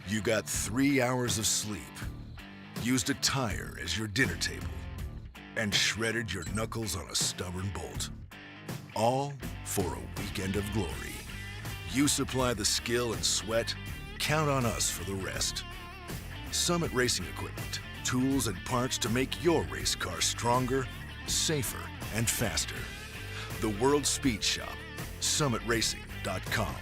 You got 3 hours of sleep, used a tire as your dinner table, and shredded your knuckles on a stubborn bolt. All for a weekend of glory. You supply the skill and sweat, count on us for the rest. Summit Racing Equipment, tools and parts to make your race car stronger, safer, and faster. The World Speed Shop, summitracing.com.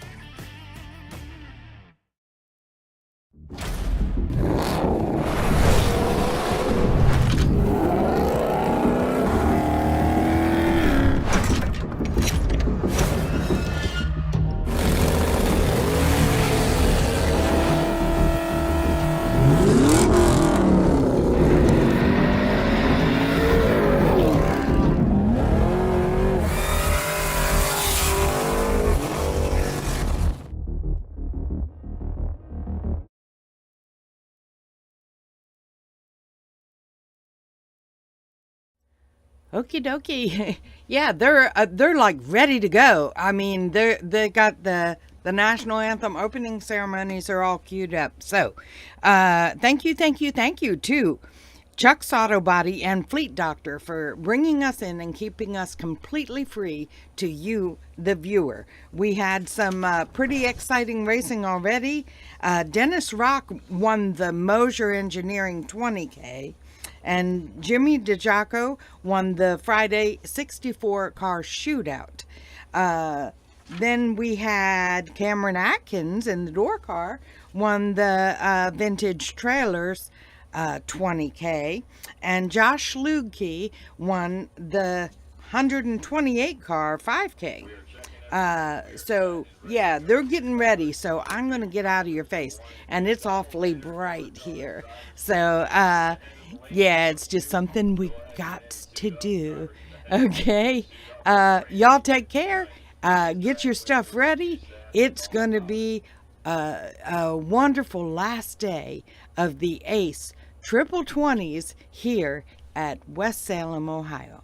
Okie dokie. Yeah, they're like ready to go. I mean, they got the national anthem opening ceremonies are all queued up. So, thank you to Chuck's Auto Body and Fleet Doctor for bringing us in and keeping us completely free to you, the viewer. We had some pretty exciting racing already. Dennis Rock won the Mosier Engineering 20K. And Jimmy DiGiaco won the Friday 64 car shootout. Then we had Cameron Atkins in the door car won the vintage trailers 20K. And Josh Lugke won the 128 car 5K. So yeah, they're getting ready. So I'm going to get out of your face, and it's awfully bright here. So, yeah, it's just something we got to do. Okay. Y'all take care. Get your stuff ready. It's going to be a wonderful last day of the ACE Triple 20s here at West Salem, Ohio.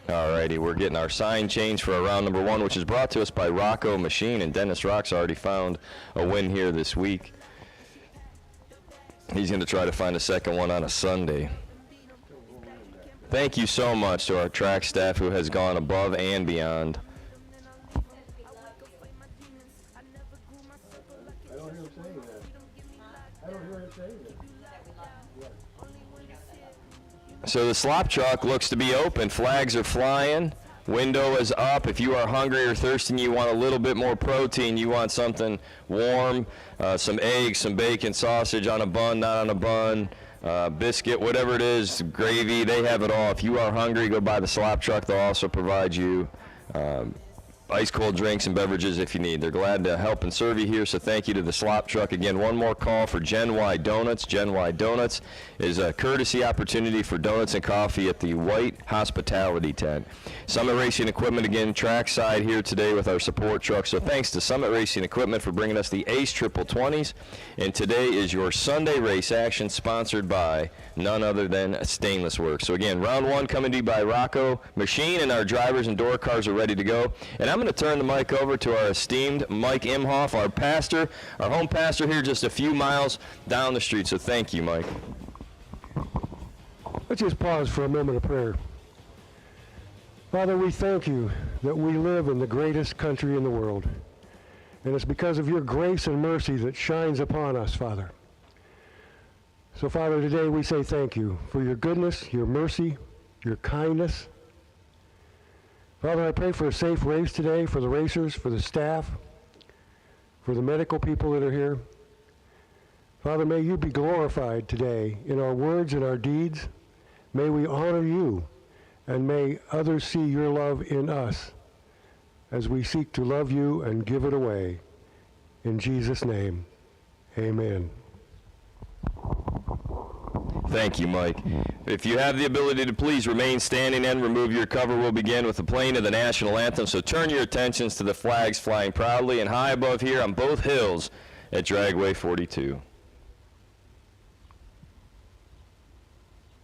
Alrighty, we're getting our sign change for round number 1, which is brought to us by Rocco Machine, and Dennis Rock's already found a win here this week. He's going to try to find a second one on a Sunday. Thank you so much to our track staff who has gone above and beyond. So the slop chalk looks to be open. Flags are flying. Window is up. If you are hungry or thirsty and you want a little bit more protein, you want something warm, some eggs, some bacon, sausage on a bun, not on a bun, biscuit, whatever it is, gravy, they have it all. If you are hungry, go by the slop truck. They'll also provide you ice cold drinks and beverages if you need. They're glad to help and serve you here, so thank you to the slop truck. Again, one more call for Gen Y Donuts. Gen Y Donuts is a courtesy opportunity for donuts and coffee at the White Hospitality Tent. Summit Racing Equipment, again, trackside here today with our support truck. So thanks to Summit Racing Equipment for bringing us the ACE Triple 20s. And today is your Sunday race action, sponsored by none other than Stainless Works. So again, round 1 coming to you by Rocco Machine, and our drivers and door cars are ready to go. And I'm going to turn the mic over to our esteemed Mike Imhoff, our pastor, our home pastor here just a few miles down the street. So thank you, Mike. Let's just pause for a moment of prayer. Father, we thank you that we live in the greatest country in the world. And it's because of your grace and mercy that shines upon us, Father. So, Father, today we say thank you for your goodness, your mercy, your kindness. Father, I pray for a safe race today for the racers, for the staff, for the medical people that are here. Father, may you be glorified today in our words and our deeds. May we honor you, and may others see your love in us as we seek to love you and give it away. In Jesus' name, amen. Thank you, Mike. If you have the ability to please remain standing and remove your cover, we'll begin with the playing of the national anthem. So turn your attentions to the flags flying proudly and high above here on both hills at Dragway 42.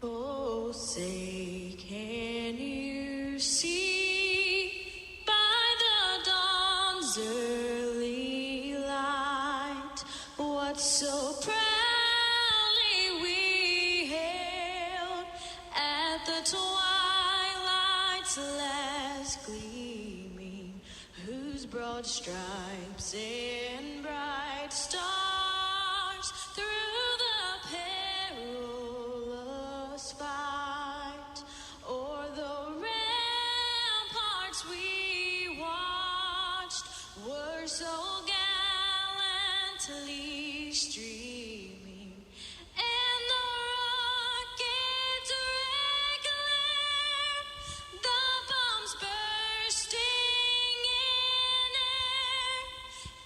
Oh, say, can you see by the dawn's early light what so proudly we hailed at the twilight's last gleaming, whose broad stripes and bright stars through the perilous fight o'er the ramparts we watched were so gallantly streaming, and the rockets' regular, the bombs bursting in air,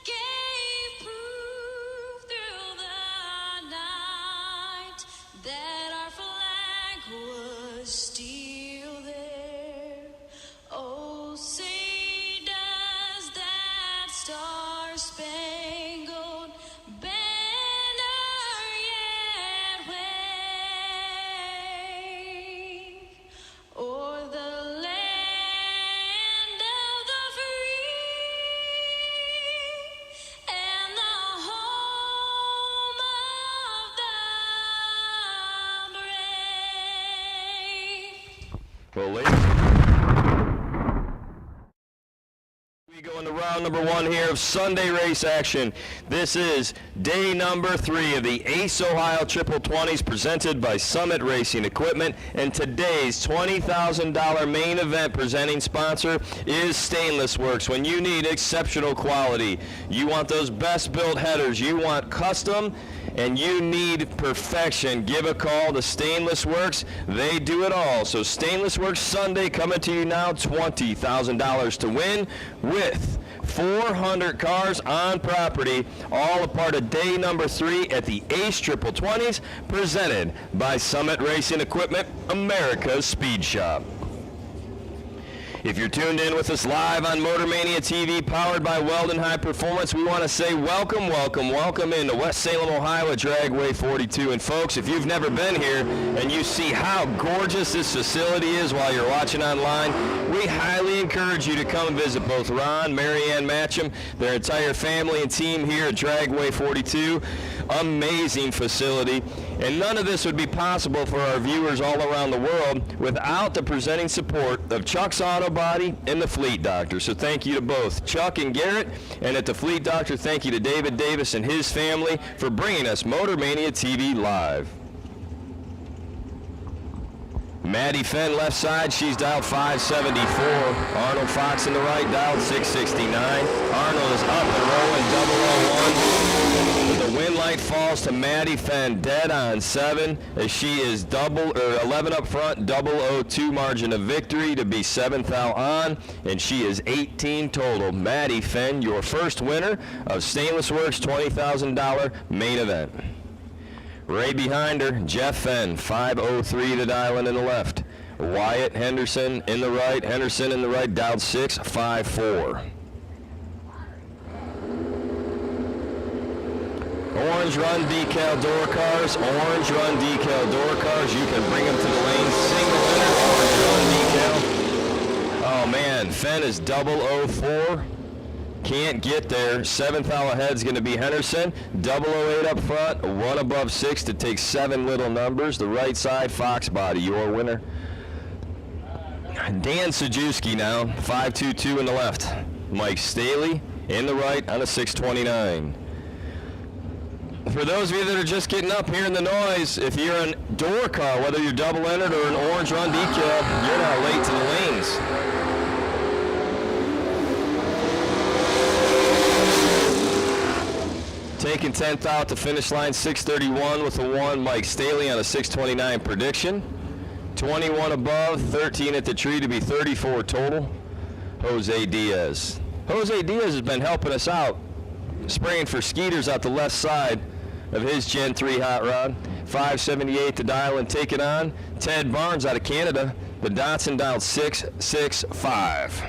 gave proof through the night that our flag was still there. Oh, say does that star-spangled banner yet wave o'er the land of the free and the home of the brave? Well, ladies, we go into round number one here of Sunday race action. This is day number 3 of the A.C.E. Ohio Triple 20s presented by Summit Racing Equipment. And today's $20,000 main event presenting sponsor is Stainless Works. When you need exceptional quality, you want those best built headers, you want custom, and you need perfection, give a call to Stainless Works. They do it all. So Stainless Works Sunday coming to you now, $20,000 to win with 400 cars on property, all a part of day number 3 at the ACE Triple 20s, presented by Summit Racing Equipment, America's Speed Shop. If you're tuned in with us live on Motor Mania TV, powered by Weldon High Performance, we want to say welcome, welcome, welcome into West Salem, Ohio at Dragway 42. And folks, if you've never been here and you see how gorgeous this facility is while you're watching online, we highly encourage you to come and visit both Ron, Mary Ann Matcham, their entire family and team here at Dragway 42. Amazing facility. And none of this would be possible for our viewers all around the world without the presenting support of Chuck's Auto Body and the Fleet Doctor. So thank you to both Chuck and Garrett, and at the Fleet Doctor, thank you to David Davis and his family for bringing us Motor Mania TV live. Maddie Fenn left side, she's dialed 574. Arnold Fox in the right, dialed 669. Arnold is up and rolling, 001. The win light falls to Maddie Fenn, dead on 7, as she is 11 up front, 002 margin of victory to be 7th out on, and she is 18 total. Maddie Fenn, your first winner of Stainless Works $20,000 main event. Right behind her, Jeff Fenn, 503 to dial in the left. Wyatt Henderson in the right, Henderson in the right, dialed 654. Orange Run decal door cars, Orange Run decal door cars. You can bring them to the lane, single winner, Orange Run decal. Oh, Oh, man, Fenn is 004. Can't get there. 7th out ahead is going to be Henderson. 008 up front, 1 above 6 to take 7 little numbers. The right side, Fox Body, your winner. Dan Sajewski now, 522 in the left. Mike Staley in the right on a 629. For those of you that are just getting up, hearing the noise, if you're a door car, whether you're double entered or an orange run decal, you're now late to the lanes. Taking 10th out to finish line, 631 with a 1. Mike Staley on a 629 prediction. 21 above, 13 at the tree to be 34 total. Jose Diaz. Jose Diaz has been helping us out, spraying for Skeeters out the left side of his Gen 3 hot rod. 578 to dial and take it on. Ted Barnes out of Canada. The Datsun dialed 665.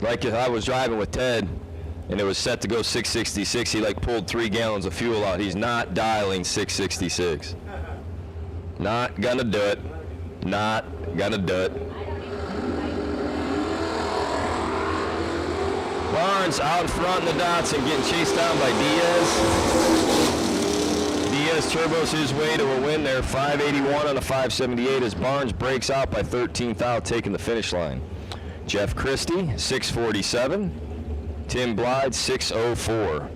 Like if I was driving with Ted and it was set to go 666, he like pulled 3 gallons of fuel out. He's not dialing 666. Not gonna do it. Not gonna do it. Barnes out in front in the Datsun, getting chased down by Diaz. Diaz turbos his way to a win there, 581 on a 578 as Barnes breaks out by 13th out, taking the finish line. Jeff Christie, 647. Tim Blythe, 604.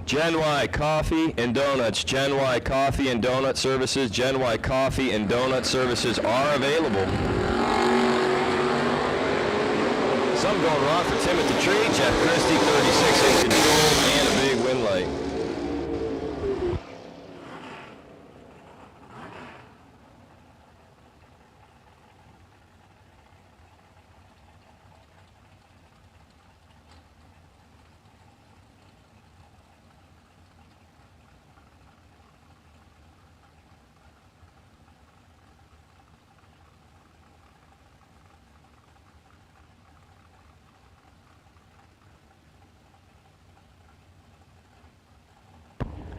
Gen Y Coffee and Donuts. Gen Y Coffee and Donut Services. Gen Y Coffee and Donut Services are available. Something going wrong for Tim at the tree. Jeff Christie, 36 in control, and a big win light.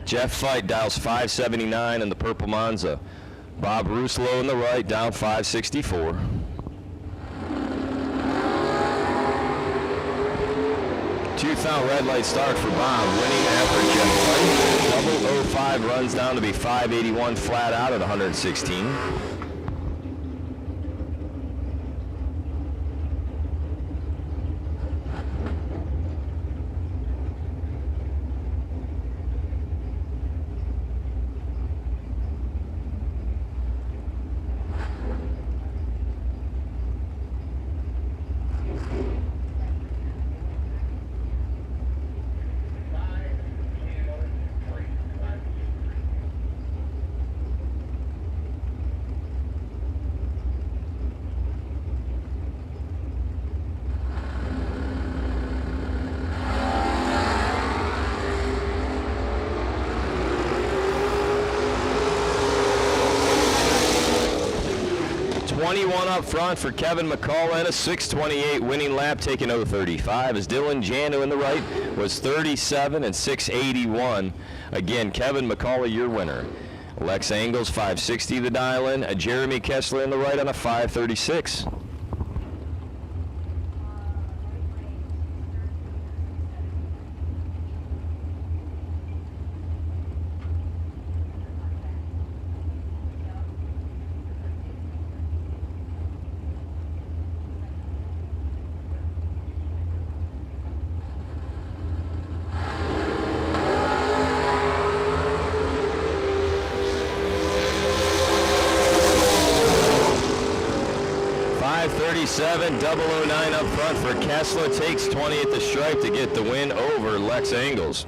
Jeff Fight dials 579 in the purple Monza. Bob Ruslow in the right, down 564. Tooth out red light start for Bob, winning after Jeff Fight. 005 runs down to be 581 flat out at 116. Up front for Kevin McCall and a 628 winning lap, taking 035 as Dylan Janu in the right was 37 and 681. Again, Kevin McCall, your winner. Lex Angles 560 the dial in. Jeremy Kessler in the right on a 536. .009 up front for Kessler, takes 20 at the stripe to get the win over Lex Angles.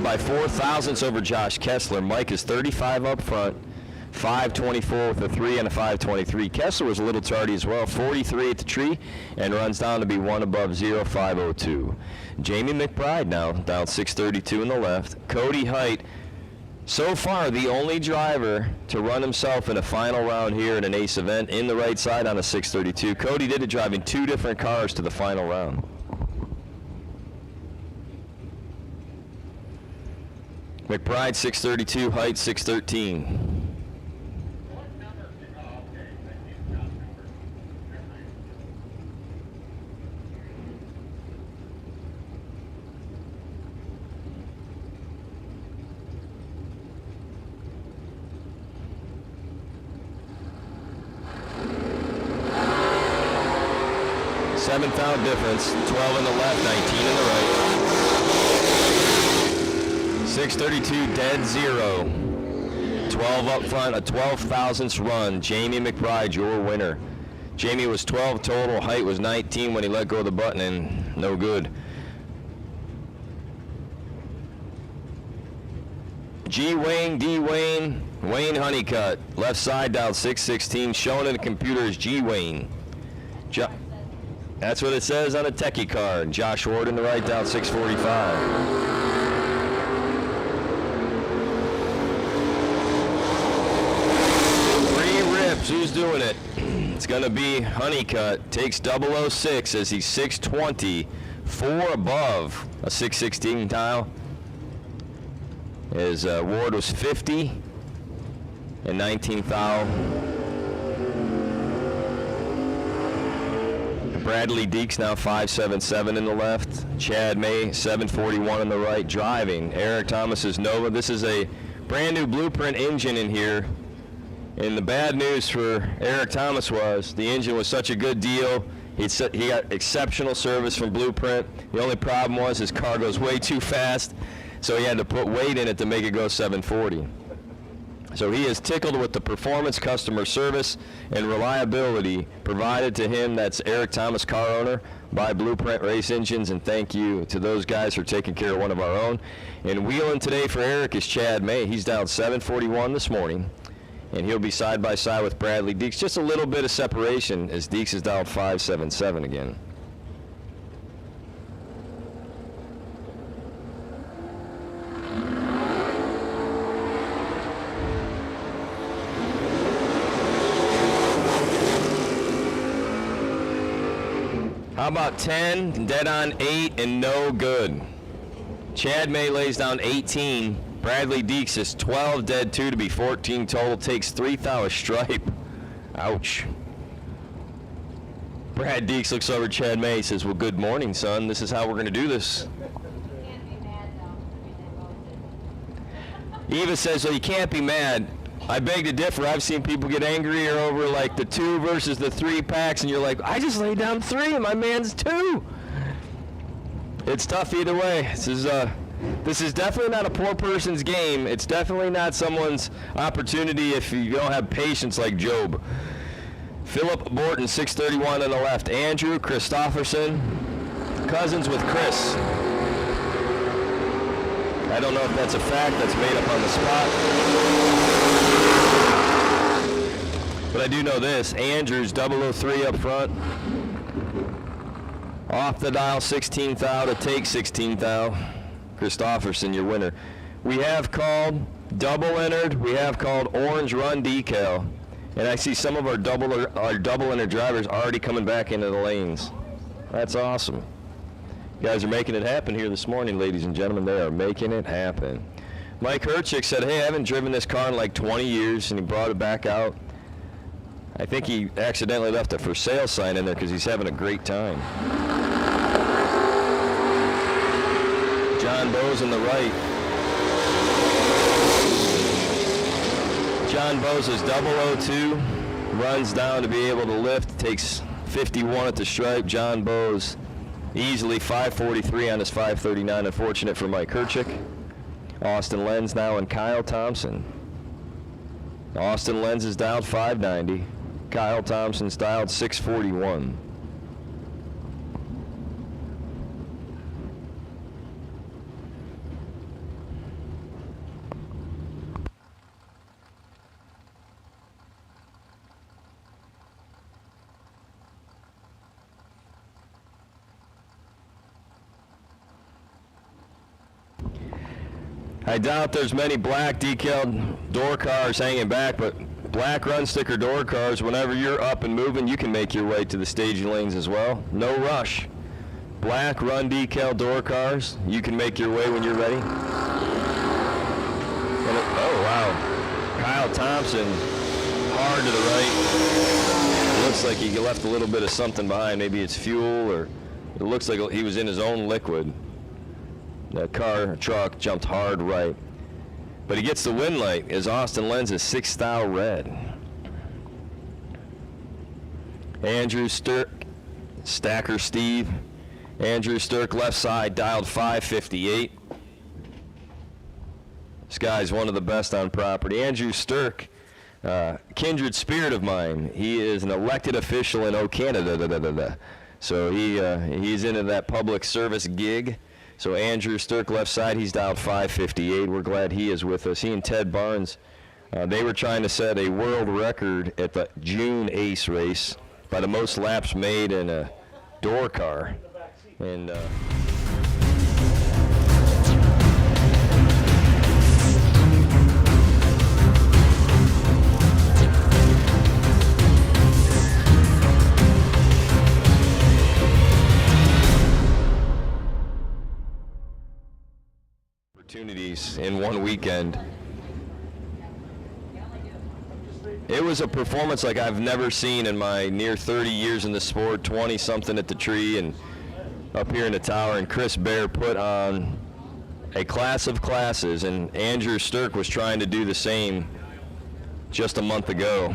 by 4 thousandths over Josh Kessler. Mike is 35 up front, 5:24 with a 3 and a 5:23. Kessler was a little tardy as well, 43 at the tree, and runs down to be 1 above 0.502. Jamie McBride now down 6:32 in the left. Cody Height, so far the only driver to run himself in a final round here in an ACE event in the right side on a 6:32. Cody did it driving 2 different cars to the final round. McBride 6:32, Height 6:13. Seventh out difference, 12 in the left, 19 in the right. 6:32 dead zero. 12 up front, a 12 thousandths run. Jamie McBride, your winner. Jamie was 12 total, Height was 19 when he let go of the button, and no good. G. Wayne, D. Wayne, Wayne Honeycutt. Left side down 6:16, shown in the computer as G. Wayne. That's what it says on a techie card. Josh Ward in the right down 6:45. Who's doing it? It's going to be Honeycutt. Takes 006 as he's 6:20, 4 above a 6:16 tile. As Ward was 50 and 19 thou. Bradley Deeks now 5.77 in the left. Chad May 7.41 in the right. Driving Eric Thomas's Nova. This is a brand new Blueprint engine in here. And the bad news for Eric Thomas was the engine was such a good deal. He got exceptional service from Blueprint. The only problem was his car goes way too fast, so he had to put weight in it to make it go 740. So he is tickled with the performance, customer service, and reliability provided to him. That's Eric Thomas, car owner, by Blueprint Race Engines, and thank you to those guys for taking care of one of our own. And wheeling today for Eric is Chad May. He's down 741 this morning, and he'll be side by side with Bradley Deeks. Just a little bit of separation as Deeks is down 577 again. How about 10, dead on 8, and no good? Chad May lays down 18. Bradley Deeks is 12, dead 2 to be 14 total. Takes 3 thou a stripe. Ouch. Brad Deeks looks over at Chad May, says, well, good morning, son. This is how we're going to do this. Eva says, well, you can't be mad. I beg to differ. I've seen people get angrier over like the 2 versus the 3 packs, and you're like, I just laid down 3 and my man's 2. It's tough either way. This is definitely not a poor person's game. It's definitely not someone's opportunity if you don't have patience like Job. Philip Borton, 631 on the left. Andrew Christofferson, cousins with Chris. I don't know if that's a fact. That's made up on the spot. But I do know this. Andrew's 003 up front. Off the dial, 16 thou to take 16 thou. Christofferson, your winner. We have called double entered. We have called orange run decal. And I see some of our double entered drivers already coming back into the lanes. That's awesome. You guys are making it happen here this morning, ladies and gentlemen. They are making it happen. Mike Herchick said, hey, I haven't driven this car in like 20 years, and he brought it back out. I think he accidentally left a for sale sign in there because he's having a great time. John Bowes in the right. John Bowes is 002, runs down to be able to lift, takes 51 at the stripe. John Bowes easily 543 on his 539. Unfortunate for Mike Herchick. Austin Lenz now and Kyle Thompson. Austin Lenz is dialed 590. Kyle Thompson's dialed 641. I doubt there's many black decaled door cars hanging back, but black run sticker door cars, whenever you're up and moving, you can make your way to the staging lanes as well. No rush. Black run decal door cars, you can make your way when you're ready. Oh, wow. Kyle Thompson, hard to the right. It looks like he left a little bit of something behind. Maybe it's fuel, or it looks like he was in his own liquid. That truck jumped hard right. But he gets the win light as Austin lends a 6 thou red. Andrew Sturk, Stacker Steve. Andrew Sturk left side, dialed 558. This guy's one of the best on property. Andrew Sturk, kindred spirit of mine. He is an elected official in O Canada. So he's into that public service gig. So Andrew Sturk left side, he's dialed 558. We're glad he is with us. He and Ted Barnes, they were trying to set a world record at the June ACE race by the most laps made in a door car. And opportunities in one weekend. It was a performance like I've never seen in my near 30 years in the sport, 20-something at the tree and up here in the tower, and Chris Bear put on a class of classes, and Andrew Sturk was trying to do the same just a month ago.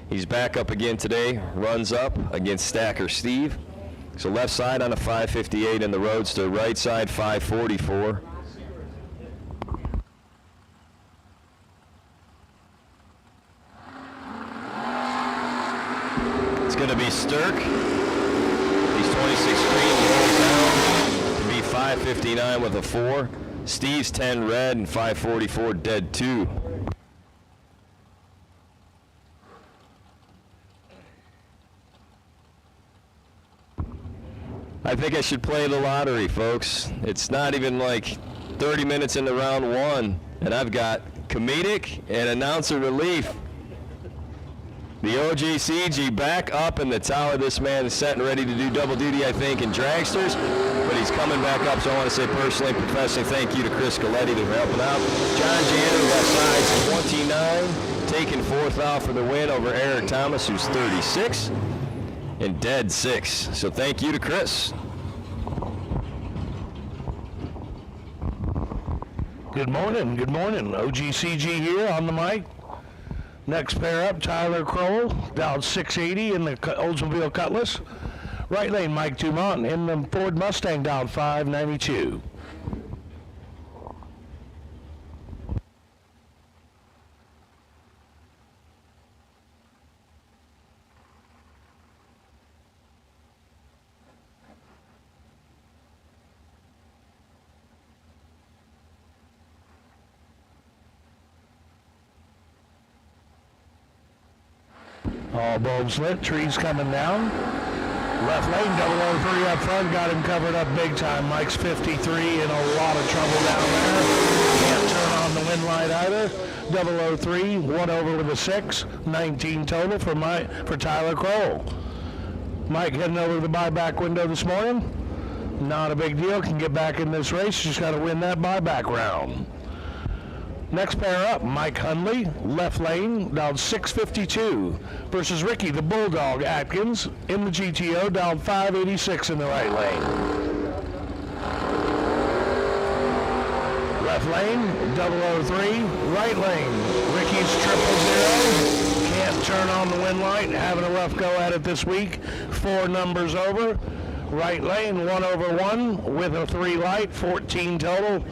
He's back up again today, runs up against Stacker Steve. So left side on a 558 in the Roadster, right side 544. It's going to be Sturk. He's 26 green, rolls down to be 559 with a 4. Steve's 10 red and 544 dead 2. I think I should play the lottery, folks. It's not even like 30 minutes into round 1, and I've got comedic and announcer relief. The OGCG back up in the tower. This man is set and ready to do double duty, I think, in dragsters, but he's coming back up, so I want to say personally, professionally, thank you to Chris Coletti for helping out. John Janner, left side, 29, taking 4th out for the win over Eric Thomas, who's 36, and dead 6. So thank you to Chris. Good morning, OGCG here on the mic. Next pair up, Tyler Crowell, dialed 680 in the Oldsmobile Cutlass. Right lane, Mike Dumont in the Ford Mustang, dialed 592. All bulbs lit, trees coming down. Left lane, 003 up front, got him covered up big time. Mike's 53 in a lot of trouble down there. Can't turn on the wind light either. 003, 1 over with a 6, 19 total for Tyler Crowell. Mike heading over to the buyback window this morning. Not a big deal, can get back in this race, just got to win that buyback round. Next pair up, Mike Hundley, left lane, dialed 652, versus Ricky the Bulldog Atkins in the GTO, dialed 586 in the right lane. Left lane, 003, right lane, Ricky's 000, can't turn on the wind light, having a rough go at it this week, 4 numbers over. Right lane, 1 over 1 with a 3 light, 14 total.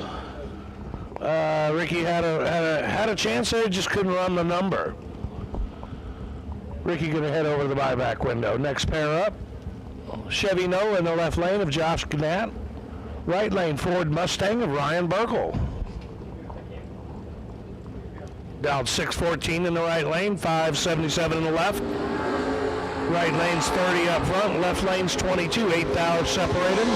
Ricky had a chance there, just couldn't run the number. Ricky gonna head over to the buyback window. Next pair up, Chevy No in the left lane of Josh Gannett. Right lane, Ford Mustang of Ryan Burkle. Dialed 614 in the right lane, 577 in the left. Right lane's 30 up front, left lane's 22, 8 thou separated.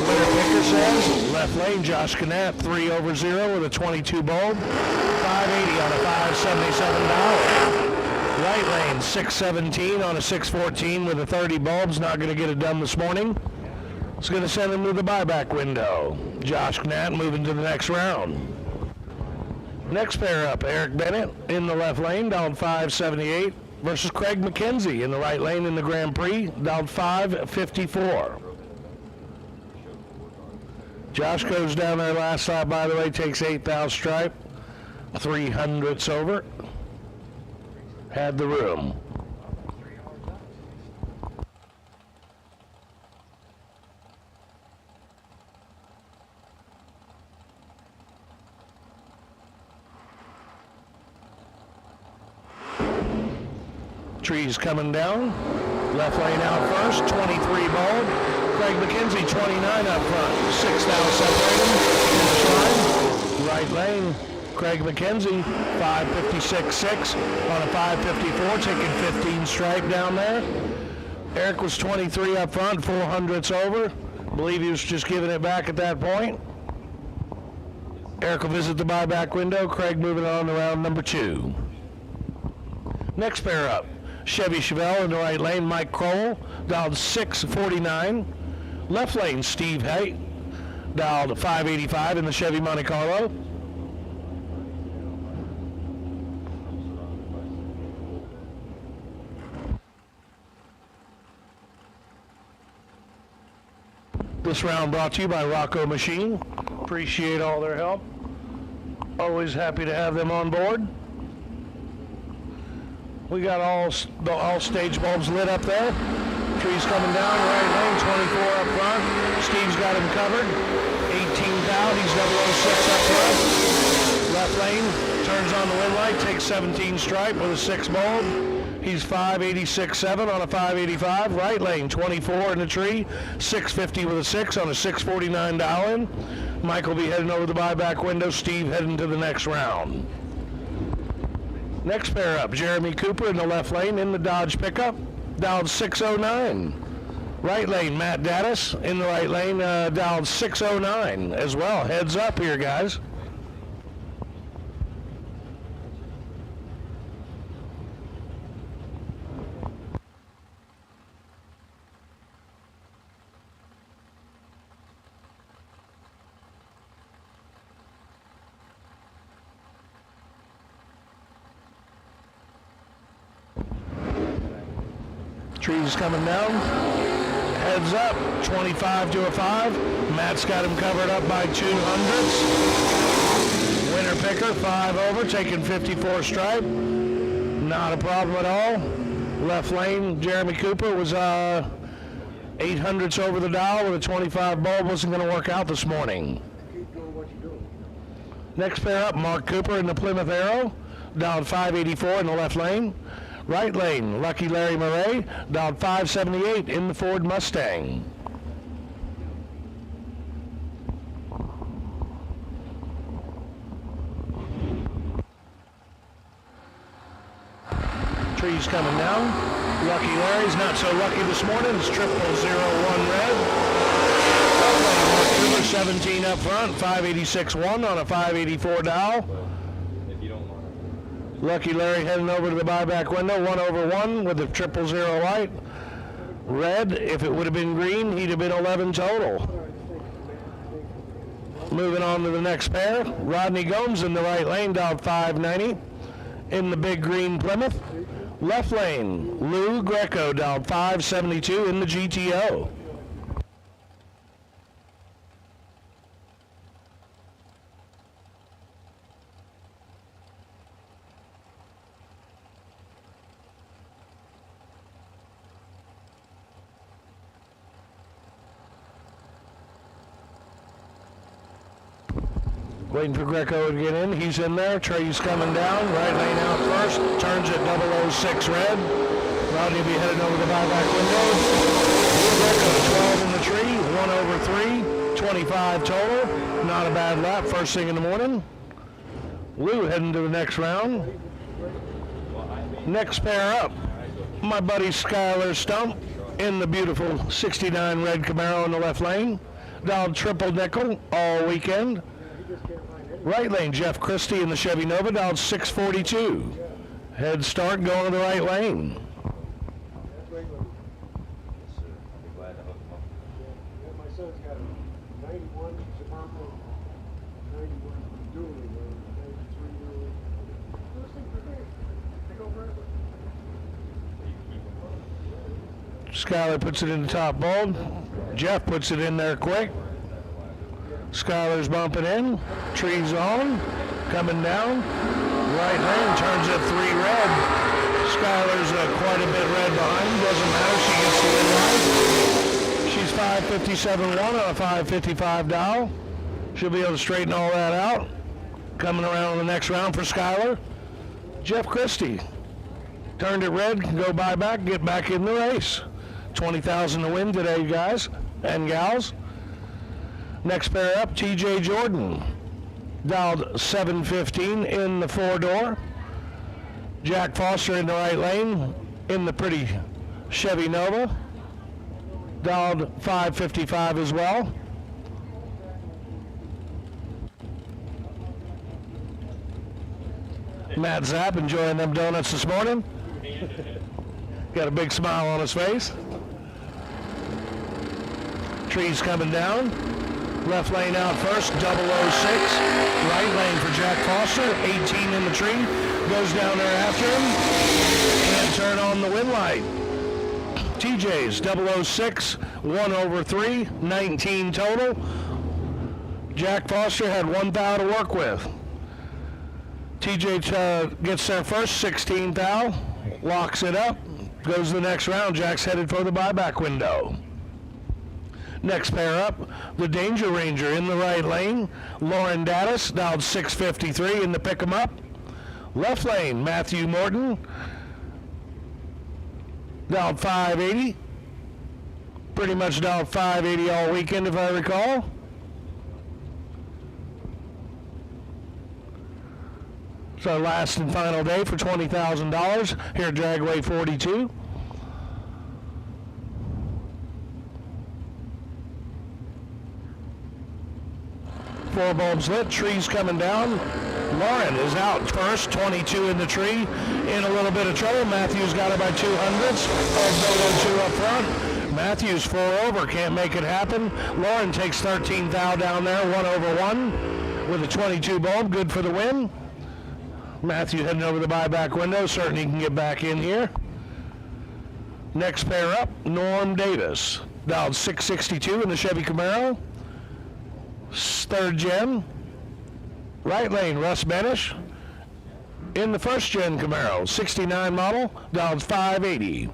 Winner picker says, left lane, Josh Gannett, 3 over 0 with a 22 bulb, 580 on a $577. Right lane, 617 on a 614 with a 30 bulbs, not going to get it done this morning. It's going to send him to the buyback window. Josh Gannett moving to the next round. Next pair up, Eric Bennett in the left lane, down 578, versus Craig McKenzie in the right lane in the Grand Prix, down 554. Josh goes down there last lap, by the way, takes 8th stripe, 300ths over. Had the room. Trees coming down. Left lane out first, 23 bulb. Craig McKenzie, 29 up front. 6th separating. Right lane, Craig McKenzie, 556.6 on a 554, taking 15 stripe down there. Eric was 23 up front, 400ths over. Believe he was just giving it back at that point. Eric will visit the buyback window. Craig moving on to round number 2. Next pair up, Chevy Chevelle in the right lane, Mike Kroll, dialed 649. Left lane, Steve Hay, dialed 585 in the Chevy Monte Carlo. This round brought to you by Rocco Machine. Appreciate all their help. Always happy to have them on board. We got all stage bulbs lit up there. Trees coming down, right lane, 24 up front. Steve's got him covered. 18th out, he's 006 up front. Left lane, turns on the wind light, takes 17 stripe with a 6 bulb. He's 586.7 on a 585. Right lane, 24 in the tree, 650 with a 6 on a 649 dial in. Mike will be heading over the buyback window. Steve heading to the next round. Next pair up, Jeremy Cooper in the left lane in the Dodge pickup, dialed 609. Right lane, Matt Dattis in the right lane, dialed 609 as well. Heads up here, guys. Trees coming down. Heads up, 25 to a 5. Matt's got him covered up by 200ths. Winner picker, 5 over, taking 54 stripe. Not a problem at all. Left lane, Jeremy Cooper was 800ths over the dial with a 25 bulb. Wasn't going to work out this morning. Next pair up, Mark Cooper in the Plymouth Arrow, dialed 584 in the left lane. Right lane, Lucky Larry Murray, dialed 578 in the Ford Mustang. Trees coming down. Lucky Larry's not so lucky this morning. It's 0001 red. Number 17 up front, 586.1 on a 584 dial. Lucky Larry heading over to the buyback window, 1 over 1 with the 000 light. Red, if it would have been green, he'd have been 11 total. Moving on to the next pair, Rodney Gomes in the right lane, dialed 590 in the big green Plymouth. Left lane, Lou Greco, dialed 572 in the GTO. Waiting for Greco to get in. He's in there. Trey's coming down. Right lane out first. Turns at 006 red. Rodney will be headed over the buyback window. Greco, 12 in the tree. 1 over 3. 25 total. Not a bad lap. First thing in the morning. Lou heading to the next round. Next pair up, my buddy Skylar Stump in the beautiful 69 red Camaro in the left lane. Dialed triple nickel all weekend. Right lane, Jeff Christie in the Chevy Nova, dialed 642. Head start going to the right lane. My son's got a 91 Suburban, 91 Dually, 93 Dually. Those things are big. They go forever. Skylar puts it in the top bulb. Jeff puts it in there quick. Skylar's bumping in. Trees on. Coming down. Right lane, turns at 3 red. Skylar's quite a bit red behind. Doesn't matter, she gets the win right. She's 557.1 on a 555 dial. She'll be able to straighten all that out. Coming around in the next round for Skylar. Jeff Christie. Turned it red, can go buy back, get back in the race. 20,000 to win today, guys and gals. Next pair up, TJ Jordan. Dialed 715 in the 4-door. Jack Foster in the right lane in the pretty Chevy Nova. Dialed 555 as well. Matt Zapp enjoying them donuts this morning. Got a big smile on his face. Trees coming down. Left lane out first, 006. Right lane for Jack Foster, 18 in the tree. Goes down there after him. Can't turn on the win light. TJ's 006, 1/3, 19 total. Jack Foster had 1 thou to work with. TJ gets there first, 16 thou. Locks it up. Goes to the next round. Jack's headed for the buyback window. Next pair up, the Danger Ranger in the right lane. Lauren Dattis, dialed 653 in the pick 'em up. Left lane, Matthew Morton, dialed 580. Pretty much dialed 580 all weekend, if I recall. It's our last and final day for $20,000 here at Dragway 42. Four bulbs lit, trees coming down. Lauren is out first, 22 in the tree, in a little bit of trouble. Matthews got it by 200ths. Dodo 2 up front. Matthews 4 over, can't make it happen. Lauren takes 13 thou down there, 1/1 with a 22 bulb, good for the win. Matthew heading over the buyback window, certain he can get back in here. Next pair up, Norm Davis, dialed 662 in the Chevy Camaro. 3rd gen. Right lane, Russ Benish. In the 1st gen Camaro, 69 model, dialed 580.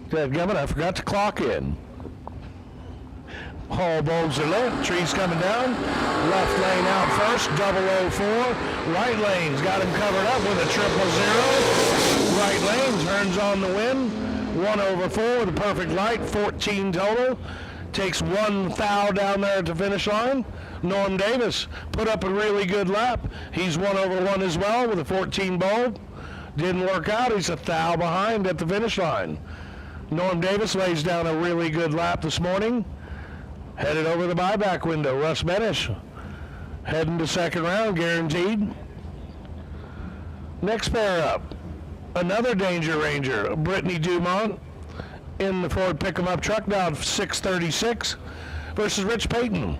Dadgummit, I forgot to clock in. All bulbs are lit, trees coming down. Left lane out first, 004. Right lane's got him covered up with a 000. Right lane turns on the win. 1/4 with a perfect light, 14 total. Takes 1 thou down there at the finish line. Norm Davis put up a really good lap. He's 1/1 as well with a 14 bulb. Didn't work out, he's a thou behind at the finish line. Norm Davis lays down a really good lap this morning. Headed over the buyback window. Russ Benish heading to 2nd round, guaranteed. Next pair up, another Danger Ranger, Brittany Dumont in the Ford pick-em-up truck, dialed 636, versus Rich Payton,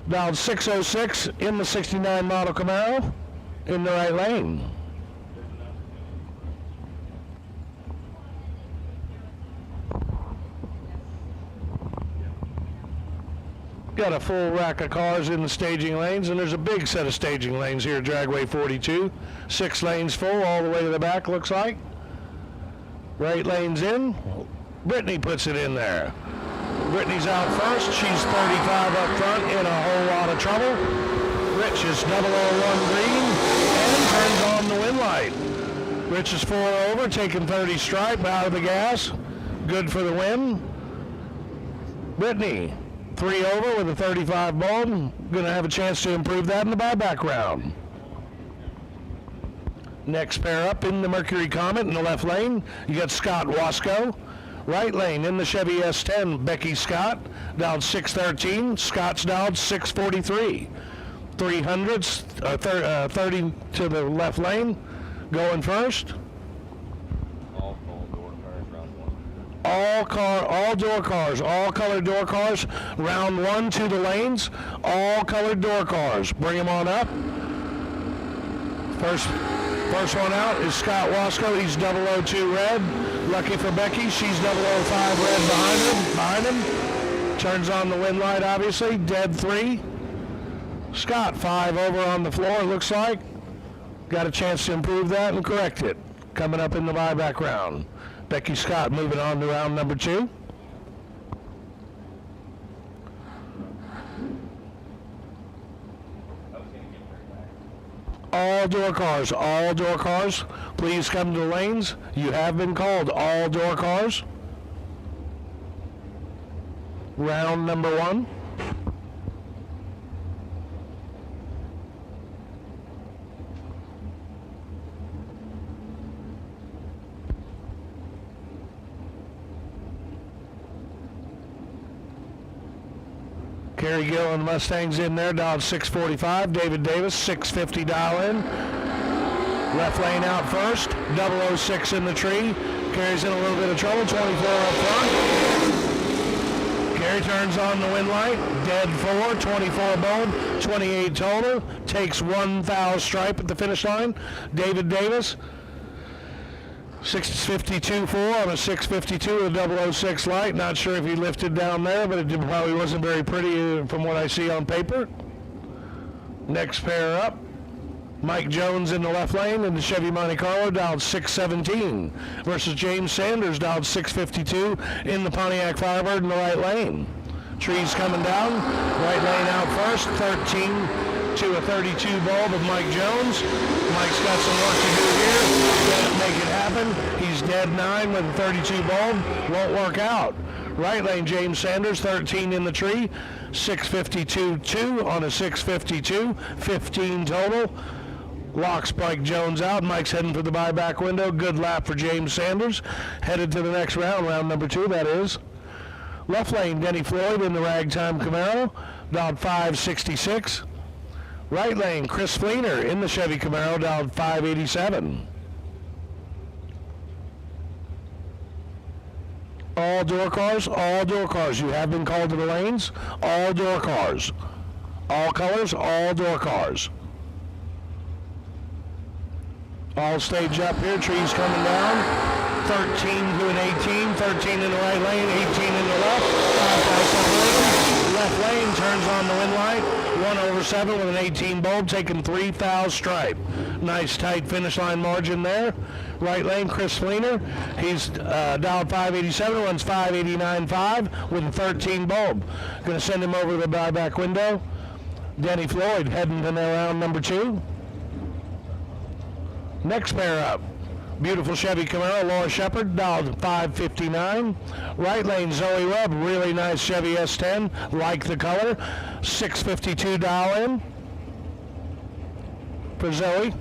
dialed 606 in the 69 model Camaro in the right lane. Got a full rack of cars in the staging lanes, and there's a big set of staging lanes here at Dragway 42. 6 lanes full all the way to the back, looks like. Right lane's in. Brittany puts it in there. Brittany's out first. She's 35 up front in a whole lot of trouble. Rich is 001 green and turns on the win light. Rich is 4 over, taking 30 stripe out of the gas. Good for the win. Brittany 3 over with a 35 bulb. Going to have a chance to improve that in the buyback round. Next pair up in the Mercury Comet in the left lane, you got Scott Wasco. Right lane in the Chevy S10, Becky Scott, dialed 613. Scott's dialed 643. 300s, 30 to the left lane, going first. All door cars, all colored door cars. Round 1 to the lanes, all colored door cars. Bring them on up. First one out is Scott Wasco. He's 002 red. Lucky for Becky, she's 005 red behind him. Turns on the wind light, obviously. Dead 3. Scott 5 over on the floor, it looks like. Got a chance to improve that and correct it. Coming up in the buyback round. Becky Scott moving on to round number 2. All door cars, please come to the lanes. You have been called. All door cars. Round number 1. Kerry Gill and the Mustangs in there, dialed 645. David Davis, 650 dial in. Left lane out first, 006 in the tree. Kerry's in a little bit of trouble, 24 up front. Kerry turns on the wind light, dead 4, 24 bulb, 28 total. Takes 1 foul stripe at the finish line. David Davis, 652.4 on a 652 with a 006 light. Not sure if he lifted down there, but it probably wasn't very pretty from what I see on paper. Next pair up, Mike Jones in the left lane in the Chevy Monte Carlo, dialed 617, versus James Sanders, dialed 652 in the Pontiac Firebird in the right lane. Trees coming down, right lane out first, 13 to a 32 bulb of Mike Jones. Mike's got some work to do here. Can't make it happen. He's dead 9 with a 32 bulb. Won't work out. Right lane, James Sanders, 13 in the tree. 652.2 on a 652. 15 total. Locks Mike Jones out. Mike's heading for the buyback window. Good lap for James Sanders. Headed to the next round, round number 2, that is. Left lane, Denny Floyd in the Ragtime Camaro, dialed 566. Right lane, Chris Fleener in the Chevy Camaro, dialed 587. All door cars, all door cars. You have been called to the lanes. All door cars. All colors, all door cars. All stage up here, trees coming down. 13 to an 18, 13 in the right lane, 18 in the left. 5 separation. Left lane turns on the wind light. 1/7 with an 18 bulb, taking 3 thou stripe. Nice tight finish line margin there. Right lane, Chris Fleener. He's dialed 587, runs 589.5 with a 13 bulb. Going to send him over to the buyback window. Denny Floyd heading to round number 2. Next pair up, beautiful Chevy Camaro, Laura Shepard, dialed 559. Right lane, Zoe Webb, really nice Chevy S10, like the color. 652 dial in for Zoe.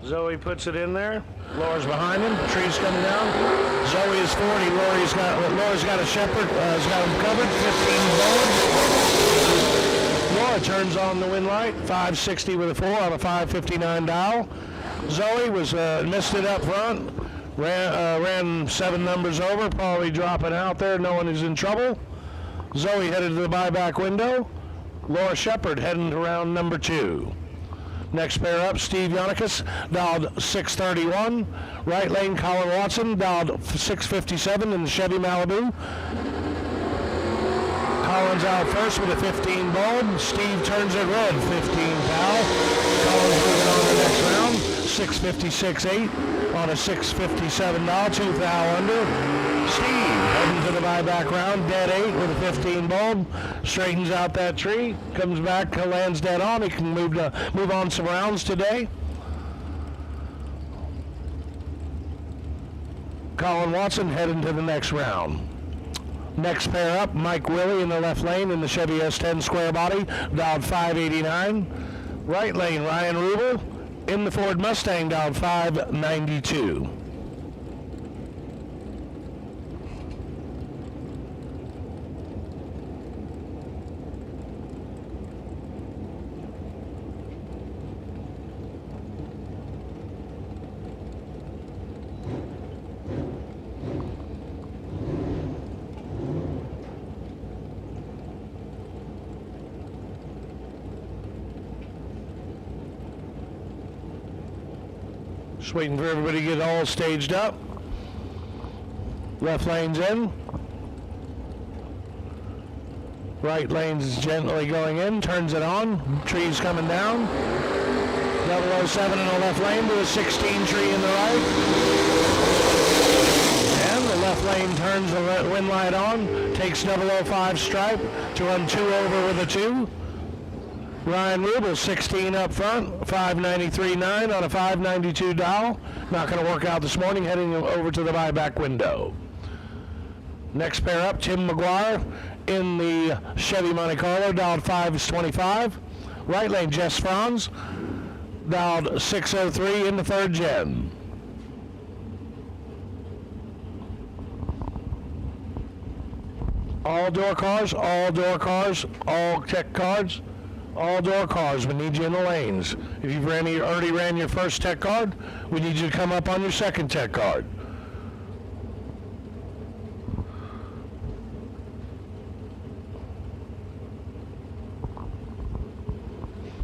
Zoe puts it in there. Laura's behind him. Trees coming down. Zoe is 40. Laura's got a Shepherd. Has got him covered. 15 bulb. Laura turns on the wind light. 560 with a 4 on a 559 dial. Zoe was missed it up front. Ran 7 numbers over. Probably dropping out there. No one is in trouble. Zoe headed to the buyback window. Laura Shepard heading to round number 2. Next pair up, Steve Yonikis, dialed 631. Right lane, Colin Watson, dialed 657 in the Chevy Malibu. Colin's out first with a 15 bulb. Steve turns it red, 15 foul. Colin's moving on to the next round, 656.8 on a 657 now, 2 thou under. Steve heading to the buyback round, dead 8 with a 15 bulb. Straightens out that tree, comes back, lands dead on. He can move on some rounds today. Colin Watson heading to the next round. Next pair up, Mike Willie in the left lane in the Chevy S10 square body, dialed 589. Right lane, Ryan Rubel in the Ford Mustang, dialed 592. Just waiting for everybody to get all staged up. Left lane's in. Right lane's gently going in, turns it on. Tree's coming down. 007 in the left lane with a 16 tree in the right. And the left lane turns the wind light on, takes 005 stripe to run 2 over with a 2. Ryan Rubel, 16 up front, 593.9 on a 592 dial. Not going to work out this morning, heading over to the buyback window. Next pair up, Tim McGuire in the Chevy Monte Carlo, dialed 525. Right lane, Jess Franz, dialed 603 in the third gen. All door cars, all tech cards. All door cars, we need you in the lanes. If you've already ran your first tech card, we need you to come up on your second tech card.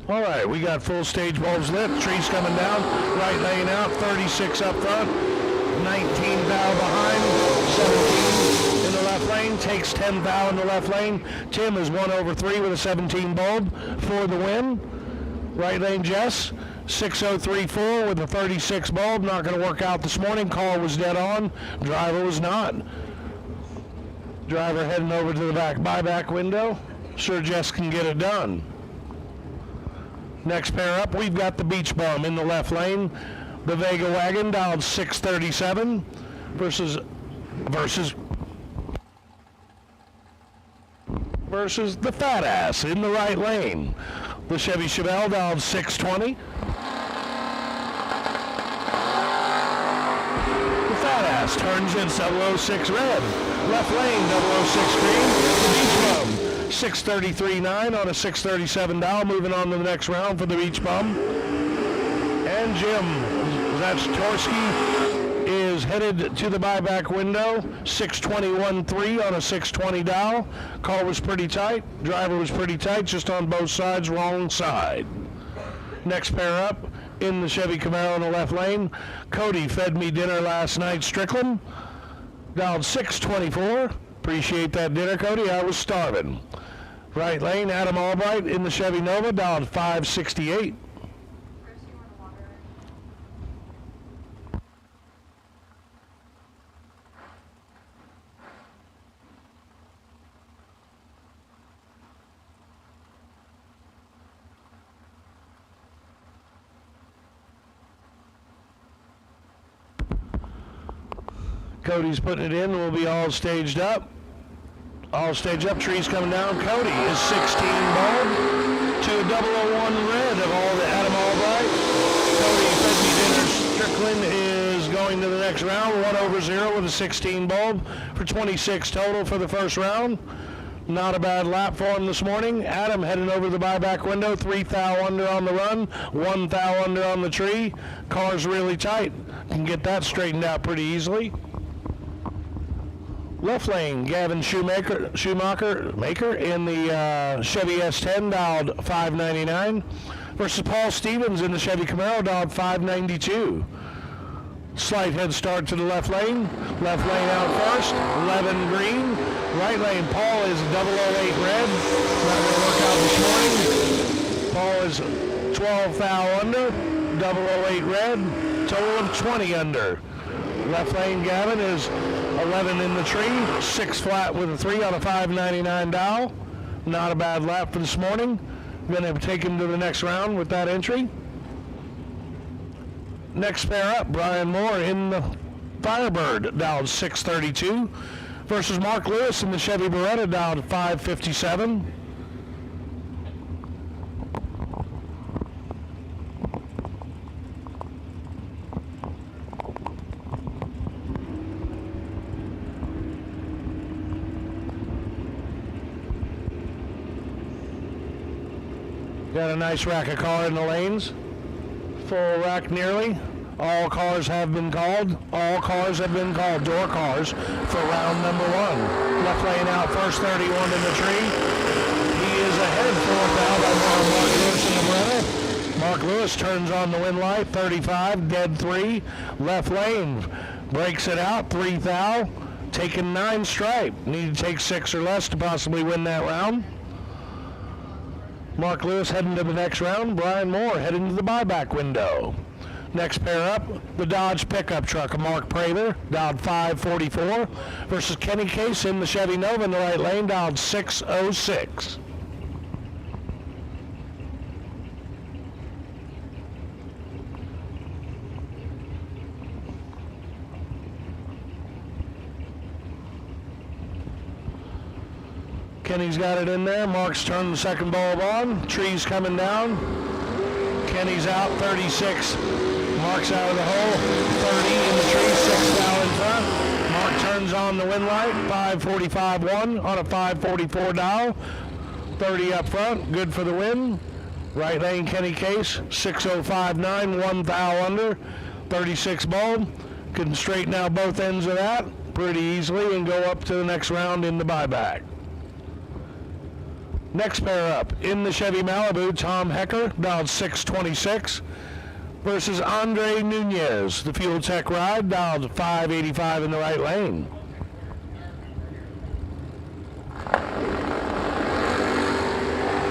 All right, we got full stage bulbs lit, trees coming down, right lane out, 36 up front, 19 thou behind, 17 in the left lane, takes 10 thou in the left lane. Tim is 1 over 3 with a 17 bulb for the win. Right lane Jess, 6034 with a 36 bulb, not going to work out this morning. Call was dead on, driver was not. Driver heading over to the buyback window. Sure Jess can get it done. Next pair up, we've got the Beach Bum in the left lane. The Vega Wagon, dialed 637 versus the Fat Ass in the right lane. The Chevy Chevelle, dialed 620. The Fat Ass turns in 006 red. Left lane, 006 green. The Beach Bum, 633.9 on a 637 dial. Moving on to the next round for the Beach Bum. And Jim Zacztorski is headed to the buyback window. 621.3 on a 620 dial. Car was pretty tight. Driver was pretty tight, just on both sides, wrong side. Next pair up in the Chevy Camaro in the left lane. Cody fed me dinner last night, Strickland. Dialed 624. Appreciate that dinner, Cody. I was starving. Right lane, Adam Albright in the Chevy Nova, dialed 568. Cody's putting it in. We'll be all staged up. All staged up. Trees coming down. Cody is 16 bulb to a 001 red of all the Adam Albright. Cody fed me dinner. Strickland is going to the next round. 1 over 0 with a 16 bulb for 26 total for the first round. Not a bad lap for him this morning. Adam heading over the buyback window. 3 thou under on the run. 1 thou under on the tree. Car's really tight. Can get that straightened out pretty easily. Left lane, Gavin Schumacher in the Chevy S10, dialed 599, versus Paul Stevens in the Chevy Camaro, dialed 592. Slight head start to the left lane out first, 11 green. Right lane, Paul is 008 red, not going to work out this morning. Paul is 12 thou under, 008 red. Total of 20 under. Left lane Gavin is 11 in the tree, 6 flat with a 3 on a 599 dial. Not a bad lap for this morning. Going to take him to the next round with that entry. Next pair up, Brian Moore in the Firebird, dialed 632, versus Mark Lewis in the Chevy Beretta, dialed 557. Got a nice rack of car in the lanes. Full rack nearly. All cars have been called. All cars have been called. Door cars for round number 1. Left lane out first, 31 in the tree. He is ahead 4th out by Mark Lewis in the Beretta. Mark Lewis turns on the win light, 35, dead 3. Left lane breaks it out, 3 thou. Taking 9 stripe. Need to take 6 or less to possibly win that round. Mark Lewis heading to the next round. Brian Moore heading to the buyback window. Next pair up, the Dodge pickup truck of Mark Prather, dialed 544, versus Kenny Case in the Chevy Nova in the right lane, dialed 606. Kenny's got it in there. Mark's turned the second bulb on. Tree's coming down. Kenny's out, 36. Mark's out of the hole, 30 in the tree, 6 thou in front. Mark turns on the win light, 545-1 on a 544 dial. 30 up front, good for the win. Right lane Kenny Case, 6059, 1 thou under, 36 bulb. Can straighten out both ends of that pretty easily and go up to the next round in the buyback. Next pair up, in the Chevy Malibu, Tom Hecker, dialed 626, versus Andre Nunez, the Fuel Tech ride, dialed 585 in the right lane.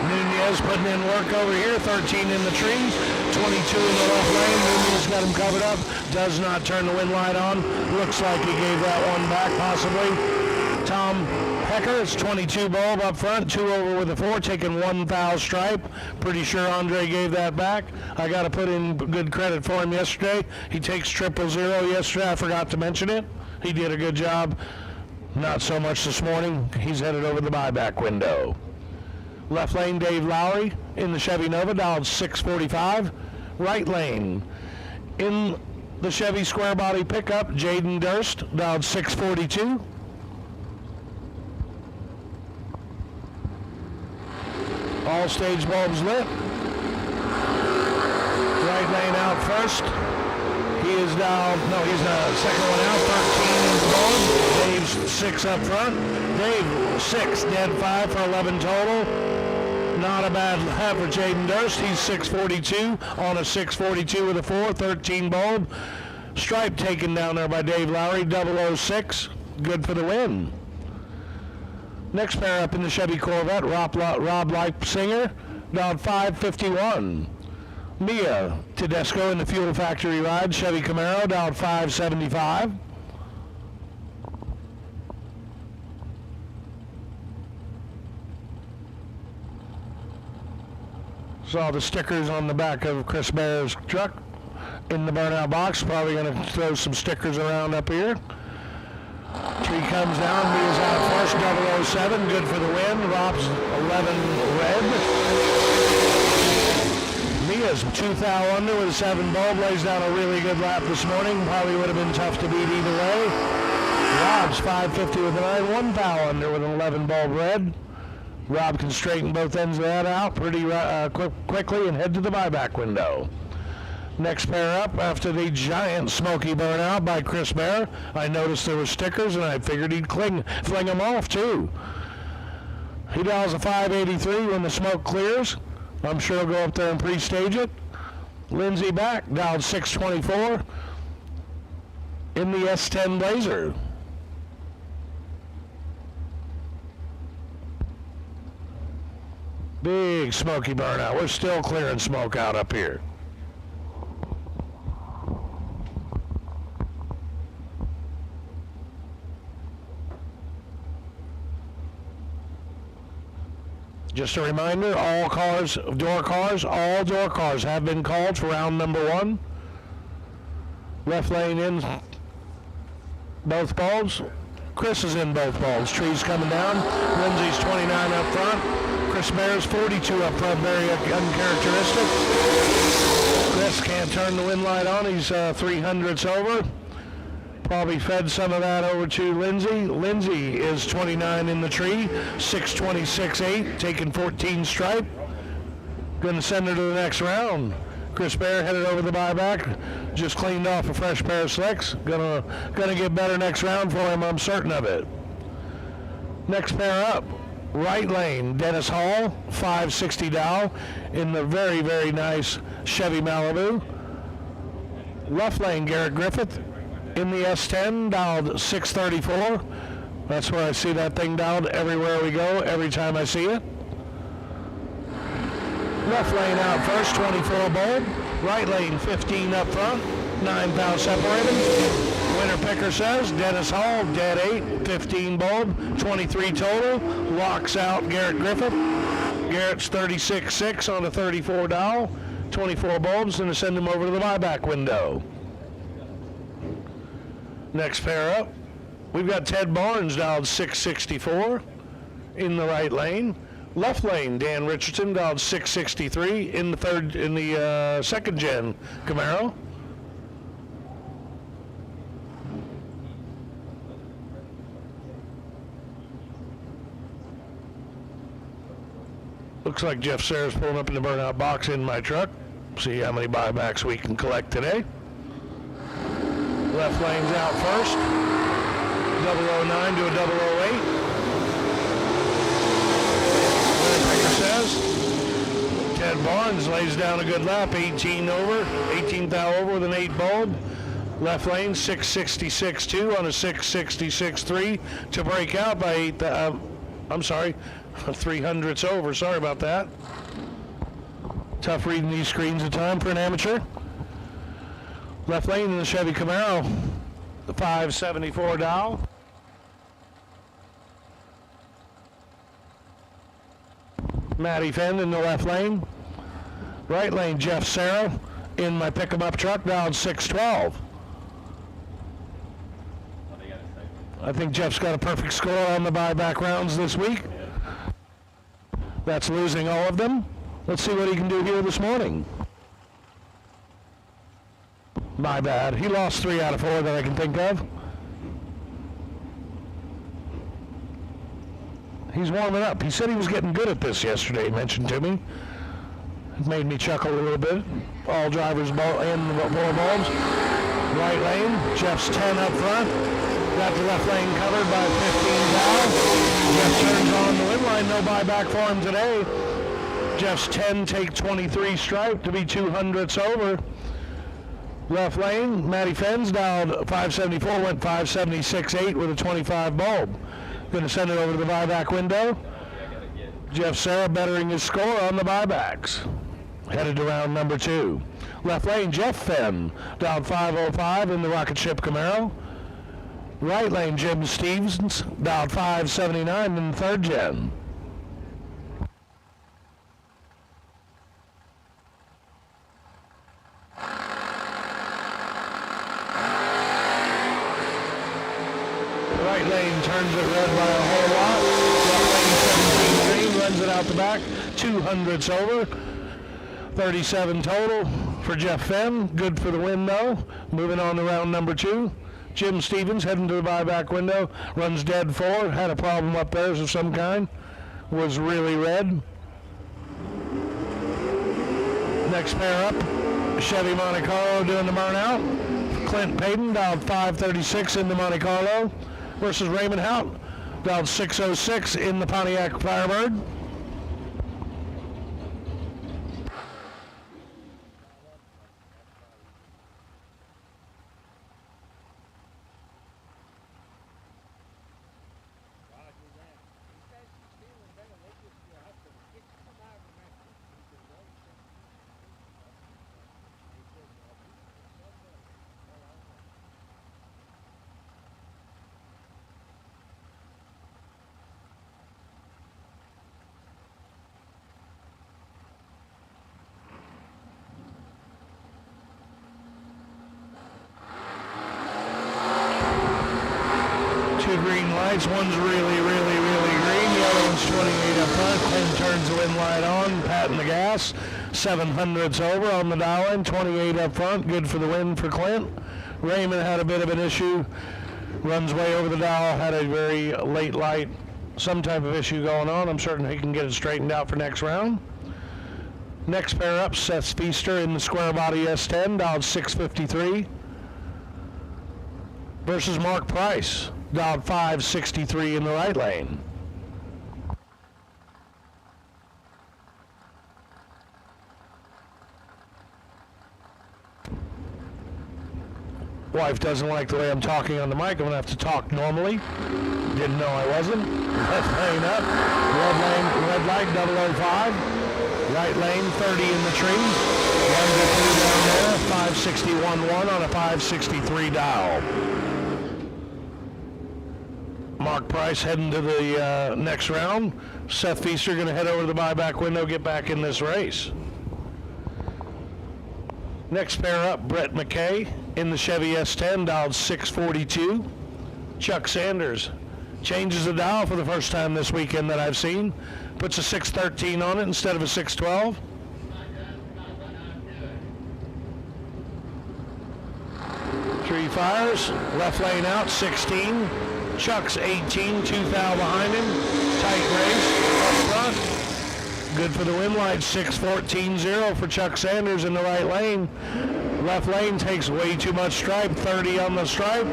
Nunez putting in work over here, 13 in the tree, 22 in the left lane. Nunez got him covered up, does not turn the win light on. Looks like he gave that one back possibly. Tom Hecker, it's 22 bulb up front, 2 over with a 4, taking 1 thou stripe. Pretty sure Andre gave that back. I got to put in good credit for him yesterday. He takes 000 yesterday. I forgot to mention it. He did a good job. Not so much this morning. He's headed over the buyback window. Left lane, Dave Lowry in the Chevy Nova, dialed 645. Right lane, in the Chevy Square Body pickup, Jaden Durst, dialed 642. All stage bulbs lit. Right lane out first. He is down, no, he's second one out, 13 in the bulb. Dave's 6 up front. Dave, 6, dead 5 for 11 total. Not a bad half for Jaden Durst. He's 642 on a 642 with a 4, 13 bulb. Stripe taken down there by Dave Lowry, 006. Good for the win. Next pair up in the Chevy Corvette, Rob Leipsinger, dialed 551. Mia Tedesco in the Fuel Factory ride, Chevy Camaro, dialed 575. Saw the stickers on the back of Chris Bear's truck in the burnout box. Probably going to throw some stickers around up here. Tree comes down, Mia's out first, 007, good for the win. Rob's 11 red. Mia's 2 thou under with a 7 bulb, lays down a really good lap this morning. Probably would have been tough to beat either way. Rob's 550 with a 9, 1 thou under with an 11 bulb red. Rob can straighten both ends of that out pretty quickly and head to the buyback window. Next pair up, after the giant smoky burnout by Chris Bear, I noticed there were stickers and I figured he'd fling them off too. He dials a 583 when the smoke clears. I'm sure he'll go up there and pre-stage it. Lindsey back, dialed 624 in the S10 Blazer. Big smoky burnout. We're still clearing smoke out up here. Just a reminder, all door cars have been called for round number 1. Left lane in both bulbs. Chris is in both bulbs. Trees coming down. Lindsay's 29 up front. Chris Bear's 42 up front, very uncharacteristic. Chris can't turn the wind light on. He's 300ths over. Probably fed some of that over to Lindsay. Lindsay is 29 in the tree, 626.8, taking 14 stripe. Going to send her to the next round. Chris Bear headed over the buyback, just cleaned off a fresh pair of slicks. Gonna get better next round for him, I'm certain of it. Next pair up, right lane, Dennis Hall, 560 Dow in the very, very nice Chevy Malibu. Left lane, Garrett Griffith in the S10, dialed 634. That's where I see that thing dialed everywhere we go, every time I see it. Left lane out first, 24 bulb. Right lane, 15 up front, 9 thou separated. Winner picker says Dennis Hall, dead 8, 15 bulb, 23 total. Locks out Garrett Griffith. Garrett's 36.6 on a 34 dial, 24 bulbs, and to send him over to the buyback window. Next pair up, we've got Ted Barnes dialed 664 in the right lane. Left lane, Dan Richardson dialed 663 in the second gen Camaro. Looks like Jeff Sayers pulling up in the burnout box in my truck. See how many buybacks we can collect today. Left lane's out first. 009 to a 008. Winner picker says Ted Barnes lays down a good lap, 18 over, 18 thou over with an 8 bulb. Left lane 666.2 on a 666.3 to break out by 8. I'm sorry, 300ths over. Sorry about that. Tough reading these screens at time for an amateur. Left lane in the Chevy Camaro, the 574 dial. Matty Fenn in the left lane. Right lane, Jeff Serra in my pick-em-up truck, dialed 612. I think Jeff's got a perfect score on the buyback rounds this week. That's losing all of them. Let's see what he can do here this morning. My bad. He lost 3 out of 4 that I can think of. He's warming up. He said he was getting good at this yesterday, he mentioned to me. It made me chuckle a little bit. All drivers in the 4 bulbs. Right lane, Jeff's 10 up front. Got the left lane covered by 15 thou. Jeff turns on the wind line. No buyback for him today. Jeff's 10 take 23 stripe to be 200ths over. Left lane, Matty Fenn's dialed 574, went 576.8 with a 25 bulb. Going to send it over to the buyback window. Jeff Serra bettering his score on the buybacks. Headed to round number 2. Left lane, Jeff Fenn, dialed 505 in the rocket ship Camaro. Right lane, Jim Stevens, dialed 579 in the third gen. Right lane turns it red by a whole lot. Left lane 17 green, runs it out the back. 200ths over. 37 total for Jeff Fenn. Good for the win though. Moving on to round number 2. Jim Stevens heading to the buyback window. Runs dead 4. Had a problem up there of some kind. Was really red. Next pair up. Chevy Monte Carlo doing the burnout. Clint Payton dialed 536 in the Monte Carlo versus Raymond Hout, dialed 606 in the Pontiac Firebird. the green lights. One's really green. The other one's 28 up front. Clint turns the wind light on, patting the gas. 700's over on the dial in. 28 up front. Good for the win for Clint. Raymond had a bit of an issue. Runs way over the dial. Had a very late light. Some type of issue going on. I'm certain he can get it straightened out for next round. Next pair up, Seth Feaster in the square body S10, dialed 653. Versus Mark Price, dialed 563 in the right lane. Wife doesn't like the way I'm talking on the mic. I'm going to have to talk normally. Didn't know I wasn't. Left lane up. Red light, 005. Right lane, 30 in the tree. 1 down there, 561.1 on a 563 dial. Mark Price heading to the next round. Seth Feaster going to head over to the buyback window, get back in this race. Next pair up, Brett McKay in the Chevy S10, dialed 642. Chuck Sanders changes the dial for the first time this weekend that I've seen. Puts a 613 on it instead of a 612. Tree fires, left lane out, 16. Chuck's 18, 2 thou behind him. Tight race, up front. Good for the win light, 614.0 for Chuck Sanders in the right lane. Left lane takes way too much stripe, 30 on the stripe.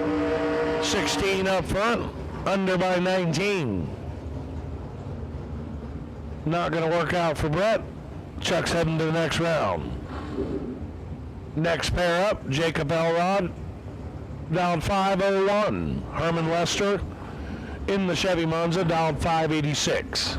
16 up front, under by 19. Not going to work out for Brett. Chuck's heading to the next round. Next pair up, Jacob Elrod, down 501. Herman Lester in the Chevy Monza, down 586.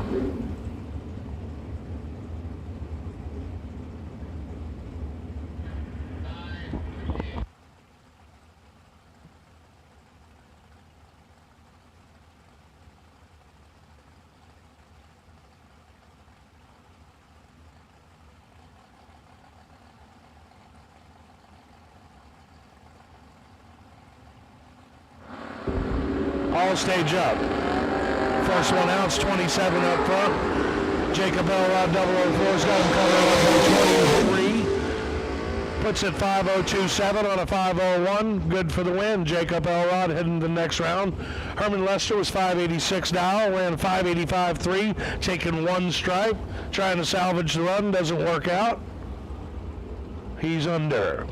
All stage up. First one out's 27 up front. Jacob Elrod 004's got him covered up by 23. Puts it 5.027 on a 5.01. Good for the win. Jacob Elrod heading to the next round. Herman Lester was 586 now, ran 585.3, taking one stripe, trying to salvage the run, doesn't work out. He's under.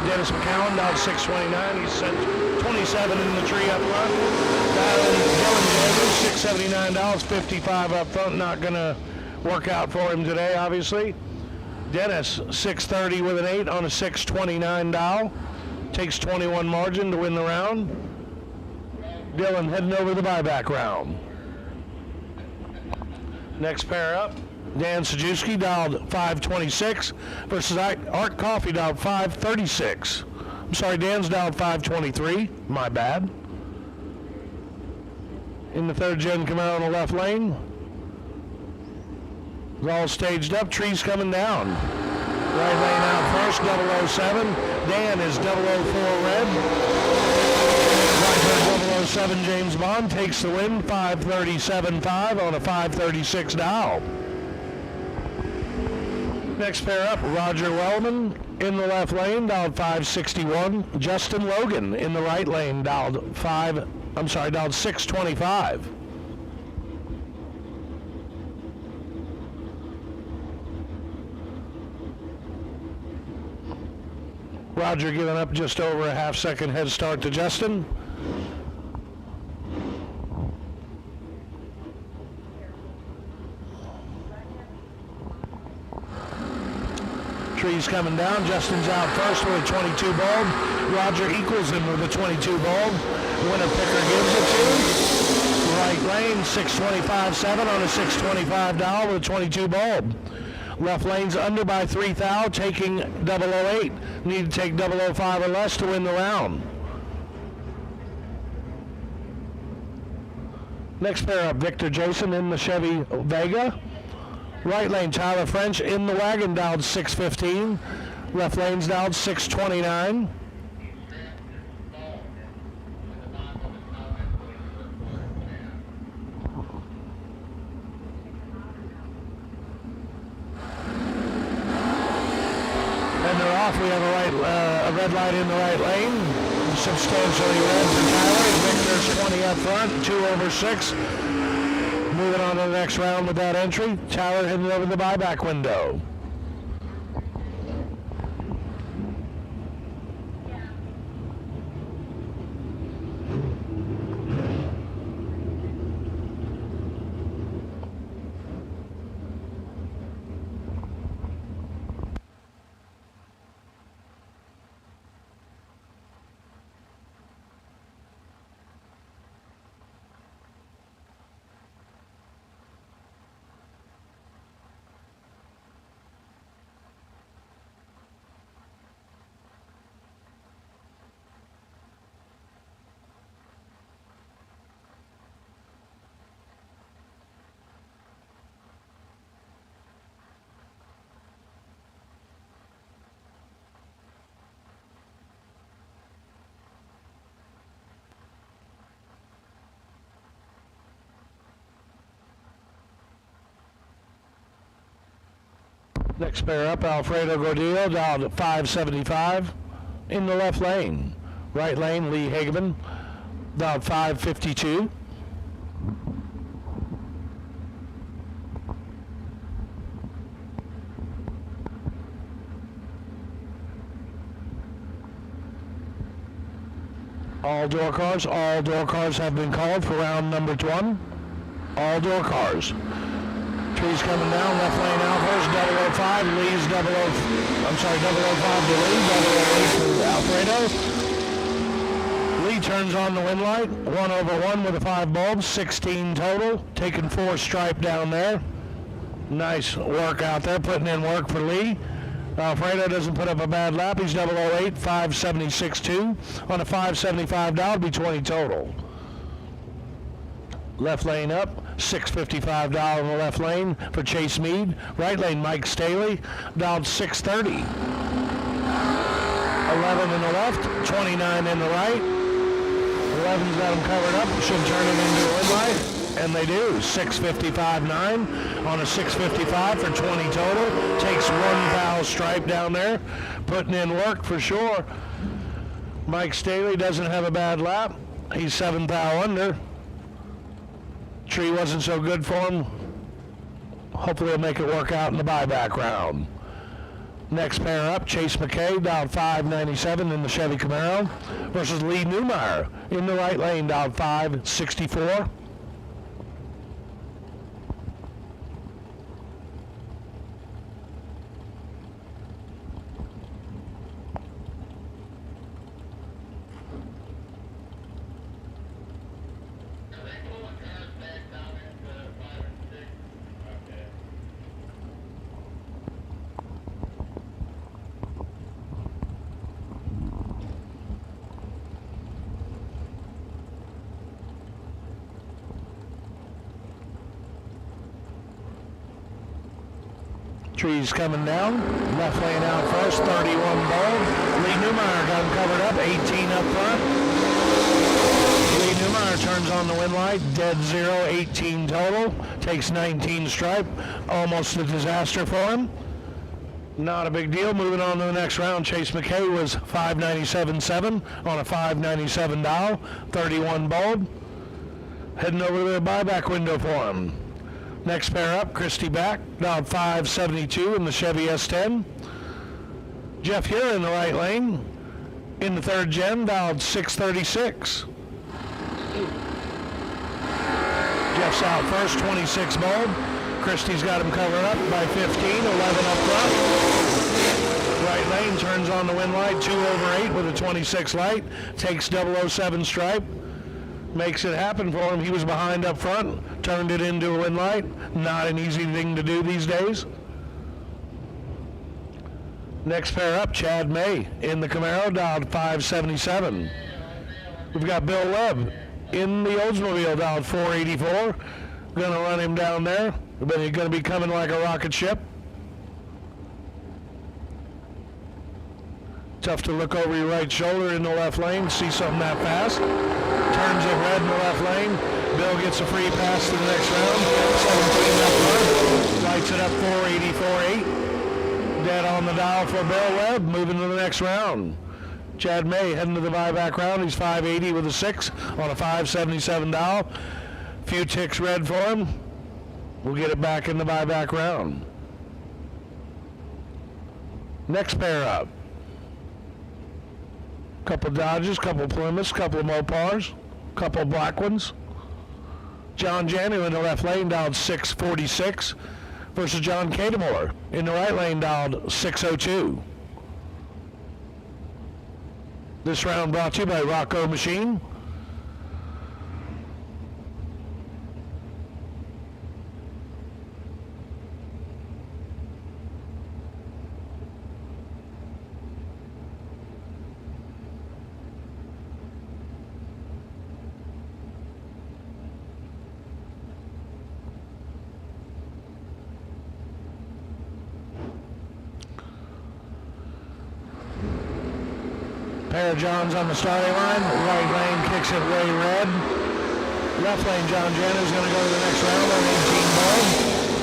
Dennis McCowan down 629. He's sent 27 in the tree up front. Dylan $679, 55 up front. Not going to work out for him today, obviously. Dennis 630 with an 8 on a 629 dial. Takes 21 margin to win the round. Dylan heading over the buyback round. Next pair up. Dan Sajewski dialed 526 versus Art Coffey dialed 536. I'm sorry, Dan's dialed 523. My bad. In the third gen Camaro on the left lane. It's all staged up. Trees coming down. Right lane out first, 007. Dan is 004 red. Right there, 007 James Bond takes the win, 537.5 on a 536 dial. Next pair up, Roger Wellman in the left lane, dialed 561. Justin Logan in the right lane, dialed 625. Roger giving up just over a half-second head start to Justin. Trees coming down. Justin's out first with a 22 bulb. Roger equals him with a 22 bulb. Winner picker gives it to. right lane, 625.7 on a 625 dial with a 22 bulb. Left lane's under by 3 thou, taking 008. Need to take 005 or less to win the round. Next pair up, Victor Jason in the Chevy Vega. Right lane, Tyler French in the wagon, dialed 615. Left lane's dialed 629. And they're off. We have a red light in the right lane. Substantially red for Tyler. Victor's 20 up front, 2 over 6. Moving on to the next round with that entry. Tyler heading over the buyback window. Next pair up, Alfredo Gordillo, dialed at 575 in the left lane. Right lane, Lee Hageman, dialed 552. All door cars have been called for round number 1. All door cars. Trees coming down, left lane out first, 005, Lee's 005 to Lee, 008 to Alfredo. Lee turns on the win light, 1 over 1 with a 5 bulbs, 16 total, taking 4 stripe down there. Nice work out there, putting in work for Lee. Alfredo doesn't put up a bad lap, he's 008, 576.2. On a 575 dial, it'll be 20 total. Left lane up, $655 in the left lane for Chase Mead. Right lane, Mike Staley, dialed 630. 11 in the left, 29 in the right. 11's got them covered up, should turn it into a win light, and they do. 655.9 on a 655 for 20 total. Takes 1 foul stripe down there, putting in work for sure. Mike Staley doesn't have a bad lap. He's 7 thou under. Tree wasn't so good for him. Hopefully he'll make it work out in the buyback round. Next pair up, Chase McKay, dialed 597 in the Chevy Camaro, versus Lee Newmeyer in the right lane, dialed 564. Trees coming down, left lane out first, 31 bulb. Lee Newmeyer got him covered up, 18 up front. Lee Newmeyer turns on the win light, dead 0, 18 total, takes 19 stripe, almost a disaster for him. Not a big deal. Moving on to the next round, Chase McKay was 597.7 on a 597 dial, 31 bulb. Heading over to the buyback window for him. Next pair up, Christy Back, dialed 572 in the Chevy S10. Jeff here in the right lane. In the third gen, dialed 636. Jeff's out first, 26 bulb. Christy's got him covered up by 15, 11 up front. Right lane turns on the win light, 2 over 8 with a 26 light. Takes 007 stripe. Makes it happen for him. He was behind up front, turned it into a win light. Not an easy thing to do these days. Next pair up, Chad May in the Camaro, dialed 577. We've got Bill Webb in the Oldsmobile, dialed 484. Going to run him down there, but he's going to be coming like a rocket ship. Tough to look over your right shoulder in the left lane, see something that fast. Turns it red in the left lane. Bill gets a free pass to the next round. 17 up front. Lights it up 484.8. Dead on the dial for Bill Webb. Moving to the next round. Chad May heading to the buyback round. He's 580 with a 6 on a 577 dial. Few ticks red for him. We'll get it back in the buyback round. Next pair up. Couple Dodges, couple Plymouths, couple Mopars, couple black ones. John Janu in the left lane, dialed 646, versus John Cadamore in the right lane, dialed 602. This round brought to you by Rocco Machine. Pair of Johns on the starting line. Right lane kicks it way red. Left lane, John Janu's going to go to the next round on 18 bulb.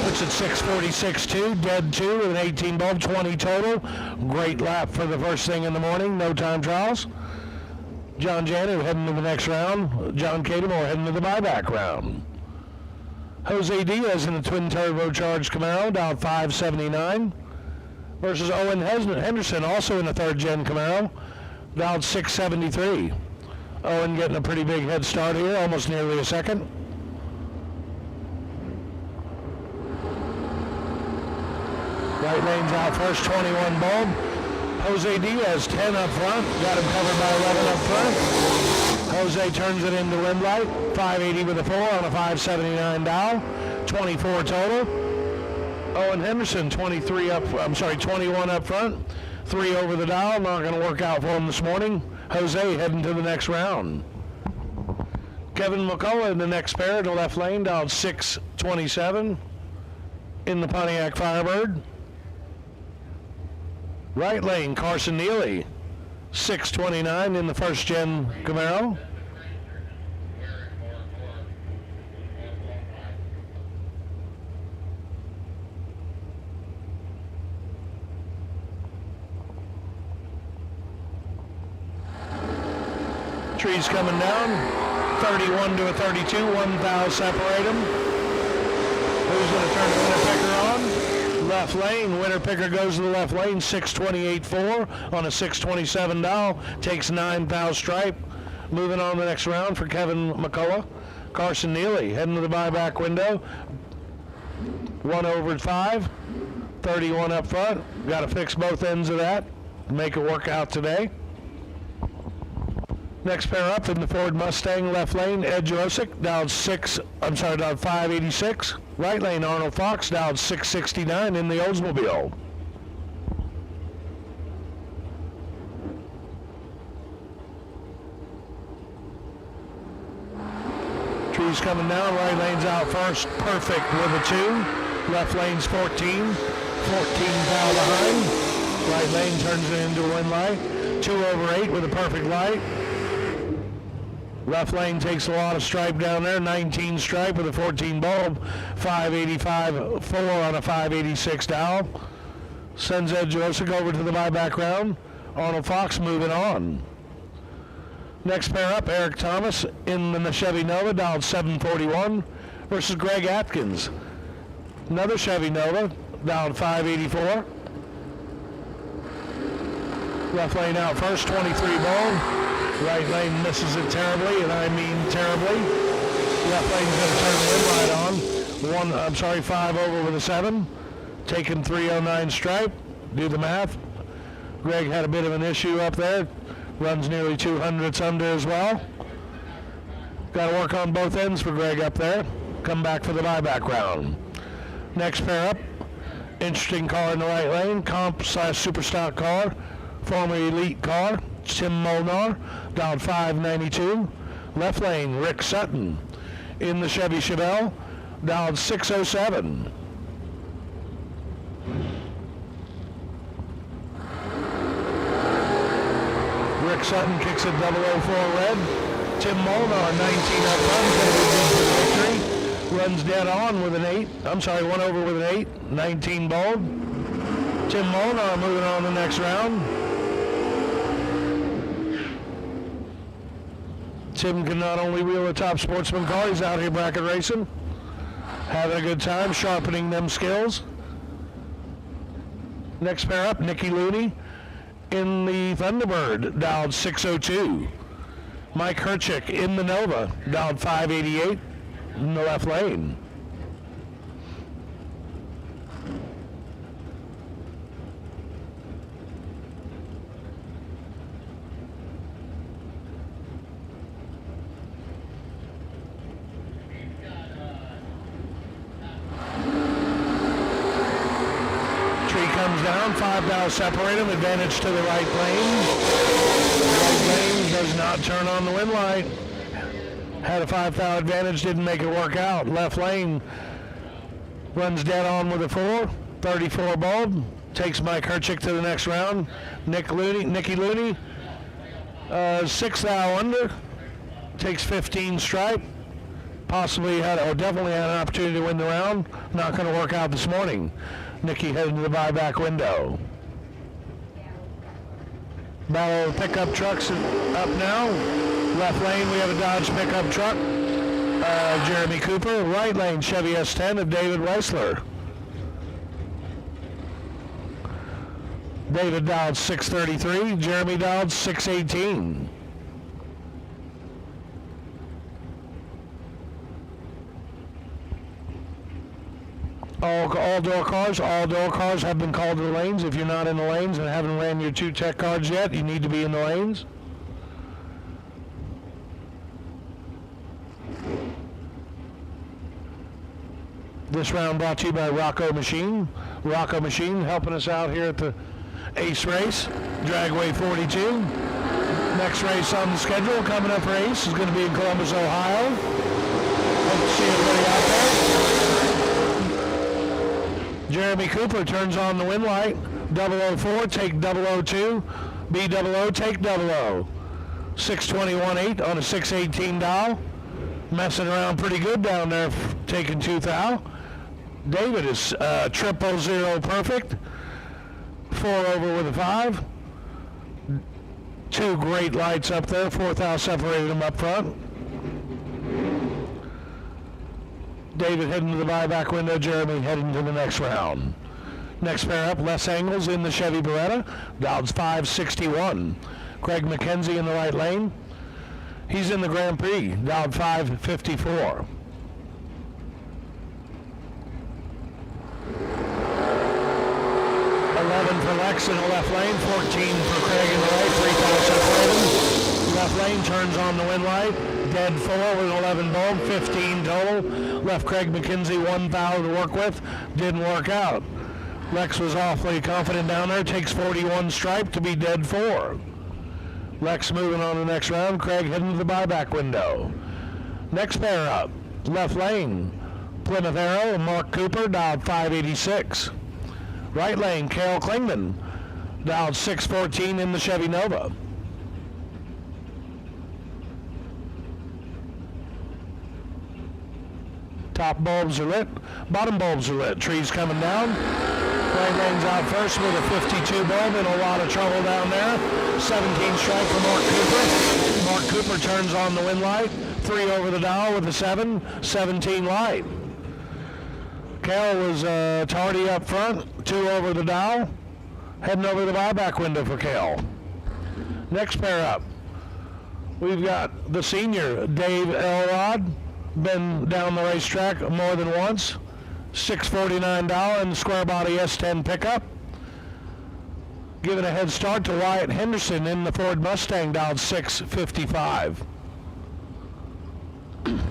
Puts it 646.2, dead 2 with an 18 bulb, 20 total. Great lap for the first thing in the morning, no time trials. John Janu heading to the next round. John Cadamore heading to the buyback round. Jose Diaz in the twin turbocharged Camaro, down 579. Versus Owen Henderson, also in the third gen Camaro, down 673. Owen getting a pretty big head start here, almost nearly a second. Right lane's out first, 21 bulb. Jose Diaz, 10 up front, got him covered by 11 up front. Jose turns it into wind light, 580 with a 4 on a 579 dial, 24 total. Owen Henderson, 21 up front, 3 over the dial, not going to work out for him this morning. Jose heading to the next round. Kevin McCullough in the next pair in the left lane, dialed 627 in the Pontiac Firebird. Right lane, Carson Neely, 629 in the first gen Camaro. Trees coming down, 31 to a 32, 1 thou separate them. Who's going to turn the winner picker on? Left lane, winner picker goes to the left lane, 628.4 on a 627 dial, takes 9 thou stripe. Moving on to the next round for Kevin McCullough. Carson Neely heading to the buyback window, 1 over 5, 31 up front. Got to fix both ends of that, make it work out today. Next pair up in the Ford Mustang left lane, Ed Jurosic, dialed 586. Right lane, Arnold Fox, dialed 669 in the Oldsmobile. Trees coming down, right lane's out first, perfect with a 2. Left lane's 14 thou behind. Right lane turns it into a wind light. 2 over 8 with a perfect light. Left lane takes a lot of stripe down there, 19 stripe with a 14 bulb, 585.4 on a 586 dial. Sends Ed Jurosic over to the buyback round. Arnold Fox moving on. Next pair up, Eric Thomas in the Chevy Nova, dialed 741, versus Greg Atkins. Another Chevy Nova, dialed 584. Left lane out first, 23 bulb. Right lane misses it terribly, and I mean terribly. Left lane's going to turn the wind light on. 5 over with a 7. Taking 309 stripe. Do the math. Greg had a bit of an issue up there. Runs nearly 200s under as well. Got to work on both ends for Greg up there. Come back for the buyback round. Next pair up, interesting car in the right lane, comp/super stock car, former elite car, Tim Molnar, dialed 592. Left lane, Rick Sutton. In the Chevy Chevelle, dialed 607. Rick Sutton kicks it 004 red. Tim Molnar, 19 up front, victory. Runs dead on with an 8. I'm sorry, one over with an 8. 19 bold. Tim Molnar moving on the next round. Tim can not only wheel a top sportsman car, he's out here bracket racing. Having a good time, sharpening them skills. Next pair up, Nicky Looney in the Thunderbird, dialed 602. Mike Herchick in the Nova, dialed 588 in the left lane. Tree comes down, 5 now separate him, advantage to the right lane. Right lane does not turn on the wind light. Had a 5-thou advantage, didn't make it work out. Left lane runs dead on with a 4. 34 bulb. Takes Mike Herchick to the next round. Nicky Looney, 6-thou under. Takes 15 stripe. Definitely had an opportunity to win the round. Not going to work out this morning. Nicky heading to the buyback window. Battle of pickup trucks up now. Left lane, we have a Dodge pickup truck. Jeremy Cooper. Right lane, Chevy S10 of David Weissler. David dialed 633. Jeremy dialed 618. All door cars have been called to the lanes. If you're not in the lanes and haven't ran your 2 tech cards yet, you need to be in the lanes. This round brought to you by Rocco Machine. Rocco Machine helping us out here at the ACE race, Dragway 42. Next race on the schedule coming up for ACE is going to be in Columbus, Ohio. Hope to see everybody out there. Jeremy Cooper turns on the wind light. 004, take 002. B00, take 00. 621.8 on a 618 dial. Messing around pretty good down there, taking 2 thou. David is 000 perfect. 4 over with a 5. 2 great lights up there. 4 thou separated them up front. David heading to the buyback window. Jeremy heading to the next round. Next pair up, Les Angles in the Chevy Beretta. Dialed 561. Craig McKenzie in the right lane. He's in the Grand Prix. Dialed 554. For Lex in the left lane, 14 for Craig in the right, 3,000 left lane turns on the wind light, dead 4 with 11 bulb, 15 total. Left Craig McKenzie 1 thou to work with, didn't work out. Lex was awfully confident down there, takes 41 stripe to be dead 4. Lex moving on to the next round, Craig heading to the buyback window. Next pair up, left lane, Plymouth Arrow and Mark Cooper, dialed 586. Right lane, Carol Klingman, dialed 614 in the Chevy Nova. Top bulbs are lit, bottom bulbs are lit. Trees coming down. Right lane's out first with a 52 bulb, in a lot of trouble down there. 17 strike for Mark Cooper. Mark Cooper turns on the wind light. 3 over the dial with a 7, 17 light. Cal was tardy up front, 2 over the dial, heading over the buyback window for Cal. Next pair up, we've got the senior, Dave Elrod, been down the racetrack more than once, $649 in the square body S10 pickup. Giving a head start to Wyatt Henderson in the Ford Mustang, dialed 655.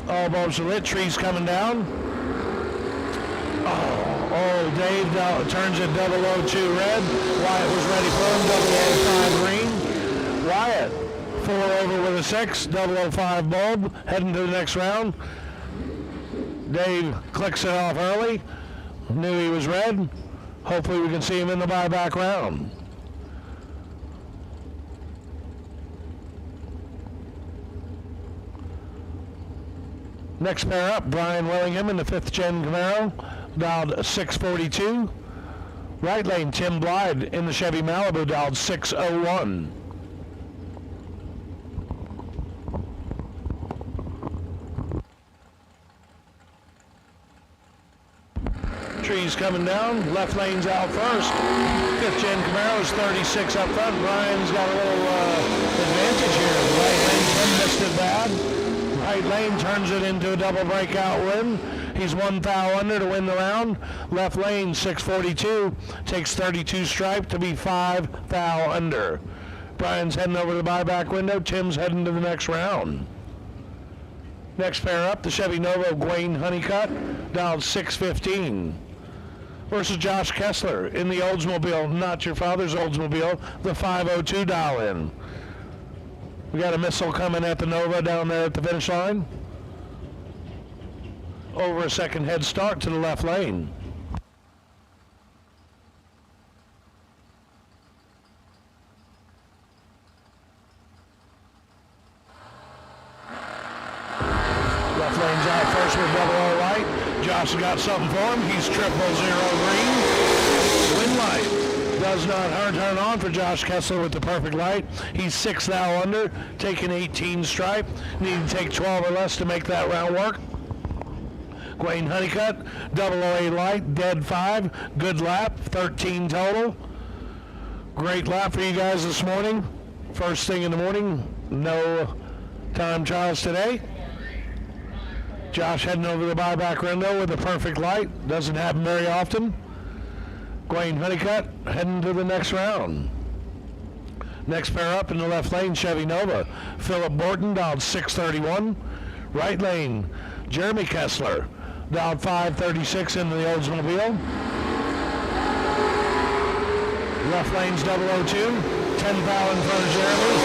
All bulbs are lit. Trees coming down. Oh, Dave turns it 002 red. Wyatt was ready for him. 005 green. Wyatt 4 over with a 6. 005 bulb. Heading to the next round. Dave clicks it off early. Knew he was red. Hopefully we can see him in the buyback round. Next pair up, Brian Willingham in the 5th Gen Camaro, dialed 642. Right lane, Tim Blyde in the Chevy Malibu, dialed 601. Trees coming down, left lane's out first. 5th Gen Camaro's 36 up front. Brian's got a little advantage here. Right lane, Tim missed it bad. Right lane turns it into a double breakout win. He's 1 thou under to win the round. Left lane, 642, takes 32 stripe to be 5 thou under. Brian's heading over to the buyback window. Tim's heading to the next round. Next pair up, the Chevy Nova Wayne Honeycutt, dialed 615. Versus Josh Kessler in the Oldsmobile, not your father's Oldsmobile, the 502 dial in. We got a missile coming at the Nova down there at the finish line. Over a second head start to the left lane. Left lane's out first with 00 light. Josh has got something for him. He's 000 green. Win light. Does not turn on for Josh Kessler with the perfect light. He's 6 thou under, taking 18 stripe. Need to take 12 or less to make that round work. Wayne Honeycutt, 008 light, dead 5. Good lap, 13 total. Great lap for you guys this morning. First thing in the morning, no time trials today. Josh heading over the buyback window with a perfect light. Doesn't happen very often. Wayne Honeycutt heading to the next round. Next pair up in the left lane, Chevy Nova. Philip Borton, dialed 631. Right lane, Jeremy Kessler, dialed 536 into the Oldsmobile. Left lane's 002. 10 thou in front of Jeremy.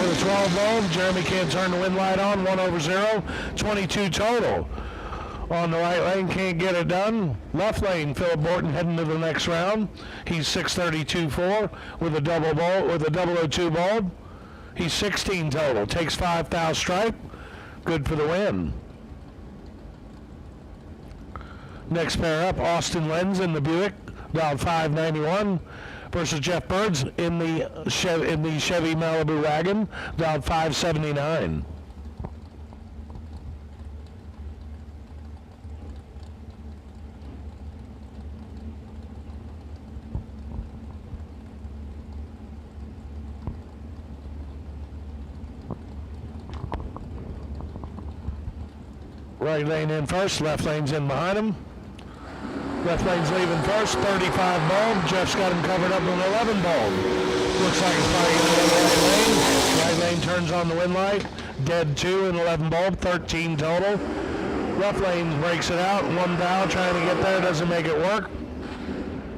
With a 12 bulb, Jeremy can't turn the wind light on. 1 over 0. 22 total. On the right lane, can't get it done. Left lane, Philip Borton heading to the next round. He's 632.4 with a double bulb, with a 002 bulb. He's 16 total. Takes 5 thou stripe. Good for the win. Next pair up, Austin Lenz in the Buick, dialed 591, versus Jeff Birds in the Chevy Malibu wagon, dialed 579. Right lane in first, left lane's in behind him. Left lane's leaving first, 35 bulb. Jeff's got him covered up with an 11 bulb. Looks like it's probably going to go to the right lane. Right lane turns on the wind light. Dead 2 and 11 bulb, 13 total. Left lane breaks it out, 1 thou, trying to get there, doesn't make it work.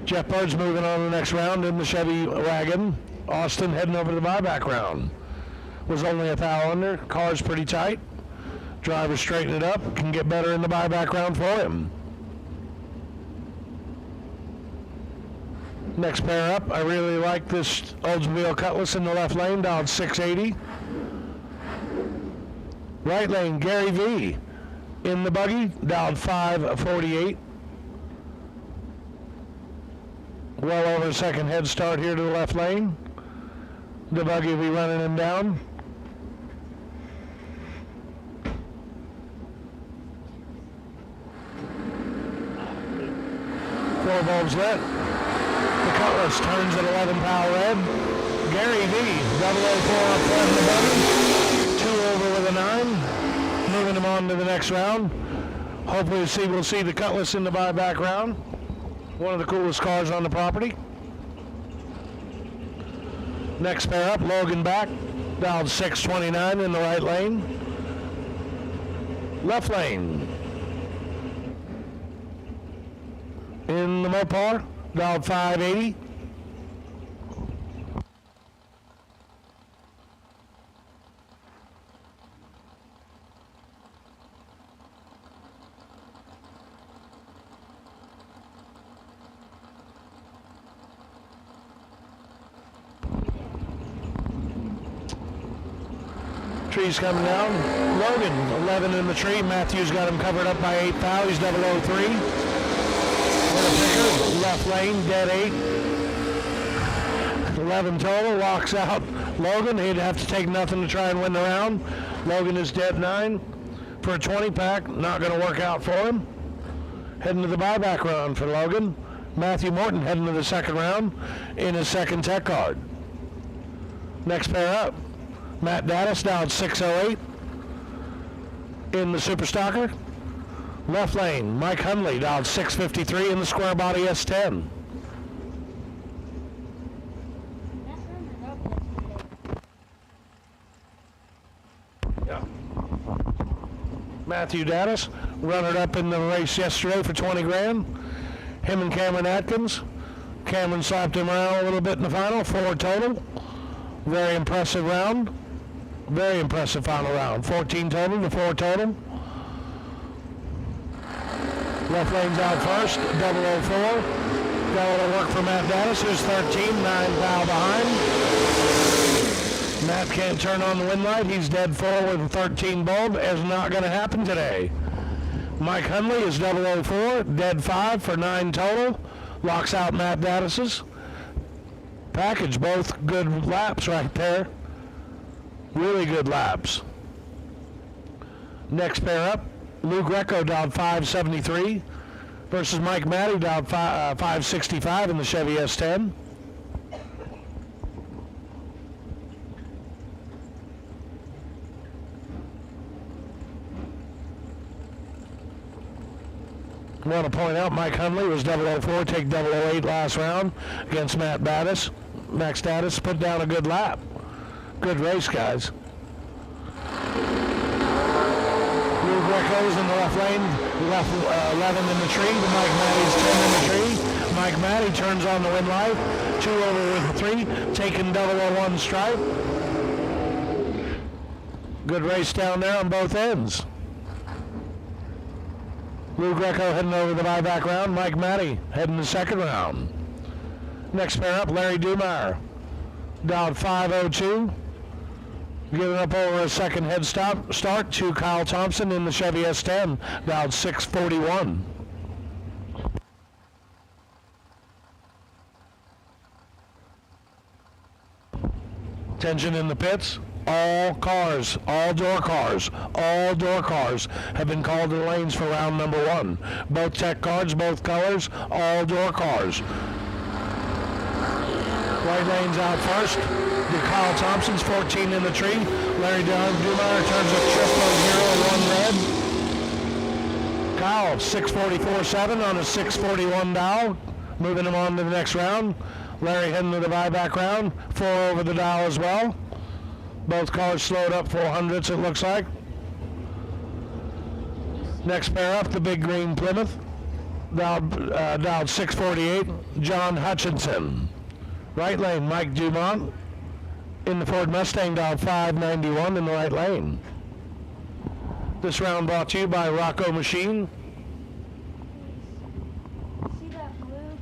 Jeff Bird's moving on to the next round in the Chevy wagon. Austin heading over to the buyback round. Was only a thou under, car's pretty tight. Driver straighten it up, can get better in the buyback round for him. Next pair up, I really like this Oldsmobile Cutlass in the left lane, dialed 680. Right lane, Gary V in the buggy, dialed 548. Well over a second head start here to the left lane. The buggy will be running him down. Four bulbs lit. The Cutlass turns at 11 thou red. Gary V, 004 up front in the buggy. 2 over with a 9. Moving him on to the next round. Hopefully we'll see the Cutlass in the buyback round. One of the coolest cars on the property. Next pair up, Logan back, dialed 629 in the right lane. Left lane. In the Mopar, dialed 580. Trees coming down. Logan, 11 in the tree. Matthews got him covered up by 8 foul. He's 003. Picker, left lane, dead 8. 11 total, walks out. Logan, he'd have to take nothing to try and win the round. Logan is dead 9 for a 20 pack. Not going to work out for him. Heading to the buyback round for Logan. Matthew Morton heading to the second round in his second tech card. Next pair up. Matt Dattis down 608 in the Super Stocker. Left lane, Mike Hundley down 653 in the square body S10. Yeah. Matthew Dattis, runner-up in the race yesterday for 20 grand. Him and Cameron Atkins. Cameron slapped him around a little bit in the final, 4 total. Very impressive round. Very impressive final round. 14 total to 4 total. Left lane's out first, 004. Got a little work for Matt Dattis, who's 13, 9 foul behind. Matt can't turn on the win light. He's dead 4 with 13 bulb. Is not going to happen today. Mike Hundley is 004, dead 5 for 9 total. Locks out Matt Dattis's package. Both good laps right there. Really good laps. Next pair up, Lou Greco down 573 versus Mike Matty down 565 in the Chevy S10. I want to point out Mike Hundley was 004, take 008 last round against Matt Dattis. Max Dattis put down a good lap. Good race, guys. Lou Greco's in the left lane, left 11 in the tree. Mike Matty's 10 in the tree. Mike Matty turns on the win light. 2 over with 3, taking 001 stripe. Good race down there on both ends. Lou Greco heading over the buyback round. Mike Matty heading the second round. Next pair up, Larry Dumeyer. Down 502. Giving up over a second head start to Kyle Thompson in the Chevy S10. Down 641. Tension in the pits. All door cars have been called to the lanes for round number 1. Both tech cards, both colors, all door cars. Right lane's out first. Kyle Thompson's 14 in the tree. Larry Dumeyer turns a triple 0-1 red. Kyle 644.7 on a 641 dial. Moving him on to the next round. Larry heading to the buyback round. 4 over the dial as well. Both cars slowed up 400s, it looks like. Next pair up, the big green Plymouth. Dialed 648, John Hutchinson. Right lane, Mike Dumont. In the Ford Mustang, dialed 591 in the right lane. This round brought to you by Rocco Machine. See that blue?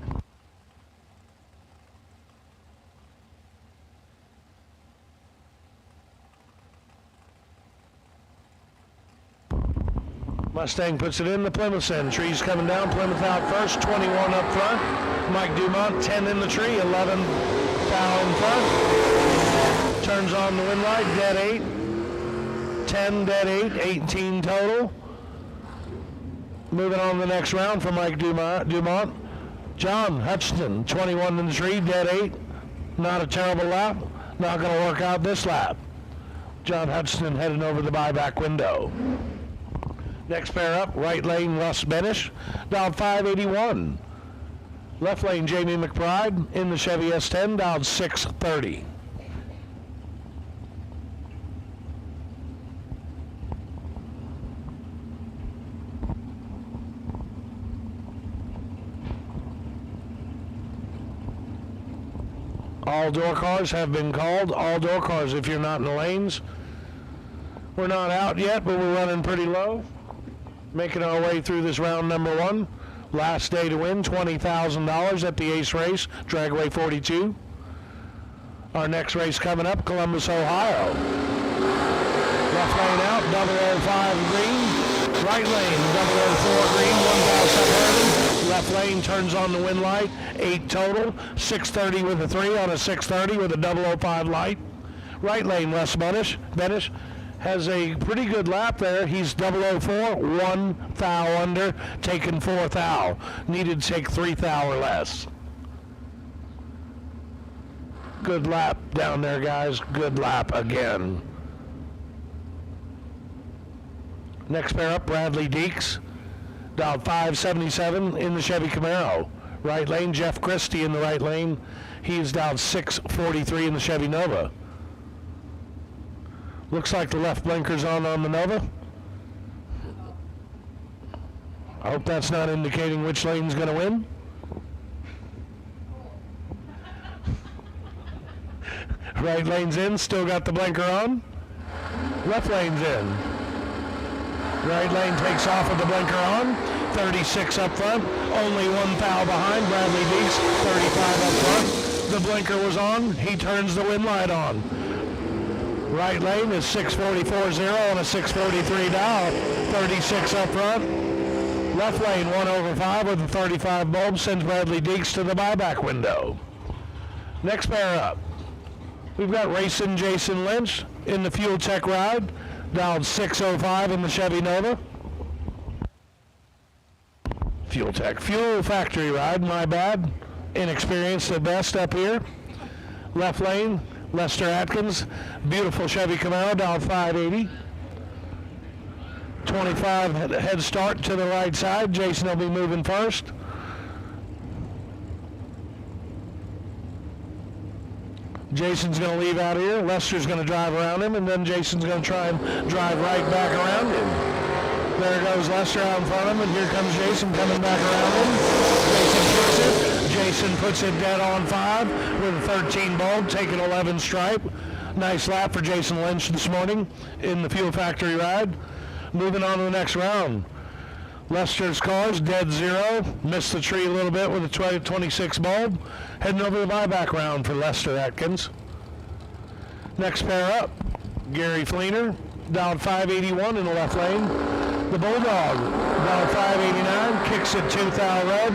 Mustang puts it in the Plymouth end. Trees coming down. Plymouth out first. 21 up front. Mike Dumont, 10 in the tree. 11 foul in front. Turns on the win light. Dead 8. 10 dead 8. 18 total. Moving on to the next round for Mike Dumont. John Hutchinson, 21 in the tree. Dead 8. Not a terrible lap. Not going to work out this lap. John Hutchinson heading over the buyback window. Next pair up, right lane, Russ Benish, dialed 581. Left lane, Jamie McBride in the Chevy S10, dialed 630. All door cars have been called. All door cars if you're not in the lanes. We're not out yet, but we're running pretty low. Making our way through this round number 1. Last day to win, $20,000 at the Ace race, Dragway 42. Our next race coming up, Columbus, Ohio. Left lane out, 005 green. Right lane, 004 green, 1 separated. Left lane turns on the win light, 8 total. 630 with a 3 on a 630 with a 005 light. Right lane, Wes Benish has a pretty good lap there. He's 004, 1 thou under, taking 4 thou. Needed to take 3 thou or less. Good lap down there, guys. Good lap again. Next pair up, Bradley Deeks. Dialed 577 in the Chevy Camaro. Right lane, Jeff Christie in the right lane. He's dialed 643 in the Chevy Nova. Looks like the left blinker's on the Nova. I hope that's not indicating which lane's going to win. Right lane's in, still got the blinker on. Left lane's in. Right lane takes off with the blinker on. 36 up front, only 1 thou behind. Bradley Deeks, 35 up front. The blinker was on, he turns the win light on. Right lane is 644.0 on a 643 dial. 36 up front. Left lane 1/5 with a 35 bulb sends Bradley Deeks to the buyback window. Next pair up. We've got Racing Jason Lynch in the Fuel Tech ride. Dialed 605 in the Chevy Nova. Fuel Tech. Fuel Factory ride, my bad. Inexperienced at best up here. Left lane, Lester Atkins, beautiful Chevy Camaro, dialed 580. 25 head start to the right side. Jason will be moving first. Jason's going to leave out here. Lester's going to drive around him, and then Jason's going to try and drive right back around him. There goes Lester out in front of him, and here comes Jason coming back around him. Jason kicks it. Jason puts it dead on 5 with a 13 bulb, taking 11 stripe. Nice lap for Jason Lynch this morning in the Fuel Factory ride. Moving on to the next round. Lester's cars, dead 0. Missed the tree a little bit with a 26 bulb. Heading over the buyback round for Lester Atkins. Next pair up, Gary Fleener, dialed 581 in the left lane. The Bulldog, dialed 589, kicks it 2 thou red.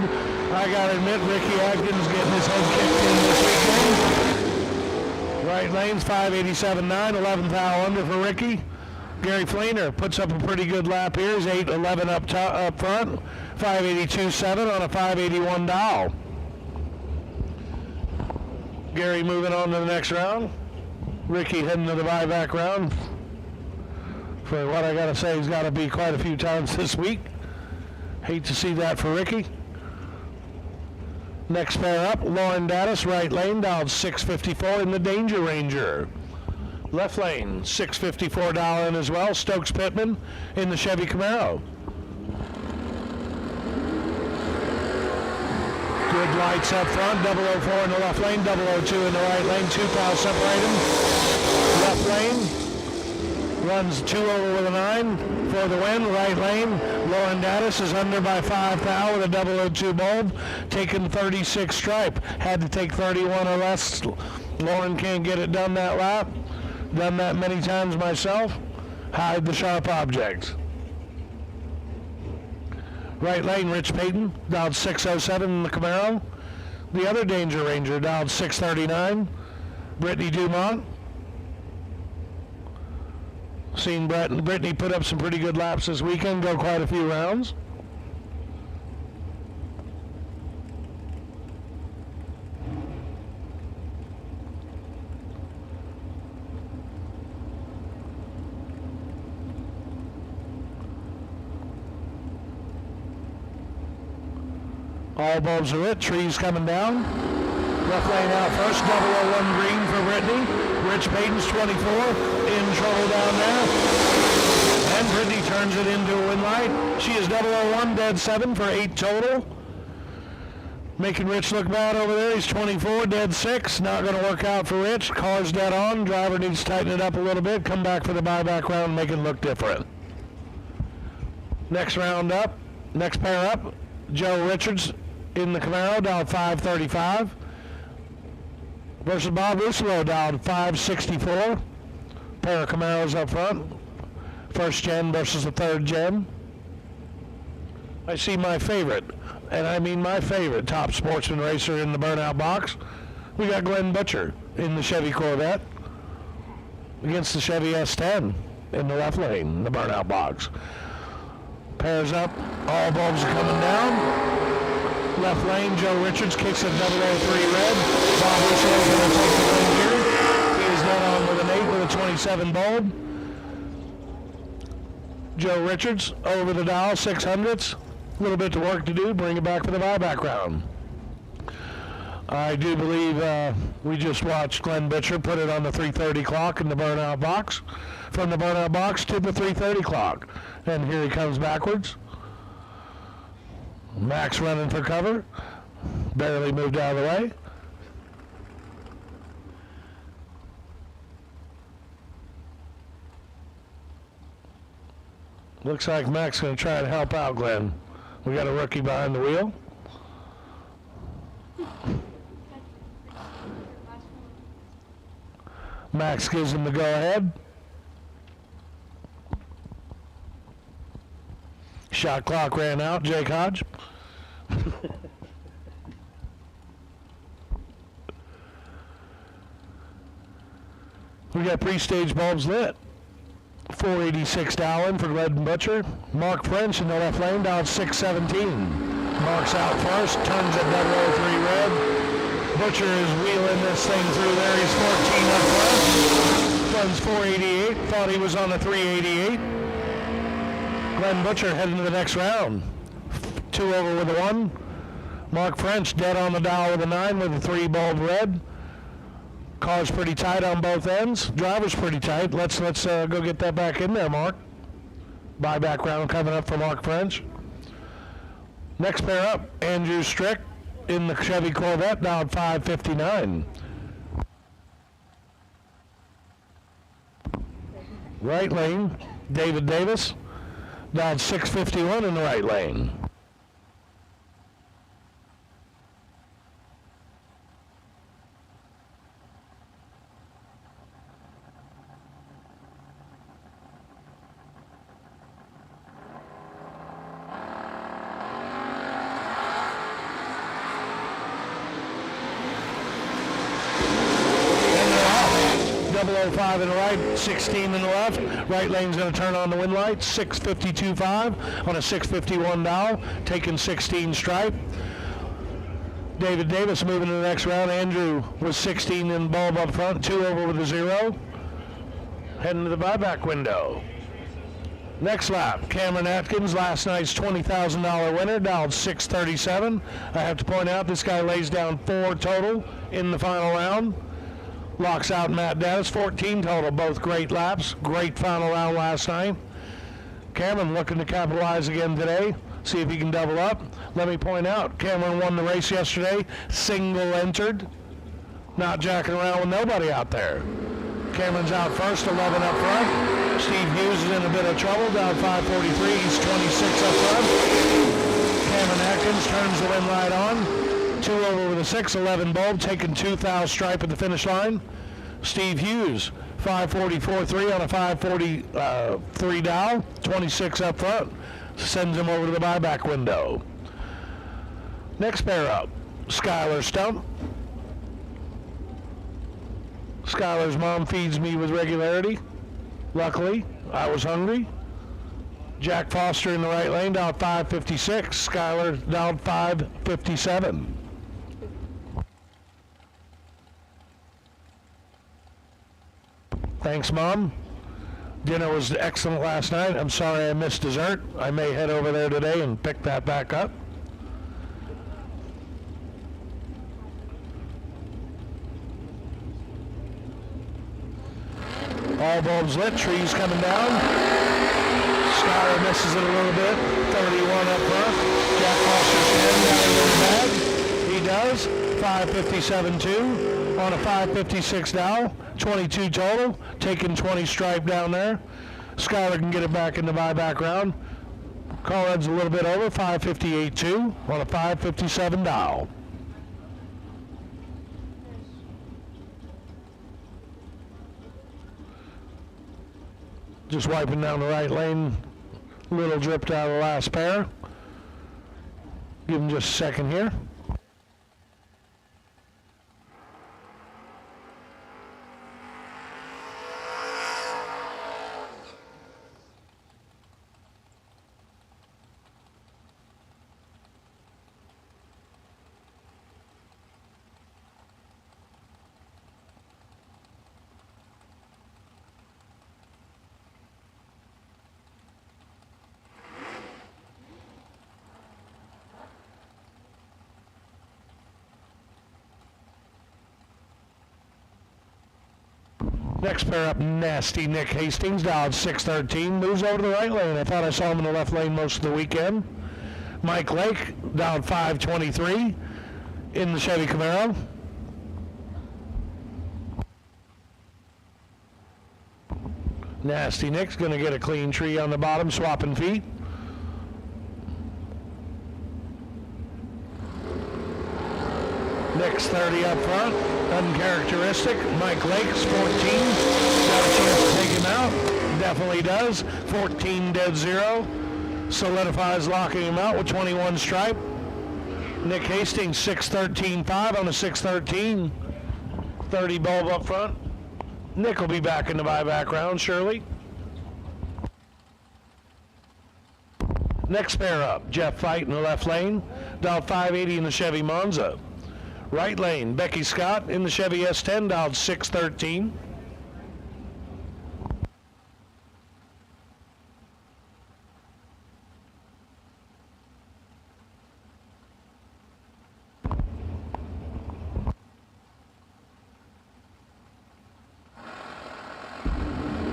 I gotta admit, Ricky Atkins getting his head kicked in this weekend. Right lane's 587.9, 11 thou under for Ricky. Gary Fleener puts up a pretty good lap here. He's 811 up front, 582.7 on a 581 dial. Gary moving on to the next round. Ricky heading to the buyback round. For what I gotta say, he's got to be quite a few times this week. Hate to see that for Ricky. Next pair up, Lauren Dattis, right lane, dialed 654 in the Danger Ranger. Left lane, 654 dial in as well. Stokes Pittman in the Chevy Camaro. Good lights up front, 004 in the left lane, 002 in the right lane, 2 thou separate them. Left lane, runs 2 over with a 9 for the win. Right lane, Lauren Dattis is under by 5 thou with a 002 bulb, taking 36 stripe. Had to take 31 or less. Lauren can't get it done that lap. Done that many times myself. Hide the sharp objects. Right lane, Rich Payton, dialed 607 in the Camaro. The other Danger Ranger, dialed 639. Brittany Dumont. Seen Brittany put up some pretty good laps this weekend, go quite a few rounds. All bulbs are lit, trees coming down. Left lane out first, 001 green for Brittany. Rich Payton's 24, in trouble down there. And Brittany turns it into a win light. She is 001, dead 7 for 8 total. Making Rich look bad over there. He's 24, dead 6. Not going to work out for Rich. Car's dead on. Driver needs to tighten it up a little bit. Come back for the buyback round, make it look different. Next round up, next pair up, Joe Richards in the Camaro, dialed 535. Versus Bob Russolo, dialed 564. Pair of Camaros up front. First gen versus the third gen. I see my favorite, and I mean my favorite, top sportsman racer in the burnout box. We got Glenn Butcher in the Chevy Corvette against the Chevy S10 in the left lane, the burnout box. Pairs up, all bulbs are coming down. Left lane, Joe Richards kicks at 003 red. Bob Russolo going to take the win here. He is not on with an 8 with a 27 bulb. Joe Richards over the dial, 600ths. A little bit of work to do, bring it back for the buyback round. I do believe we just watched Glenn Butcher put it on the 3:30 clock in the burnout box. From the burnout box to the 3:30 clock. And here he comes backwards. Max running for cover. Barely moved out of the way. Looks like Mac's going to try and help out Glenn. We got a rookie behind the wheel. Max gives him the go-ahead. Shot clock ran out. Jake Hodge. We got pre-stage bulbs lit. 486 Dowling for Glenn Butcher. Mark French in the left lane, down 617. Mark's out first, turns at 003 red. Butcher is wheeling this thing through there. He's 14 up front. Runs 488, thought he was on a 388. Glenn Butcher heading to the next round. 2 over with a 1. Mark French dead on the dial with a 9 with a 3 bulb red. Car's pretty tight on both ends. Driver's pretty tight. Let's go get that back in there, Mark. Buyback round coming up for Mark French. Next pair up, Andrew Strick in the Chevy Corvette, down 559. Right lane, David Davis, down 651 in the right lane. Double 05 in the right, 16 in the left. Right lane's going to turn on the wind lights. 652.5 on a 651 dial, taking 16 stripe. David Davis moving to the next round. Andrew was 16 in bulb up front, 2 over with a 0. Heading to the buyback window. Next lap, Cameron Atkins, last night's $20,000 winner, dialed 637. I have to point out this guy lays down 4 total in the final round. Locks out Matt Dennis, 14 total, both great laps. Great final round last night. Cameron looking to capitalize again today, see if he can double up. Let me point out, Cameron won the race yesterday, single entered, not jacking around with nobody out there. Cameron's out first, 11 up front. Steve Hughes is in a bit of trouble, down 543, he's 26 up front. Cameron Atkins turns the wind light on. 2 over with a 611 bulb, taking 2 thou stripe at the finish line. Steve Hughes, 544.3 on a 543 dial, 26 up front. Sends him over to the buyback window. Next pair up, Skylar Stump. Skylar's mom feeds me with regularity. Luckily, I was hungry. Jack Foster in the right lane, dialed 556. Skylar dialed 557. Thanks, Mom. Dinner was excellent last night. I'm sorry I missed dessert. I may head over there today and pick that back up. All bulbs lit, trees coming down. Skyler misses it a little bit. 31 up front. Jack Foster's 10 got it in the bag. He does. 557.2 on a 556 now. 22 total. Taking 20 stripe down there. Skylar can get it back in the buyback round. Conrad's a little bit over. 558.2 on a 557 dial. Just wiping down the right lane. Little dripped out of the last pair. Give him just a second here. Next pair up, Nasty Nick Hastings, dialed 613, moves over to the right lane. I thought I saw him in the left lane most of the weekend. Mike Lake, dialed 523 in the Chevy Camaro. Nasty Nick's going to get a clean tree on the bottom, swapping feet. Nick's 30 up front, uncharacteristic. Mike Lake's 14, got a chance to take him out, definitely does. 14 dead zero, solidifies locking him out with 21 stripe. Nick Hastings 613.5 on a 613, 30 bulb up front. Nick will be back in the buyback round, surely. Next pair up, Jeff Fight in the left lane, dialed 580 in the Chevy Monza. Right lane, Becky Scott in the Chevy S10, dialed 613.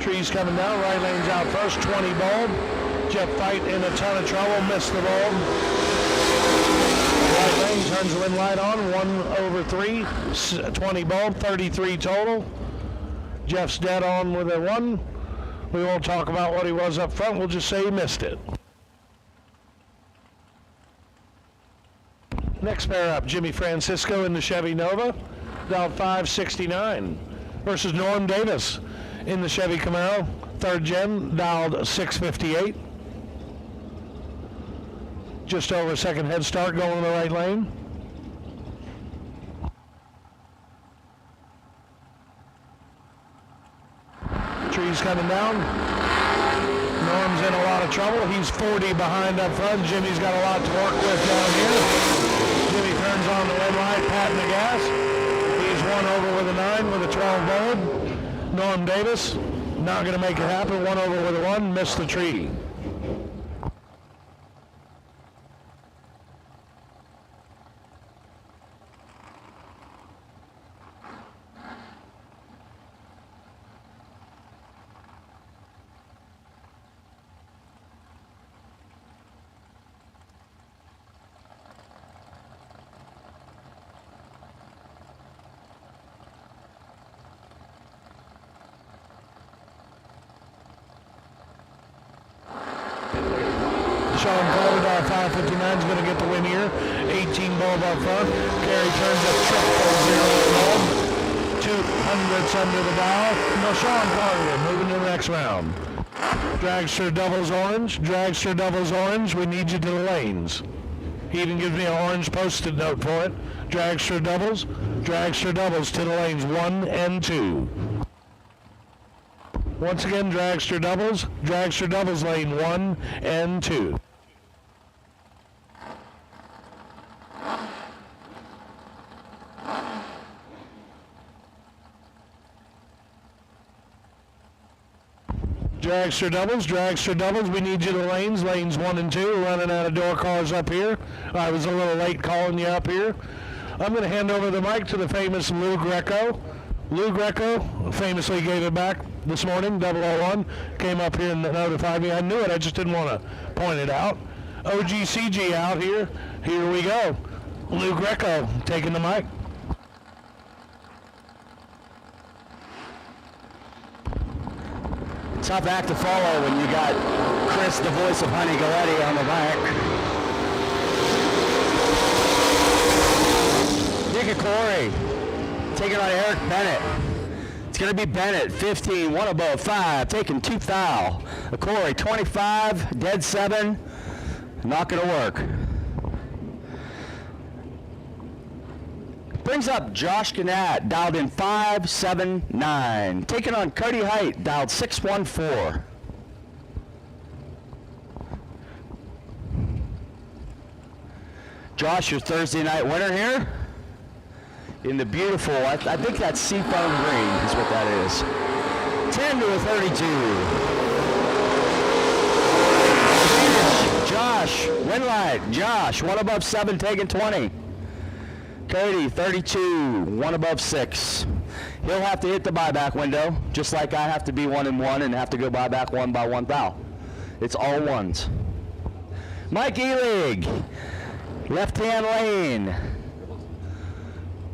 Trees coming down, right lane's out first, 20 bulb. Jeff Fight in a ton of trouble, missed the bulb. Right lane turns the wind light on, 1/3, 20 bulb, 33 total. Jeff's dead on with a 1. We won't talk about what he was up front, we'll just say he missed it. Next pair up, Jimmy Francisco in the Chevy Nova, dialed 569, versus Norm Davis in the Chevy Camaro, 3rd gen, dialed 658. Just over a second head start going in the right lane. Trees coming down. Norm's in a lot of trouble. He's 40 behind up front. Jimmy's got a lot to work with down here. Jimmy turns on the red light, patting the gas. He's 1 over with a 9 with a 12 bulb. Norm Davis, not going to make it happen. 1 over with a 1, missed the tree. Sean Colby, 559 is going to get the win here. 18 bulb up front. Gary turns a 0 bulb. 200s under the dial. No, Sean Colby moving to the next round. Dragster doubles orange. Dragster doubles orange. We need you to the lanes. He even gives me an orange post-it note for it. Dragster doubles. Dragster doubles to the lanes 1 and 2. Once again, Dragster doubles lane 1 and 2. Dragster doubles, we need you to lanes 1 and 2. We're running out of door cars up here. I was a little late calling you up here. I'm going to hand over the mic to the famous Lou Greco. Lou Greco famously gave it back this morning, 001, came up here and notified me. I knew it, I just didn't want to point it out. OGCG out here. Here we go. Lou Greco taking the mic. Tough act to follow when you got Chris, the voice of Honey Galletti, on the back. Nick Corey taking on Eric Bennett. It's going to be Bennett, 15, one above 5, taking 2 foul. Corey, 25, dead 7, not going to work. Brings up Josh Gannett, dialed in 579. Taking on Cody Height, dialed 614. Josh, your Thursday night winner here in the beautiful, I think that's seafoam green is what that is. 10 to a 32. Josh, Winlight, Josh, one above 7, taking 20. Cody, 32, one above 6. He'll have to hit the buyback window, just like I have to be 1 and 1 and have to go buy back 1 by 1 foul. It's all ones. Mike Elig, left-hand lane.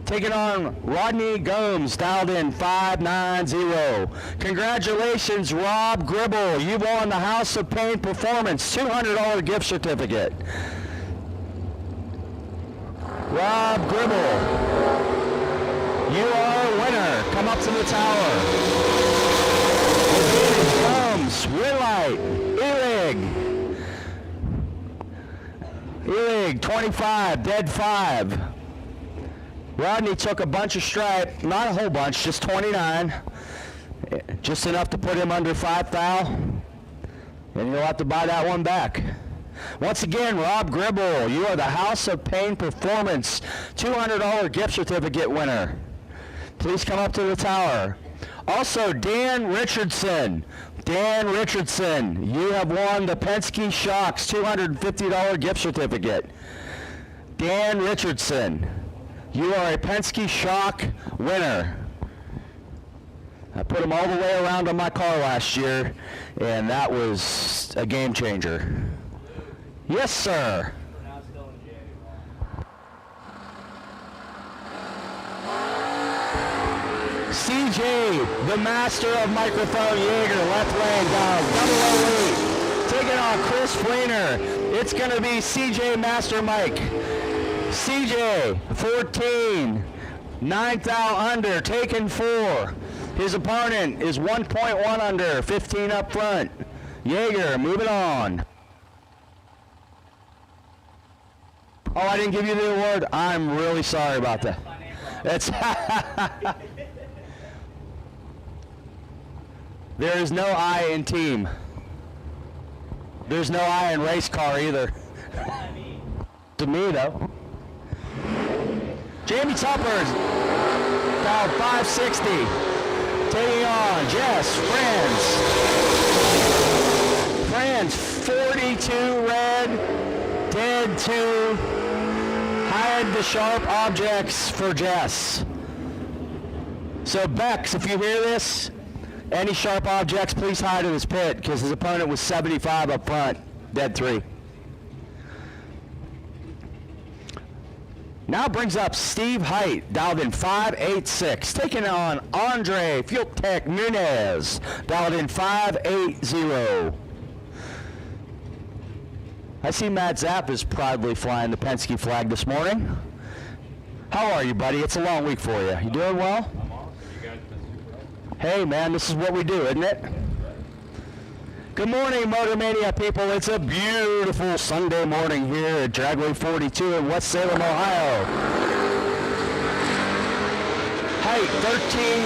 Taking on Rodney Gomes, dialed in 590. Congratulations, Rob Gribble. You won the House of Pain Performance $200 gift certificate. Rob Gribble, you are a winner. Come up to the tower. Advantage comes, Winlight, Elig, 25, dead 5. Rodney took a bunch of stripe, not a whole bunch, just 29. Just enough to put him under 5 foul. And he'll have to buy that one back. Once again, Rob Gribble, you are the House of Pain Performance $200 gift certificate winner. Please come up to the tower. Also, Dan Richardson. Dan Richardson, you have won the Penske Shocks $250 gift certificate. Dan Richardson, you are a Penske Shock winner. I put them all the way around on my car last year, and that was a game changer. Yes, sir. CJ, the master of microphone, Yeager, left lane, dial 008. Taking on Chris Fleener. It's going to be CJ Master Mike. CJ, 14, 9 thou under, taking 4. His opponent is 1.1 under, 15 up front. Yeager, moving on. Oh, I didn't give you the award? I'm really sorry about that. That's There is no I in team. There's no I in race car either. To me, though. Jamie Tupper, dialed 560. Taking on Jess Franz. Franz, 42 red, dead 2. Hide the sharp objects for Jess. So Bex, if you hear this, any sharp objects, please hide in his pit, because his opponent was 75 up front, dead 3. Now brings up Steve Height, dialed in 586, taking on Andre Fueltech Nunez, dialed in 580. I see Matt Zapp is proudly flying the Penske flag this morning. How are you, buddy? It's a long week for you. You doing well? Hey, man, this is what we do, isn't it? Good morning, Motor Mania people. It's a beautiful Sunday morning here at Dragway 42 in West Salem, Ohio. Height 13,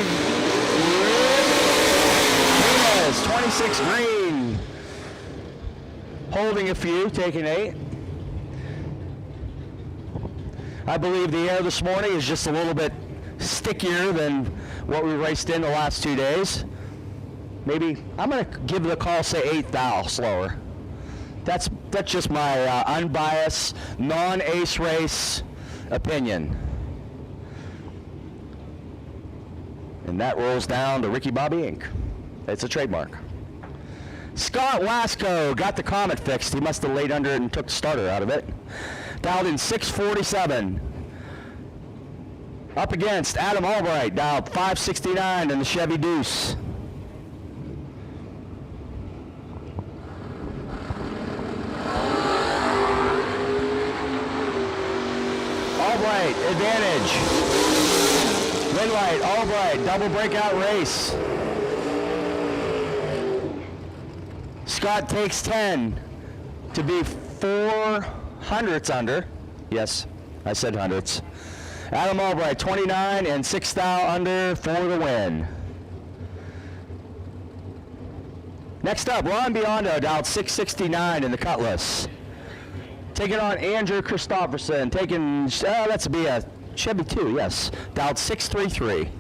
Nunez, 26 green. Holding a few, taking 8. I believe the air this morning is just a little bit stickier than what we raced in the last 2 days. Maybe, I'm going to give the call, say 8 thou slower. That's just my unbiased, non-ace race opinion. And that rolls down to Ricky Bobby Inc. It's a trademark. Scott Lasco got the Comet fixed. He must have laid under it and took the starter out of it. dialed in 647. Up against Adam Albright, dialed 569 in the Chevy Deuce. Albright, advantage. Winlight, Albright, double breakout race. Scott takes 10 to be 4 hundredths under. Yes, I said hundredths. Adam Albright, 29 and 6 thou under for the win. Next up, Ron Biondo, dialed 669 in the Cutlass. Taking on Andrew Christopherson, taking, that's be a Chevy 2, yes, dialed 633.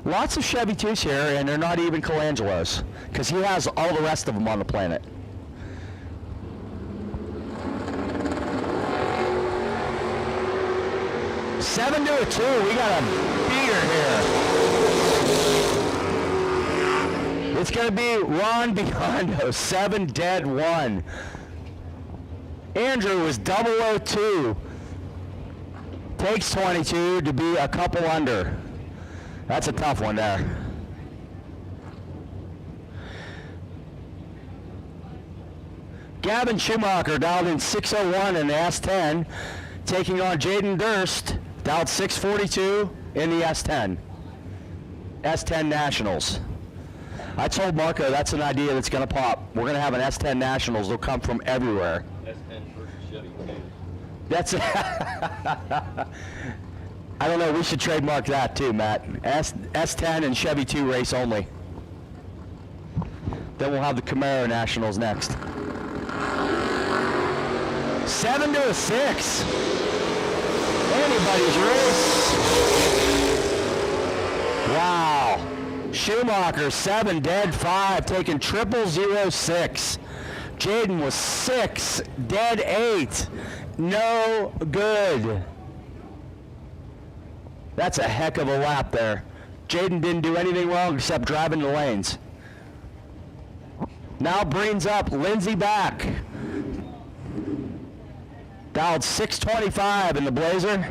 Lots of Chevy 2s here, and they're not even Colangelo's, because he has all the rest of them on the planet. Seven to a 2, we got a beater here. It's going to be Ron Biondo, 7 dead 1. Andrew was 002. Takes 22 to be a couple under. That's a tough one there. Gavin Schumacher dialed in 601 in the S10, taking on Jaden Durst, dialed 642 in the S10. S10 Nationals. I told Marco that's an idea that's going to pop. We're going to have an S10 Nationals. They'll come from everywhere. S10 versus Chevy 2. That's I don't know. We should trademark that too, Matt. S10 and Chevy 2 race only. Then we'll have the Camaro Nationals next. 7 to a 6. Anybody's race. Wow. Schumacher, 7 dead 5, taking 0006. Jaden was 6 dead 8. No good. That's a heck of a lap there. Jaden didn't do anything wrong except driving the lanes. Now Breen's up, Lindsay back. Dialed 625 in the Blazer.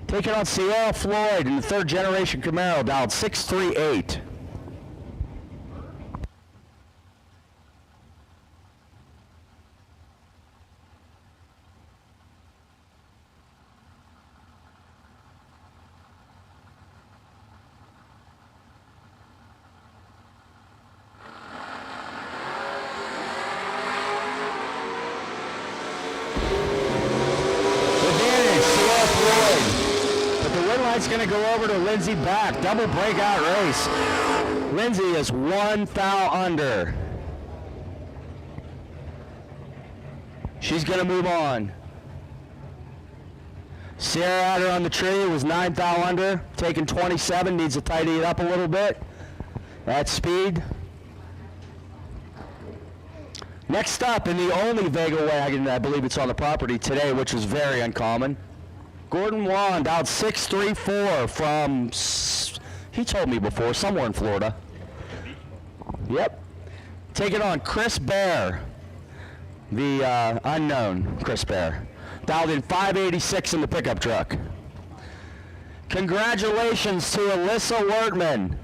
Taking on Sierra Floyd in the 3rd generation Camaro, dialed 638. It's going to go over to Lindsay back. Double breakout race. Lindsay is 1 thou under. She's going to move on. Sierra had her on the tree, was 9 thou under. Taking 27, needs to tidy it up a little bit. At speed. Next up, in the only Vega wagon, I believe it's on the property today, which was very uncommon. Gordon Wand out 634 from, he told me before, somewhere in Florida. Yep. Taking on Chris Bear, the unknown Chris Bear. Dialed in 586 in the pickup truck. Congratulations to Alyssa Wertman.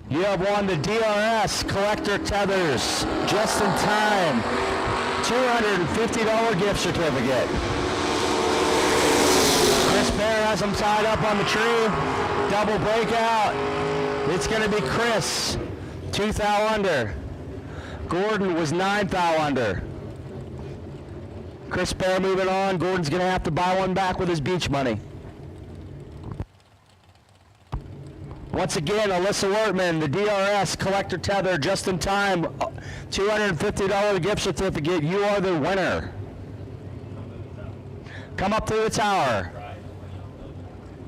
You have won the DRS Collector Tethers just in time. $250 gift certificate. Chris Bear has him tied up on the tree. Double breakout. It's going to be Chris, 2 thou under. Gordon was 9 thou under. Chris Bear moving on. Gordon's going to have to buy one back with his beach money. Once again, Alyssa Wertman, the DRS Collector Tether, just in time. $250 gift certificate. You are the winner. Come up to the tower.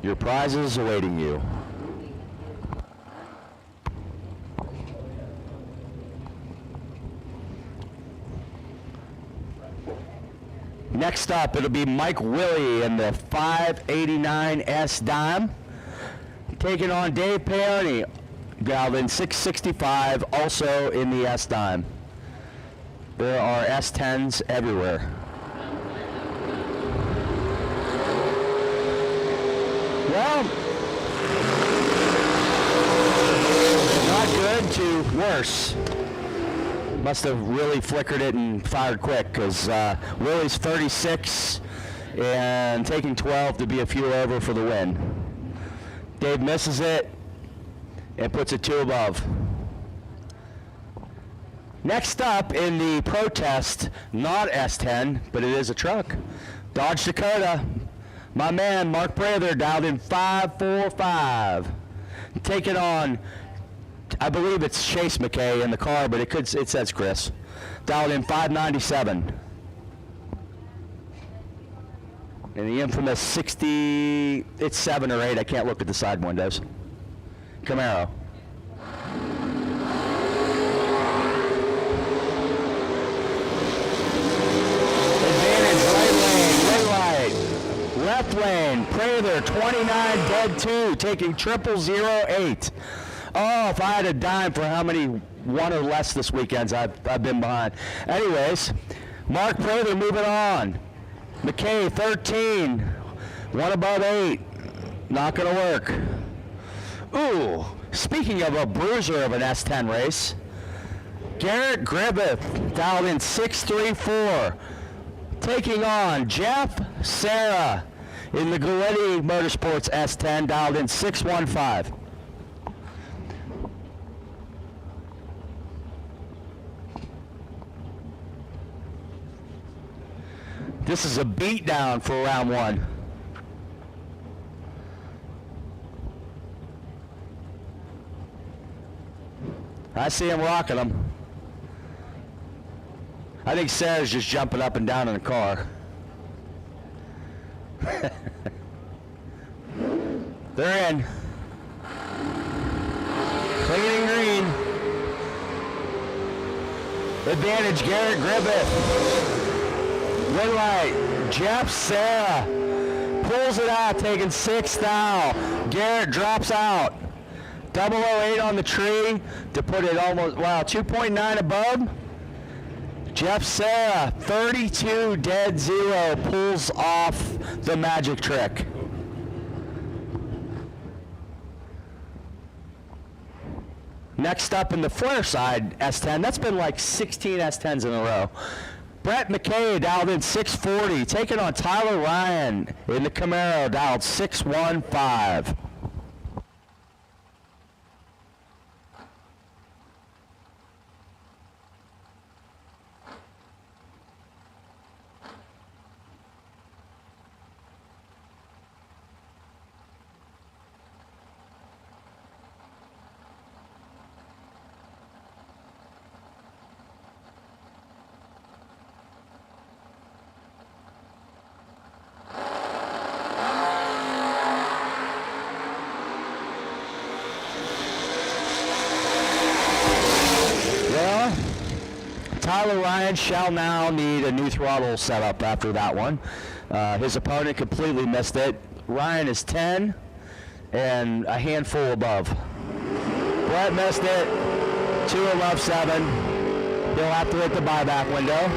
Your prize is awaiting you. Next up, it'll be Mike Willie in the 589S Dime. Taking on Dave Peony, Galvin 665, also in the S Dime. There are S10s everywhere. Well, not good to worse. Must have really flickered it and fired quick, because Willie's 36 and taking 12 to be a few over for the win. Dave misses it and puts it 2 above. Next up in the protest, not S10, but it is a truck. Dodge Dakota. My man, Mark Prather, dialed in 545. Taking on, I believe it's Chase McKay in the car, but it says Chris. Dialed in 597. And the infamous 60, it's 7 or 8, I can't look at the side windows. Camaro. Left lane, Prather, 29, dead 2, taking 0008. Oh, if I had a dime for how many 1 or less this weekends I've been behind. Anyways, Mark Prather moving on. McKay, 13, 1 above 8. Not going to work. Ooh, speaking of a bruiser of an S10 race, Garrett Griffith dialed in 634. Taking on Jeff Sarah in the Galetti Motorsports S10, dialed in 615. This is a beatdown for round 1. I see him rocking them. I think Sarah's just jumping up and down in the car. They're in. Clean and green. Advantage, Garrett Griffith. Red light, Jeff Sarah. Pulls it out, taking 6th thou. Garrett drops out. 008 on the tree to put it almost, wow, 2.9 above. Jeff Sarah, 32 dead 0, pulls off the magic trick. Next up in the flare side S10, that's been like 16 S10s in a row. Brett McKay dialed in 640, taking on Tyler Ryan in the Camaro, dialed 615. Tyler Ryan shall now need a new throttle setup after that one. His opponent completely missed it. Ryan is 10 and a handful above. Brett missed it, 2 above 7. He'll have to hit the buyback window.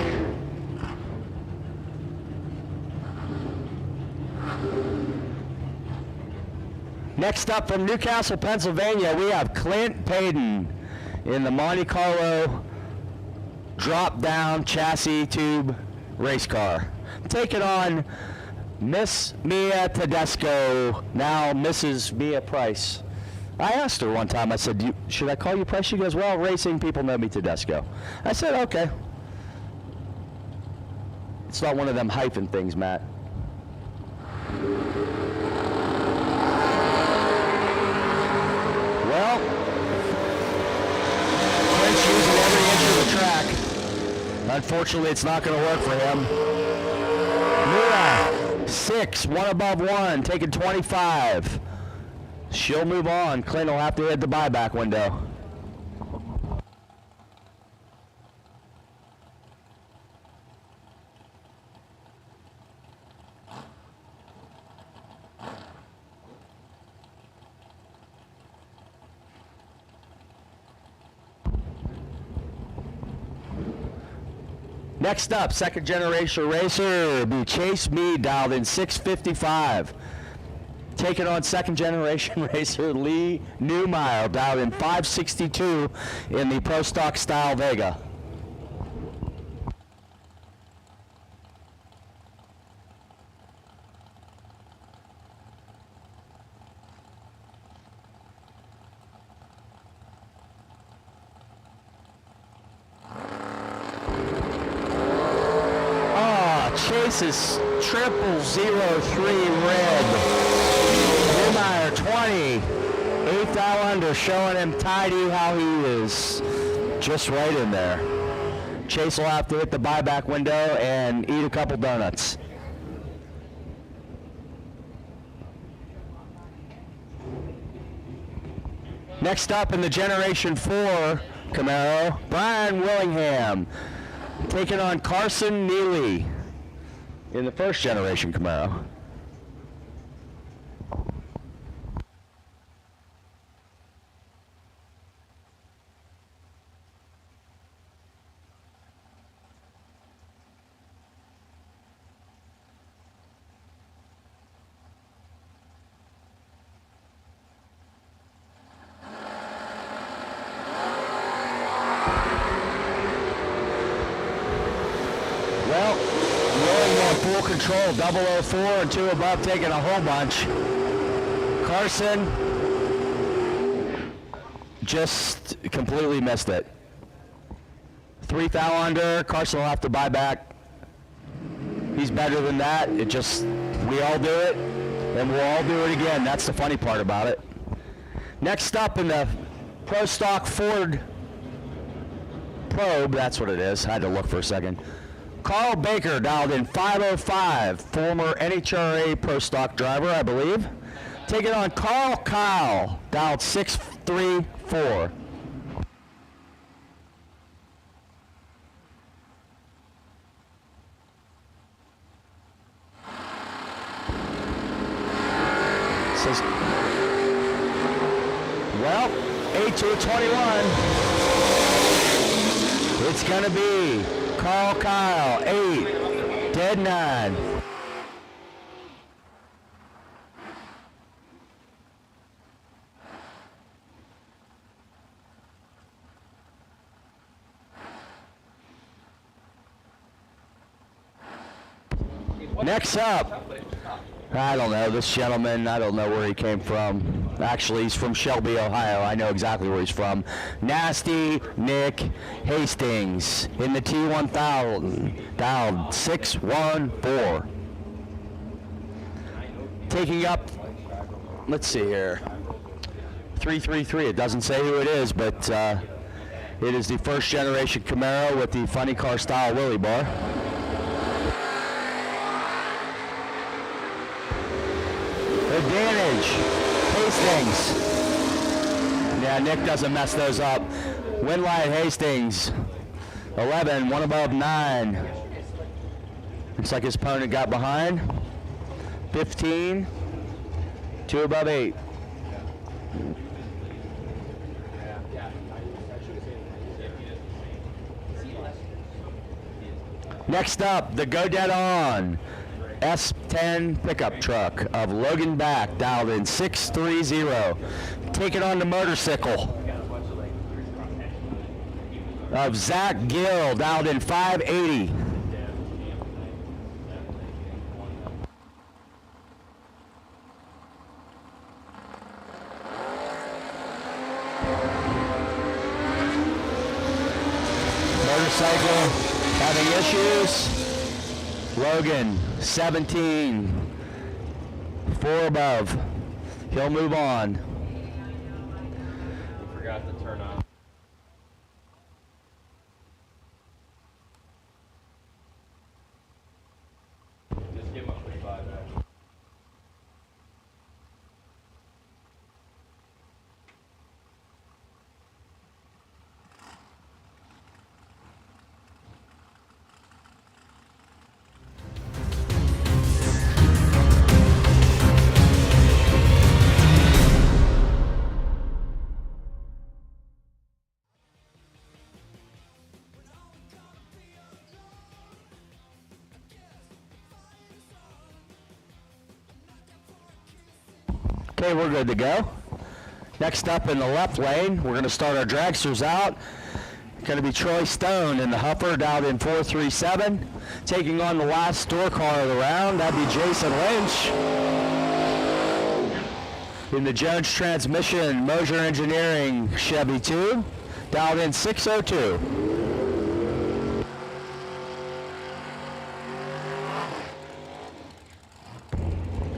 Next up from Newcastle, Pennsylvania, we have Clint Payton in the Monte Carlo drop-down chassis tube race car. Taking on Miss Mia Tedesco, now Mrs. Mia Price. I asked her one time, I said, should I call you Price? She goes, well, racing people know me Tedesco. I said, okay. It's not one of them hyphen things, Matt. Well, Clint's using every inch of the track. Unfortunately, it's not going to work for him. Mia, 6, 1 above 1, taking 25. She'll move on. Clint will have to hit the buyback window. Next up, second generation racer, be Chase Mead, dialed in 655. Taking on second generation racer Lee Newmeyer, dialed in 562 in the Pro Stock Style Vega. Chase is 0003 red. Newmeyer 20. 8th out under, showing him tidy how he is just right in there. Chase will have to hit the buyback window and eat a couple donuts. Next up in the Generation 4 Camaro, Brian Willingham taking on Carson Neely in the first generation Camaro. Well, Willing on full control, 004 and 2 above, taking a whole bunch. Carson just completely missed it. 3th out under, Carson will have to buy back. He's better than that. It just, we all do it, and we'll all do it again. That's the funny part about it. Next up in the Pro Stock Ford Probe, that's what it is. I had to look for a second. Carl Baker, dialed in 505, former NHRA Pro Stock driver, I believe. Taking on Carl Kyle, dialed 634. Says, well, 8-21. It's going to be Carl Kyle, 8, dead 9. Next up, I don't know, this gentleman, I don't know where he came from. Actually, he's from Shelby, Ohio. I know exactly where he's from. Nasty Nick Hastings in the T1000, dialed 614. Taking up, let's see here, 333. It doesn't say who it is, but it is the first generation Camaro with the funny car style Willie bar. Advantage, Hastings. Yeah, Nick doesn't mess those up. Windlight Hastings, 11, 1 above 9. Looks like his opponent got behind. 15, 2 above 8. Next up, the Go Dead On S10 pickup truck of Logan Back, dialed in 630. Taking on the motorcycle of Zach Gill, dialed in 580. Motorcycle having issues. Logan, 17, 4 above. He'll move on. Forgot to turn on. Just give him a quick buyback. Okay, we're good to go. Next up in the left lane, we're going to start our dragsters out. Going to be Troy Stone in the Huffer, dialed in 437. Taking on the last store car of the round, that'd be Jason Lynch. In the Jones Transmission Mosier Engineering Chevy 2, dialed in 602.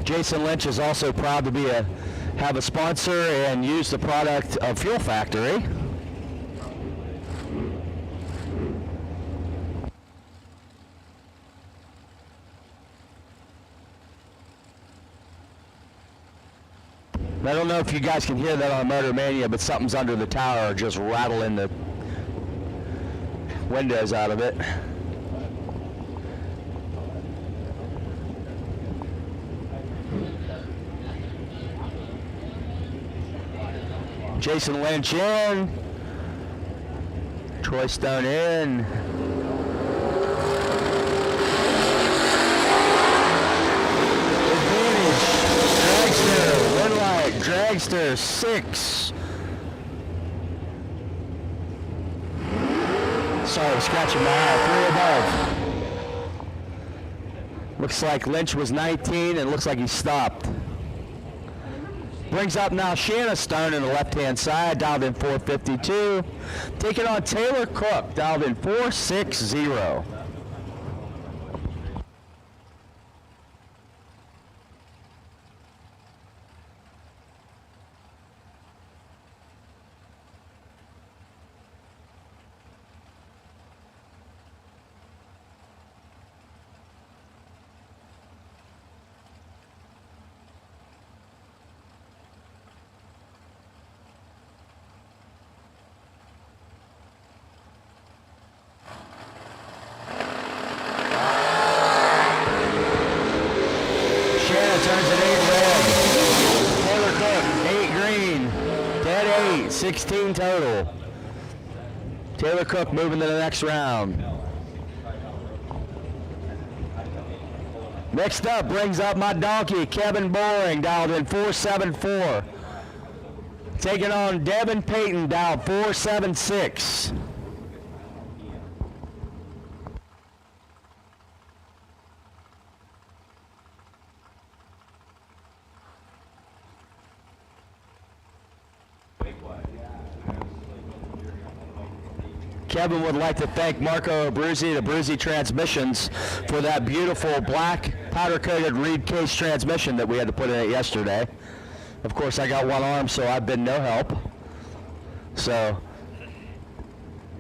Jason Lynch is also proud to have a sponsor and use the product of Fuel Factory. I don't know if you guys can hear that on Motor Mania, but something's under the tower just rattling the windows out of it. Jason Lynch in. Troy Stone in. Dragster 6. Sorry, scratching my eye. 3 above. Looks like Lynch was 19 and looks like he stopped. Brings up now Shanna Stone in the left-hand side, dialed in 452. Taking on Taylor Cook, dialed in 460. Turns it 8 red. Taylor Cook, 8 green. Dead 8, 16 total. Taylor Cook moving to the next round. Next up, brings up my donkey, Kevin Boring, dialed in 474. Taking on Devin Payton, dialed 476. Kevin would like to thank Marco Abruzzi, the Abruzzi Transmissions, for that beautiful black powder-coated Reed case transmission that we had to put in it yesterday. Of course, I got one arm, so I've been no help. So,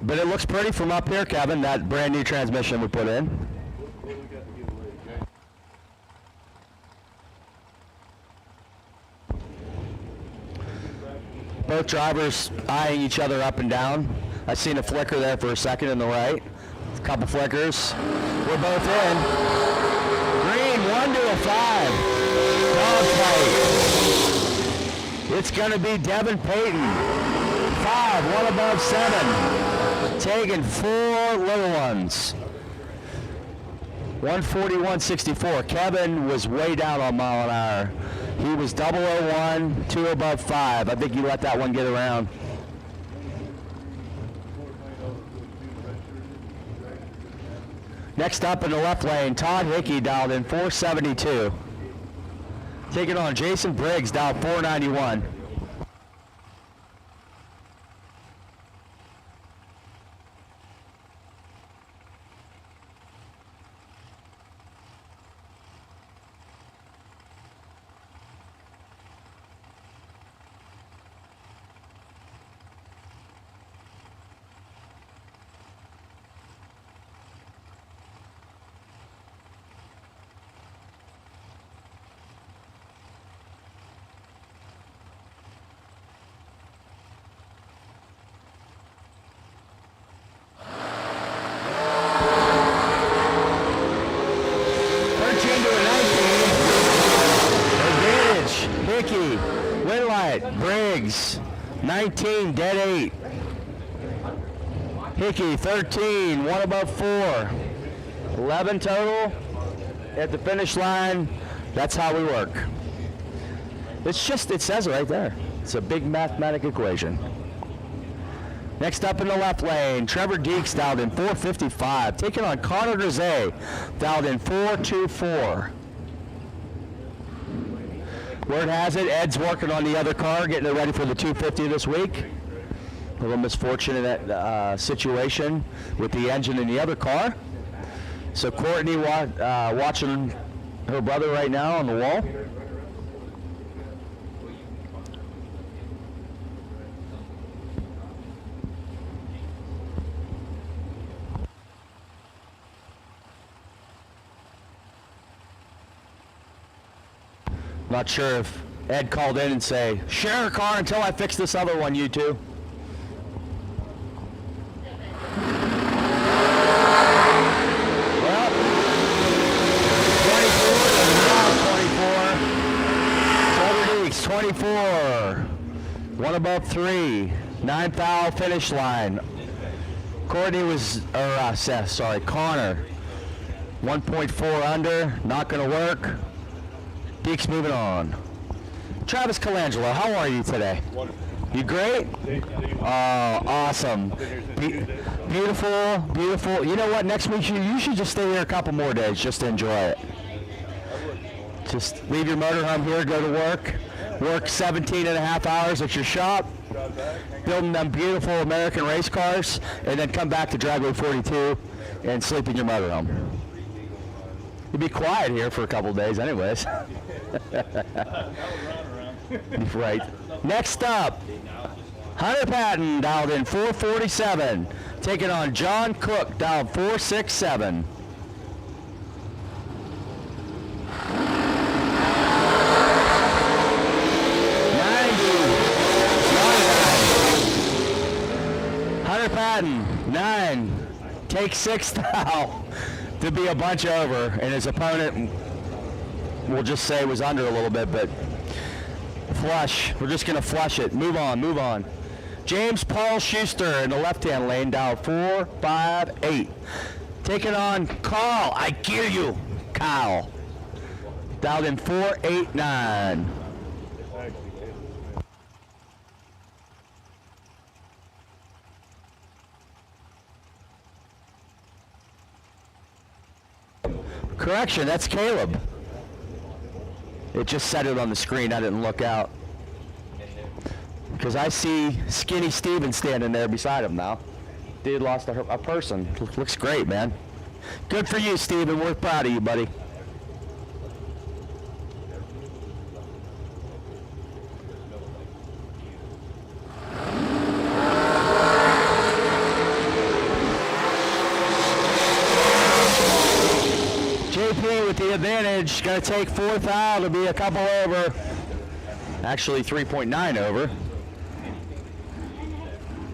but it looks pretty from up here, Kevin, that brand new transmission we put in. Both drivers eyeing each other up and down. I seen a flicker there for a second in the right. A couple flickers. We're both in. Green, 1 to a 5. Dogfight. It's going to be Devin Payton. 5, 1 above 7. Taking 4 little ones. 141.64. Kevin was way down on mile an hour. He was 001, 2 above 5. I think he let that one get around. Next up in the left lane, Todd Hickey, dialed in 472. Taking on Jason Briggs, dialed 491. Hickey, Winlight, Briggs, 19, dead 8. Hickey, 13, 1 above 4. 11 total at the finish line. That's how we work. It's just, it says it right there. It's a big mathematic equation. Next up in the left lane, Trevor Deeks dialed in 455, taking on Connor Grisey, dialed in 424. Word has it, Ed's working on the other car, getting it ready for the 250 this week. A little misfortune in that situation with the engine in the other car. So Courtney watching her brother right now on the wall. Not sure if Ed called in and say, share a car until I fix this other one, you two. Well, 24. 24. One above 3. 9th foul finish line. Courtney was, Connor. 1.4 under, not going to work. Deeks moving on. Travis Colangelo, how are you today? Wonderful. You great? Oh, awesome. Beautiful, beautiful. You know what? Next week you should just stay here a couple more days just to enjoy it. Just leave your motorhome here, go to work 17 and a half hours at your shop, building them beautiful American race cars, and then come back to Dragway 42 and sleep in your motorhome. You'll be quiet here for a couple days anyways. Right. Next up, Hunter Patton dialed in 447, taking on John Cook, dialed 467. Hunter Patton, 9, takes 6th foul to be a bunch over, and his opponent, we'll just say, was under a little bit, but flush. We're just going to flush it. Move on, move on. James Paul Schuster in the left-hand lane, dial 458. Taking on Carl, I hear you, Kyle. Dialed in 489. Correction, that's Caleb. It just said it on the screen. I didn't look out. Because I see Skinny Steven standing there beside him now. Dude lost a person. Looks great, man. Good for you, Steven. We're proud of you, buddy. JP with the advantage, going to take 4th out to be a couple over. Actually 3.9 over.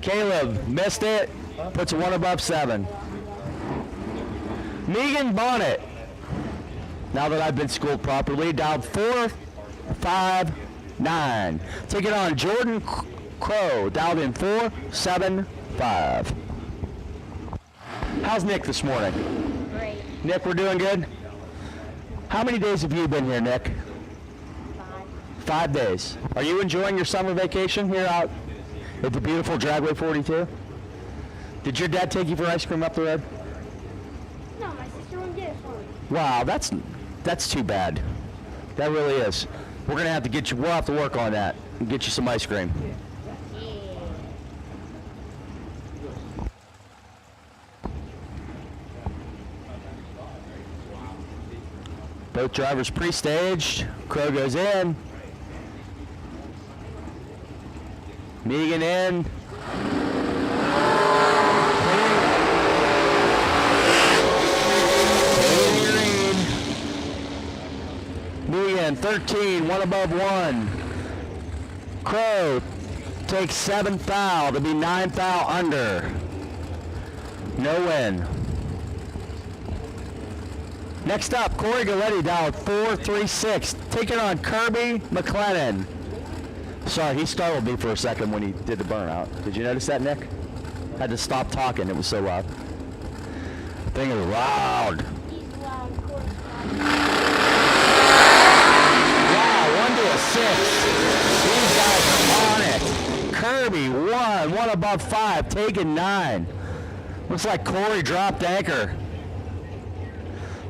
Caleb missed it, puts a 1 above 7. Megan Bonnet, now that I've been schooled properly, dialed 459. Taking on Jordan Crow, dialed in 475. How's Nick this morning? Great. Nick, we're doing good? How many days have you been here, Nick? 5 days. Are you enjoying your summer vacation here out at the beautiful Dragway 42? Did your dad take you for ice cream up the road? No, my sister won't get it for me. Wow, that's too bad. That really is. We're gonna have to get you. We'll have to work on that and get you some ice cream. Both drivers pre-staged. Crow goes in. Megan in. Megan 13, 1 above 1. Crow takes 7th foul to be 9th foul under. No win. Next up, Corey Galletti dialed 436, taking on Kirby McLennan. Sorry, he startled me for a second when he did the burnout. Did you notice that, Nick? Had to stop talking, it was so loud. Thing is loud. Wow, 1 to a 6. Kirby, 1 above 5, taking 9. Looks like Corey dropped anchor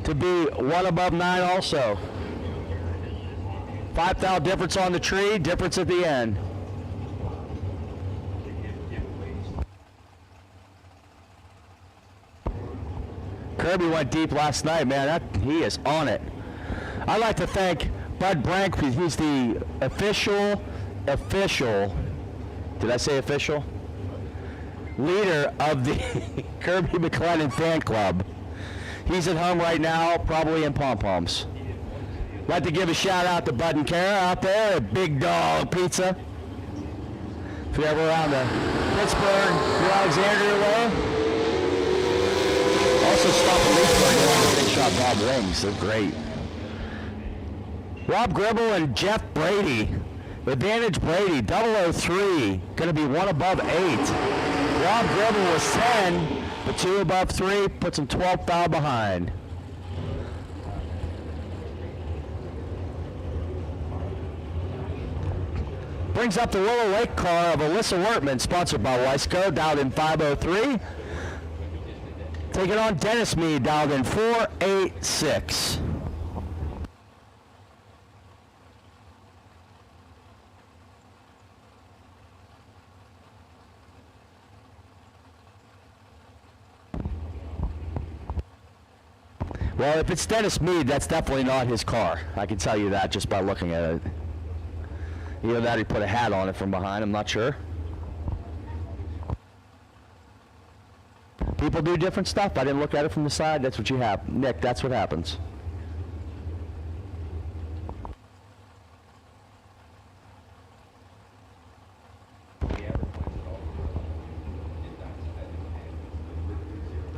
to be 1 above 9 also. 5 thou difference on the tree, difference at the end. Kirby went deep last night, man. He is on it. I'd like to thank Bud Brank. He's the official, did I say official? Leader of the Kirby McLennan fan club. He's at home right now, probably in pom-poms. Like to give a shout out to Bud and Kara out there at Big Dog Pizza. If you're ever around the Pittsburgh, New Alexandria way. Also stop at Leesburg, Big Shot Bob Wings. They're great. Rob Gribble and Jeff Brady. Advantage Brady, 003, going to be 1 above 8. Rob Gribble was 10, but 2 above 3, puts him 12 thou behind. Brings up the Willow Lake car of Alyssa Wortman, sponsored by Weisco, dialed in 503. Taking on Dennis Mead, dialed in 486. Well, if it's Dennis Mead, that's definitely not his car. I can tell you that just by looking at it. Either that or he put a hat on it from behind, I'm not sure. People do different stuff. I didn't look at it from the side. That's what you have. Nick, that's what happens.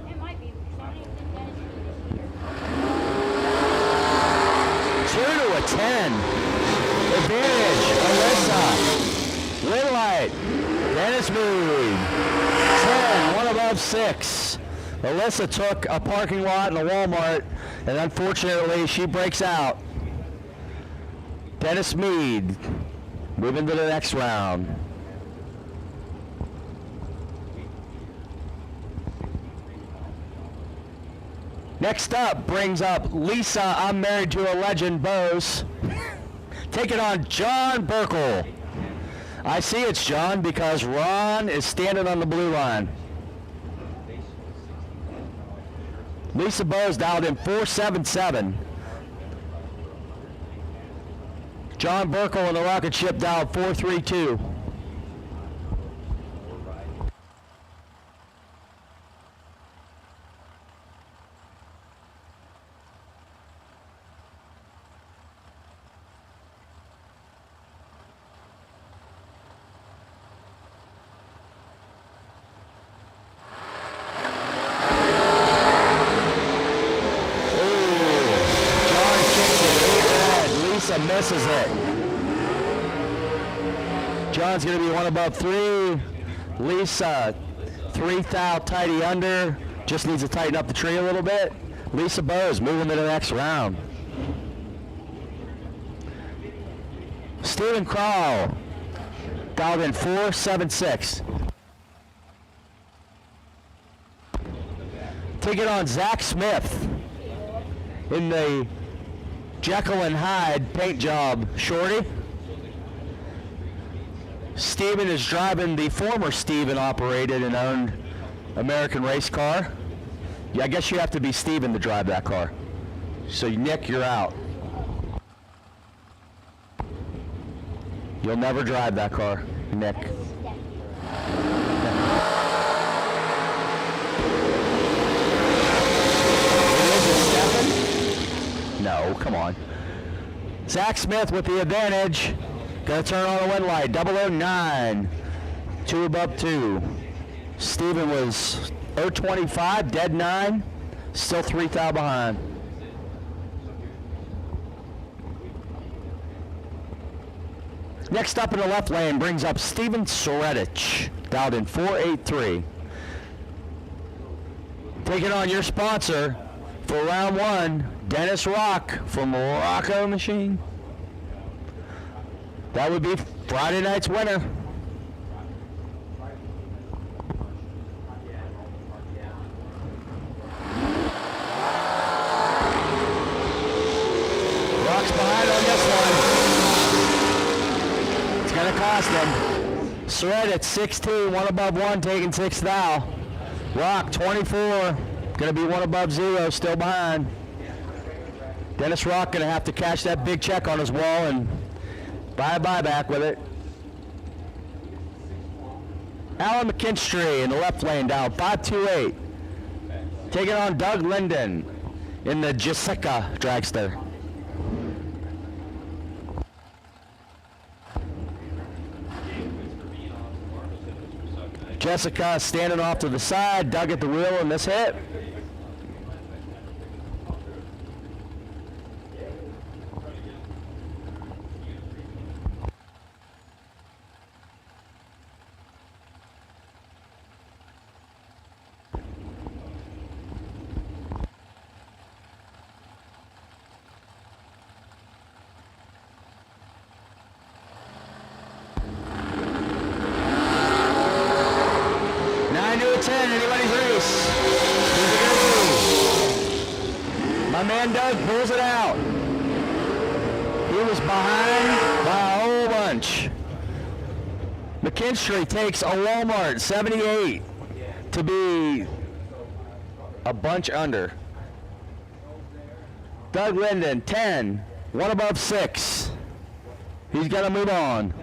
It might be because I don't even think Dennis Mead is here. 2 to a 10. Advantage, Alyssa. Win light, Dennis Mead. 10, 1 above 6. Alyssa took a parking lot in a Walmart, and unfortunately she breaks out. Dennis Mead moving to the next round. Next up brings up Lisa, I'm Married to a Legend, Bose. Taking on John Burkle. I see it's John because Ron is standing on the blue line. Lisa Bose dialed in 477. John Burkle in the rocket ship dialed 432. Misses it. John's going to be 1 above 3. Lisa, 3 thou tidy under. Just needs to tighten up the tree a little bit. Lisa Bose moving to the next round. Stephen Crowell, dialed in 476. Taking on Zach Smith in the Jekyll and Hyde paint job shorty. Steven is driving the former Steven operated and owned American race car. Yeah, I guess you have to be Steven to drive that car. So Nick, you're out. You'll never drive that car, Nick. No, come on. Zach Smith with the advantage. Gonna turn on a win light. 009. 2 above 2. Steven was 025, dead 9. Still 3 thou behind. Next up in the left lane brings up Steven Soretich. Dialed in 483. Taking on your sponsor for round 1. Dennis Rock from Rocco Machine. That would be Friday night's winner. Surrett at 16, one above one, taking 6th thou. Rock 24, gonna be one above 0, still behind. Dennis Rock gonna have to cash that big check on his wall and buy a buyback with it. Alan McKinstry in the left lane down, 528. Taking on Doug Linden in the Jessica dragster. Jessica standing off to the side, Doug at the wheel in this hit. My man Doug pulls it out. He was behind by a whole bunch. McKinstry takes a Walmart 78 to be a bunch under. Doug Linden 10, one above 6. He's got to move on.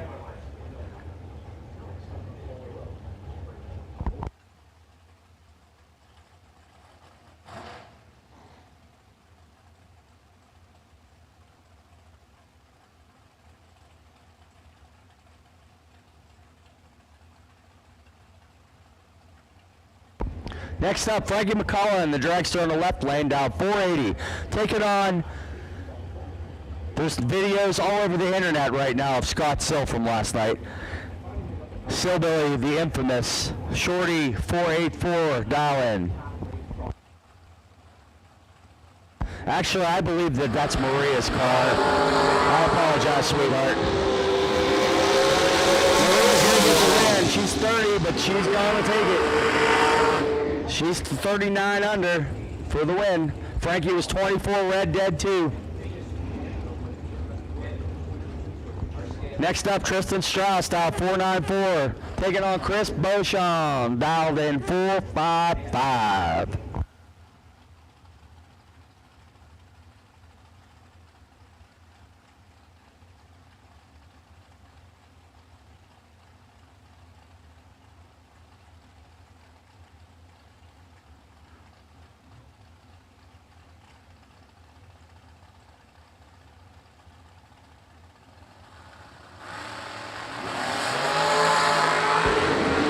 Next up, Frankie McCullough in the dragster in the left lane, down 480. Taking on, there's videos all over the internet right now of Scott Sill from last night. Sillbilly, the infamous Shorty 484 dial in. Actually, I believe that that's Maria's car. I apologize, sweetheart. Maria's gonna get the win. She's 30, but she's gonna take it. She's 39 under for the win. Frankie was 24, red, dead 2. Next up, Tristan Strauss, dial 494. Taking on Chris Beauchamp, dialed in 455.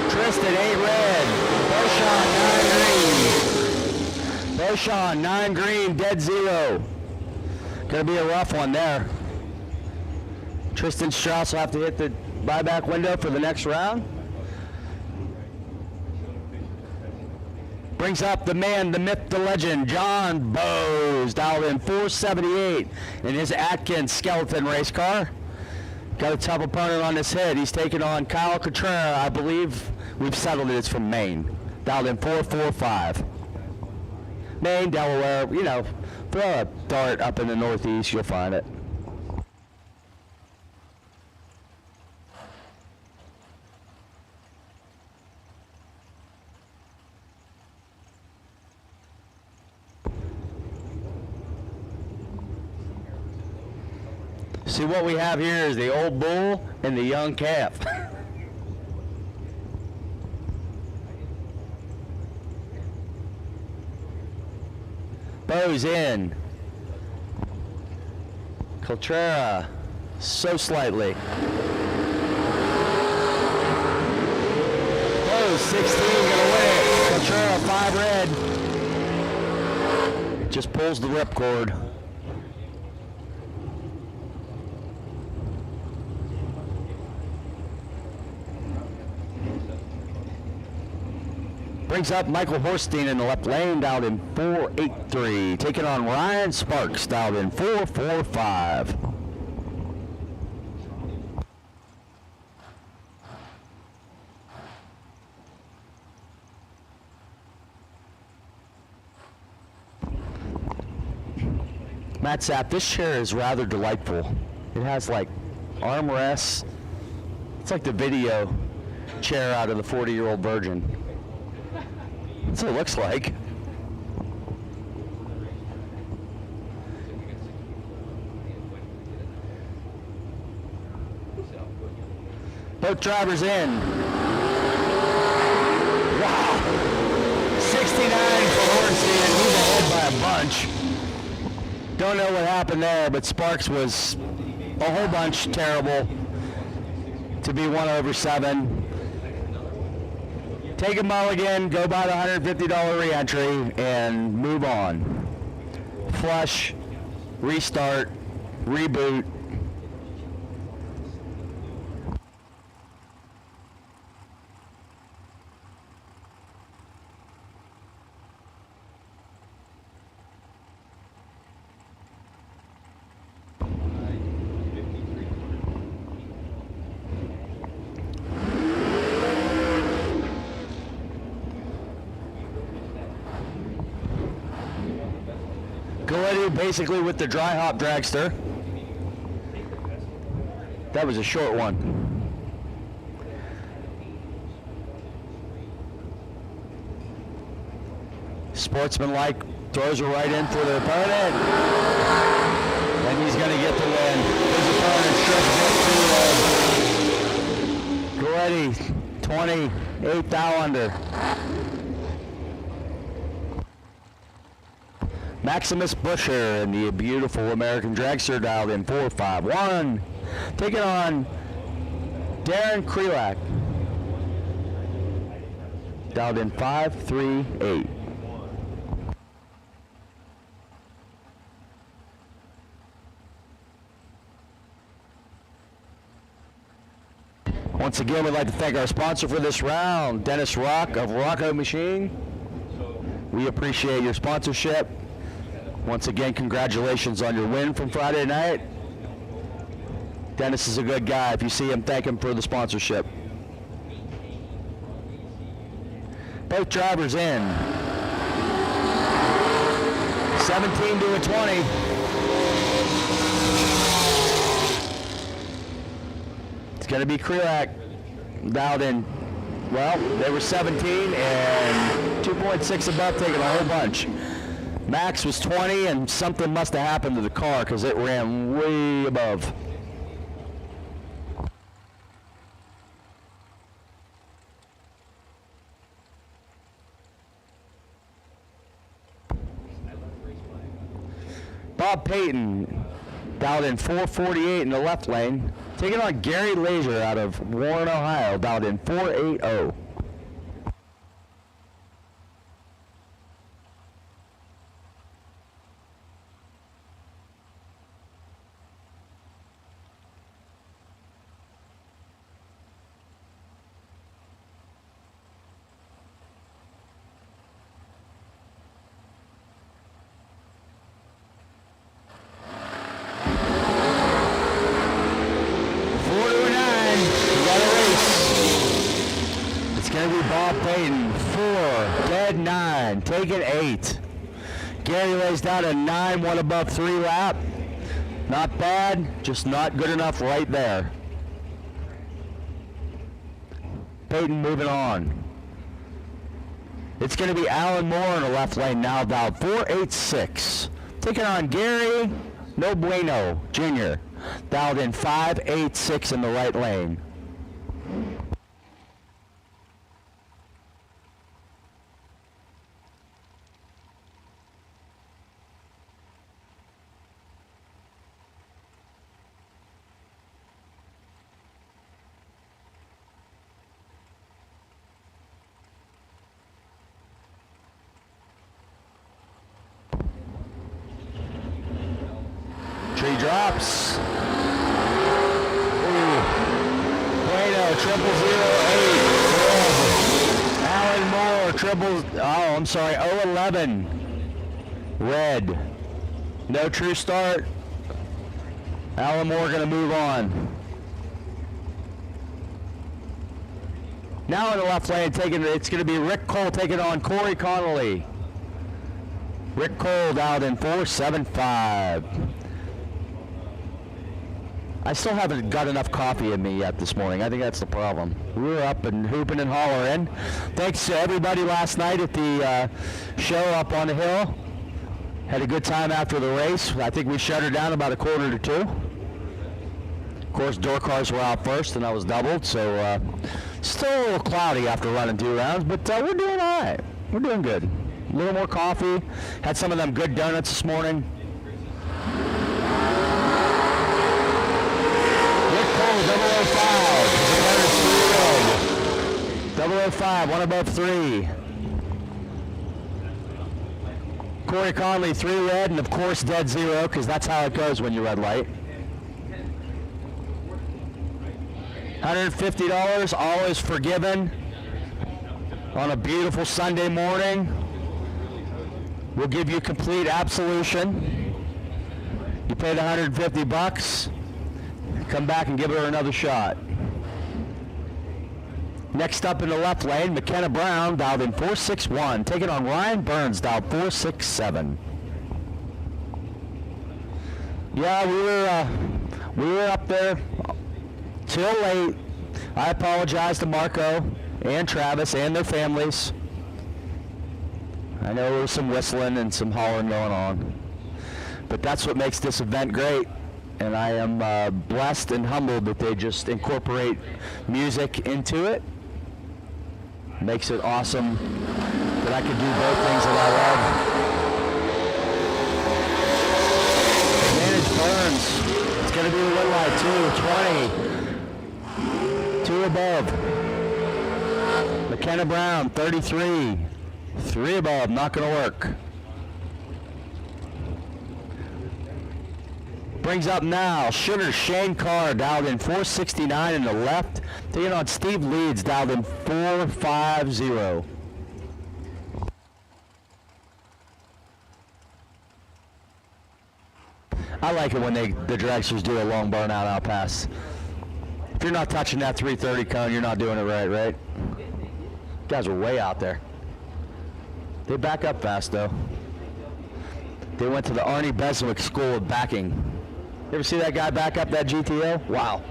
Tristan 8 red, Beauchamp 9 green. Beauchamp 9 green, dead 0. Gonna be a rough one there. Tristan Strauss will have to hit the buyback window for the next round. Brings up the man, the myth, the legend, John Bowes, dialed in 478 in his Atkins skeleton race car. Got a tough opponent on this hit. He's taking on Kyle Cotrera. I believe we've settled it. It's from Maine. Dialed in 445. Maine, Delaware, you know, throw a dart up in the Northeast, you'll find it. See, what we have here is the old bull and the young calf. Bowes in. Cotrera, so slightly. Bowes, 16, gonna win it. Cotrera, 5 red. Just pulls the ripcord. Brings up Michael Horstein in the left lane, dialed in 483. Taking on Ryan Sparks, dialed in 445. Matt Sapp, this chair is rather delightful. It has like armrests. It's like the video chair out of the 40-year-old virgin. That's what it looks like. Both drivers in. Wow. 69 for Hornsey, and he's ahead by a bunch. Don't know what happened there, but Sparks was a whole bunch terrible to be 1/7. Take a mulligan, go buy the $150 re-entry, and move on. Flush, restart, reboot. Basically with the dry hop dragster. That was a short one. Sportsmanlike throws her right in for the opponent. And he's going to get the win. His opponent strips it to Goretti, 28th thou under. Maximus Busher and the beautiful American dragster dialed in 4-5-1. Taking on Darren Krelak. Dialed in 5-3-8. Once again, we'd like to thank our sponsor for this round, Dennis Rock of Rocco Machine. We appreciate your sponsorship. Once again, congratulations on your win from Friday night. Dennis is a good guy. If you see him, thank him for the sponsorship. Both drivers in. 17 to a 20. It's going to be Krelak dialed in. Well, they were 17 and 2.6 above, taking a whole bunch. Max was 20, and something must have happened to the car because it ran way above. Bob Payton dialed in 448 in the left lane, taking on Gary Lazier out of Warren, Ohio, dialed in 480. Taking 8. Gary lays down a 9, 1 above 3 lap. Not bad, just not good enough right there. Peyton moving on. It's going to be Alan Moore in the left lane now, dialed 486. Taking on Gary No Bueno Jr., dialed in 586 in the right lane. Tree drops. Ooh. Bueno, 0008. Alan Moore, 011. Red. No true start. Alan Moore going to move on. Now in the left lane, it's going to be Rick Cole taking on Corey Connolly. Rick Cole out in 475. I still haven't got enough coffee in me yet this morning. I think that's the problem. We were up and hooping and hollering. Thanks to everybody last night at the show up on the hill. Had a good time after the race. I think we shut her down about 1:45. Of course, door cars were out first, and I was doubled, so still a little cloudy after running 2 rounds, but we're doing all right. We're doing good. A little more coffee. Had some of them good donuts this morning. Rick Cole, 005. 005, 1 above 3. Corey Conley, 3 red, and of course dead 0, because that's how it goes when you red light. $150, always forgiven on a beautiful Sunday morning. We'll give you complete absolution. You paid $150, come back and give her another shot. Next up in the left lane, McKenna Brown, dialed in 461, taking on Ryan Burns, dialed 467. Yeah, we were up there till late. I apologize to Marco and Travis and their families. I know there was some whistling and some hollering going on, but that's what makes this event great. And I am blessed and humbled that they just incorporate music into it. Makes it awesome that I can do both things that I love. Advantage Burns. It's going to be the win light, 220. 2 above. McKenna Brown, 33. 3 above, not going to work. Brings up now Sugar Shane Carr, dialed in 469 in the left. Taking on Steve Leeds, dialed in 450. I like it when the dragsters do a long burnout out pass. If you're not touching that 330 cone, you're not doing it right? Guys are way out there. They back up fast, though. They went to the Arnie Beswick School of Backing. You ever see that guy back up that GTO? Wow.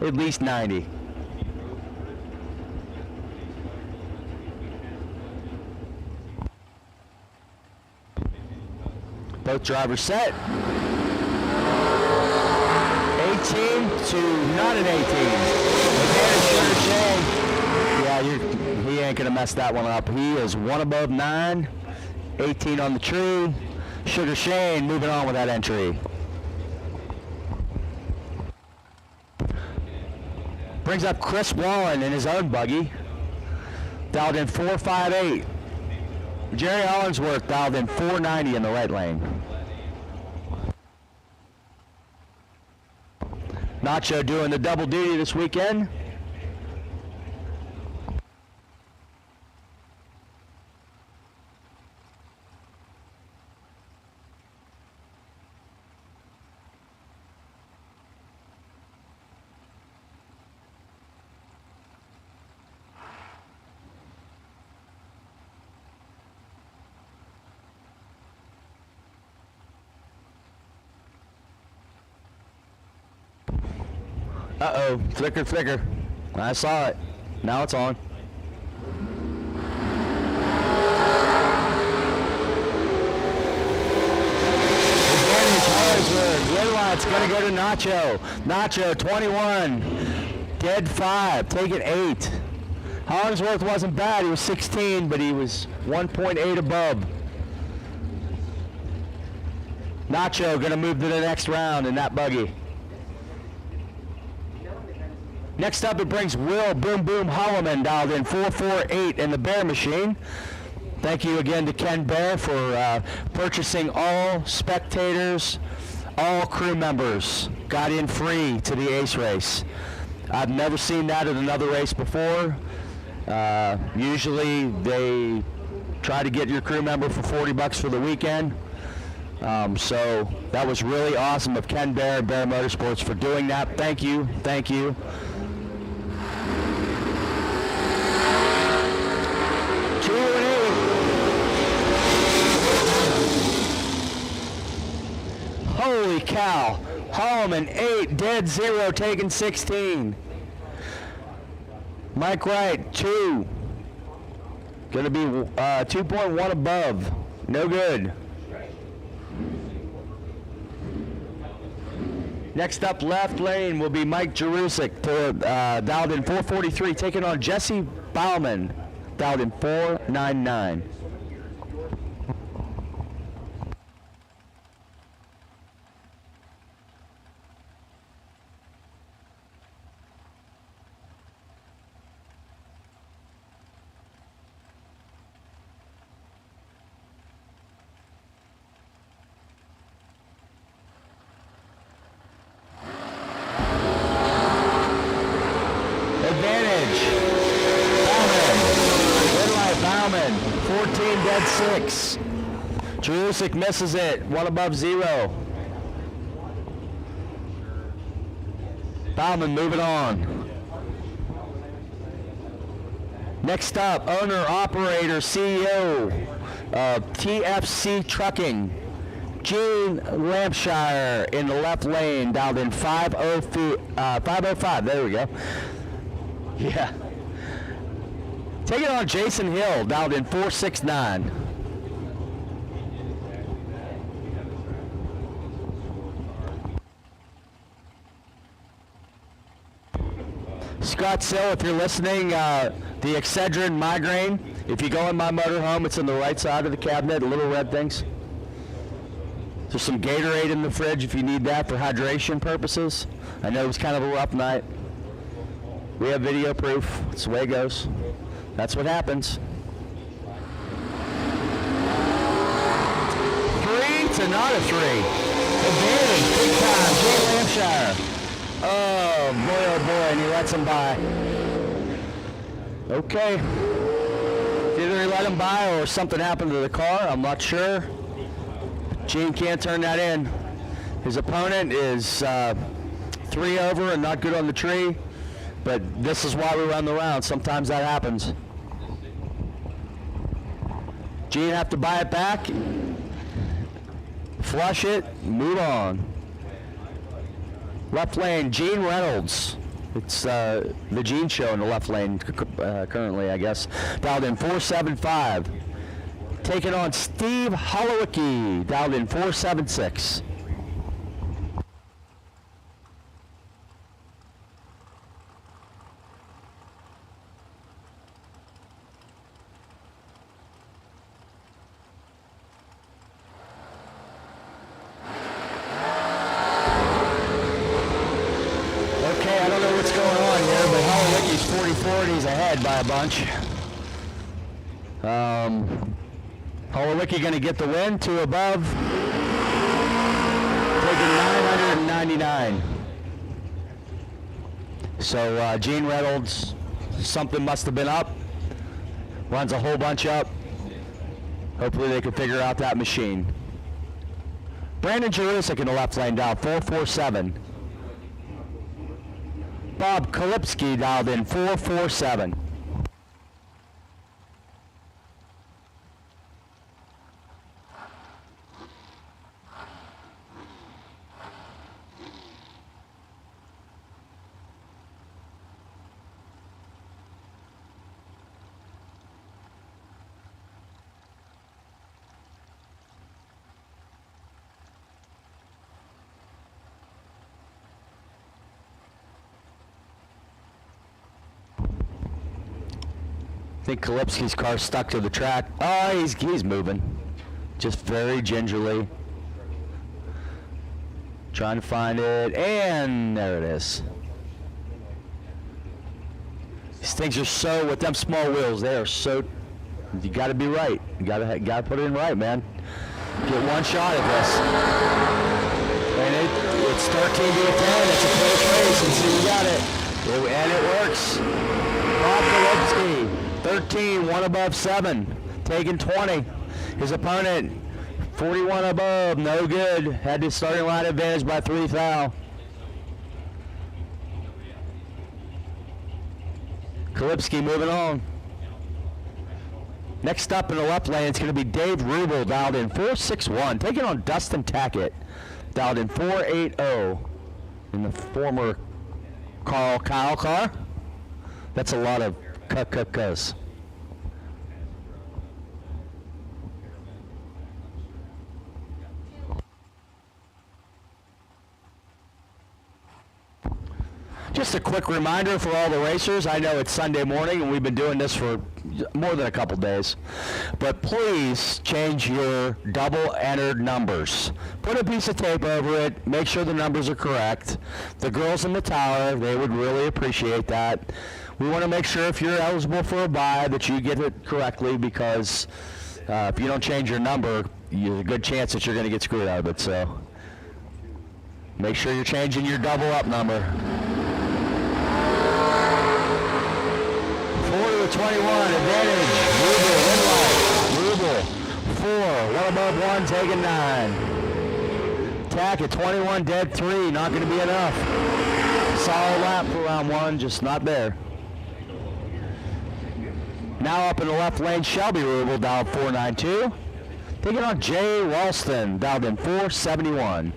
At least 90. Both drivers set. 18 to not an 18. Advantage Sugar Shane. Yeah, he ain't gonna mess that one up. He is 1 above 9. 18 on the tree. Sugar Shane moving on with that entry. Brings up Chris Wallen in his own buggy. Dialed in 458. Jerry Hollingsworth dialed in 490 in the right lane. Nacho doing the double duty this weekend. Uh-oh, flicker. I saw it. Now it's on. Red light's gonna go to Nacho. Nacho, 21. Dead 5, taking 8. Hollingsworth wasn't bad, he was 16, but he was 1.8 above. Nacho gonna move to the next round in that buggy. Next up, it brings Will Boom Boom Holloman, dialed in 448 in the Bear Machine. Thank you again to Ken Bear for purchasing all spectators, all crew members. Got in free to the Ace race. I've never seen that at another race before. Usually they try to get your crew member for $40 for the weekend. So that was really awesome of Ken Bear and Bear Motorsports for doing that. Thank you. Holy cow. Home and 8, dead 0, taking 16. Mike Wright, 2. Gonna be 2.1 above. No good. Next up, left lane will be Mike Jerusik, dialed in 443, taking on Jesse Bauman, dialed in 499. Advantage. Bauman. Red light, Bauman. 14 dead 6. Jerusik misses it. 1 above 0. Bauman moving on. Next up, owner, operator, CEO of TFC Trucking. Gene Lampshire in the left lane, dialed in 505. There we go. Yeah. Take it on Jason Hill, dialed in 469. Scott Sill, if you're listening, the Excedrin migraine, if you go in my motorhome, it's on the right side of the cabinet, the little red things. There's some Gatorade in the fridge if you need that for hydration purposes. I know it was kind of a rough night. We have video proof. That's the way it goes. That's what happens. 3 to not a 3. Advantage, big time, Jay Lampshire. Oh boy, and he lets him by. Okay. Either he let him by or something happened to the car, I'm not sure. Gene can't turn that in. His opponent is 3 over and not good on the tree, but this is why we run the round. Sometimes that happens. Gene have to buy it back, flush it, move on. Left lane, Gene Reynolds. It's the Gene show in the left lane currently, I guess. Dialed in 475. Taking on Steve Holowicki, dialed in 476. Okay, I don't know what's going on here, but Holowicki's 44 and he's ahead by a bunch. Holowicki going to get the win, 2 above. Taking 999. So Gene Reynolds, something must have been up. Runs a whole bunch up. Hopefully they can figure out that machine. Brandon Jerusik in the left lane, dialed 447. Bob Kalipski dialed in 447. I think Kalipski's car stuck to the track. Oh, he's moving. Just very gingerly. Trying to find it, and there it is. These things are so, with them small wheels, they are so, you gotta be right. You gotta put it in right, man. Get one shot at this. And it's 13 to 10, it's a close race, and see, we got it. And it works. Bob Kalipski. 13, 1 above 7, taking 20. His opponent, 41 above, no good. Had his starting line advantage by 3 thou. Kalipski moving on. Next up in the left lane, it's going to be Dave Rubel, dialed in 461, taking on Dustin Tackett. dialed in 480 in the former Kyle car. That's a lot of cuz. Just a quick reminder for all the racers. I know it's Sunday morning and we've been doing this for more than a couple days, but please change your double entered numbers. Put a piece of tape over it, make sure the numbers are correct. The girls in the tower, they would really appreciate that. We want to make sure if you're eligible for a bye that you get it correctly, because if you don't change your number, there's a good chance that you're going to get screwed out of it. So make sure you're changing your double up number. 4 to the 21, advantage. Rubel, Winlight. Rubel, 4, 1 above 1, taking 9. Tack at 21, dead 3, not going to be enough. Solid lap for round 1, just not there. Now up in the left lane, Shelby Rubel, dialed 492. Taking on Jay Ralston, dialed in 471.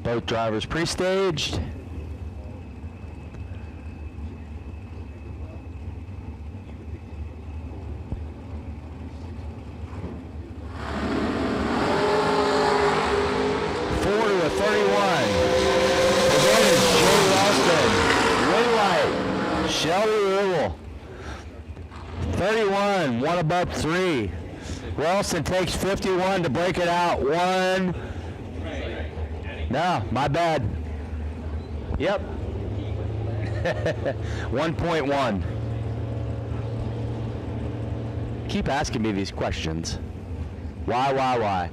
Both drivers pre-staged. Shelby Rubel. 31, 1 above 3. Ralston takes 51 to break it out. 1. No, my bad. Yep. 1.1. Keep asking me these questions. Why?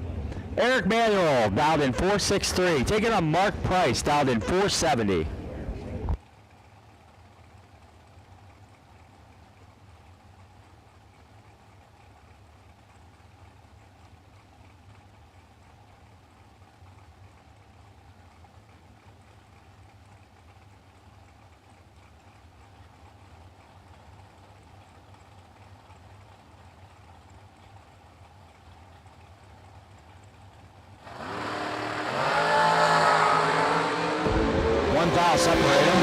Eric Manuel, dialed in 463. Taking on Mark Price, dialed in 470. Separate them.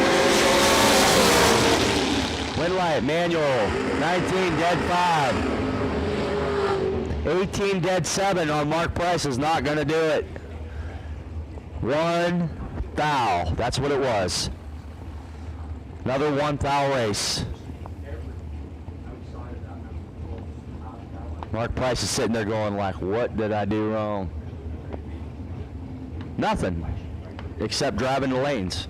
Winlight, Manual, 19 dead 5. 18 dead 7 on Mark Price is not going to do it. 1 foul. That's what it was. Another 1 foul race. Mark Price is sitting there going like, what did I do wrong? Nothing, except driving the lanes.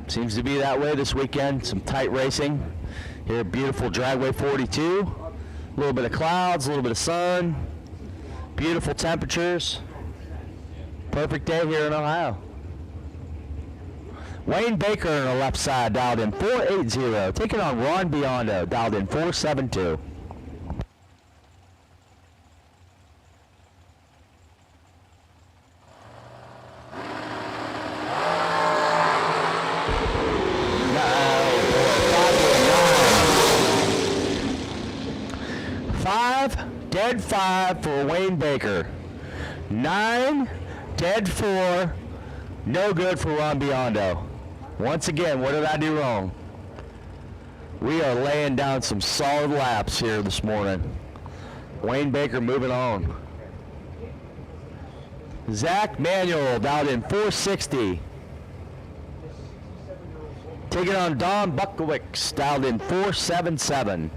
Seems to be that way this weekend. Some tight racing here at beautiful Dragway 42. A little bit of clouds, a little bit of sun. Beautiful temperatures. Perfect day here in Ohio. Wayne Baker on the left side, dialed in 480. Taking on Ron Biondo, dialed in 472. Dead 5 for Wayne Baker. 9, dead 4, no good for Ron Biondo. Once again, what did I do wrong? We are laying down some solid laps here this morning. Wayne Baker moving on. Zach Manuel dialed in 460. Taking on Don Buckowicz, dialed in 477.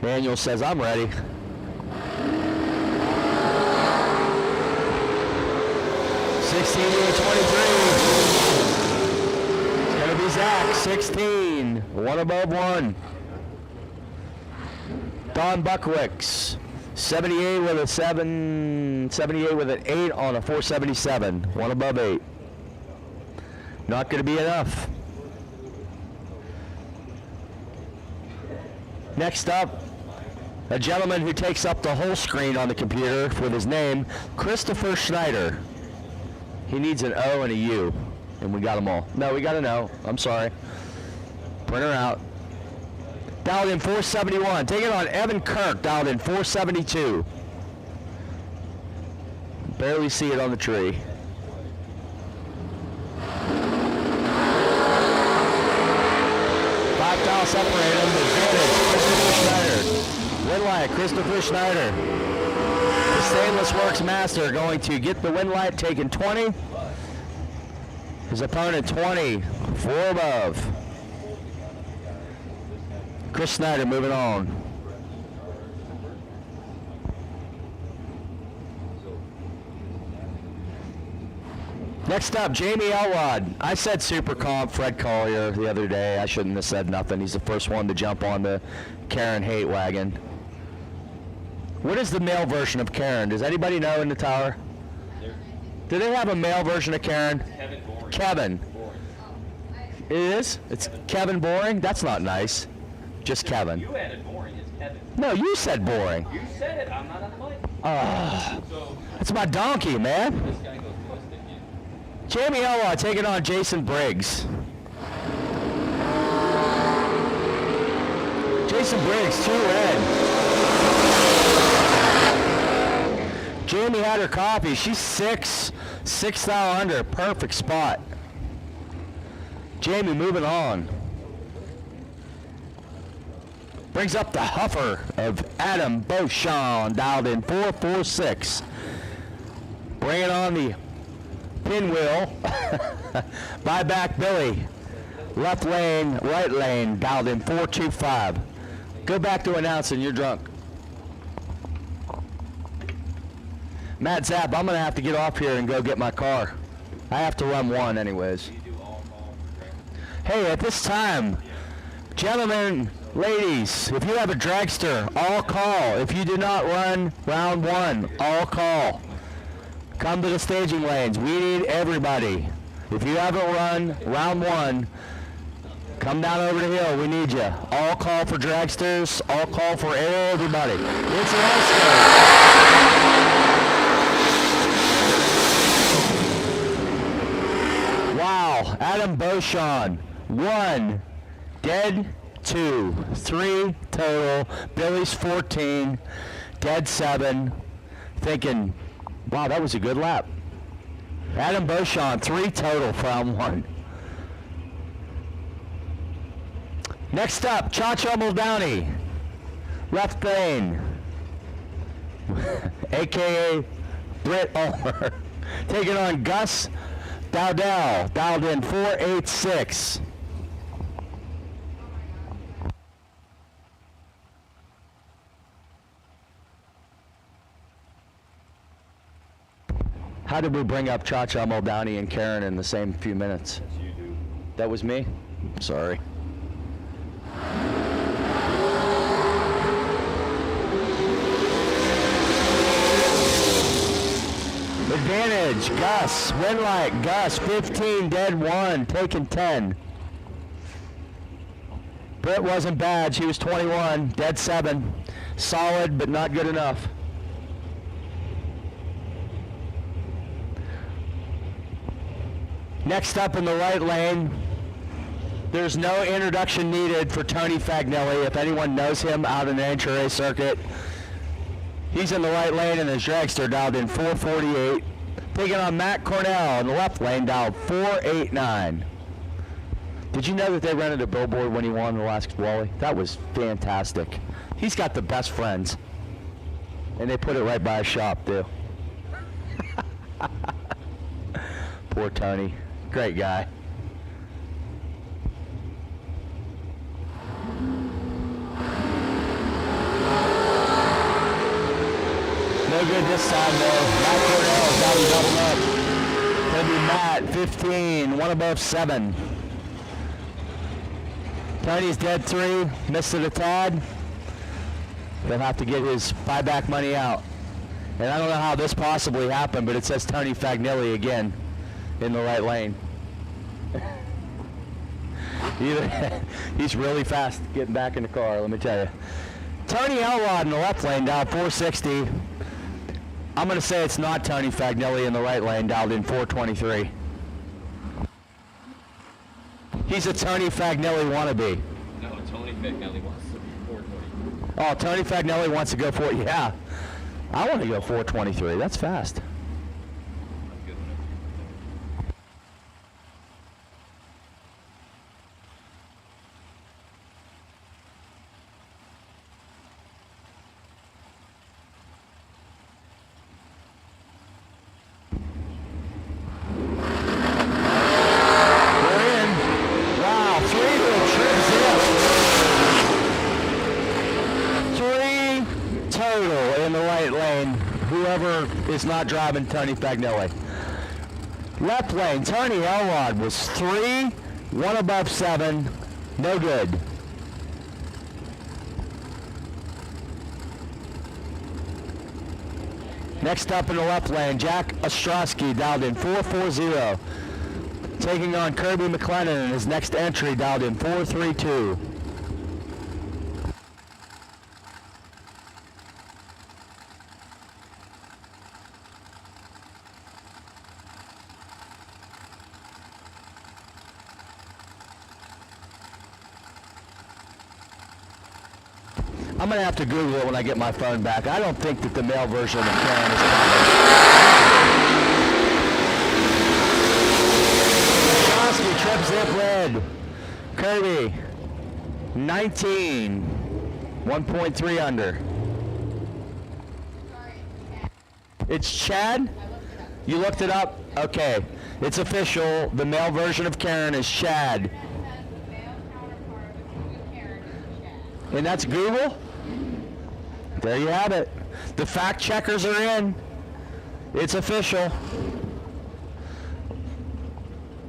Daniel says, I'm ready. $16 to 23. It's going to be Zach, 16. One above one. Don Buckwicks, 78 with a 7, 78 with an 8 on a 477. One above 8. Not going to be enough. Next up, a gentleman who takes up the whole screen on the computer with his name, Christopher Schneider. He needs an O and a U, and we got them all. No, we got an O. I'm sorry. Printer out. Dialed in 471. Take it on Evan Kirk, dialed in 472. Barely see it on the tree. Five-tile separate him. Advantage, Christopher Schneider. Win light, Christopher Schneider. The Stainless Works Master going to get the win light, taking 20. His opponent 20, 4 above. Chris Snyder moving on. Next up, Jamie Elrod. I said Super Comp Fred Collier the other day. I shouldn't have said nothing. He's the first one to jump on the Karen hate wagon. What is the male version of Karen? Does anybody know in the tower? Do they have a male version of Karen? Kevin Boring. Kevin. It is? It's Kevin Boring? That's not nice. Just Kevin. You added boring, it's Kevin. No, you said boring. You said it, I'm not on the mic. So, That's my donkey, man. this guy goes ballistic, yeah. Jamie Elrod taking on Jason Briggs. Jason Briggs, 2 red. Jamie had her coffee. She's 6 thou under. Perfect spot. Jamie moving on. Brings up the huffer of Adam Beauchamp, dialed in 446. Bringing on the pinwheel. Buyback Billy. Left lane, right lane, dialed in 425. Go back to announcing, you're drunk. Matt Zapp, I'm going to have to get off here and go get my car. I have to run one anyways. Hey, at this time, gentlemen, ladies, if you have a dragster, all call. If you do not run round 1, all call. Come to the staging lanes. We need everybody. If you haven't run round 1, come down over the hill. We need you. All call for dragsters. All call for everybody. It's Wow. Adam Beauchamp, 1, dead 2, 3 total. Billy's 14, dead 7. Thinking, wow, that was a good lap. Adam Beauchamp, 3 total for round 1. Next up, Cha-Cha Muldowney, left lane, a.k.a. Britt Ulmer, taking on Gus Dowdell, dialed in 486. How did we bring up Cha-Cha Muldowney and Karen in the same few minutes? Yes, you do. That was me? Sorry. Advantage, Gus, win light, Gus, 15, dead 1, taking 10. Britt wasn't bad, she was 21, dead 7. Solid, but not good enough. Next up in the right lane, there's no introduction needed for Tony Fagnelli. If anyone knows him out in the NHRA circuit, he's in the right lane and his dragster dialed in 448. Taking on Matt Cornell in the left lane, dialed 489. Did you know that they rented a billboard when he won the last Wally? That was fantastic. He's got the best friends. And they put it right by his shop, too. Poor Tony. Great guy. No good this time, though. Matt Cornell's got him doubled up. Gonna be Matt, 15, one above 7. Tony's dead 3, missed it a tad. He'll have to get his buyback money out. And I don't know how this possibly happened, but it says Tony Fagnilli again in the right lane. He's really fast getting back in the car, let me tell you. Tony Elrod in the left lane, dialed 460. I'm going to say it's not Tony Fagnilli in the right lane, dialed in 423. He's a Tony Fagnilli wannabe. No, Tony Fagnelli wants to be 420. Oh, Tony Fagnelli wants to go for it. Yeah. I want to go 423. That's fast. I'm good whenever you We're in. Wow, 3 to 3 total in the right lane. Whoever is not driving Tony Fagnelli. Left lane, Tony Elrod was 3, 1 above 7, no good. Next up in the left lane, Jack Ostrowski dialed in 440. Taking on Kirby McLennan in his next entry, dialed in 432. I'm going to have to Google it when I get my phone back. I don't think that the male version of Karen is coming. Ostrowski, trip zip red. Kirby, 19, 1.3 under. It's Chad? You looked it up? Okay. It's official. The male version of Karen is Chad. And that's Google? There you have it. The fact checkers are in. It's official.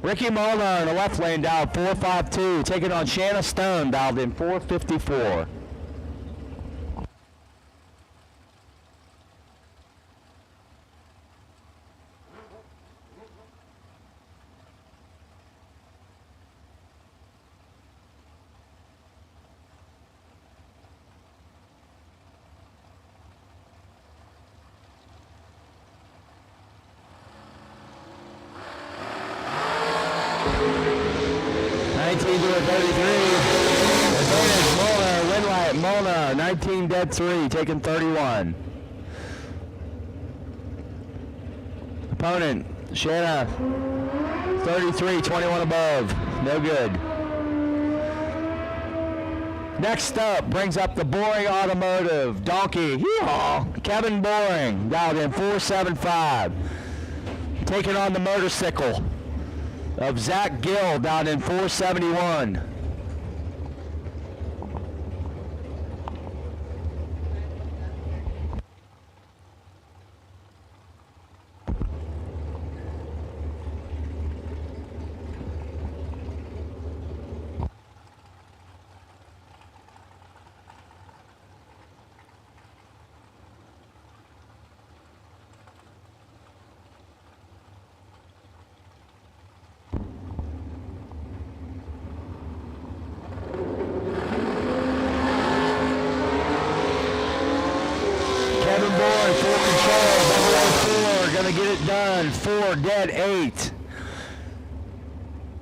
Ricky Molnar in the left lane, dialed 452. Taking on Shanna Stone, dialed in 454. Molnar, 19 dead 3, taking 31. Opponent, Shanna, 33, 21 above, no good. Next up, brings up the Boring Automotive, Donkey, yeehaw, Kevin Boring, dialed in 475. Taking on the motorcycle of Zach Gill, down in 471. Get it done. 4 dead 8.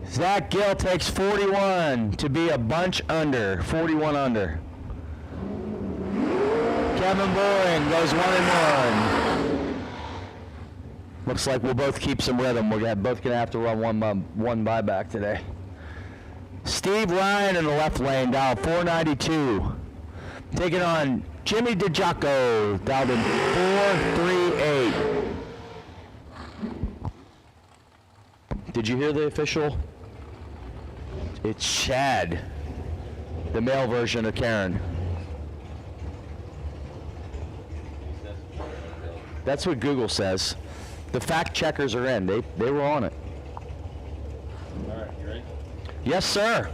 Zach Gill takes 41 to be a bunch under. 41 under. Kevin Boring goes 1-1. Looks like we'll both keep some rhythm. We're both gonna have to run one buyback today. Steve Ryan in the left lane, dialed 492. Taking on Jimmy DiGiaco, dialed in 438. Did you hear the official? It's Chad, the male version of Karen. That's what Google says. The fact checkers are in. They were on it. All right, you ready? Yes, sir.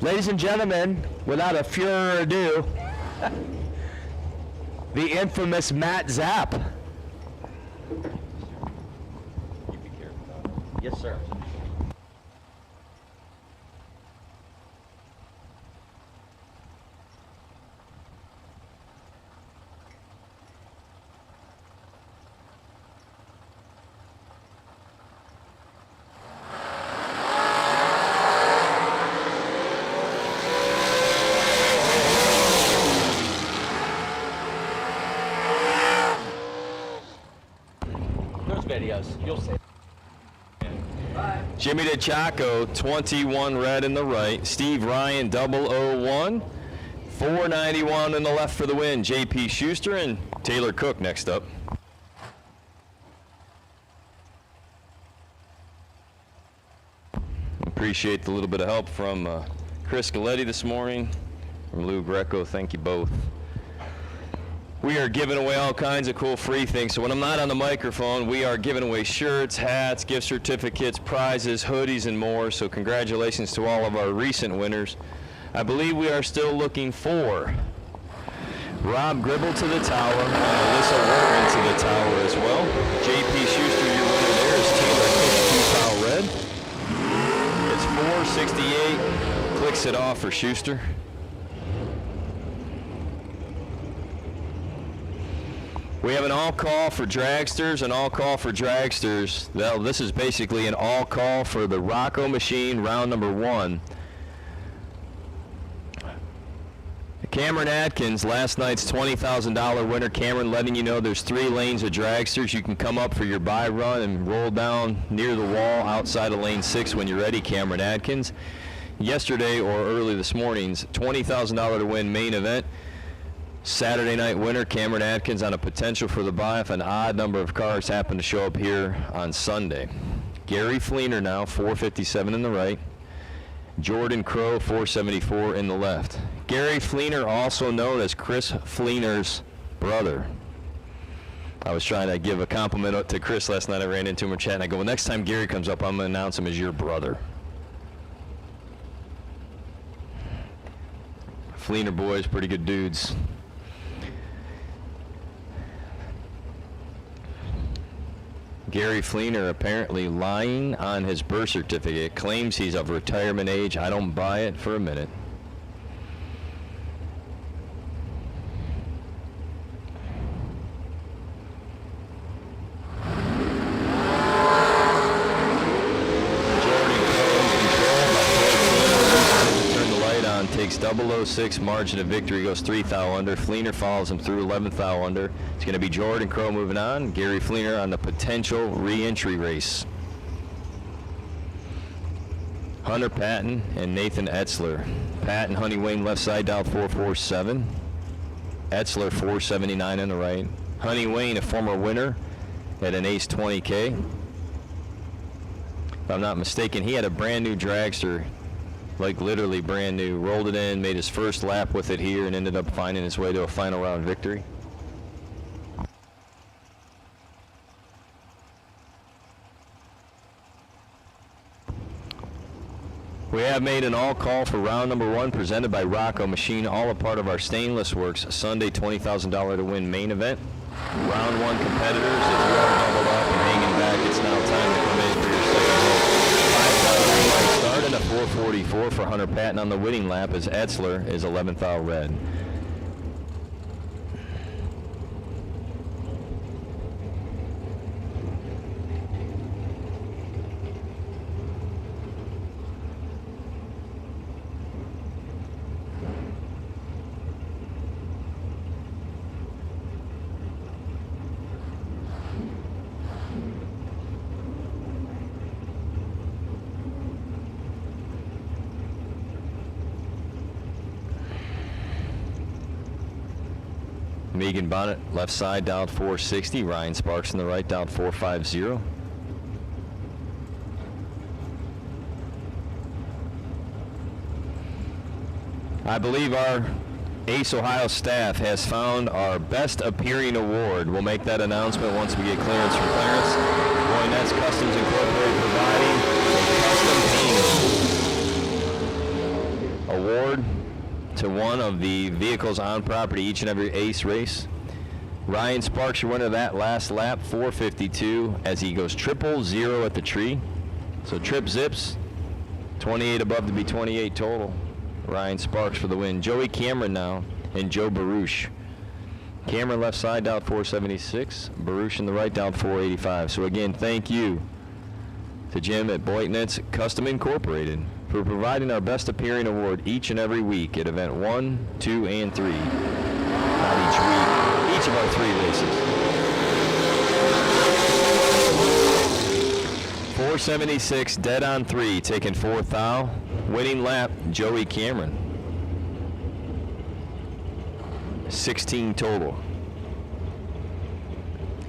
Ladies and gentlemen, without a further ado, the infamous Matt Zapp. You be careful. Yes, sir. There's videos. You'll see. Jimmy DeChaco, 21 red in the right. Steve Ryan, 001. 491 in the left for the win. JP Schuster and Taylor Cook next up. Appreciate the little bit of help from Chris Galetti this morning, from Lou Greco. Thank you both. We are giving away all kinds of cool free things. So when I'm not on the microphone, we are giving away shirts, hats, gift certificates, prizes, hoodies, and more. So congratulations to all of our recent winners. I believe we are still looking for Rob Gribble to the tower, and Alyssa Warren to the tower as well. JP Schuster, your winner there is Taylor Cook, 2-foul red. It's 468. Clicks it off for Schuster. We have an all-call for dragsters, an all-call for dragsters. Well, this is basically an all-call for the Rocco machine, round number 1. Cameron Atkins, last night's $20,000 winner. Cameron letting you know there's 3 lanes of dragsters. You can come up for your buy run and roll down near the wall outside of lane 6 when you're ready, Cameron Atkins. Yesterday or early this morning's $20,000 to win main event. Saturday night winner, Cameron Atkins, on a potential for the buy if an odd number of cars happen to show up here on Sunday. Gary Fleener now, 457 in the right. Jordan Crow, 474 in the left. Gary Fleener, also known as Chris Fleener's brother. I was trying to give a compliment to Chris last night. I ran into him in chat, and I go, well, next time Gary comes up, I'm going to announce him as your brother. Fleener boys, pretty good dudes. Gary Fleener apparently lying on his birth certificate, claims he's of retirement age. I don't buy it for a minute. Takes 006, margin of victory, goes 3 thou under. Fleener follows him through 11 thou under. It's going to be Jordan Crow moving on. Gary Fleener on the potential re-entry race. Hunter Patton and Nathan Etzler. Patton, Honey Wayne left side dial 447. Etzler 479 on the right. Honey Wayne, a former winner at an Ace 20K. If I'm not mistaken, he had a brand new dragster, like literally brand new, rolled it in, made his first lap with it here, and ended up finding his way to a final round victory. We have made an all-call for round number 1, presented by Rocco Machine, all a part of our Stainless Works Sunday $20,000 to win main event. Round 1 competitors, if you are doubled up and hanging back, it's now time to come in for your second hole. 5,000 right start and a 444 for Hunter Patton on the winning lap as Etzler is 11th thou red. Megan Bonnet, left side, dialed 460. Ryan Sparks on the right, dialed 450. I believe our Ace Ohio staff has found our Best Appearing Award. We'll make that announcement once we get clearance from Clarence. Boy, that's Customs Incorporated providing a custom paint award to one of the vehicles on property each and every Ace race. Ryan Sparks, your winner of that last lap, 4:52, as he goes 000 at the tree. So trip zips, 28 above to be 28 total. Ryan Sparks for the win. Joey Cameron now and Joe Baruch. Cameron left side down 476. Baruch in the right down 485. So again, thank you to Jim at Boytnitz Custom Incorporated for providing our Best Appearing Award each and every week at event 1, 2, and 3. Not each week, each of our 3 races. 476, dead on 3, taking 4th thou. Winning lap, Joey Cameron. 16 total.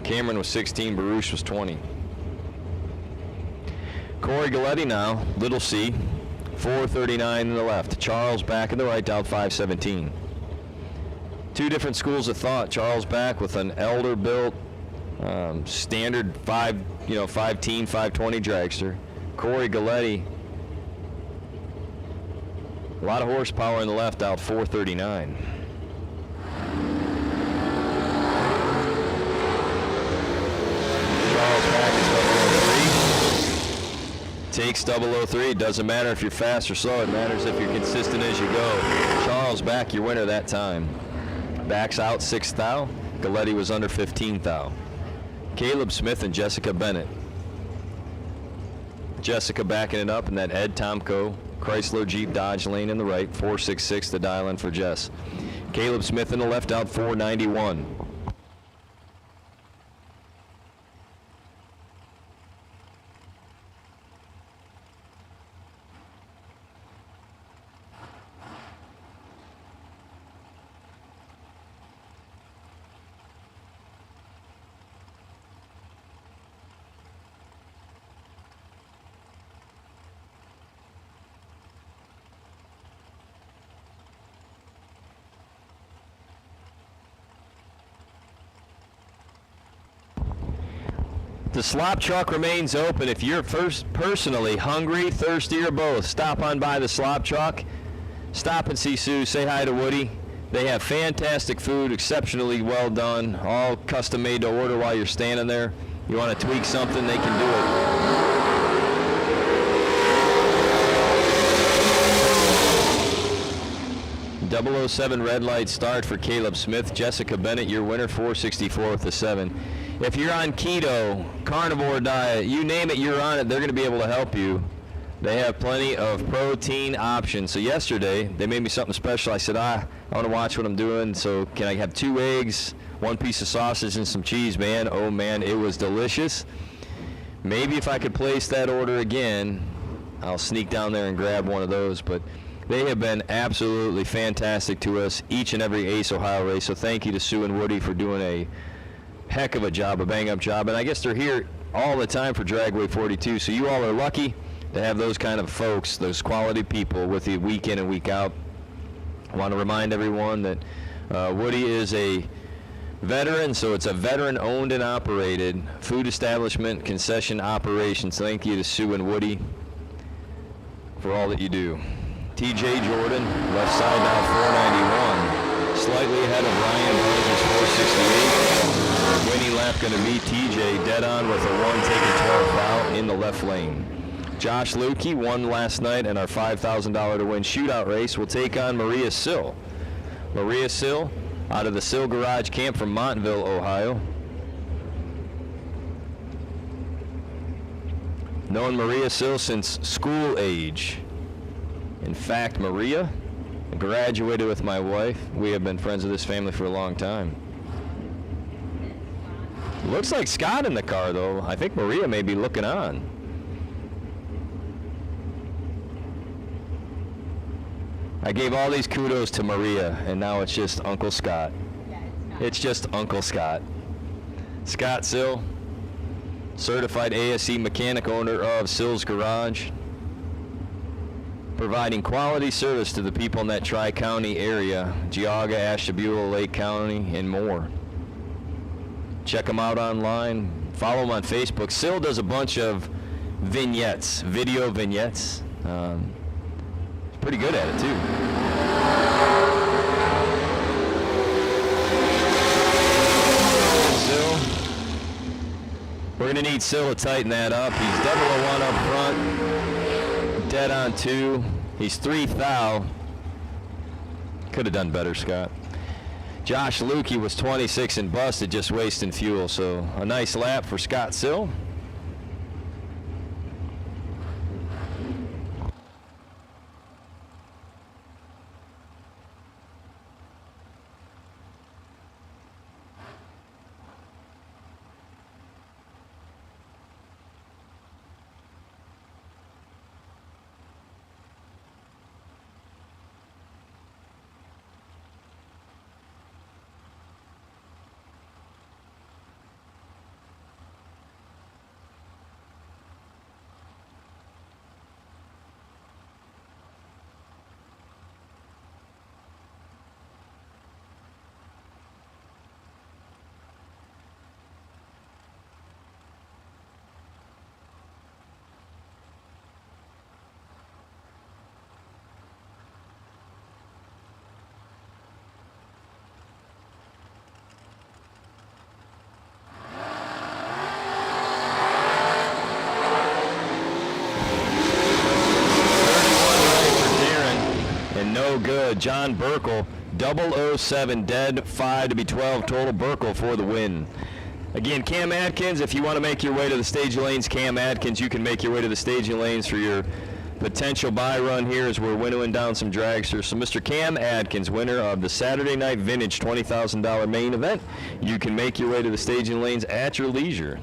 Cameron was 16, Baruch was 20. Corey Galletti now, little C, 439 in the left. Charles back in the right, down 517. 2 different schools of thought. Charles back with an elder built, standard 5'10", 520 dragster. Corey Galletti, a lot of horsepower in the left, out 439. Charles back is 003. Takes 003. Doesn't matter if you're fast or slow. It matters if you're consistent as you go. Charles back, your winner that time. Backs out 6th thou. Galletti was under 15th thou. Caleb Smith and Jessica Bennett. Jessica backing it up in that Ed Tomko Chrysler Jeep Dodge lane in the right, 466 the dial in for Jess. Caleb Smith in the left, out 491. The slop truck remains open. If you're personally hungry, thirsty, or both, stop on by the slop truck. Stop and see Sue. Say hi to Woody. They have fantastic food, exceptionally well done, all custom made to order while you're standing there. You want to tweak something, they can do it. 007 red light start for Caleb Smith. Jessica Bennett, your winner, 464 with the 7. If you're on keto, carnivore diet, you name it, you're on it, they're going to be able to help you. They have plenty of protein options. So yesterday, they made me something special. I said, I want to watch what I'm doing, so can I have 2 eggs, 1 piece of sausage, and some cheese, man? Oh, man, it was delicious. Maybe if I could place that order again, I'll sneak down there and grab one of those. But they have been absolutely fantastic to us each and every Ace Ohio race. So thank you to Sue and Woody for doing a heck of a job, a bang-up job. And I guess they're here all the time for Dragway 42. So you all are lucky to have those kind of folks, those quality people with you week in and week out. I want to remind everyone that Woody is a veteran, so it's a veteran-owned and operated food establishment concession operation. So thank you to Sue and Woody for all that you do. TJ Jordan, left side down 491, slightly ahead of Ryan Burns, 468. Winning lap going to be TJ, dead on with a 1, taking 12th out in the left lane. Josh Lukey won last night in our $5,000 to win shootout race. Will take on Maria Sill. Maria Sill out of the Sill Garage Camp from Montville, Ohio. Known Maria Sill since school age. In fact, Maria graduated with my wife. We have been friends with this family for a long time. Looks like Scott in the car, though. I think Maria may be looking on. I gave all these kudos to Maria, and now it's just Uncle Scott. It's just Uncle Scott. Scott Sill, certified A.S.E. mechanic, owner of Sill's Garage. providing quality service to the people in that Tri-County area, Geauga, Ashtabula, Lake County, and more. Check them out online. Follow them on Facebook. Sil does a bunch of vignettes, video vignettes. Pretty good at it, too. Sil. We're going to need Sil to tighten that up. He's 001 up front. Dead on 2. He's 3 thou. Could have done better, Scott. Josh Lukey was 26 and busted, just wasting fuel. So a nice lap for Scott Sil. Good. John Burkle, 007, dead, 5 to be 12 total. Burkle for the win. Again, Cam Atkins, if you want to make your way to the staging lanes, Cam Atkins, you can make your way to the staging lanes for your potential buy run here as we're winnowing down some dragsters. So Mr. Cam Atkins, winner of the Saturday Night Vintage $20,000 main event, you can make your way to the staging lanes at your leisure.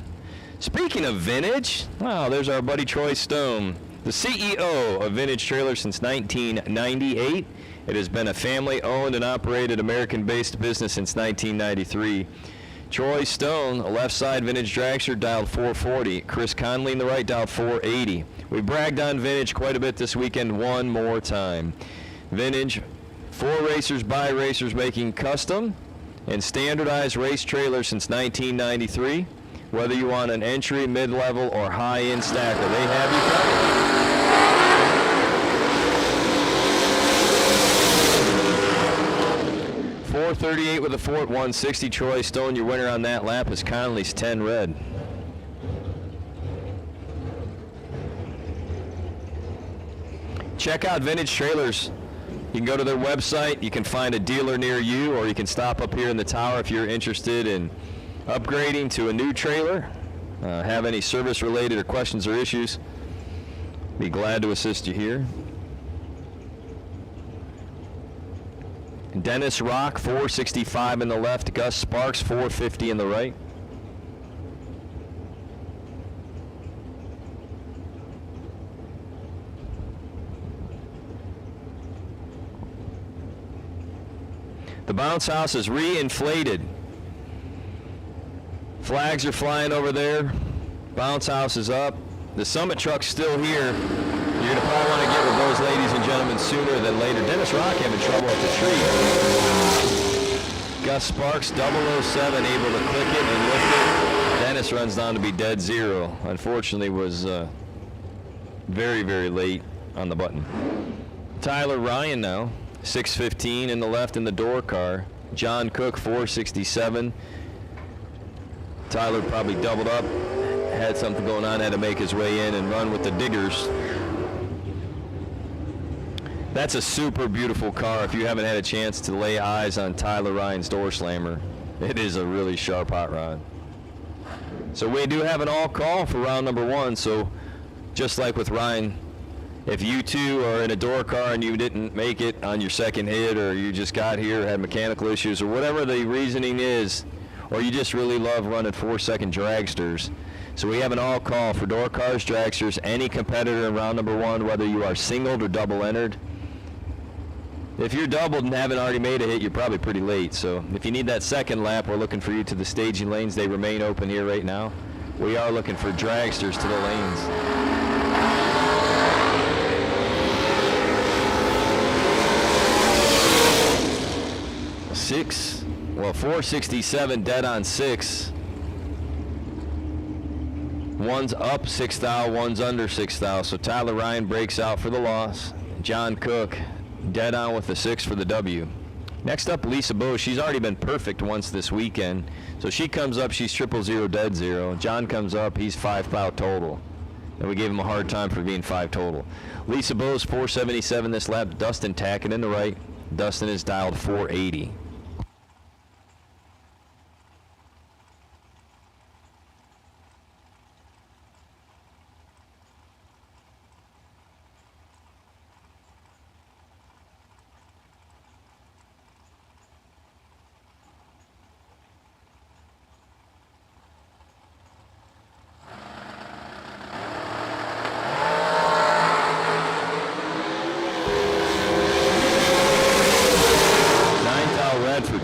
Speaking of vintage, wow, there's our buddy Troy Stone, the CEO of Vintage Trailers since 1998. It has been a family-owned and operated American-based business since 1993. Troy Stone, a left-side vintage dragster, dialed 440. Chris Conley in the right dialed 480. We bragged on vintage quite a bit this weekend one more time. Vintage, for racers by racers, making custom and standardized race trailers since 1993. Whether you want an entry, mid-level, or high-end stacker, they have you covered. .438 with a Fort 160. Troy Stone, your winner on that lap is Conley's 10 red. Check out Vintage Trailers. You can go to their website. You can find a dealer near you, or you can stop up here in the tower if you're interested in upgrading to a new trailer. Have any service related or questions or issues, be glad to assist you here. Dennis Rock, 465 in the left. Gus Sparks, 450 in the right. The bounce house is re-inflated. Flags are flying over there. Bounce house is up. The Summit truck's still here. You're going to probably want to get with those ladies and gentlemen sooner than later. Dennis Rock having trouble at the tree. Gus Sparks, 007, able to click it and lift it. Dennis runs down to be dead zero. Unfortunately, was very, very late on the button. Tyler Ryan now, 615 in the left in the door car. John Cook, 467. Tyler probably doubled up, had something going on, had to make his way in and run with the diggers. That's a super beautiful car. If you haven't had a chance to lay eyes on Tyler Ryan's door slammer, it is a really sharp hot rod. So we do have an all call for round number 1. So just like with Ryan, if you two are in a door car and you didn't make it on your second hit, or you just got here, had mechanical issues, or whatever the reasoning is, or you just really love running 4-second dragsters. So we have an all call for door cars, dragsters, any competitor in round number 1, whether you are singled or double entered. If you're doubled and haven't already made a hit, you're probably pretty late. So if you need that second lap, we're looking for you to the staging lanes. They remain open here right now. We are looking for dragsters to the lanes. 467 dead on 6. One's up 6 thou, one's under 6 thou. So Tyler Ryan breaks out for the loss. John Cook dead on with the 6 for the W. Next up, Lisa Bose. She's already been perfect once this weekend. So she comes up, she's 000 dead 0. John comes up, he's 5 thou total. And we gave him a hard time for being 5 total. Lisa Bose 477 this lap. Dustin tacking in the right. Dustin is dialed 480.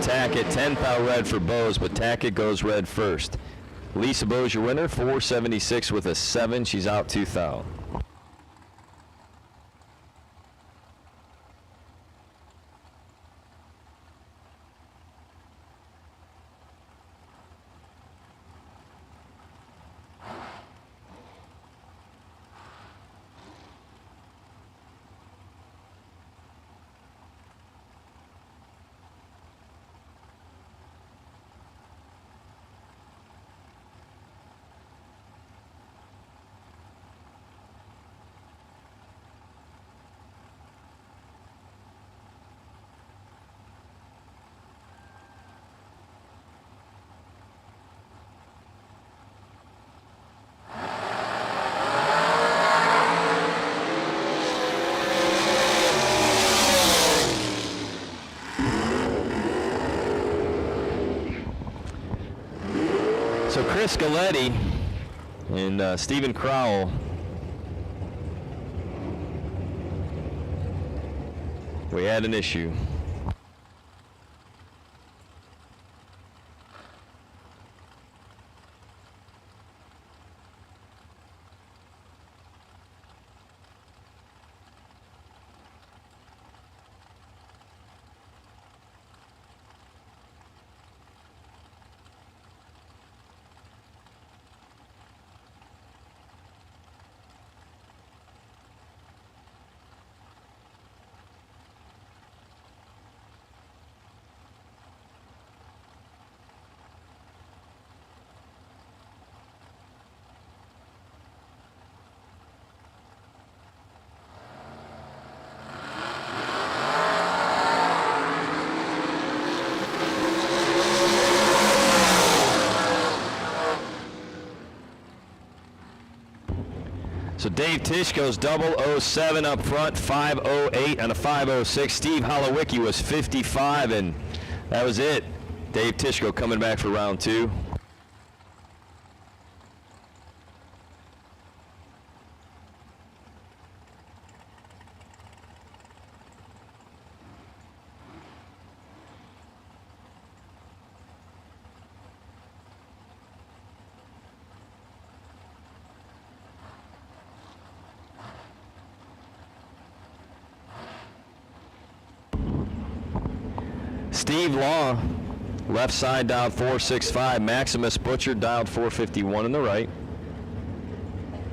Tackett, 10 thou red for Bose, but Tackett goes red first. Lisa Bose, your winner, 476 with a 7. She's out 2 thou. So Chris Galetti and Stephen Crowell we had an issue. So Dave Tish goes 007 up front, 508 and a 506. Steve Holowicki was 55, and that was it. Dave Tishko coming back for round 2. Steve Law, left side dialed 465. Maximus Butcher dialed 451 in the right.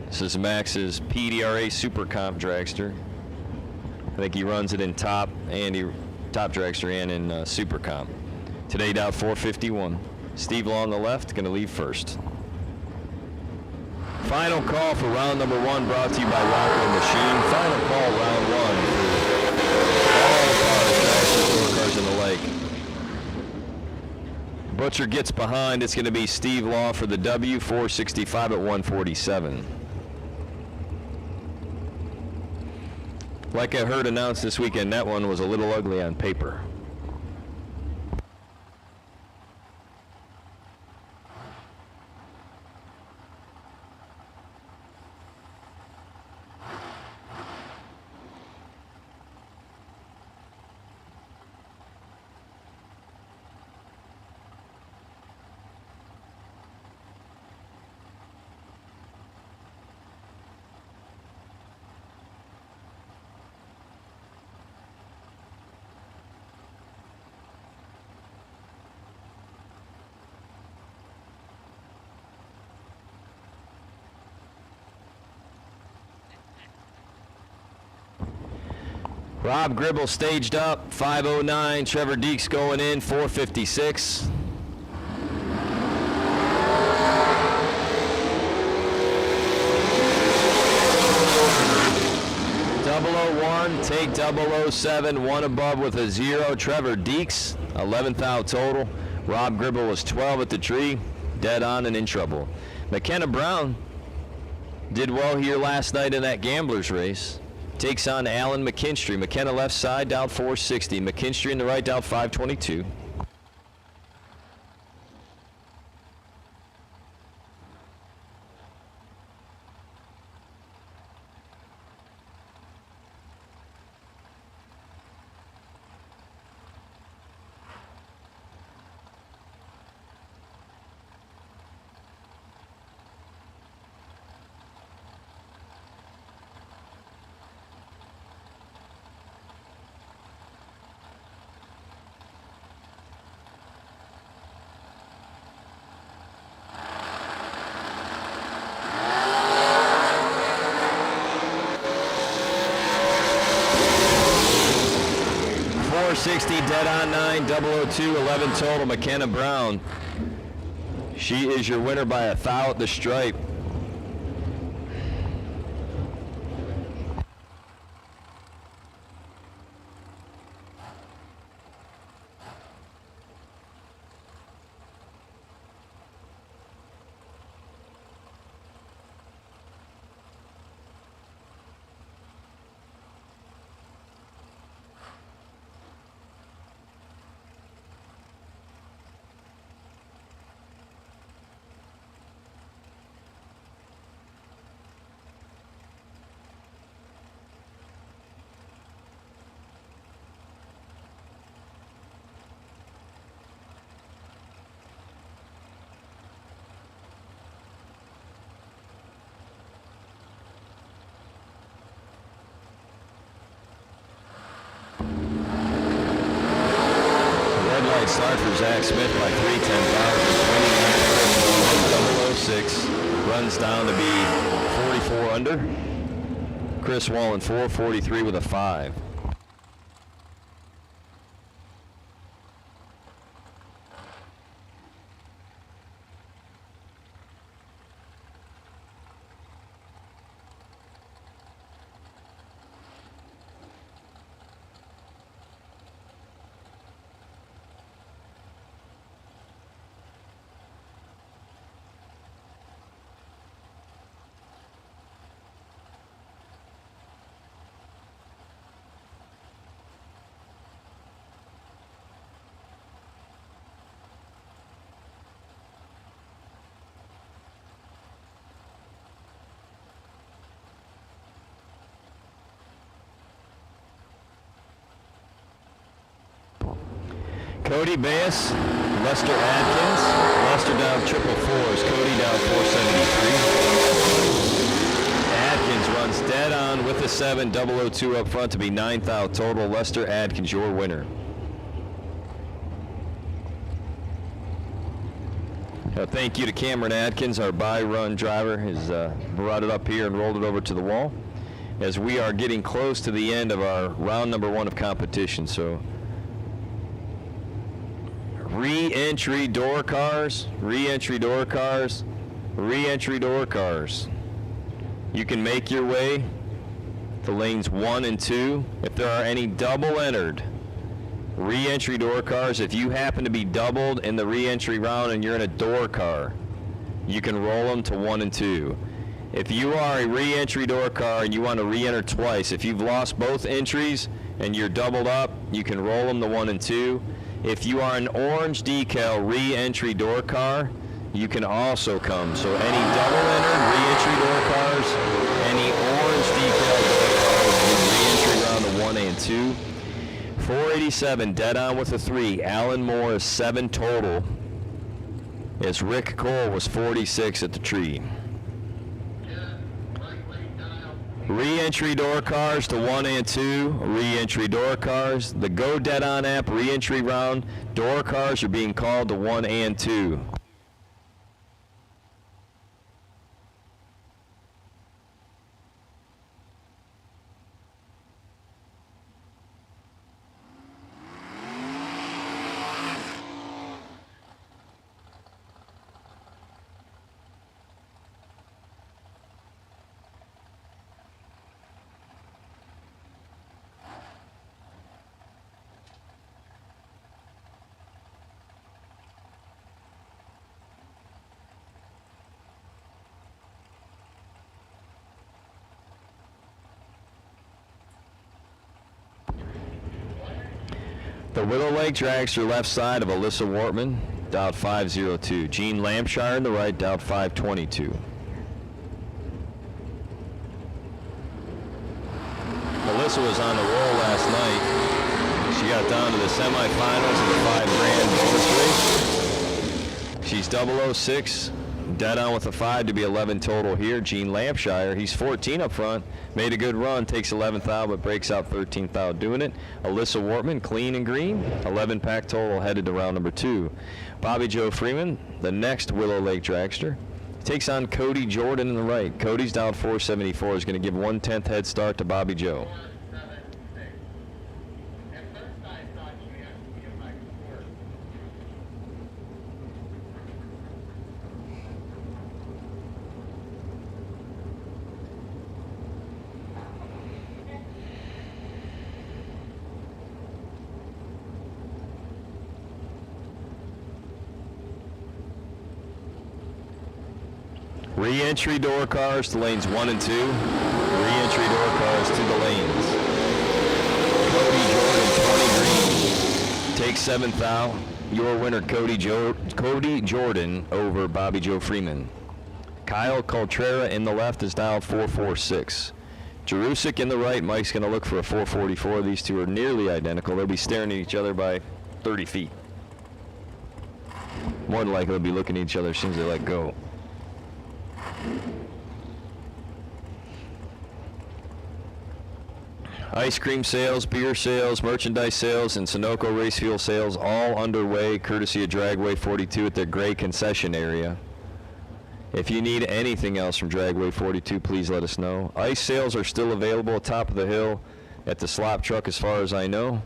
This is Max's PDRA Super Comp dragster. I think he runs it in top dragster and in Super Comp. Today dialed 451. Steve Law on the left, going to leave first. Final call for round number 1 brought to you by Rocco Machine. Final call, round 1 for all cars in the lake. Butcher gets behind. It's going to be Steve Law for the W, 465 at 147. Like I heard announced this weekend, that one was a little ugly on paper. Rob Gribble staged up, 509. Trevor Deeks going in, 456. 001, take 007, one above with a 0. Trevor Deeks, 11th out total. Rob Gribble was 12 at the tree, dead on and in trouble. McKenna Brown did well here last night in that Gamblers race. Takes on Alan McKinstry. McKenna left side, down 460. McKinstry in the right, down 522. Dead on 9, 002, 11 total. McKenna Brown. She is your winner by a thou at the stripe. Start for Zach Smith by 3/10,000. 006 runs down to be 44 under. Chris Wallen 443 with a 5. Cody Bass, Lester Adkins. Lester down 444s. Cody down 473. Adkins runs dead on with the 7, 002 up front to be 9th out total. Lester Adkins, your winner. Thank you to Cameron Adkins, our by-run driver, has brought it up here and rolled it over to the wall as we are getting close to the end of our round number 1 of competition. So re-entry door cars, re-entry door cars, re-entry door cars. You can make your way to lanes 1 and 2. If there are any double entered re-entry door cars, if you happen to be doubled in the re-entry round and you're in a door car, you can roll them to 1 and 2. If you are a re-entry door car and you want to re-enter twice, if you've lost both entries and you're doubled up, you can roll them to 1 and 2. If you are an orange decal re-entry door car, you can also come. So any double entered re-entry door cars, any orange decal door cars, you re-entry round to 1 and 2. 487, dead on with a 3. Alan Moore is 7 total, as Rick Cole was 46 at the tree. Re-entry door cars to 1 and 2, re-entry door cars. The Go Dead On app re-entry round, door cars are being called to 1 and 2. The Willow Lake dragster left side of Alyssa Wortman, dialed 502. Jean Lampshire in the right, dialed 522. Alyssa was on the roll last night. She got down to the semifinals of the $5 grand bonus race. She's 006, dead on with a 5 to be 11 total here. Jean Lampshire, he's 14 up front, made a good run, takes 11th out, but breaks out 13th out doing it. Alyssa Wortman, clean and green, 11 pack total, headed to round number 2. Bobby Joe Freeman, the next Willow Lake dragster, takes on Cody Jordan in the right. Cody's down 474, is going to give 1/10 head start to Bobby Joe. Re-entry door cars to lanes 1 and 2. Re-entry door cars to the lanes. Cody Jordan, 20 green. Takes 7th out. Your winner, Cody Jordan over Bobby Joe Freeman. Kyle Coltrera in the left is dialed 446. Jerusik in the right. Mike's going to look for a 444. These two are nearly identical. They'll be staring at each other by 30 feet. More than likely, they'll be looking at each other as soon as they let go. Ice cream sales, beer sales, merchandise sales, and Sunoco race fuel sales all underway, courtesy of Dragway 42 at their gray concession area. If you need anything else from Dragway 42, please let us know. Ice sales are still available at top of the hill at the slop truck as far as I know.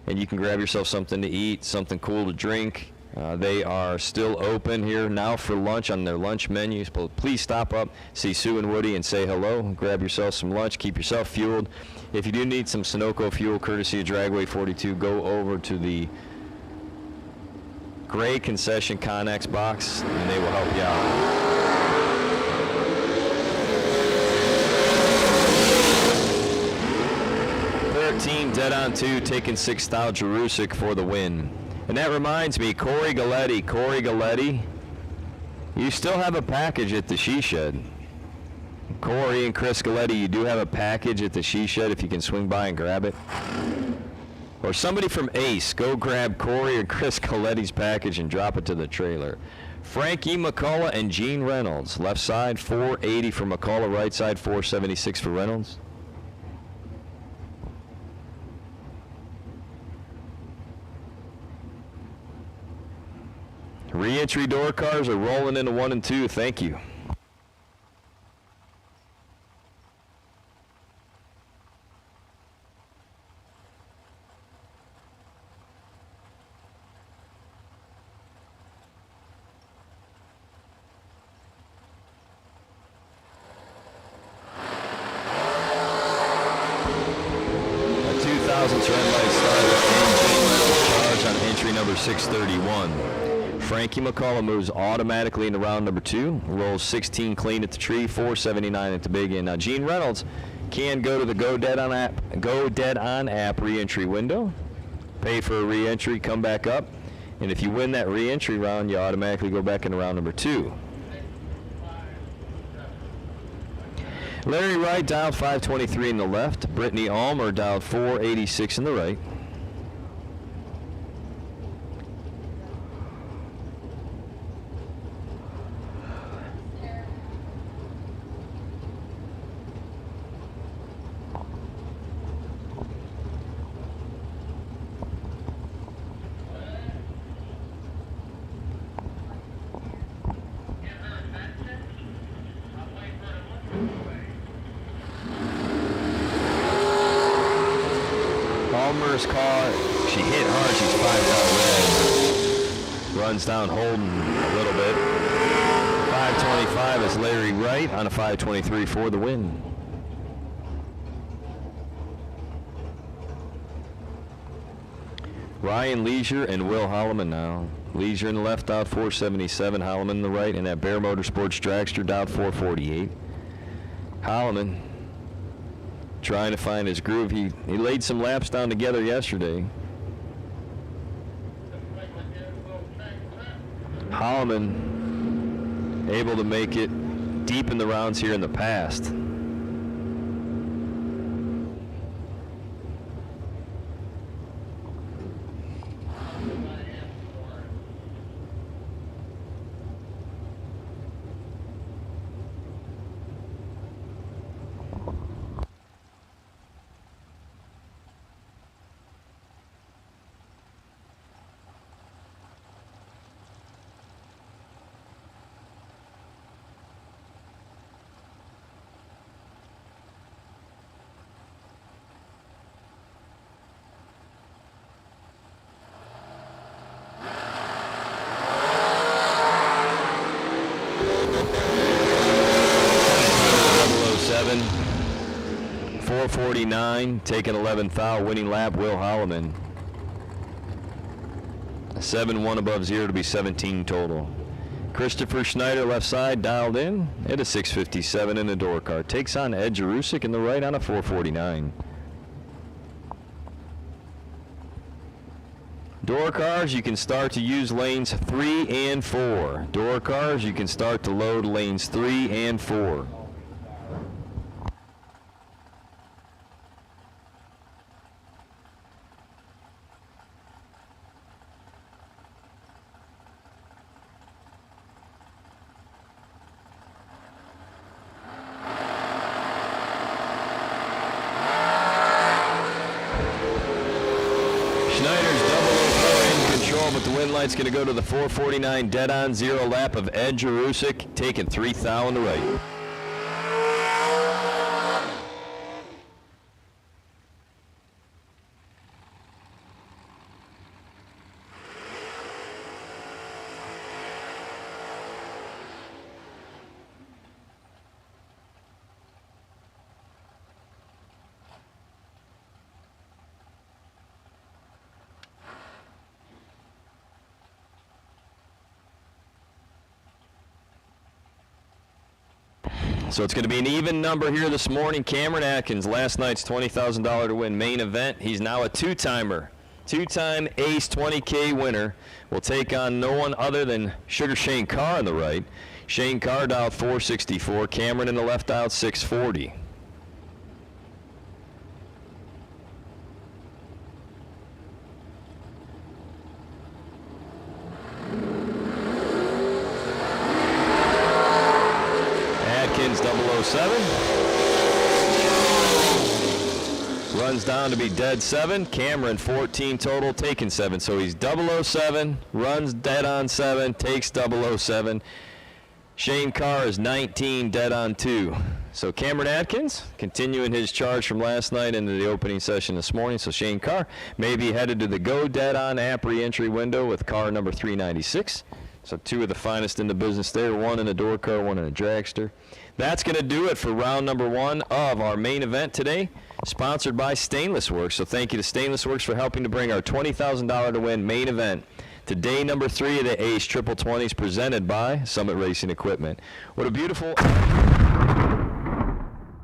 And you can grab yourself something to eat, something cool to drink. They are still open here now for lunch on their lunch menus. But please stop up, see Sue and Woody, and say hello. Grab yourself some lunch. Keep yourself fueled. If you do need some Sunoco fuel, courtesy of Dragway 42, go over to the gray concession Connex box, and they will help you out. Team dead on 2, taking 6th out, Jerusik for the win. And that reminds me, Corey Galletti, you still have a package at the She Shed. Corey and Chris Galletti, you do have a package at the She Shed if you can swing by and grab it. Or somebody from A.C.E, go grab Corey or Chris Galletti's package and drop it to the trailer. Frankie McCullough and Gene Reynolds, left side 480 for McCullough, right side 476 for Reynolds. Re-entry door cars are rolling into 1 and 2. Thank you. A 2000s red light started charge on entry number 631. Frankie McCullough moves automatically into round number 2, rolls 16 clean at the tree, 479 at the big end. Now Gene Reynolds can go to the Go Dead On app re-entry window, pay for a re-entry, come back up, and if you win that re-entry round, you automatically go back into round number 2. Larry Wright dialed 523 in the left, Brittany Almer dialed 486 in the right. Almer's car, she hit hard, she's 5 out red. Runs down Holden a little bit. 525 is Larry Wright on a 523 for the win. Ryan Leisure and Will Holloman now. Leisure in the left, out 477. Holloman in the right, and that Bear Motorsports dragster down 448. Holloman trying to find his groove. He laid some laps down together yesterday. Holloman able to make it deep in the rounds here in the past. .007, 4:49, taking 11th foul, winning lap, Will Holloman. 7-1 above zero to be 17 total. Christopher Schneider, left side, dialed in at a 6:57 in the door car. Takes on Ed Jarusik in the right on a 4:49. Door cars, you can start to use lanes 3 and 4. Door cars, you can start to load lanes 3 and 4. But the win light's going to go to the 4:49 dead on zero lap of Ed Jarusik, taking 3 thou on the right. So it's going to be an even number here this morning. Cameron Atkins, last night's $20,000 to win main event. He's now a two-timer. Two-time Ace 20K winner. Will take on no one other than Sugar Shane Carr on the right. Shane Carr dialed 464. Cameron in the left dialed 640. Atkins 007 runs down to be dead 7. Cameron 14 total, taking 7. So he's 007, runs dead on 7, takes 007. Shane Carr is 19, dead on 2. So Cameron Atkins continuing his charge from last night into the opening session this morning. So Shane Carr may be headed to the Go Dead On app re-entry window with car number 396. So 2 of the finest in the business there, 1 in a door car, 1 in a dragster. That's going to do it for round number 1 of our main event today, sponsored by Stainless Works. So thank you to Stainless Works for helping to bring our $20,000 to win main event to day number 3 of the Ace Triple 20s presented by Summit Racing Equipment. What a beautiful...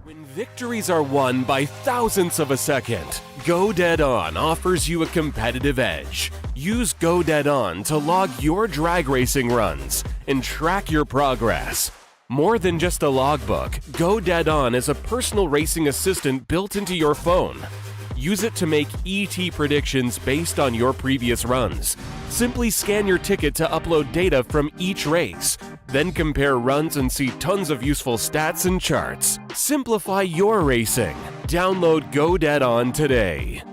When victories are won by thousandths of a second, Go Dead On offers you a competitive edge. Use Go Dead On to log your drag racing runs and track your progress. More than just a logbook, Go Dead On is a personal racing assistant built into your phone. Use it to make ET predictions based on your previous runs. Simply scan your ticket to upload data from each race. Then compare runs and see tons of useful stats and charts. Simplify your racing. Download Go Dead On today.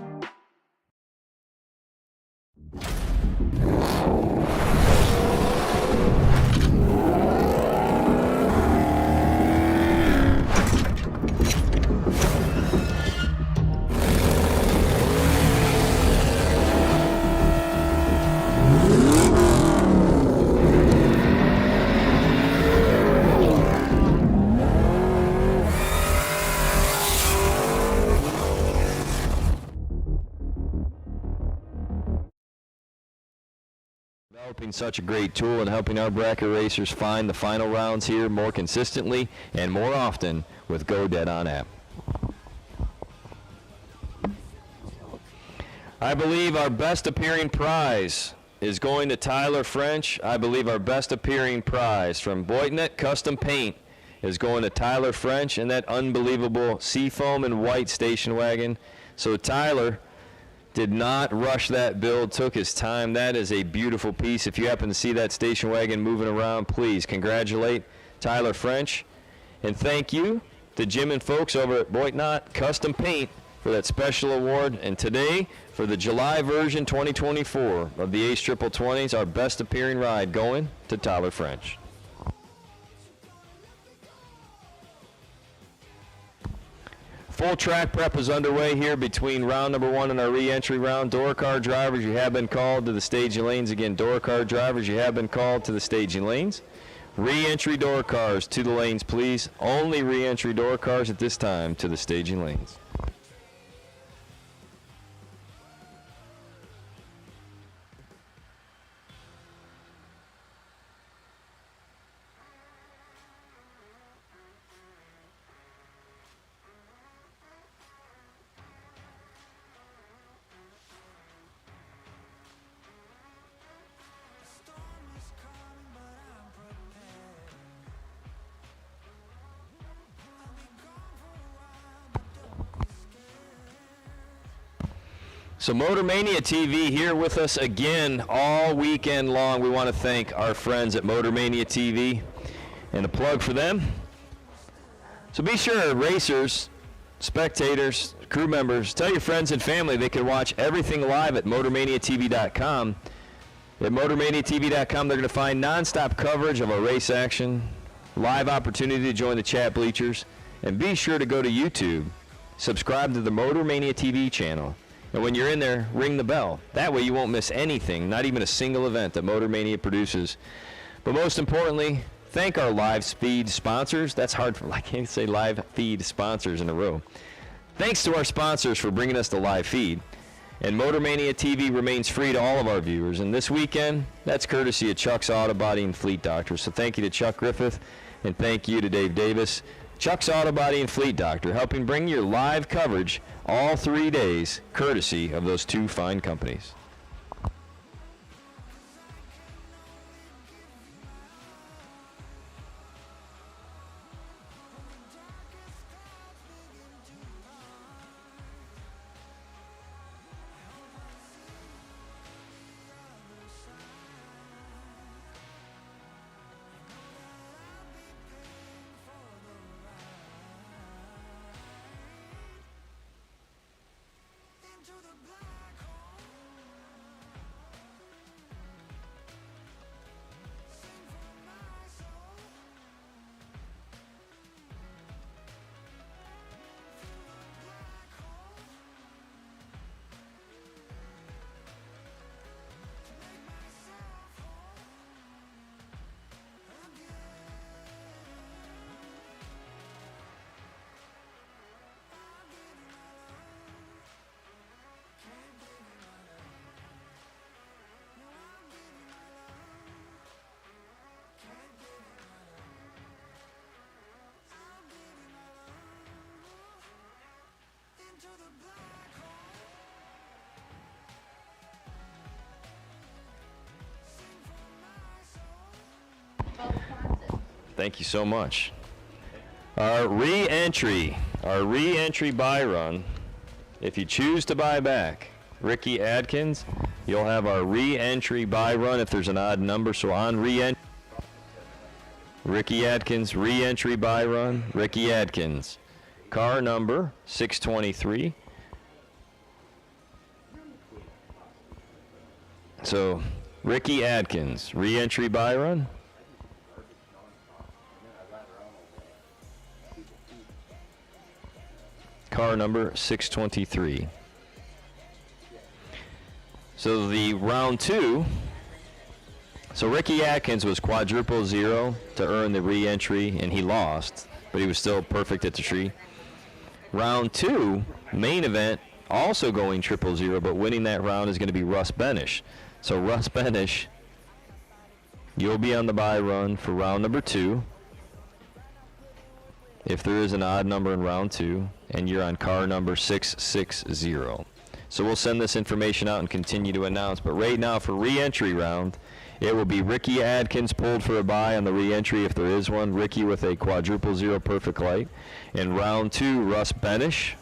Developing such a great tool and helping our bracket racers find the final rounds here more consistently and more often with Go Dead On app. I believe our best appearing prize is going to Tyler French. I believe our best appearing prize from Boytnet Custom Paint is going to Tyler French and that unbelievable seafoam and white station wagon. So Tyler did not rush that build, took his time. That is a beautiful piece. If you happen to see that station wagon moving around, please congratulate Tyler French. And thank you to Jim and folks over at Boytnet Custom Paint for that special award. And today, for the July version 2024 of the Ace Triple 20s, our best appearing ride going to Tyler French. Full track prep is underway here between round number 1 and our re-entry round. Door car drivers, you have been called to the staging lanes. Again, door car drivers, you have been called to the staging lanes. Re-entry door cars to the lanes, please. Only re-entry door cars at this time to the staging lanes. So Motor Mania TV here with us again all weekend long. We want to thank our friends at Motor Mania TV and a plug for them. So be sure, racers, spectators, crew members, tell your friends and family they can watch everything live at MotorManiaTV.com. At MotorManiaTV.com, they're going to find nonstop coverage of our race action, live opportunity to join the chat bleachers, and be sure to go to YouTube, subscribe to the Motor Mania TV channel. And when you're in there, ring the bell. That way you won't miss anything, not even a single event that Motor Mania produces. But most importantly, thank our live feed sponsors. That's hard for, I can't say live feed sponsors in a row. Thanks to our sponsors for bringing us the live feed. And Motor Mania TV remains free to all of our viewers. And this weekend, that's courtesy of Chuck's Auto Body and Fleet Doctor. So thank you to Chuck Griffith, and thank you to Dave Davis. Chuck's Auto Body and Fleet Doctor, helping bring your live coverage all 3 days, courtesy of those two fine companies. Thank you so much. Our re-entry buy run, if you choose to buy back Ricky Adkins, you'll have our re-entry buy run if there's an odd number. So on re-entry, Ricky Adkins, re-entry buy run, Ricky Adkins, car number 623. So Ricky Adkins, re-entry buy run. Car number 623. So the round 2, so Ricky Atkins was quadruple 0 to earn the re-entry, and he lost, but he was still perfect at the tree. Round 2, main event, also going 000, but winning that round is going to be Russ Benish. So Russ Benish, you'll be on the buy run for round number 2. If there is an odd number in round 2, and you're on car number 660. So we'll send this information out and continue to announce. But right now for re-entry round, it will be Ricky Adkins pulled for a bye on the re-entry if there is one. Ricky with a quadruple zero perfect light. In round 2, Russ Benish.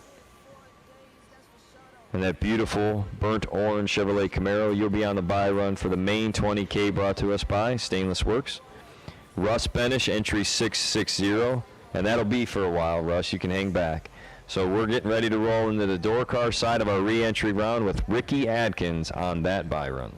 And that beautiful burnt orange Chevrolet Camaro, you'll be on the bye run for the main 20K brought to us by Stainless Works. Russ Benish, entry 660, and that'll be for a while, Russ. You can hang back. So we're getting ready to roll into the door car side of our re-entry round with Ricky Adkins on that bye run.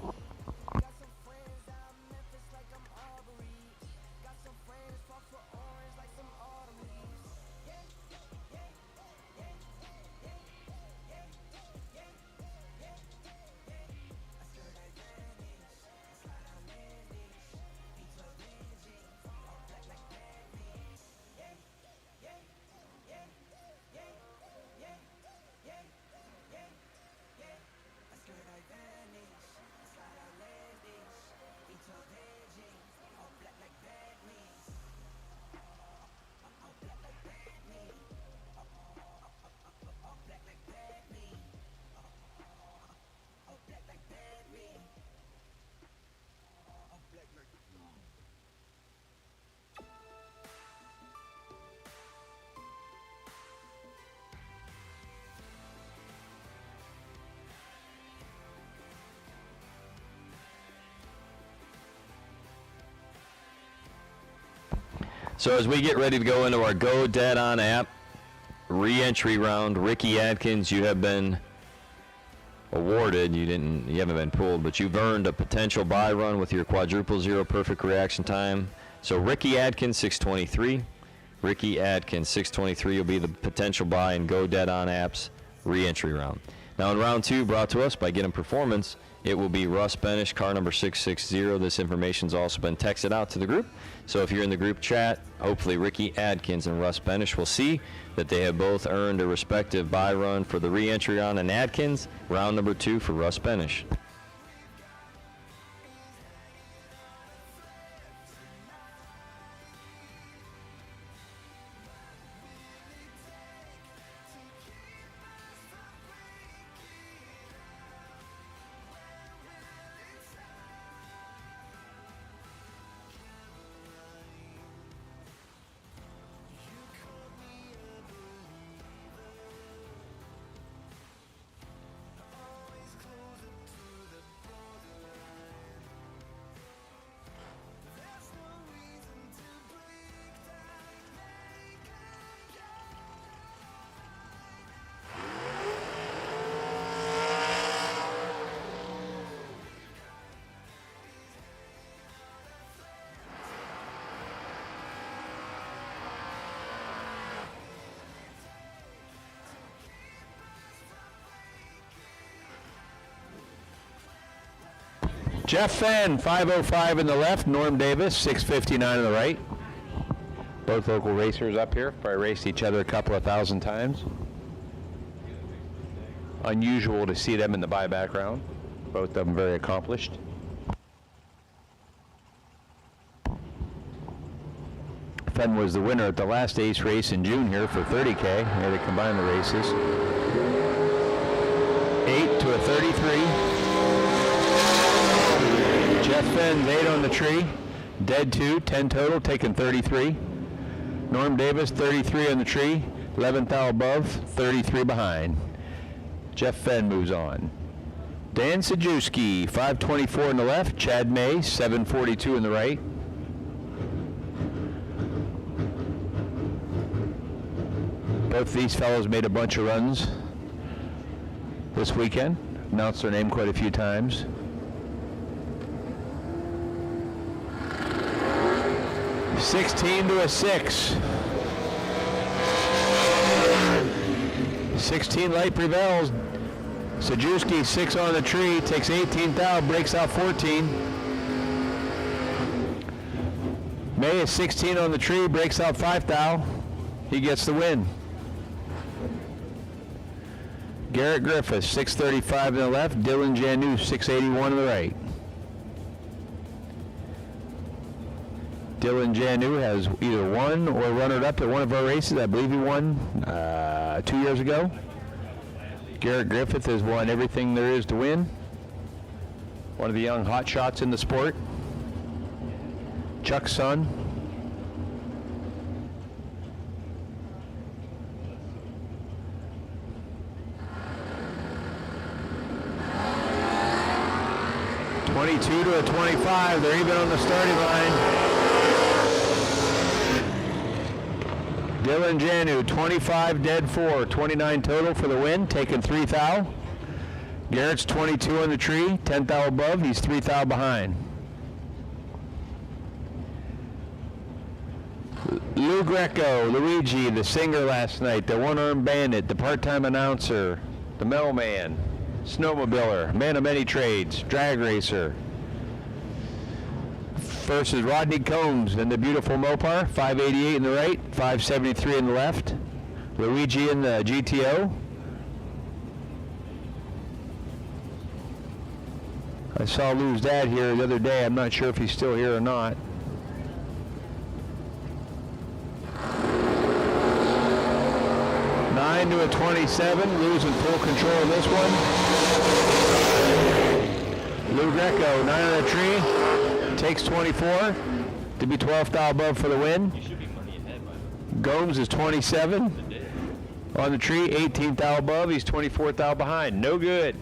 So as we get ready to go into our Go Dead On app re-entry round, Ricky Adkins, you have been awarded. You haven't been pulled, but you've earned a potential bye run with your quadruple zero perfect reaction time. So Ricky Adkins 623. Ricky Adkins 623 will be the potential bye in Go Dead On apps re-entry round. Now in round 2, brought to us by Get 'em Performance, it will be Russ Benish, car number 660. This information's also been texted out to the group. So if you're in the group chat, hopefully Ricky Adkins and Russ Benish will see that they have both earned a respective bye run for the re-entry round. And Adkins, round number 2 for Russ Benish. Jeff Fenn, 505 in the left. Norm Davis, 659 in the right. Both local racers up here. Probably raced each other a couple of thousand times. Unusual to see them in the buyback round. Both of them very accomplished. Fenn was the winner at the last ACE race in June here for 30K. They had to combine the races. 8 to a 33. Jeff Fenn's 8 on the tree. Dead 2, 10 total, taking 33. Norm Davis, 33 on the tree. 11th out above, 33 behind. Jeff Fenn moves on. Dan Sajewski, 524 in the left. Chad May, 742 in the right. Both these fellows made a bunch of runs this weekend. Announced their name quite a few times. $16 to a 6. 16 light prevails. Sajewski 6 on the tree, takes 18th out, breaks out 14. May is 16 on the tree, breaks out 5th thou. He gets the win. Garrett Griffiths, 635 in the left. Dylan Janu, 681 in the right. Dylan Janu has either won or runner-up at one of our races. I believe he won 2 years ago. Garrett Griffith has won everything there is to win. One of the young hot shots in the sport. Chuck's son. (22 to a 25). They're even on the starting line. Dylan Janu, 25 dead 4, 29 total for the win, taking 3 thou. Garrett's 22 on the tree, 10 thou above, he's 3 thou behind. Lou Greco, Luigi, the singer last night, the one-armed bandit, the part-time announcer, the mailman, snowmobiler, man of many trades, drag racer. Versus Rodney Combs in the beautiful Mopar, 588 in the right, 573 in the left. Luigi in the GTO. I saw Lou's dad here the other day. I'm not sure if he's still here or not. (9 to a 27). Lou's in full control of this one. Lou Greco, 9 on the tree. Takes 24 to be 12 thou above for the win. Gomes is 27 on the tree, 18 thou above. He's 24 thou behind. No good.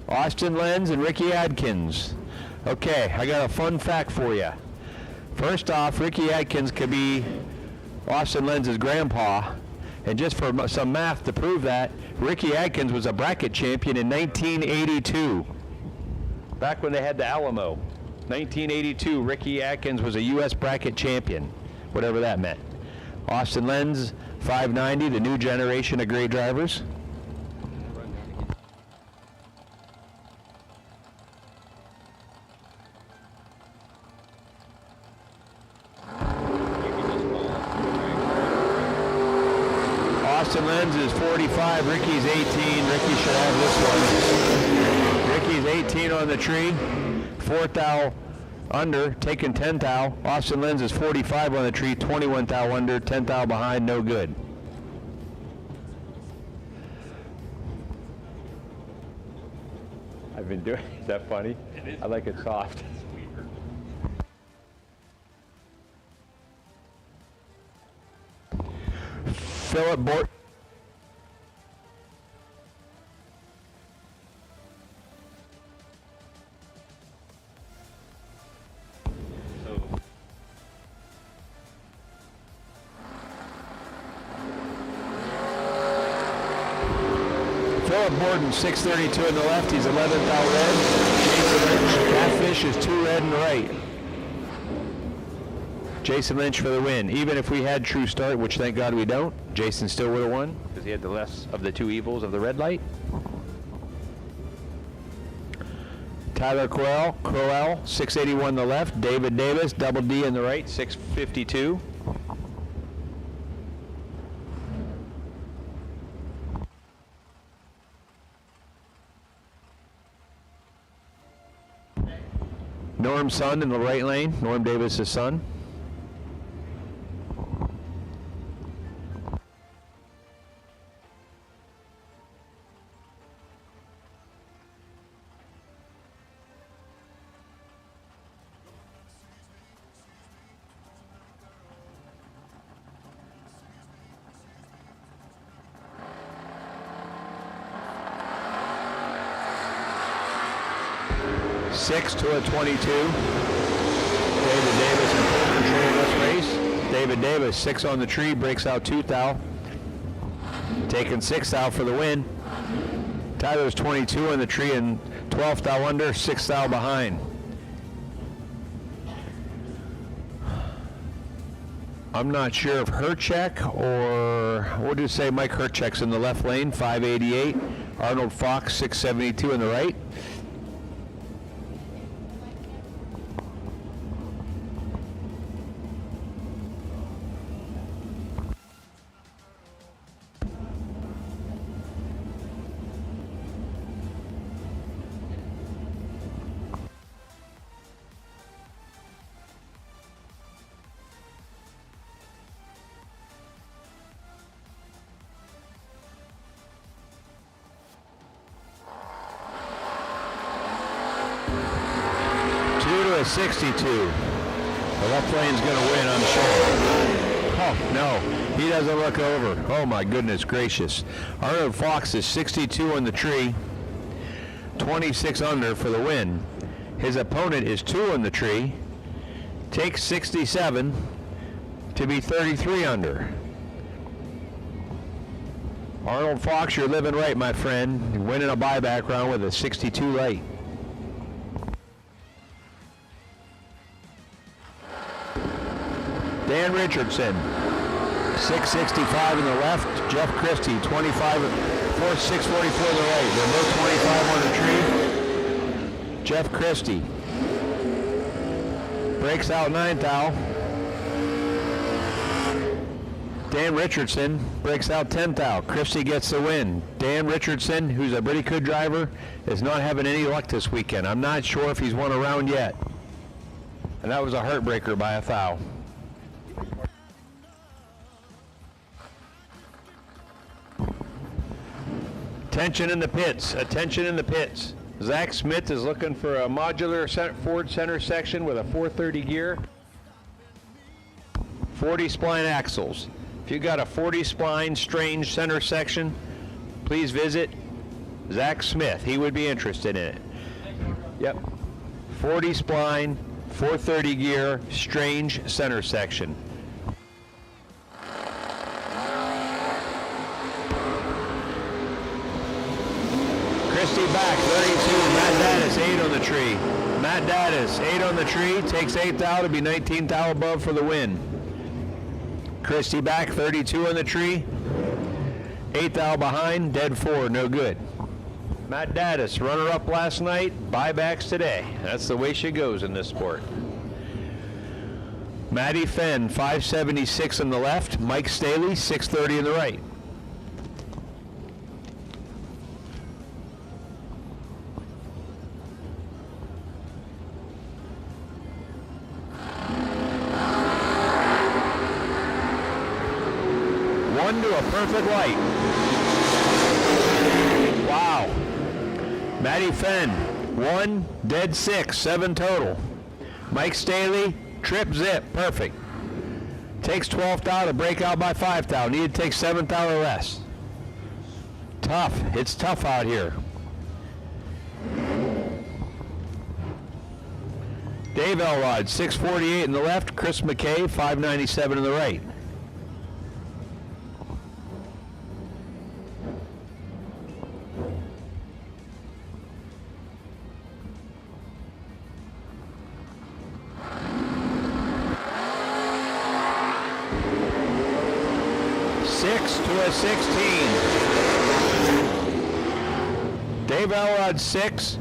Austin Lenz and Ricky Adkins. Okay, I got a fun fact for you. First off, Ricky Adkins could be Austin Lenz's grandpa. And just for some math to prove that, Ricky Adkins was a bracket champion in 1982. Back when they had the Alamo. 1982, Ricky Atkins was a U.S. bracket champion, whatever that meant. Austin Lenz, 590, the new generation of great drivers. Austin Lenz is 45, Ricky's 18. Ricky should have this one. Ricky's 18 on the tree, 4 thou under, taking 10 thou. Austin Lenz is 45 on the tree, 21 thou under, 10 thou behind, no good. I've been doing, is that funny? It is. I like it soft. It's weird. Philip Bort. Philip Borden, 632 in the left, he's 11th out red. Jason Lynch, Catfish is 2 red in the right. Jason Lynch for the win. Even if we had true start, which thank God we don't, Jason still would have won because he had the less of the two evils of the red light. Tyler Crowell, 681 in the left. David Davis, double D in the right, 652. Norm's son in the right lane, Norm Davis' son. (6 to a 22). David Davis in full control of this race. David Davis, 6 on the tree, breaks out 2 thou. Taking 6 thou for the win. Tyler's 22 on the tree and 12 thou under, 6 thou behind. I'm not sure if Herchek or, what do you say, Mike Herchek's in the left lane, 588. Arnold Fox, 672 in the right. a 62. The left lane's going to win, I'm sure. Oh, no. He doesn't look over. Oh, my goodness gracious. Arnold Fox is 62 on the tree. 26 under for the win. His opponent is 2 on the tree. Takes 67 to be 33 under. Arnold Fox, you're living right, my friend. You're winning a buyback round with a 62 late. Dan Richardson, 665 in the left. Jeff Christie, 25, 644 in the right. They're both 25 on the tree. Jeff Christie breaks out 9th thou. Dan Richardson breaks out 10th thou. Christie gets the win. Dan Richardson, who's a pretty good driver, is not having any luck this weekend. I'm not sure if he's won a round yet. And that was a heartbreaker by a thou. Attention in the pits. Attention in the pits. Zach Smith is looking for a modular Ford center section with a 430 gear. 40 spline axles. If you got a 40 spline strange center section, please visit Zach Smith. He would be interested in it. Yep. 40 spline, 430 gear, strange center section. Christie back, 32. Matt Daddis, 8 on the tree. Matt Daddis, 8 on the tree, takes 8th thou to be 19th thou above for the win. Christie back, 32 on the tree. 8th thou behind, dead 4, no good. Matt Daddis, runner-up last night, buybacks today. That's the way she goes in this sport. Matty Fenn, 576 on the left. Mike Staley, 630 on the right. One to a perfect light. Wow. Matty Fenn, 1, dead 6, 7 total. Mike Staley, trip zip, perfect. Takes 12th thou to break out by 5th thou. Need to take 7th thou or less. Tough. It's tough out here. Dave Elrod, 648 in the left. Chris McKay, 597 in the right. To a 16. Dave Elrod 6,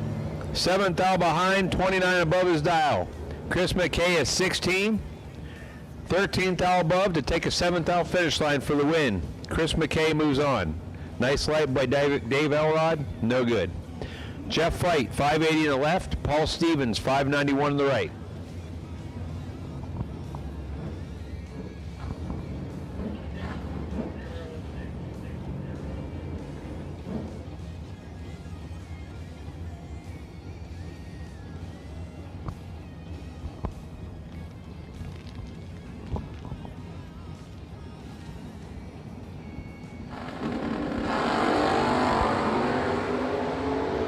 7th thou behind, 29 above his dial. Chris McKay is 16, 13th thou above to take a 7th thou finish line for the win. Chris McKay moves on. Nice light by Dave Elrod, no good. Jeff Fight, 580 in the left. Paul Stevens, 591 in the right.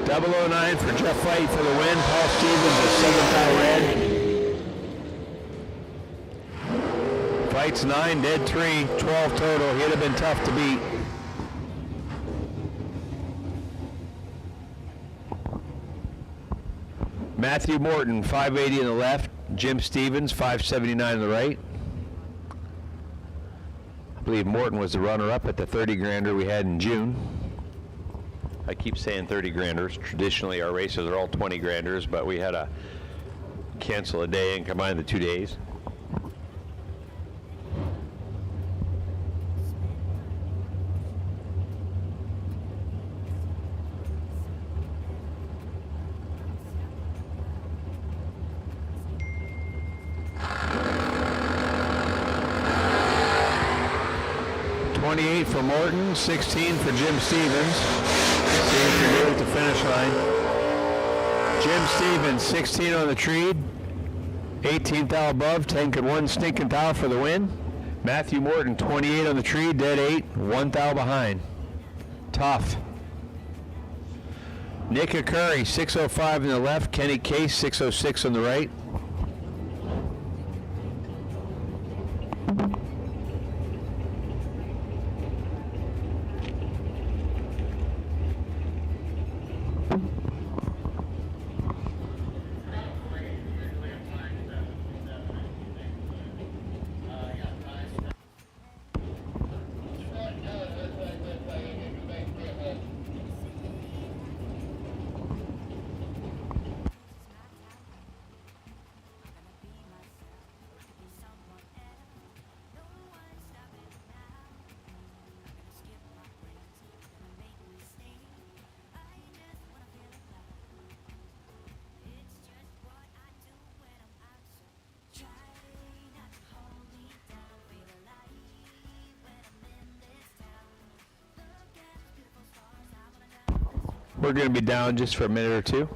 Double 09 for Jeff Fight for the win. Paul Stevens is 7th thou red. Fight's 9, dead 3, 12 total. He'd have been tough to beat. Matthew Morton, 580 in the left. Jim Stevens, 579 in the right. I believe Morton was the runner-up at the 30 grander we had in June. I keep saying 30 granders. Traditionally, our races are all 20 granders, but we had to cancel a day and combine the 2 days. $28 for Morton, 16 for Jim Stevens. See if you're good at the finish line. Jim Stevens, 16 on the tree. 18th thou above, 10 could 1 stinking thou for the win. Matthew Morton, 28 on the tree, dead 8, 1 thou behind. Tough. Nick Curry, 605 on the left, Kenny Case, 606 on the right. We're going to be down just for a minute or two.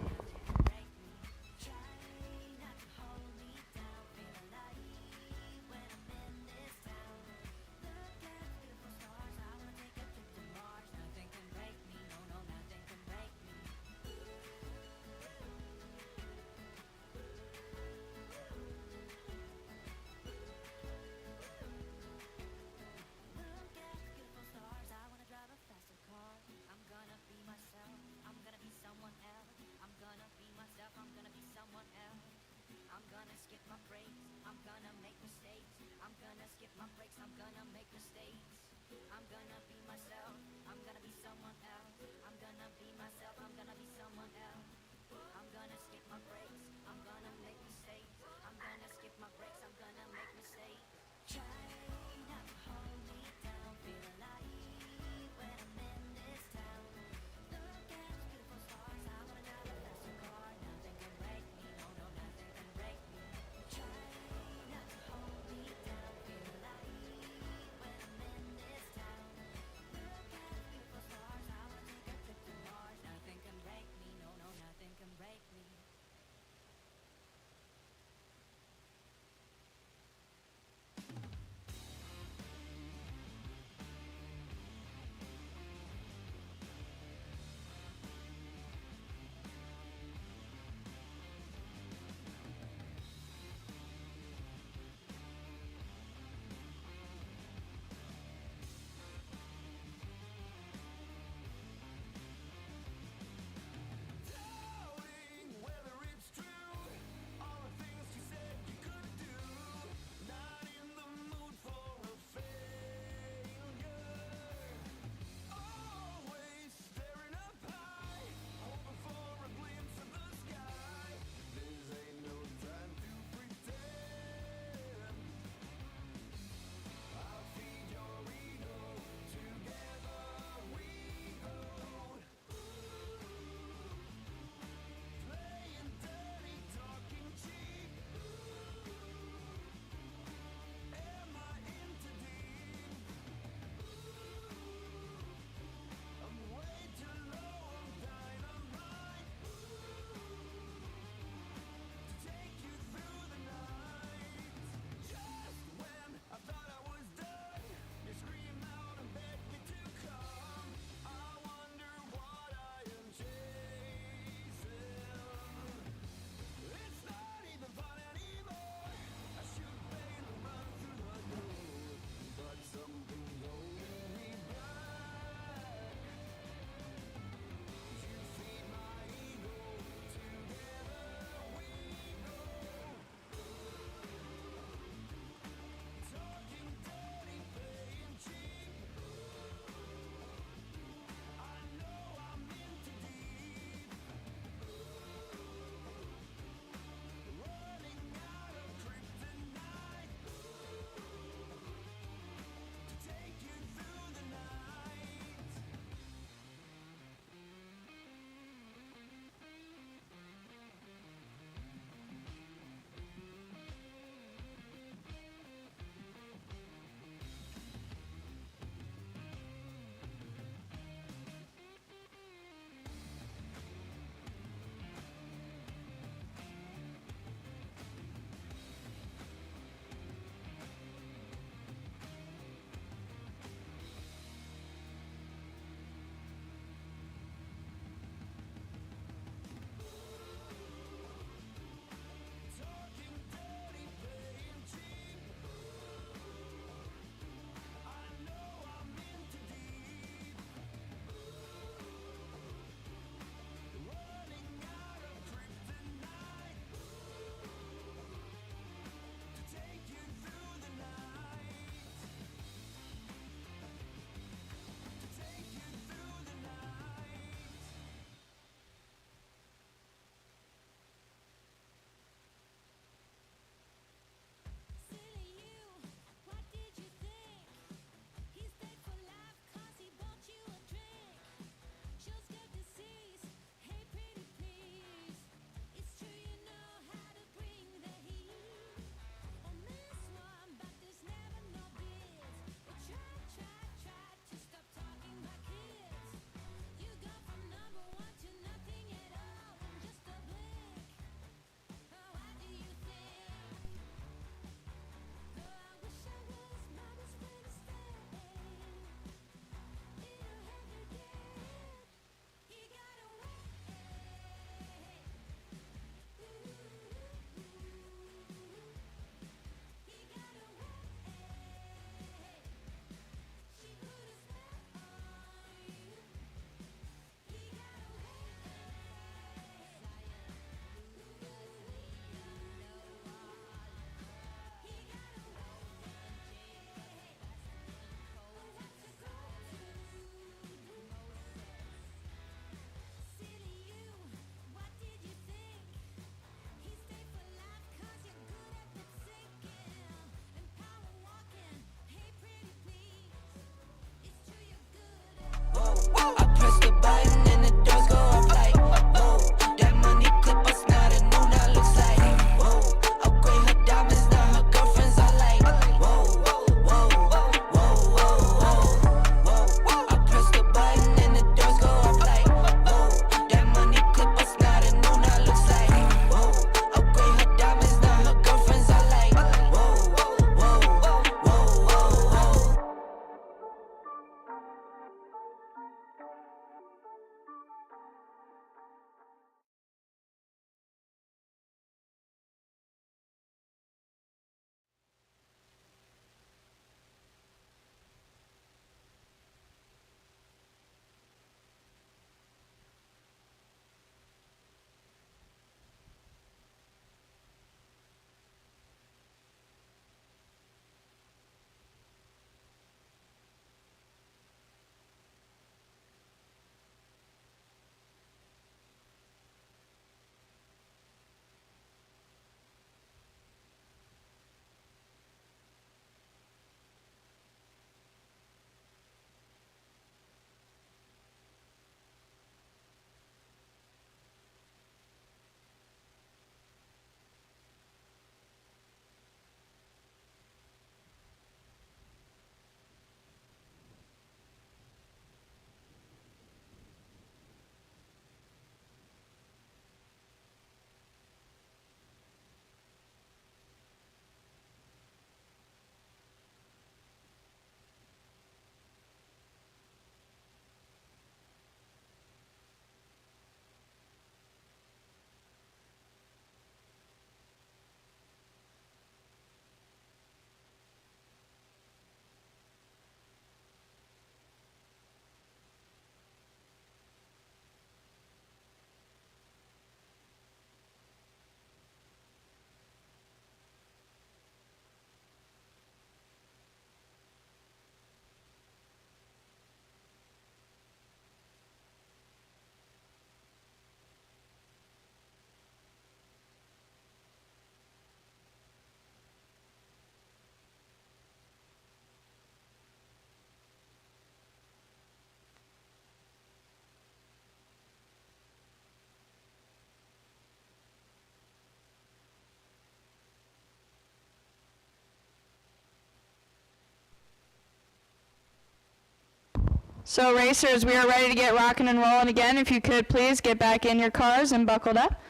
So racers, we are ready to get rocking and rolling again. If you could please get back in your cars and buckled up.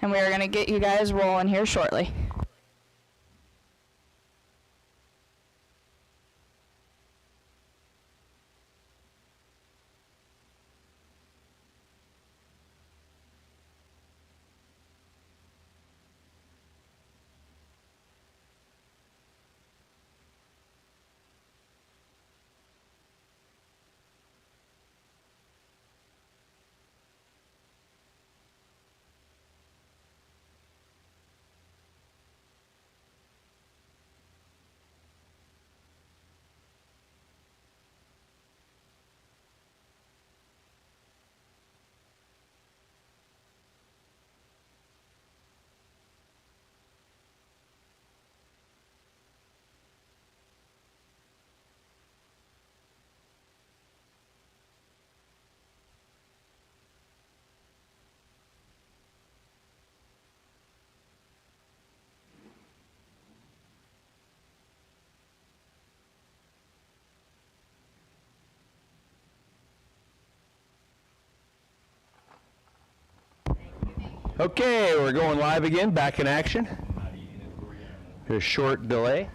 And we are going to get you guys rolling here shortly. Okay, we're going live again, back in action. Here's a short delay.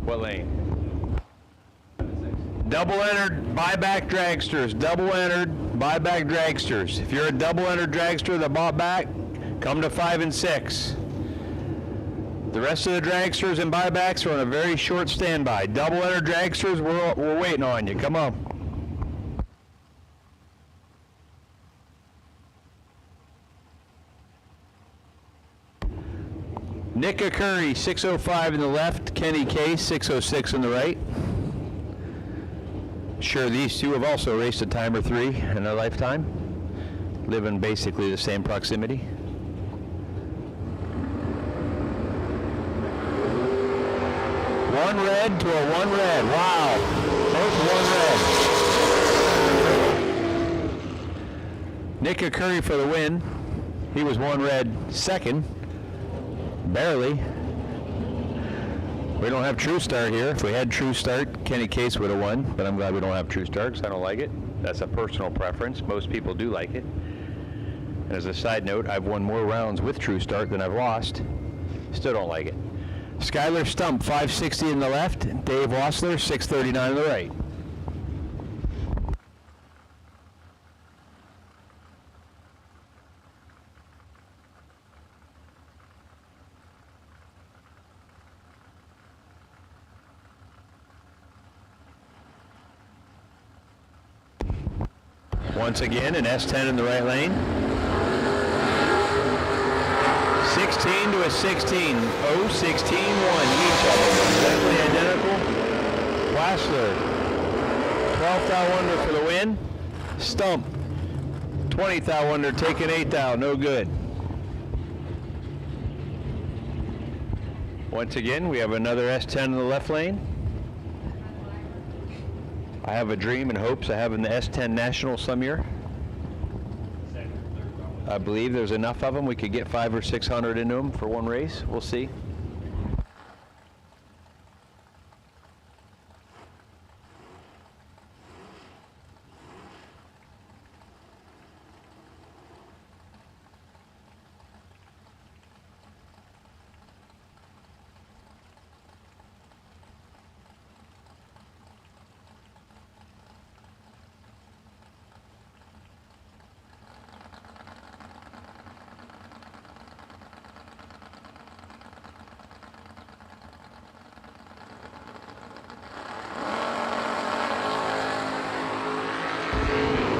What lane? Double entered buyback dragsters. Double entered buyback dragsters. If you're a double entered dragster that bought back, come to 5 and 6. The rest of the dragsters and buybacks are on a very short standby. Double entered dragsters, we're waiting on you. Come on. Nick Curry, 605 in the left. Kenny Case, 606 in the right. Sure, these two have also raced a time or 3 in their lifetime. Live in basically the same proximity. One red to a 1 red. Wow. Both 1 red. Nick Curry for the win. He was 1 red second. Barely. We don't have True Start here. If we had True Start, Kenny Case would have won, but I'm glad we don't have True Start because I don't like it. That's a personal preference. Most people do like it. And as a side note, I've won more rounds with True Start than I've lost. Still don't like it. Skylar Stump, 560 in the left. Dave Wassler, 639 in the right. Once again, an S10 in the right lane. 16 to a 16. 0, 16, 1. Each of them exactly identical. Wassler, 12th thou under for the win. Stump, 20th thou under, taking 8th thou, no good. Once again, we have another S10 in the left lane. I have a dream and hopes of having the S10 National some year. I believe there's enough of them we could get 500 or 600 into them for one race. We'll see.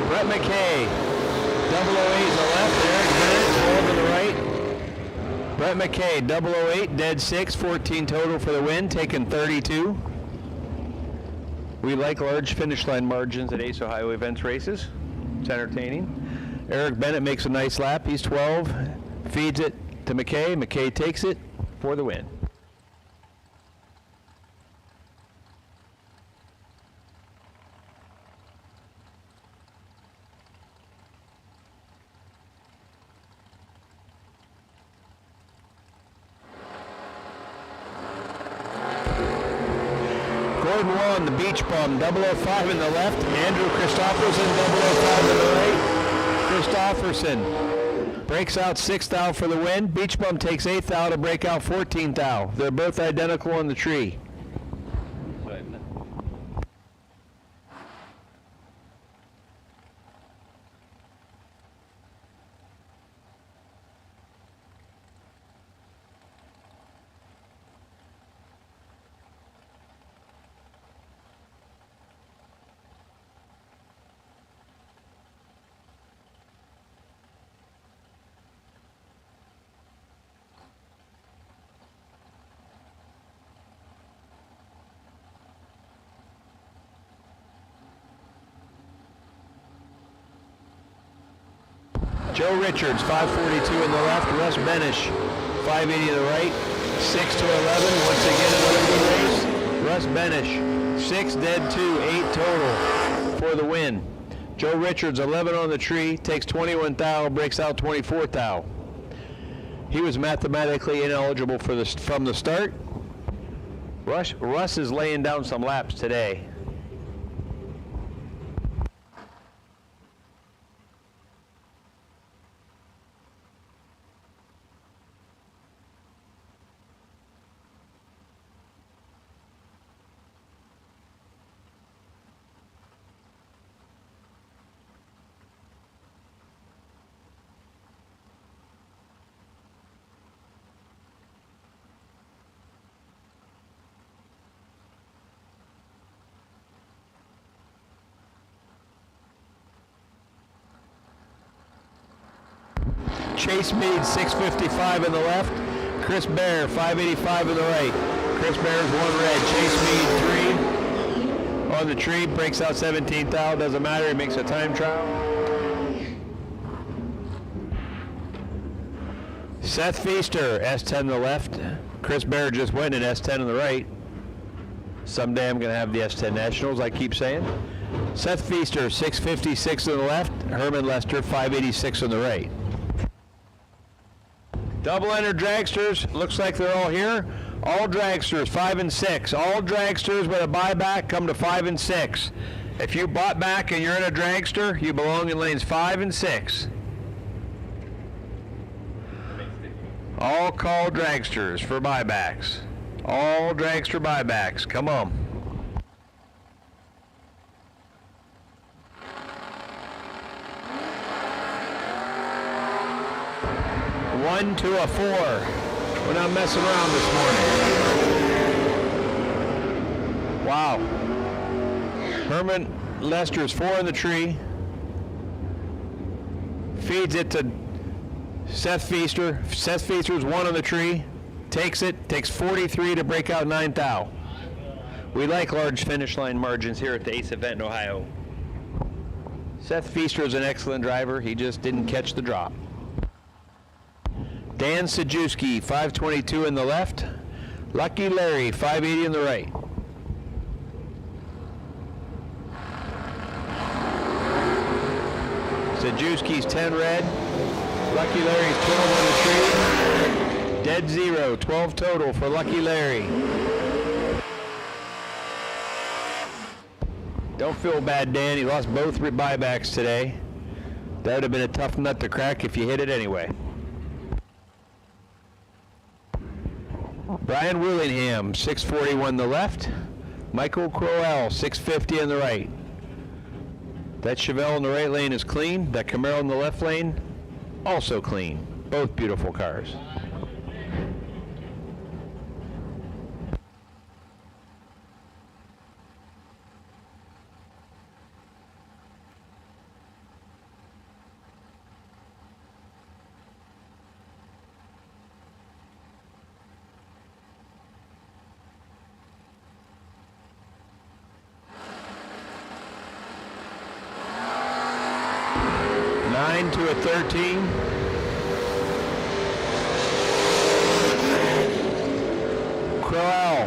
Brett McKay, 008 in the left, Eric Bennett, 12 in the right. Brett McKay, 008, dead 6, 14 total for the win, taking 32. We like large finish line margins at Ace Ohio Events races. It's entertaining. Eric Bennett makes a nice lap. He's 12. Feeds it to McKay. McKay takes it for the win. Gordon won the beach bum, 005 in the left. Andrew Christopherson, 005 in the right. Christopherson breaks out 6th thou for the win. Beach bum takes 8th thou to break out 14th thou. They're both identical on the tree. Joe Richards, 542 in the left. Russ Benish, 580 in the right. 6 to 11. Once again, another good race. Russ Benish, 6 dead 2, 8 total for the win. Joe Richards, 11 on the tree, takes 21 thou, breaks out 24 thou. He was mathematically ineligible for from the start. Russ is laying down some laps today. Chase Meade, 655 in the left. Chris Bear, 585 in the right. Chris Bear's 1 red. Chase Meade, 3 on the tree, breaks out 17th thou. Doesn't matter, he makes a time trial. Seth Feaster, S10 in the left. Chris Bear just went in S10 in the right. Someday I'm going to have the S10 Nationals, I keep saying. Seth Feaster, 656 in the left. Herman Lester, 586 on the right. Double-ender dragsters, looks like they're all here. All dragsters, 5 and 6. All dragsters with a buyback come to 5 and 6. If you bought back and you're in a dragster, you belong in lanes 5 and 6. All call dragsters for buybacks. All dragster buybacks, come on. 1 to a 4. We're not messing around this morning. Wow. Herman Lester's 4 in the tree. Feeds it to Seth Feaster. Seth Feaster's 1 on the tree. Takes it. Takes 43 to break out 9 thou. We like large finish line margins here at the ACE event in Ohio. Seth Feaster is an excellent driver. He just didn't catch the drop. Dan Sajewski, 522 in the left. Lucky Larry, 580 in the right. Sajewski's 10 red. Lucky Larry's 12 on the tree. Dead 0, 12 total for Lucky Larry. Don't feel bad, Dan. He lost both buybacks today. That would have been a tough nut to crack if you hit it anyway. Brian Willingham, 641 in the left. Michael Crowell, 650 in the right. That Chevelle in the right lane is clean. That Camaro in the left lane, also clean. Both beautiful cars. 9 to a 13. Crowell,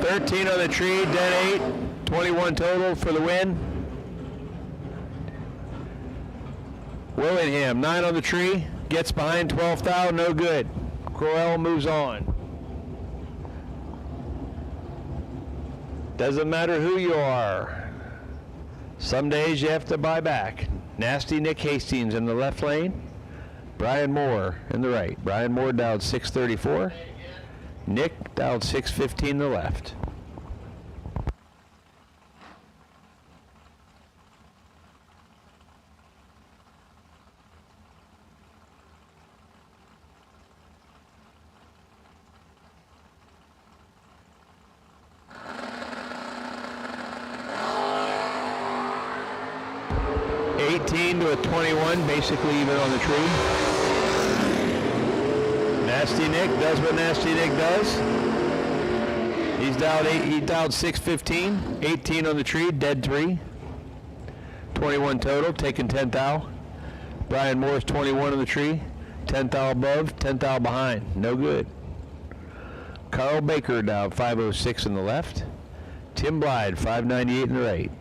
13 on the tree, dead 8, 21 total for the win. Willingham, 9 on the tree, gets behind 12th out, no good. Crowell moves on. Doesn't matter who you are. Some days you have to buy back. Nasty Nick Hastings in the left lane. Brian Moore in the right. Brian Moore dialed 634. Nick dialed 615 in the left. To a 21, basically even on the tree. Nasty Nick does what Nasty Nick does. He's dialed 8. He dialed 615, 18 on the tree, dead 3. 21 total, taking 10th thou. Brian Moore's 21 on the tree, 10th thou above, 10th thou behind, no good. Carl Baker dialed 506 in the left. Tim Blyde 598 in the right.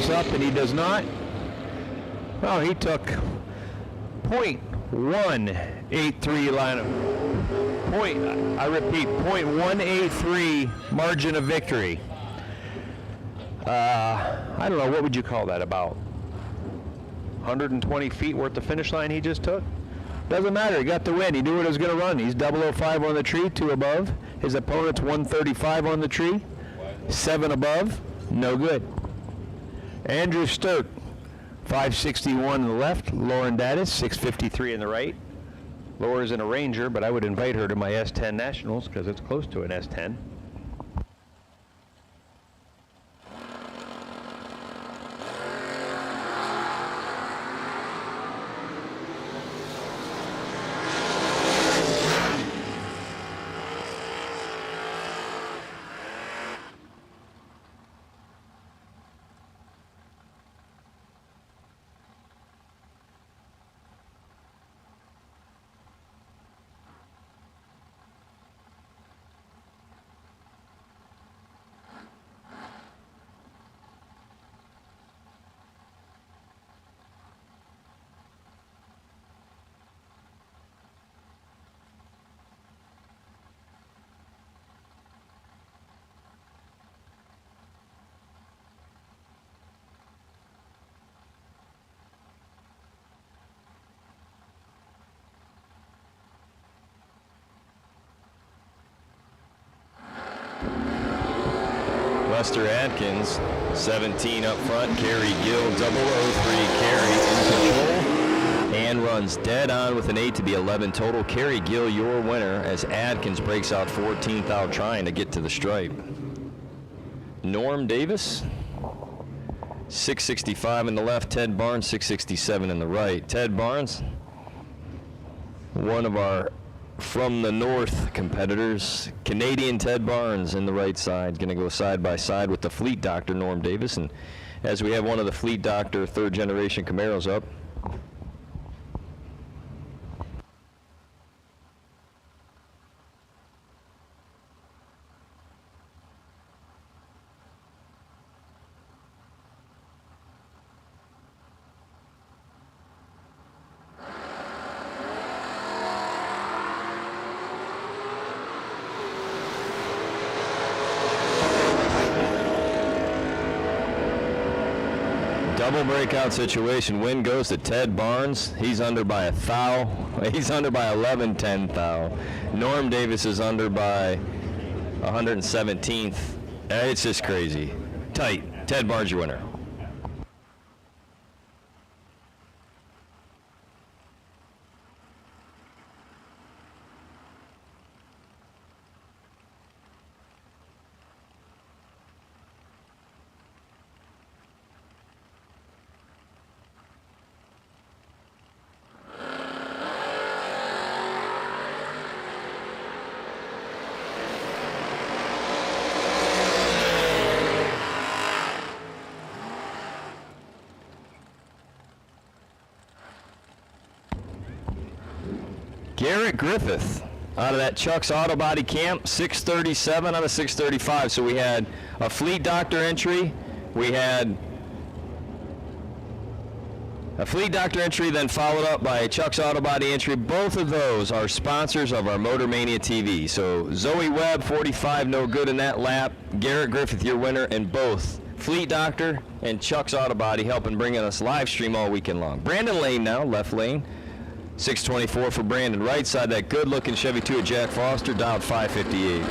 Up, and he does not. Well, he took .183 line of I repeat, .183 margin of victory. I don't know, what would you call that? About 120 feet worth of finish line he just took? Doesn't matter, he got the win. He knew what it was going to run. He's 005 on the tree, 2 above. His opponent's 135 on the tree, 7 above, no good. Andrew Sturt, 561 in the left. Lauren Dattis, 653 in the right. Laura's in a Ranger, but I would invite her to my S10 Nationals because it's close to an S10. Lester Atkins, 17 up front. Kerry Gill, 003. Kerry in control and runs dead on with an 8 to be 11 total. Kerry Gill, your winner, as Atkins breaks out 14th out trying to get to the stripe. Norm Davis, 665 in the left. Ted Barnes, 667 in the right. Ted Barnes, one of our from the north competitors. Canadian Ted Barnes in the right side, going to go side by side with the Fleet Doctor Norm Davis. And as we have one of the Fleet Doctor 3rd generation Camaros up. Double breakout situation. Win goes to Ted Barnes. He's under by a thou. He's under by 11 thou. Norm Davis is under by 117th. It's just crazy. Tight. Ted Barnes, your winner. Garrett Griffith out of that Chuck's Auto Body Camp, 637 out of 635. So we had a Fleet Doctor entry. We had a Fleet Doctor entry, then followed up by a Chuck's Auto Body entry. Both of those are sponsors of our Motor Mania TV. So Zoe Webb, 45, no good in that lap. Garrett Griffith, your winner, and both Fleet Doctor and Chuck's Auto Body helping bringing us live stream all weekend long. Brandon Lane now, left lane. 624 for Brandon. Right side, that good-looking Chevy 2 at Jack Foster, dialed 558. I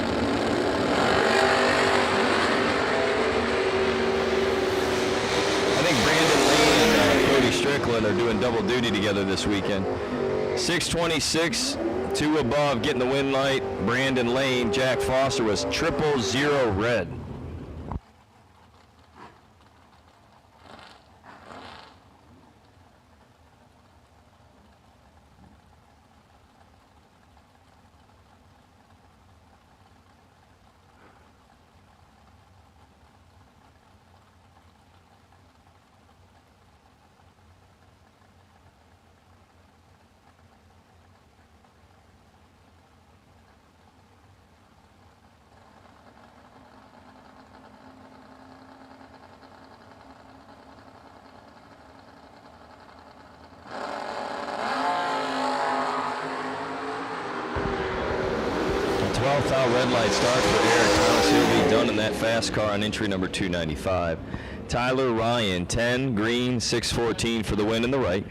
think Brandon Lane and Cody Strickland are doing double duty together this weekend. 626, 2 above, getting the win light. Brandon Lane, Jack Foster was 000 red. Red light start for Eric Thomas. He'll be done in that fast car on entry number 295. Tyler Ryan, 10, green, 614 for the win in the right.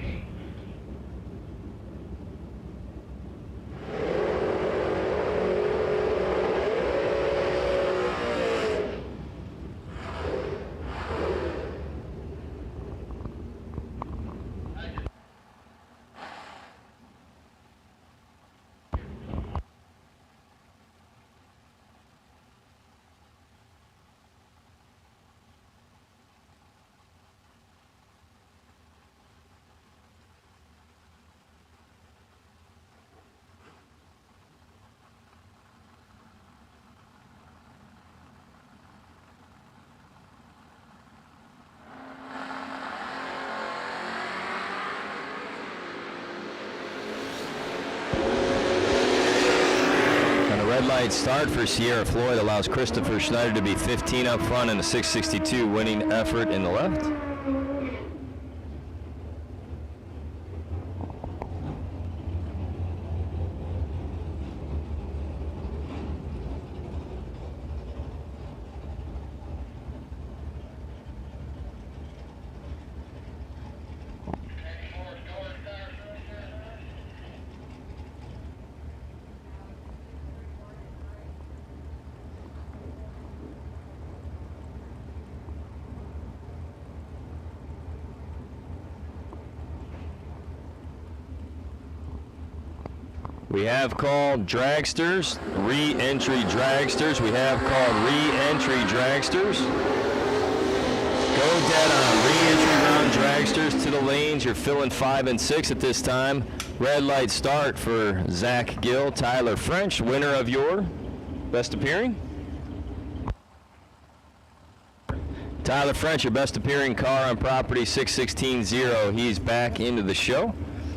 Red light start for Sierra Floyd allows Christopher Schneider to be 15 up front in a 662 winning effort in the left. We have called dragsters, re-entry dragsters. We have called re-entry dragsters. Go dead on re-entry round dragsters to the lanes. You're filling 5 and 6 at this time. Red light start for Zach Gill, Tyler French, winner of your best appearing. Tyler French, your best appearing car on property 616-0. He's back into the show.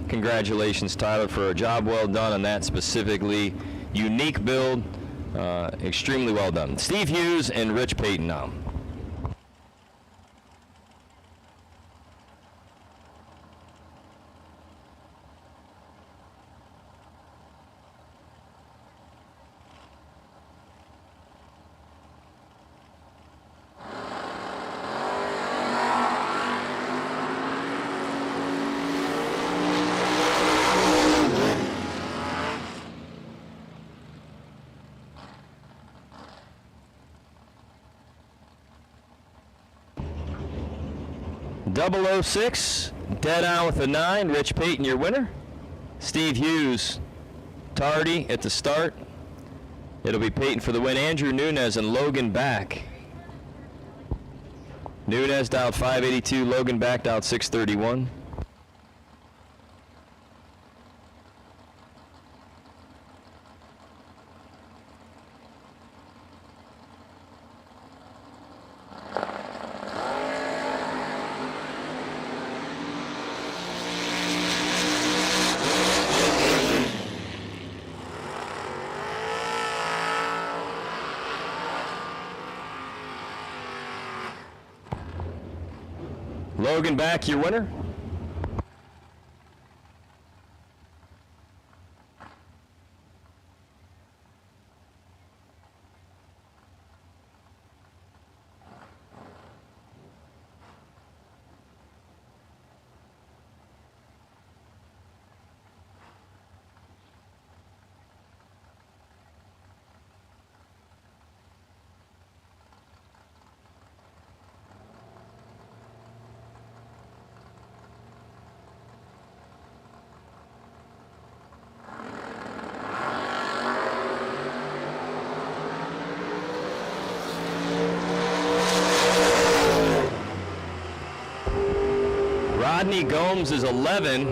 Congratulations, Tyler, for a job well done on that specifically unique build. Extremely well done. Steve Hughes and Rich Payton now. .006, dead on with a 9. Rich Payton, your winner. Steve Hughes, tardy at the start. It'll be Payton for the win. Andrew Nunez and Logan back. Nunez dialed 582, Logan back dialed 631. Logan Back, your winner. Rodney Gomes is 11,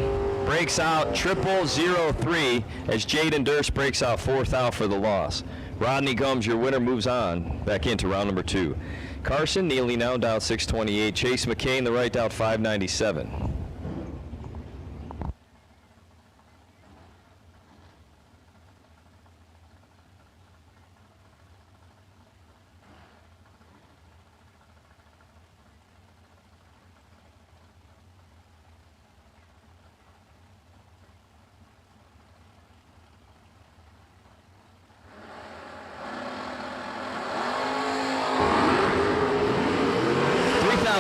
breaks out 0003 as Jaden Durst breaks out 4th out for the loss. Rodney Gomes, your winner, moves on back into round number 2. Carson Neely now down 628. Chase McCain, the right out 597.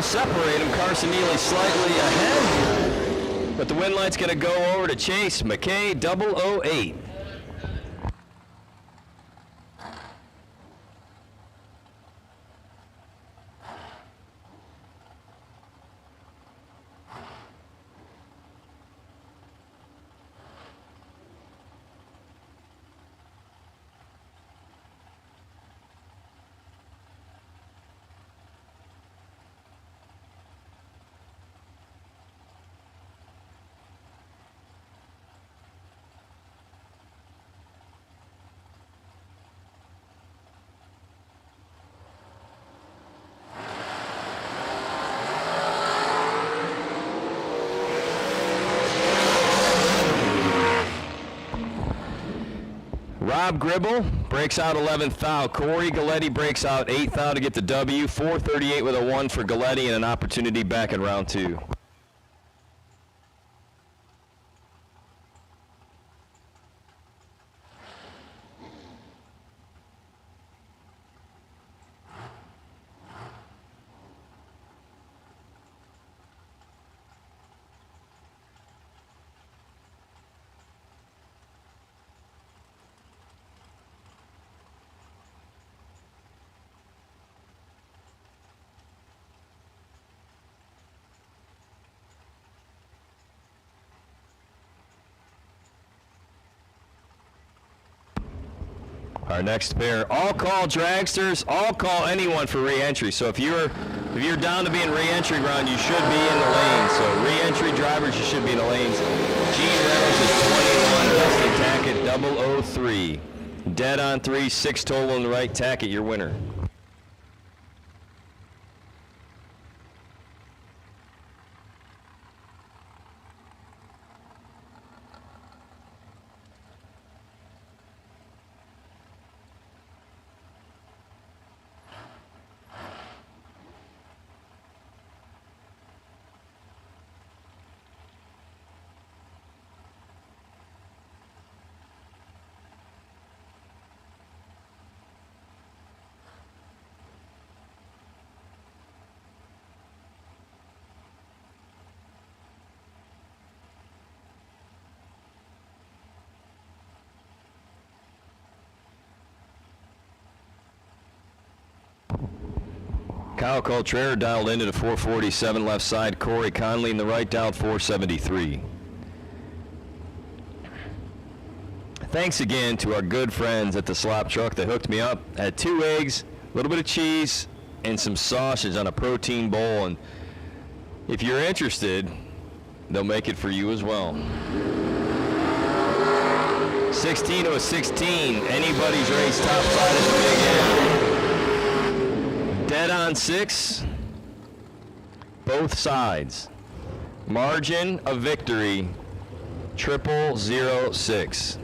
Separate him. Carson Neely slightly ahead, but the win light's going to go over to Chase McKay 008. Rob Gribble breaks out 11th foul. Corey Galletti breaks out 8th foul to get the W. 4:38 with a 1 for Galletti and an opportunity back in round 2. Our next pair, all call dragsters, all call anyone for re-entry. So if you're down to be in re-entry round, you should be in the lanes. So re-entry drivers, you should be in the lanes. Gene Reynolds is 21, Dustin Tackett 003. Dead on 3, 6 total on the right. Tackett, your winner. Kyle Coltrera dialed into the 447 left side. Corey Conley in the right dialed 473. Thanks again to our good friends at the Slop Truck. They hooked me up. Had 2 eggs, a little bit of cheese, and some sausage on a protein bowl. And if you're interested, they'll make it for you as well. 16 to a 16. Anybody's race top 5 is a big hit. Dead on 6, both sides. Margin of victory, 0006.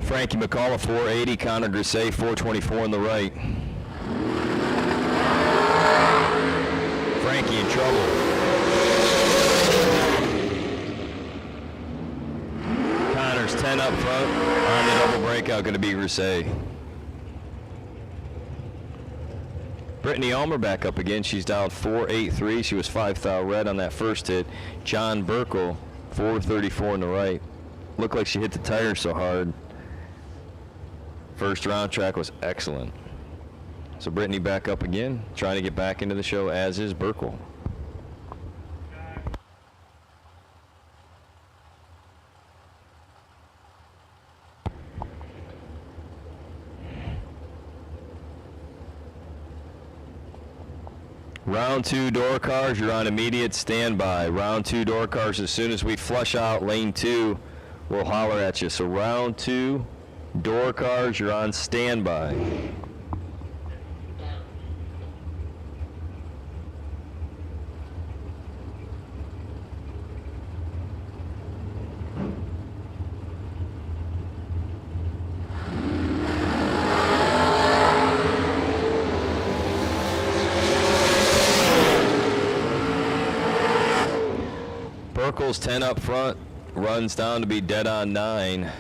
Frankie McCullough, 480. Connor Grisey, 424 on the right. Frankie in trouble. Connor's 10 up front. On the double breakout, going to be Grisey. Brittany Ulmer back up again. She's dialed 483. She was 5 thou red on that first hit. John Burkle, 434 on the right. Looked like she hit the tire so hard. First round track was excellent. So Brittany back up again, trying to get back into the show, as is Burkle. Round 2 door cars, you're on immediate standby. Round 2 door cars, as soon as we flush out lane 2, we'll holler at you. So round 2 door cars, you're on standby. Burkle's 10 up front, runs down to be dead on 9.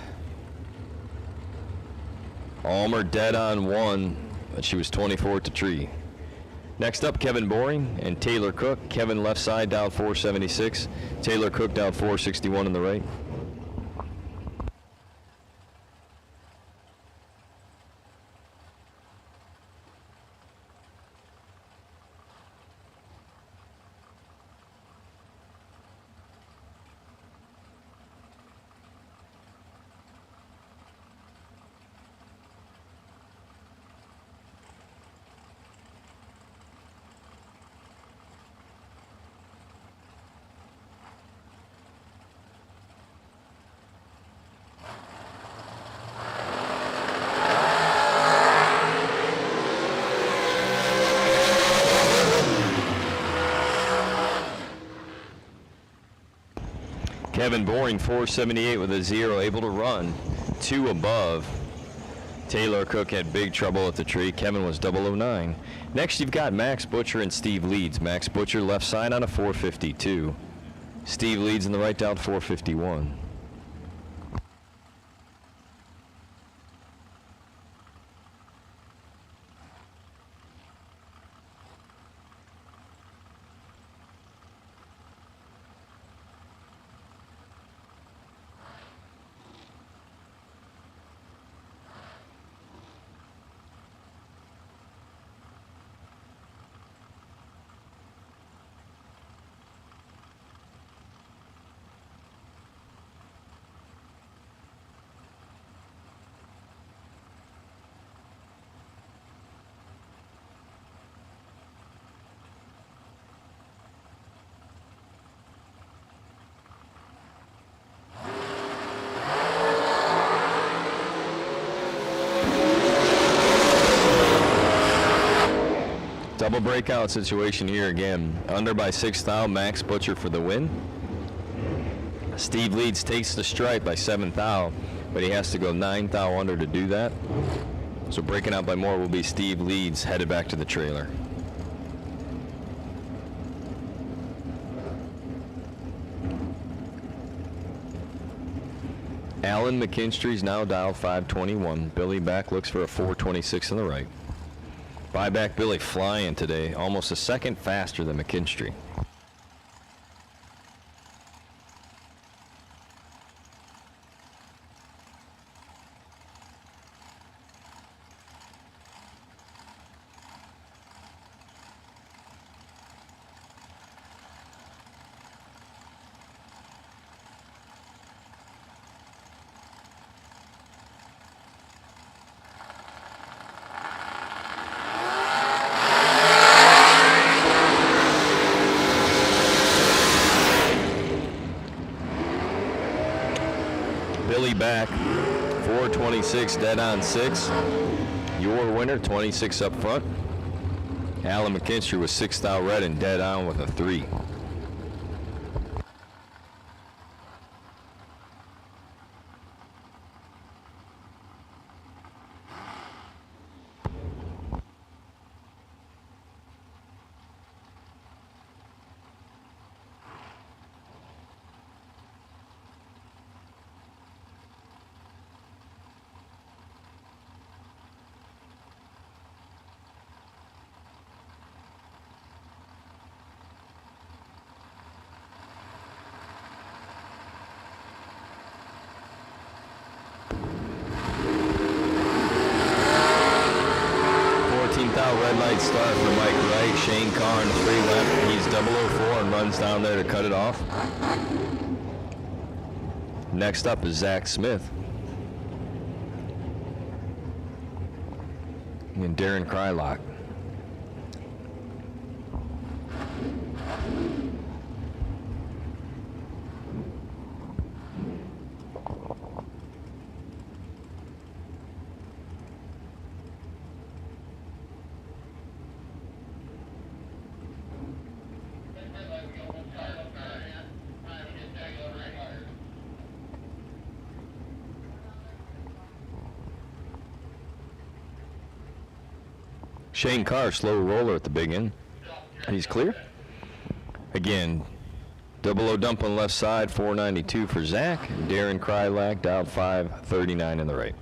Ulmer dead on 1, but she was 24 at the tree. Next up, Kevin Boring and Taylor Cook. Kevin left side, dialed 476. Taylor Cook dialed 461 on the right. Kevin Boring, 478 with a 0, able to run 2 above. Taylor Cook had big trouble at the tree. Kevin was 009. Next, you've got Max Butcher and Steve Leeds. Max Butcher left side on a 452. Steve Leeds in the right dialed 451. Double breakout situation here again. Under by 6 thou, Max Butcher for the win. Steve Leeds takes the stripe by 7 thou, but he has to go 9 thou under to do that. So breaking out by more will be Steve Leeds, headed back to the trailer. Alan McKinstry's now dialed 521. Billy back looks for a 426 on the right. Buyback Billy flying today, almost a second faster than McKinstry. Billy back, 426 dead on 6. Your winner, 26 up front. Alan McKinstry was 6 thou red and dead on with a 3. Great start for Mike Wright. Shane Carr in the free left. He's 004 and runs down there to cut it off. Next up is Zach Smith. And Darren Krylock. Shane Carr, slow roller at the big end. He's clear. Again, 00 dump on left side, 492 for Zach. Darren Krylack, dialed 539 in the right.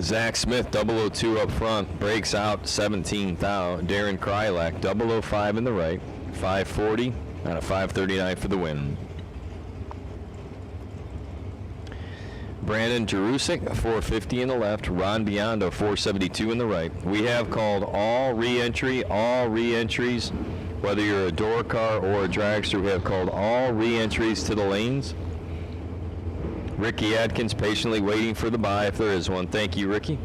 Zach Smith, 002 up front, breaks out 17th out. Darren Krylack, 005 in the right, 540 out of 539 for the win. Brandon Jerusik, 450 in the left. Ron Biondo, 472 in the right. We have called all re-entries, whether you're a door car or a dragster, we have called all re-entries to the lanes. Ricky Adkins patiently waiting for the bye if there is one. Thank you, Ricky.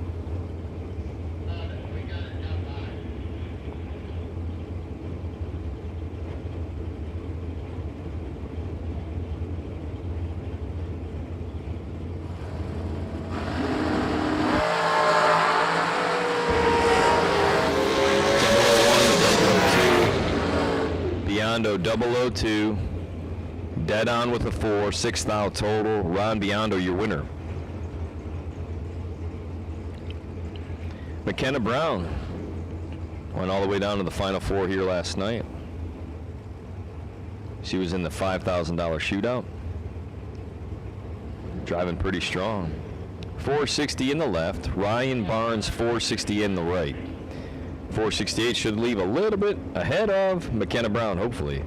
Biondo 002. Dead on with a 4, 6th out total. Ron Biondo, your winner. McKenna Brown went all the way down to the final 4 here last night. She was in the $5,000 shootout. Driving pretty strong. 460 in the left. Ryan Barnes, 460 in the right. 468 should leave a little bit ahead of McKenna Brown, hopefully.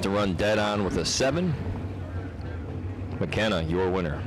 To run dead on with a 7. McKenna, your winner.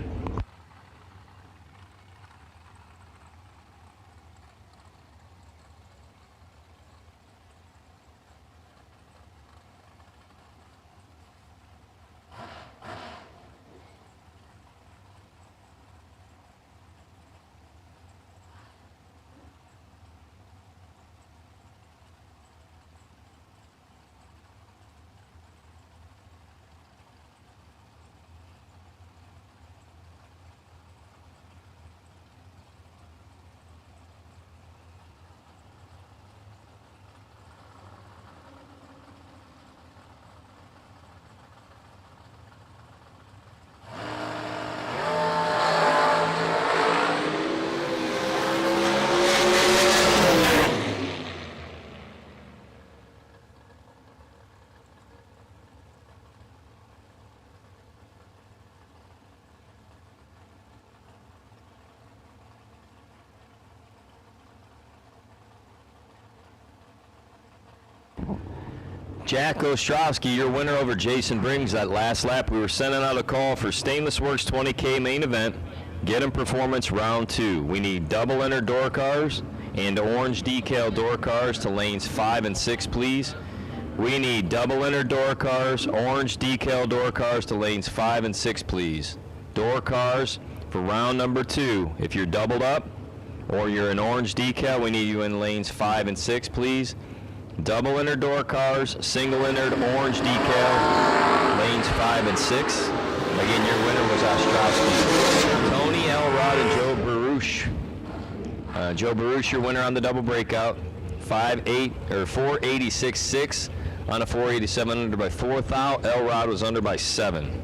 Jack Ostrowski, your winner over Jason Briggs. That last lap, we were sending out a call for Stainless Works 20K main event. Get 'em Performance round 2. We need double enter door cars and orange decal door cars to lanes 5 and 6, please. We need double inner door cars, orange decal door cars to lanes 5 and 6, please. Door cars for round number 2. If you're doubled up or you're an orange decal, we need you in lanes 5 and 6, please. Double inner door cars, single innered orange decal, lanes 5 and 6. Again, your winner was Ostrowski. Tony Elrod and Joe Baruch. Joe Baruch, your winner on the double breakout. 486.6 on a 487 under by 4 thou. Elrod was under by 7.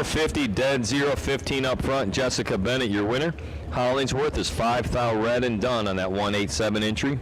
.450 dead 0.15 up front. Jessica Bennett, your winner. Hollingsworth is 5 thou red and done on that 187 entry.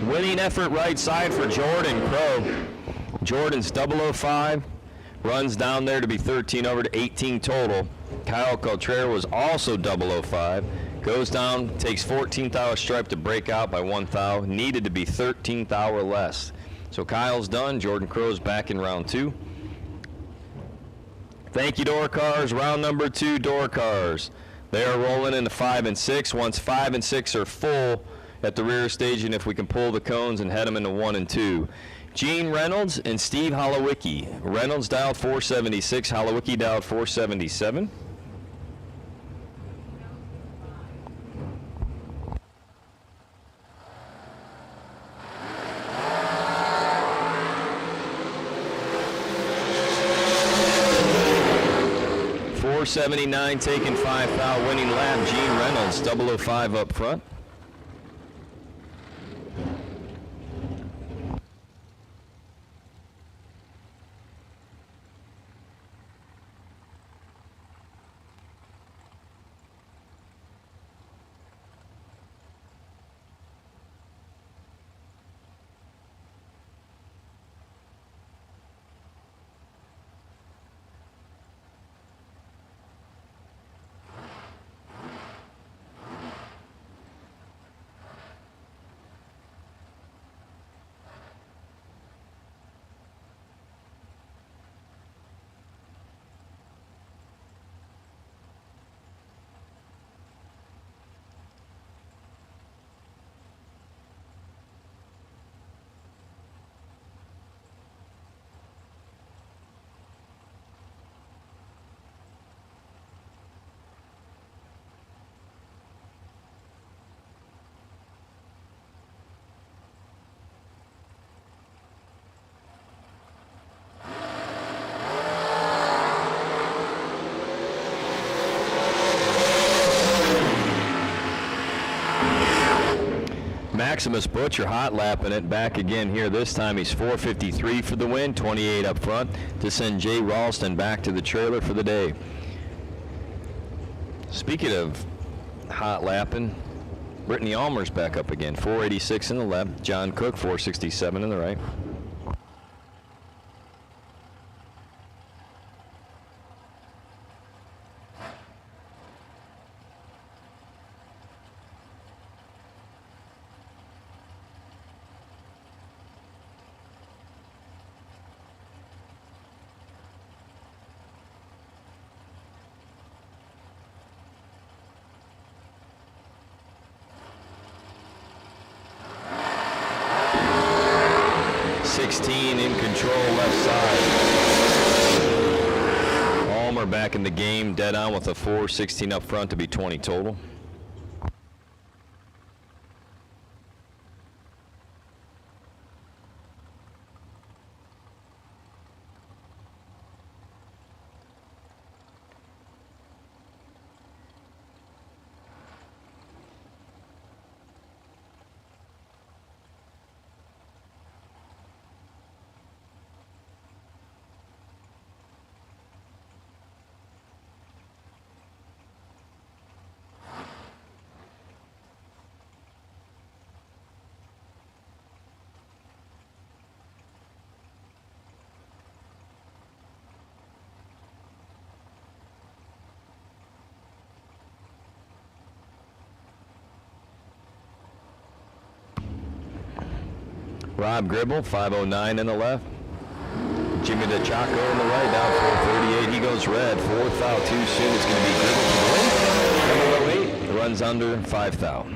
Winning effort right side for Jordan Crow. Jordan's 005, runs down there to be 13 over to 18 total. Kyle Cotrera was also 005, goes down, takes 14th hour stripe to break out by 1 thou, needed to be 13th hour less. So Kyle's done, Jordan Crow's back in round 2. Thank you, door cars. Round number 2, door cars. They are rolling into 5 and 6. Once 5 and 6 are full at the rear staging, if we can pull the cones and head them into 1 and 2. Gene Reynolds and Steve Holowicki. Reynolds dialed 476, Holowicki dialed 477. .479 taking 5 thou, winning lap. Gene Reynolds, 005 up front. Maximus Butcher hot lapping it back again here. This time he's 4:53 for the win, 28 up front to send Jay Ralston back to the trailer for the day. Speaking of hot lapping, Brittany Almer's back up again, 486 in the left. John Cook, 467 in the right. In control left side. Almer back in the game, dead on with a 4:16 up front to be 20 total. Rob Gribble, 509 in the left. Jimmy DeChaco in the right, down 438. He goes red. Fourth out too soon. It's going to be Gribble for the win. Number 08 runs under 5 thou.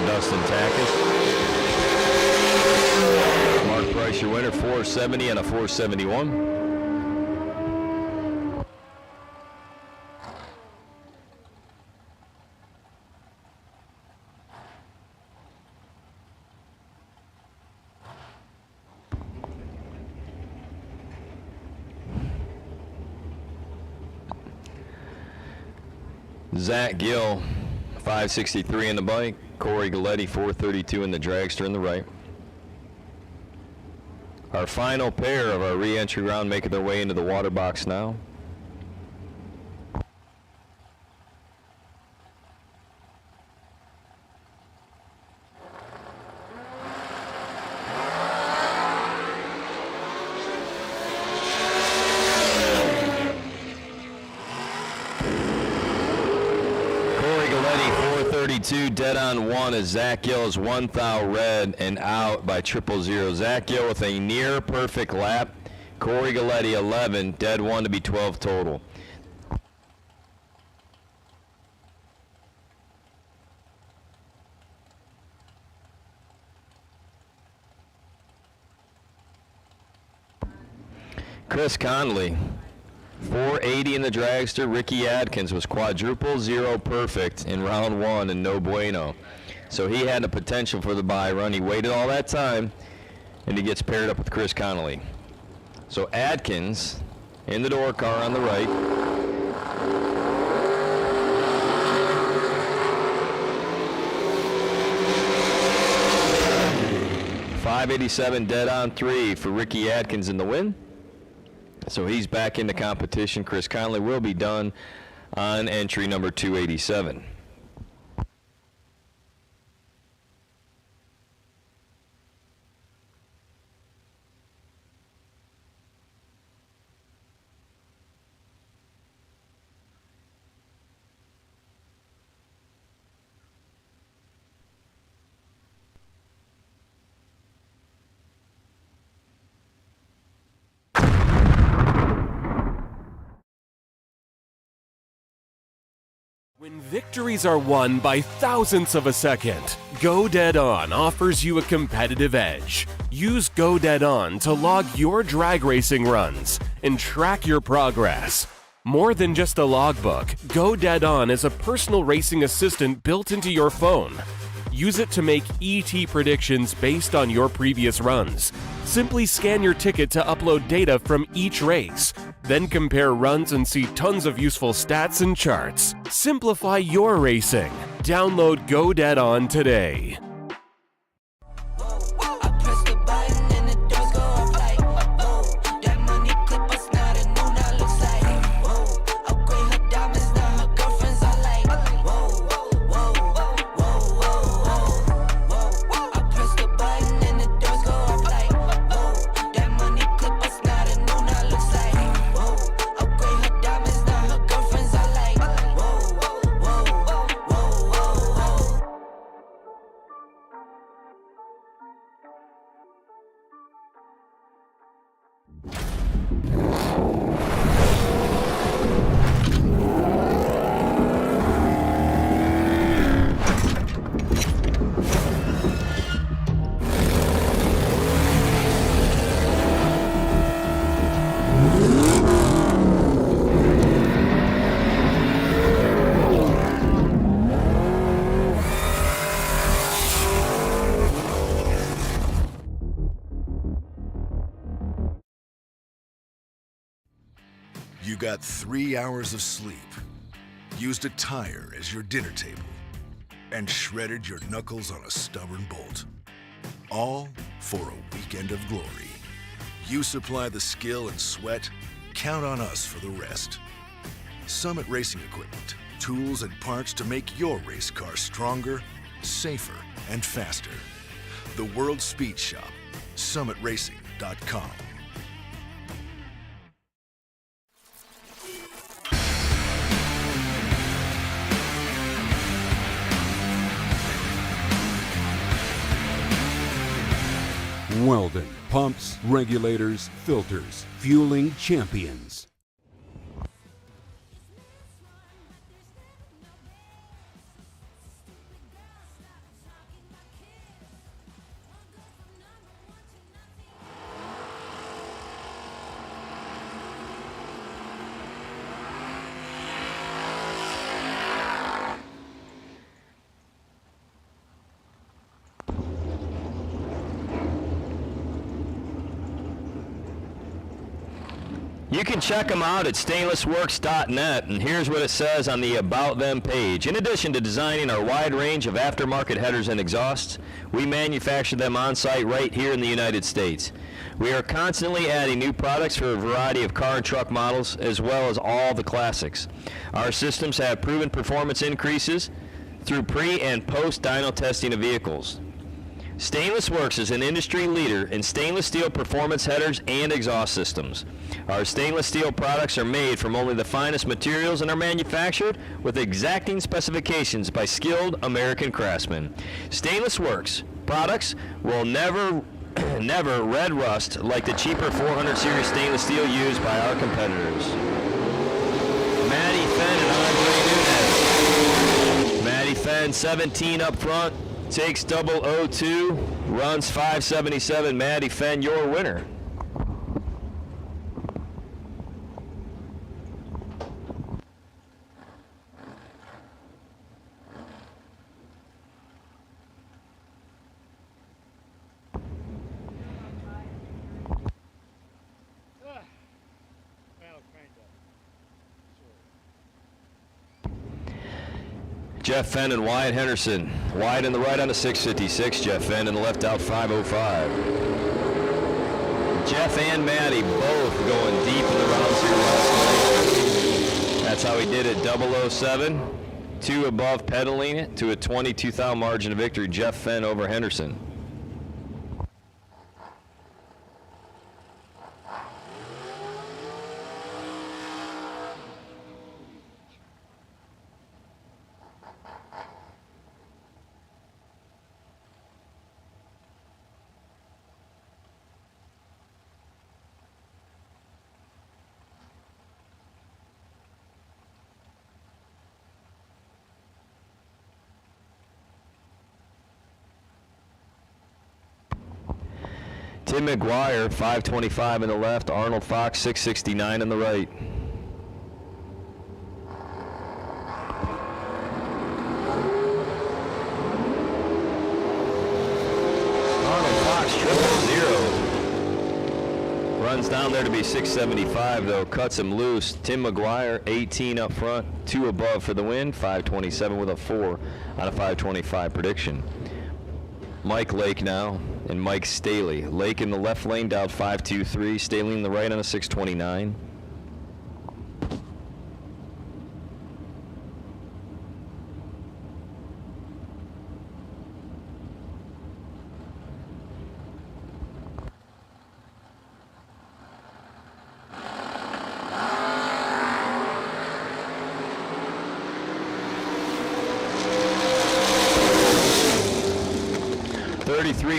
Dustin Tackus. Mark Price, your winner, 470 and a 471. Zach Gill, 563 in the bike. Corey Galletti, 432 in the dragster in the right. Our final pair of our re-entry round making their way into the water box now. Dead on one as Zach Gill is 1 thou red and out by 000. Zach Gill with a near perfect lap. Corey Galletti 11, dead one to be 12 total. Chris Conley, 480 in the dragster. Ricky Adkins was quadruple 0 perfect in round 1 and no bueno. So he had the potential for the bye run. He waited all that time, and he gets paired up with Chris Connolly. So Adkins in the door car on the right. .587 dead on 3 for Ricky Adkins in the win. So he's back into competition. Chris Conley will be done on entry number 287. When victories are won by thousandths of a second, Go Dead On offers you a competitive edge. Use Go Dead On to log your drag racing runs and track your progress. More than just a logbook, Go Dead On is a personal racing assistant built into your phone. Use it to make ET predictions based on your previous runs. Simply scan your ticket to upload data from each race. Then compare runs and see tons of useful stats and charts. Simplify your racing. Download Go Dead On today. You got 3 hours of sleep, used a tire as your dinner table, and shredded your knuckles on a stubborn bolt. All for a weekend of glory. You supply the skill and sweat, count on us for the rest. Summit Racing Equipment, tools and parts to make your race car stronger, safer, and faster. The World Speed Shop, summitracing.com. Weldon, pumps, regulators, filters, fueling champions. You can check them out at stainlessworks.net, and here's what it says on the About Them page. In addition to designing our wide range of aftermarket headers and exhausts, we manufacture them on-site right here in the United States. We are constantly adding new products for a variety of car and truck models, as well as all the classics. Our systems have proven performance increases through pre- and post-dyno testing of vehicles. Stainless Works is an industry leader in stainless steel performance headers and exhaust systems. Our stainless steel products are made from only the finest materials and are manufactured with exacting specifications by skilled American craftsmen. Stainless Works products will never red rust like the cheaper 400 series stainless steel used by our competitors. Matty Fenn and Andre Nunez. Matty Fenn, 17 up front. Takes 002, runs 577. Matty Fenn, your winner. Jeff Fenn and Wyatt Henderson. Wyatt in the right on the 656. Jeff Fenn in the left out 505. Jeff and Maddie both going deep in the rounds here last night. That's how he did it, 007. 2 above, pedaling it to a 22,000 margin of victory. Jeff Fenn over Henderson. Tim McGuire, 525 in the left. Arnold Fox, 669 in the right. Arnold Fox, 000. Runs down there to be 675, though. Cuts him loose. Tim McGuire, 18 up front. 2 above for the win. 527 with a 4 on a 525 prediction. Mike Lake now, and Mike Staley. Lake in the left lane, dialed 523. Staley in the right on a 629.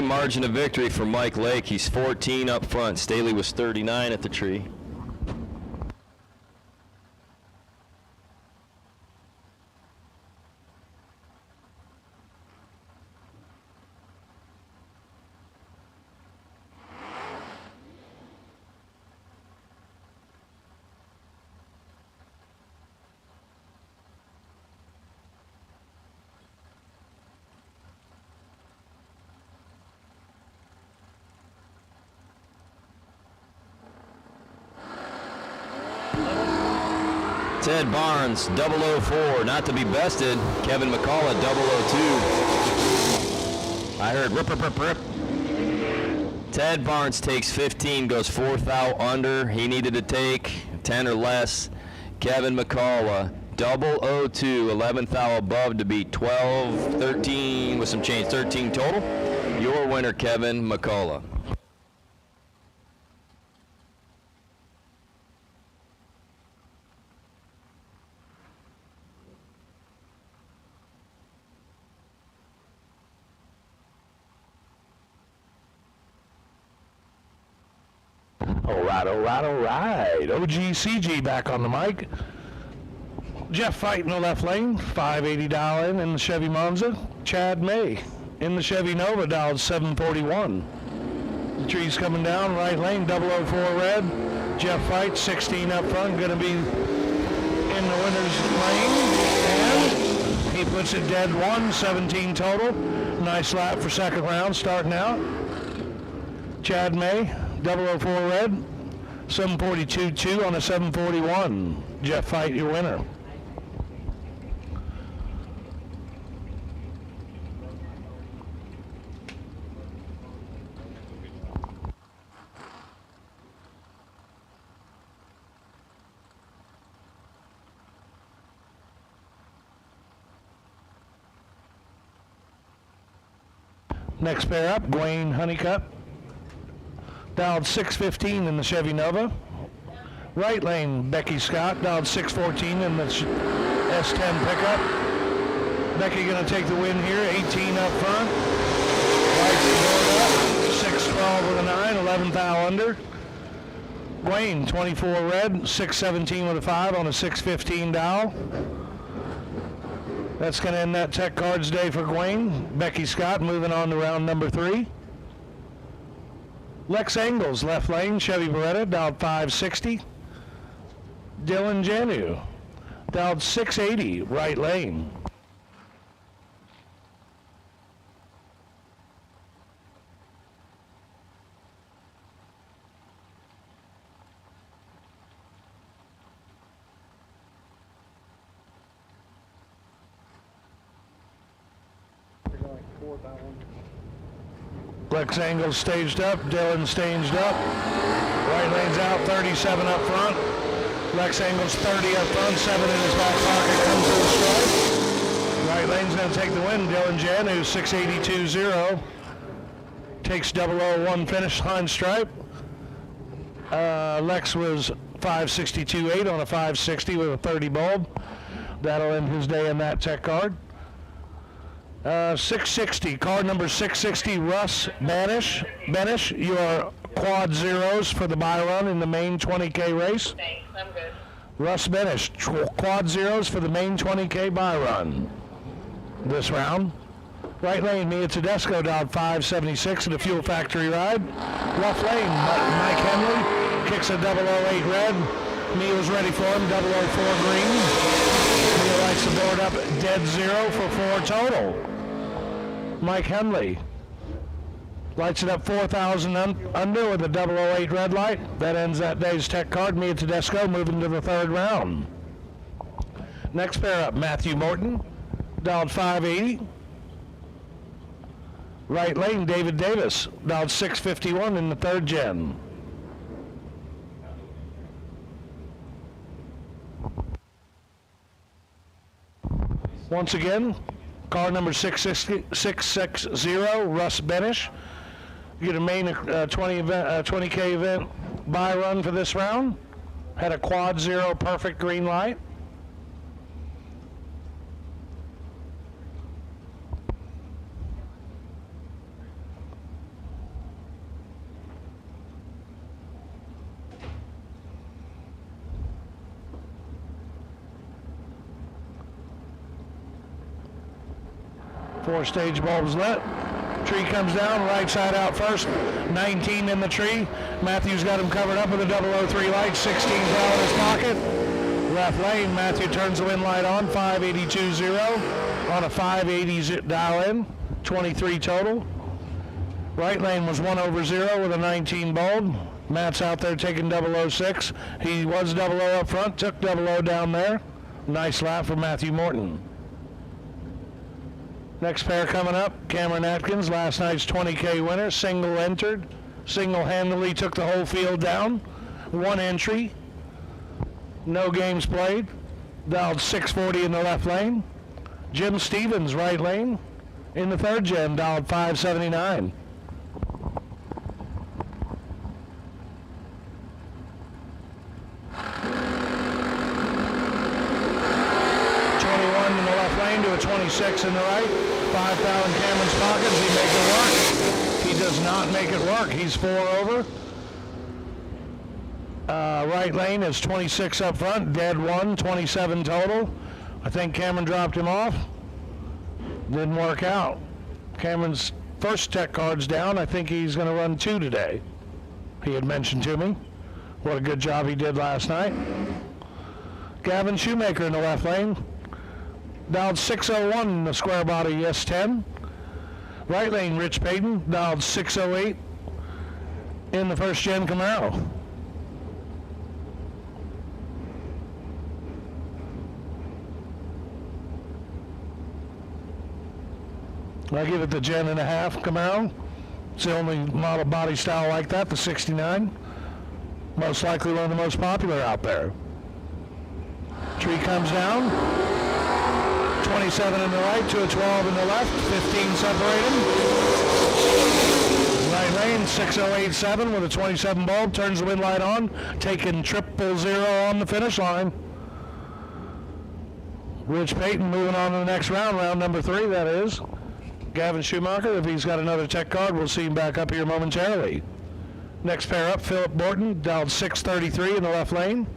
Margin of victory for Mike Lake. He's 14 up front. Staley was 39 at the tree. Ted Barnes, 004, not to be bested. Kevin McCullough, 002. I heard rip, rip, rip, rip. Ted Barnes takes 15, goes 4th out under. He needed to take 10 or less. Kevin McCullough, 002, 11th out above to be 12, 13 with some change, 13 total. Your winner, Kevin McCullough. All right. OGCG back on the mic. Jeff Fight in the left lane, 580 dial in the Chevy Monza. Chad May in the Chevy Nova, dialed 741. The tree's coming down, right lane, 004 red. Jeff Fight, 16 up front, going to be in the winner's lane. And he puts it dead 1, 17 total. Nice lap for second round, starting out. Chad May, 004 red, 742.2 on a 741. Jeff Fight, your winner. Next pair up, Wayne Honeycutt. Dialed 615 in the Chevy Nova. Right lane, Becky Scott, dialed 614 in the S10 pickup. Becky going to take the win here, 18 up front. Lights the board up, 612 with a 9, 11th out under. Wayne, 24 red, 617 with a 5 on a 615 dial. That's going to end that Tech Cards day for Wayne. Becky Scott moving on to round number 3. Lex Engels, left lane, Chevy Beretta, dialed 560. Dylan Janu, dialed 680, right lane. Lex Engels staged up, Dylan staged up. Right lane's out, 37 up front. Lex Engels 30 up front, 7 in his back pocket, comes to the stripe. Right lane's going to take the win. Dylan Janu, 682.0. Takes 001 finish line stripe. Lex was 562.8 on a 560 with a 30 bulb. That'll end his day in that tech card. 660, card number 660, Russ Banish. Banish, your quad zeros for the buy run in the main 20K race. Thanks, I'm good. Russ Banish, quad zeros for the main 20K buy run this round. Right lane, Mia Tedesco dialed 576 in a Fuel Factory ride. Left lane, Mike Henley kicks a 008 red. Mia's ready for him, 004 green. Mia lights the board up, dead 0 for 4 total. Mike Henley lights it up 4,000 under with a 008 red light. That ends that day's tech card. Mia Tedesco moving to the 3rd round. Next pair up, Matthew Morton, dialed 580. Right lane, David Davis, dialed 651 in the 3rd gen. Once again, car number 660, Russ Benish. You get a main 20K event buy run for this round. Had a quad 0 perfect green light. Four stage bulbs lit. Tree comes down, right side out first. 19 in the tree. Matthew's got him covered up with a 003 light. 16 out in his pocket. Left lane, Matthew turns the wind light on. 582.0 on a 580 dial in. 23 total. Right lane was 1 over 0 with a 19 bulb. Matt's out there taking 006. He was 00 up front, took 00 down there. Nice lap for Matthew Morton. Next pair coming up, Cameron Atkins, last night's 20K winner, single entered, single-handedly took the whole field down, 1 entry, no games played, dialed 640 in the left lane. Jim Stevens, right lane, in the 3rd gen, dialed 579. To a 26 in the right, 5,000 Cameron's pockets, he make it work. He does not make it work, he's 4 over. Right lane is 26 up front, dead 1, 27 total. I think Cameron dropped him off. Didn't work out. Cameron's first tech card's down, I think he's gonna run 2 today. He had mentioned to me what a good job he did last night. Gavin Shoemaker in the left lane. Dialed 601 in the square body S10. Right lane, Rich Payton, dialed 608 in the 1st gen Camaro. I give it the gen and a half Camaro. It's the only model body style like that, the 69. Most likely one of the most popular out there. Tree comes down. 27 in the right, to a 12 in the left, 15 separated. Right lane, 6087 with a 27 bulb, turns the wind light on, taking 000 on the finish line. Rich Payton moving on to the next round, round number 3, that is. Gavin Schumacher, if he's got another tech card, we'll see him back up here momentarily. Next pair up, Philip Borton, dialed 633 in the left lane.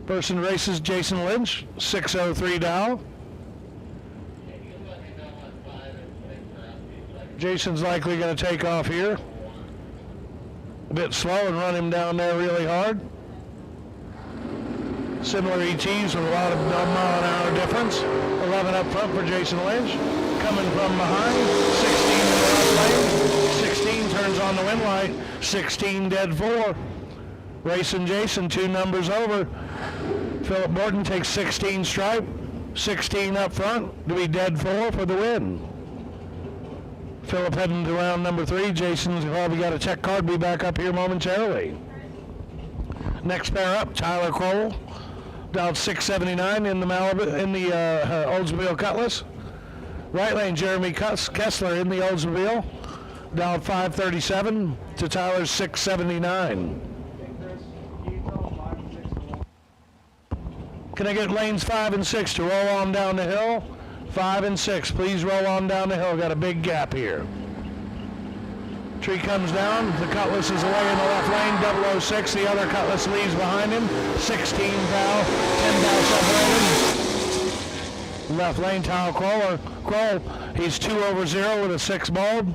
Person races Jason Lynch, 603 dial. Jason's likely going to take off here. A bit slow and run him down there really hard. Similar ETs with a lot of mile-an-hour difference. 11 up front for Jason Lynch. Coming from behind, 16 in the left lane. 16 turns on the wind light. 16 dead 4. Racing Jason 2 numbers over. Philip Borton takes 16 stripe. 16 up front to be dead 4 for the win. Philip heading to round number 3. Jason's probably got a check card. Be back up here momentarily. Next pair up, Tyler Crowell, dialed 679 in the Oldsmobile Cutlass. Right lane, Jeremy Kessler in the Oldsmobile, dialed 537 to Tyler's 679. Can I get lanes 5 and 6 to roll on down the hill? 5 and 6, please roll on down the hill. Got a big gap here. Tree comes down. The Cutlass is away in the left lane. 006. The other Cutlass leaves behind him. 16 thou, 10 thou separated. Left lane, Tyler Kroll. He's 2 over 0 with a 6 bulb.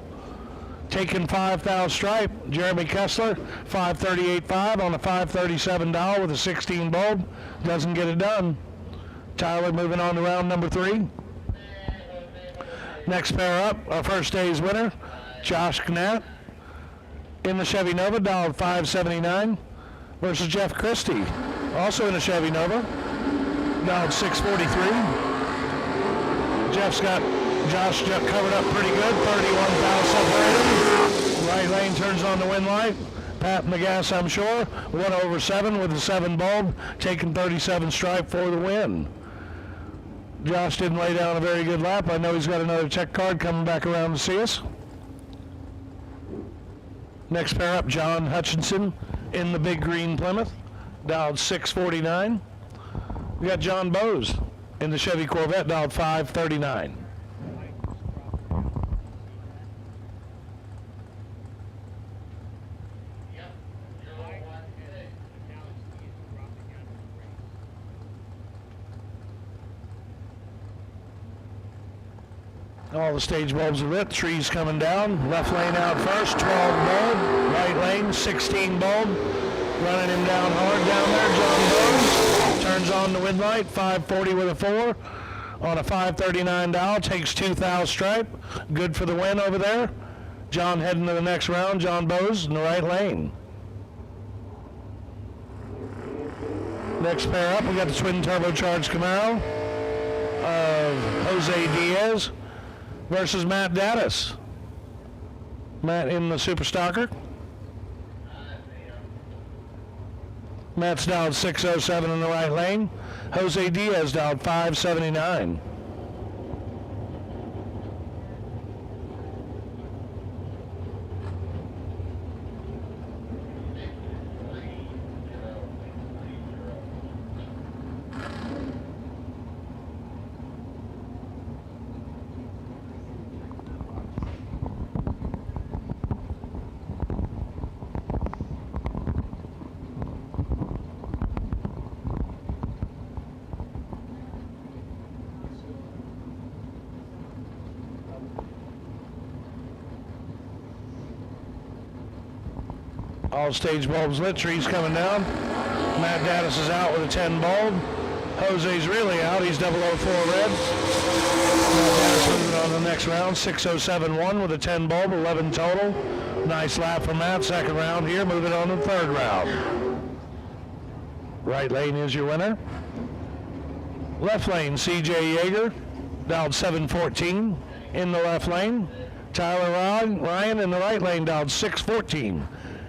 Taking 5 thou stripe. Jeremy Kessler, 538.5 on a 537 dial with a 16 bulb. Doesn't get it done. Tyler moving on to round number 3. Next pair up, our first day's winner, Josh Knapp in the Chevy Nova, dialed 579, versus Jeff Christie, also in a Chevy Nova, dialed 643. Jeff's got Josh covered up pretty good, 31 thou separated. Right lane turns on the wind light. Pat the gas, I'm sure. 1 over 7 with a 7 bulb, taking 37 stripe for the win. Josh didn't lay down a very good lap. I know he's got another check card coming back around to see us. Next pair up, John Hutchinson in the big green Plymouth, dialed 649. We got John Bowes in the Chevy Corvette, dialed 539. All the stage bulbs are lit. Trees coming down. Left lane out first. 12 bulb. Right lane 16 bulb. Running him down hard down there. John Bowes turns on the wind light. 540 with a 4 on a 539 dial. Takes 2 thou stripe. Good for the win over there. John heading to the next round. John Bowes in the right lane. Next pair up, we got the twin turbocharged Camaro of Jose Diaz versus Matt Dattis. Matt in the Super Stalker. Matt's dialed 607 in the right lane. Jose Diaz dialed 579. All stage bulbs lit, trees coming down. Matt Dattis is out with a 10 bulb. Jose's really out, he's 004 red. Matt Dattis moving on to the next round, 607-1 with a 10 bulb, 11 total. Nice lap for Matt, second round here, moving on to the third round. Right lane is your winner. Left lane, CJ Yeager, dialed 714 in the left lane. Tyler Ryan in the right lane, dialed 614.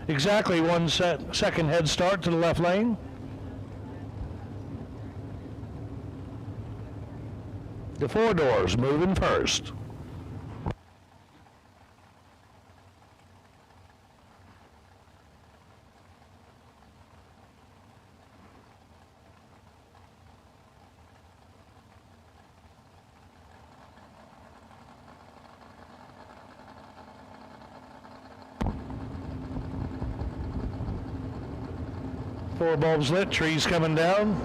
Exactly 1 second head start to the left lane. The 4 doors moving first. Four bulbs lit, trees coming down.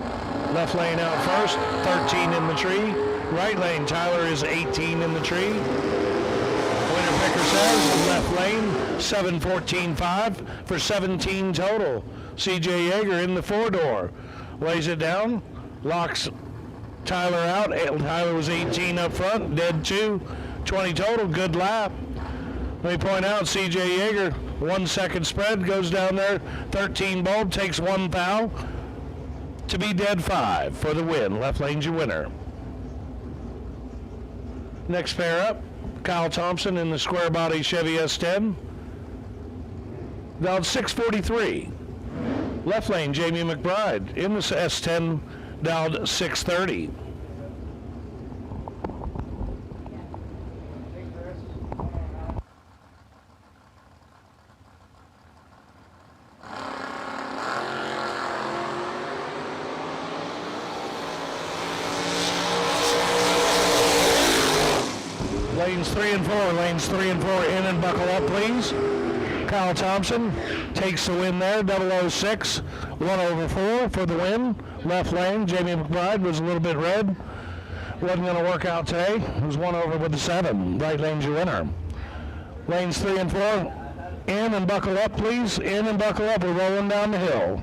Left lane out first, 13 in the tree. Right lane, Tyler is 18 in the tree. Winner picker says, left lane, 714.5 for 17 total. CJ Yeager in the 4-door. Lays it down, locks Tyler out. Tyler was 18 up front, dead 2, 20 total, good lap. Let me point out, CJ Yeager, 1 second spread, goes down there, 13 bulb, takes 1 thou to be dead 5 for the win. Left lane's your winner. Next pair up, Kyle Thompson in the square body Chevy S10. Dialed 643. Left lane, Jamie McBride in the S10, dialed 630. Lanes 3 and 4, lanes 3 and 4 in and buckle up, please. Kyle Thompson takes the win there, 006, 1/4 for the win. Left lane, Jamie McBride was a little bit red. Wasn't going to work out today. It was 1 with the 7. Right lane's your winner. Lanes 3 and 4, in and buckle up, please. In and buckle up. We're rolling down the hill.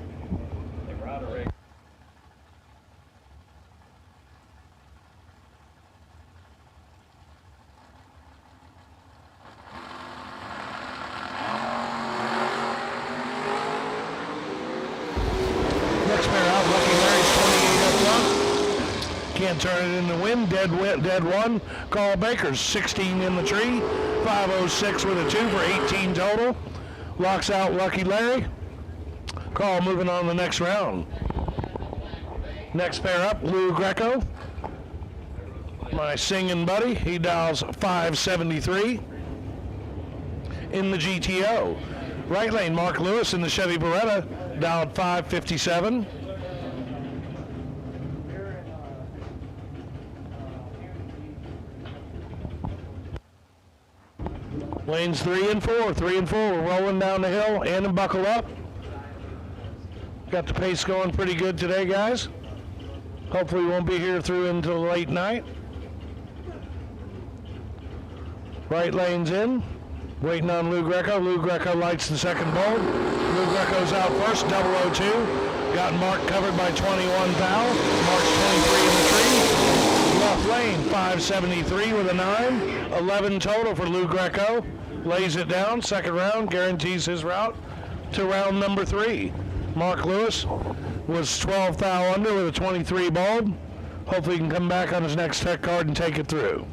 Can't turn it in the wind. Dead one. Carl Baker's 16 in the tree. 506 with a 2 for 18 total. Locks out Lucky Larry. Carl moving on to the next round. Next pair up, Lou Greco. My singing buddy. He dials 573 in the GTO. Right lane, Mark Lewis in the Chevy Beretta. Dialed 557. Lanes 3 and 4, 3 and 4. We're rolling down the hill, in and buckle up. Got the pace going pretty good today, guys. Hopefully we won't be here through until late night. Right lane's in. Waiting on Lou Greco. Lou Greco lights the second bulb. Lou Greco's out first, 002. Got Mark covered by 21 thou. Mark's 23 in the tree. Left lane, 573 with a 9. 11 total for Lou Greco. Lays it down. Second round, guarantees his route to round number 3. Mark Lewis was 12 thou under with a 23 bulb. Hopefully he can come back on his next tech card and take it through.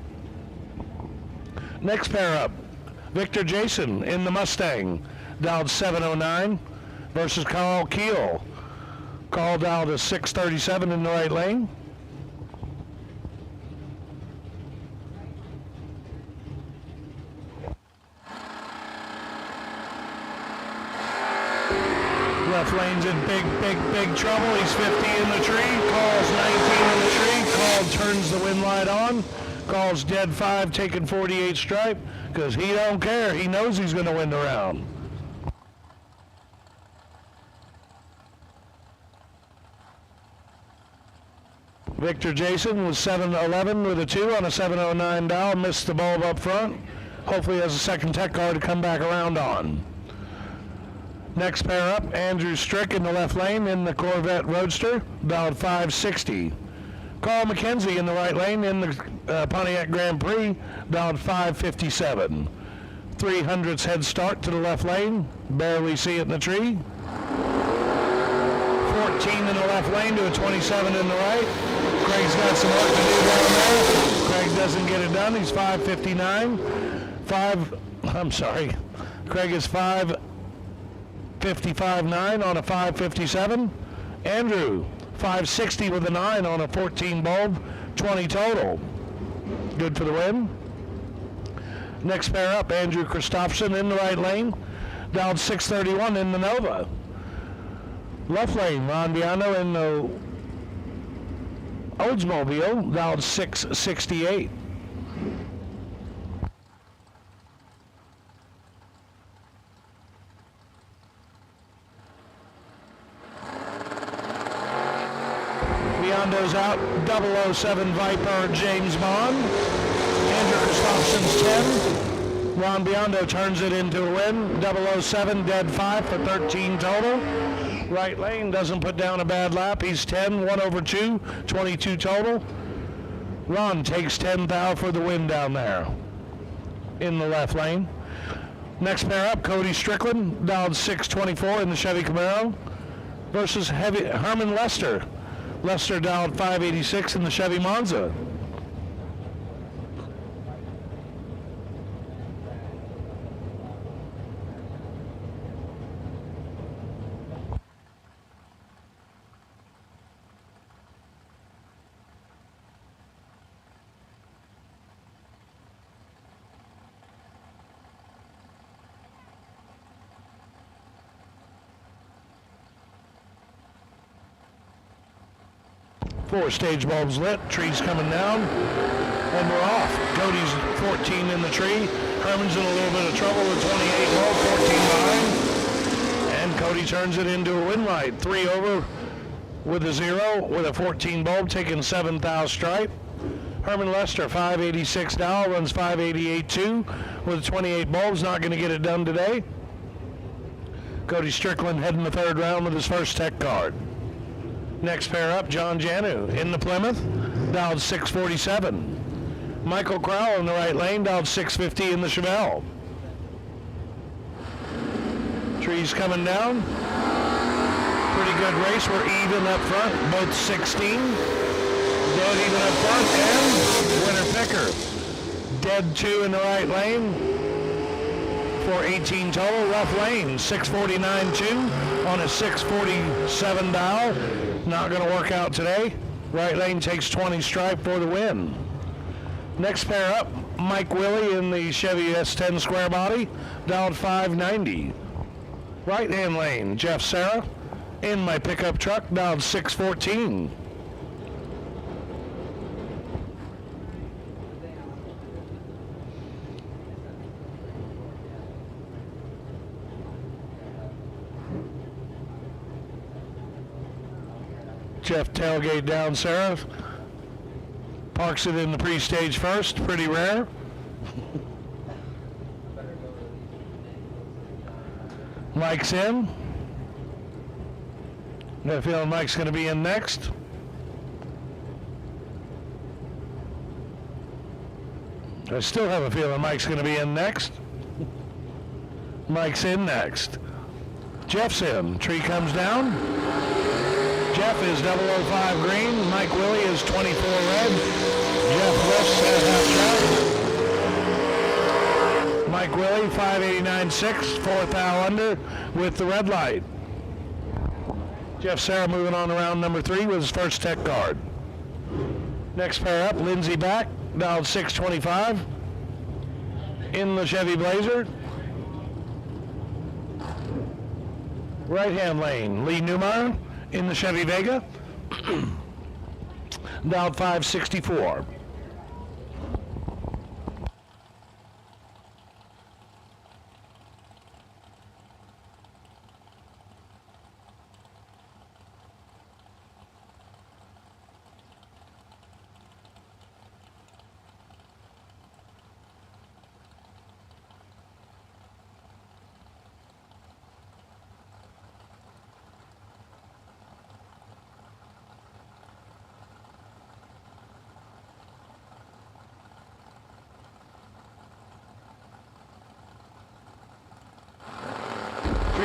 Next pair up, Victor Jason in the Mustang, dialed 709 versus Carl Keel. Carl dialed a 637 in the right lane. Left lane's in big trouble. He's 50 in the tree. Carl's 19 in the tree. Carl turns the wind light on. Carl's dead 5, taking 48 stripe, because he don't care. He knows he's going to win the round. Victor Jason was 711 with a 2 on a 709 dial. Missed the bulb up front. Hopefully he has a second tech card to come back around on. Next pair up, Andrew Strick in the left lane in the Corvette Roadster, dialed 560. Carl McKenzie in the right lane in the Pontiac Grand Prix, dialed 557. 300's head start to the left lane, barely see it in the tree. 14 in the left lane to a 27 in the right. Craig's got some work to do down there. Craig doesn't get it done, he's 559. Craig is 555.9 on a 557. Andrew, 560 with a 9 on a 14 bulb, 20 total. Good for the win. Next pair up, Andrew Christopherson in the right lane, dialed 631 in the Nova. Left lane, Ron Biano in the Oldsmobile, dialed 668. Biondo's out, 007 Viper James Bond. Andrew Christopherson's 10. Ron Biondo turns it into a win. 007 dead 5 for 13 total. Right lane doesn't put down a bad lap. He's 10, 1/2, 22 total. Ron takes 10 thou for the win down there in the left lane. Next pair up, Cody Strickland, dialed 624 in the Chevy Camaro versus Herman Lester. Lester dialed 586 in the Chevy Monza. 4 stage bulbs lit, trees coming down, and we're off. Cody's 14 in the tree. Herman's in a little bit of trouble with 28 low, 14 behind. And Cody turns it into a win light. 3 over with a 0, with a 14 bulb, taking 7th thou stripe. Herman Lester, 586 down, runs 588.2 with 28 bulbs, not going to get it done today. Cody Strickland heading the 3rd round with his first tech card. Next pair up, John Janu in the Plymouth, dialed 647. Michael Crowell in the right lane, dialed 650 in the Chevelle. Trees coming down. Pretty good race. We're even up front, both 16. Dead even up front, and winner picker. Dead 2 in the right lane for 18 total. Rough lane, 649.2 on a 647 dial. Not going to work out today. Right lane takes 20 stripe for the win. Next pair up, Mike Willie in the Chevy S10 square body, dialed 590. Right hand lane, Jeff Serra in my pickup truck, dialed 614. Jeff tailgate down Seraph. Parks it in the pre-stage first, pretty rare. Mike's in. Got a feeling Mike's going to be in next. I still have a feeling Mike's going to be in next. Mike's in next. Jeff's in. Tree comes down. Jeff is 005 green. Mike Willie is 24 red. Jeff lifts at half track. Mike Willie 589.6, 4th thou under with the red light. Jeff Serra moving on to round number 3 with his first tech card. Next pair up, Lindsey back, dialed 625 in the Chevy Blazer. Right hand lane, Lee Newmeyer in the Chevy Vega, dialed 564.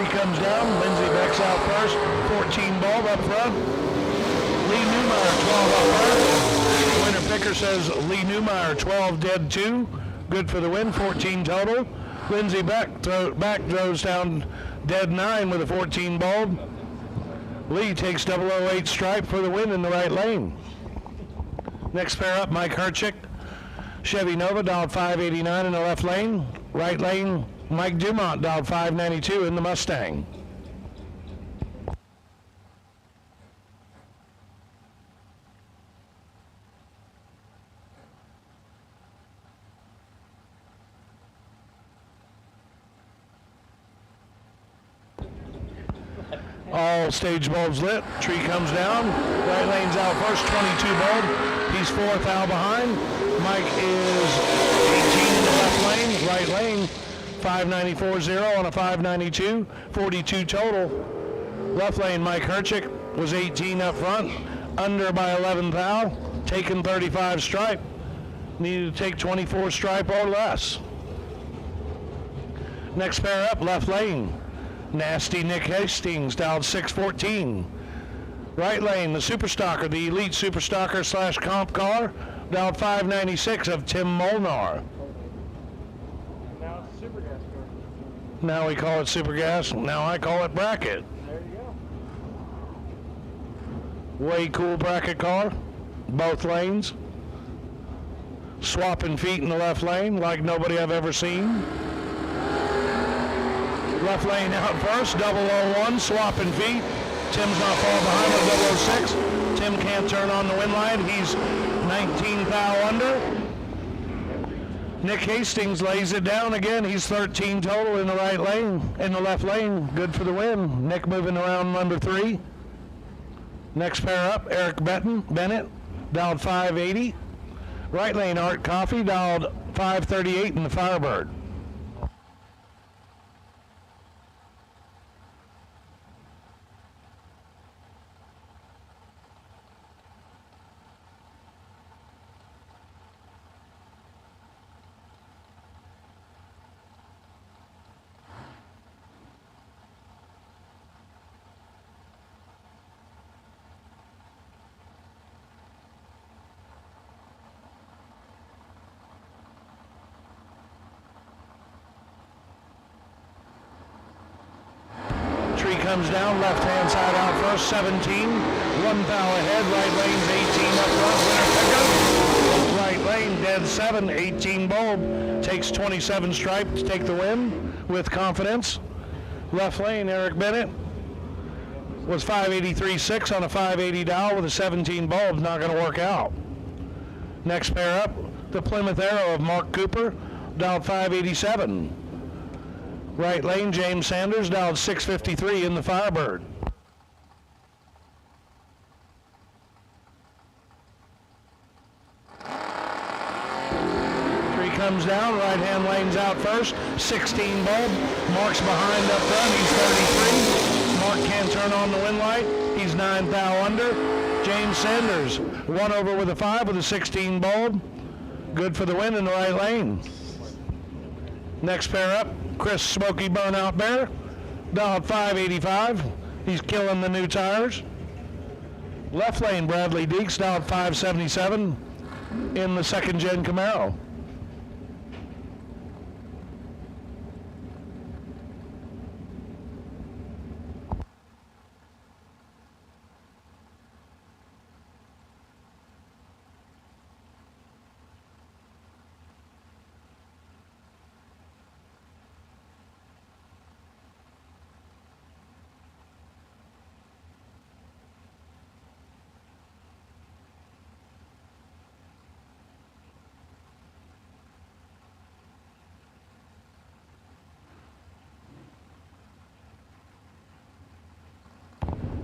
Comes down, Lindsey backs out first, 14 bulb up front. Lee Newmeyer 12 up front. Winner picker says Lee Newmeyer 12 dead 2, good for the win, 14 total. Lindsey back throws down dead 9 with a 14 bulb. Lee takes 008 stripe for the win in the right lane. Next pair up, Mike Herchick, Chevy Nova, dialed 589 in the left lane. Right lane, Mike Dumont, dialed 592 in the Mustang. All stage bulbs lit. Tree comes down. Right lane's out first, 22 bulb. He's 4th out behind. Mike is 18 in the left lane. Right lane, 594.0 on a 592. 42 total. Left lane, Mike Herchick was 18 up front. Under by 11 thou. Taking 35 stripe. Needed to take 24 stripe or less. Next pair up, left lane. Nasty Nick Hastings, dialed 614. Right lane, the Superstocker, the Elite Superstocker / comp car, dialed 596 of Tim Molnar. Now it's Super Gas car. Now we call it Super Gas, now I call it Bracket. There you go. Way cool bracket car, both lanes. Swapping feet in the left lane like nobody I've ever seen. Left lane out first, 001, swapping feet. Tim's not far behind with Tim can't turn on the win line. He's 19 thou under. Nick Hastings lays it down again. He's 13 total in the right lane, in the left lane. Good for the win. Nick moving around number 3. Next pair up, Eric Bennett, dialed 580. Right lane, Art Coffey, dialed 538 in the Firebird. Tree comes down, left hand side out first, 17. 1 thou ahead, right lane's 18 up front, winner pickup. Right lane, dead 7, 18 bulb. Takes 27 stripe to take the win with confidence. Left lane, Eric Bennett was 583.6 on a 580 dial with a 17 bulb. Not going to work out. Next pair up, the Plymouth Arrow of Mark Cooper, dialed 587. Right lane, James Sanders, dialed 653 in the Firebird. Tree comes down, right hand lane's out first, 16 bulb. Mark's behind up front, he's 33. Mark can't turn on the win light, he's 9 thou under. James Sanders, 1 over with a 5 with a 16 bulb. Good for the win in the right lane. Next pair up, Chris Smoky Burnout Bear, dialed 585. He's killing the new tires. Left lane, Bradley Deeks, dialed 577 in the second gen Camaro.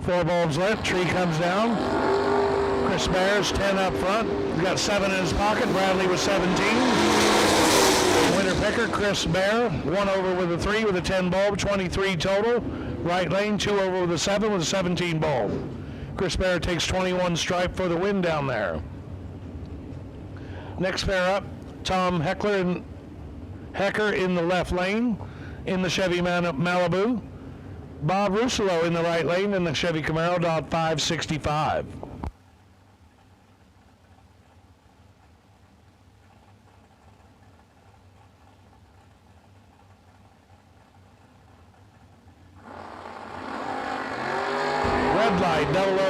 Four bulbs lit, Tree comes down. Chris Bears, 10 up front. He's got 7 in his pocket. Bradley with 17. Winner picker, Chris Bear, 1 over with a 3 with a 10 bulb, 23 total. Right lane, 2 over with a 7 with a 17 bulb. Chris Bear takes 21 stripe for the win down there. Next pair up, Tom Hecker in the left lane in the Chevy Malibu. Bob Russolo in the right lane in the Chevy Camaro, dialed 565. Red light,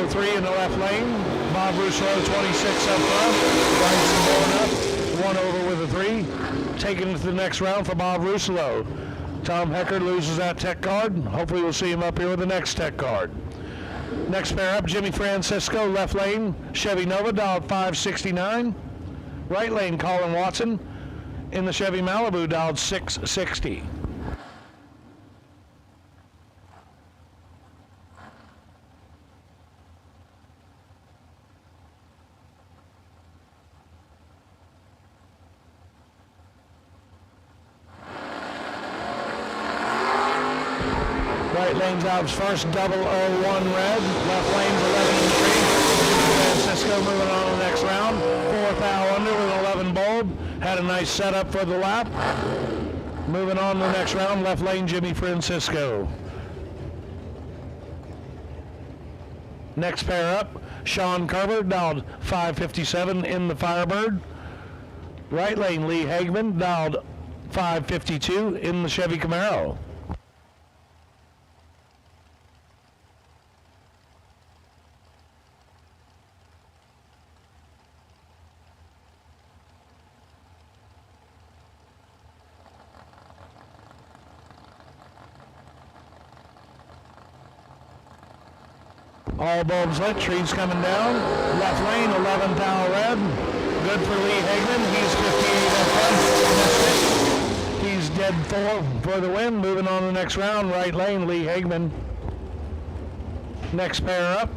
003 in the left lane. Bob Russolo, 26 up front. Lights going up, 1 over with a 3. Taking it to the next round for Bob Russolo. Tom Hecker loses that tech card. Hopefully we'll see him up here with the next tech card. Next pair up, Jimmy Francisco, left lane, Chevy Nova, dialed 569. Right lane, Colin Watson in the Chevy Malibu, dialed 660. Right lane's out first, 001 red. Left lane's 11 and 3. Francisco moving on to the next round. 4 thou under with an 11 bulb. Had a nice setup for the lap. Moving on to the next round, left lane, Jimmy Francisco. Next pair up, Sean Carver, dialed 557 in the Firebird. Right lane, Lee Hagman, dialed 552 in the Chevy Camaro. All bulbs lit, trees coming down. Left lane, 11th hour red. Good for Lee Hagman. He's 58 up front. He's dead 4 for the win. Moving on to the next round. Right lane, Lee Hagman. Next pair up.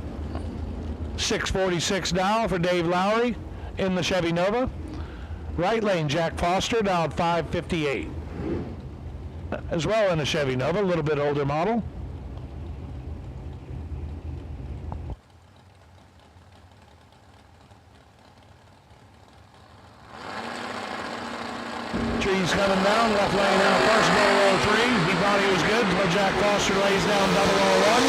646 dial for Dave Lowry in the Chevy Nova. Right lane, Jack Foster, dialed 558. As well in the Chevy Nova, a little bit older model. Trees coming down, left lane out first, 003. He thought he was good until Jack Foster lays down 001.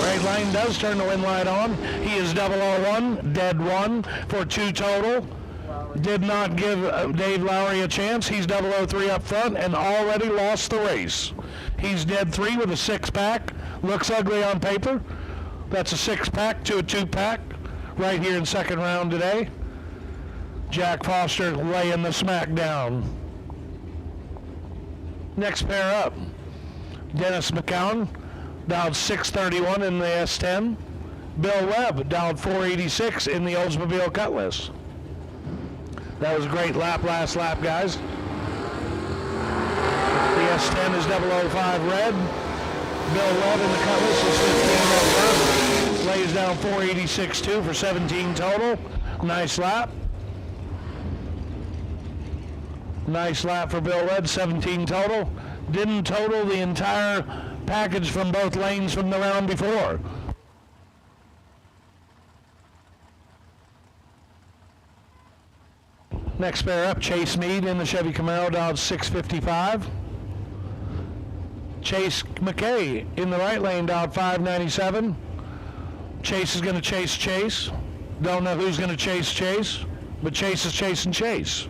Right lane does turn the wind light on. He is 001, dead 1 for 2 total. Did not give Dave Lowry a chance. He's 003 up front and already lost the race. He's dead 3 with a 6-pack. Looks ugly on paper. That's a 6-pack to a 2-pack right here in second round today. Jack Foster laying the smack down. Next pair up, Dennis McCown, dialed 631 in the S10. Bill Webb, dialed 486 in the Oldsmobile Cutlass. That was a great lap, last lap, guys. The S10 is 005 red. Bill Webb in the Cutlass is 15 up front. Lays down 486.2 for 17 total. Nice lap. Nice lap for Bill Webb, 17 total. Didn't total the entire package from both lanes from the round before. Next pair up, Chase Meade in the Chevy Camaro, dialed 655. Chase McKay in the right lane, dialed 597. Chase is going to chase Chase. Don't know who's going to chase Chase, but Chase is chasing Chase.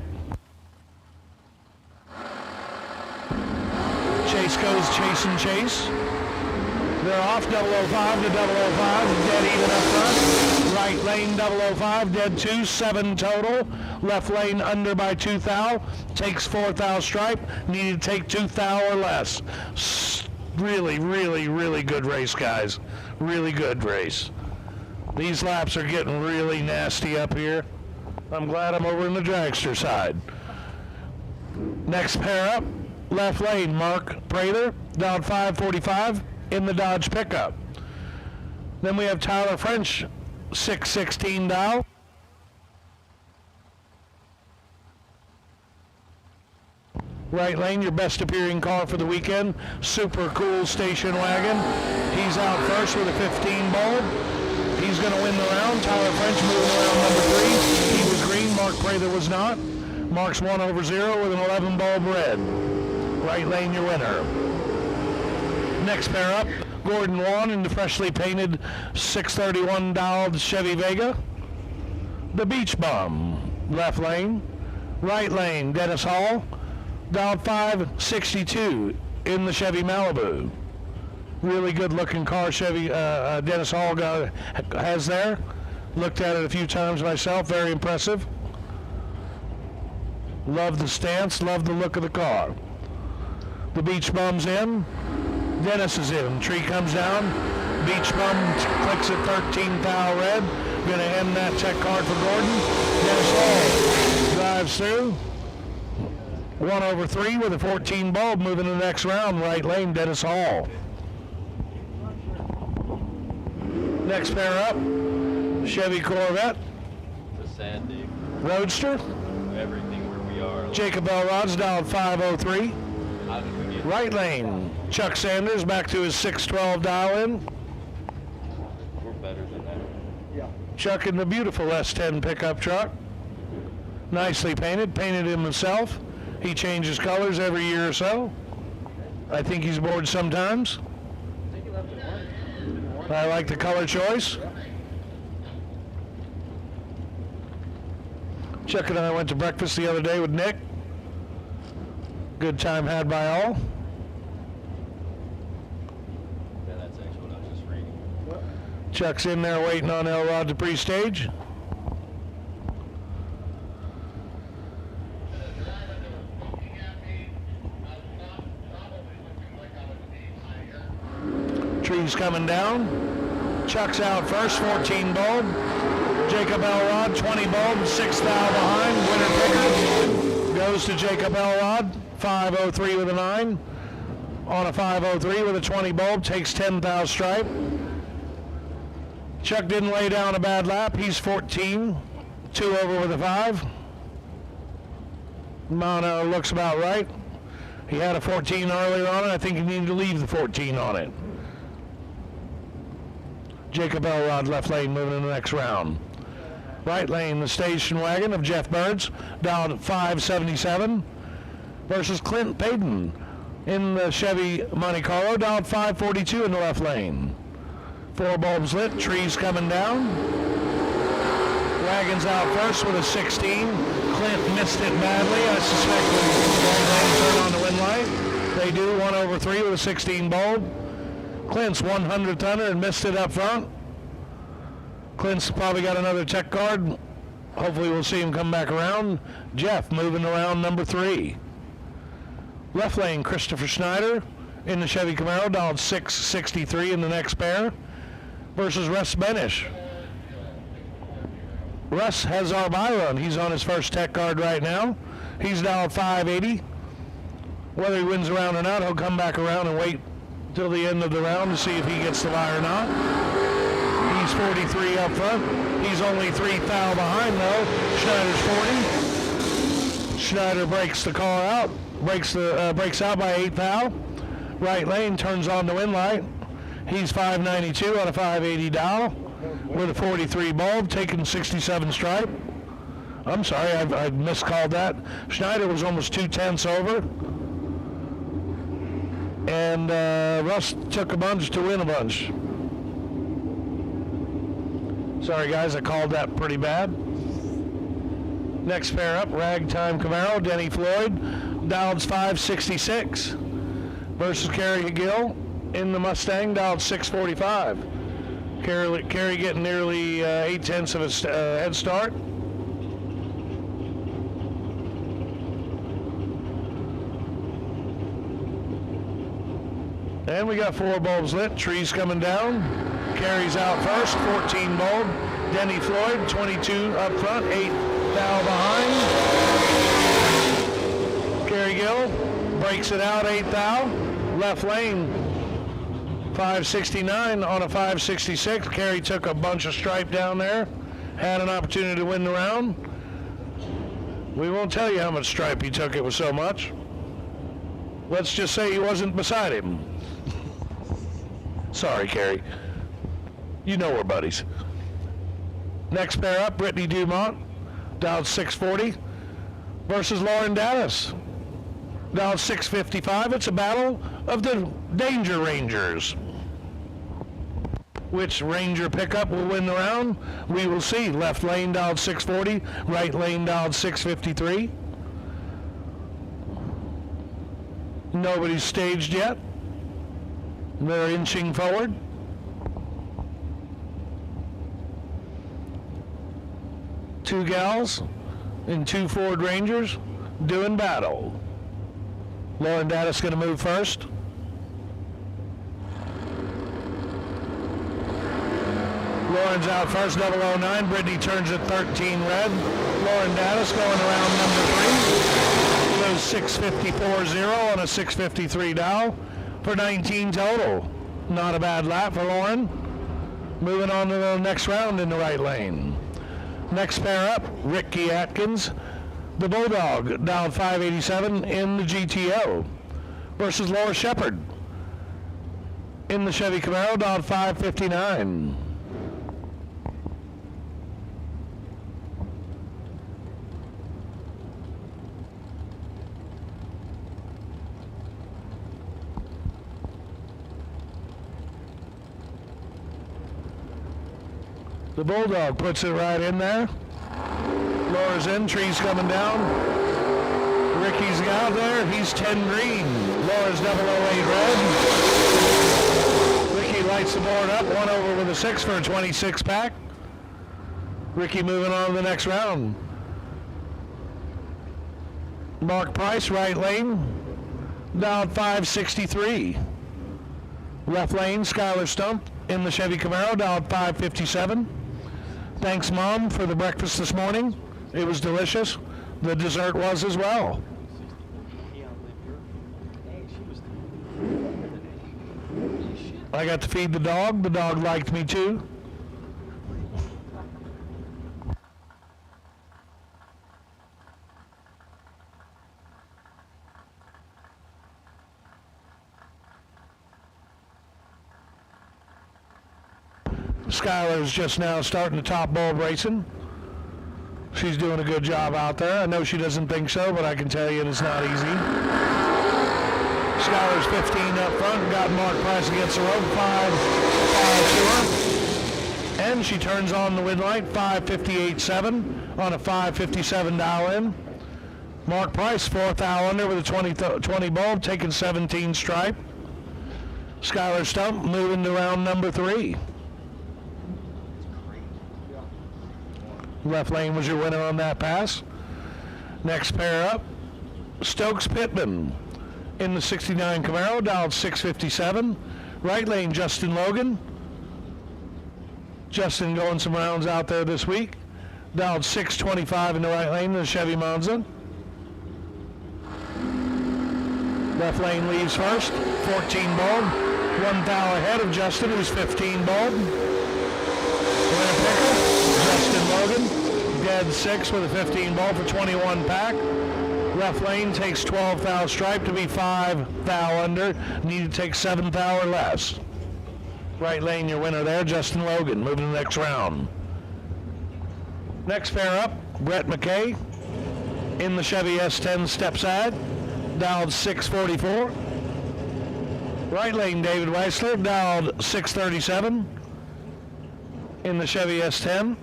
Chase goes chasing Chase. They're off 005 to 005, dead even up front. Right lane 005, dead 2, 7 total. Left lane under by 2 thou. Takes 4 thou stripe. Needed to take 2 thou or less. Really, really, really good race, guys. Really good race. These laps are getting really nasty up here. I'm glad I'm over in the dragster side. Next pair up. Left lane, Mark Prather, dialed 545 in the Dodge pickup. Then we have Tyler French, 616 dial. Right lane, your best appearing car for the weekend, Super Cool Station Wagon. He's out first with a 15 bulb. He's going to win the round. Tyler French moving around number 3. He was green, Mark Prather was not. Mark's 1/0 with an 11 bulb red. Right lane, your winner. Next pair up, Gordon Wan in the freshly painted 631 dialed Chevy Vega. The Beach Bum, left lane. Right lane, Dennis Hall, dialed 562 in the Chevy Malibu. Really good looking car Chevy Dennis Hall has there. Looked at it a few times myself, very impressive. Love the stance, love the look of the car. The Beach Bum's in. Dennis is in. Tree comes down. Beach Bum clicks at 13 thou red. Gonna end that tech card for Gordon. Dennis Hall drives through. 1/3 with a 14 bulb. Moving to the next round. Right lane, Dennis Hall. Next pair up, Chevy Corvette. The Sandy. Roadster. Everything where we are. Jacob Elrod's dialed 503. How did we get Right lane, Chuck Sanders back to his 612 dial in. We're better than that. Chuck in the beautiful S10 pickup truck. Nicely painted, painted him himself. He changes colors every year or so. I think he's bored sometimes. I like the color choice. Chuck and I went to breakfast the other day with Nick. Good time had by all. Yeah, that's actually what I was just reading. Chuck's in there waiting on Elrod to pre-stage. Trees coming down. Chuck's out first, 14 bulb. Jacob Elrod, 20 bulb, 6th thou behind. Winner picker goes to Jacob Elrod, 5:03 with a 9. On a 5:03 with a 20 bulb, takes 10 thou stripe. Chuck didn't lay down a bad lap. He's 14, 2 over with a 5. Mono looks about right. He had a 14 earlier on it. I think he needed to leave the 14 on it. Jacob Elrod left lane moving in the next round. Right lane, the station wagon of Jeff Birds, down at 577 versus Clint Payton in the Chevy Monte Carlo, down 542 in the left lane. 4 bulbs lit, trees coming down. Wagons out first with a 16. Clint missed it badly. I suspect when turn on the wind light. They do 1/3 with a 16 bulb. Clint's 100th under and missed it up front. Clint's probably got another tech card. Hopefully we'll see him come back around. Jeff moving around number 3. Left lane, Christopher Schneider in the Chevy Camaro, dialed 663 in the next pair versus Russ Benish. Russ has our Byron. He's on his first tech card right now. He's dialed 580. Whether he wins around or not, he'll come back around and wait till the end of the round to see if he gets the buy or not. He's 43 up front. He's only 3 thou behind though. Schneider's 40. Schneider breaks the car out. Breaks out by 8 thou. Right lane turns on the wind light. He's 592 on a 580 dial with a 43 bulb, taking 67 stripe. I'm sorry, I miscalled that. Schneider was almost 2/10 over. And Russ took a bunch to win a bunch. Sorry guys, I called that pretty bad. Next pair up, Ragtime Camaro, Denny Floyd, dialed 566 versus Kerry Gill in the Mustang, dialed 645. Kerry getting nearly 8/10 of a head start. And we got 4 bulbs lit, trees coming down. Kerry's out first, 14 bulb. Denny Floyd, 22 up front, 8 thou behind. Kerry Gill breaks it out, 8 thou. Left lane, 569 on a 566. Kerry took a bunch of stripe down there. Had an opportunity to win the round. We won't tell you how much stripe he took, it was so much. Let's just say he wasn't beside him. Sorry, Kerry. You know we're buddies. Next pair up, Brittany Dumont, dialed 640 versus Lauren Dallas, dialed 655. It's a battle of the Danger Rangers. Which Ranger pickup will win the round? We will see. Left lane dialed 640, right lane dialed 653. Nobody's staged yet. They're inching forward. Two gals and 2 Ford Rangers doing battle. Lauren Dattis going to move first. Lauren's out first, 009. Brittany turns at 13 red. Lauren Dattis going around number 3. Goes 654.0 on a 653 dial for 19 total. Not a bad lap for Lauren. Moving on to the next round in the right lane. Next pair up, Ricky Atkins, the Bulldog, dialed 587 in the GTO, versus Laura Shepard in the Chevy Camaro, dialed 559. The Bulldog puts it right in there. Laura's in, trees coming down. Ricky's out there, he's 10 green. Laura's 008 red. Ricky lights the board up, 1 over with a 6 for a 26 pack. Ricky moving on to the next round. Mark Price, right lane, down 563. Left lane, Skylar Stump, in the Chevy Camaro, dialed 557. Thanks, Mom, for the breakfast this morning. It was delicious. The dessert was as well. I got to feed the dog. The dog liked me too. Skylar's just now starting the top bulb racing. She's doing a good job out there. I know she doesn't think so, but I can tell you it's not easy. Skylar's 15 up front, got Mark Price against the rope, 5 to her. And she turns on the win light, 5:58.7 on a 5:57 dial in. Mark Price, 4th thou under with a 20 bulb, taking 17 stripe. Skylar Stump moving to round number 3. Left lane was your winner on that pass. Next pair up, Stokes Pittman in the 69 Camaro, dialed 657. Right lane, Justin Logan. Justin going some rounds out there this week. Dialed 625 in the right lane, the Chevy Monza. Left lane leaves first, 14 bulb. 1 thou ahead of Justin, who's 15 bulb. Winner picker, Justin Logan, dead 6 with a 15 ball for 21 pack. Left lane takes 12 thou stripe to be 5 thou under. Need to take 7 thou or less. Right lane, your winner there, Justin Logan, moving to the next round. Next pair up, Brett McKay in the Chevy S10 step side, dialed 644. Right lane, David Weissler, dialed 637 in the Chevy S10.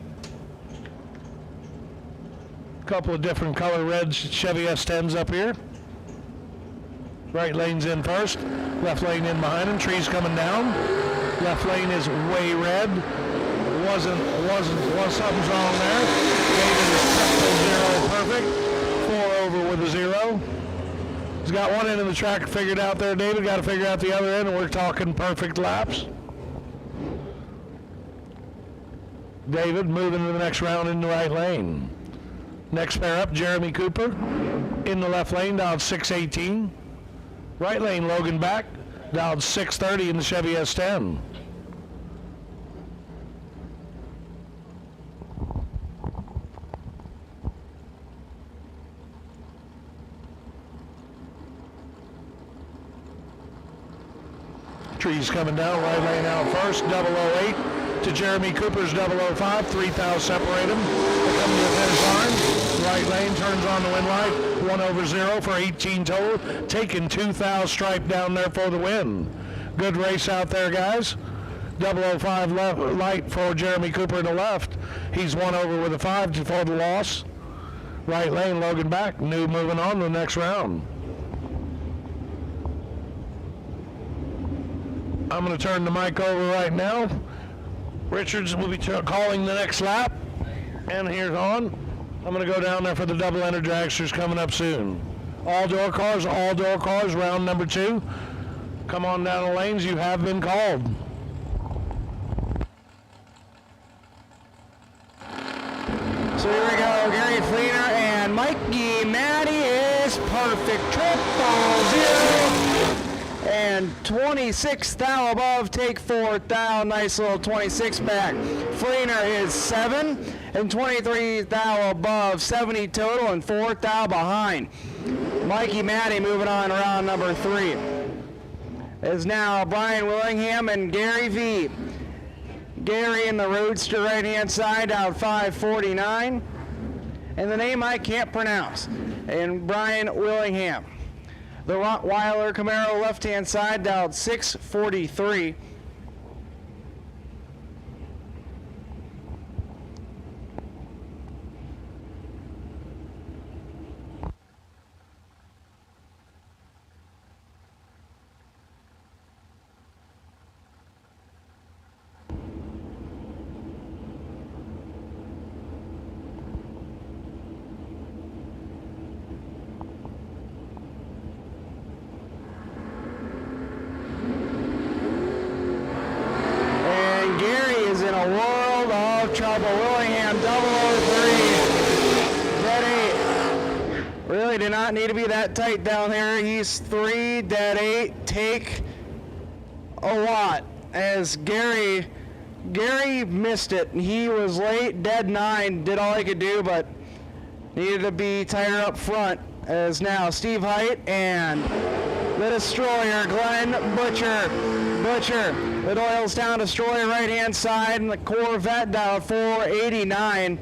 Couple of different color red Chevy S10s up here. Right lane's in first, left lane in behind him, trees coming down. Left lane is way red. Something's wrong there. David is zero perfect. 4 over with a 0. He's got one end of the track figured out there, David. Got to figure out the other end, and we're talking perfect laps. David moving to the next round in the right lane. Next pair up, Jeremy Cooper in the left lane, dialed 618. Right lane, Logan back, dialed 630 in the Chevy S10. Trees coming down, right lane out first, 008 to Jeremy Cooper's 005, 3 thou separate them. They come to the finish line. Right lane turns on the win light, 1 over 0 for 18 total, taking 2 thou stripe down there for the win. Good race out there, guys. 005 left light for Jeremy Cooper in the left. He's 1 over with a 5 for the loss. Right lane, Logan back, new moving on to the next round. I'm going to turn the mic over right now. Richards will be calling the next lap. And here's on. I'm going to go down there for the double ender dragsters coming up soon. All door cars, round number 2. Come on down the lanes, you have been called. So here we go, Gary Fleener and Mikey Matty is perfect, 000. And 26 thou above, take 4 thou, nice little 26 back. Fleener is 7, and 23 thou above, 70 total, and 4 thou behind. Mikey Matty moving on round number 3. Is now Brian Willingham and Gary V. Gary in the Roadster right-hand side, out 549. And the name I can't pronounce. And Brian Willingham. The Rottweiler Camaro left-hand side, dialed 643. not need to be that tight down here. He's 3, dead 8, take a lot. As Gary missed it. He was late, dead 9, did all he could do, but needed to be tighter up front. As now Steve Height and the Destroyer, Glenn Butcher. It oils down Destroyer right hand side, and the Corvette down 489.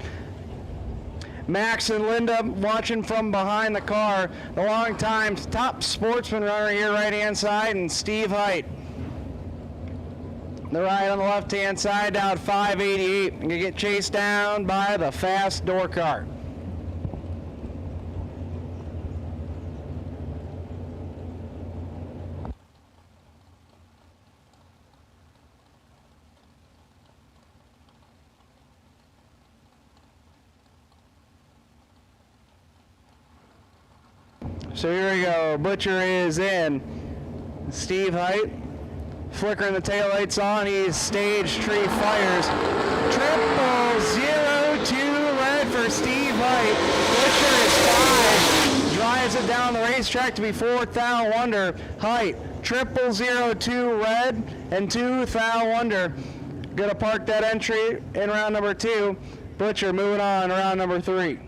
Max and Linda watching from behind the car. The long time top sportsman runner here right hand side, and Steve Height. The ride on the left hand side down 588. Gonna get chased down by the fast door car. So here we go. Butcher is in. Steve Height flickering the taillights on. He's stage tree fires. 002 red for Steve Height. Butcher is 5. Drives it down the racetrack to be 4th thou under. Height 002 red and 2 thou under. Gonna park that entry in round number 2. Butcher moving on to round number 3.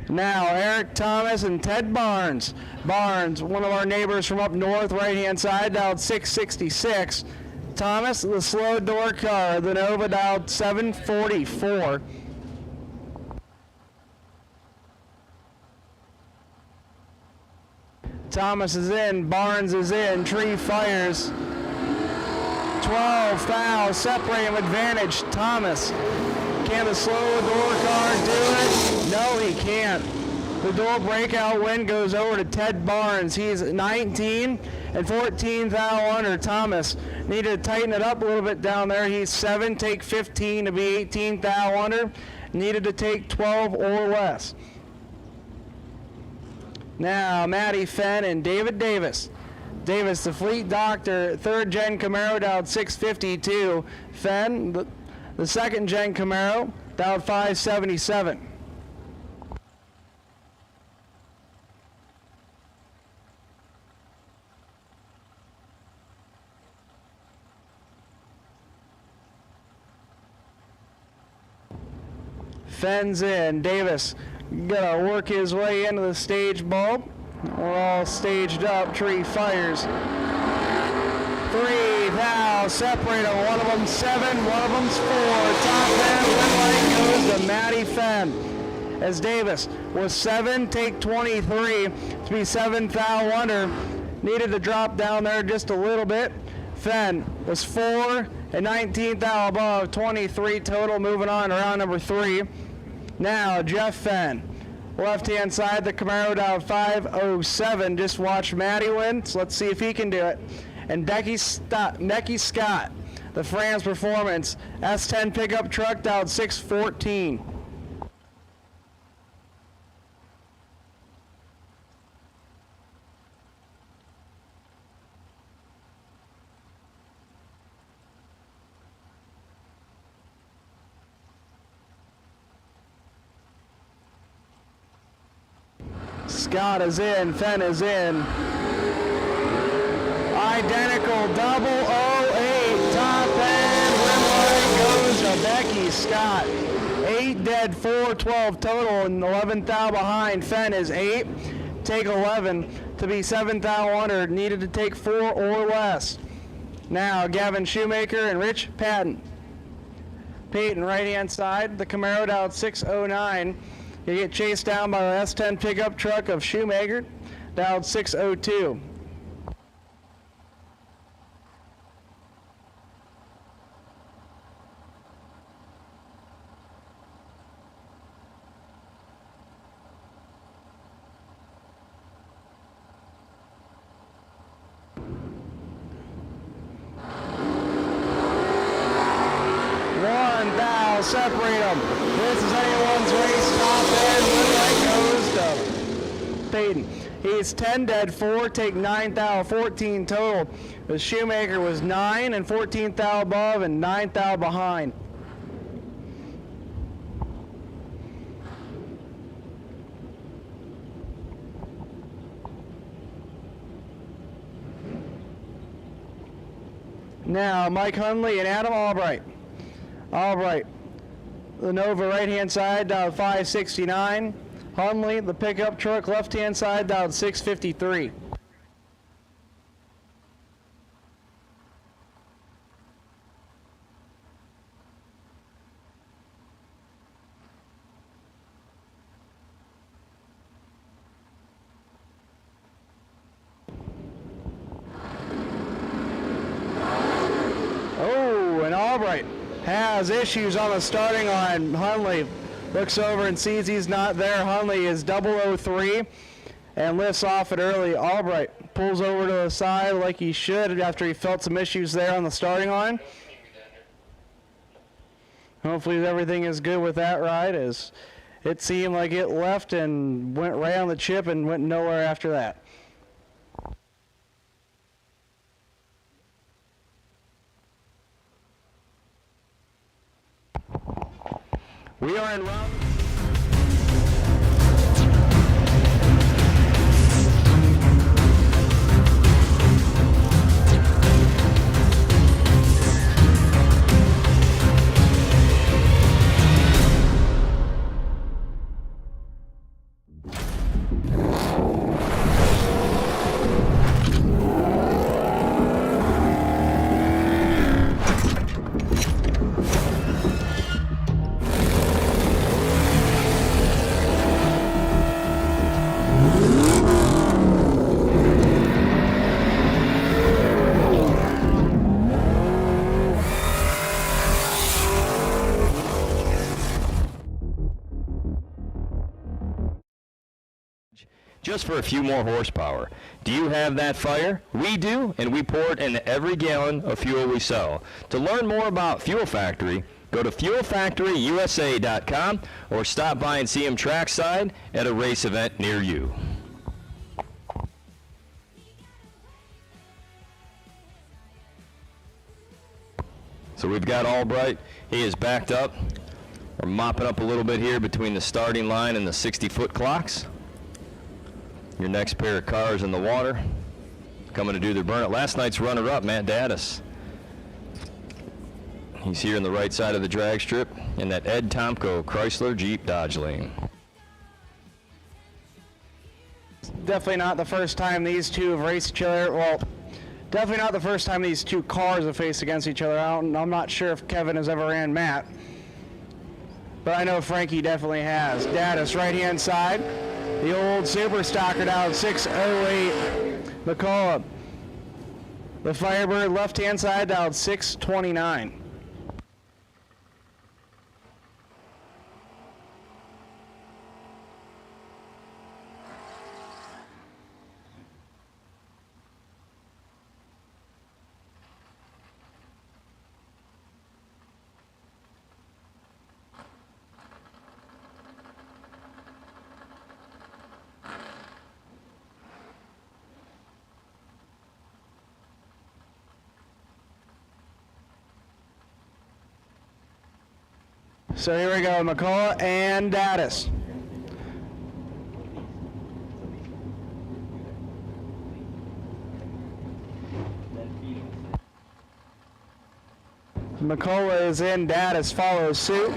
Now, Eric Thomas and Ted Barnes. Barnes, one of our neighbors from up north, right-hand side, dialed 666. Thomas, the slow door car, the Nova, dialed 744. Thomas is in, Barnes is in, tree fires. 12 thou, separating advantage, Thomas. Can the slow door car do it? No, he can't. The door breakout win goes over to Ted Barnes. He's 19 and 14 thou under. Thomas needed to tighten it up a little bit down there. He's 7, take 15 to be 18 thou under. Needed to take 12 or less. Now, Matty Fenn and David Davis. Davis, the Fleet Doctor, 3rd gen Camaro, dialed 652. Fenn, the 2nd gen Camaro, dialed 577. Fenn's in. Davis gonna work his way into the stage bulb. We're all staged up. Tree fires. 3 thou, separate them. One of them's 7, one of them's 4. Top end, win light goes to Matty Fenn. As Davis was 7, take 23 to be 7 thou under. Needed to drop down there just a little bit. Fenn was 4 and 19 thou above, 23 total. Moving on to round number 3. Now, Jeff Fenn. Left-hand side, the Camaro down 507. Just watch Matty win, so let's see if he can do it. And Necky Scott, the France Performance S10 pickup truck, down 614. Scott is in, Fenn is in. Identical 008, top end, win line goes to Becky Scott. 8 dead, 412 total, and 11 thou behind. Fenn is 8, take 11 to be 7 thou under, needed to take 4 or less. Now Gavin Shoemaker and Rich Patton. Peyton, right-hand side, the Camaro down 609. You get chased down by the S10 pickup truck of Shoemaker, down 602. Separate them. This is anyone's race. Top end. Win light goes to Peyton. He's 10 dead, 4, take 9 thou, 14 total. The Shoemaker was 9 and 14 thou above and 9 thou behind. Now, Mike Hundley and Adam Albright. Albright, the Nova right-hand side down 569. Hundley, the pickup truck left-hand side down 653. Oh, and Albright has issues on the starting line. Hundley looks over and sees he's not there. Hundley is 003 and lifts off it early. Albright pulls over to the side like he should after he felt some issues there on the starting line. Hopefully everything is good with that ride, as it seemed like it left and went right on the chip and went nowhere after that. We are in round. Just for a few more horsepower. Do you have that fire? We do, and we pour it into every gallon of fuel we sell. To learn more about Fuel Factory, go to fuelfactoryusa.com or stop by and see them trackside at a race event near you. So we've got Albright. He is backed up. We're mopping up a little bit here between the starting line and the 60-foot clocks. Your next pair of cars in the water, coming to do their burnout. Last night's runner-up, Matt Daddis. He's here on the right side of the drag strip in that Ed Tomko Chrysler Jeep Dodge lane. Definitely not the first time these two have raced each other. Well, definitely not the first time these two cars have faced against each other. I'm not sure if Kevin has ever ran Matt, but I know Frankie definitely has. Daddis, right-hand side. The old Super Stocker down 608. McCullough, the Firebird left-hand side down 629. So here we go, McCullough and Daddis. McCullough is in, Daddis follows suit.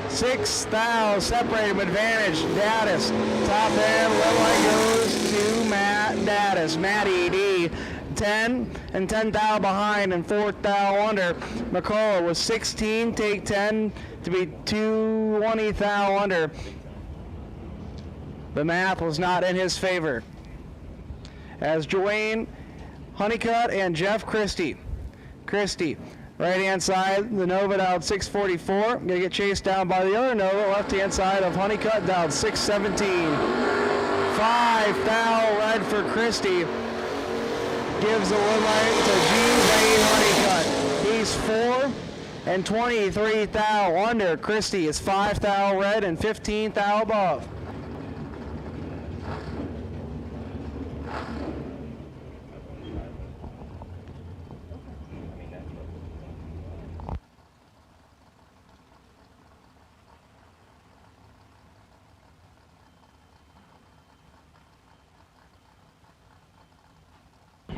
6th thou, separate him, advantage, Daddis. Top end, low line goes to Matt Daddis. Matt E.D. 10 and 10 thou behind and 4th thou under. McCullough was 16, take 10 to be 220 thou under. The math was not in his favor. As Dwayne Honeycutt and Jeff Christie. Christie, right-hand side, the Nova down 644. Gonna get chased down by the other Nova, left-hand side of Honeycutt down 617. 5 thou red for Christie. Gives the wood light to G. Honeycutt. He's 4 and 23 thou under. Christie is 5 thou red and 15 thou above.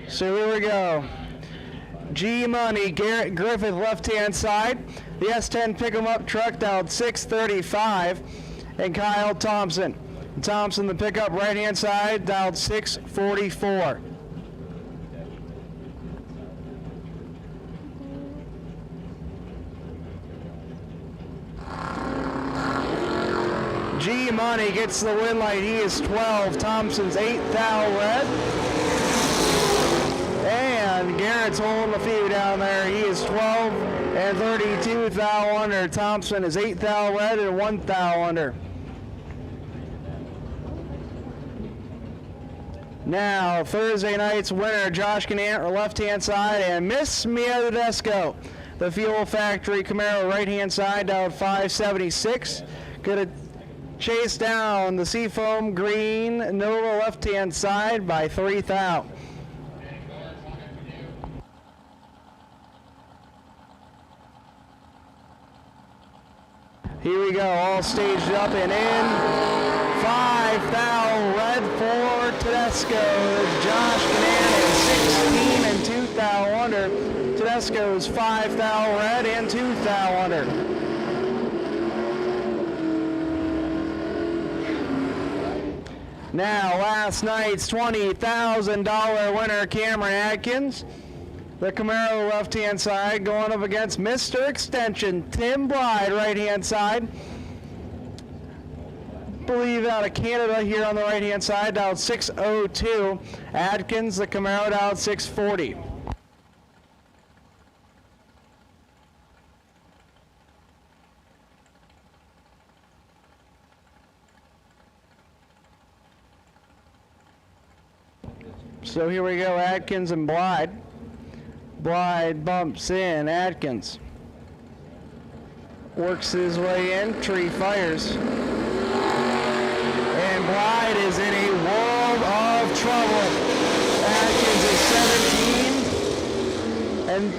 So here we go. G Money, Garrett Griffith, left-hand side. The S10 pick-em-up truck dialed 635. And Kyle Thompson. Thompson, the pickup, right-hand side, dialed 644. G Money gets the win light. He is 12. Thompson's 8th thou red. And Garrett's holding the few down there. He is 12 and 32 thou under. Thompson is 8 thou red and 1 thou under. Now, Thursday night's winner, Josh Canant, left-hand side, and Miss Mia Tedesco, the Fuel Factory Camaro, right-hand side, down 576. Gonna chase down the Seafoam Green Nova left-hand side by 3 thou. Here we go, all staged up and in. 5 thou red for Tedesco. Josh Canant is 16 and 2 thou under. Tedesco's 5 thou red and 2 thou under. Now, last night's $20,000 winner, Cameron Atkins. The Camaro left-hand side going up against Mr. Extension, Tim Blyde, right-hand side. Believe out of Canada here on the right-hand side, dialed 602. Atkins, the Camaro, dialed 640. So here we go, Atkins and Blyde. Blyde bumps in, Atkins works his way in, tree fires. And Blyde is in a world of trouble. Atkins is 17 and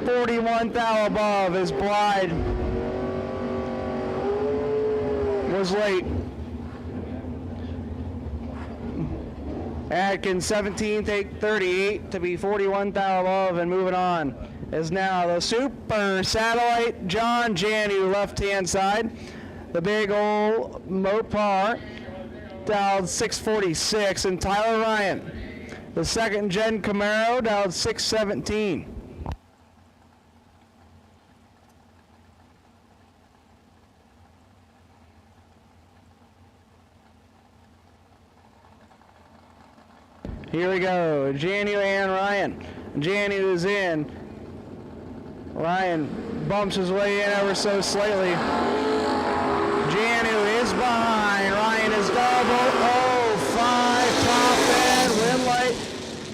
41 thou above as Blyde was late. Atkins 17, take 38 to be 41 thou above and moving on is now the Super Satellite John Janu left-hand side. The big old Mopar dialed 646 and Tyler Ryan. The second gen Camaro dialed 617. Here we go, Janu and Ryan. Janu is in. Ryan bumps his way in ever so slightly. Janu is behind. Ryan is double. Oh, 5 top end, win light.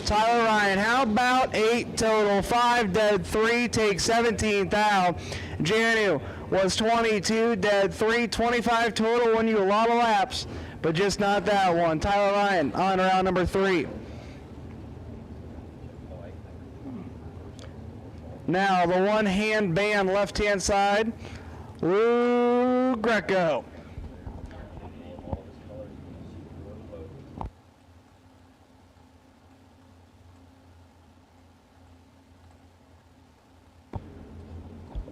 Tyler Ryan, how about 8 total? 5 dead, 3 take 17 thou. Janu was 22 dead, 3, 25 total, won you a lot of laps, but just not that one. Tyler Ryan on round number 3. Now the one-hand band left-hand side, Lou Greco.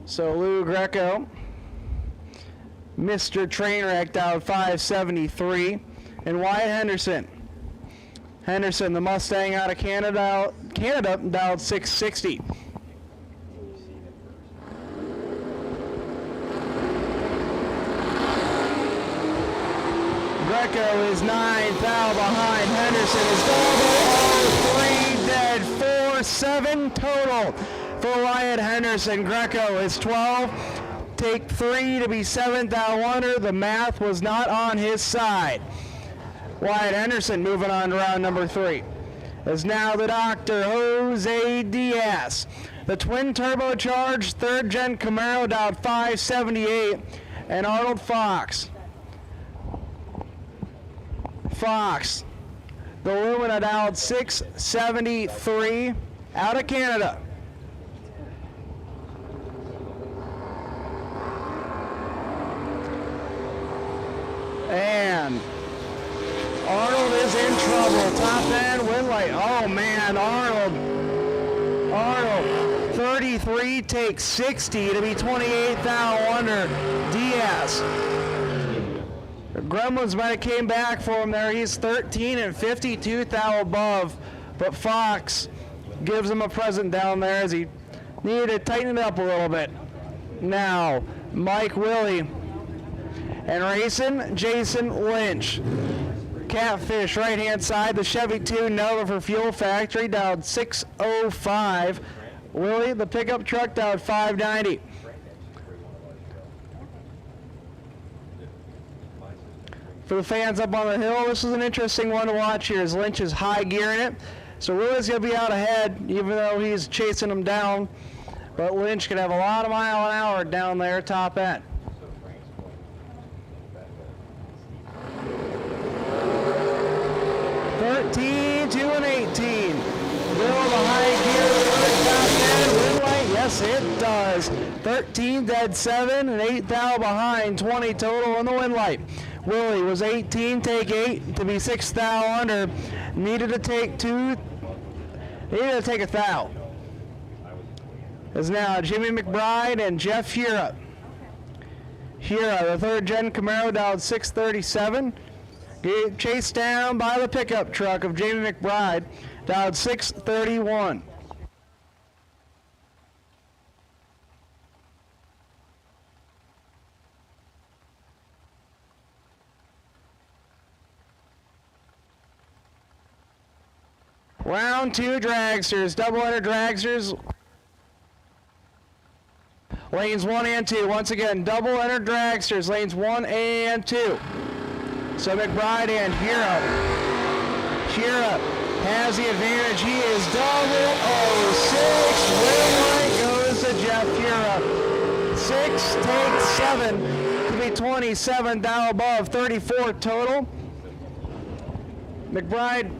So Lou Greco, Mr. Trainwreck dialed 573, and Wyatt Henderson. Henderson, the Mustang out of Canada dialed 660. Greco is 9 thou behind. Henderson is double. 3 dead, 4, 7 total for Wyatt Henderson. Greco is 12. Take 3 to be 7 thou under. The math was not on his side. Wyatt Henderson moving on to round number 3. Is now the Dr. Jose Diaz. The twin turbocharged third gen Camaro dialed 578. And Arnold Fox. Fox, the Lumina dialed 673 out of Canada. And Arnold is in trouble. Top end, Winlight. Oh man, Arnold, 33 takes 60 to be 28th thou under Diaz. The Gremlins might have came back for him there. He's 13 and 52 thou above, but Fox gives him a present down there as he needed to tighten it up a little bit. Now, Mike Willie and racing Jason Lynch. Catfish right hand side, the Chevy 2 Nova for Fuel Factory down 605. Willie, the pickup truck down 590. For the fans up on the hill, this is an interesting one to watch here as Lynch is high gearing it. So Willie's going to be out ahead even though he's chasing him down. But Lynch can have a lot of mile an hour down there top end. Two and 18. Will the high gear top end Winlight? Yes, it does. 13 dead 7 and 8 thou behind. 20 total on the Winlight. Willie was 18, take 8 to be 6 thou under. Needed to take 2. Needed to take a thou. Is now Jimmy McBride and Jeff Hura. Hura, the third gen Camaro down 637. Chased down by the pickup truck of Jamie McBride, down 631. Round 2 dragsters, double-header dragsters. Lanes 1 and 2. Once again, double-header dragsters, lanes 1 and 2. So McBride and Hura has the advantage. He is double 06. Winlight goes to Jeff Hura. 6 takes 7 to be 27 thou above. 34 total. McBride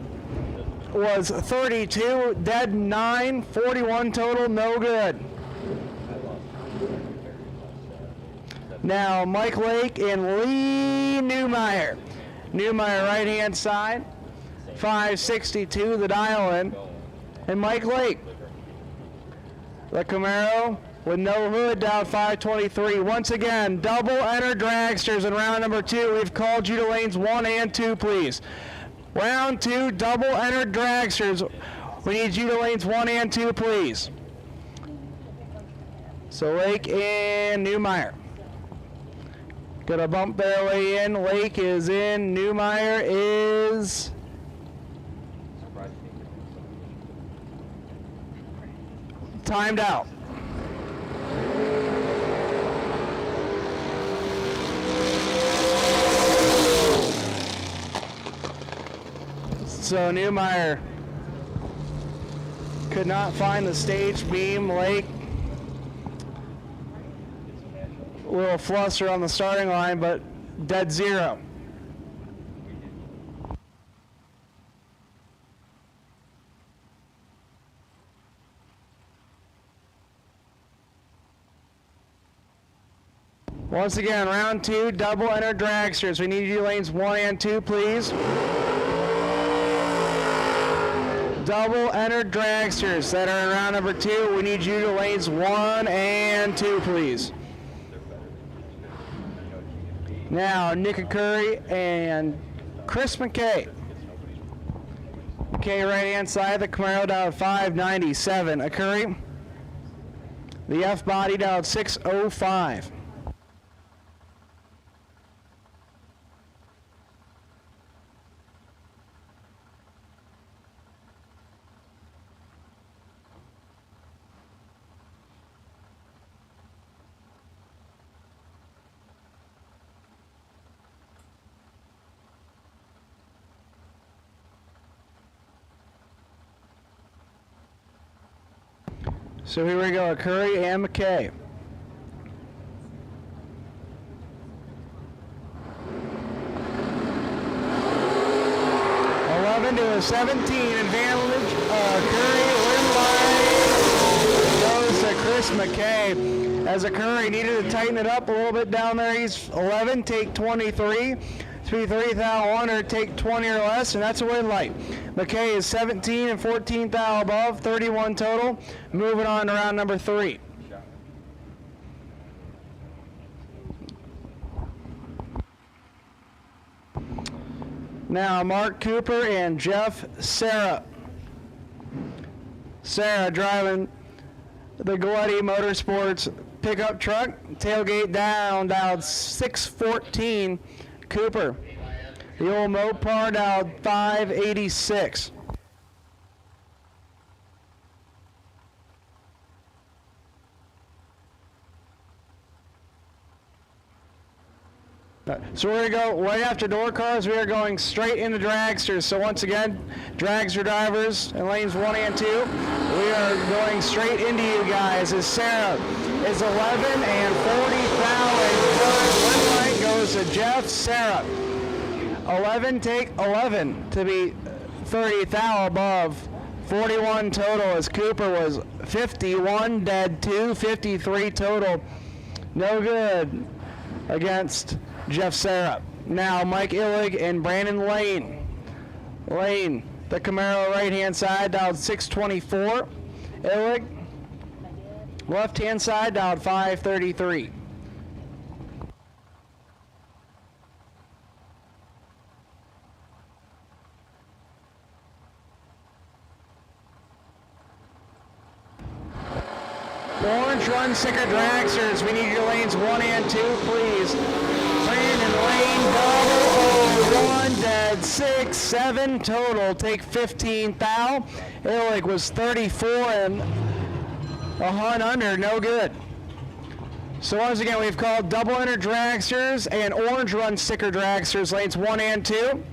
was 32, dead 9, 41 total, no good. Now Mike Lake and Lee Newmeyer. Newmeyer right hand side, 562 the dial in, and Mike Lake. The Camaro with no hood down 523. Once again, double enter dragsters in round number 2. We've called you to lanes 1 and 2, please. Round 2, double enter dragsters. We need you to lanes 1 and 2, please. So Lake and Newmeyer. Got a bump their way in. Lake is in. Newmeyer is timed out. So Newmeyer could not find the stage beam. Lake, a little fluster on the starting line, but dead 0. Once again, round 2, double enter dragsters. We need you lanes 1 and 2, please. Double enter dragsters that are in round number 2. We need you to lanes 1 and 2, please. Now, Nick Curry and Chris McKay. McKay right hand side, the Camaro down 597. Curry, the F body down 605. So here we go, Curry and McKay. To a 17 advantage. Curry Winlight goes to Chris McKay. As a Curry needed to tighten it up a little bit down there. He's 11, take 23. to be 30 thou under, take 20 or less, and that's a win light. McKay is 17 and 14 thou above, 31 total. Moving on to round number 3. Now Mark Cooper and Jeff Sarah. Sarah driving the Galetti Motorsports pickup truck, tailgate down, dialed 614. Cooper. The old Mopar dialed 586. So we're going to go right after door cars. We are going straight into dragsters. So once again, dragster drivers in lanes 1 and 2. We are going straight into you guys as Sarah is 11 and 40 thou and third. Win light goes to Jeff Sarah. 11 take 11 to be 30 thou above. 41 total as Cooper was 51 dead 2, 53 total. No good against Jeff Sarah. Now Mike Illig and Brandon Lane. Lane, the Camaro right-hand side, dialed 624. Illig, left-hand side, dialed 533. Orange run sticker dragsters. We need your lanes 1 and 2, please. Brandon Lane, double 1, dead 6, 7 total. Take 15 thou. Illig was 34 and a hunt under, no good. So once again, we've called double enter dragsters and orange run sticker dragsters, lanes 1 and 2.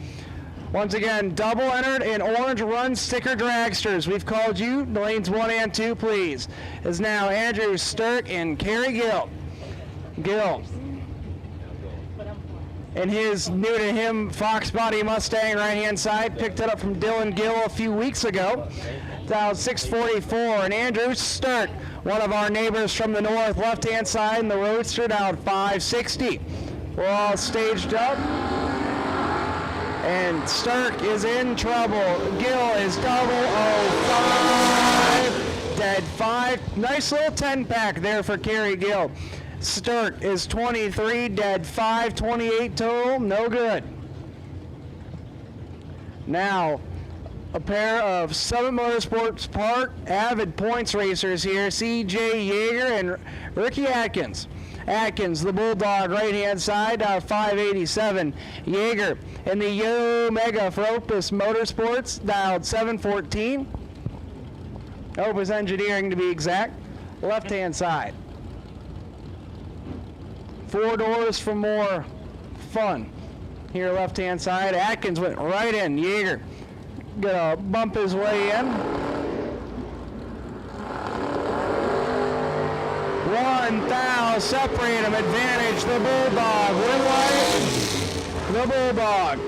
Once again, double entered and orange run sticker dragsters. We've called you, lanes 1 and 2, please. Is now Andrew Sturck and Kerry Gill. Gill. And his new to him Fox Body Mustang right-hand side, picked it up from Dylan Gill a few weeks ago. Dialed 644, and Andrew Sturck, one of our neighbors from the north, left-hand side, and the Roadster dialed 560. We're all staged up. And Sturck is in trouble. Gill is double 05, dead 5. Nice little 10-pack there for Kerry Gill. Sturck is 23, dead 5, 28 total, no good. Now, a pair of Summit Motorsports Park avid points racers here, C.J. Yeager and Ricky Atkins. Atkins, the Bulldog, right-hand side, 587. Yeager in the Yo Mega for Opus Motorsports, dialed 714. Opus Engineering to be exact, left-hand side. 4 doors for more fun. Here, left-hand side, Atkins went right in. Yeager gonna bump his way in. 1 thou, separate him, advantage, the Bulldog, win light, the Bulldog.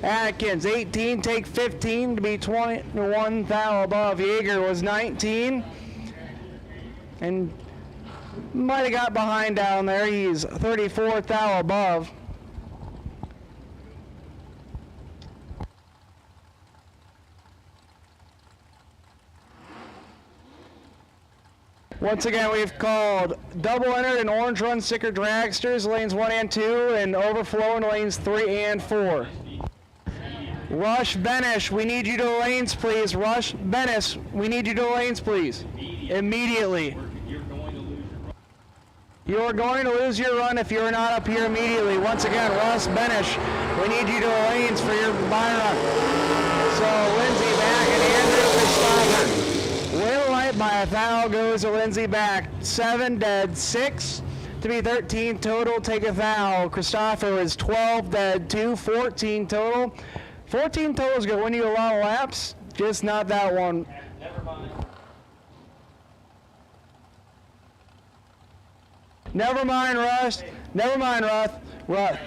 Atkins, 18, take 15 to be 21 thou above. Yeager was 19, and might have got behind down there. He's 34 thou above. Once again, we've called double entered and orange run sticker dragsters, lanes 1 and 2, and overflowing lanes 3 and 4. Rush Benish, we need you to lanes, please. Rush Benish, we need you to lanes, please. Immediately. You're going to lose your run if you're not up here immediately. Once again, Russ Benish, we need you to lanes for your bye run. So Lindsay back and Andrew Christopher. Win light by 1 thou goes to Lindsay back. 7 dead, 6 to be 13 total. Take 1 thou. Christopher is 12 dead, 2, 14 total. 14 total is going to win you a lot of laps, just not that one. Never mind. Never mind, Russ. Never mind, Russ.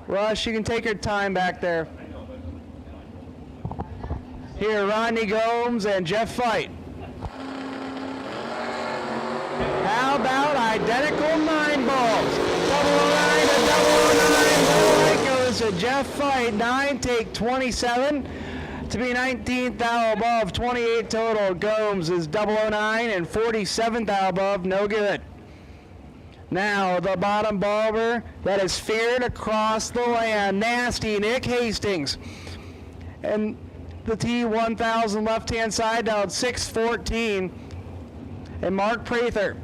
Russ, you can take your time back there. Here, Rodney Gomes and Jeff Fight. identical 9 bulbs. 009 to 009. Little light goes to Jeff Fight. 9, take 27. To be 19th thou above, 28 total. Gomes is 009 and 47th thou above, no good. Now the bottom bulber that is feared across the land. Nasty Nick Hastings. And the T1000 left-hand side down 614. And Mark Prather,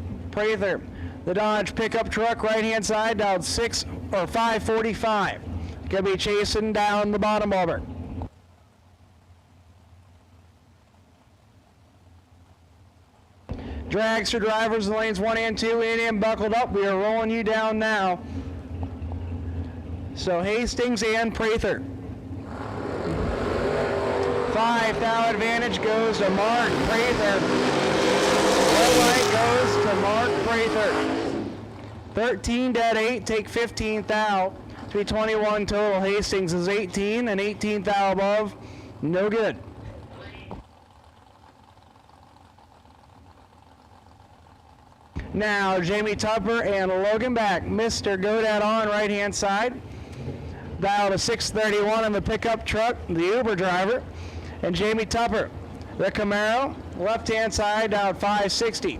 the Dodge pickup truck right-hand side down 545. Gonna be chasing down the bottom bulber. Dragster drivers in lanes 1 and 2 in buckled up. We are rolling you down now. So Hastings and Prather. 5 thou advantage goes to Mark Prather. Red light goes to Mark Prather. 13 dead 8, take 15 thou. To be 21 total. Hastings is 18 and 18 thou above. No good. Now Jamie Tupper and Logan Back. Mr. Godad on right-hand side. Dial to 631 in the pickup truck, the Uber driver. And Jamie Tupper, the Camaro, left-hand side, down 560.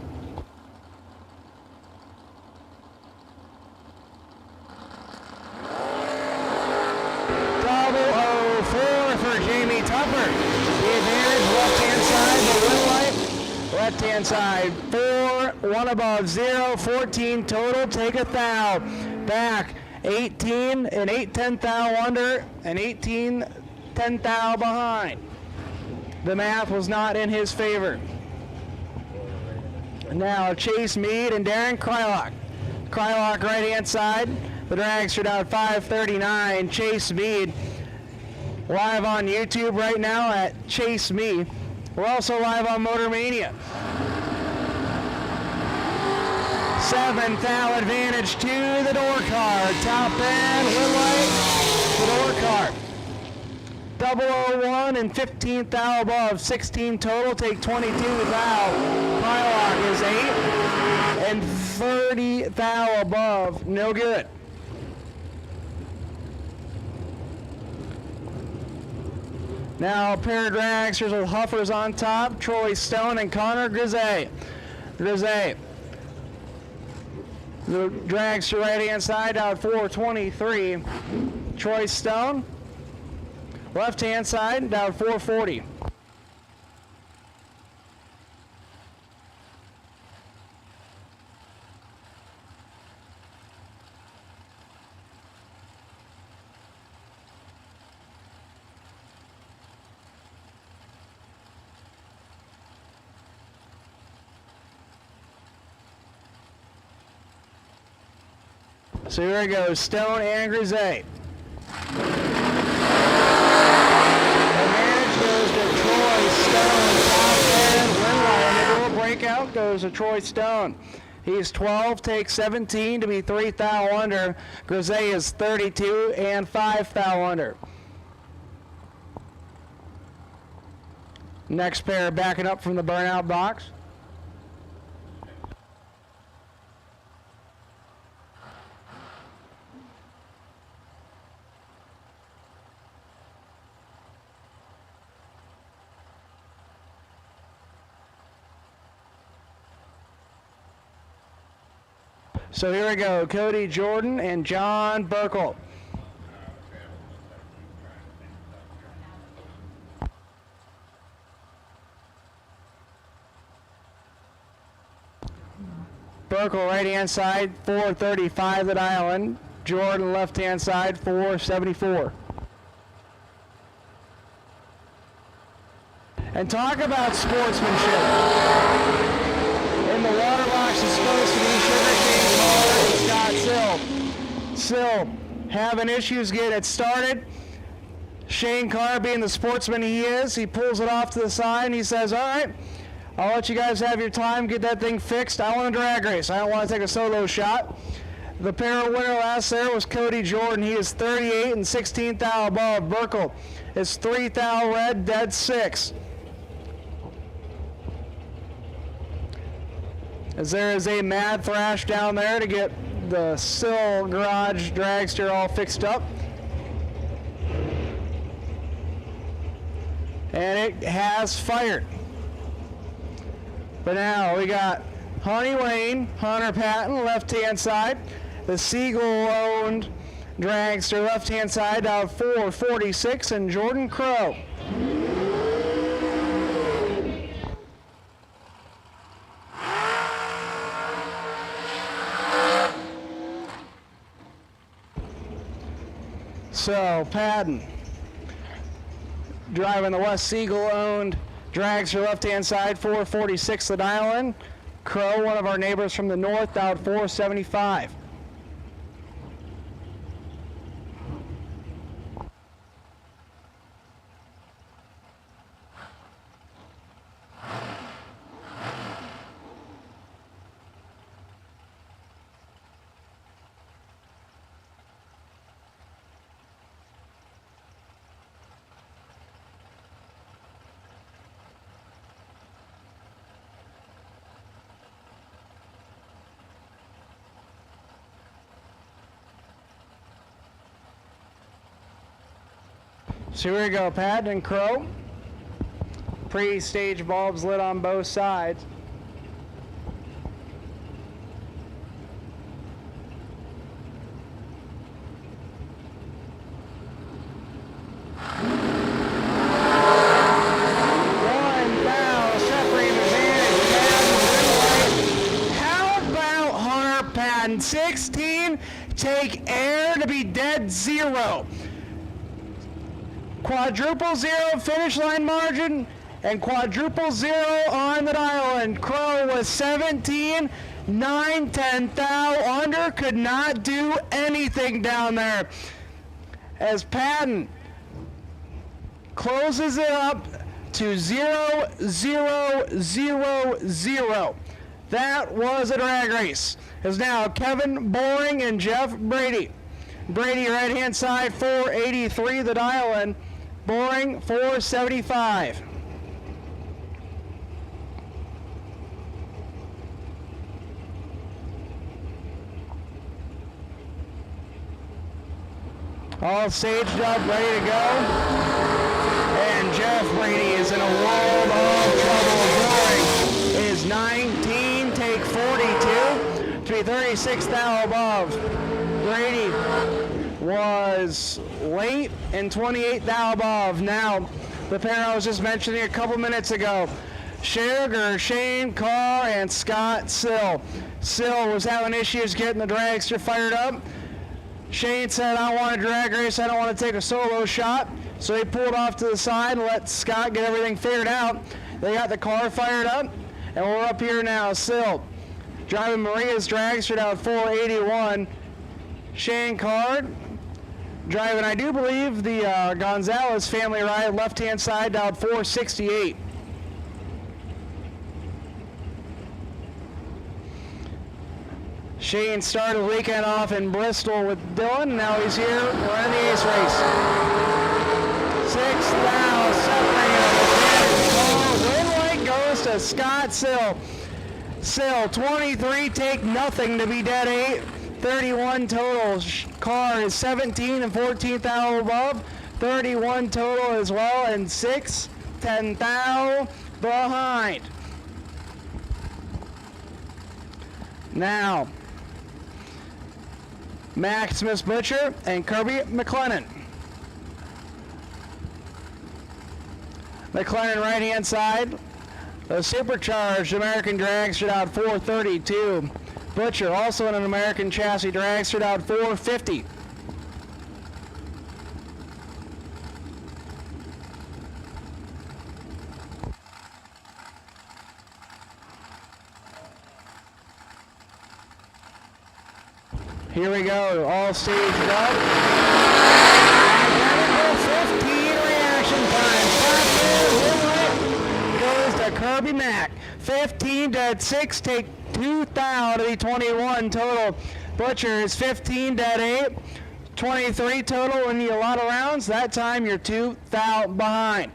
Double 04 for Jamie Tupper. The advantage, left-hand side, the red light. Left-hand side, 4, 1 above, 0, 14 total, take a thou. Back, 18 and 8/10 thou under, and 18 10 thou behind. The math was not in his favor. Now Chase Mead and Darren Krylock. Krylock right-hand side, the dragster down 539. Chase Mead live on YouTube right now at Chase Me. We're also live on Motor Mania. 7 thou advantage to the door car. Top end, red light, the door car. 001 and 15 thou above, 16 total, take 22 thou. Krylock is 8 and 30 thou above, no good. Now a pair of dragsters with Huffers on top, Troy Stone and Connor Grisey. The dragster right-hand side out 423. Troy Stone. Left-hand side down 440. So here we go, Stone and Grisey. Advantage goes to Troy Stone. Top end, win line. The dual breakout goes to Troy Stone. He's 12, takes 17 to be 3 thou under. Grisey is 32 and 5 thou under. Next pair backing up from the burnout box. So here we go, Cody Jordan and John Burkle. Burkle right-hand side, 435 at Island. Jordan left-hand side, 474. And talk about sportsmanship. In the water box is supposed to be Sugar King Caller and Scott Sill having issues getting it started. Shane Carr, being the sportsman he is, he pulls it off to the side and he says, all right, I'll let you guys have your time, get that thing fixed. I want a drag race. I don't want to take a solo shot. The pair winner last there was Cody Jordan. He is 38 and 16 thou above. Burkle is 3 thou red, dead 6. as there is a mad thrash down there to get the Sill Garage dragster all fixed up. And it has fired. But now we got Honey Wayne, Hunter Patton, left-hand side. The Siegel-owned dragster, left-hand side, out of 446, and Jordan Crow. So, Patton driving the West Siegel-owned dragster, left-hand side, 446 the dial-in. Crow, one of our neighbors from the north, out 475. So here we go, Patton and Crow. Pre-stage bulbs lit on both sides. How about Hunter Patton? 16, take air to be dead zero. Quadruple zero finish line margin and quadruple zero on the dial. And Crow was 17, 9, 10 thou under, could not do anything down there. As Patton closes it up to 0, 0, 0, 0. That was a drag race. As now Kevin Boring and Jeff Brady. Brady right hand side 483 the dial in. Boring 475. All staged up, ready to go. And Jeff Brady is in a world of trouble. Boring is 19, take 42 to be 36 thou above. Brady was late and 28 thou above. Now, the pair I was just mentioning a couple minutes ago, Shane Carr and Scott Sill. Sill was having issues getting the dragster fired up. Shane said, I want a drag race, I don't want to take a solo shot. So he pulled off to the side and let Scott get everything figured out. They got the car fired up, and we're up here now. Sill driving Maria's dragster down 481. Shane Carr driving, I do believe, the Gonzalez family ride, left-hand side down 468. Shane started the weekend off in Bristol with Dylan, and now he's here running the ace race. 6 thou separating. Win light goes to Scott Sill. Sill 23, take nothing to be dead 8. 31 total. Carr is 17 and 14 thou above. 31 total as well, and 6, 10 thou behind. Now, Maximus Butcher and Kirby McLennan. McLennan right hand side. The supercharged American dragster out 432. Butcher also in an American chassis dragster out 450. Here we go, all staged up. 15 reaction time. Goes to Kirby Mack. 15 dead 6, take 2 thou to be 21 total. Butcher is 15 dead 8. 23 total in the allotted rounds. That time you're 2 thou behind.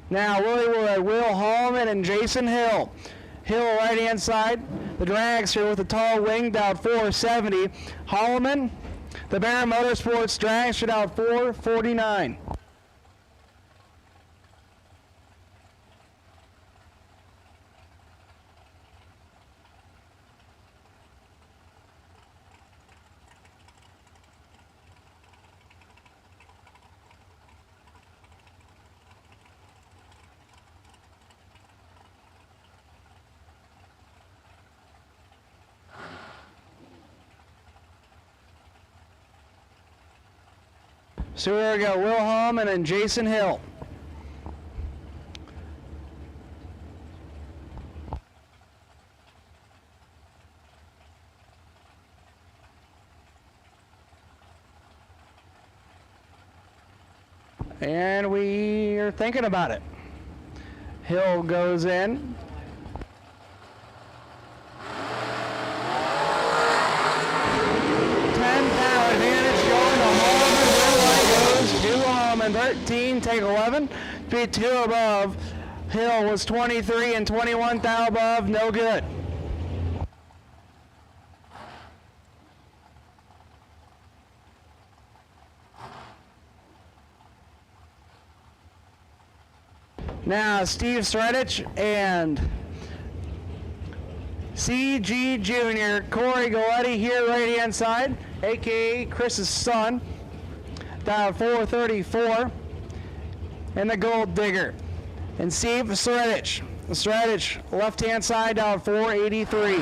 Now Willie Wood, Will Hallman, and Jason Hill. Hill right hand side. The dragster with the tall wing down 470. Holloman, the Bear Motorsports dragster down 449. So here we go, Will Holloman and Jason Hill. And we are thinking about it. Hill goes in. And 13, take 11. Speed 2 above. Hill was 23 and 21 thou above, no good. Now Steve Sredich and CG Jr. Corey Galletti here right hand side, aka Chris's son. Down 434, and the Gold Digger. And Steve Sredich. Sredich, left-hand side, down 483.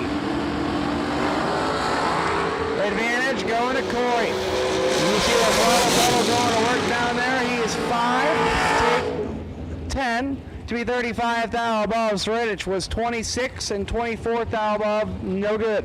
Advantage going to Corey. You see the throttle pedal going to work down there. He is 5, 10 to be 35 thou above. Sredich was 26 and 24 thou above, no good.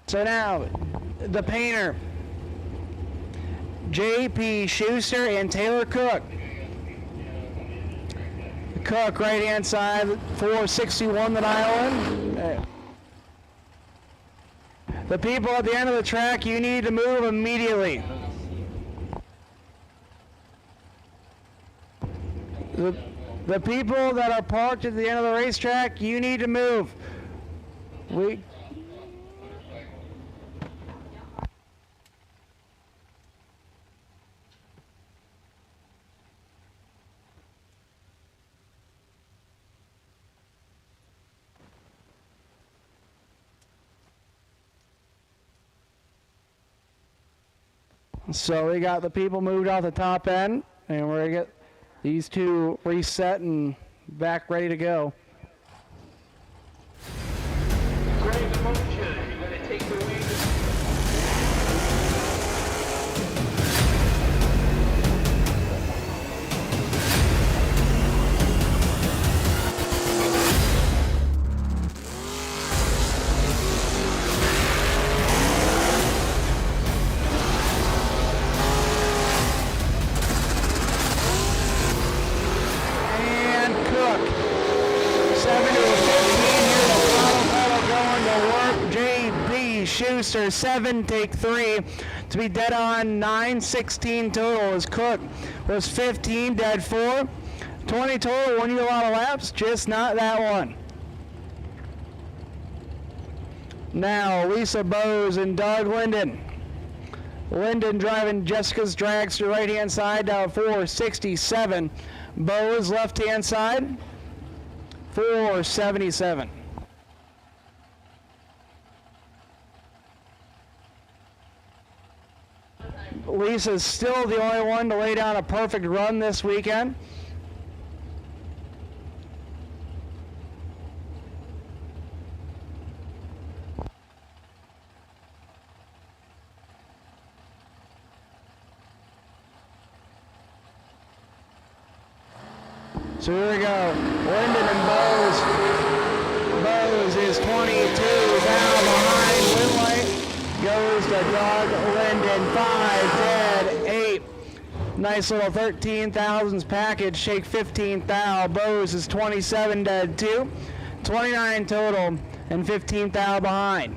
So now, the painter, J.P. Schuster and Taylor Cook. Cook, right-hand side, 461 that Iowa. The people at the end of the track, you need to move immediately. The people that are parked at the end of the racetrack, you need to move. So we got the people moved off the top end, and we're going to get these two reset and back ready to go. Great motion. You're going to take the lead. Schuster 7, take 3 to be dead on 9:16 total as Cook was 15, dead 4, 20 total, won you a lot of laps, just not that one. Now Lisa Bowes and Doug Linden. Linden driving Jessica's dragster right hand side down 467. Bowes left hand side 477. Lisa's still the only one to lay down a perfect run this weekend. So here we go. Linden and Bowes. Bowes is 22 down behind. Winlight goes to Doug Linden. 5, dead, 8. Nice little 13,000s package. Shake 15 thou. Bose is 27 dead 2. 29 total and 15 thou behind.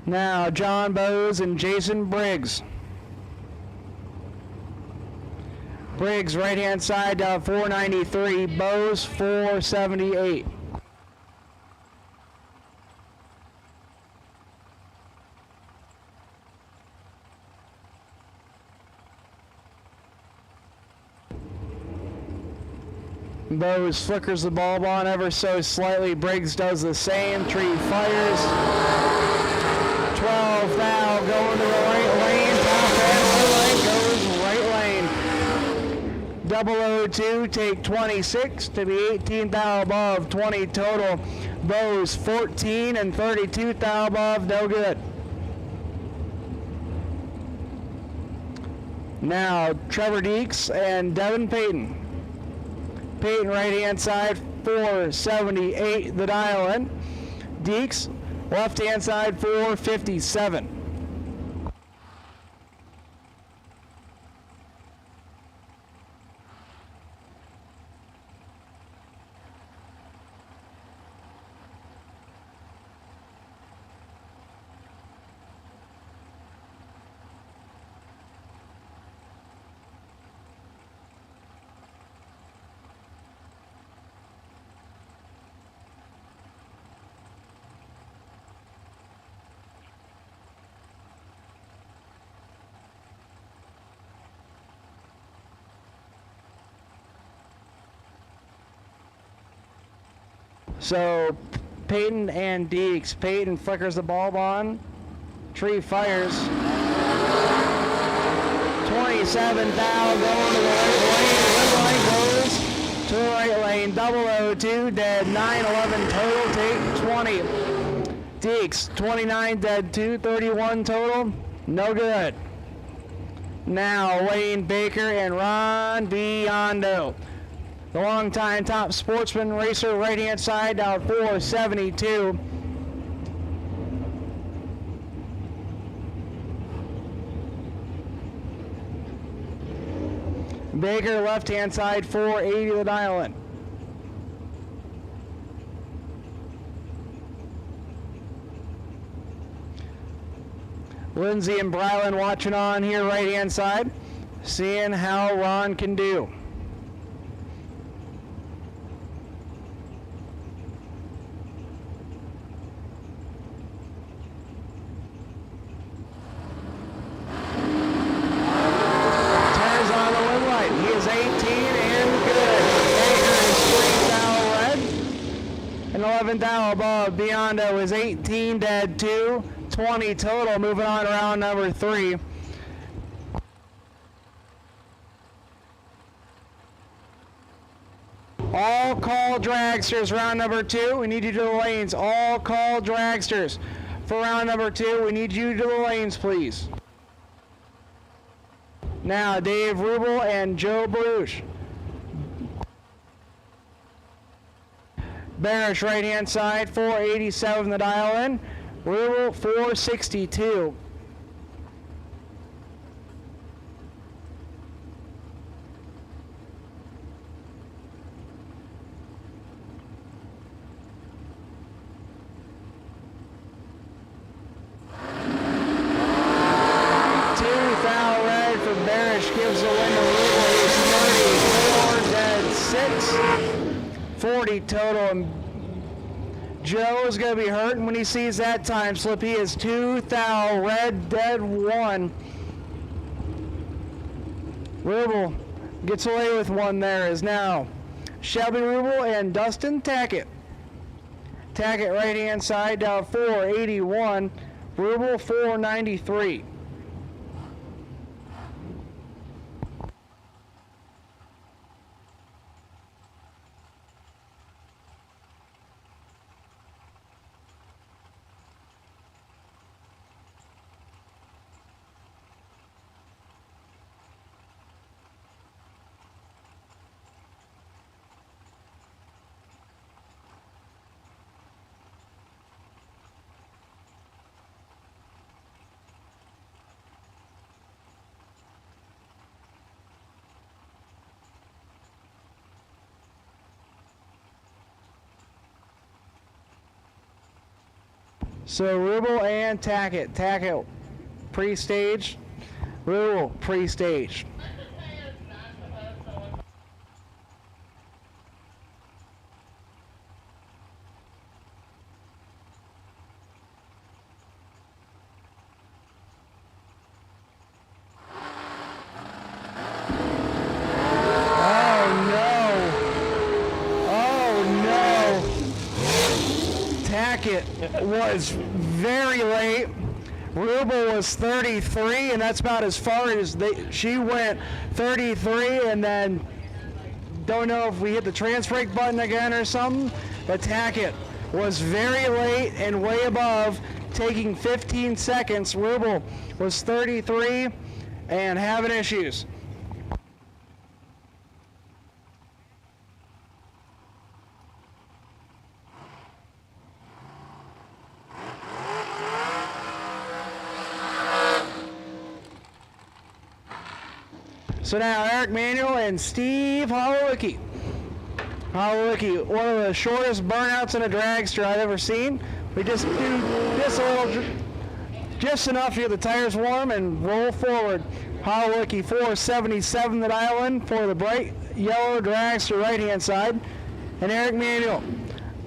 Now John Bose and Jason Briggs. Briggs right hand side down 493. Bose 478. Bose flickers the bulb on ever so slightly. Briggs does the same. Tree fires. 12 thou going to the right lane. Top end right lane goes right lane. 002 take 26 to be 18 thou above. 20 total. Bose 14 and 32 thou above. No good. Now Trevor Deeks and Devin Payton. Payton right hand side 478 the dial in. Deeks left hand side 457. So Peyton and Deeks. Peyton flickers the bulb on. Tree fires. 27 thou going to the right lane. Red line goes to the right lane. 002 dead. 911 total. Take 20. Deeks 29 dead 2. 31 total. No good. Now Wayne Baker and Ron Biondo. The longtime top sportsman racer, right-hand side, down 472. Baker, left-hand side, 480 the dial in. Lindsay and Brylan watching on here, right-hand side, seeing how Ron can do. Thou above. Biondo is 18 dead 2. 20 total. Moving on to round number 3. All call dragsters round number 2. We need you to the lanes. All call dragsters for round number 2. We need you to the lanes, please. Now Dave Rubel and Joe Baruch. Barish right hand side 487 the dial in. Rubel 462. Gives the win to Rubel. He's 34 dead 6. 40 total, and Joe is going to be hurting when he sees that time slip. He is 2 thou red dead 1. Rubel gets away with one there. Is now Shelby Rubel and Dustin Tackett. Tackett right hand side down 481. Rubel 493. So Rubel and Tackett. Tackett pre-staged. Rubel pre-staged. Was very late. Rubel was 33, and that's about as far as she went. 33, and then don't know if we hit the transfer brake button again or something, but Tackett was very late and way above, taking 15 seconds. Rubel was 33 and having issues. So now Eric Manuel and Steve Holowicki. Holowicki, one of the shortest burnouts in a dragster I've ever seen. We just do just enough to get the tires warm and roll forward. Holowicki 477 the dial in for the bright yellow dragster right hand side. And Eric Manuel,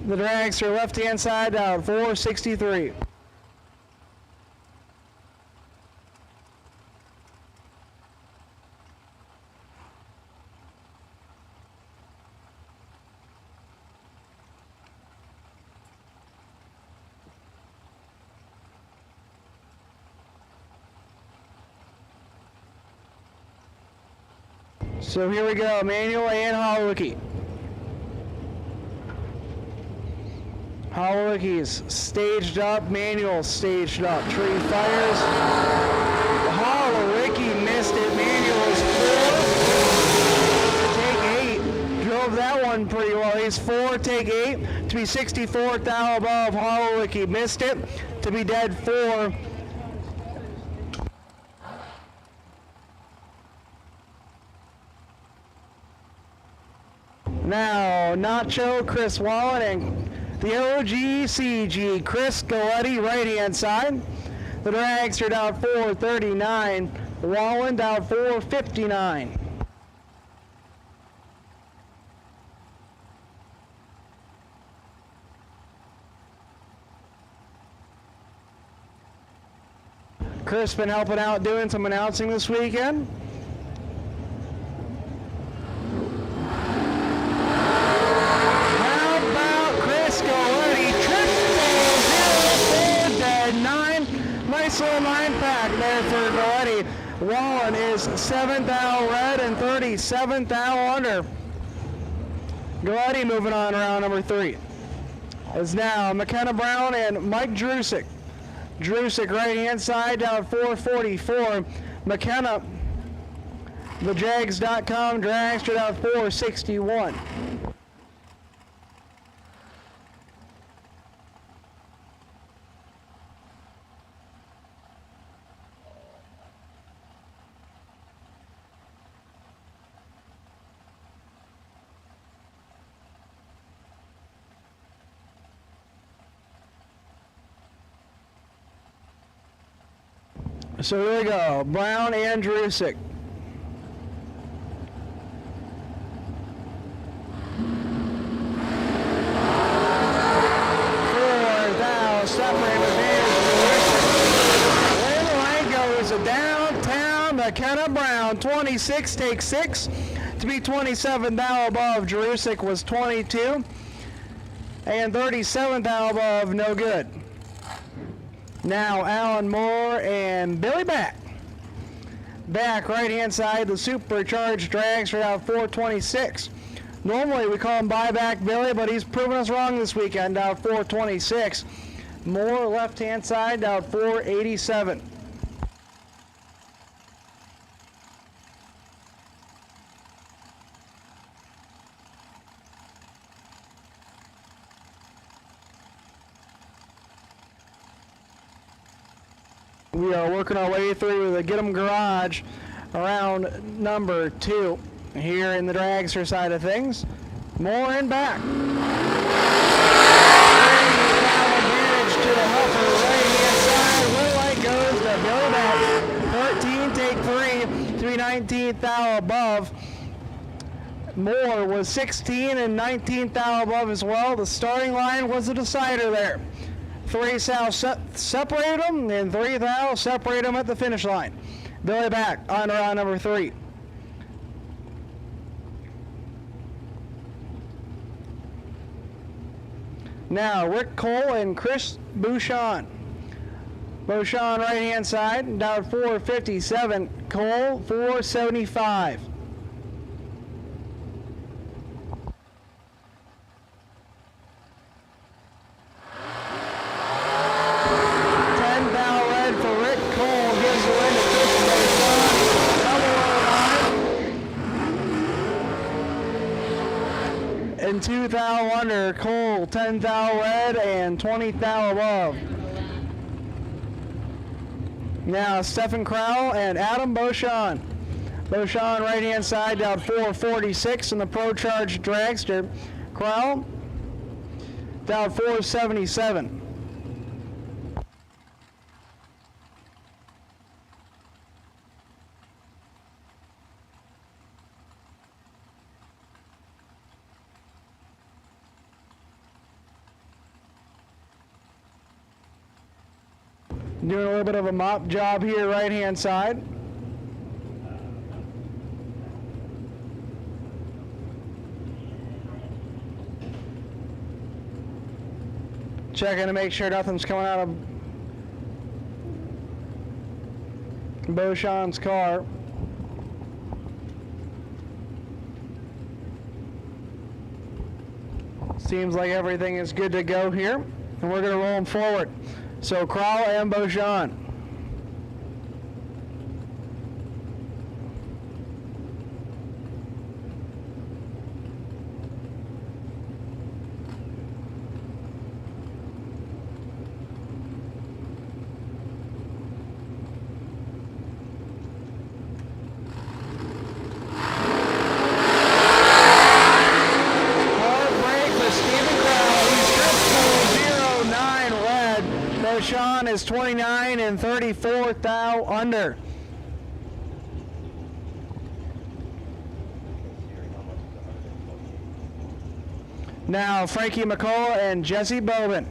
the dragster left hand side down 463. So here we go, Manuel and Holowicki. Holowicki's staged up, Manuel staged up. Tree fires. Holowicki missed it. Manuel's 4. Take 8. Drove that one pretty well. He's 4, take 8. To be 64th thou above. Holowicki missed it. To be dead 4. Now, Nacho, Chris Wallen, and the OGCG, Chris Galletti, right-hand side. The dragster down 439. Wallen down 459. Chris been helping out doing some announcing this weekend. Nice little 9-pack there for Galletti. Wallen is 7th thou red and 37th thou under. Galletti moving on round number 3. Is now McKenna Brown and Mike Drusick. Drusick right hand side down 444. McKenna, thejags.com dragster down 461. So here we go, Brown and Drusick. Downtown McKenna Brown, 26, take 6. To be 27 thou above, Drusick was 22. And 37 thou above, no good. Now Alan Moore and Billy Back. Back right hand side, the supercharged drags for out 426. Normally we call him buyback Billy, but he's proven us wrong this weekend, out 426. Moore left hand side, out 487. We are working our way through the Get 'em Garage around number 2 here in the dragster side of things. More and back. Advantage to the Helper 19th thou above. Moore was 16 and 19th thou above as well. The starting line was a decider there. 3 thou separated them, and 3 thou separated them at the finish line. Billy back on round number 3. Now, Rick Cole and Chris Bouchon. Bouchon right-hand side, down 457. Cole, 475. And 2 thou under, Cole, 10 thou red, and 20 thou above. Now Stephen Crowell and Adam Beauchamp. Beauchamp right-hand side down 446 in the Pro Charge dragster. Crowell down 477. Doing a little bit of a mop job here, right-hand side. Checking to make sure nothing's coming out of Beauchamp's car. Seems like everything is good to go here, and we're going to roll them forward. So Crowell and Beauchamp. Beauchamp is 29 and 34 thou under. Now Frankie McCullough and Jesse Bowman.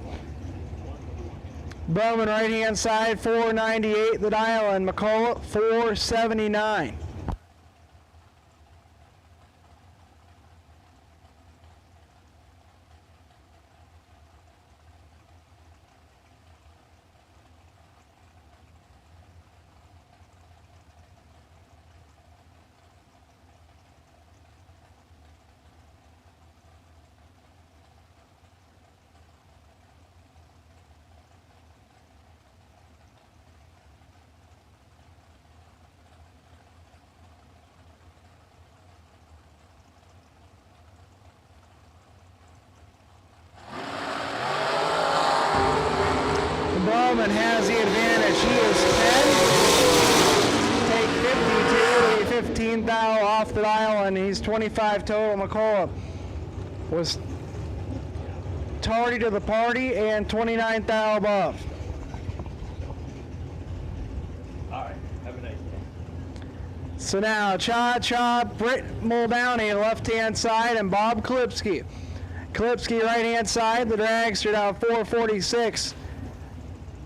Bowman right-hand side 498 the dial, and McCullough 479. Bowman has the advantage. He is 10. Take 52, 15 thou off the dial, and he's 25 total. McCullough was tardy to the party and 29 thou above. All right, have a nice day. So now Cha-Cha, Britt Muldowney, left-hand side, and Bob Klipsky. Klipsky right-hand side, the dragster down 446.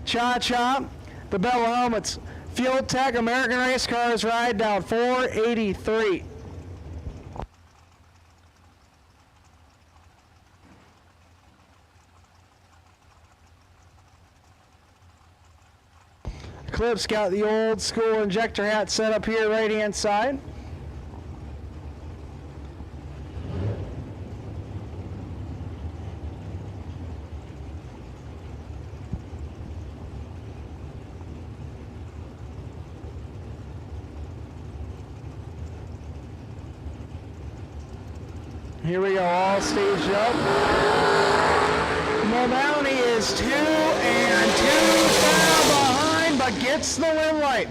Cha-Cha, the Bella Helmets, Fuel Tech American Race Cars ride down 483. Clip's got the old school injector hat set up here, right-hand side. Here we go, all staged up. Muldowney is 2 and 2 behind, but gets the win light.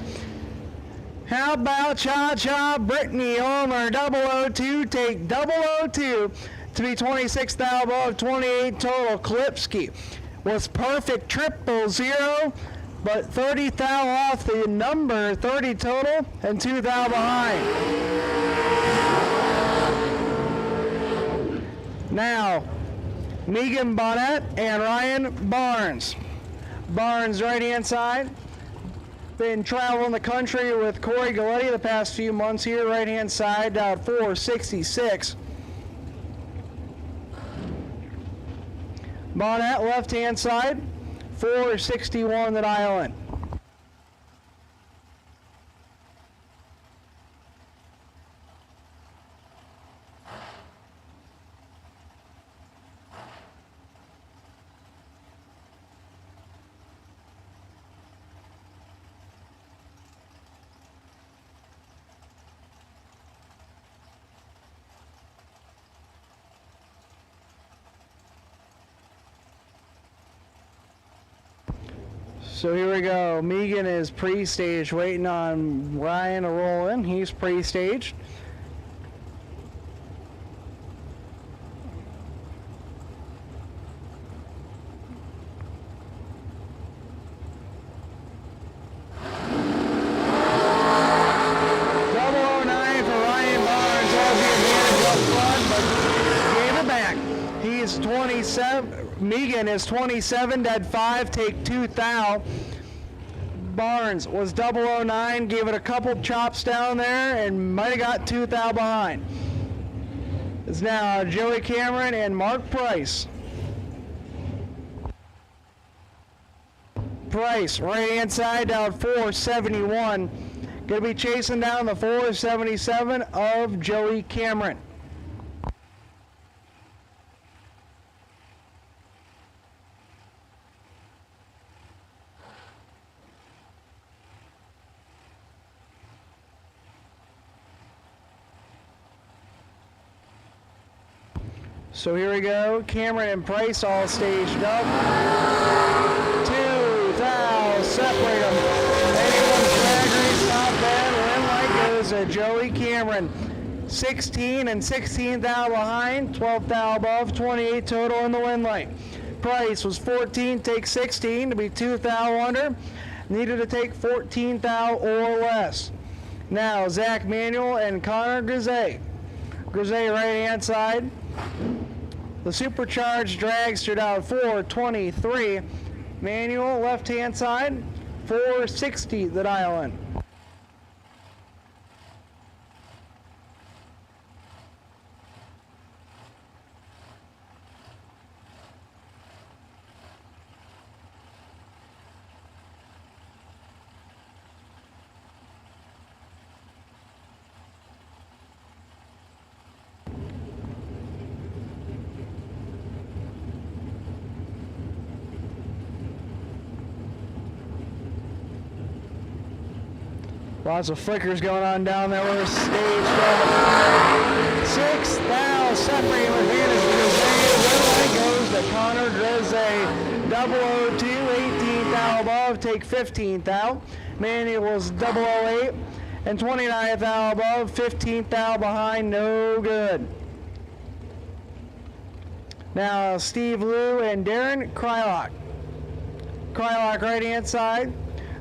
How about Cha-Cha, Brittany Ulmer, 002, take 002 to be 26 thou above, 28 total. Klipsky was perfect 000, but 30 thou off the number, 30 total, and 2 thou behind. Now, Megan Bonnet and Ryan Barnes. Barnes right-hand side. Been traveling the country with Corey Galletti the past few months here, right-hand side, down 466. Bonnet, left-hand side, 461 that island. So here we go. Megan is pre-staged, waiting on Ryan to roll in. He's pre-staged. Megan is 27, dead 5, take 2 thou. Barnes was 009, gave it a couple chops down there and might have got 2 thou behind. It's now Joey Cameron and Mark Price. Price, right hand side, down 471. Going to be chasing down the 477 of Joey Cameron. So here we go, Cameron and Price all staged up. 2 thou, separate them. Anyone's drag race top bend, win light goes to Joey Cameron. 16 and 16 thou behind, 12 thou above, 28 total in the win light. Price was 14, take 16 to be 2 thou under. Needed to take 14 thou or less. Now Zach Manuel and Connor Grisey. Grisey right hand side. The supercharged dragster down 423. Manual left hand side, 460 that island. Lots of flickers going on down there. We're staged up. 6 thou separating advantage. Grisey goes to Connor Grisey. 002, 18 thou above, take 15 thou. Manuel's 008 and 29 thou above, 15 thou behind, no good. Now Steve Liu and Darren Krylock. Krylock right hand side.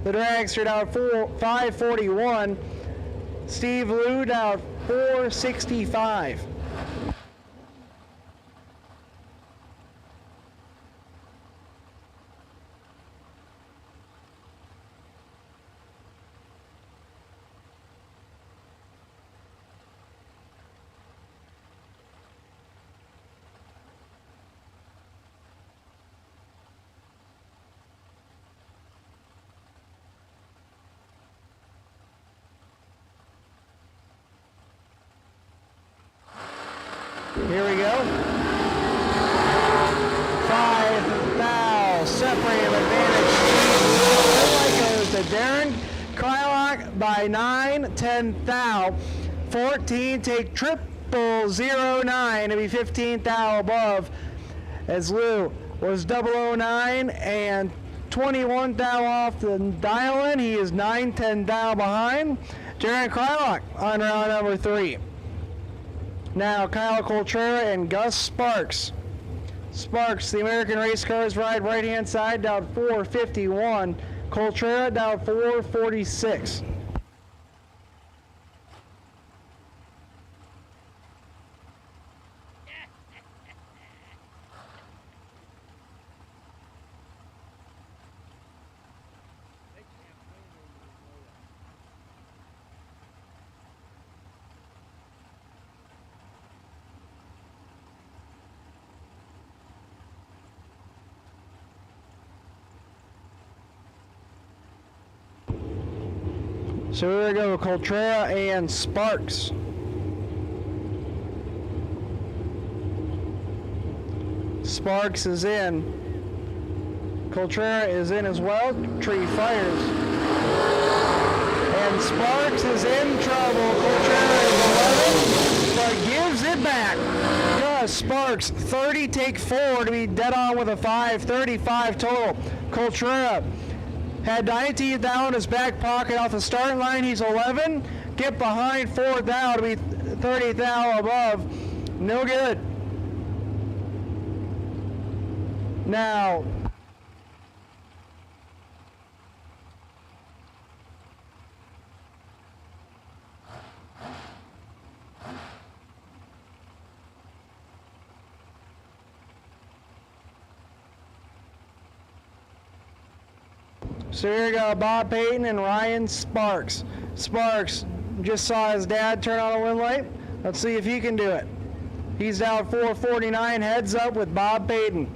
The dragster down 541. Steve Liu down 465. Here we go. 5 thou, separated advantage. Goes to Darren Krylock by 9, 10 thou. 14, take 009 to be 15 thou above. As Lou was 009 and 21 thou off the dial-in. He is 9, 10 thou behind. Darren Krylock on round number 3. Now Kyle Coltrera and Gus Sparks. Sparks, the American Race Cars ride right-hand side, down 451. Coltrera down 4:46. So here we go, Coltrera and Sparks. Sparks is in. Coltrera is in as well. Tree fires. And Sparks is in trouble. Coltrera is 11, but gives it back. Gus Sparks, 30, take 4 to be dead on with a 5, 35 total. Coltrera had 19th out in his back pocket off the starting line. He's 11. Get behind 4th out to be 30th out above. No good. Now, so here we go, Bob Payton and Ryan Sparks. Sparks just saw his dad turn on a wind light. Let's see if he can do it. He's down 4:49, heads up with Bob Payton.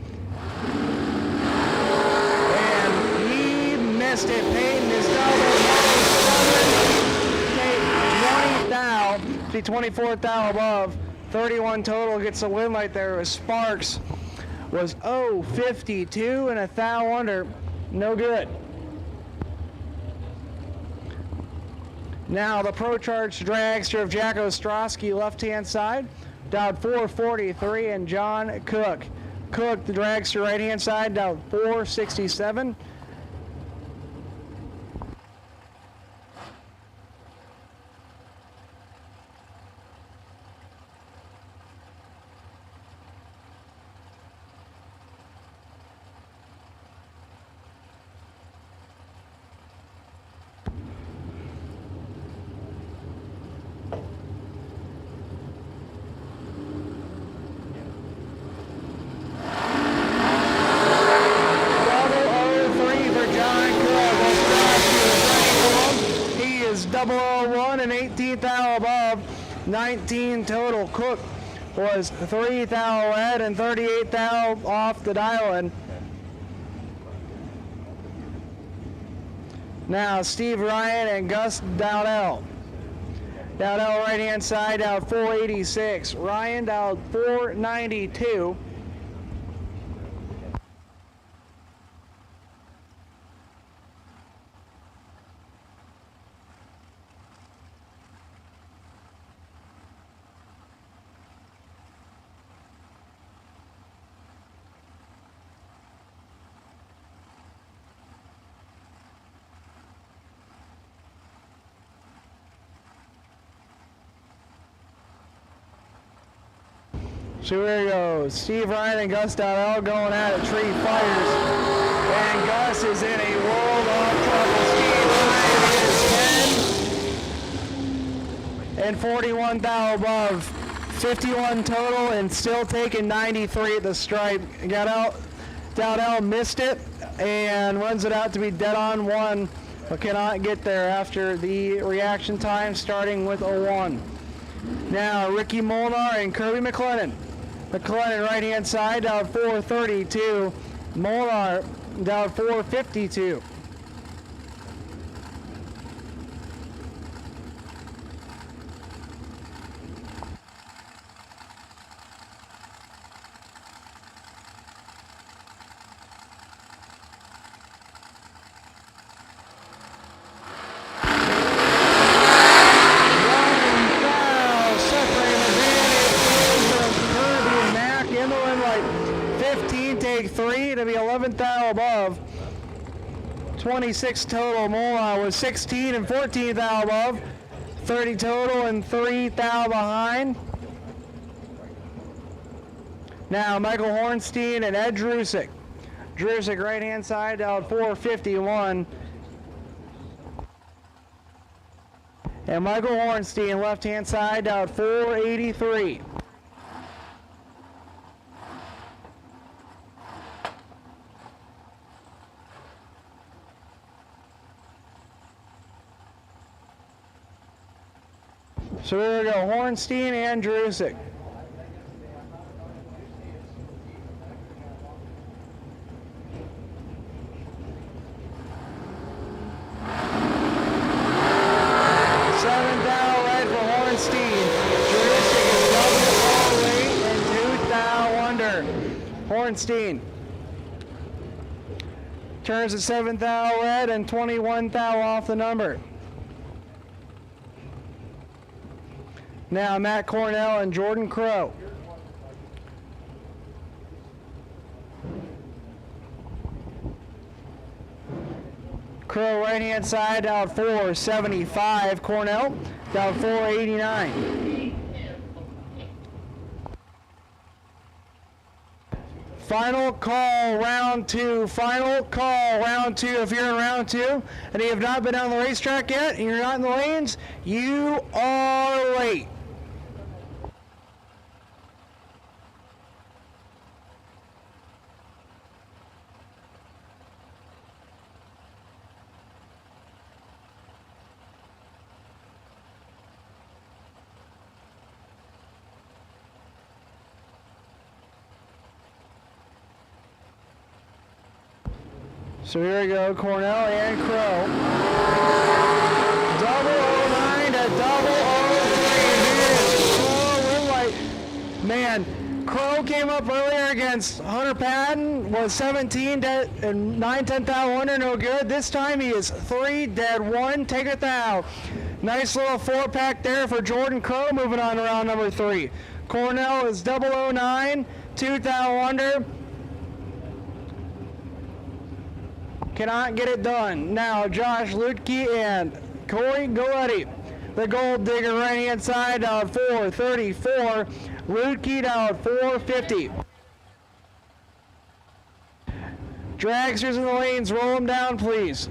And he missed it. Payton is double 20th out, the 24th out above. 31 total, gets a wind light there. As Sparks was 0.52 and a thou under. No good. Now the Pro Charge dragster of Jack Ostrowski, left-hand side, down 4:43, and John Cook. Cook, the dragster, right-hand side, down 4:67. Double 0-1 and 18th thou above, 19 total. Cook was 3 thou ahead and 38 thou off the dial-in. Now Steve Ryan and Gus Dowdell. Dowdell right hand side down 486. Ryan down 492. So here we go. Steve Ryan and Gus Dowdell going at it. Tree fires. And Gus is in a world of trouble. Steve Ryan is 10 and 41 thou above. 51 total and still taking 93 at the stripe. Dowdell missed it and runs it out to be dead on 1, but cannot get there after the reaction time starting with a 1. Now Ricky Molnar and Kirby McLennan. McLennan right hand side down 432. Molnar down 452. To be 11th thou above. 26 total. Molnar was 16 and 14th thou above. 30 total and 3 thou behind. Now Michael Hornstein and Ed Drusick. Drusick right hand side down 451. And Michael Hornstein left hand side down 483. So there we go, Hornstein and Drusick. Seventh thou red for Hornstein. Drusick is double all late and 2 thou under. Hornstein turns to 7 thou red and 21 thou off the number. Now Matt Cornell and Jordan Crow. Crow right hand side down 475. Cornell down 489. Final call, round two. Final call, round two. If you're in round two and you have not been on the racetrack yet and you're not in the lanes, you are late. So here we go, Cornell and Crow. Double 09 to double 03. Man, Crow came up earlier against Hunter Patton, was 17 dead and 9/10 thou under, no good. This time he is 3 dead 1, take a thou. Nice little 4-pack there for Jordan Crow, moving on to round number 3. Cornell is double 09, 2 thou under. Cannot get it done. Now Josh Lutke and Corey Galletti. The Gold Digger right hand side down 434. Lutke down 450. Dragsters in the lanes, roll them down please.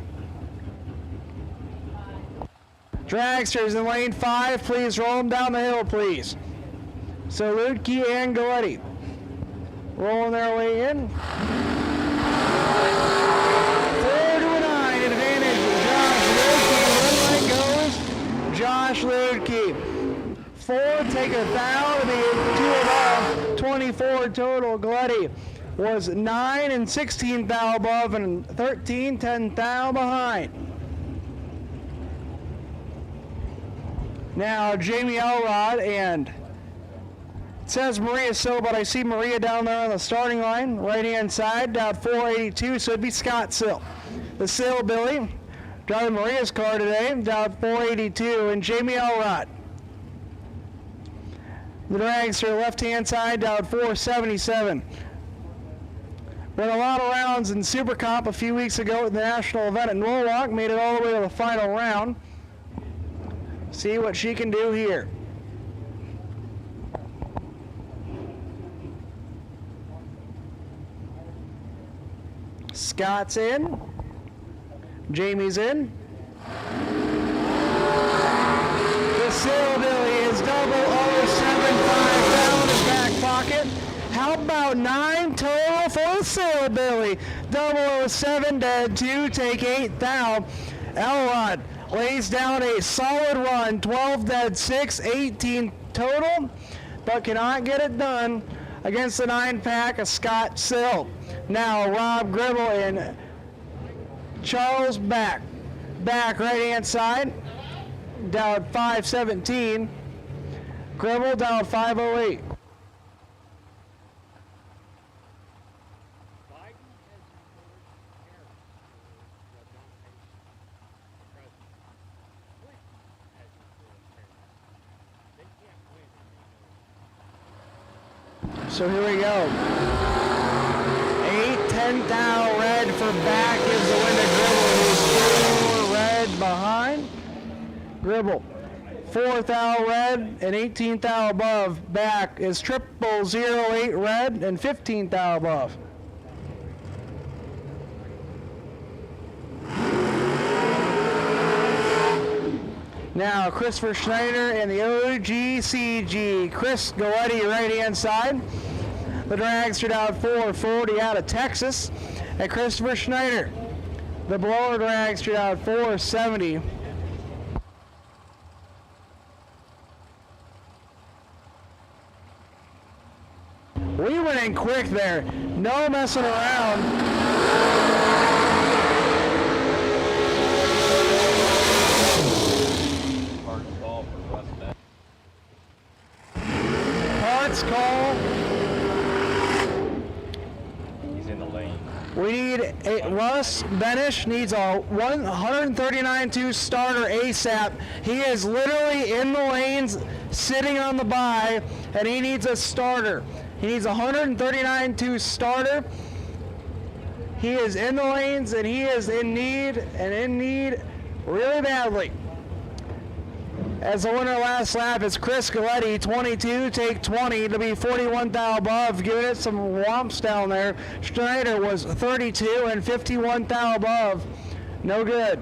Dragsters in lane 5, please roll them down the hill please. So Lutke and Galletti rolling their way in. Josh Lutke. 4, take a thou to be 2 above, 24 total. Gleddy was 9 and 16 thou above and 13, 10 thou behind. Now Jamie Elrod and it says Maria So, but I see Maria down there on the starting line, right hand side, down 482, so it'd be Scott Sill. The Sill Billy. Driving Maria's car today, down 482, and Jamie Elrod. The dragster left-hand side, down 477. Ran a lot of rounds in Super Comp a few weeks ago at the national event at Norwalk, made it all the way to the final round. See what she can do here. Scott's in. Jamie's in. The Silbilly is double 075 down in his back pocket. How about 9 total for the Silbilly? 007 dead 2, take 8 thou. Elrod lays down a solid run, 12 dead 6, 18 total, but cannot get it done against the 9-pack of Scott Sill. Now Rob Gribble and Charles back right hand side, down 517. Gribble down 508. So here we go. 8-10 thou red for back is the win to Gribble, who's 4 red behind. Gribble 4 thou red and 18 thou above. Back is 0008 red and 15 thou above. Now Christopher Schneider in the OGCG. Chris Galletti right hand side. The dragster down 440 out of Texas. And Christopher Schneider. The blower dragster down 470. We went in quick there. No messing around. Parts call. He's in the lane. We need Russ Benish needs a 139.2 starter ASAP. He is literally in the lanes, sitting on the bye, and he needs a starter. He needs a 139.2 starter. He is in the lanes, and he is in need really badly. As the winner last lap is Chris Galletti, 22, take 20 to be 41 thou above, giving it some whomps down there. Schneider was 32 and 51 thou above. No good.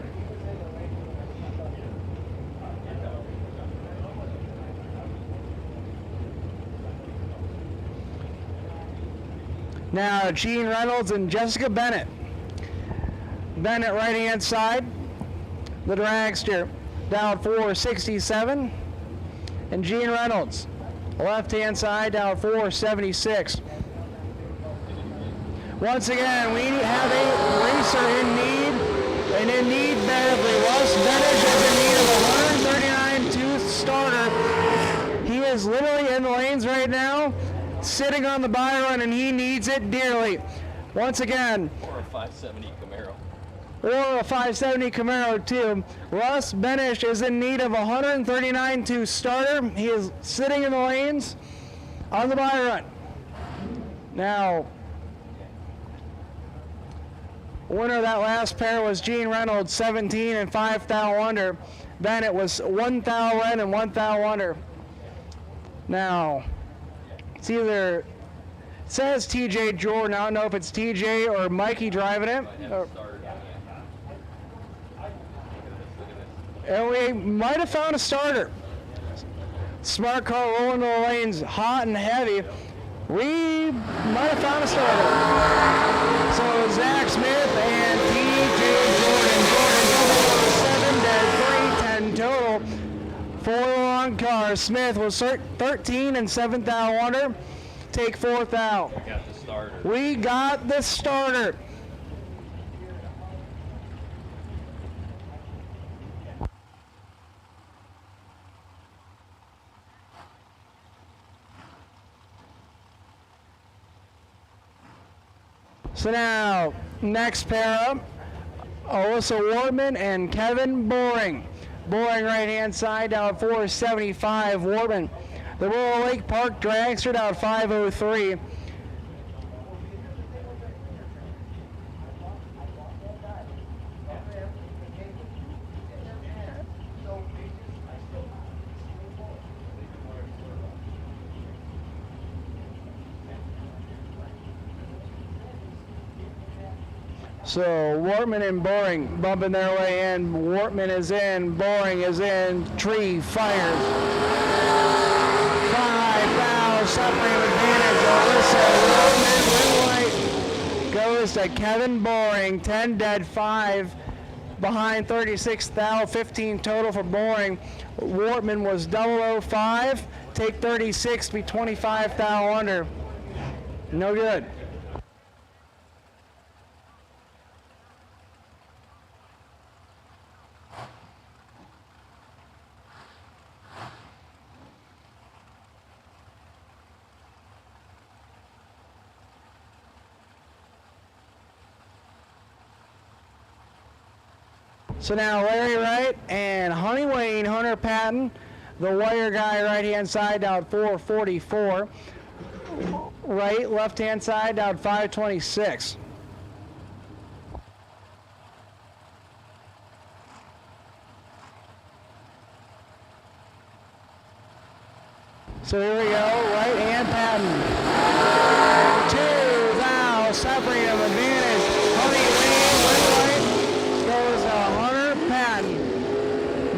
Now Gene Reynolds and Jessica Bennett. Bennett right hand side. The dragster down 467. And Gene Reynolds left hand side down 476. Once again, we have a racer in need, and in need badly. Russ Bennett is in need of a 139 tooth starter. He is literally in the lanes right now, sitting on the bye run, and he needs it dearly. Once again. Or a 570 Camaro. Or a 570 Camaro too. Russ Benish is in need of a 139 tooth starter. He is sitting in the lanes on the bye run. Now, winner of that last pair was Gene Reynolds, 17 and 5 thou under. Bennett was 1 thou in and 1 thou under. Now, it's either, it says TJ Jordan. I don't know if it's TJ or Mikey driving it. And we might have found a starter. Smart car rolling to the lanes, hot and heavy. We might have found a starter. So Zach Smith and TJ Jordan. Jordan 7 dead, 3, 10 total. 4 long cars. Smith was 13 and 7 thou under. Take 4 thou. Got the starter. We got the starter. So now, next pair up, Alyssa Wardman and Kevin Boring. Boring right hand side down 475. Wardman. The Willow Lake Park dragster down 503. So Wortman and Boring bumping their way in. Wortman is in, Boring is in, tree fires. 5 thou, separating advantage. Alyssa Wortman goes to Kevin Boring, 10 dead, 5 behind, 36 thou, 15 total for Boring. Wortman was 005, take 36, be 25 thou under. No good. So now Larry Wright and Honey Wayne, Hunter Patton, the wire guy right hand side down 444. Right, left hand side down 526. So here we go, right hand Patton. 2 thou, separating of advantage. Honey Wayne, right, goes Hunter Patton.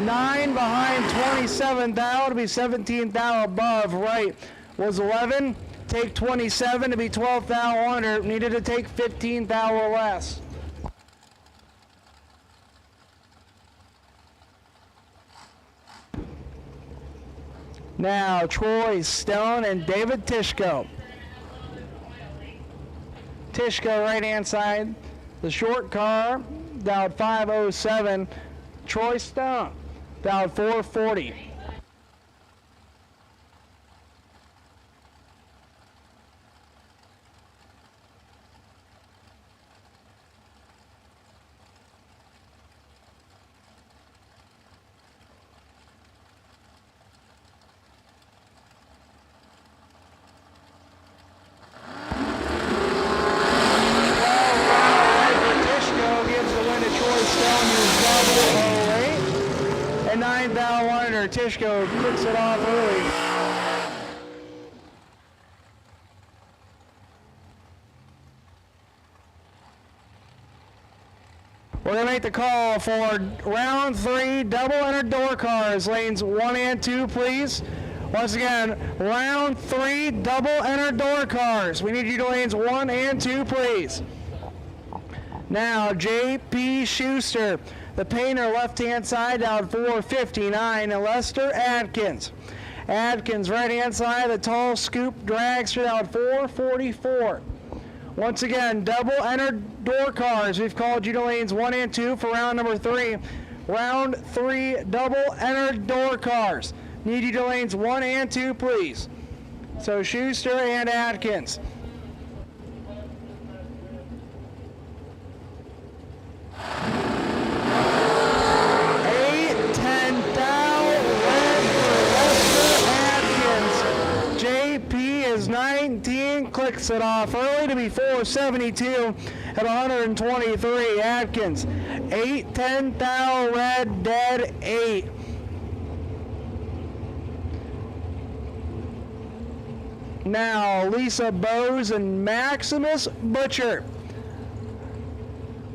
9 behind 27 thou to be 17 thou above. Right was 11. Take 27 to be 12 thou under. Needed to take 15 thou or less. Now Troy Stone and David Tishko. Tishko right hand side. The short car dialed 507. Troy Stone dialed 440. Tishko clicks it off early. We're going to make the call for round 3 double entered door cars, lanes 1 and 2, please. Once again, round 3 double entered door cars. We need you to lanes 1 and 2, please. Now, J.P. Schuster. The painter left-hand side down 459, and Lester Adkins. Adkins right-hand side, the tall scoop dragster down 444. Once again, double entered door cars. We've called you to lanes 1 and 2 for round number 3. Round 3 double entered door cars. Need you to lanes 1 and 2, please. So Schuster and Adkins. Is 19, clicks it off early to be 472 at 123. Atkins, 8-10 thou red dead 8. Now Lisa Bose and Maximus Butcher.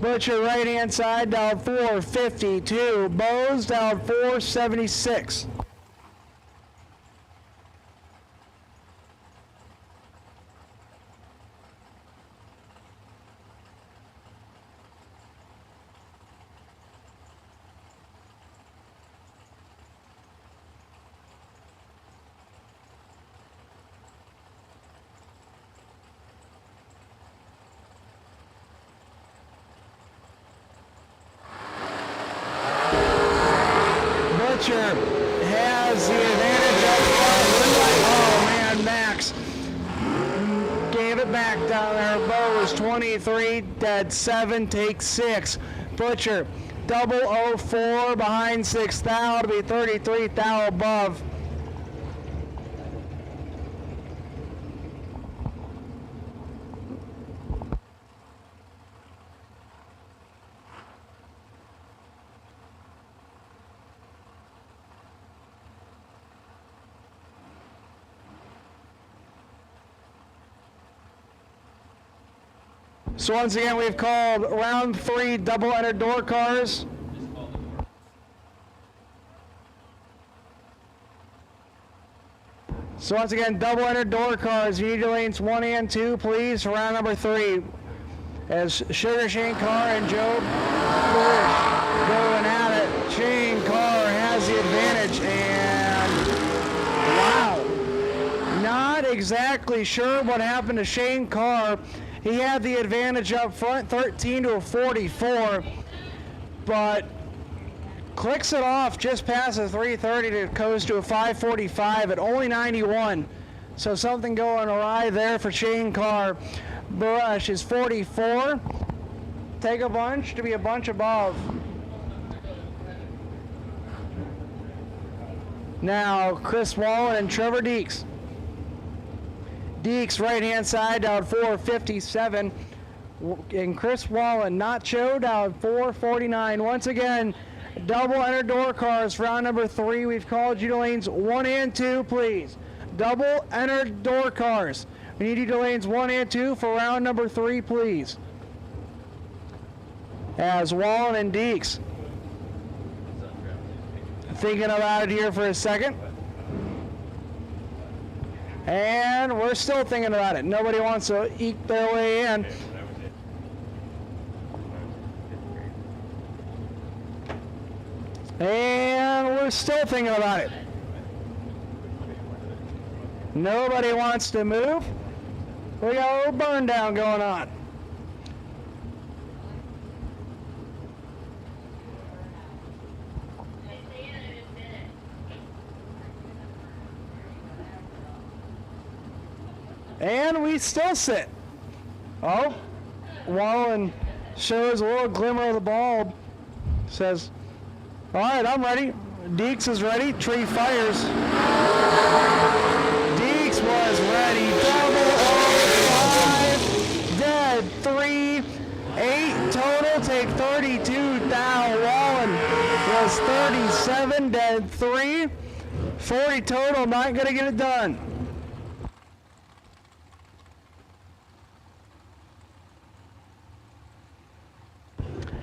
Butcher right hand side down 452. Bose down 476. Has the advantage up front. Oh man, Max gave it back down there. Bo was 23, dead 7, take 6. Butcher, 004 behind 6 thou to be 33 thou above. So once again, we've called round 3 double entered door cars. So once again, double entered door cars. You need your lanes 1 and 2, please, for round number 3. As Sugar Shane Carr and Joe Bush going at it. Shane Carr has the advantage, and wow. Not exactly sure what happened to Shane Carr. He had the advantage up front, 13 to a 44, but clicks it off just past the 330 to coast to a 545 at only 91. So something going awry there for Shane Carr. Brush is 44. Take a bunch to be a bunch above. Now Chris Wallen and Trevor Deeks. Deeks right-hand side down 457, and Chris Wallen, Nacho down 449. Once again, double entered door cars, round number 3. We've called you to lanes 1 and 2, please. Double entered door cars. We need you to lanes 1 and 2 for round number 3, please. As Wallen and Deeks. thinking about it here for a second. And we're still thinking about it. Nobody wants to eke their way in. And we're still thinking about it. Nobody wants to move. We got a little burn down going on. And we still sit. Oh, Wallen shows a little glimmer of the bulb. Says, all right, I'm ready. Deeks is ready. Tree fires. Deeks was ready. Double O 5. Dead 3. 8 total. Take 32 down. Wallen was 37. Dead 3. 40 total. Not going to get it done.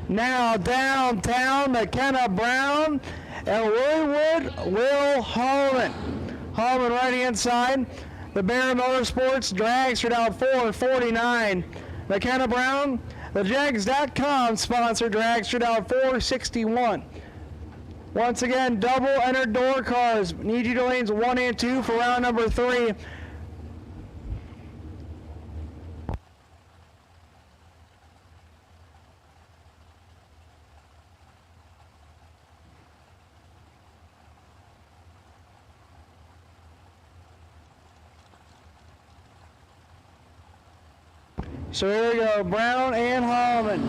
Now downtown, McKenna Brown and Willywood Will Holman. Holman right inside. The Bear Motorsports drags her down 4:49. McKenna Brown, the Jags.com sponsor, drags her down 4:61. Once again, double entered door cars. Need you to lanes 1 and 2 for round number 3. So here we go, Brown and Holman.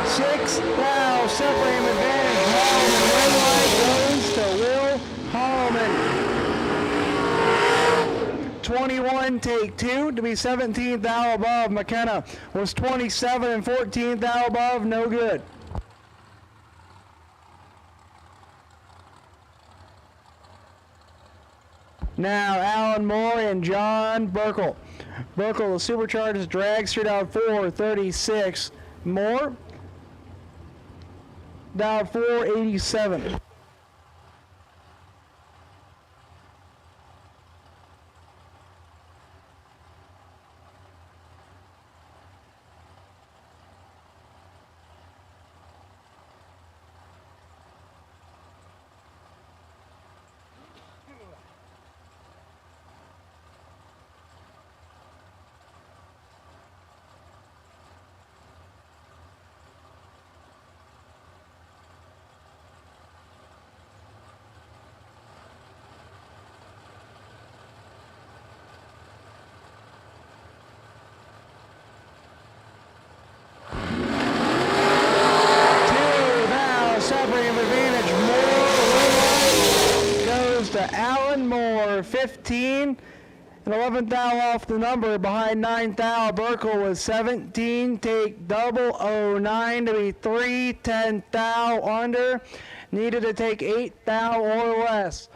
6 now, separating advantage. Holman, red light goes to Will Holman. 21, take 2 to be 17th out above. McKenna was 27 and 14th out above, no good. Now Alan Moore and John Burkle. Burkle, the Supercharged, drags her down 4:36. Moore down 4:87. Alan Moore, 15 and 11th thou off the number. Behind 9th thou, Burkle was 17. Take double 09 to be 3, 10th thou under. Needed to take 8th thou or less.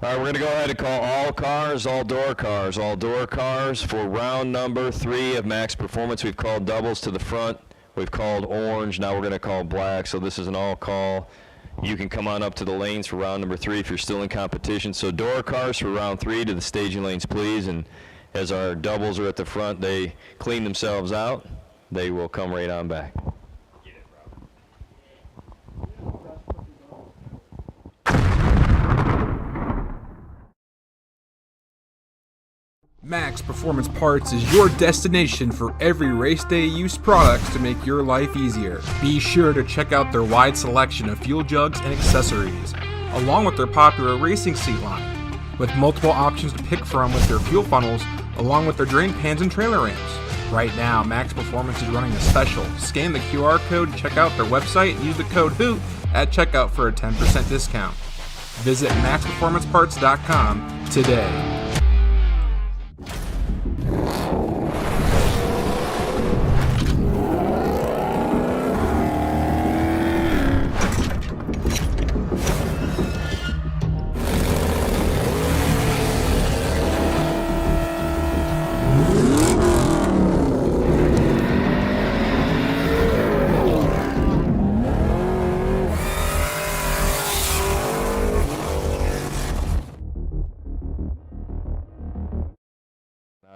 All right, we're going to go ahead and call all cars, all door cars for round number 3 of Max Performance. We've called doubles to the front. We've called orange. Now we're going to call black. So this is an all call. You can come on up to the lanes for round number 3 if you're still in competition. So door cars for round 3 to the staging lanes, please. And as our doubles are at the front, they clean themselves out. They will come right on back. Max Performance Parts is your destination for every race day use products to make your life easier. Be sure to check out their wide selection of fuel jugs and accessories, along with their popular racing seat line, with multiple options to pick from with their fuel funnels, along with their drain pans and trailer ramps. Right now, Max Performance is running a special. Scan the QR code, check out their website, and use the code HOOT at checkout for a 10% discount. Visit maxperformanceparts.com today.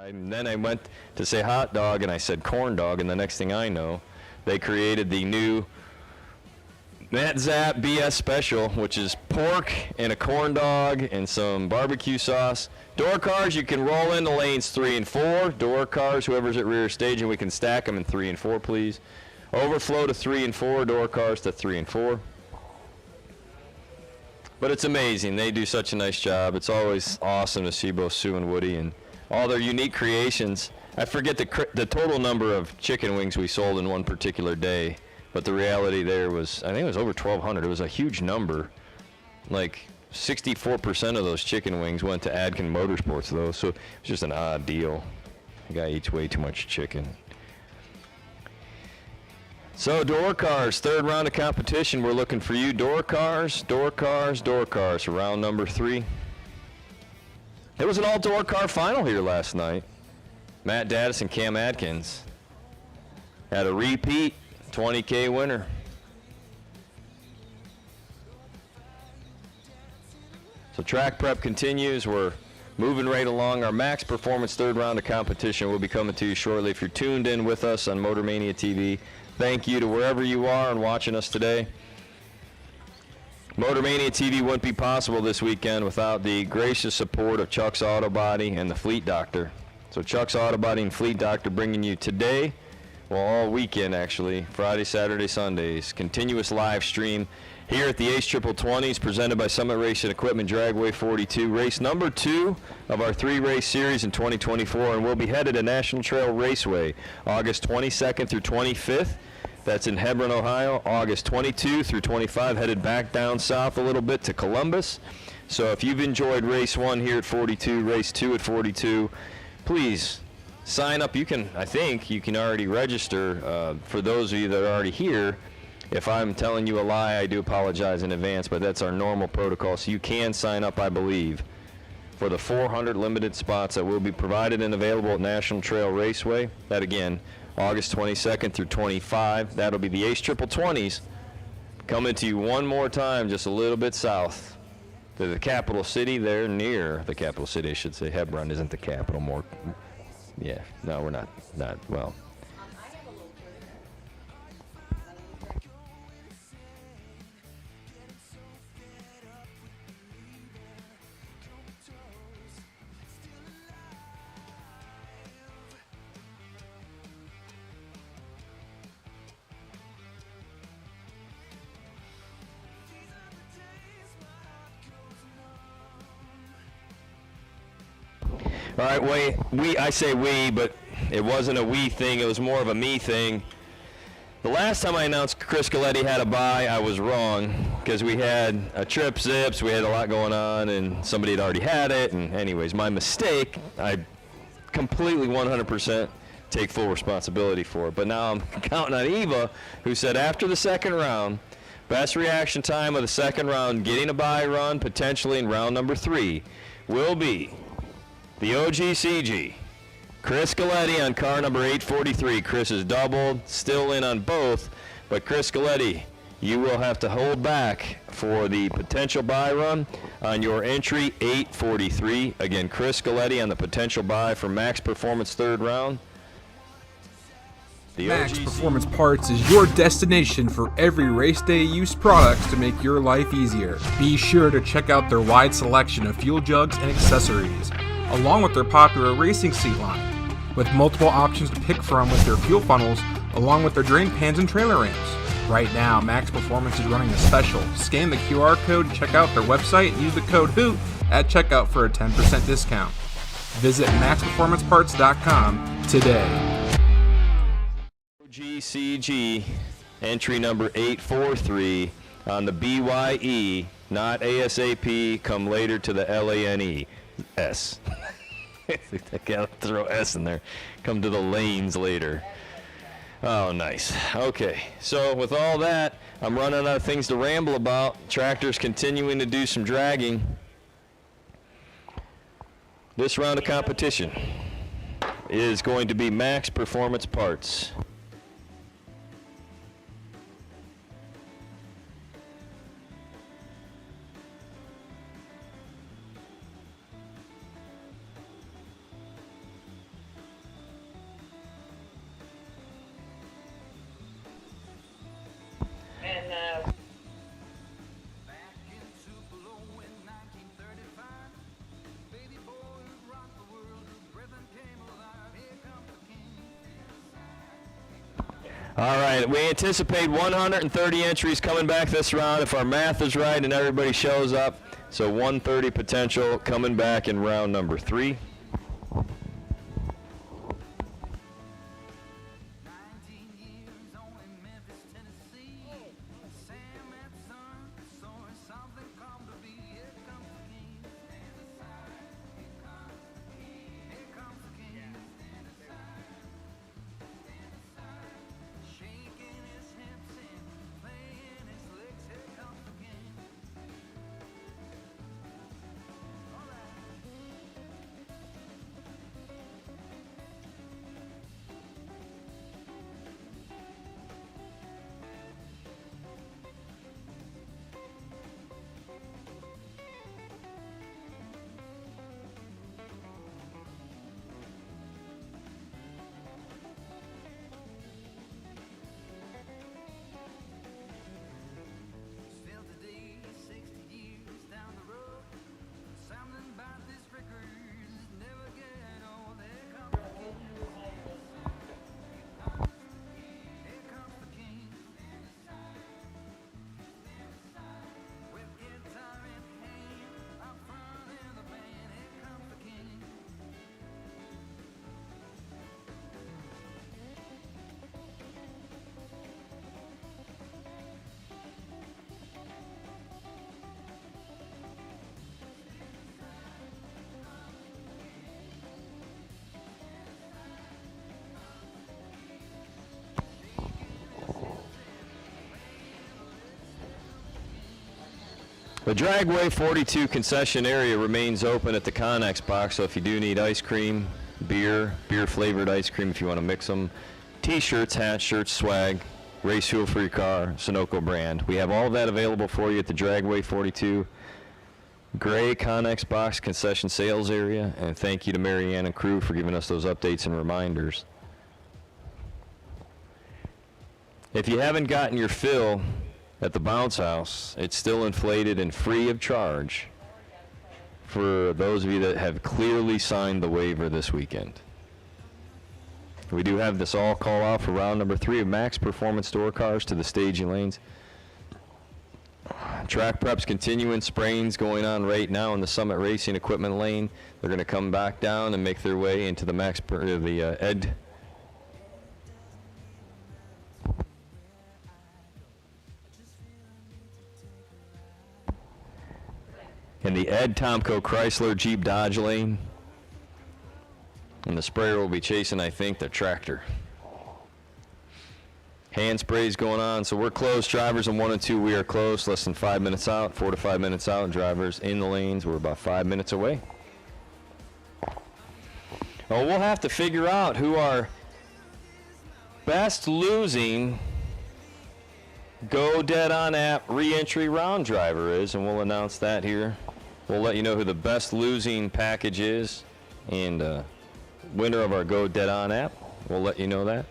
And then I went to say hot dog, and I said corn dog, and the next thing I know, they created the new Matt Zapp BS special, which is pork and a corn dog and some barbecue sauce. Door cars, you can roll into lanes 3 and 4. Door cars, whoever's at rear staging, we can stack them in 3 and 4, please. Overflow to 3 and 4, door cars to 3 and 4. But it's amazing. They do such a nice job. It's always awesome to see both Sue and Woody and all their unique creations. I forget the total number of chicken wings we sold in one particular day, but the reality there was, I think it was over 1,200. It was a huge number. Like 64% of those chicken wings went to Adkin Motorsports, though, so it's just an odd deal. The guy eats way too much chicken. So door cars, third round of competition. We're looking for you. Door cars, door cars, door cars for round number 3. It was an all-door car final here last night. Matt Daddis and Cam Atkins had a repeat 20K winner. So track prep continues. We're moving right along. Our Max Performance third round of competition will be coming to you shortly. If you're tuned in with us on Motor Mania TV, thank you to wherever you are and watching us today. Motor Mania TV wouldn't be possible this weekend without the gracious support of Chuck's Auto Body and the Fleet Doctor. So Chuck's Auto Body and Fleet Doctor bringing you today, well, all weekend actually, Friday, Saturday, Sundays, continuous live stream here at the ACE 20K's presented by Summit Racing Equipment Dragway 42, race number 2 of our 3-race series in 2024, and we'll be headed to National Trail Raceway August 22nd through 25th. That's in Hebron, Ohio, August 22 through 25, headed back down south a little bit to Columbus. So if you've enjoyed race 1 here at 42, race 2 at 42, please sign up. You can, I think, you can already register. For those of you that are already here, if I'm telling you a lie, I do apologize in advance, but that's our normal protocol. So you can sign up, I believe, for the 400 limited spots that will be provided and available at National Trail Raceway. That, again, August 22nd through 25. That'll be the ACE 20K's coming to you one more time, just a little bit south to the capital city there, near the capital city, I should say. Hebron isn't the capital, more. Yeah, no, we're not, well. All right, I say we, but it wasn't a we thing. It was more of a me thing. The last time I announced Chris Galletti had a bye, I was wrong because we had a trip zips, we had a lot going on, and somebody had already had it. And anyways, my mistake, I completely 100% take full responsibility for it. But now I'm counting on Eva, who said after the second round, best reaction time of the second round, getting a bye run potentially in round number 3, will be the OGCG, Chris Galletti on car number 843. Chris is doubled, still in on both, but Chris Galletti, you will have to hold back for the potential bye run on your entry 843. Again, Chris Galletti on the potential bye for Max Performance third round. Max Performance Parts is your destination for every race day use products to make your life easier. Be sure to check out their wide selection of fuel jugs and accessories, along with their popular racing seat line, with multiple options to pick from with their fuel funnels, along with their drain pans and trailer ramps. Right now, Max Performance is running a special. Scan the QR code, check out their website, and use the code HOOT at checkout for a 10% discount. Visit maxperformanceparts.com today. GCG entry number 843 on the BYE, not ASAP, come later to the LANES. I gotta throw S in there. Come to the lanes later. Oh, nice. Okay, so with all that, I'm running out of things to ramble about. Tractor's continuing to do some dragging. This round of competition is going to be Max Performance Parts. All right, we anticipate 130 entries coming back this round if our math is right and everybody shows up. So 130 potential coming back in round number 3. The Dragway 42 concession area remains open at the Connex box, so if you do need ice cream, beer-flavored ice cream if you want to mix them, T-shirts, hats, shirts, swag, race fuel for your car, Sunoco brand. We have all of that available for you at the Dragway 42 Gray Connex box concession sales area, and thank you to Marianne and crew for giving us those updates and reminders. If you haven't gotten your fill at the bounce house, it's still inflated and free of charge for those of you that have clearly signed the waiver this weekend. We do have this all call off for round number 3 of Max Performance Store cars to the staging lanes. Track preps continuing, spraying's going on right now in the Summit Racing equipment lane. They're going to come back down and make their way into the Ed. In the Ed Tomco Chrysler Jeep Dodge lane. And the sprayer will be chasing, I think, the tractor. Hand sprays going on, so we're close. Drivers in 1 and 2, we are close. Less than 5 minutes out, 4 to 5 minutes out. Drivers in the lanes, we're about 5 minutes away. Well, we'll have to figure out who our best losing Go Dead On app re-entry round driver is, and we'll announce that here. We'll let you know who the best losing package is, and winner of our Go Dead On app. We'll let you know that.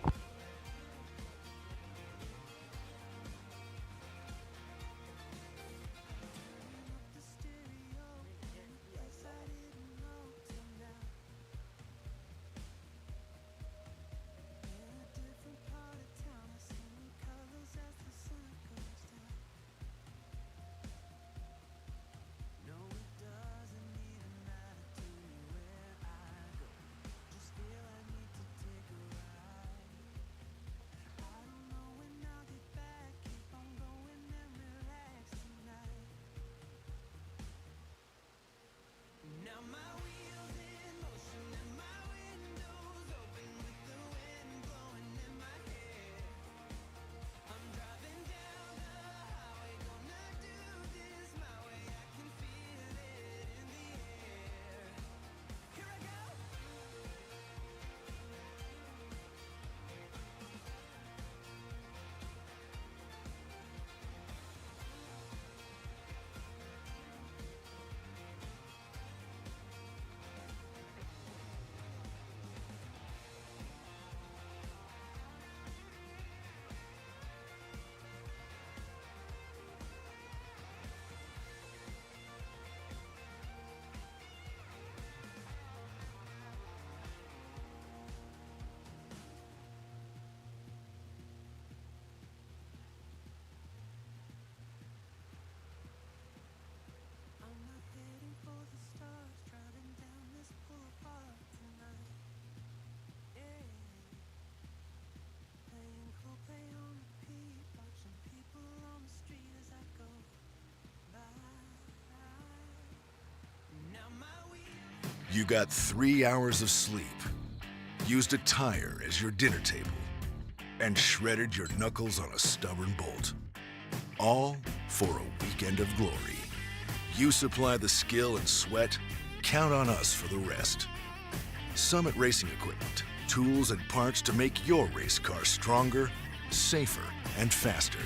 You got 3 hours of sleep, used a tire as your dinner table, and shredded your knuckles on a stubborn bolt. All for a weekend of glory. You supply the skill and sweat, count on us for the rest. Summit Racing Equipment, tools and parts to make your race car stronger, safer, and faster.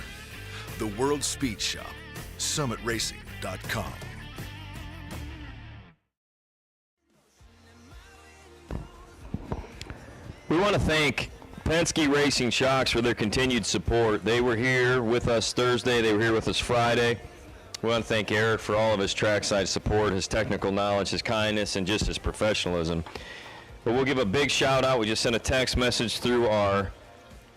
The World Speed Shop, summitracing.com. We want to thank Penske Racing Shocks for their continued support. They were here with us Thursday. They were here with us Friday. We want to thank Eric for all of his trackside support, his technical knowledge, his kindness, and just his professionalism. But we'll give a big shout out. We just sent a text message through our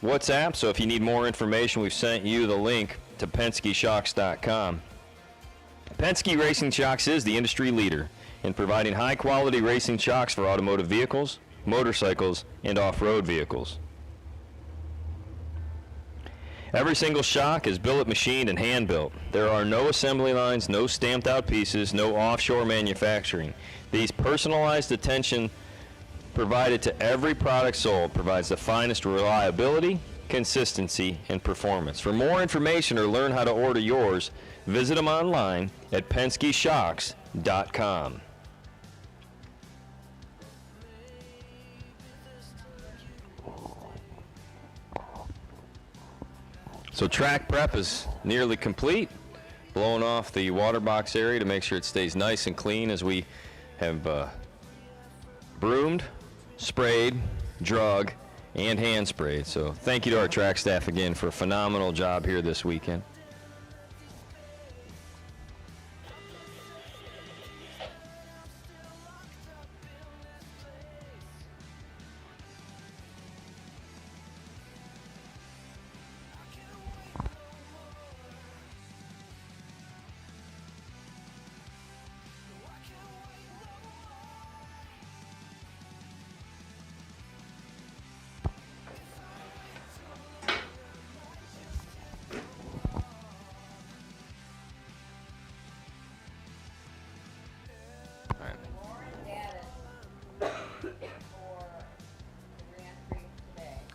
WhatsApp, so if you need more information, we've sent you the link to PenskeShocks.com. Penske Racing Shocks is the industry leader in providing high-quality racing shocks for automotive vehicles, motorcycles, and off-road vehicles. Every single shock is billet machined and hand built. There are no assembly lines, no stamped out pieces, no offshore manufacturing. These personalized attention provided to every product sold provides the finest reliability, consistency, and performance. For more information or learn how to order yours, visit them online at PenskeShocks.com. So track prep is nearly complete. Blowing off the water box area to make sure it stays nice and clean as we have broomed, sprayed, drug, and hand sprayed. So thank you to our track staff again for a phenomenal job here this weekend.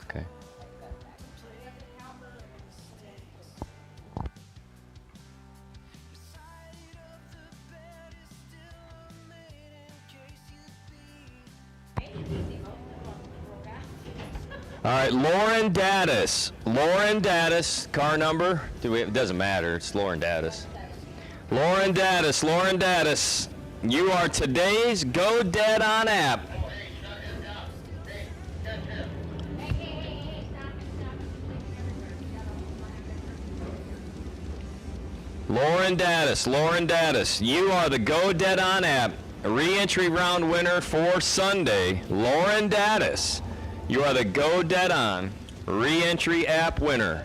Okay. All right, Lauren Daddis. Lauren Daddis, car number? It doesn't matter. It's Lauren Daddis. Lauren Daddis. Lauren Daddis. You are today's Go Dead On app. Lauren Daddis. Lauren Daddis. You are the Go Dead On app re-entry round winner for Sunday. Lauren Daddis. You are the Go Dead On re-entry app winner.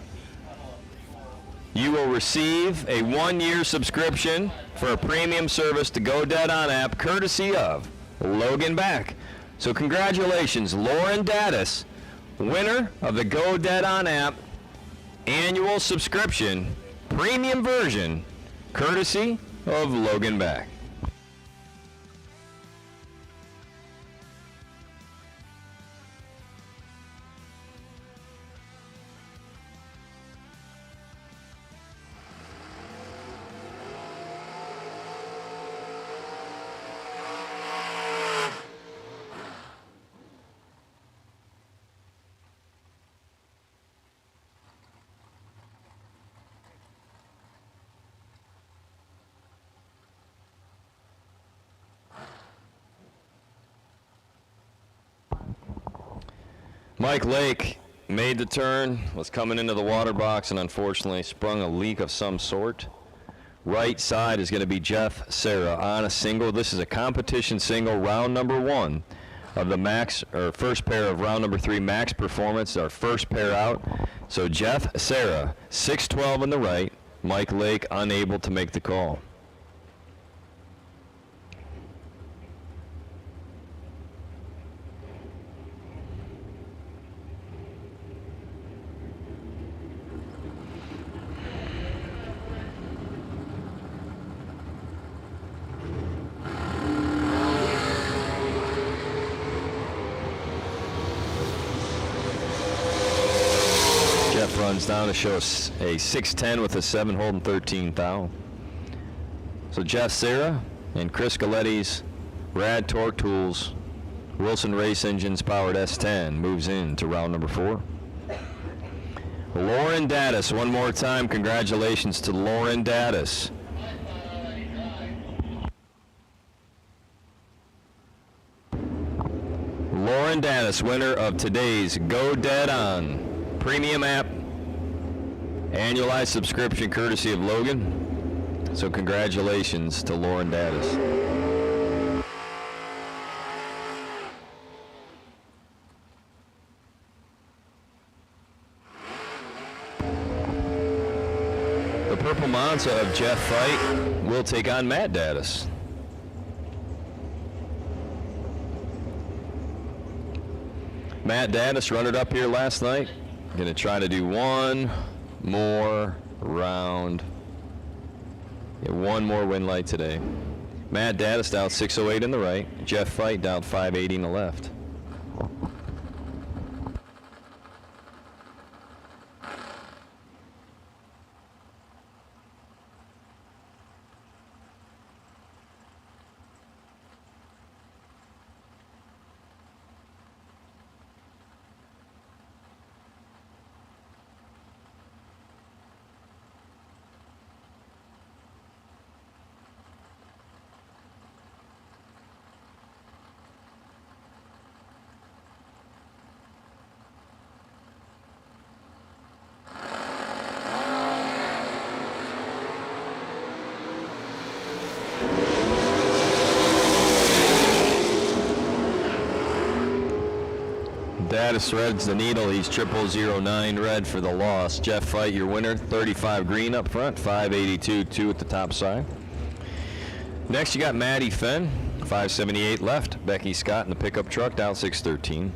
You will receive a 1-year subscription for a premium service to Go Dead On app courtesy of Logan Back. So congratulations, Lauren Daddis, winner of the Go Dead On app annual subscription premium version courtesy of Logan Back. Mike Lake made the turn, was coming into the water box, and unfortunately sprung a leak of some sort. Right side is going to be Jeff Serra on a single. This is a competition single, round number 1 of the max, or first pair of round number 3 max performance, our first pair out. So Jeff Serra, 612 on the right, Mike Lake unable to make the call. comes down to show a 610 with a 7 holding 13 thou. So Jeff Serra and Chris Galetti's Rad Torque Tools Wilson Race Engines powered S10 moves into round number 4. Lauren Daddis, one more time, congratulations to Lauren Daddis. Lauren Daddis, winner of today's Go Dead On Premium app, annualized subscription courtesy of Logan. So congratulations to Lauren Daddis. The Purple Monza of Jeff Fight will take on Matt Daddis. Matt Daddis runner-up here last night. Going to try to do one more round. Get one more win light today. Matt Daddis down 608 in the right. Jeff Fight down 580 in the left. Daddis threads the needle. He's 0009 red for the loss. Jeff Fight, your winner, 35 green up front, 582 2 at the top side. Next, you got Maddie Fenn, 578 left. Becky Scott in the pickup truck, down 613.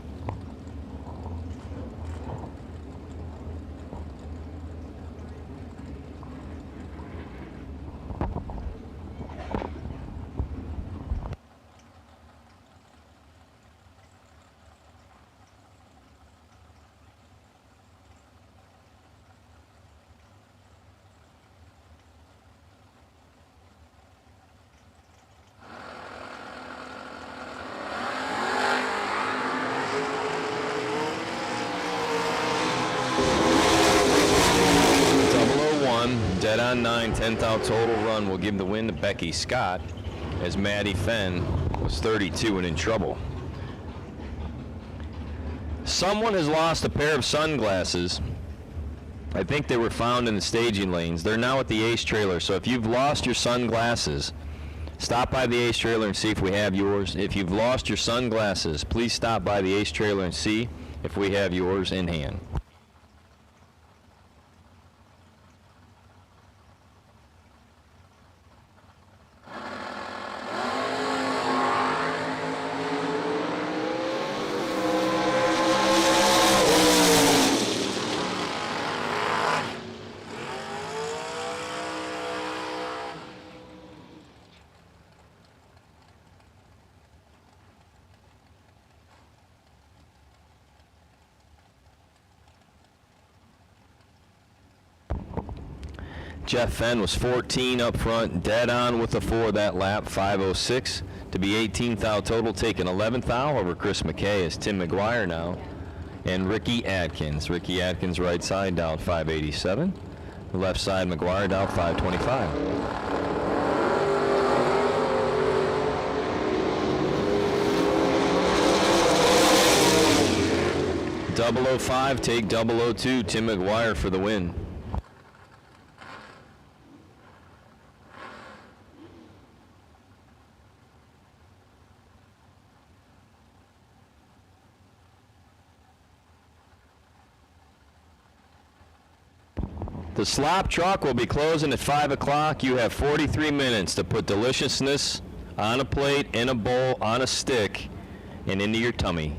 Dead on 9, 10th out total run will give the win to Becky Scott, as Maddie Fenn was 32 and in trouble. Someone has lost a pair of sunglasses. I think they were found in the staging lanes. They're now at the Ace trailer, so if you've lost your sunglasses, stop by the Ace trailer and see if we have yours. If you've lost your sunglasses, please stop by the Ace trailer and see if we have yours in hand. Jeff Fenn was 14 up front, dead on with the 4 that lap, 506 to be 18th out total, taking 11th out over Chris McKay is Tim McGuire now, and Ricky Atkins. Ricky Atkins right side down 587, the left side McGuire down 525. 005 take 002, Tim McGuire for the win. The slop truck will be closing at 5 o'clock. You have 43 minutes to put deliciousness on a plate, in a bowl, on a stick, and into your tummy.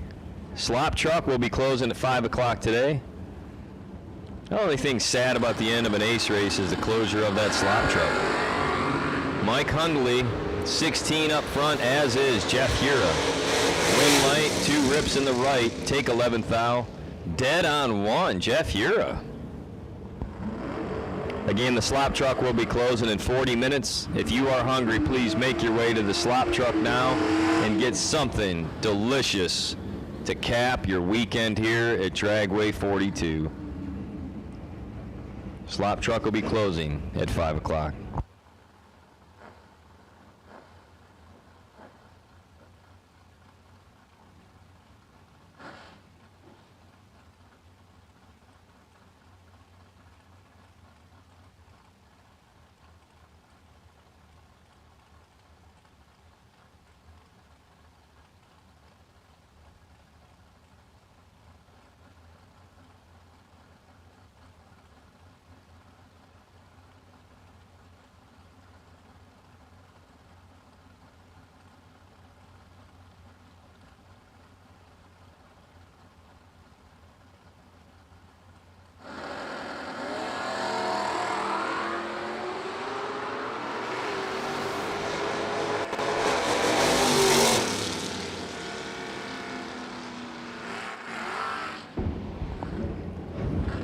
Slop truck will be closing at 5 o'clock today. The only thing sad about the end of an ace race is the closure of that slop truck. Mike Hundley, 16 up front, as is Jeff Hura. Win light, 2 rips in the right, take 11th thou. Dead on 1, Jeff Hura. Again, the slop truck will be closing in 40 minutes. If you are hungry, please make your way to the slop truck now and get something delicious to cap your weekend here at Dragway 42. Slop truck will be closing at 5 o'clock.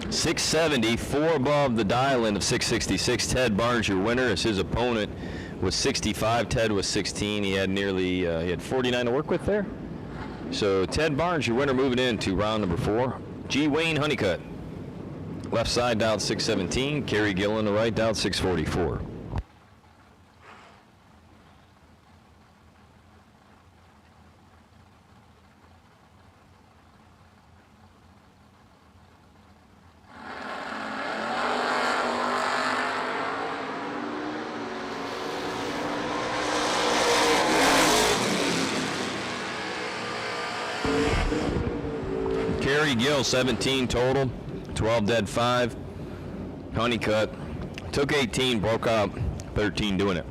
.670, 4 above the dial-in of 666. Ted Barnes, your winner, as his opponent was 65. Ted was 16. He had he had 49 to work with there. So Ted Barnes, your winner, moving into round number 4. G. Wayne Honeycutt, left side dialed 617. Kerry Gill on the right dialed 644. Kerry Gill, 17 total, 12 dead 5. Honeycutt took 18, broke up 13 doing it.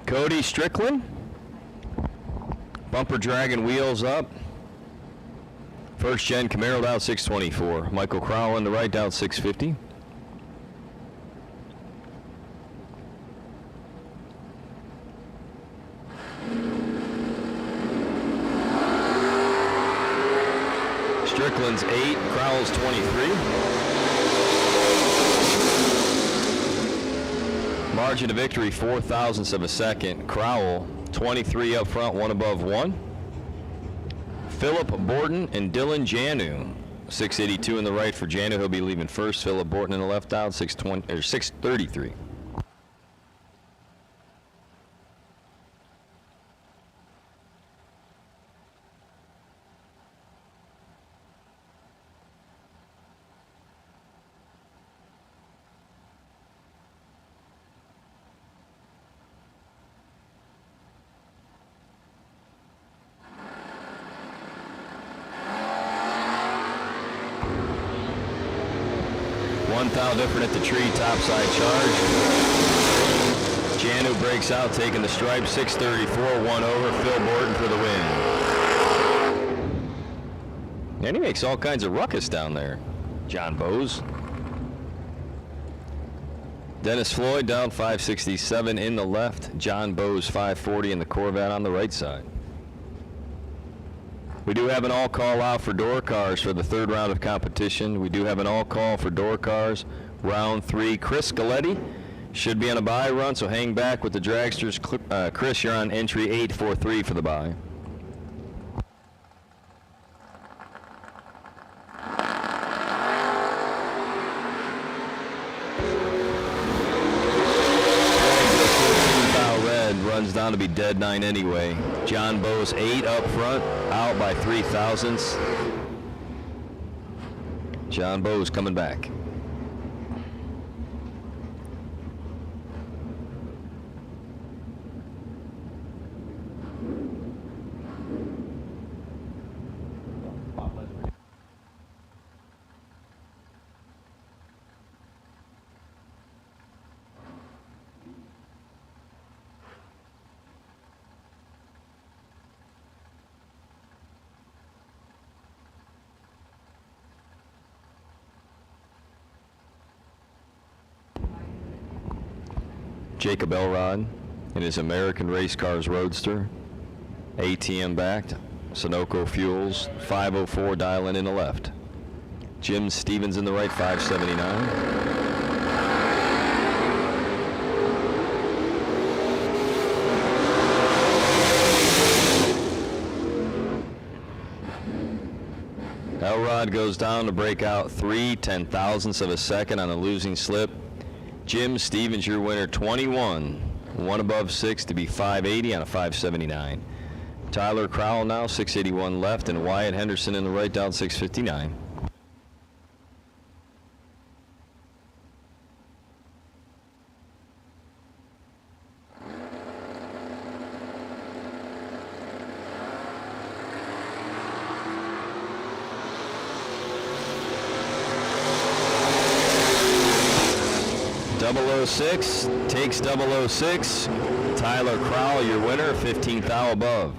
Cody Strickland. Bumper dragging wheels up. First gen Camaro down 624. Michael Crowell on the right down 650. Strickland's 8, Crowell's 23. Margin of victory 4 thousandths of a second. Crowell 23 up front, 1 above 1. Philip Borton and Dylan Janu. 682 in the right for Janu. He'll be leaving first. Philip Borton in the left out, 633. One thou different at the tree, topside charge. Janu breaks out, taking the stripe, 634, 1 over. Phil Borton for the win. And he makes all kinds of ruckus down there. John Bowes. Dennis Floyd down 567 in the left. John Bowes 540 in the Corvette on the right side. We do have an all-call out for door cars for the third round of competition. We do have an all-call for door cars, round 3. Chris Scaletti should be on a bye run, so hang back with the dragsters. Chris, you're on entry 843 for the bye. Runs down to be dead 9 anyway. John Bowes 8 up front, out by 3 thousandths. John Bowes coming back. Jacob Elrod in his American Race Cars Roadster, ATM backed, Sunoco Fuels, 504 dialing in the left. Jim Stevens in the right, 579. Elrod goes down to break out 3/10,000ths of a second on a losing slip. Jim Stevens, your winner, 21. One above 6 to be 580 on a 579. Tyler Crowell now, 681 left, and Wyatt Henderson in the right, down 659. .006 takes .006. Tyler Crowell, your winner, 15th thou above.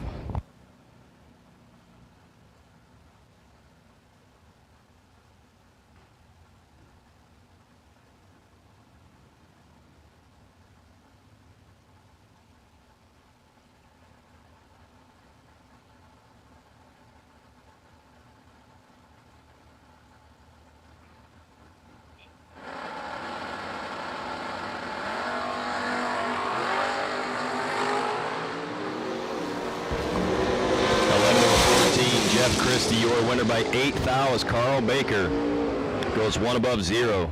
Jeff Christie, your winner by 8 thou as Carl Baker goes one above 0.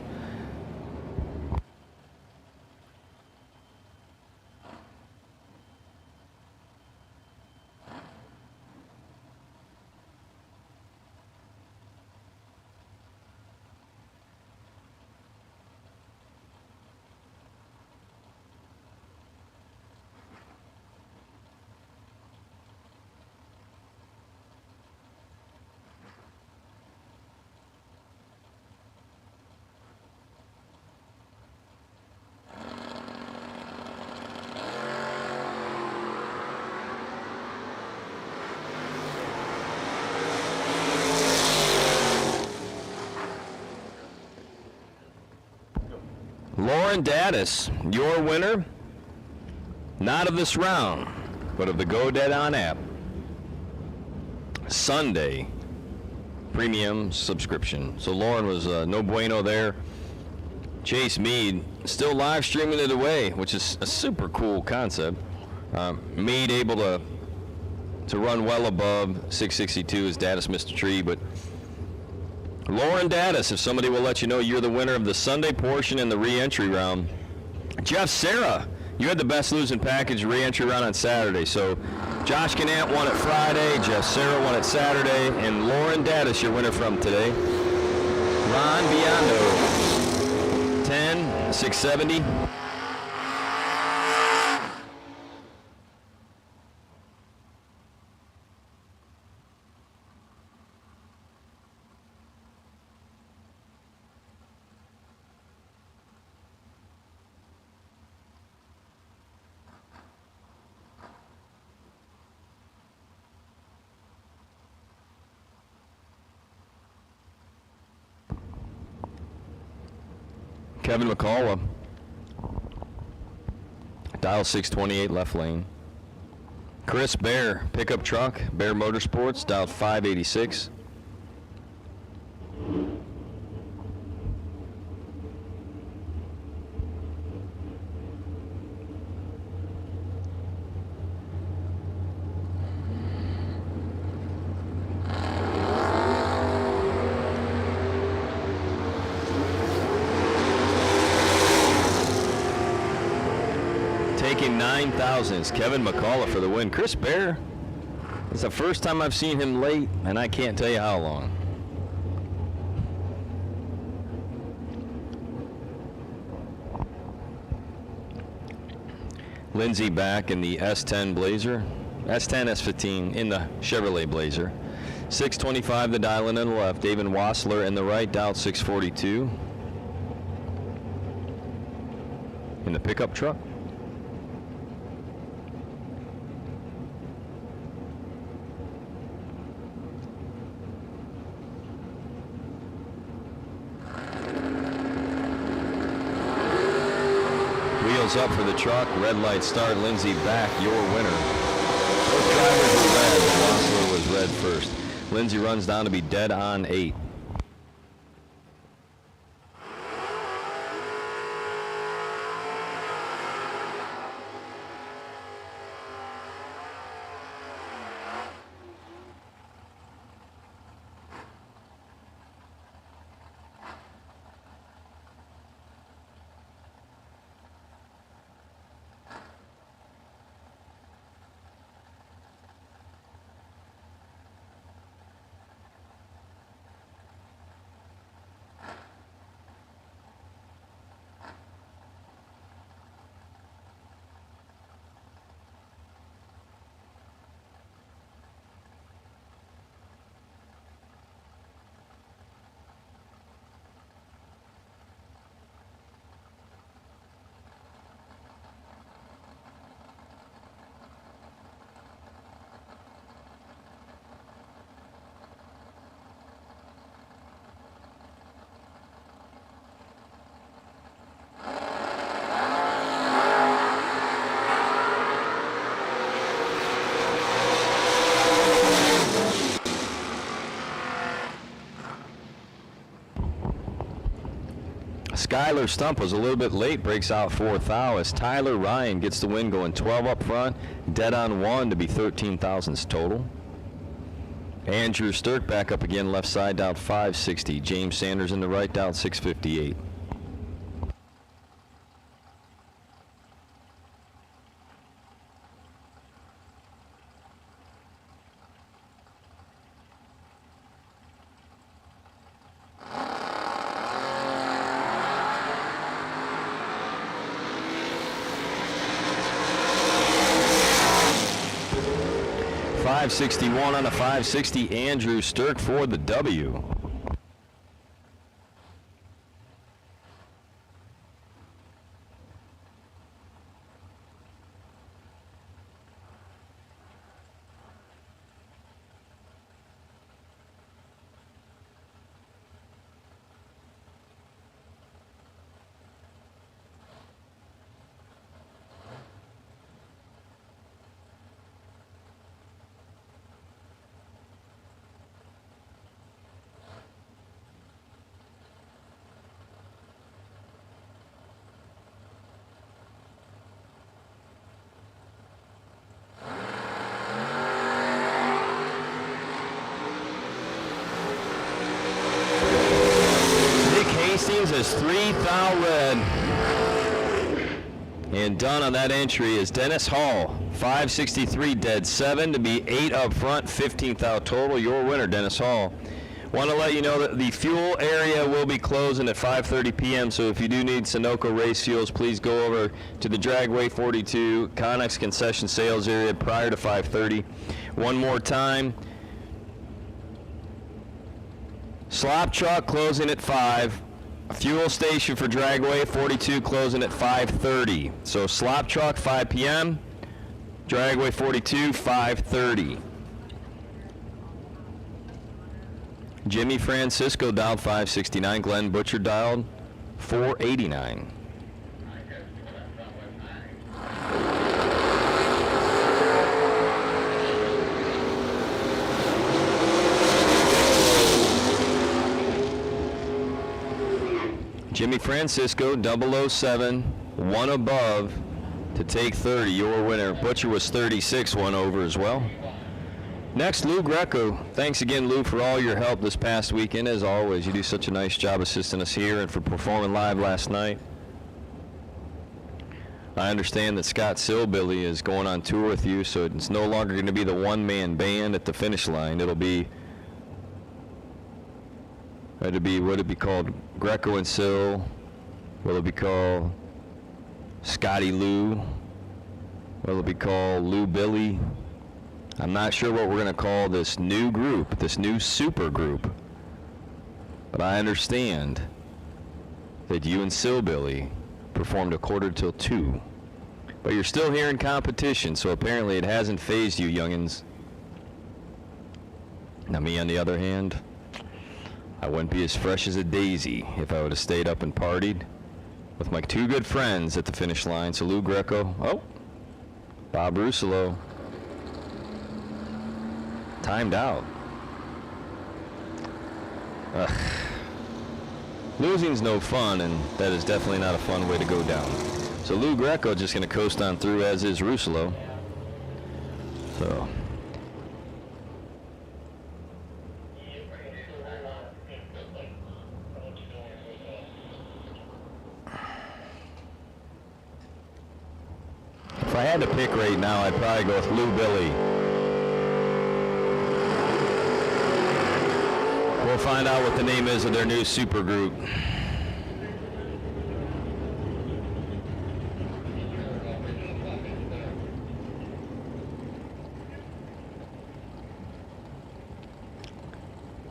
Lauren Daddis, your winner, not of this round, but of the Go Dead On app. Sunday premium subscription. So Lauren was no bueno there. Chase Mead still live streaming it away, which is a super cool concept. Mead able to run well above 662 as Daddis missed a tree, but Lauren Daddis, if somebody will let you know you're the winner of the Sunday portion in the re-entry round. Jeff Serra, you had the best losing package re-entry round on Saturday. So Josh Gannett won it Friday, Jeff Serra won it Saturday, and Lauren Daddis, your winner from today. Ron Biondo, 10, 670. Kevin McCullough, dial 628 left lane. Chris Bear, pickup truck, Bear Motorsports, dialed 586. Taking 9,000 is Kevin McCullough for the win. Chris Bear, it's the first time I've seen him late, and I can't tell you how long. Lindsey back in the S10 Blazer. S10, S15 in the Chevrolet Blazer. 625 the dial in on the left. David Wassler in the right, dialed 642. In the pickup truck. Windows up for the truck. Red light start. Lindsay back, your winner. Both drivers were red, but Wassler was red first. Lindsay runs down to be dead on 8. Skylar Stump was a little bit late, breaks out 4th thou as Tyler Ryan gets the win, going 12 up front, dead on 1 to be 13 thousandths total. Andrew Sturck back up again, left side down 560. James Sanders in the right down 658. .561 on a 560, Andrew Sturck for the W. Is 3 thou red. And done on that entry is Dennis Hall. 563 dead 7 to be 8 up front, 15 thou total. Your winner, Dennis Hall. Want to let you know that the fuel area will be closing at 5:30 p.m. So if you do need Sunoco race fuels, please go over to the Dragway 42 Connex concession sales area prior to 5:30. One more time. Slop truck closing at 5. Fuel station for Dragway 42 closing at 5:30. So slop truck 5 p.m. Dragway 42 5:30. Jimmy Francisco dialed 569. Glenn Butcher dialed 489. Jimmy Francisco, 007, 1 above to take 30. Your winner. Butcher was 36, 1 over as well. Next, Lou Greco. Thanks again, Lou, for all your help this past weekend. As always, you do such a nice job assisting us here and for performing live last night. I understand that Scott Silbilly is going on tour with you, so it's no longer going to be the one-man band at the finish line. It'll be, would it be called Greco and Sil? Will it be called Scotty Lou? Will it be called Lou Billy? I'm not sure what we're going to call this new group, this new super group. But I understand that you and Silbilly performed 1:45 But you're still here in competition, so apparently it hasn't phased you, youngins. Now me, on the other hand, I wouldn't be as fresh as a daisy if I would have stayed up and partied. with my two good friends at the finish line. So Lou Greco, Bob Russolo, timed out. Losing's no fun, and that is definitely not a fun way to go down. So Lou Greco just going to coast on through, as is Russolo. So if I had to pick right now, I'd probably go with Lou Billy. We'll find out what the name is of their new super group.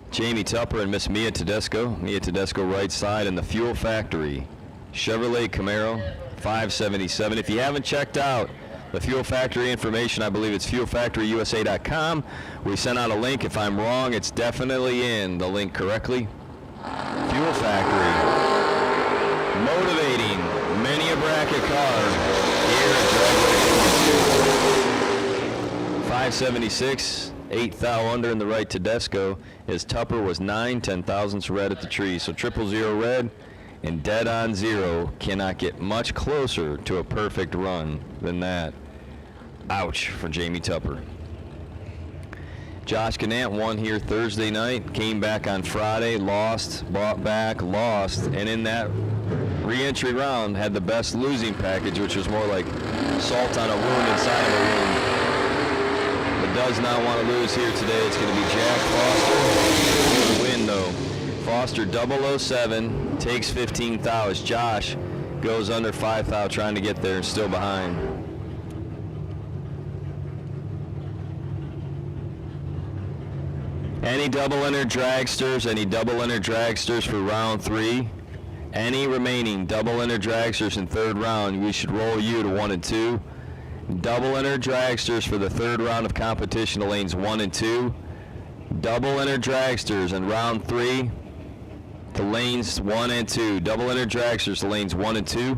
Jamie Tupper and Miss Mia Tedesco. Mia Tedesco right side in the Fuel Factory Chevrolet Camaro 577. If you haven't checked out the Fuel Factory information, I believe it's fuelfactoryusa.com. We sent out a link. If I'm wrong, it's definitely in the link correctly. Fuel Factory, motivating many a bracket car here at Drag Racing. 576, 8 thou under in the right Tedesco, as Tupper was 9 10,000ths red at the tree. So 000 red and dead on zero cannot get much closer to a perfect run than that. Ouch for Jamie Tupper. Josh Gannett won here Thursday night, came back on Friday, lost, bought back, lost, and in that re-entry round had the best losing package, which was more like salt on a wound inside of a wound. But does not want to lose here today. It's going to be Jack Foster. The win though. Foster 007 takes 15 thou as Josh goes under 5 thou trying to get there and still behind. Any double-entered dragsters for round 3? Any remaining double-entered dragsters in third round, we should roll you to 1 and 2. Double-entered dragsters for the third round of competition to lanes 1 and 2. Double-entered dragsters in round 3 to lanes 1 and 2. Double-entered dragsters to lanes 1 and 2.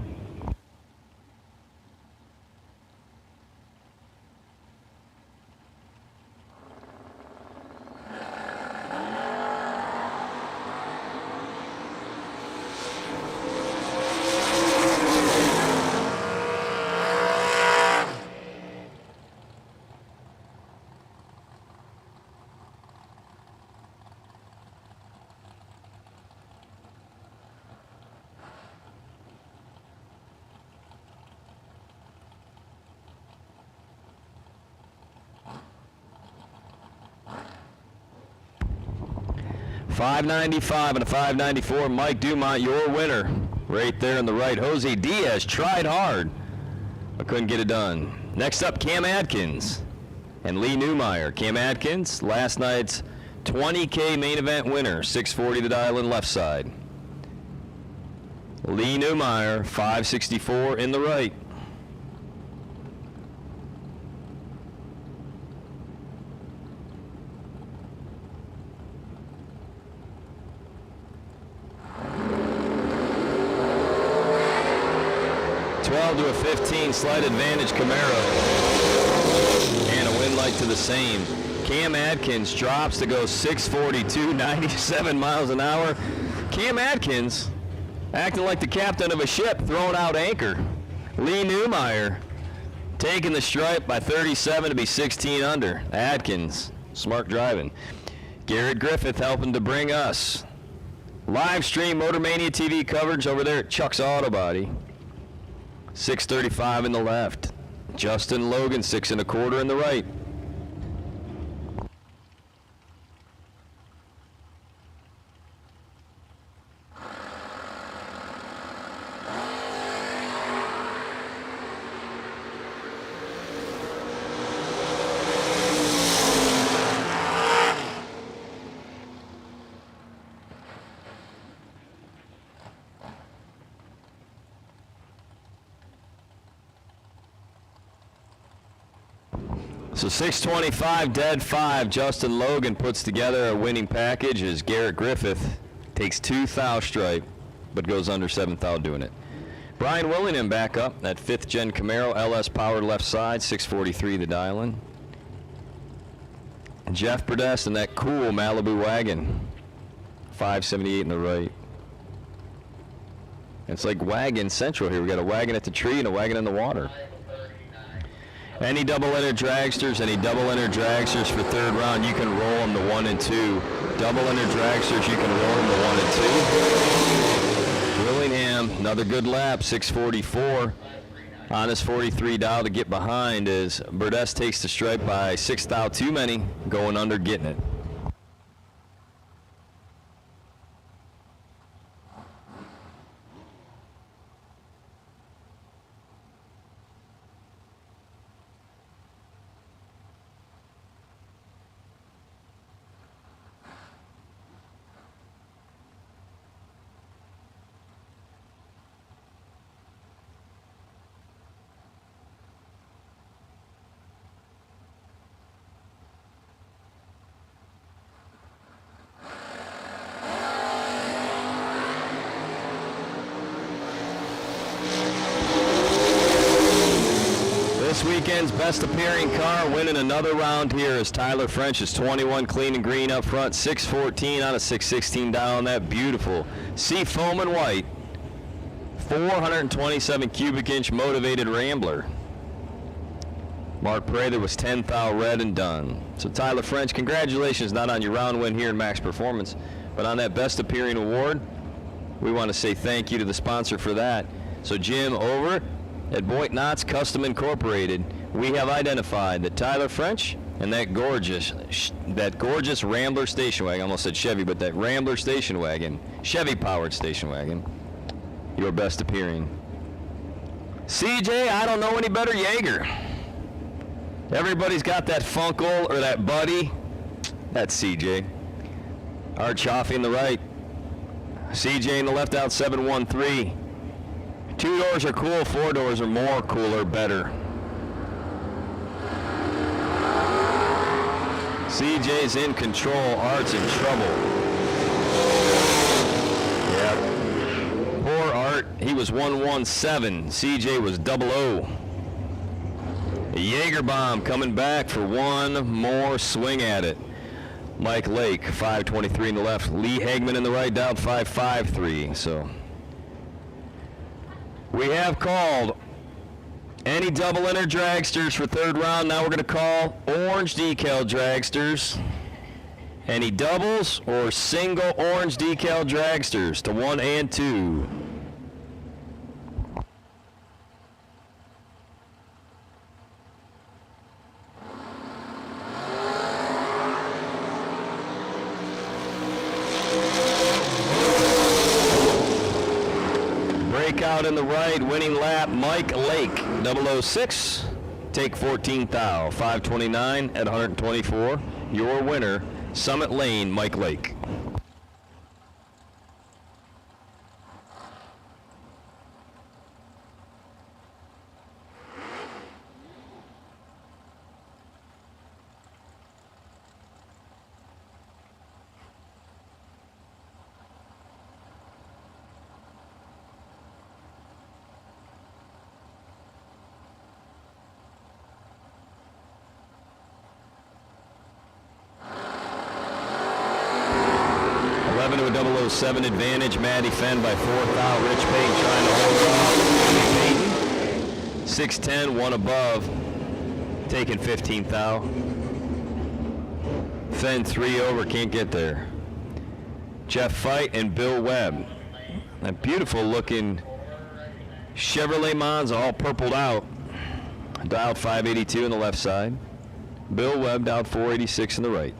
.595 and a 594. Mike Dumont, your winner. Right there on the right. Jose Diaz tried hard, but couldn't get it done. Next up, Cam Atkins and Lee Newmeyer. Cam Atkins, last night's 20K main event winner. 640 the dial in left side. Lee Newmeyer, 564 in the right. To a 15, slight advantage Camaro, and a win light to the same. Cam Atkins drops to go 642, 97 miles an hour. Cam Atkins acting like the captain of a ship throwing out anchor. Lee Newmeyer taking the stripe by 37 to be 16 under. Atkins, smart driving. Garrett Griffith helping to bring us live stream Motormania TV coverage over there at Chuck's Auto Body. 635 in the left. Justin Logan, 6 1/4 in the right. So 625, dead 5. Justin Logan puts together a winning package as Garrett Griffith takes 2 thou stripe, but goes under 7 thou doing it. Brian Willingham back up, that 5th gen Camaro, LS powered left side, 643 the dial-in. And Jeff Burdess in that cool Malibu wagon, 578 in the right. It's like wagon central here. We got a wagon at the tree and a wagon in the water. Any double-enter dragsters, for third round, you can roll them to 1 and 2. Double-enter dragsters, you can roll them to 1 and 2. Willingham, another good lap, 644. On his 43 dial to get behind as Burdess takes the stripe by 6 thou too many, going under, getting it. This weekend's best appearing car winning another round here is Tyler French's 21 clean and green up front, 614 on a 616 dial on that beautiful sea foam and white 427 cubic inch motivated Rambler. Mark Prather was 10 thou red and done. So Tyler French, congratulations not on your round win here in Max Performance, but on that best appearing award. We want to say thank you to the sponsor for that. So Jim, over at Boyd Knott's Custom Incorporated, we have identified that Tyler French and that gorgeous Rambler station wagon, I almost said Chevy, but that Rambler station wagon, Chevy-powered station wagon, your best appearing. CJ, I don't know any better Jaeger. Everybody's got that Funkel or that Buddy. That's CJ. Art Chaffee in the right. CJ in the left out, 713. 2 doors are cool, 4 doors are more cooler, better. CJ's in control, Art's in trouble. Yeah. Poor Art, he was 117, CJ was 00. A Jaeger bomb coming back for one more swing at it. Mike Lake, 523 in the left. Lee Hagman in the right, down 553. So we have called any double enter dragsters for third round. Now we're going to call orange decal dragsters. Any doubles or single orange decal dragsters to 1 and 2. Breakout in the right, winning lap, Mike Lake, 006. Take 14 thou, 529 at 124. Your winner, Summit Lane, Mike Lake. To a 007 advantage. Maddie Fenn by 4 thou. Rich Payton trying to hold off. 610, one above. Taking 15 thou. Fenn 3 over, can't get there. Jeff Fight and Bill Webb. That beautiful looking Chevrolet Monza all purpled out. Dialed 582 on the left side. Bill Webb dialed 486 on the right.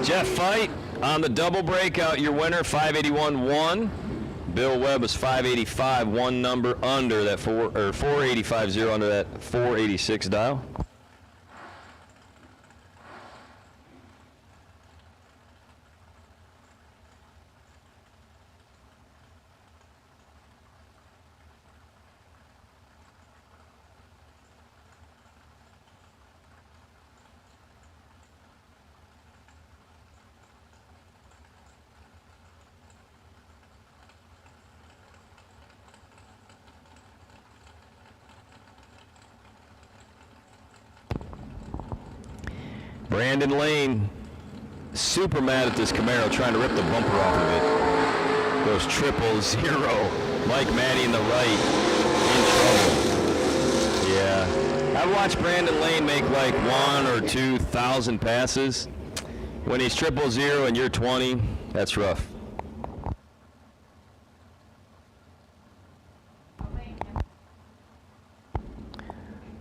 Jeff Fight on the double breakout, your winner, 581-1. Bill Webb was 585, one number under that 485.0 under that 486 dial. Brandon Lane, super mad at this Camaro, trying to rip the bumper off of it. Goes 000. Mike Matty in the right, in trouble. Yeah, I've watched Brandon Lane make like 1,000 or 2,000 passes. When he's 000 and you're 20, that's rough.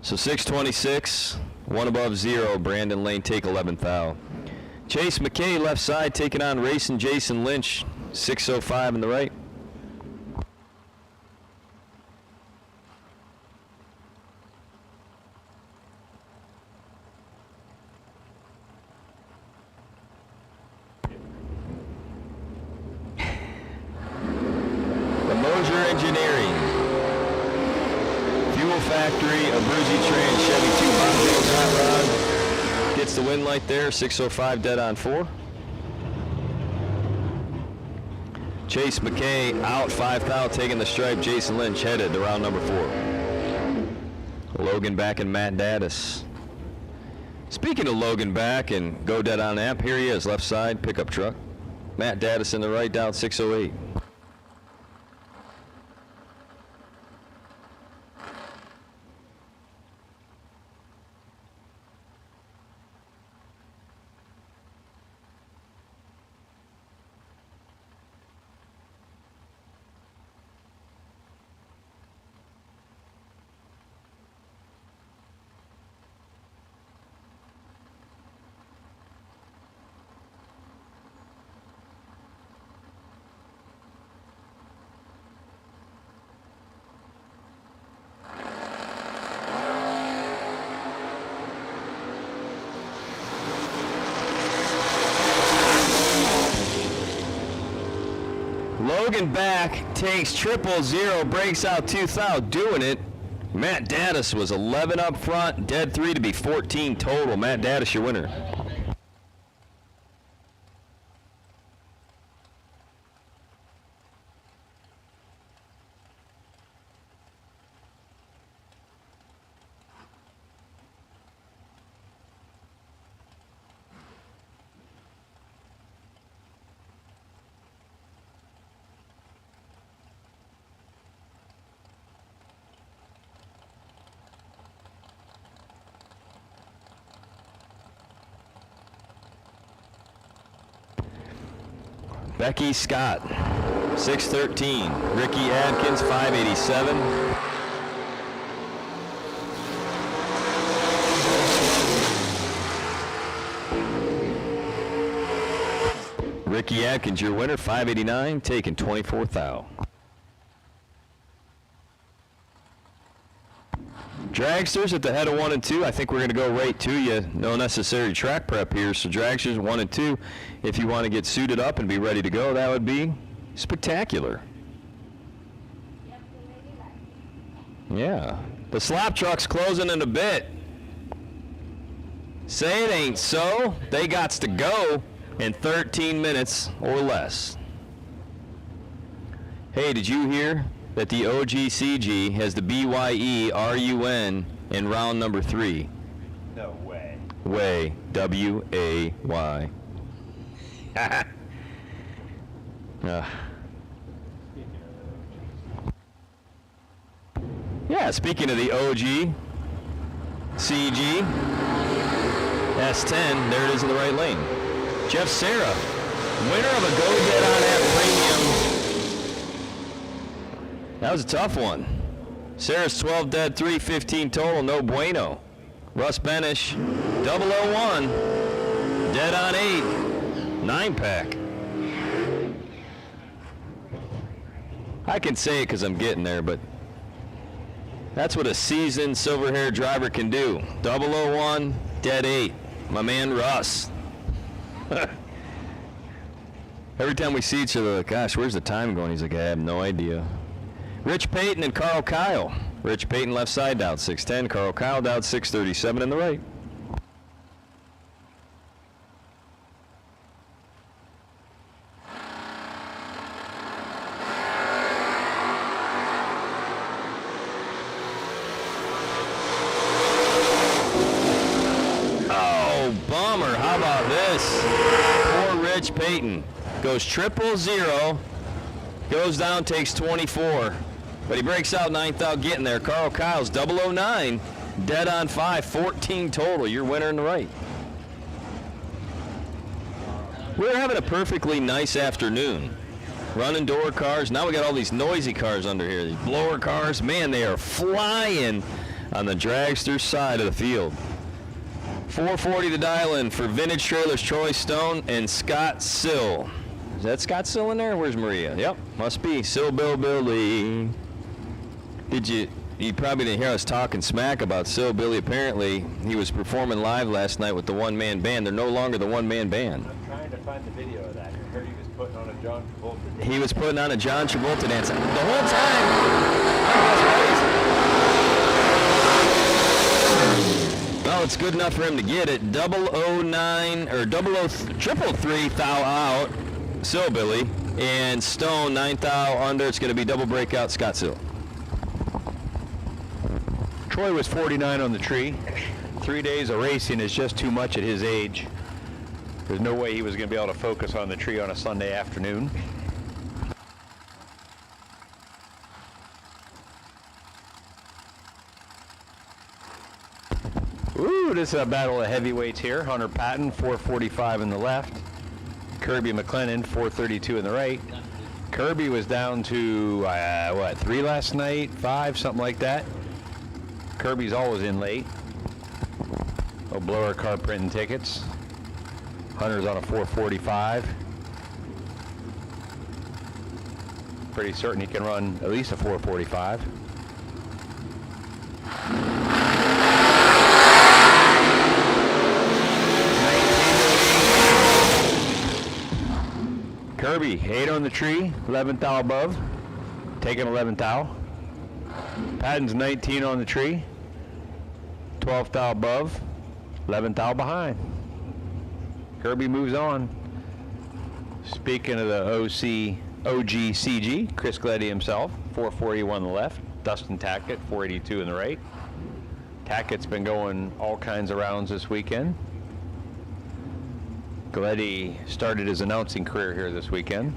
So 626. One above 0, Brandon Lane take 11th thou. Chase McKay left side taking on racing Jason Lynch, 605 in the right. The Moser Engineering, Fuel Factory, Abruzzi Train, Chevy 2 Hot Rod gets the win light there, 605 dead on 4. Chase McKay out 5,000 taking the stripe. Jason Lynch headed to round number 4. Logan Back and Matt Daddis. Speaking of Logan Back and go dead on amp, here he is, left side pickup truck. Matt Daddis in the right, down 608. Logan Back takes 000, breaks out 2,000, doing it. Matt Daddis was 11 up front, dead 3 to be 14 total. Matt Daddis, your winner. Becky Scott, 613. Ricky Adkins, 587. Ricky Adkins, your winner, 589, taking 24th thou. Dragsters at the head of 1 and 2. I think we're going to go right to you. No necessary track prep here. So Dragsters 1 and 2. If you want to get suited up and be ready to go, that would be spectacular. Yeah. The slap truck's closing in a bit. Say it ain't so. They gots to go in 13 minutes or less. Hey, did you hear that the OGCG has the BYE RUN in round number 3? No way. Way. W-A-Y. Yeah, speaking of the OG, CG, S10, there it is in the right lane. Jeff Serra, winner of a Go Dead on App Premium. That was a tough one. Sarah's 12 dead, 315 total, no bueno. Russ Benish, 001, dead on 8, 9-pack. I can say it because I'm getting there, but that's what a seasoned silver-haired driver can do. 001, dead 8. My man Russ. Every time we see each other, like, gosh, where's the time going? He's like, I have no idea. Rich Payton and Carl Kyle. Rich Payton left side down 610. Carl Kyle down 637 in the right. Oh, bummer. How about this? Poor Rich Payton. Goes 000, goes down, takes 24. But he breaks out 9th out getting there. Carl Kyle's 009, dead on 5, 14 total. Your winner in the right. We're having a perfectly nice afternoon. Running door cars. Now we got all these noisy cars under here. These blower cars. Man, they are flying on the dragster side of the field. 440 to dial in for Vintage Trailers, Troy Stone and Scott Sill. Is that Scott Sill in there? Where's Maria? Yep, must be. Sill Bill Billy. You probably didn't hear us talking smack about Sill Billy. Apparently, he was performing live last night with the one-man band. They're no longer the one-man band. I'm trying to find the video of that. I heard he was putting on a John Travolta dance. He was putting on a John Travolta dance. The whole time. Well, it's good enough for him to get it. 009 or 333 thou out. Sill Billy, and Stone 9th thou under. It's going to be double breakout Scott Sill. Troy was 49 on the tree. 3 days of racing is just too much at his age. There's no way he was going to be able to focus on the tree on a Sunday afternoon. Ooh, this is a battle of heavyweights here. Hunter Patton, 445 in the left. Kirby McLennan, 432 in the right. Kirby was down to, 3 last night? 5, something like that. Kirby's always in late. Oh, blower car printing tickets. Hunter's on a 445. Pretty certain he can run at least a 445. Kirby, 8 on the tree, 11th thou above, taking 11th thou. Patton's 19 on the tree, 12th thou above, 11th thou behind. Kirby moves on. Speaking of the OGCG, Chris Gleddy himself, 441 on the left, Dustin Tackett, 482 in the right. Tackett's been going all kinds of rounds this weekend. Gleddy started his announcing career here this weekend.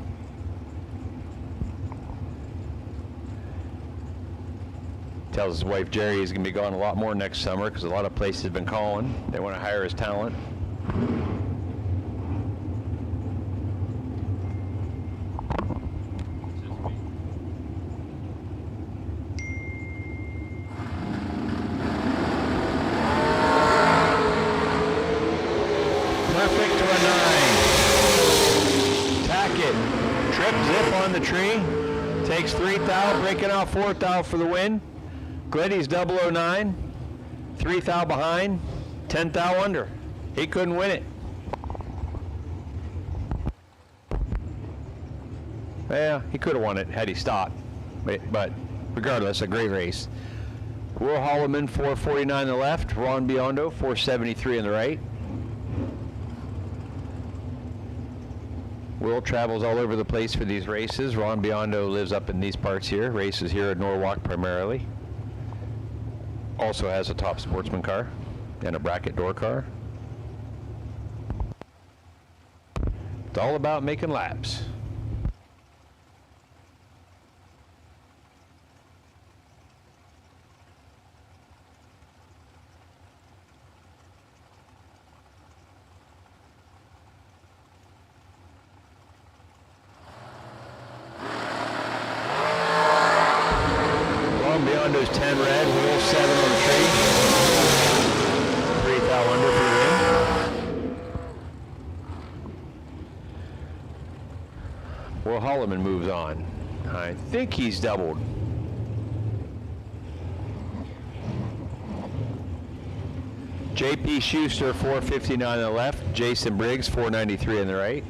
Tells his wife Jerry he's going to be gone a lot more next summer because a lot of places have been calling. They want to hire his talent. Tree takes 3 thou, breaking out 4 thou for the win. Gleddy's 009, 3 thou behind, 10 thou under. He couldn't win it. Yeah, he could have won it had he stopped, but regardless, a great race. Will Holloman 449 on the left, Ron Biondo 473 on the right. Will travels all over the place for these races. Ron Biondo lives up in these parts here, races here at Norwalk primarily. Also has a top sportsman car and a bracket door car. It's all about making laps. Biondo's 10 red, Will 7 on the tree. 3 thou under for the win. Will Holloman moves on. I think he's doubled. J.P. Schuster, 459 on the left. Jason Briggs, 493 on the right.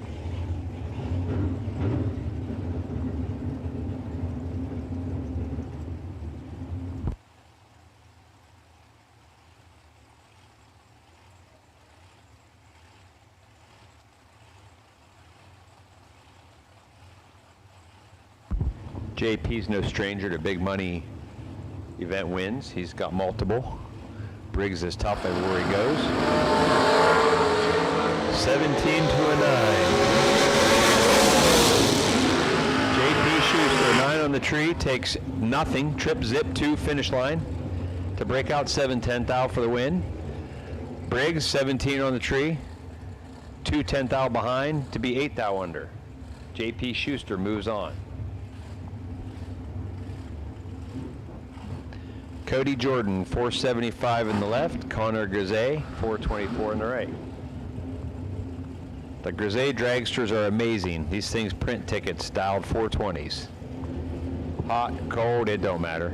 JP's no stranger to big money event wins. He's got multiple. Briggs is tough everywhere he goes. 17 to a 9. JP Schuster, 9 on the tree, takes nothing. Trip zip to finish line to break out 7/10 thou for the win. Briggs, 17 on the tree, 2/10 thou behind to be 8 thou under. JP Schuster moves on. Cody Jordan, 475 in the left. Connor Grisey, 424 in the right. The Grisey dragsters are amazing. These things print tickets styled 420s. Hot, cold, it don't matter.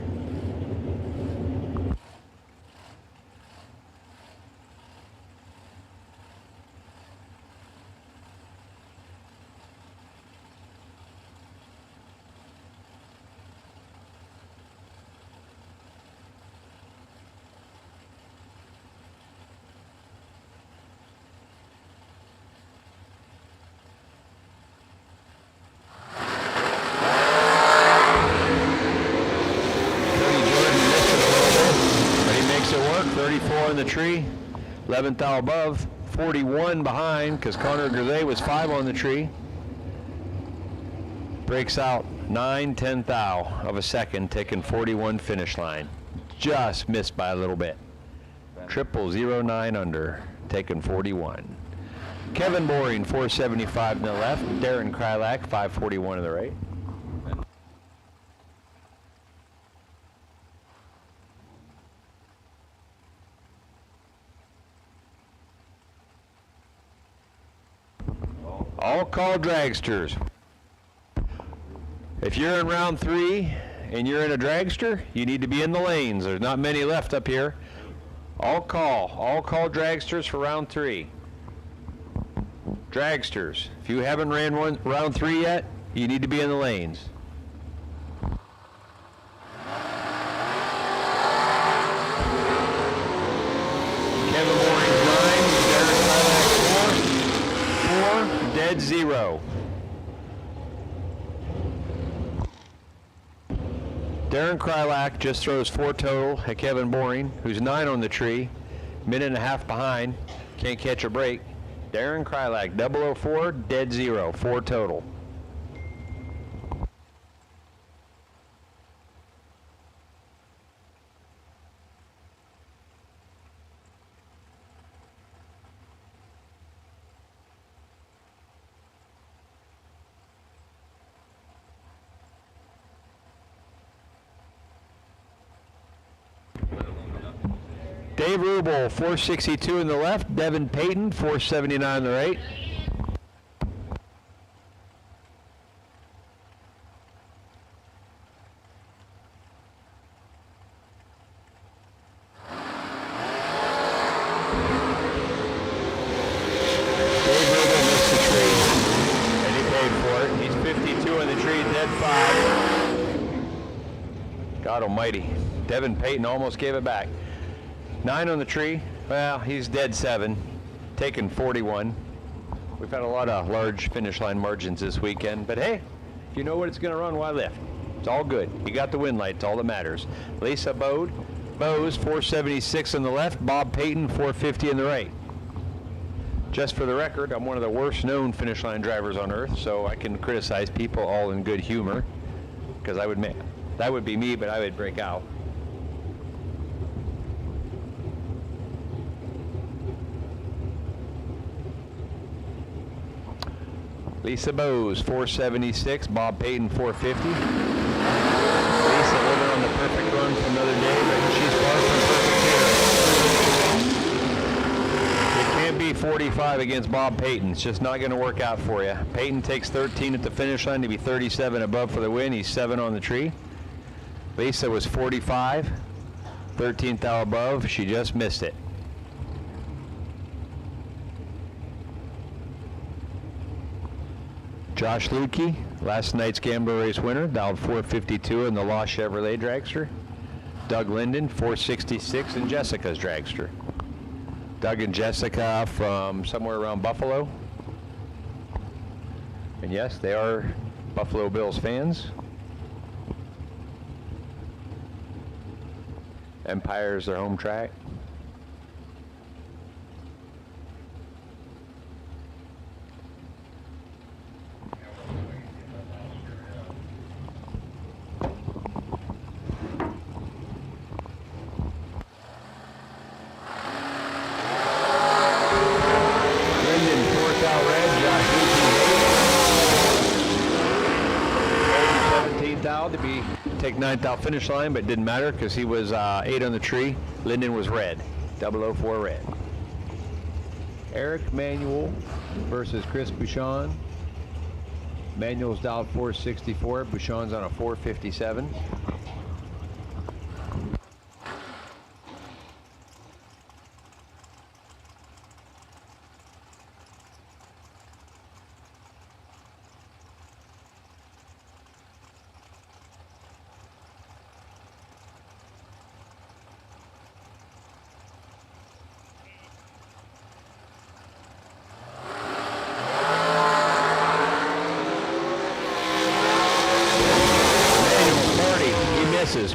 In the tree, 11th thou above, 41 behind because Connor Grisey was 5 on the tree. Breaks out 9/10 thou of a second, taking 41 finish line. Just missed by a little bit. 009 under, taking 41. Kevin Boring, 475 in the left. Darren Krylak, 541 in the right. All call dragsters. If you're in round 3 and you're in a dragster, you need to be in the lanes. There's not many left up here. All call dragsters for round 3. Dragsters, if you haven't ran round 3 yet, you need to be in the lanes. Kevin Mooring's 9, Darren Krylak 4, dead 0. Darren Krylak just throws 4 total at Kevin Boring, who's 9 on the tree, minute and a half behind, can't catch a break. Darren Krylak, 004, dead 0, 4 total. Dave Rubel, 462 in the left. Devin Payton, 479 in the right. Dave Rubel missed the tree, and he paid for it. He's 52 in the tree, dead 5. God almighty. Devin Payton almost gave it back. 9 on the tree, well, he's dead 7, taking 41. We've had a lot of large finish line margins this weekend, but hey, if you know what it's going to run, why lift? It's all good. You got the win light, it's all that matters. Lisa Bose, 476 on the left, Bob Payton, 450 in the right. Just for the record, I'm one of the worst known finish line drivers on earth, so I can criticize people all in good humor, because that would be me, but I would break out. Lisa Bose, 476. Bob Payton, 450. Lisa living on the perfect run for another day, but she's far from perfect here. You can't be 40-45 against Bob Payton. It's just not going to work out for you. Payton takes 13 at the finish line to be 37 above for the win. He's 7 on the tree. Lisa was 45, 13th thou above. She just missed it. Josh Lukey, last night's Gambler Race winner, dialed 452 in the Lost Chevrolet dragster. Doug Linden, 466 in Jessica's dragster. Doug and Jessica from somewhere around Buffalo. And yes, they are Buffalo Bills fans. Empire's their home track. To be take 9th out finish line, but it didn't matter because he was 8 on the tree. Linden was red, 004 red. Eric Manuel versus Chris Bouchon. Manuel's dialed 464, Bouchon's on a 457.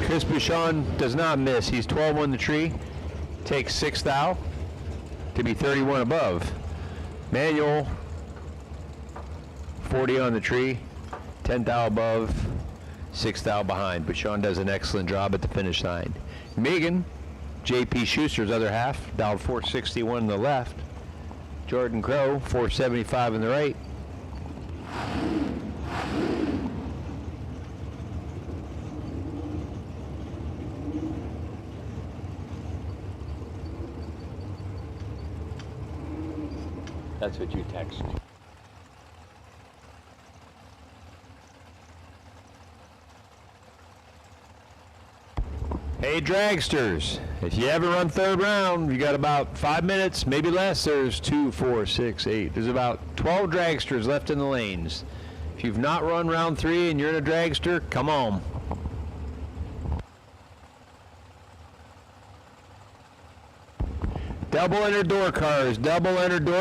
Chris Bouchon does not miss. He's 12 on the tree. Takes 6th thou to be 31 above. Manuel, 40 on the tree, 10th thou above, 6th thou behind. Bouchon does an excellent job at the finish line. Megan, J.P. Schuster's other half, dialed 461 on the left. Jordan Crow, 475 on the right. That's what you text. Hey dragsters, if you ever run 3rd round, you got about 5 minutes, maybe less. There's 2, 4, 6, 8. There's about 12 dragsters left in the lanes. If you've not run round 3 and you're in a dragster, come on. Double enter door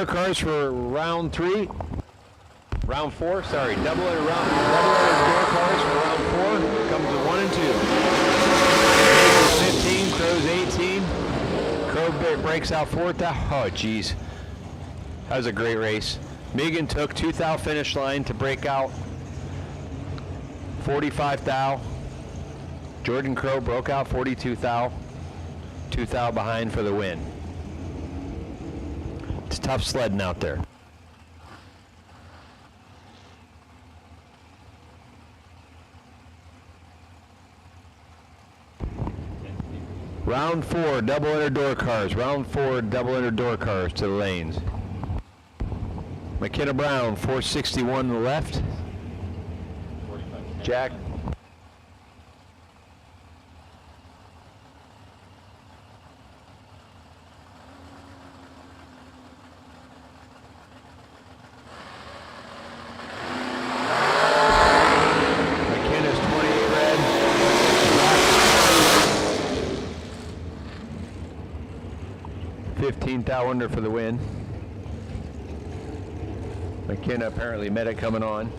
cars for round 3. Round 4, sorry. Double enter door cars for round 4. Comes to 1 and 2. 15, Crow's 18. Crow breaks out 4th. Oh, geez. That was a great race. Megan took 2th thou finish line to break out 45th thou. Jordan Crow broke out 42th thou. 2th thou behind for the win. It's tough sledding out there. Round 4, double enter door cars. Round 4, double enter door cars to the lanes. McKenna Brown, 461 on the left. Jack. McKenna's 28 red. 15th thou under for the win. McKenna apparently met it coming on.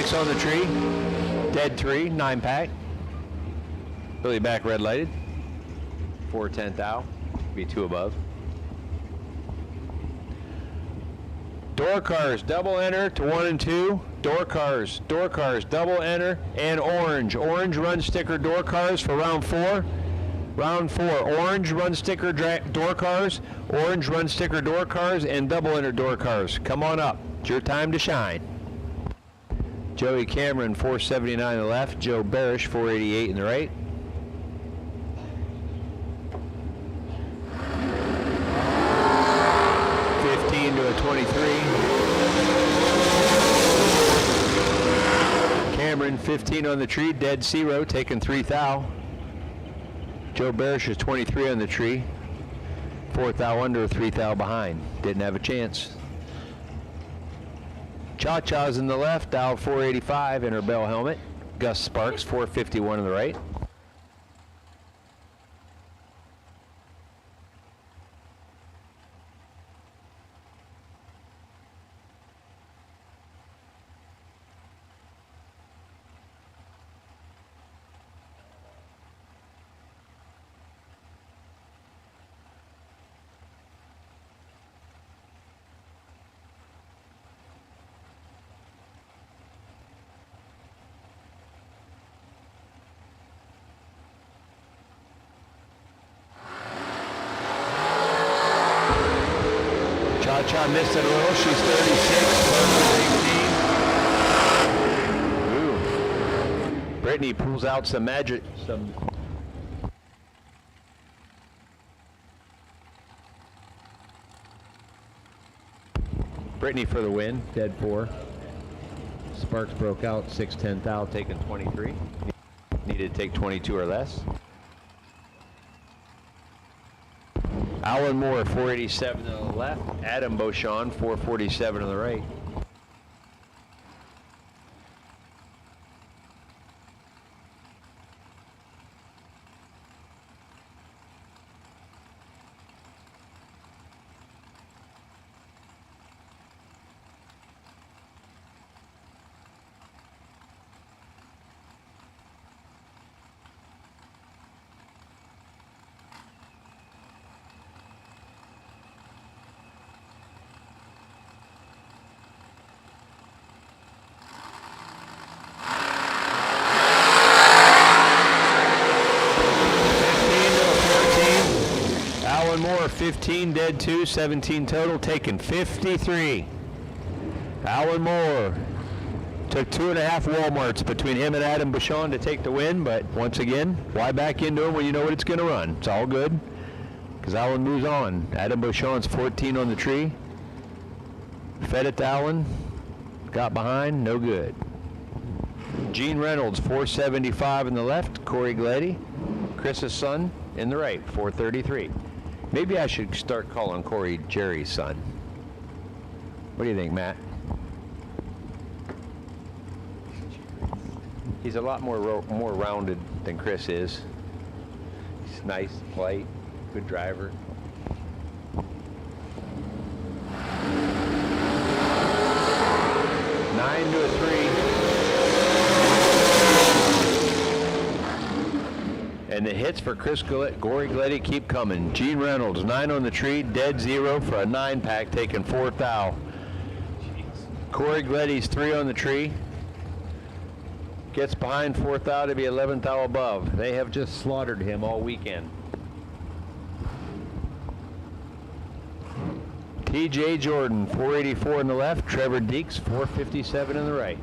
6 on the tree. Dead 3, 9-pack. Billy back red lighted. 410 thou. Be 2 above. Door cars, double enter to 1 and 2. Door cars, double enter, and orange. Orange run sticker door cars for round 4. Round 4, orange run sticker door cars, orange run sticker door cars, and double enter door cars. Come on up. It's your time to shine. Joey Cameron, 479 in the left. Joe Barish, 488 in the right. To a 23. Cameron 15 on the tree, dead 0, taking 3 thou. Joe Barish is 23 on the tree, 4 thou under, 3 thou behind. Didn't have a chance. Cha-Cha's in the left, Dow 485 in her bell helmet. Gus Sparks 451 on the right. Cha missed it a little. She's 36. Ooh. Brittany pulls out some magic. Brittany for the win. Dead 4. Sparks broke out. 610 thou, taking 23. Needed to take 22 or less. Alan Moore, 487 on the left. Adam Beauchamp, 447 on the right. Moore, 15, dead 2, 17 total, taking 53. Alan Moore took 2.5 Walmarts between him and Adam Beauchamp to take the win, but once again, why back into him when you know what it's going to run? It's all good, because Alan moves on. Adam Beauchamp's 14 on the tree. Fed it to Alan, got behind, no good. Gene Reynolds, 475 in the left. Corey Gleddy, Chris's son, in the right, 433. Maybe I should start calling Corey Jerry's son. What do you think, Matt? He's a lot more rounded than Chris is. He's nice, polite, good driver. Nine to a 3. And the hits for Chris Gory Gleddy keep coming. Gene Reynolds, 9 on the tree, dead 0 for a 9-pack, taking 4 thou. Corey Gleddy's 3 on the tree. Gets behind 4 thou to be 11 thou above. They have just slaughtered him all weekend. TJ Jordan, 484 on the left. Trevor Deeks, 457 on the right.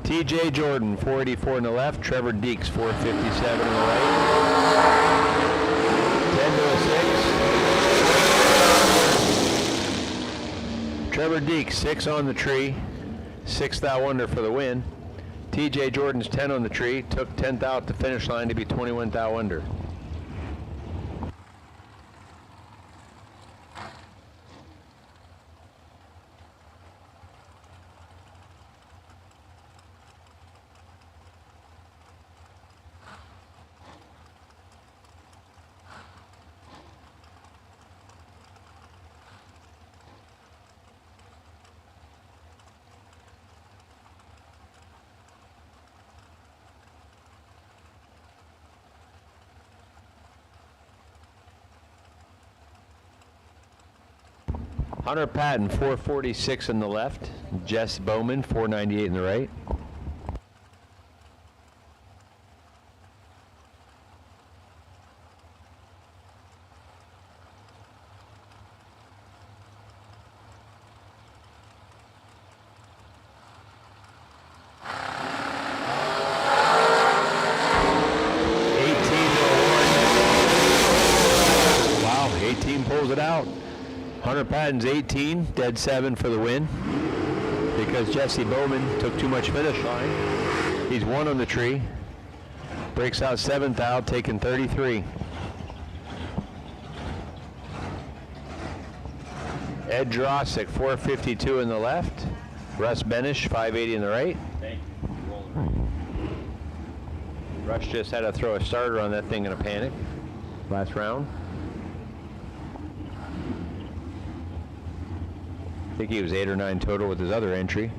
TJ Jordan, 484 on the left. Trevor Deeks, 457 on the right. 10 to a 6. Hunter Deek, 6 on the tree, 6th thou under for the win. TJ Jordan's 10 on the tree, took 10th out the finish line to be 21 thou under. Hunter Patton, 446 in the left. Jess Bowman, 498 in the right. Wow, 18 pulls it out. Hunter Patton's 18, dead 7 for the win because Jesse Bowman took too much finish line. He's 1 on the tree. Breaks out 7th out, taking 33. Ed Drossick, 452 in the left. Russ Benish, 580 in the right. Rush just had to throw a starter on that thing in a panic last round. I think he was 8 or 9 total with his other entry.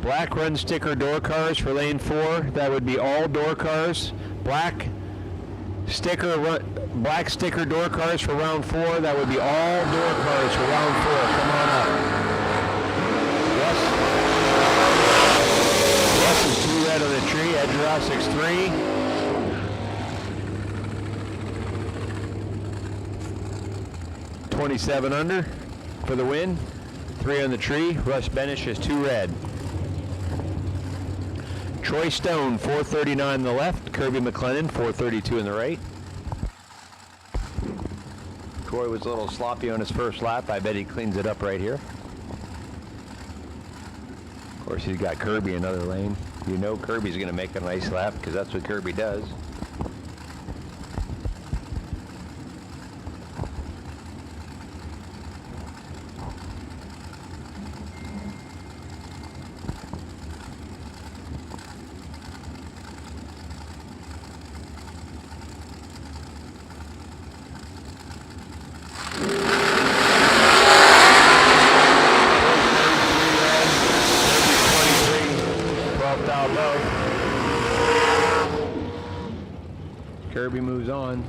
Black run sticker door cars for lane 4. That would be all door cars. Black sticker door cars for round 4. That would be all door cars for round 4. Come on up. Yes is 2 red on the tree. Ed Jurassic's 3. 27 under for the win. 3 on the tree. Russ Benish is 2 red. Troy Stone, 439 in the left. Kirby McLennan, 432 in the right. Troy was a little sloppy on his first lap. I bet he cleans it up right here. Of course, he's got Kirby in another lane. You know Kirby's going to make a nice lap because that's what Kirby does. Kirby moves on.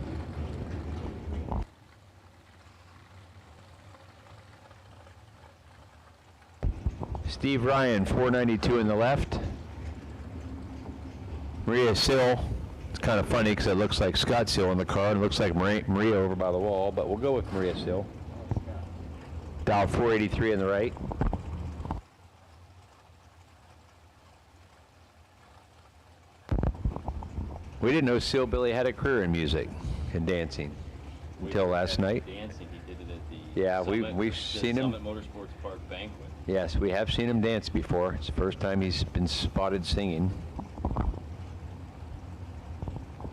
Steve Ryan, 492 in the left. Maria Sill. It's kind of funny because it looks like Scott Sill in the car and it looks like Maria over by the wall, but we'll go with Maria Sill. Dow 483 in the right. We didn't know Seal Billy had a career in music and dancing until last night. Dancing, he did it at the we've seen him. Summit Motorsports Park banquet. Yes, we have seen him dance before. It's the first time he's been spotted singing.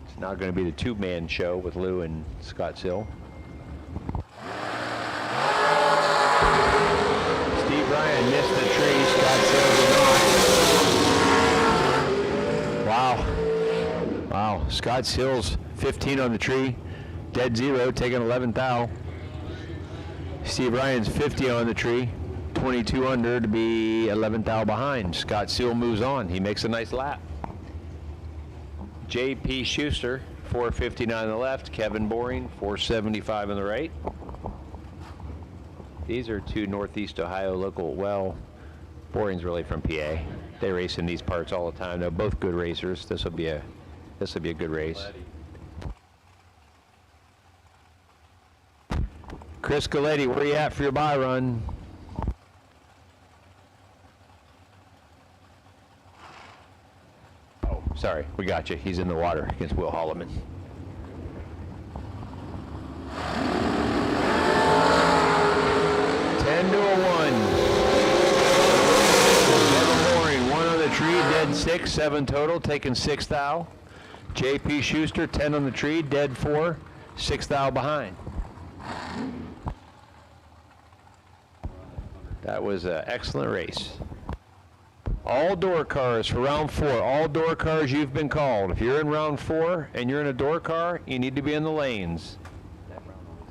It's now going to be the 2-man show with Lou and Scott Sill. Steve Ryan missed the tree. Scott Sill did not. Wow. Wow, Scott Sill's 15 on the tree, dead 0, taking 11th thou. Steve Ryan's 50 on the tree, 22 under to be 11th thou behind. Scott Sill moves on. He makes a nice lap. J.P. Schuster, 459 on the left. Kevin Boring, 475 on the right. These are 2 Northeast Ohio local. Well, Boring's really from PA. They race in these parts all the time. They're both good racers. This will be a good race. Chris Galetti, where are you at for your bye run? Oh, Sorry, we got you. He's in the water against Will Holloman. Dead 6, 7 total, taking 6 thou. J.P. Schuster, 10 on the tree, dead 4, 6 thou behind. That was an excellent race. All door cars for round 4. All door cars, you've been called. If you're in round 4 and you're in a door car, you need to be in the lanes.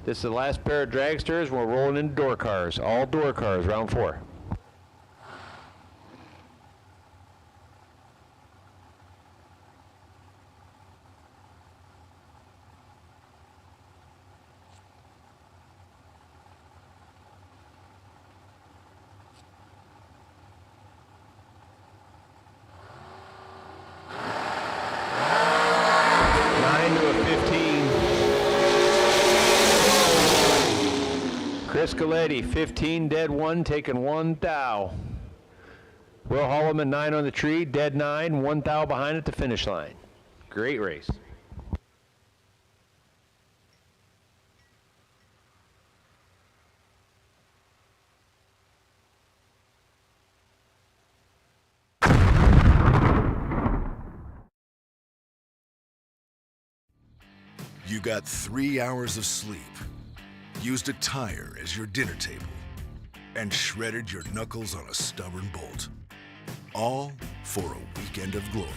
This is the last pair of dragsters. We're rolling into door cars. All door cars, round 4. Scaletti, 15, dead 1, taking 1 thou. Will Holloman, 9 on the tree, dead 9, 1 thou behind at the finish line. Great race. You got 3 hours of sleep, used a tire as your dinner table, and shredded your knuckles on a stubborn bolt. All for a weekend of glory.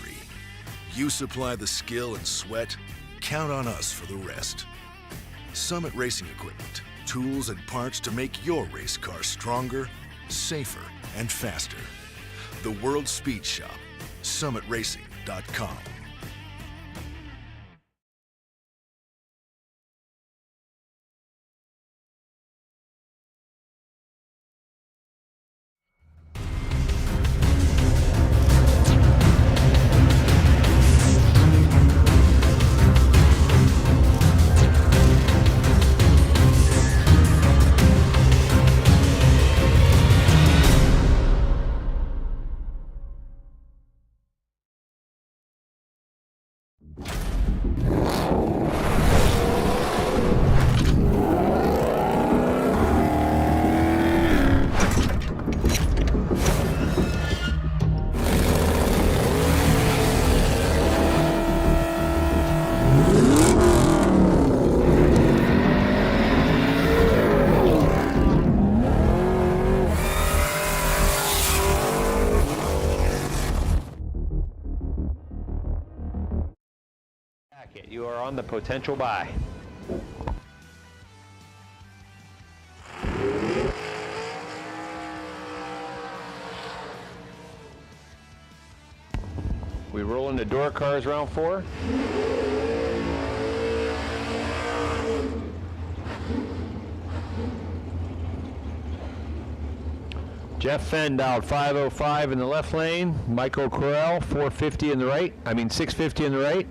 You supply the skill and sweat, count on us for the rest. Summit Racing Equipment, tools and parts to make your race car stronger, safer, and faster. The World Speed Shop, summitracing.com. You are on the potential buy. We roll into door cars round 4. Jeff Fend out 505 in the left lane. Michael Correll 450 in the right. 650 in the right.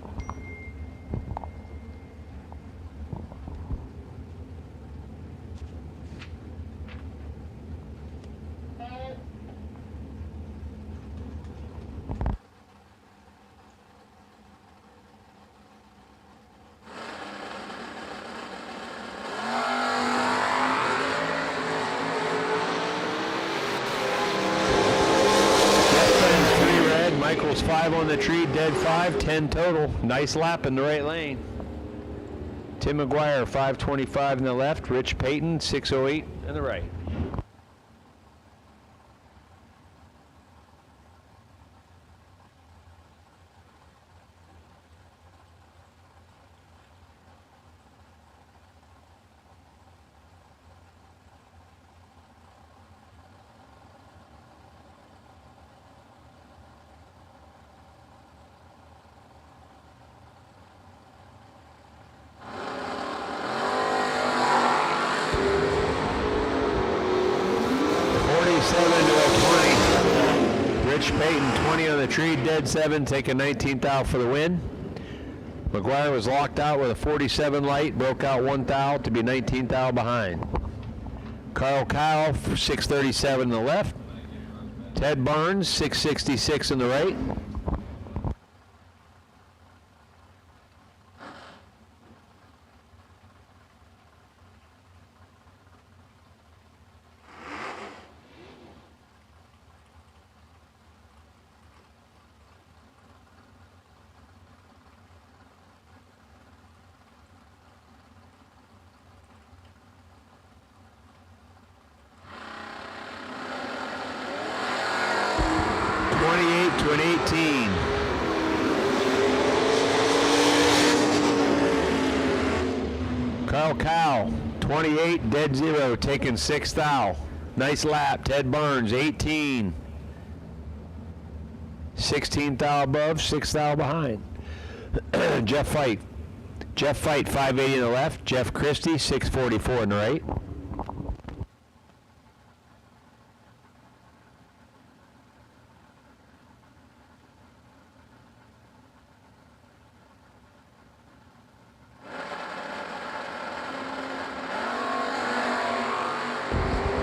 Michael's 5 on the tree, dead 5, 10 total. Nice lap in the right lane. Tim McGuire, 525 in the left. Rich Payton, 608 in the right. Rich Payton, 20 on the tree, dead 7, taking 19th out for the win. McGuire was locked out with a 47 light, broke out 1 thou to be 19th thou behind. Carl Kyle, 637 in the left. Ted Barnes, 666 in the right. to an 18. Carl Cow, 28, dead 0, taking 6th thou. Nice lap. Ted Burns, 18. 16th thou above, 6th thou behind. Jeff Fight, 580 in the left. Jeff Christie, 644 in the right.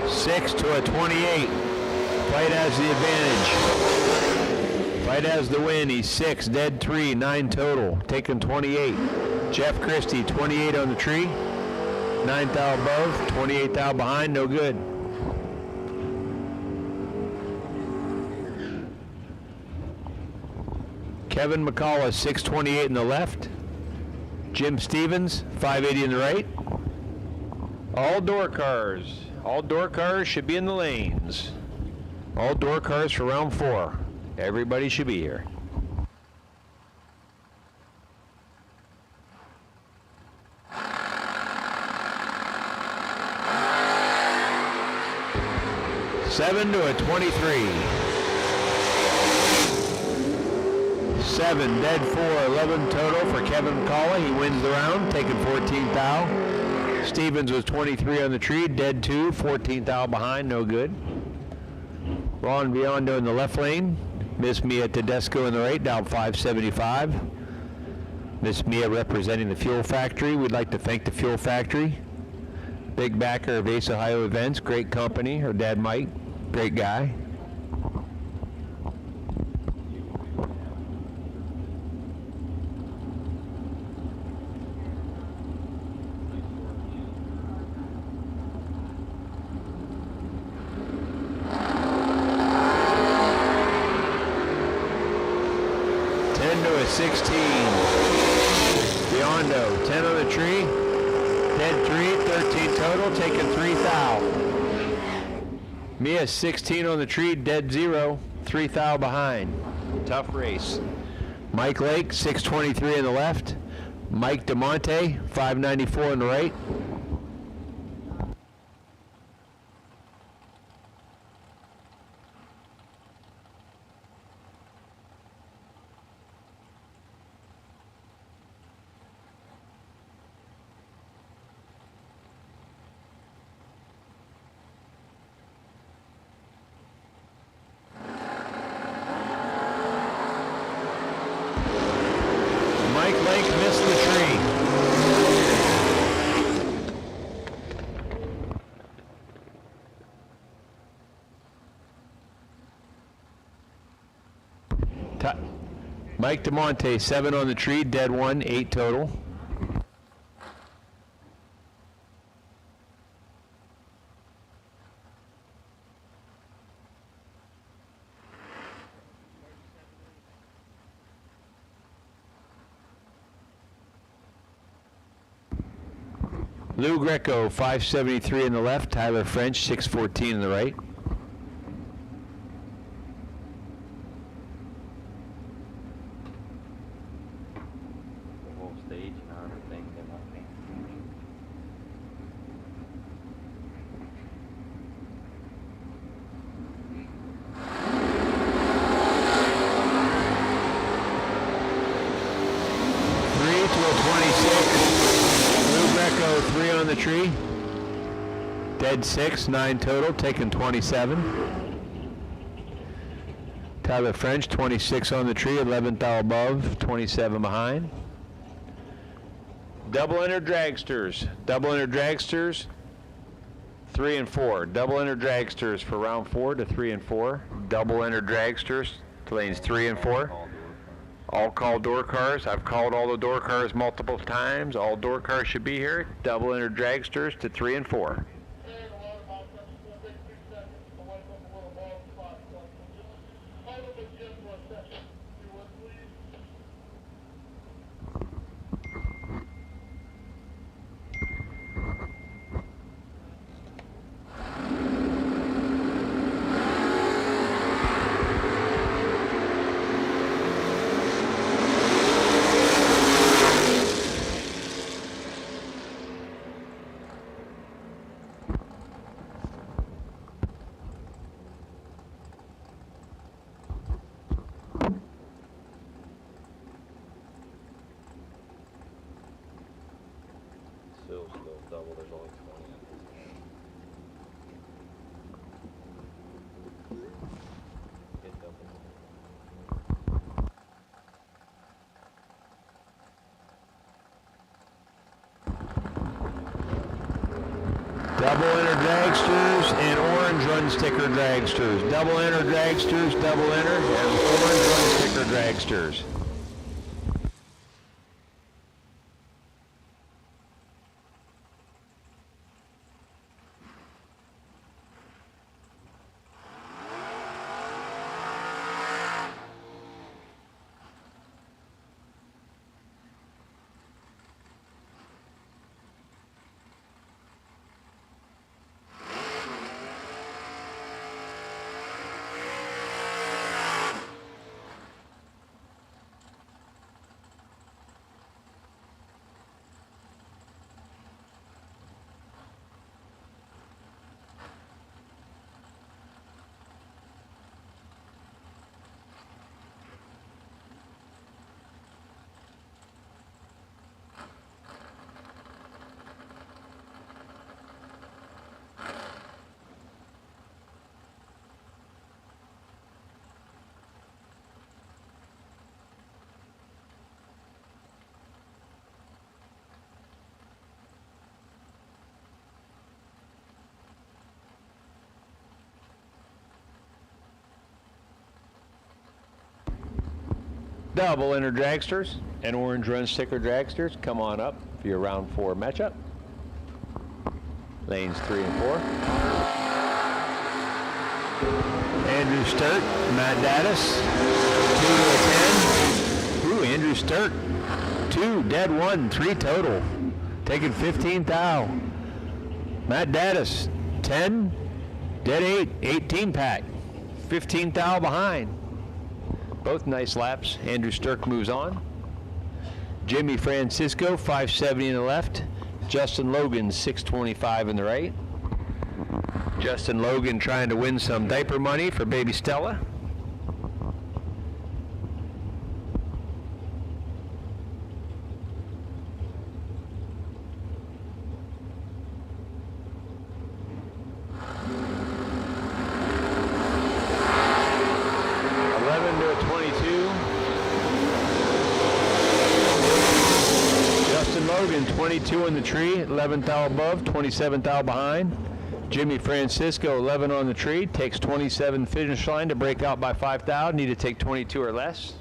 Six to a 28. Fight has the advantage. Fight has the win. He's 6, dead 3, 9 total, taking 28. Jeff Christie, 28 on the tree. 9th thou above, 28th thou behind, no good. Kevin McCullough, 628 in the left. Jim Stevens, 580 in the right. All door cars. All door cars should be in the lanes. All door cars for round 4. Everybody should be here. Seven to a 23. 7, dead 4, 11 total for Kevin McCullough. He wins the round, taking 14th thou. Stevens was 23 on the tree, dead 2, 14th thou behind, no good. Ron Biondo in the left lane. Miss Mia Tedesco in the right, down 575. Miss Mia representing the Fuel Factory. We'd like to thank the Fuel Factory. Big backer of Ace Ohio Events, great company. Her dad Mike, great guy. To a 16. Biondo, 10 on the tree. Dead 3, 13 total, taking 3 thou. Mia, 16 on the tree, dead 0, 3 thou behind. Tough race. Mike Lake, 623 in the left. Mike DeMonte, 594 on the right. Mike Lake missed the tree. Mike DeMonte, 7 on the tree, dead 1, 8 total. Lou Greco, 573 in the left. Tyler French, 614 in the right. The whole stage and everything, they're not paying attention. To a 26. Lou Greco, 3 on the tree. Dead 6, 9 total, taking 27. Tyler French, 26 on the tree, 11th thou above, 27 behind. Double enter dragsters. Double enter dragsters, 3 and 4. Double enter dragsters for round 4 to 3 and 4. Double enter dragsters to lanes 3 and 4. All call door cars. I've called all the door cars multiple times. All door cars should be here. Double enter dragsters to 3 and 4. Double enter dragsters and orange run sticker dragsters. Double enter dragsters, double enter, and orange run sticker dragsters. Double enter dragsters and orange run sticker dragsters. Come on up for your round 4 matchup. Lanes 3 and 4. Andrew Sturt, Matt Daddis, 2 to a 10. Ooh, Andrew Sturt, 2, dead 1, 3 total. Taking 15 thou. Matt Daddis, 10, dead 8, 18 pack. 15 thou behind. Both nice laps. Andrew Sturk moves on. Jimmy Francisco, 570 in the left. Justin Logan, 625 in the right. Justin Logan trying to win some diaper money for baby Stella. Logan, 22 in the tree, 11th thou above, 27th thou behind. Jimmy Francisco, 11 on the tree, takes 27 finish line to break out by 5 thou. Need to take 22 or less.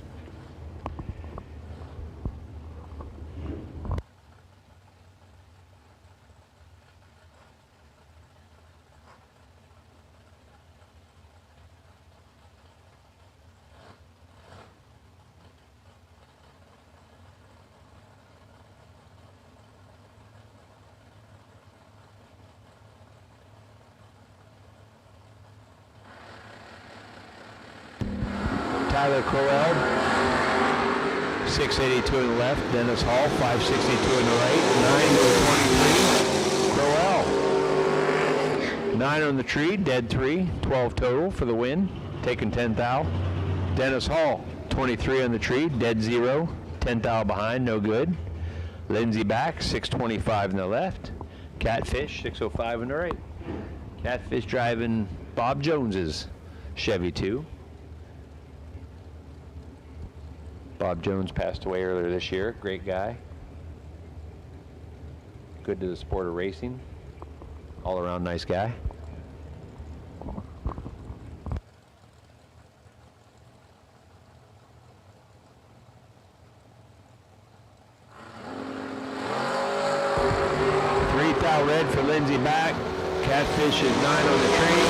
Tyler Crowell, 682 in the left. Dennis Hall, 562 in the right. 9 to 23. Crowell. 9 on the tree, dead 3. 12 total for the win, taking 10 thou. Dennis Hall, 23 on the tree, dead 0. 10 thou behind, no good. Lindsey back, 625 in the left. Catfish, 605 in the right. Catfish driving Bob Jones's Chevy 2. Bob Jones passed away earlier this year. Great guy. Good to the sport of racing. All around nice guy. Three thou red for Lindsey back. Catfish is 9 on the tree.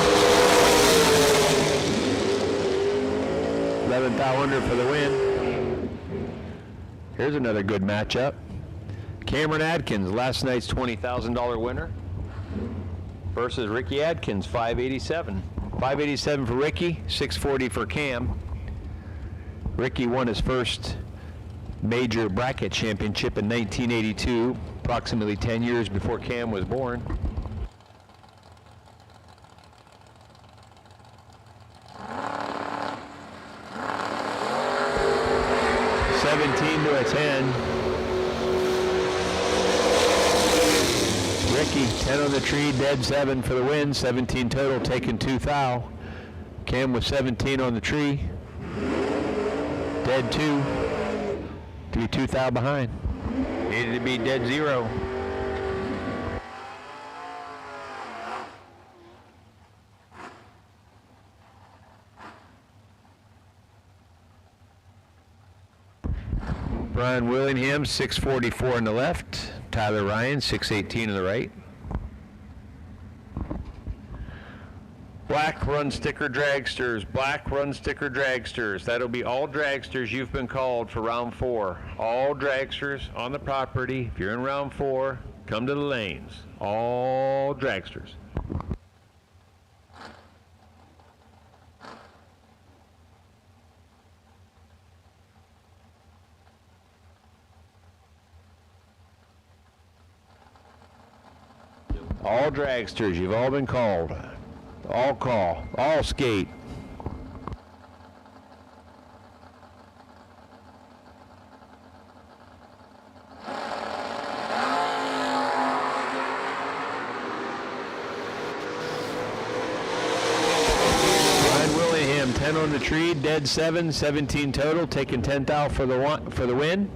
11 thou under for the win. Here's another good matchup. Cameron Adkins, last night's $20,000 winner, versus Ricky Adkins, 587. 587 for Ricky, 640 for Cam. Ricky won his first major bracket championship in 1982, approximately 10 years before Cam was born. To a 10. Ricky, 10 on the tree, dead 7 for the win. 17 total, taking 2 thou. Cam with 17 on the tree, dead 2. To be 2 thou behind. Needed to be dead 0. Brian Willingham, 644 on the left. Tyler Ryan, 618 on the right. Black run sticker dragsters, black run sticker dragsters. That'll be all dragsters you've been called for round 4. All dragsters on the property. If you're in round 4, come to the lanes. All dragsters. All dragsters, you've all been called. All call, all skate. Brian Willingham, 10 on the tree, dead 7, 17 total, taking 10 thou for the win.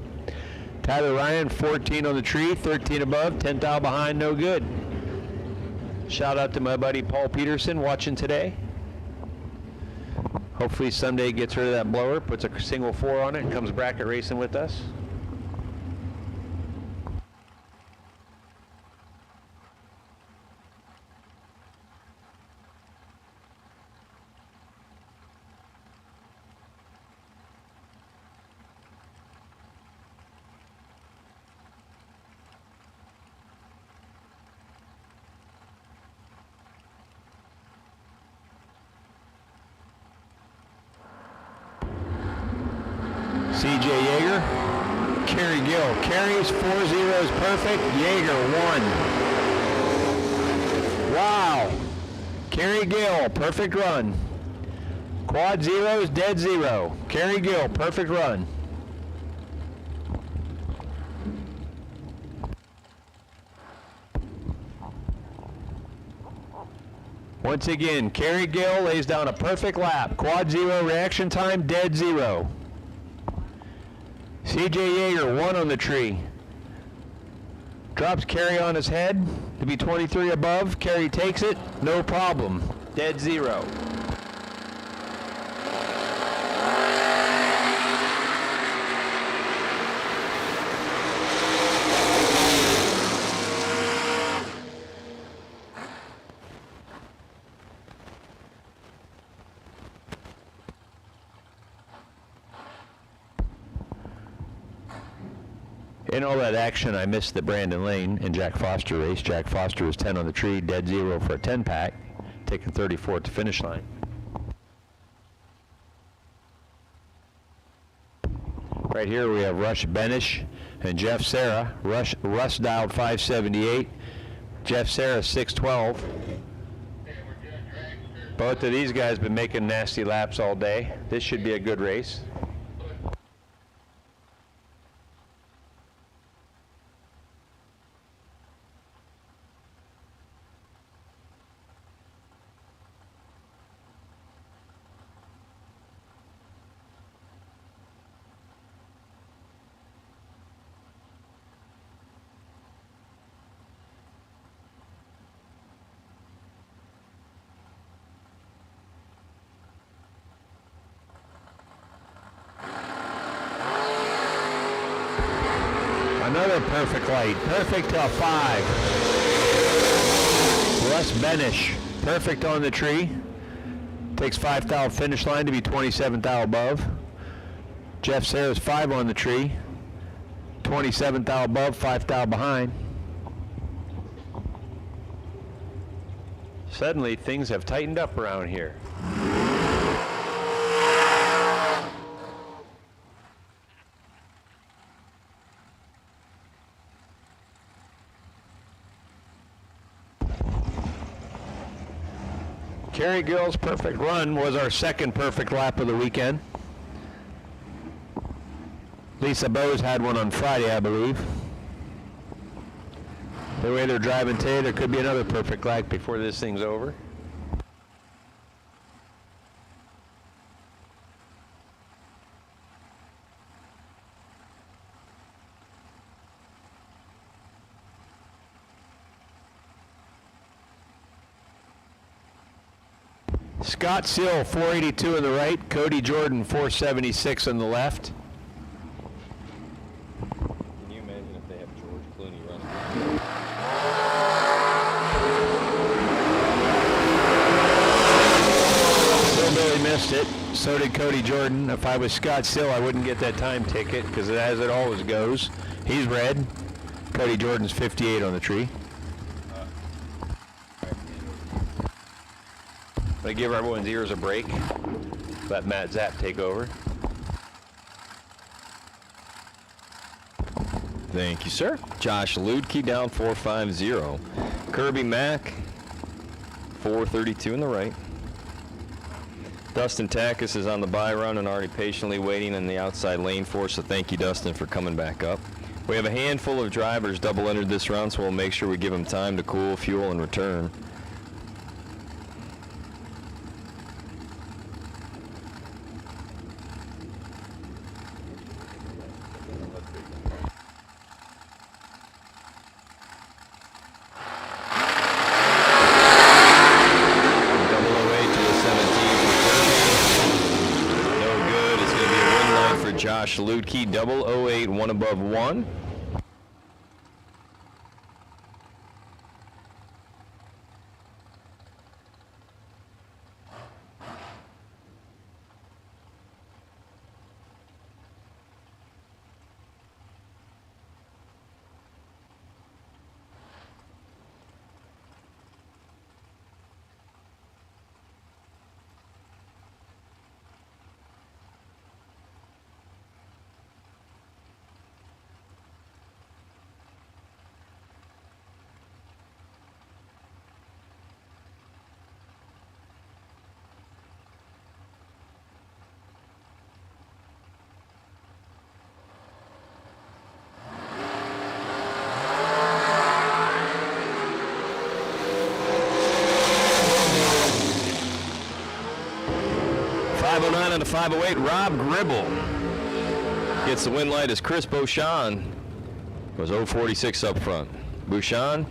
Tyler Ryan, 14 on the tree, 13 above, 10 thou behind, no good. Shout out to my buddy Paul Peterson watching today. Hopefully someday he gets rid of that blower, puts a single 4 on it, and comes bracket racing with us. C.J. Yeager, Kerry Gill. Kerry's 4 zeros perfect. Yeager 1. Wow. Kerry Gill, perfect run. Quad zeros, dead 0. Kerry Gill, perfect run. Once again, Kerry Gill lays down a perfect lap. Quad 0 reaction time, dead 0. C.J. Yeager, 1 on the tree. Drops Kerry on his head to be 23 above. Kerry takes it, no problem. Dead 0. In all that action, I missed the Brandon Lane and Jack Foster race. Jack Foster was 10 on the tree, dead 0 for a 10-pack, taking 34 at the finish line. Right here we have Rush Benish and Jeff Serra. Russ dialed 578, Jeff Serra 612. Both of these guys been making nasty laps all day. This should be a good race. Another perfect light. Perfect till 5. Russ Benish. Perfect on the tree. Takes 5 thou finish line to be 27 thou above. Jeff Serra's 5 on the tree. 27 thou above, 5 thou behind. Suddenly things have tightened up around here. Kerry Gill's perfect run was our second perfect lap of the weekend. Lisa Bowes had one on Friday, I believe. The way they're driving today, there could be another perfect lap before this thing's over. Scott Sill, 482 on the right. Cody Jordan, 476 on the left. Cody Jordan. If I was Scott Still, I wouldn't get that time ticket because as it always goes, he's red. Cody Jordan's 58 on the tree. I'm going to give everyone's ears a break. Let Matt Zapp take over. Thank you, sir. Josh Ludke down 450. Kirby Mack 432 in the right. Dustin Takis is on the bye run and already patiently waiting in the outside lane for us, so thank you, Dustin, for coming back up. We have a handful of drivers double entered this round, so we'll make sure we give them time to cool, fuel, and return. Josh Ludke, 008, one above one. On the 508, Rob Gribble gets the win light as Chris Beauchamp was 046 up front. Beauchamp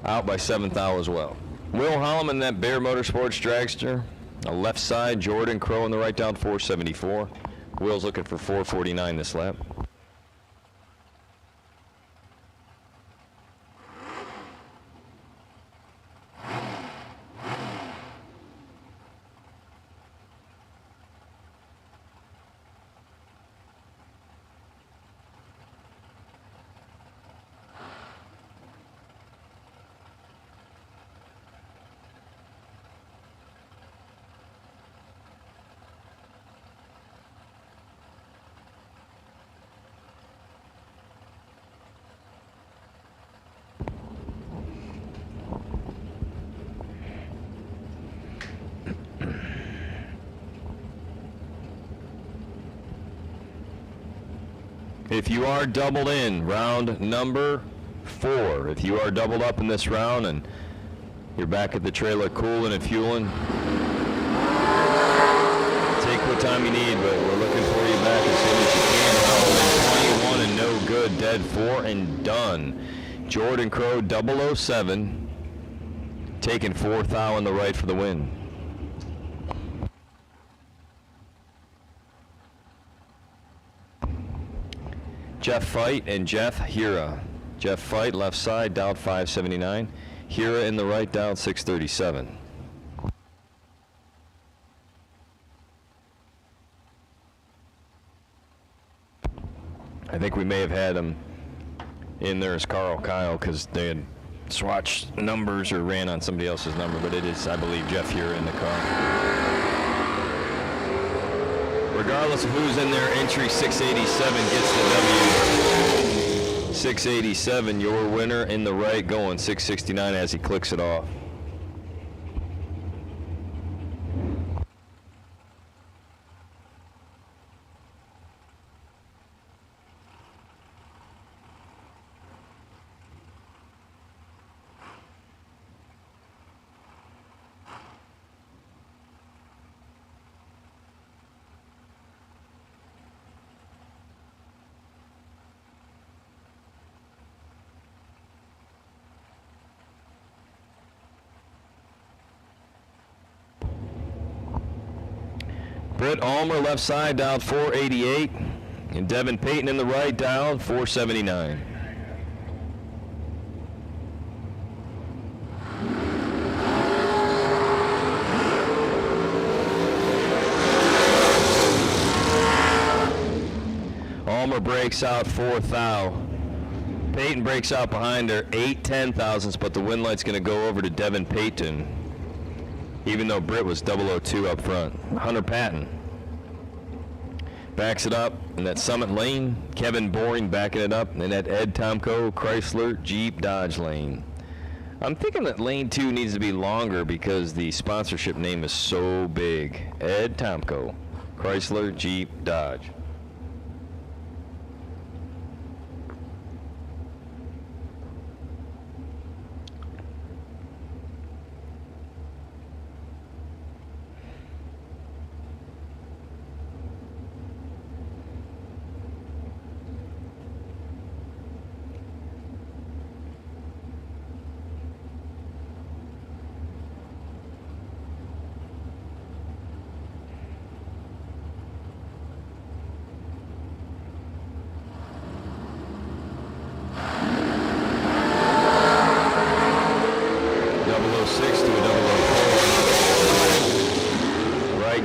out by 7th thou as well. Will Holloman, that Bear Motorsports dragster, a left side, Jordan Crow on the right down 474. Will's looking for 449 this lap. If you are doubled in, round number 4. If you are doubled up in this round and you're back at the trailer cooling and fueling, take what time you need, but we're looking for you back as soon as you can. 21 and no good, dead 4 and done. Jordan Crow 007, taking 4th thou on the right for the win. Jeff Fight and Jeff Hira. Jeff Fight, left side, down 579. Hira in the right, down 637. I think we may have had him in there as Carl Kyle because they had swatched numbers or ran on somebody else's number, but it is, I believe, Jeff Hira in the car. Regardless of who's in there, entry 687 gets the W. 687, your winner in the right, going 669 as he clicks it off. Britt Ulmer left side down 488, and Devin Payton in the right down 479. Palmer breaks out 4th thou. Peyton breaks out behind her 8/10 thousandths, but the win light's going to go over to Devin Peyton, even though Britt was 002 up front. Hunter Patton backs it up in that Summit lane. Kevin Boring backing it up in that Ed Tomko Chrysler Jeep Dodge lane. I'm thinking that lane 2 needs to be longer because the sponsorship name is so big. Ed Tomko Chrysler Jeep Dodge.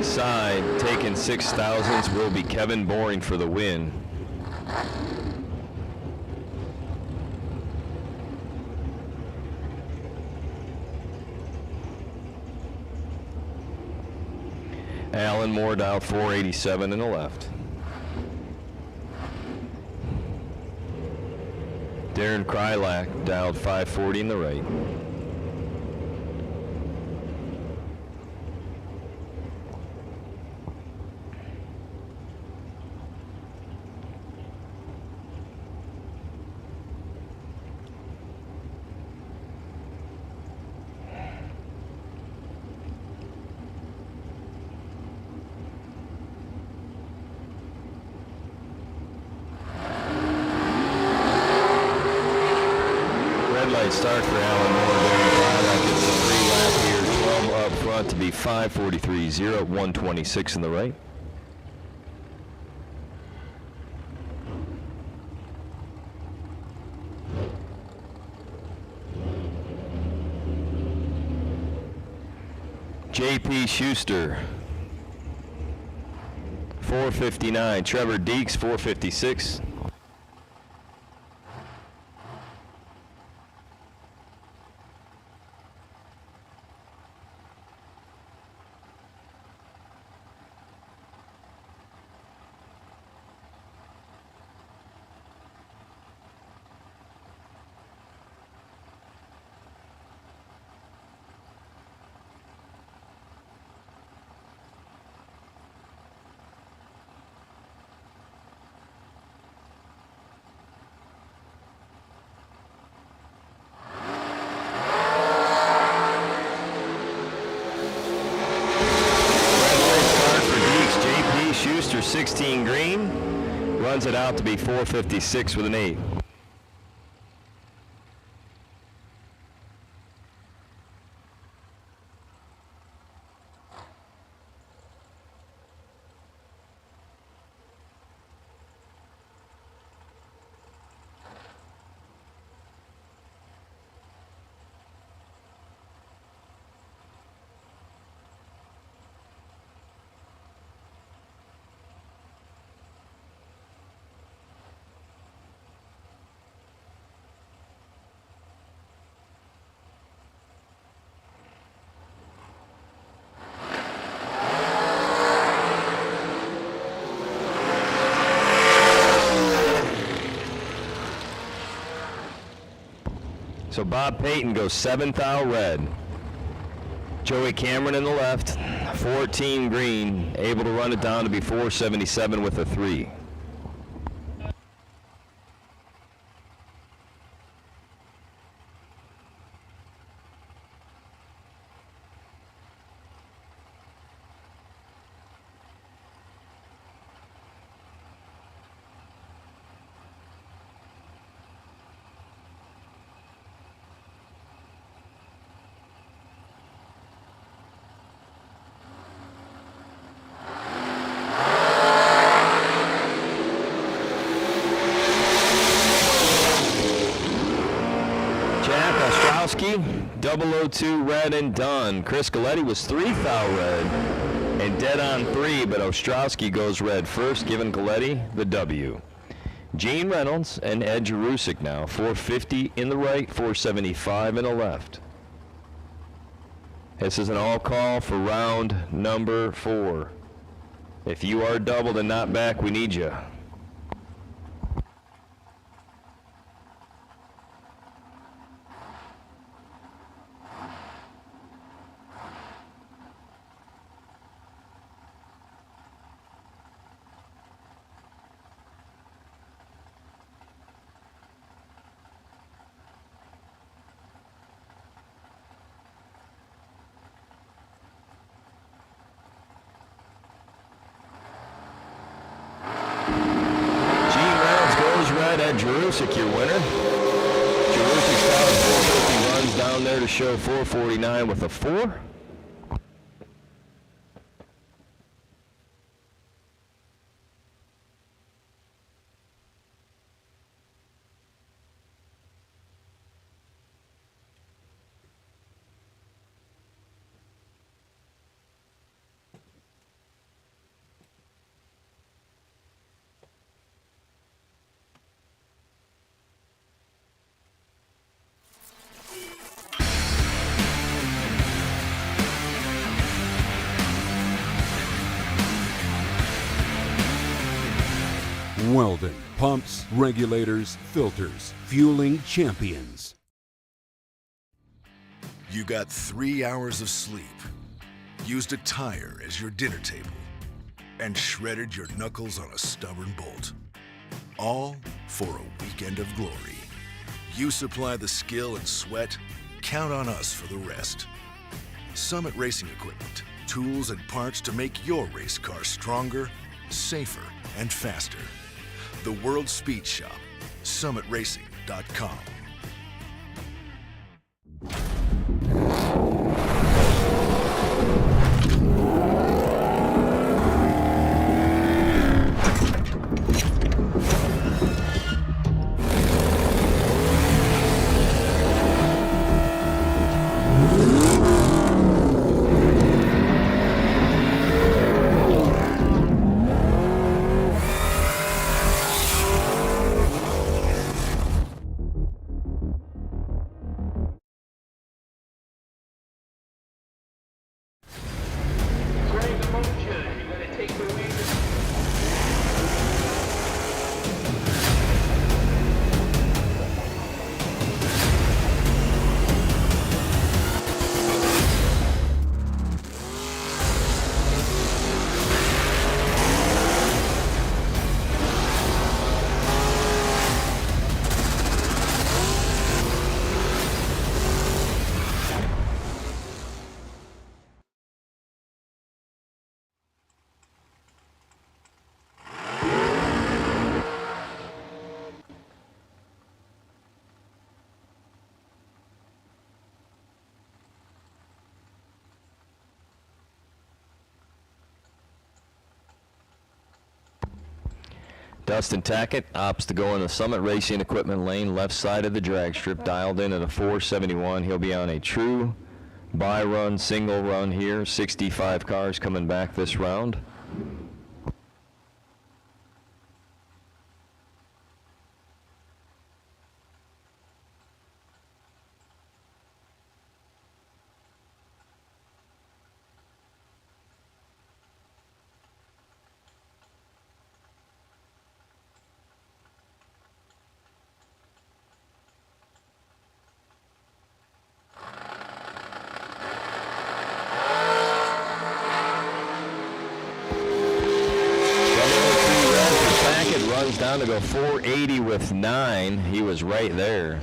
Side taking 6 thousandths will be Kevin Boring for the win. Alan Moore dialed 487 in the left. Darren Krylak dialed 540 in the right. Start for Alan Moore. Darren gets a 3-lap here, 12 up front to be 5:43.0, 126 in the right. J.P. Schuster, 4:59. Trevor Deeks, 4:56. Schuster 16 green, runs it out to be 4:56 with an 8. So Bob Payton goes 7th thou red. Joey Cameron in the left, 14 green, able to run it down to be 4:77 with a 3. Ostrowski, 002 red and done. Chris Galletti was 3 thou red and dead on 3, but Ostrowski goes red first, giving Galletti the W. Gene Reynolds and Ed Jerusik now. 450 in the right, 475 in the left. This is an all call for round number 4. If you are doubled and not back, we need you. Ed Jerusik, your winner. Jerusik's down 450, runs down there to show 449 with a 4. Weldon pumps, regulators, filters, fueling champions. You got 3 hours of sleep, used a tire as your dinner table, and shredded your knuckles on a stubborn bolt. All for a weekend of glory. You supply the skill and sweat, count on us for the rest. Summit Racing Equipment, tools and parts to make your race car stronger, safer, and faster. The World Speed Shop, summitracing.com. Dustin Tackett opts to go in the Summit Racing Equipment lane, left side of the drag strip, dialed in at a 471. He'll be on a true buy run, single run here. 65 cars coming back this round. Runs down to go 480 with 9. He was right there.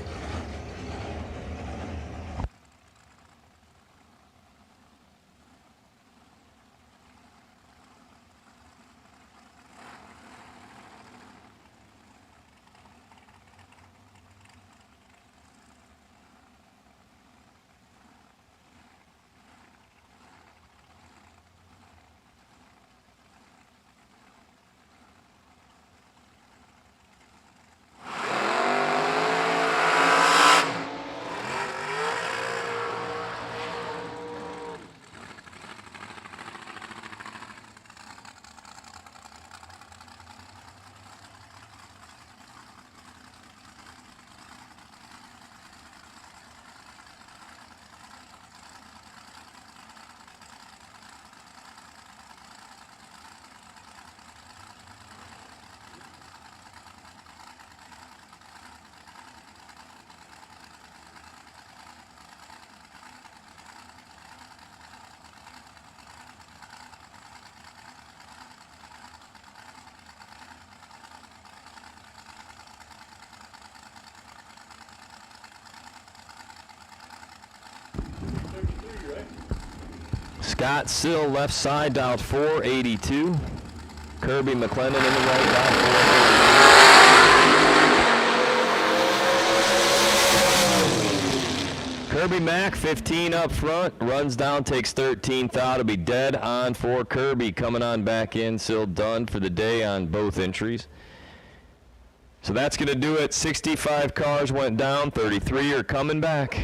Scott Sill left side dialed 482. Kirby McLennan in the right dialed 482. Kirby Mack 15 up front, runs down, takes 13th out. It'll be dead on for Kirby. Coming on back in, Sill done for the day on both entries. So that's going to do it. 65 cars went down, 33 are coming back.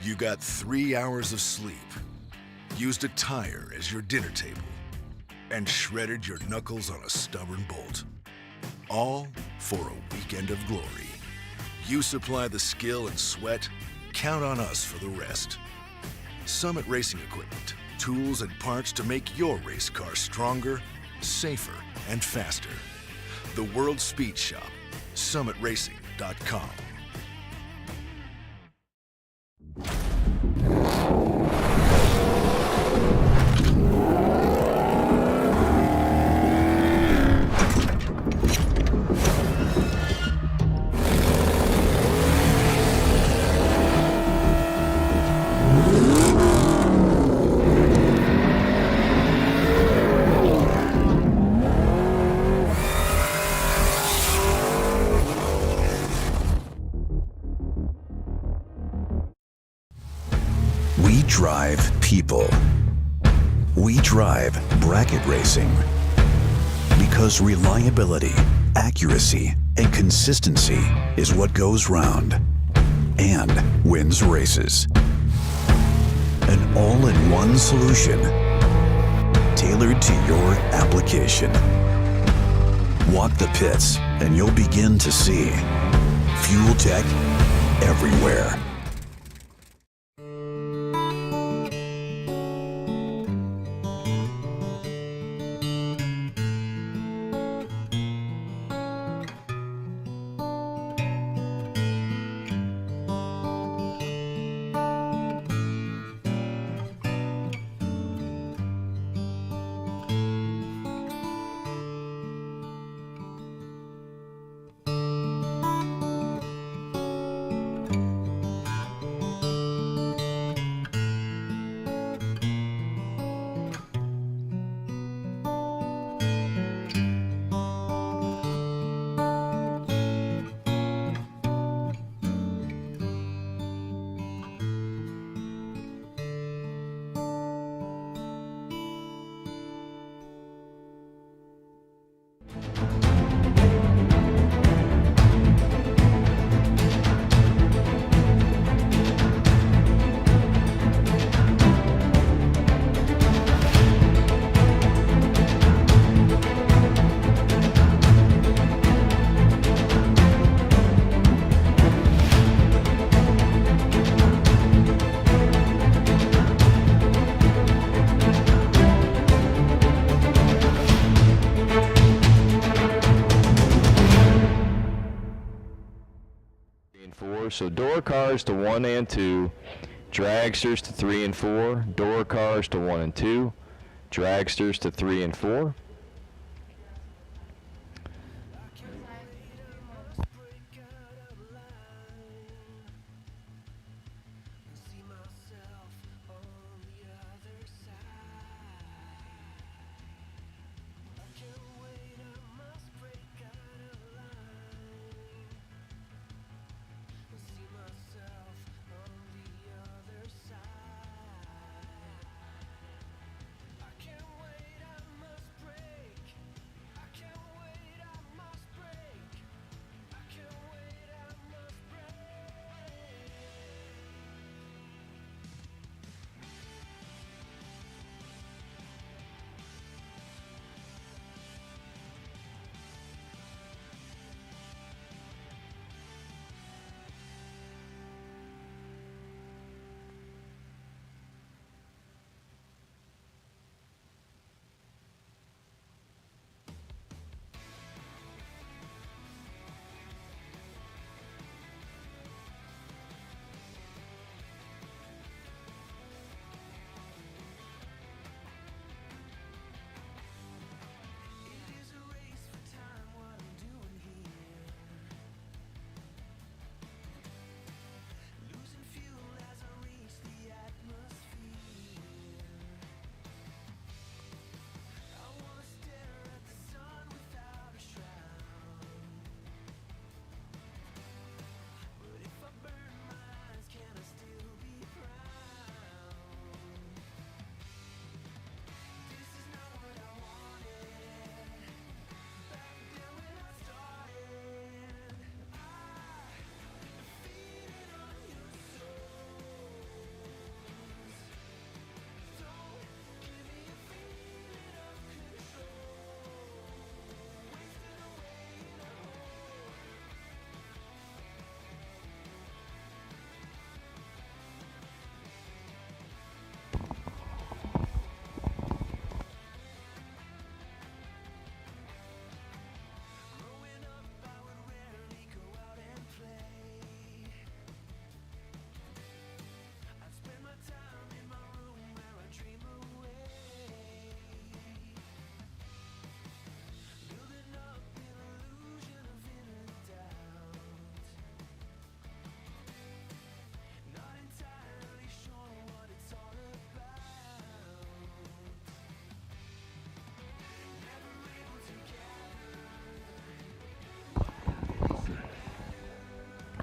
You got 3 hours of sleep, used a tire as your dinner table, and shredded your knuckles on a stubborn bolt. All for a weekend of glory. You supply the skill and sweat, count on us for the rest. Summit Racing Equipment, tools and parts to make your race car stronger, safer, and faster. The World Speed Shop, summitracing.com. We drive people. We drive bracket racing. Because reliability, accuracy, and consistency is what goes round and wins races. An all-in-one solution tailored to your application. Walk the pits and you'll begin to see fuel tech everywhere. So door cars to 1 and 2, dragsters to 3 and 4, door cars to 1 and 2, dragsters to 3 and 4.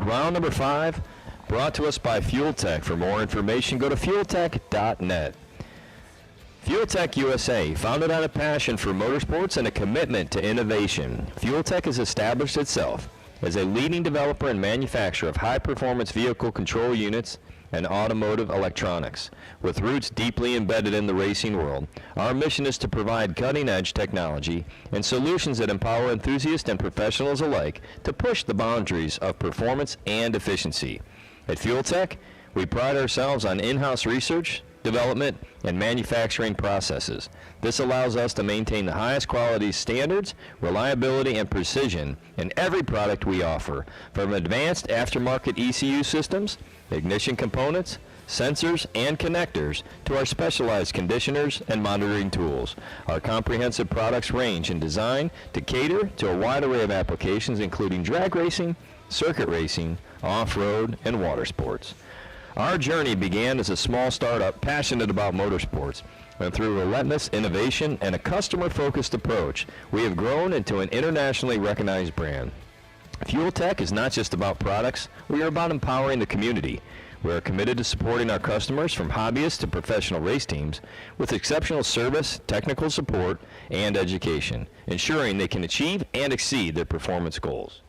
round number 5, brought to us by Fuel Tech. For more information, go to fueltech.net. Fuel Tech USA, founded on a passion for motorsports and a commitment to innovation. Fuel Tech has established itself as a leading developer and manufacturer of high-performance vehicle control units and automotive electronics. With roots deeply embedded in the racing world, our mission is to provide cutting-edge technology and solutions that empower enthusiasts and professionals alike to push the boundaries of performance and efficiency. At Fuel Tech, we pride ourselves on in-house research, development, and manufacturing processes. This allows us to maintain the highest quality standards, reliability, and precision in every product we offer, from advanced aftermarket ECU systems, ignition components, sensors, and connectors to our specialized conditioners and monitoring tools. Our comprehensive products range in design to cater to a wide array of applications, including drag racing, circuit racing, off-road, and water sports. Our journey began as a small startup passionate about motorsports, and through relentless innovation and a customer-focused approach, we have grown into an internationally recognized brand. Fuel Tech is not just about products, we are about empowering the community. We are committed to supporting our customers, from hobbyists to professional race teams, with exceptional service, technical support, and education, ensuring they can achieve and exceed their performance goals.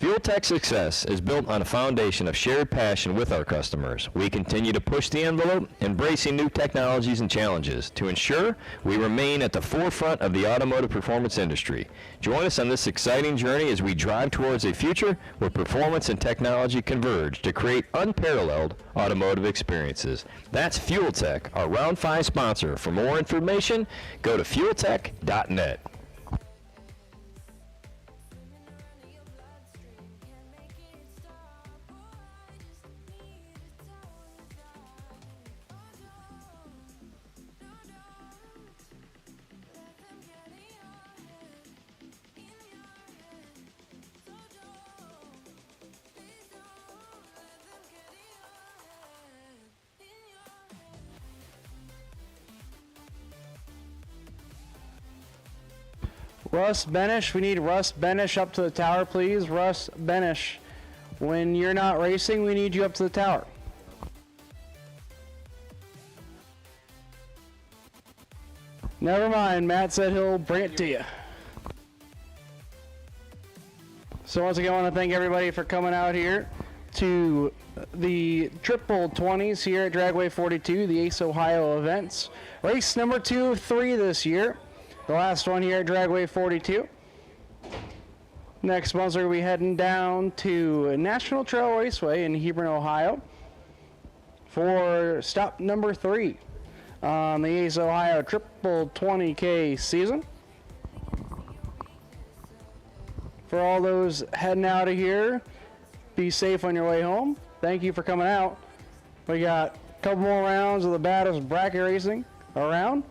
Fuel Tech's success is built on a foundation of shared passion with our customers. We continue to push the envelope, embracing new technologies and challenges to ensure we remain at the forefront of the automotive performance industry. Join us on this exciting journey as we drive towards a future where performance and technology converge to create unparalleled automotive experiences. That's Fuel Tech, our Round 5 sponsor. For more information, go to fueltech.net. Russ Benish, we need Russ Benish up to the tower, please. Russ Benish, when you're not racing, we need you up to the tower. Never mind, Matt said he'll bring it to you. So once again, I want to thank everybody for coming out here to the Triple 20s here at Dragway 42, the ACE Ohio events. Race number 2 of 3 this year. The last one here at Dragway 42. Next month, we're going to be heading down to National Trail Raceway in Hebron, Ohio for stop number 3 on the ACE Ohio Triple 20K season. For all those heading out of here, be safe on your way home. Thank you for coming out. We got a couple more rounds of the baddest bracket racing around.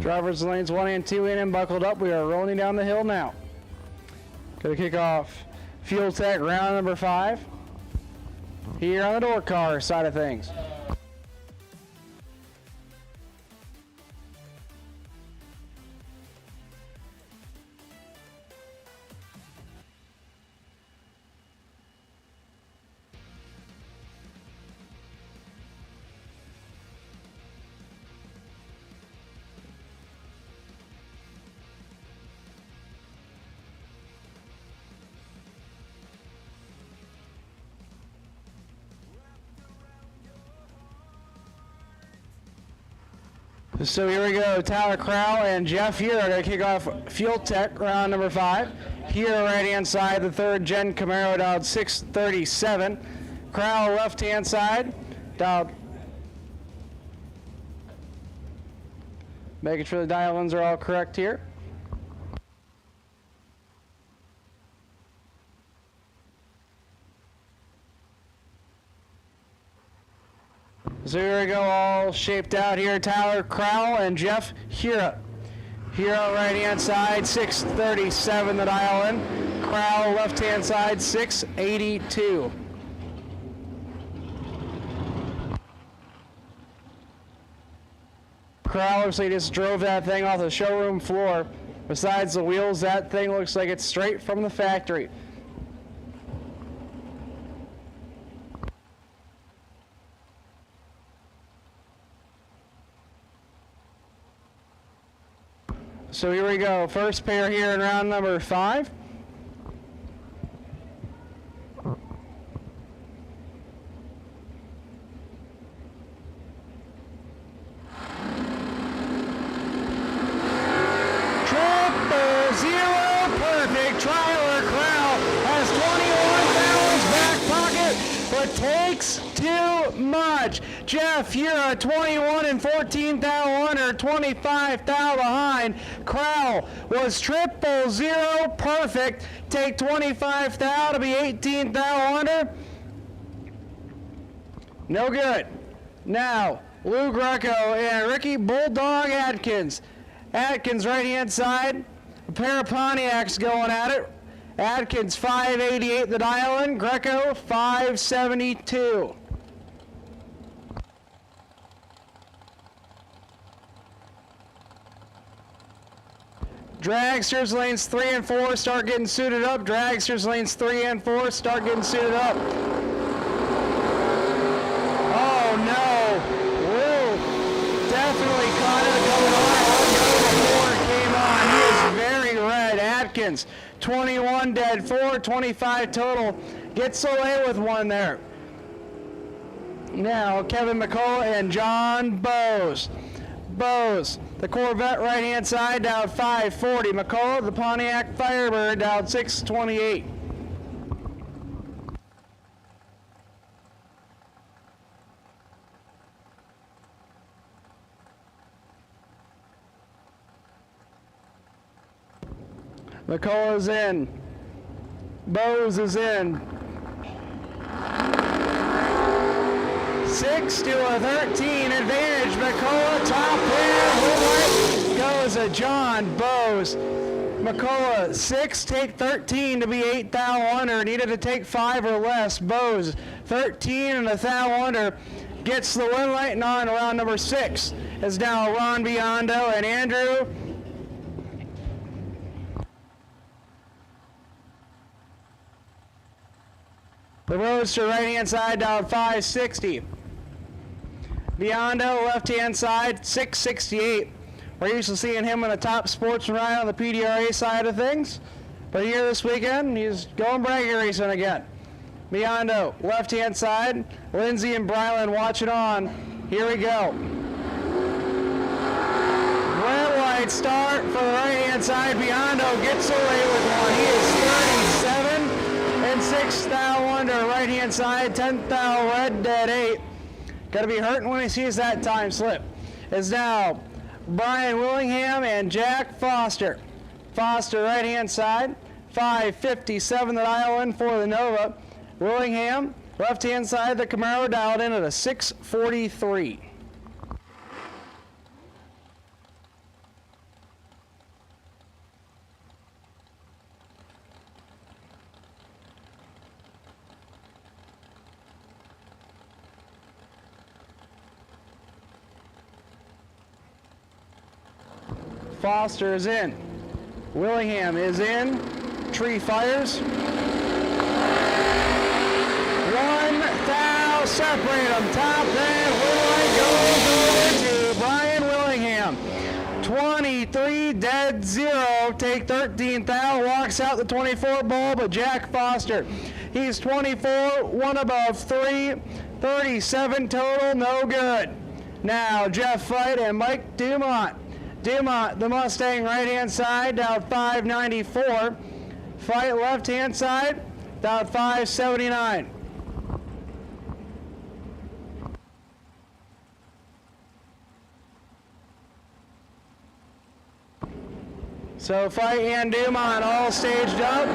Drivers lanes 1 and 2 in and buckled up. We are rolling down the hill now. Going to kick off Fuel Tech round number 5 here on the door car side of things. So here we go. Tyler Crowell and Jeff here are going to kick off Fuel Tech round number 5. Here, right-hand side, the third gen Camaro dialed 637. Crowell, left-hand side, dialed. Making sure the dial-ins are all correct here. So here we go, all shaped out here. Tyler Crowell and Jeff Hira. Hira, right-hand side, 637 the dial in. Crowell, left-hand side, 682. Crowell looks like he just drove that thing off the showroom floor. Besides the wheels, that thing looks like it's straight from the factory. So here we go, first pair here in round number 5. Perfect. Tyler Crowell has 21 thou in his back pocket, but takes too much. Jeff Hura, 21 and 14 thou under, 25 thou behind. Crowell was 000 perfect. Take 25 thou to be 18 thou under. No good. Now, Lou Greco and Ricky Bulldog Atkins. Atkins, right-hand side. A pair of Pontiacs going at it. Atkins, 588 the dial-in. Greco, 572. Dragsters lanes 3 and 4 start getting suited up. Dragsters lanes 3 and 4 start getting suited up. Oh no, Lou definitely caught it going on before it came on. He is very red. Atkins, 21 dead, 425 total. Gets away with one there. Now Kevin McCullough and John Bose. Bose, the Corvette right-hand side, down 540. McCullough, the Pontiac Firebird, down 628. McCullough is in. Bose is in. 6 to a 13 advantage. McCullough top pair. Goes a John Bose. McCullough 6, take 13 to be 8 thou under. Needed to take 5 or less. Bose 13 and a thou under. Gets the win light on round number 6. Is now Ron Biondo and Andrew. The Roadster right-hand side down 560. Biondo left-hand side 668. We're used to seeing him in the top sportsman ride on the PDRA side of things. But here this weekend, he's going bracket racing again. Biondo left-hand side. Lindsay and Brylan watching on. Here we go. Red light start for the right-hand side. Biondo gets away with one. He is 37 and 6 thou under. Right-hand side, 10 thou red, dead 8. Gotta be hurting when he sees that time slip. Is now Brian Willingham and Jack Foster. Foster right-hand side, 557 the dial in for the Nova. Willingham, left-hand side, the Camaro dialed in at a 643. Foster is in. Willingham is in. Tree fires. 1 thou separate them. Top then. Willight goes over to Brian Willingham. 23 dead 0. Take 13 thou. Walks out the 24 ball, but Jack Foster. He's 24. 1 above 3. 37 total. No good. Now Jeff Fight and Mike Dumont. Dumont, the Mustang, right-hand side, down 594. Fight, left-hand side, down 579. So Fight and Dumont all staged up.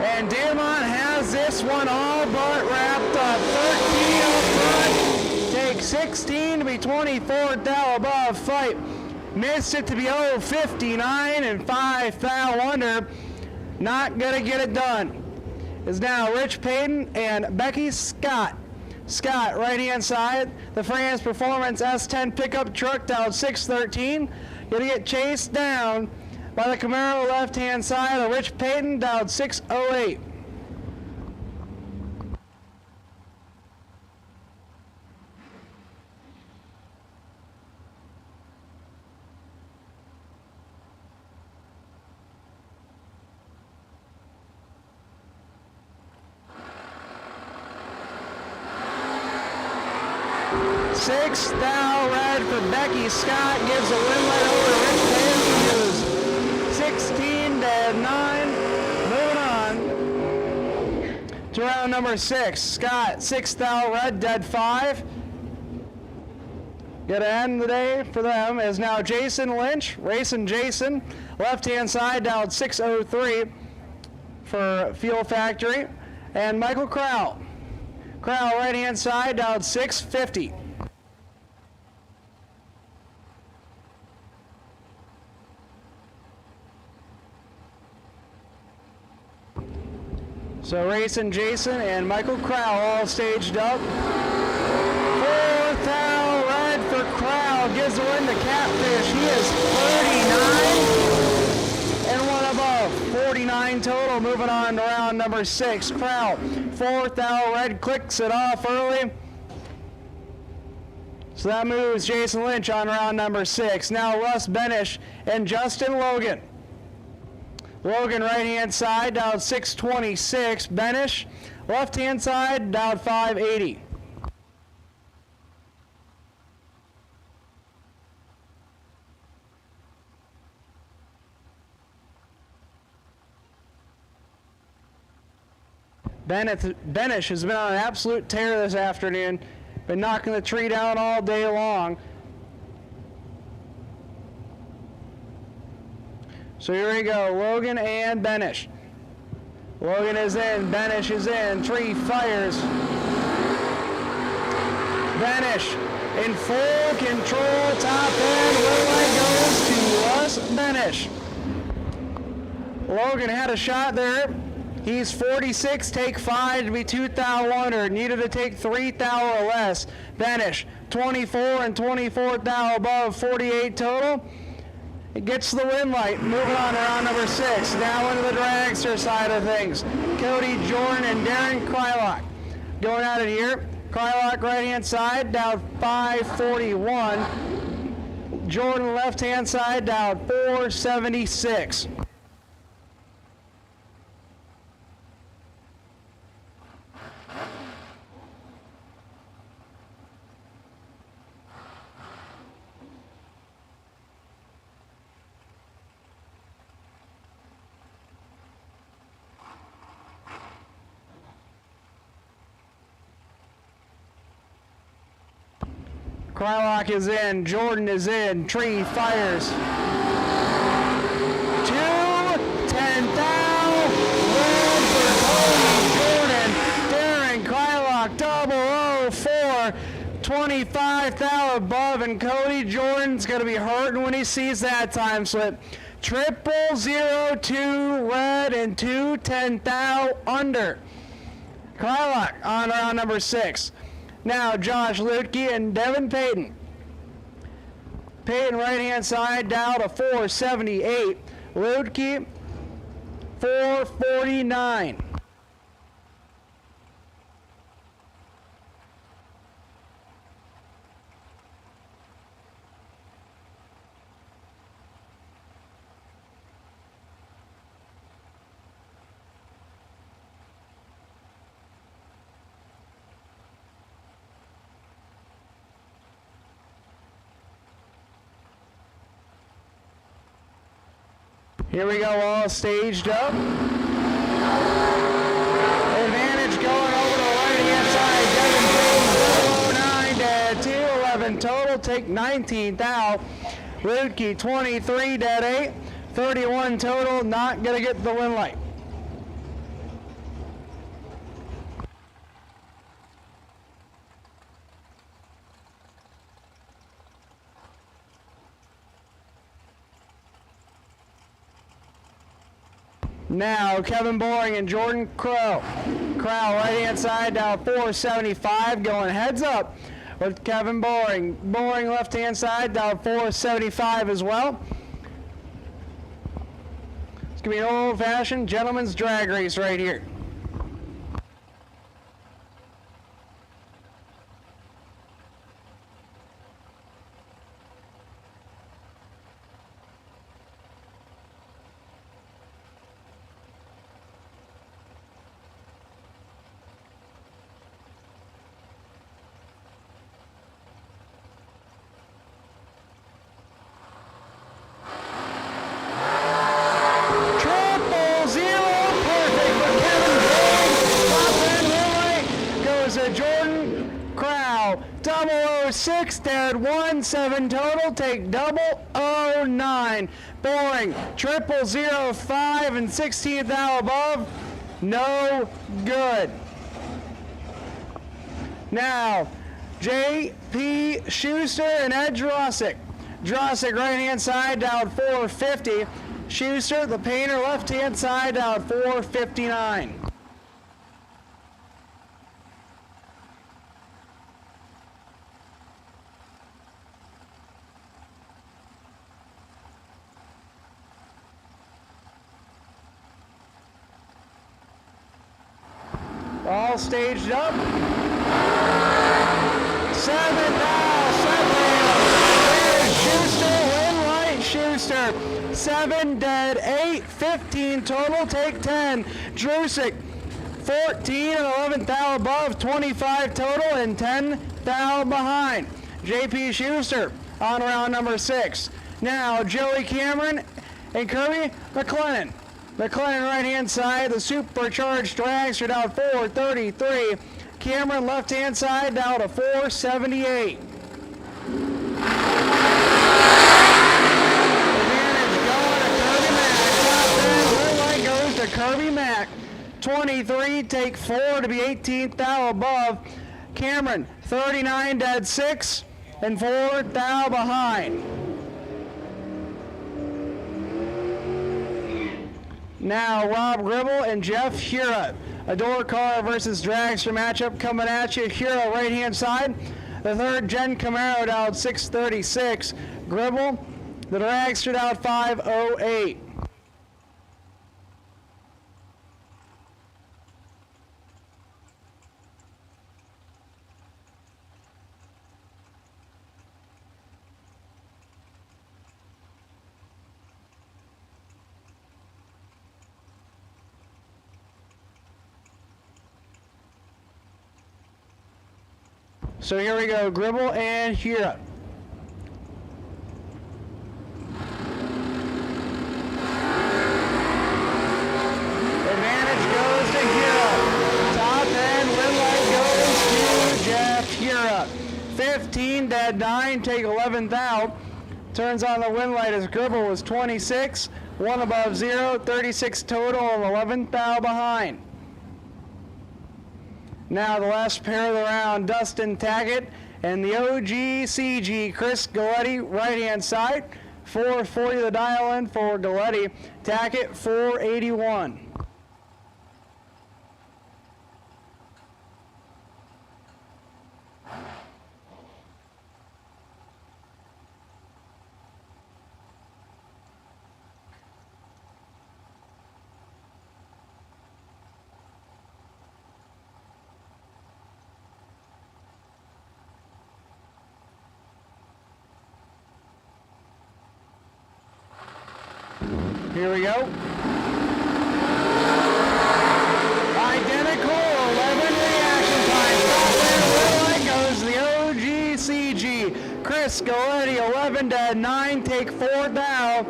And Dumont has this one all but wrapped up. 13 up front. Take 16 to be 24th thou above. Fight missed it to be 59 and 5 thou under. Not gonna get it done. Is now Rich Payton and Becky Scott. Scott, right-hand side, the France Performance S10 pickup truck down 613. Gonna get chased down by the Camaro left-hand side of Rich Payton down 608. Sixth thou red for Becky Scott gives a win right over Rich Payton, who's 16 to 9. Moving on to round number 6. Scott, sixth thou red, dead 5. Gonna end the day for them is now Jason Lynch, racing Jason, left-hand side down 603 for Fuel Factory, and Michael Crowell. Crowell, right-hand side down 650. So racing Jason and Michael Crowell all staged up. Fourth thou red for Crowell gives the win to Catfish. He is 39 and one above. 49 total. Moving on to round number 6. Crowell, fourth thou red, clicks it off early. So that moves Jason Lynch on round number 6. Now Russ Benish and Justin Logan. Logan, right-hand side, down 626. Benish, left-hand side, down 580. Benish has been on an absolute tear this afternoon. Been knocking the tree down all day long. So here we go, Logan and Benish. Logan is in, Benish is in, tree fires. Benish in full control, top end, red light goes to Russ Benish. Logan had a shot there. He's 46, take 5 to be 2 thou under. Needed to take 3 thou or less. Benish, 24 and 24 thou above, 48 total. It gets the win light. Moving on to round number 6. Now into the dragster side of things. Cody Jordan and Darren Krylock going at it here. Krylock right-hand side, down 541. Jordan left-hand side, down 476. Krylock is in, Jordan is in, tree fires. 2, 10 thou, win for Cody Jordan. Darren Krylock, 004, 25 thou above, and Cody Jordan's gonna be hurting when he sees that time slip. 0002 red and 210 thou under. Krylock on round number 6. Now Josh Lutke and Devin Payton. Payton right-hand side down to 478. Lutke 449. Here we go, all staged up. Advantage going over to the right-hand side. Devin Jones, 009, dead 2, 11 total, take 19th thou. Lutke, 23, dead 8, 31 total, not going to get the win light. Now, Kevin Boring and Jordan Crow. Crow, right-hand side, down 475, going heads up with Kevin Boring. Boring, left-hand side, down 475 as well. It's going to be an old-fashioned gentleman's drag race right here. Jordan Crow, 006, dead 1, 7 total, take 009. Boring, 005 and 16th thou above, no good. Now, J.P. Schuster and Ed Drossick. Drossick right-hand side, down 450. Schuster, the painter, left-hand side, down 459. All staged up. 7 now, 7. Schuster, win light, Schuster. 7, dead 8, 15 total, take 10. Drusick, 14 and 11 thou above, 25 total, and 10 thou behind. J.P. Schuster on round number 6. Now, Joey Cameron and Kirby McLennan. McLennan right-hand side, the supercharged drags are down 433. Cameron left-hand side down to 478. Advantage going to Kirby Mack. Top 10, red light goes to Kirby Mack. 23, take 4 to be 18th thou above. Cameron, 39, dead 6, and 4 thou behind. Now, Rob Gribble and Jeff Hura. A door car versus dragster matchup coming at you. Hura right-hand side. The third, Jen Camaro down 636. Gribble, the dragster down 508. So here we go, Gribble and Hura. Advantage goes to Hura. Top end, win light goes to Jeff Hura. 15, dead 9, take 11th out. Turns on the win light as Gribble was 26, 1 above 0, 36 total, and 11th thou behind. Now the last pair of the round, Dustin Tackett and the OGCG, Chris Galletti, right-hand side. 440 the dial in for Galletti. Tackett, 481. Here we go. Identical, 11 reaction times. Top end, red light goes the OGCG. Chris Galletti, 11 dead 9, take 4 thou.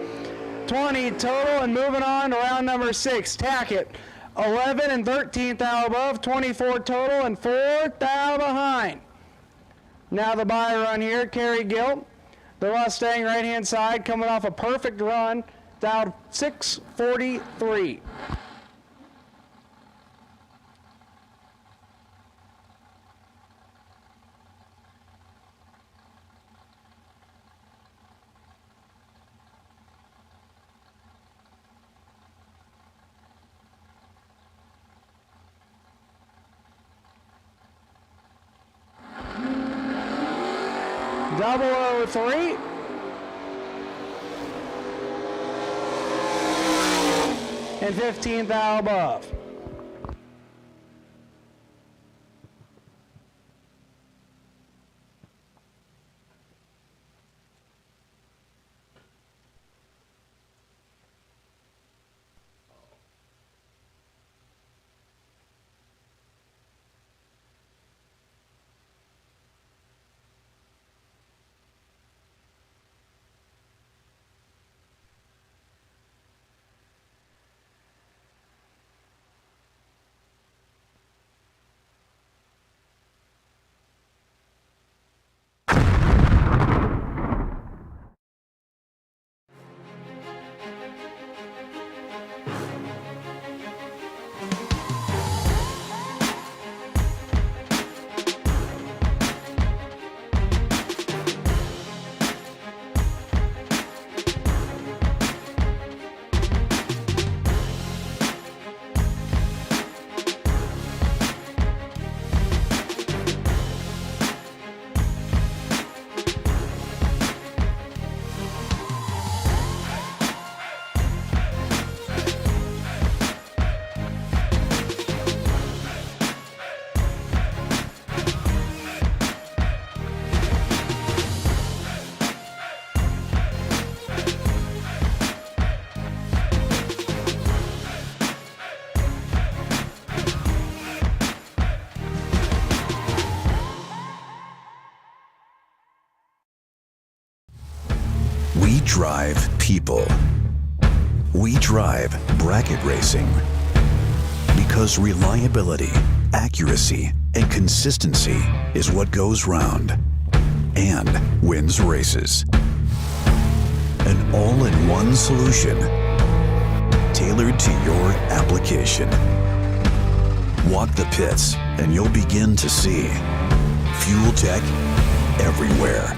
20 total, and moving on to round number 6. Tackett, 11 and 13th thou above, 24 total, and 4th thou behind. Now the bye run here, Kerry Gilt, the Mustang right-hand side, coming off a perfect run, thou 6:43. .003. And 15th thou above. We drive people. We drive bracket racing because reliability, accuracy, and consistency is what goes round and wins races. An all-in-one solution tailored to your application. Walk the pits and you'll begin to see fuel tech everywhere.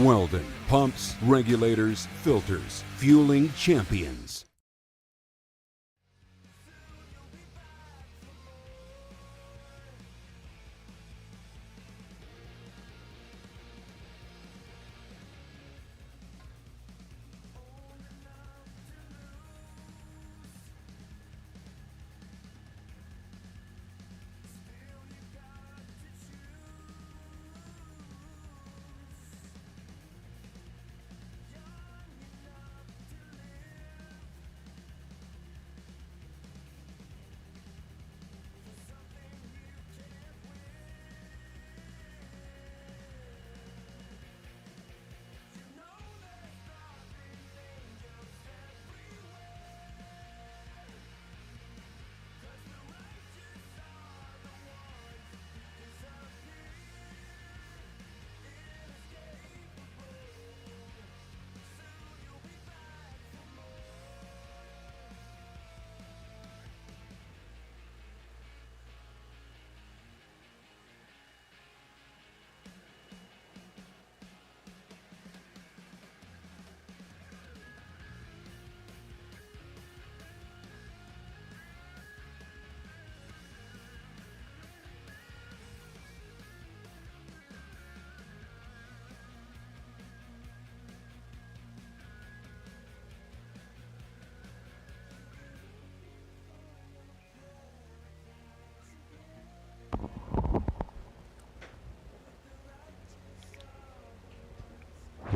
Weldon pumps, regulators, filters, fueling champions.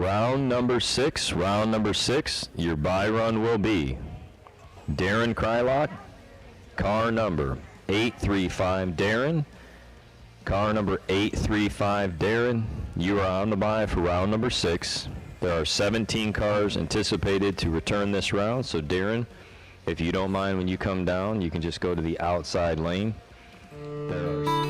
Round number 6, your bye run will be Darren Krylock, car number 835 Darren. Car number 835 Darren, you are on the bye for round number 6. There are 17 cars anticipated to return this round, so Darren, if you don't mind when you come down, you can just go to the outside lane. There are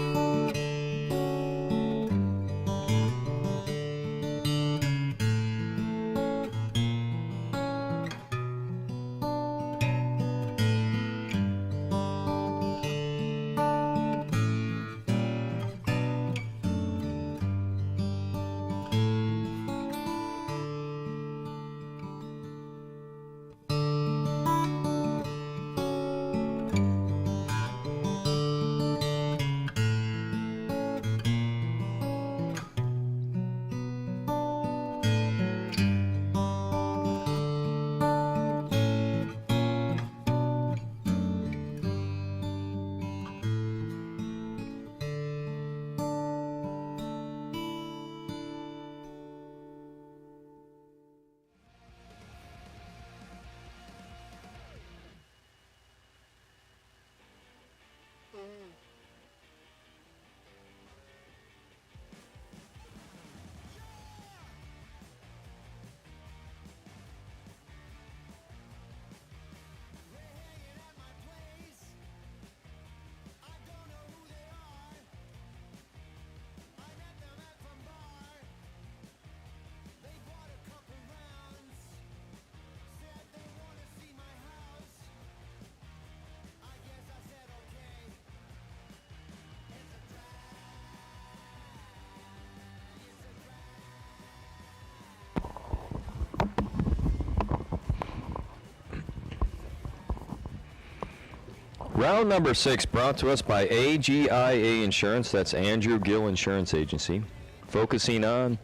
round number 6 brought to us by AGIA Insurance. That's Andrew Gill Insurance Agency. Focusing on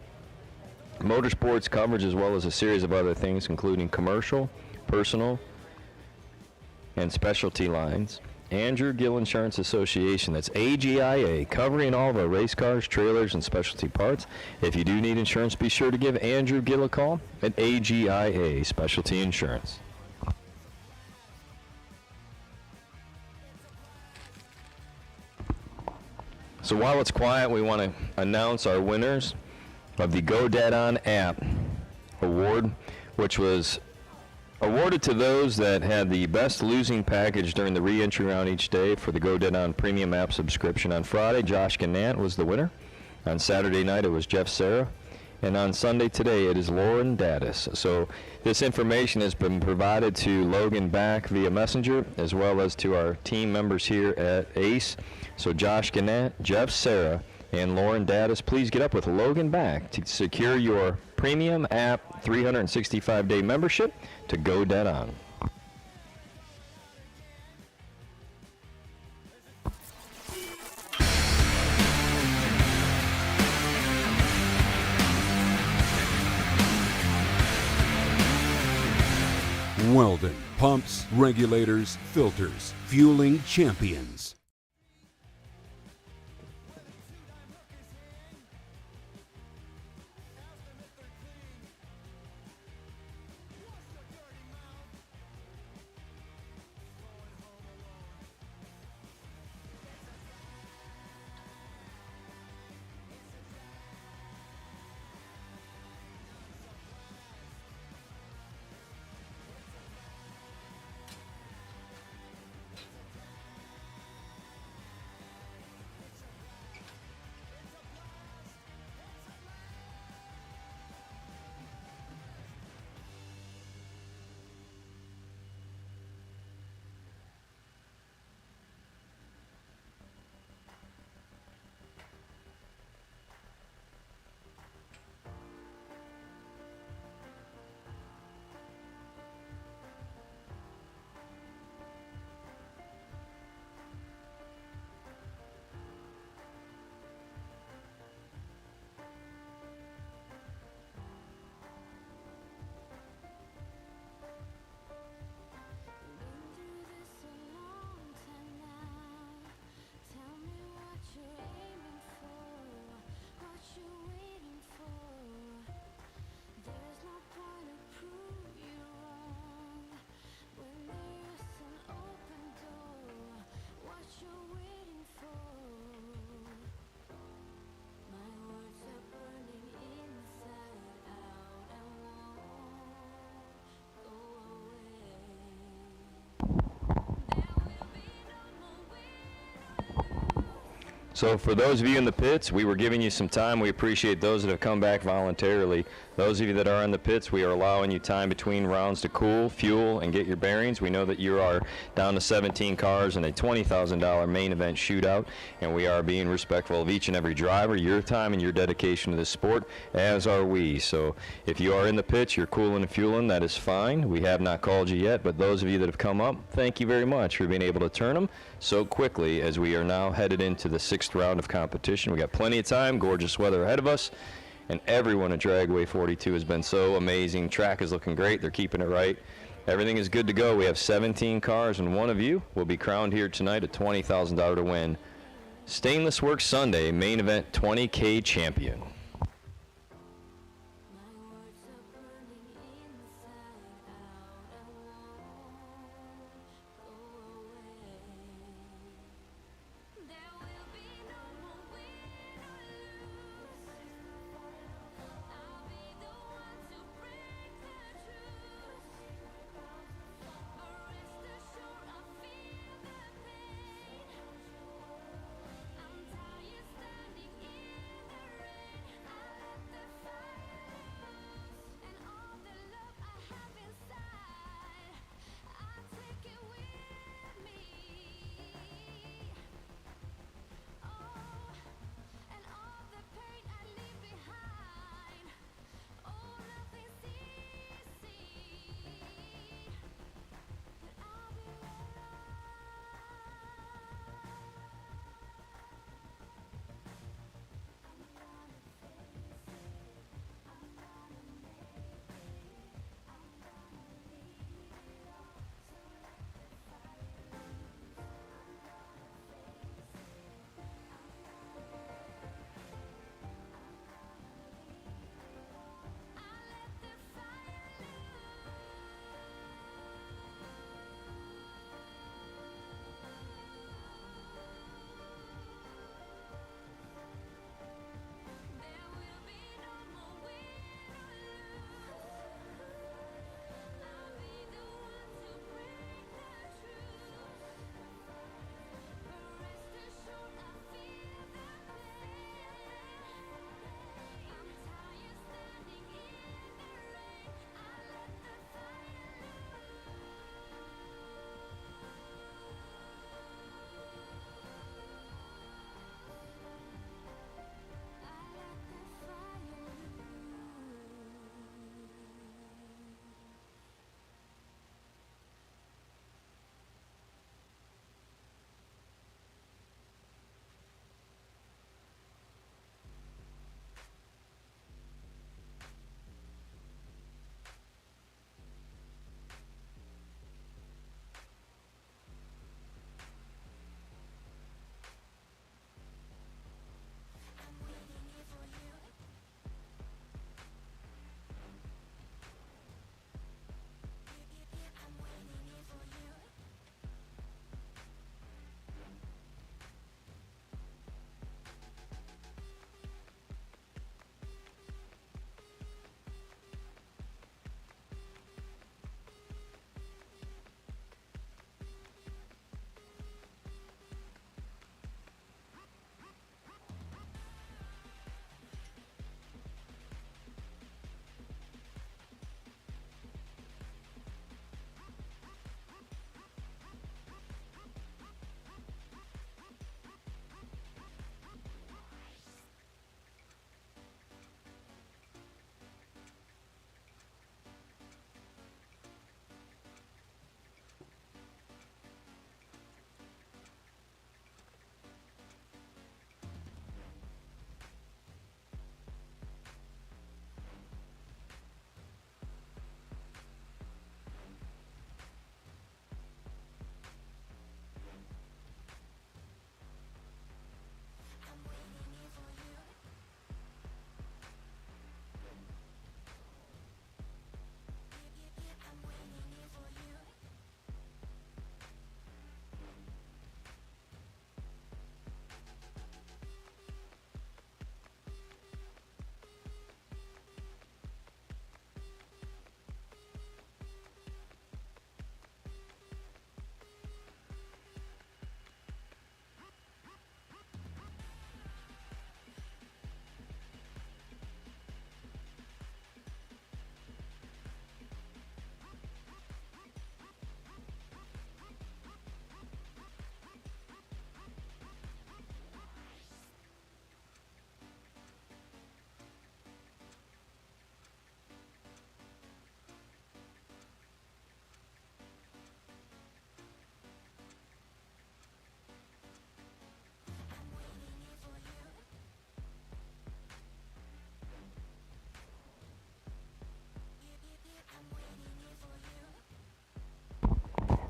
motorsports coverage as well as a series of other things, including commercial, personal, and specialty lines. Andrew Gill Insurance Association. That's AGIA, covering all of our race cars, trailers, and specialty parts. If you do need insurance, be sure to give Andrew Gill a call at AGIA Specialty Insurance. So while it's quiet, we want to announce our winners of the Go Dead On app award, which was awarded to those that had the best losing package during the re-entry round each day for the Go Dead On premium app subscription. On Friday, Josh Gannett was the winner. On Saturday night, it was Jeff Serra. And on Sunday today, it is Lauren Daddis. So this information has been provided to Logan Back via Messenger, as well as to our team members here at ACE. So Josh Gannett, Jeff Serra, and Lauren Daddis, please get up with Logan Back to secure your premium app 365-day membership to Go Dead On. Weldon, pumps, regulators, filters, fueling champions. So for those of you in the pits, we were giving you some time. We appreciate those that have come back voluntarily. Those of you that are in the pits, we are allowing you time between rounds to cool, fuel, and get your bearings. We know that you are down to 17 cars in a $20,000 main event shootout, and we are being respectful of each and every driver, your time and your dedication to this sport, as are we. So if you are in the pits, you're cooling and fueling, that is fine. We have not called you yet, but those of you that have come up, thank you very much for being able to turn them so quickly as we are now headed into the 6th round of competition. We got plenty of time, gorgeous weather ahead of us, and everyone at Dragway 42 has been so amazing. Track is looking great. They're keeping it right. Everything is good to go. We have 17 cars, and one of you will be crowned here tonight at $20,000 to win. Stainless Works Sunday main event 20K champion.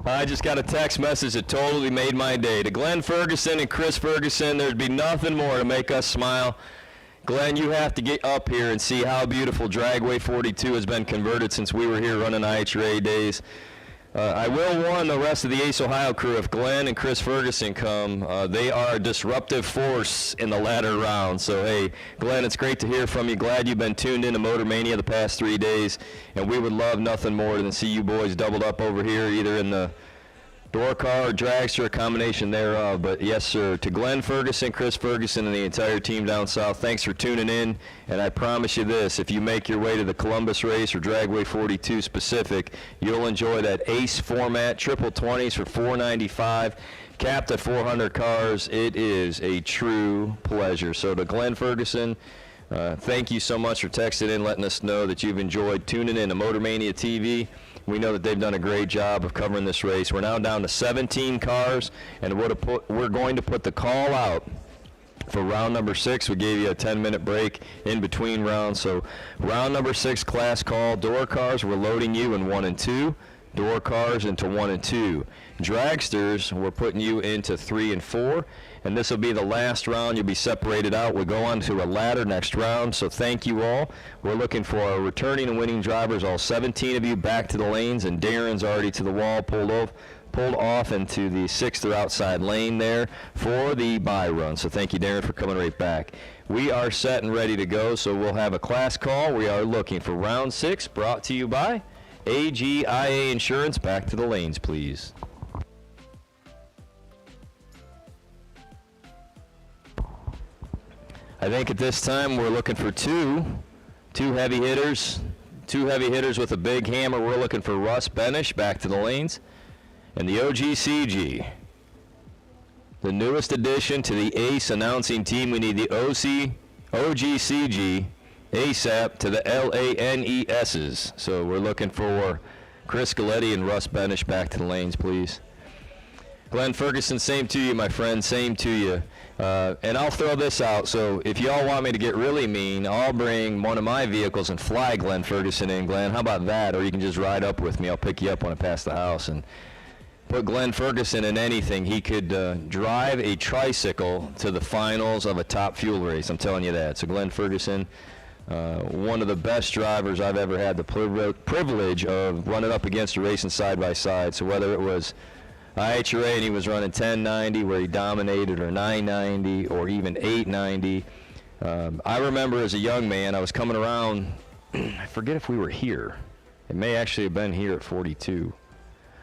I just got a text message that totally made my day. To Glenn Ferguson and Chris Ferguson, there'd be nothing more to make us smile. Glenn, you have to get up here and see how beautiful Dragway 42 has been converted since we were here running IHRA days. I will warn the rest of the Ace Ohio crew, if Glenn and Chris Ferguson come, they are a disruptive force in the latter round. So, hey, Glenn, it's great to hear from you. Glad you've been tuned into Motor Mania the past 3 days, and we would love nothing more than see you boys doubled up over here, either in the door car or dragster, a combination thereof. But yes, sir, to Glenn Ferguson, Chris Ferguson, and the entire team down south, thanks for tuning in. And I promise you this, if you make your way to the Columbus race or Dragway 42 specific, you'll enjoy that ACE format, triple 20s for $495, capped at 400 cars. It is a true pleasure. So to Glenn Ferguson, thank you so much for texting in, letting us know that you've enjoyed tuning in to Motor Mania TV. We know that they've done a great job of covering this race. We're now down to 17 cars, and we're going to put the call out for round number 6. We gave you a 10-minute break in between rounds. So round number 6 class call. Door cars, we're loading you in 1 and 2. Door cars into 1 and 2. Dragsters, we're putting you into 3 and 4. And this will be the last round. You'll be separated out. We'll go on to a ladder next round. So thank you all. We're looking for our returning and winning drivers, all 17 of you, back to the lanes. And Darren's already to the wall, pulled off into the 6th or outside lane there for the bye run. So thank you, Darren, for coming right back. We are set and ready to go. So we'll have a class call. We are looking for round 6, brought to you by AGIA Insurance. Back to the lanes, please. I think at this time we're looking for two heavy hitters. 2 heavy hitters with a big hammer. We're looking for Russ Benish, back to the lanes. And the OGCG, the newest addition to the ACE announcing team. We need the OGCG ASAP to the LANESs. So we're looking for Chris Galetti and Russ Benish, back to the lanes, please. Glenn Ferguson, same to you, my friend, same to you. And I'll throw this out. So if y'all want me to get really mean, I'll bring one of my vehicles and fly Glenn Ferguson in. Glenn, how about that? Or you can just ride up with me. I'll pick you up when I pass the house. And put Glenn Ferguson in anything. He could drive a tricycle to the finals of a top fuel race. I'm telling you that. So Glenn Ferguson, one of the best drivers I've ever had the privilege of running up against a racing side by side. So whether it was IHRA and he was running 1090 where he dominated, or 990, or even 890. I remember as a young man, I was coming around, I forget if we were here. It may actually have been here at 42.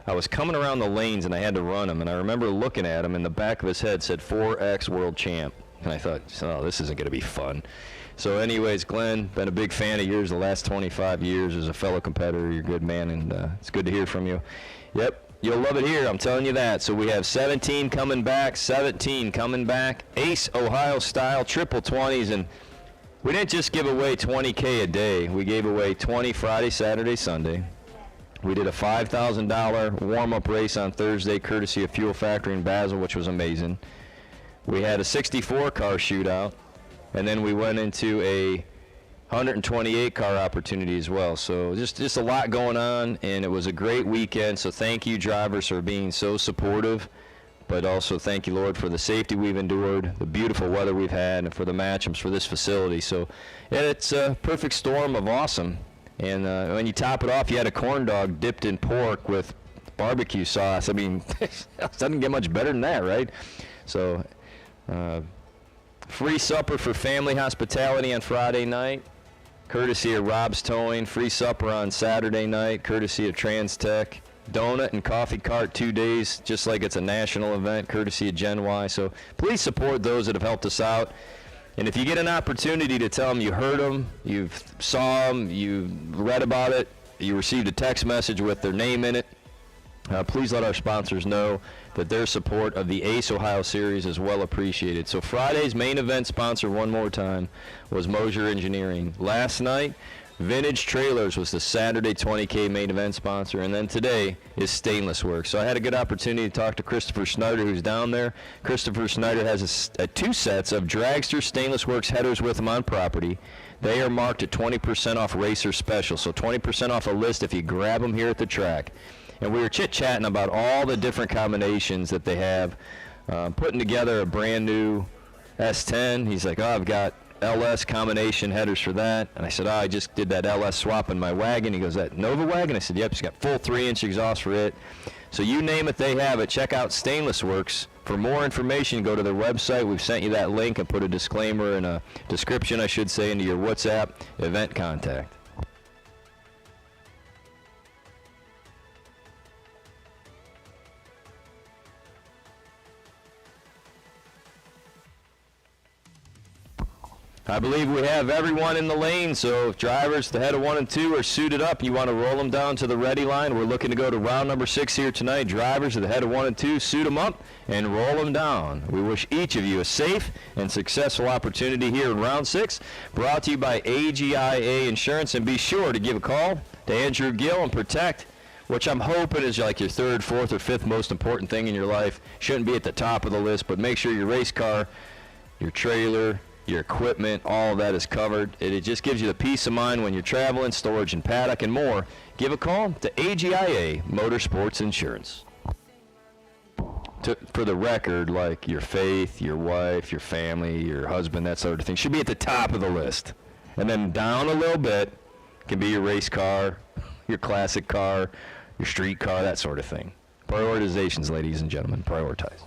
I was coming around the lanes and I had to run him, and I remember looking at him, and the back of his head said 4X World Champ. And I thought, oh, this isn't going to be fun. So anyways, Glenn, been a big fan of yours the last 25 years as a fellow competitor. You're a good man, and it's good to hear from you. Yep. You'll love it here, I'm telling you that. So we have 17 coming back, Ace Ohio style, triple 20s, and we didn't just give away 20K a day. We gave away 20 Friday, Saturday, Sunday. We did a $5,000 warm-up race on Thursday, courtesy of Fuel Factory in Basel, which was amazing. We had a 64-car shootout, and then we went into a 128-car opportunity as well. So just a lot going on, and it was a great weekend. So thank you, drivers, for being so supportive, but also thank you, Lord, for the safety we've endured, the beautiful weather we've had, and for the matchups for this facility. So yeah, it's a perfect storm of awesome. And when you top it off, you had a corn dog dipped in pork with barbecue sauce. I mean, it doesn't get much better than that, right? So free supper for family hospitality on Friday night, courtesy of Rob's Towing. Free supper on Saturday night, courtesy of Trans-Tech. Donut and coffee cart 2 days, just like it's a national event, courtesy of Gen Y. So please support those that have helped us out. And if you get an opportunity to tell them you heard them, you saw them, you read about it, you received a text message with their name in it, please let our sponsors know that their support of the Ace Ohio Series is well appreciated. So Friday's main event sponsor, one more time, was Mosier Engineering. Last night, Vintage Trailers was the Saturday 20K main event sponsor, and then today is Stainless Works. So I had a good opportunity to talk to Christopher Snyder, who's down there. Christopher Snyder has 2 sets of Dragster Stainless Works headers with him on property. They are marked at 20% off Racer Special, so 20% off a list if you grab them here at the track. and we were chit-chatting about all the different combinations that they have, putting together a brand new S10. He's like, oh, I've got LS combination headers for that. And I said, oh, I just did that LS swap in my wagon. He goes, that Nova wagon? I said, yep, it's got full 3-inch exhaust for it. So you name it, they have it. Check out Stainless Works. For more information, go to their website. We've sent you that link and put a disclaimer and a description, I should say, into your WhatsApp event contact. I believe we have everyone in the lane, so if drivers the head of 1 and 2 are suited up, you want to roll them down to the ready line. We're looking to go to round number 6 here tonight. Drivers at the head of 1 and 2, suit them up and roll them down. We wish each of you a safe and successful opportunity here in round 6, brought to you by AGIA Insurance. And be sure to give a call to Andrew Gill and protect, which I'm hoping is like your 3rd, 4th, or 5th most important thing in your life. Shouldn't be at the top of the list, but make sure your race car, your trailer, your equipment, all of that is covered. It just gives you the peace of mind when you're traveling, storage and paddock and more. Give a call to AGIA Motorsports Insurance. For the record, like your faith, your wife, your family, your husband, that sort of thing, should be at the top of the list. And then down a little bit can be your race car, your classic car, your street car, that sort of thing. Prioritizations, ladies and gentlemen, prioritize.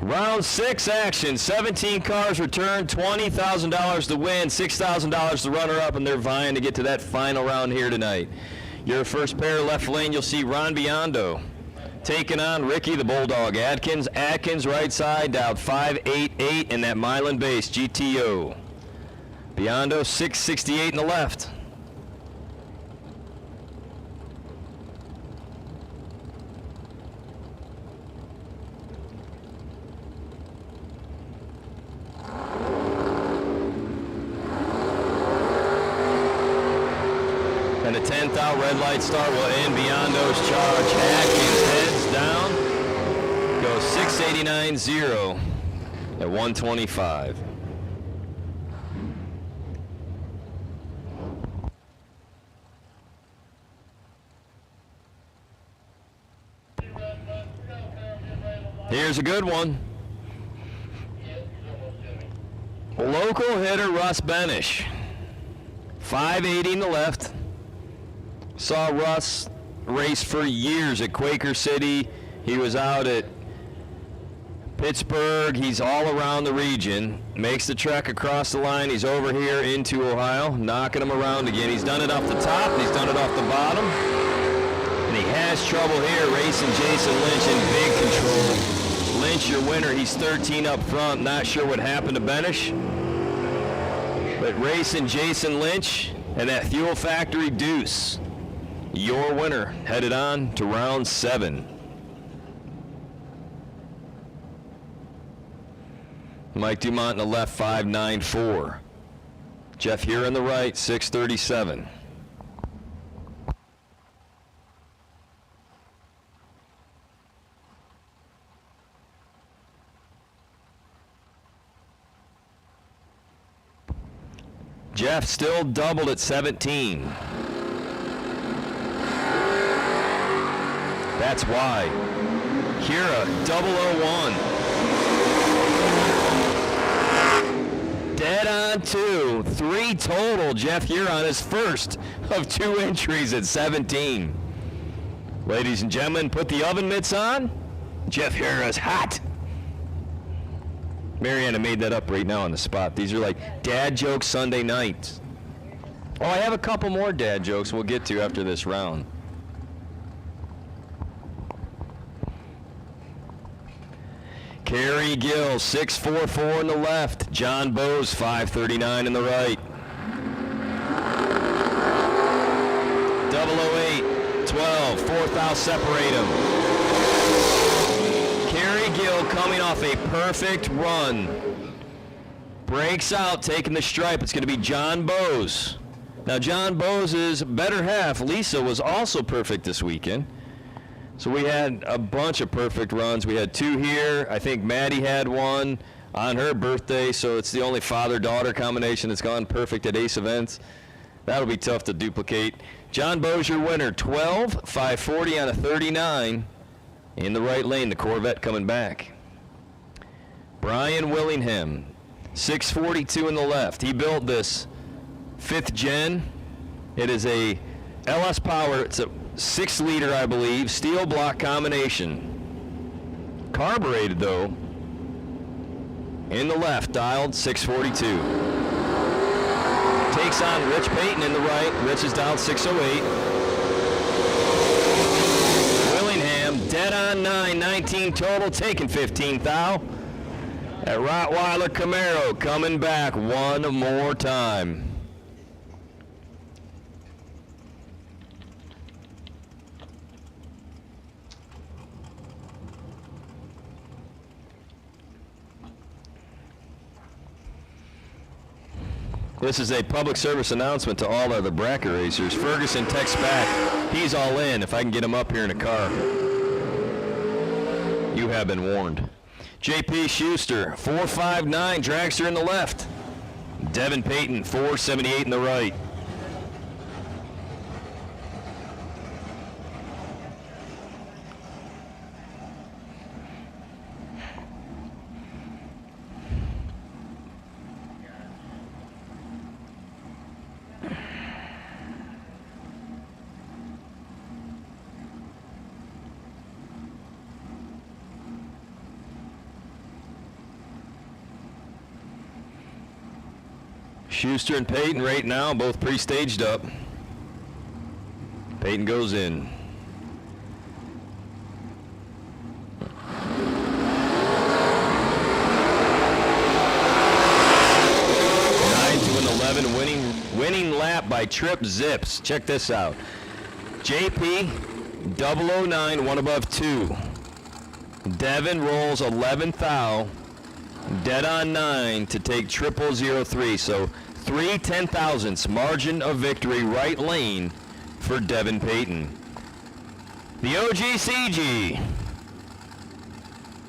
Round 6 action. 17 cars returned, $20,000 to win, $6,000 to runner-up, and they're vying to get to that final round here tonight. Your first pair, left lane, you'll see Ron Biondo taking on Ricky the Bulldog Atkins. Atkins right side, dialed 588 in that Milan base GTO. Biondo 668 in the left. And the 10th out red light start will end Biondo's charge. Atkins heads down, goes 689.0 at 125. Here's a good one. Local hitter Russ Benish. 580 in the left. Saw Russ race for years at Quaker City. He was out at Pittsburgh. He's all around the region. Makes the trek across the line. He's over here into Ohio, knocking him around again. He's done it off the top, and he's done it off the bottom. And he has trouble here racing Jason Lynch in big control. Lynch, your winner. He's 13 up front. Not sure what happened to Benish. But racing Jason Lynch and that Fuel Factory Deuce. Your winner, headed on to round 7. Mike Dumont in the left, 594. Jeff here in the right, 637. Jeff still doubled at 17. That's why. Kira, 001. on 2. 3 total. Jeff Huron is first of 2 entries at 17. Ladies and gentlemen, put the oven mitts on. Jeff Huron's hot. Mariana made that up right now on the spot. These are like dad jokes Sunday nights. Oh, I have a couple more dad jokes we'll get to after this round. Kerry Gill, 6.44 in the left. John Bowes, 5.39 in the right. 008, 12, fourth out, separate him. Kerry Gill coming off a perfect run. Breaks out, taking the stripe. It's going to be John Bowes. Now, John Bowes' better half, Lisa, was also perfect this weekend. So we had a bunch of perfect runs. We had 2 here. I think Maddie had one on her birthday, so it's the only father-daughter combination that's gone perfect at Ace events. That'll be tough to duplicate. John Bowes, your winner, 12, 540 on a 39. In the right lane, the Corvette coming back. Brian Willingham, 642 in the left. He built this 5th gen. It is a LS Power. It's a 6-liter, I believe, steel block combination. Carbureted, though. In the left, dialed 642. Takes on Rich Payton in the right. Rich is dialed 608. Willingham, dead on 9, 19 total, taking 15 thou. At Rottweiler Camaro, coming back one more time. This is a public service announcement to all other bracket racers. Ferguson texts back, he's all in if I can get him up here in a car. You have been warned. JP Schuster, 459, dragster in the left. Devin Payton, 478 in the right. Schuster and Payton right now, both pre-staged up. Payton goes in. 9 to an 11 winning lap by Trip Zips. Check this out. JP 009, one above 2. Devin rolls 11th thou. Dead on 9 to take 0003. So 3 10,000ths margin of victory, right lane for Devin Payton. The OGCG,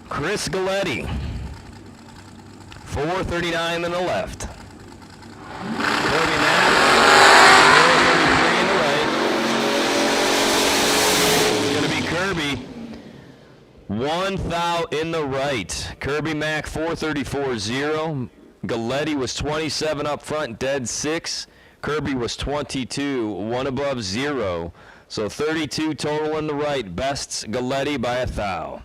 Chris Galletti, 439 in the left. Kirby Mack, 433 in the right. It's going to be Kirby. 1 thou in the right. Kirby Mack 434.0. Galletti was 27 up front, dead 6. Kirby was 22, 1 above 0. So 32 total in the right. Bests Galletti by 1 thou.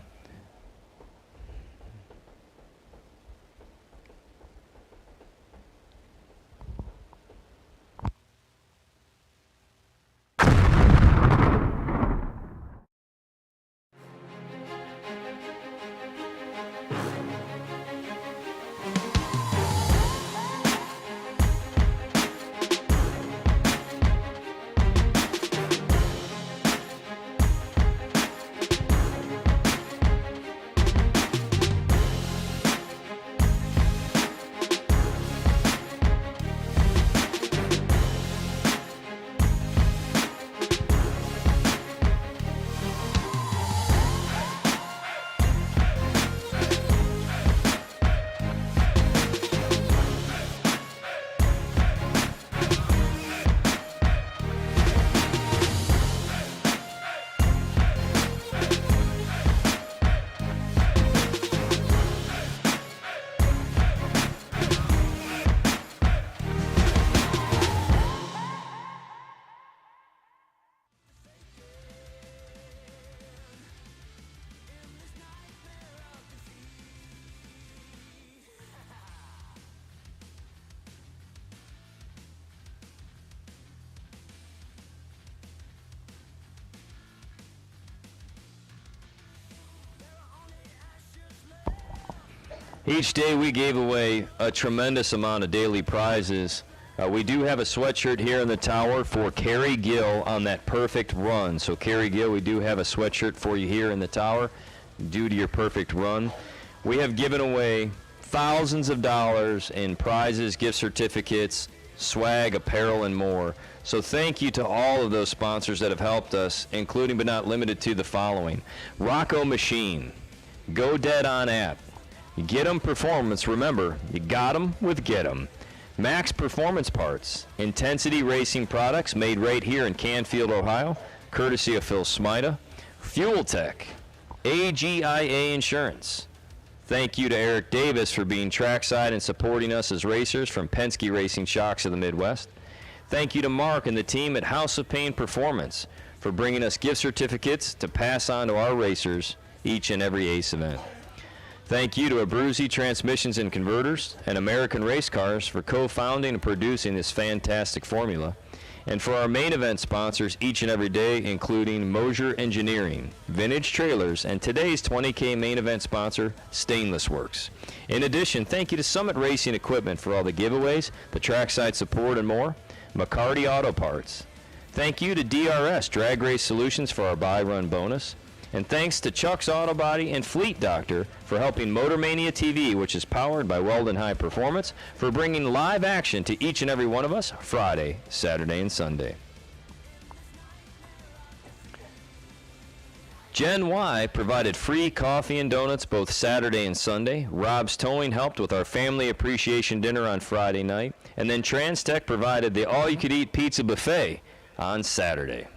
Each day we gave away a tremendous amount of daily prizes. We do have a sweatshirt here in the tower for Carrie Gill on that perfect run. So Carrie Gill, we do have a sweatshirt for you here in the tower due to your perfect run. We have given away thousands of dollars in prizes, gift certificates, swag, apparel, and more. So thank you to all of those sponsors that have helped us, including but not limited to the following: Rocco Machine, Go Dead On app, Get 'em Performance. Remember, you got 'em with Get 'em. Max Performance Parts, Intensity Racing Products, made right here in Canfield, Ohio, courtesy of Phil Smida. Fuel Tech, AGIA Insurance. Thank you to Eric Davis for being trackside and supporting us as racers from Penske Racing Shocks of the Midwest. Thank you to Mark and the team at House of Pain Performance for bringing us gift certificates to pass on to our racers each and every ACE event. Thank you to Abruzzi Transmissions and Converters and American Race Cars for co-founding and producing this fantastic formula. And for our main event sponsors each and every day, including Mosier Engineering, Vintage Trailers, and today's 20K main event sponsor, Stainless Works. In addition, thank you to Summit Racing Equipment for all the giveaways, the trackside support, and more. McCarty Auto Parts. Thank you to DRS Drag Race Solutions for our buy-run bonus. And thanks to Chuck's Auto Body and Fleet Doctor for helping Motor Mania TV, which is powered by Weldon High Performance, for bringing live action to each and every one of us Friday, Saturday, and Sunday. Gen Y provided free coffee and donuts both Saturday and Sunday. Rob's Towing helped with our family appreciation dinner on Friday night. And then TransTech provided the all-you-could-eat pizza buffet on Saturday.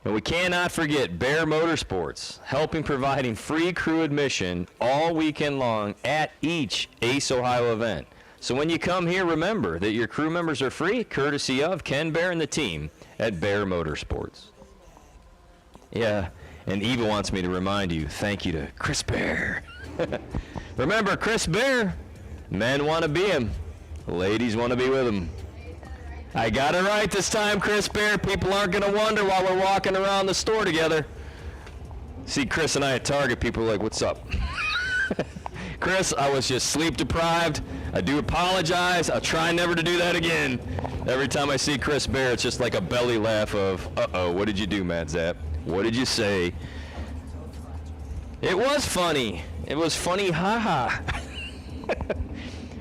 And we cannot forget Bear Motorsports, helping providing free crew admission all weekend long at each ACE Ohio event. So when you come here, remember that your crew members are free, courtesy of Ken Bear and the team at Bear Motorsports. Yeah, and Eva wants me to remind you, thank you to Chris Bear. Remember, Chris Bear, men want to be him, ladies want to be with him. I got it right this time, Chris Bear. People aren't going to wonder while we're walking around the store together. See Chris and I at Target, people are like, what's up? Chris, I was just sleep deprived. I do apologize. I'll try never to do that again. Every time I see Chris Bear, it's just like a belly laugh of, uh-oh, what did you do, Matt Zapp? What did you say? It was funny. It was funny, haha.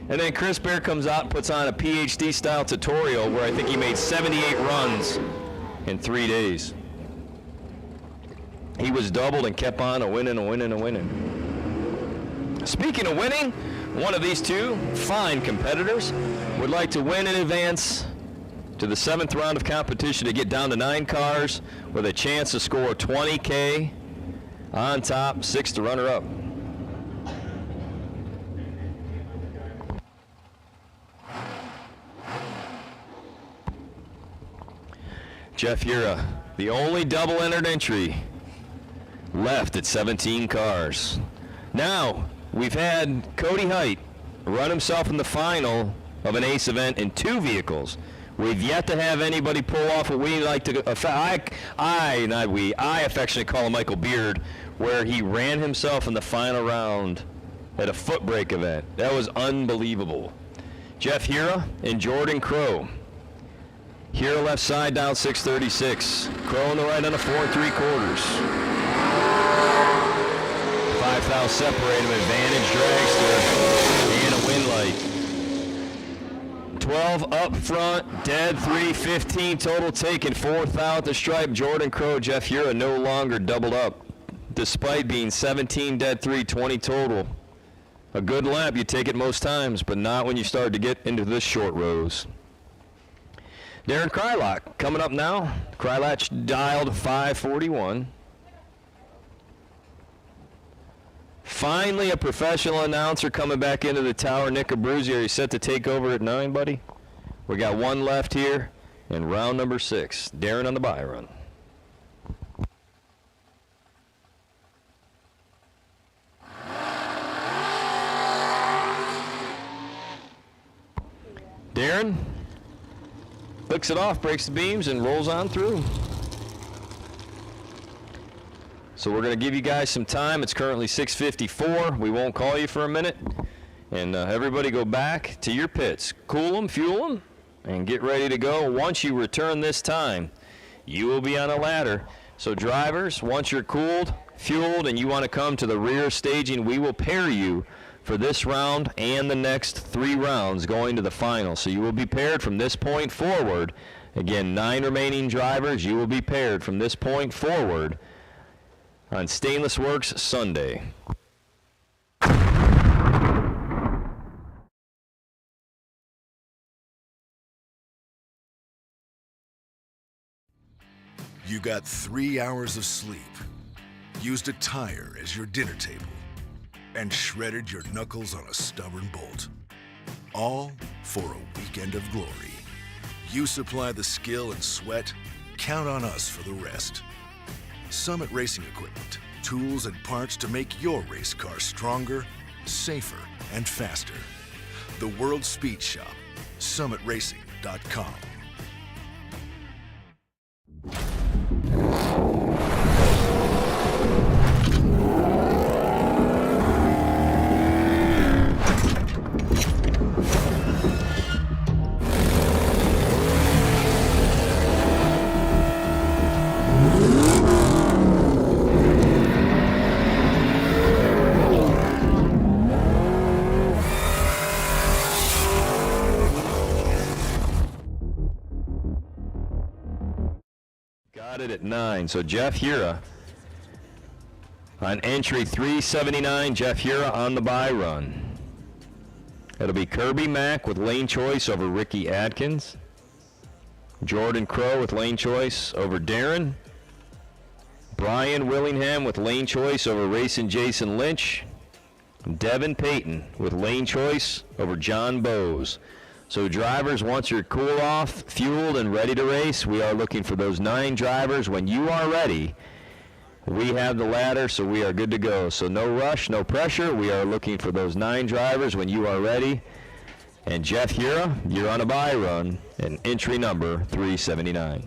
And then Chris Bear comes out and puts on a PhD-style tutorial where I think he made 78 runs in 3 days. He was doubled and kept on winning and winning and winning. Speaking of winning, one of these two fine competitors would like to win in advance to the 7th round of competition to get down to 9 cars with a chance to score 20K on top, 6th to runner-up. Jeff Ura, the only double-entered entry left at 17 cars. Now, we've had Cody Height run himself in the final of an ACE event in 2 vehicles. We've yet to have anybody pull off what we like to, I affectionately call him Michael Beard, where he ran himself in the final round at a foot brake event. That was unbelievable. Jeff Hura and Jordan Crow. Hura left side down 636. Crow on the right on a 4 3/4. 5 thou separate him, advantage dragster and a win light. 12 up front, dead 3, 15 total taken, 4th out at the stripe. Jordan Crow, Jeff Hura no longer doubled up, despite being 17 dead 3, 20 total. A good lap, you take it most times, but not when you start to get into this short rows. Darren Krylock coming up now. Krylock dialed 541. Finally, a professional announcer coming back into the tower. Nick Abruzzi, are you set to take over at 9, buddy? We got 1 left here in round number 6. Darren on the bye run. Darren flicks it off, breaks the beams, and rolls on through. So we're going to give you guys some time. It's currently 6:54. We won't call you for a minute. And everybody go back to your pits. Cool them, fuel them, and get ready to go. Once you return this time, you will be on a ladder. So drivers, once you're cooled, fueled, and you want to come to the rear staging, we will pair you for this round and the next 3 rounds going to the final. So you will be paired from this point forward. Again, 9 remaining drivers, you will be paired from this point forward on Stainless Works Sunday. You got 3 hours of sleep, used a tire as your dinner table, and shredded your knuckles on a stubborn bolt. All for a weekend of glory. You supply the skill and sweat, count on us for the rest. Summit Racing Equipment, tools and parts to make your race car stronger, safer, and faster. The World Speed Shop, summitracing.com. Got it at 9. So Jeff Hura on entry 379. Jeff Hura on the bye run. It'll be Kirby Mack with lane choice over Ricky Adkins. Jordan Crow with lane choice over Darren. Brian Willingham with lane choice over Racing Jason Lynch. Devin Payton with lane choice over John Bowes. So drivers, once you're cool off, fueled, and ready to race, we are looking for those 9 drivers. When you are ready, we have the ladder, so we are good to go. So no rush, no pressure. We are looking for those 9 drivers when you are ready. And Jeff Hura, you're on a bye run, and entry number 379.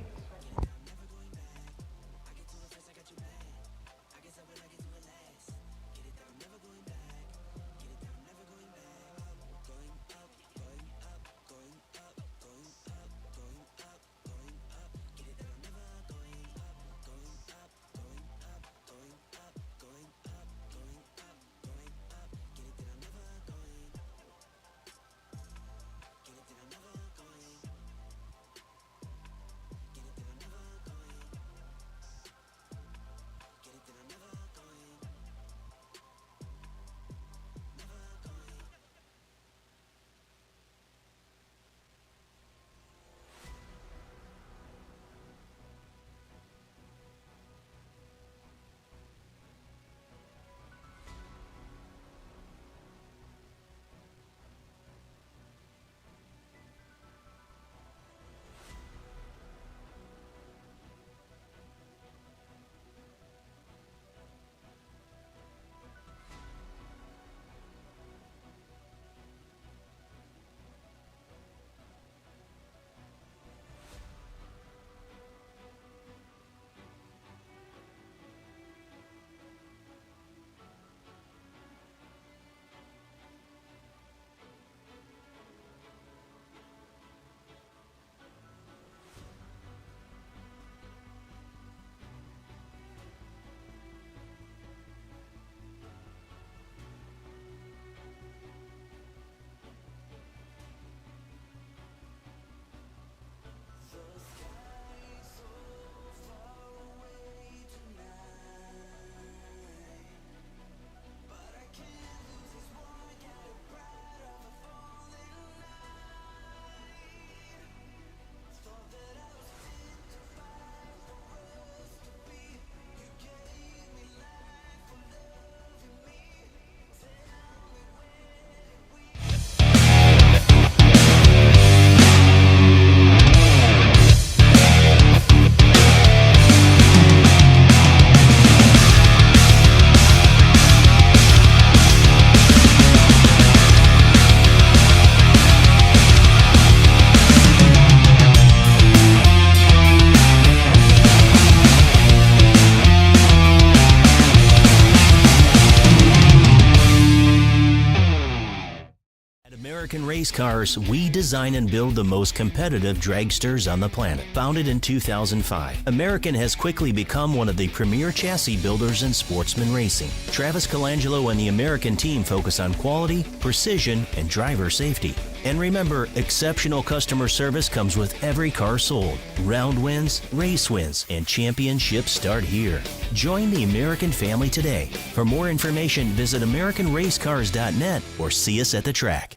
American Race Cars, we design and build the most competitive dragsters on the planet. Founded in 2005, American has quickly become one of the premier chassis builders in sportsman racing. Travis Colangelo and the American team focus on quality, precision, and driver safety. And remember, exceptional customer service comes with every car sold. Round wins, race wins, and championships start here. Join the American family today. For more information, visit AmericanRaceCars.net or see us at the track.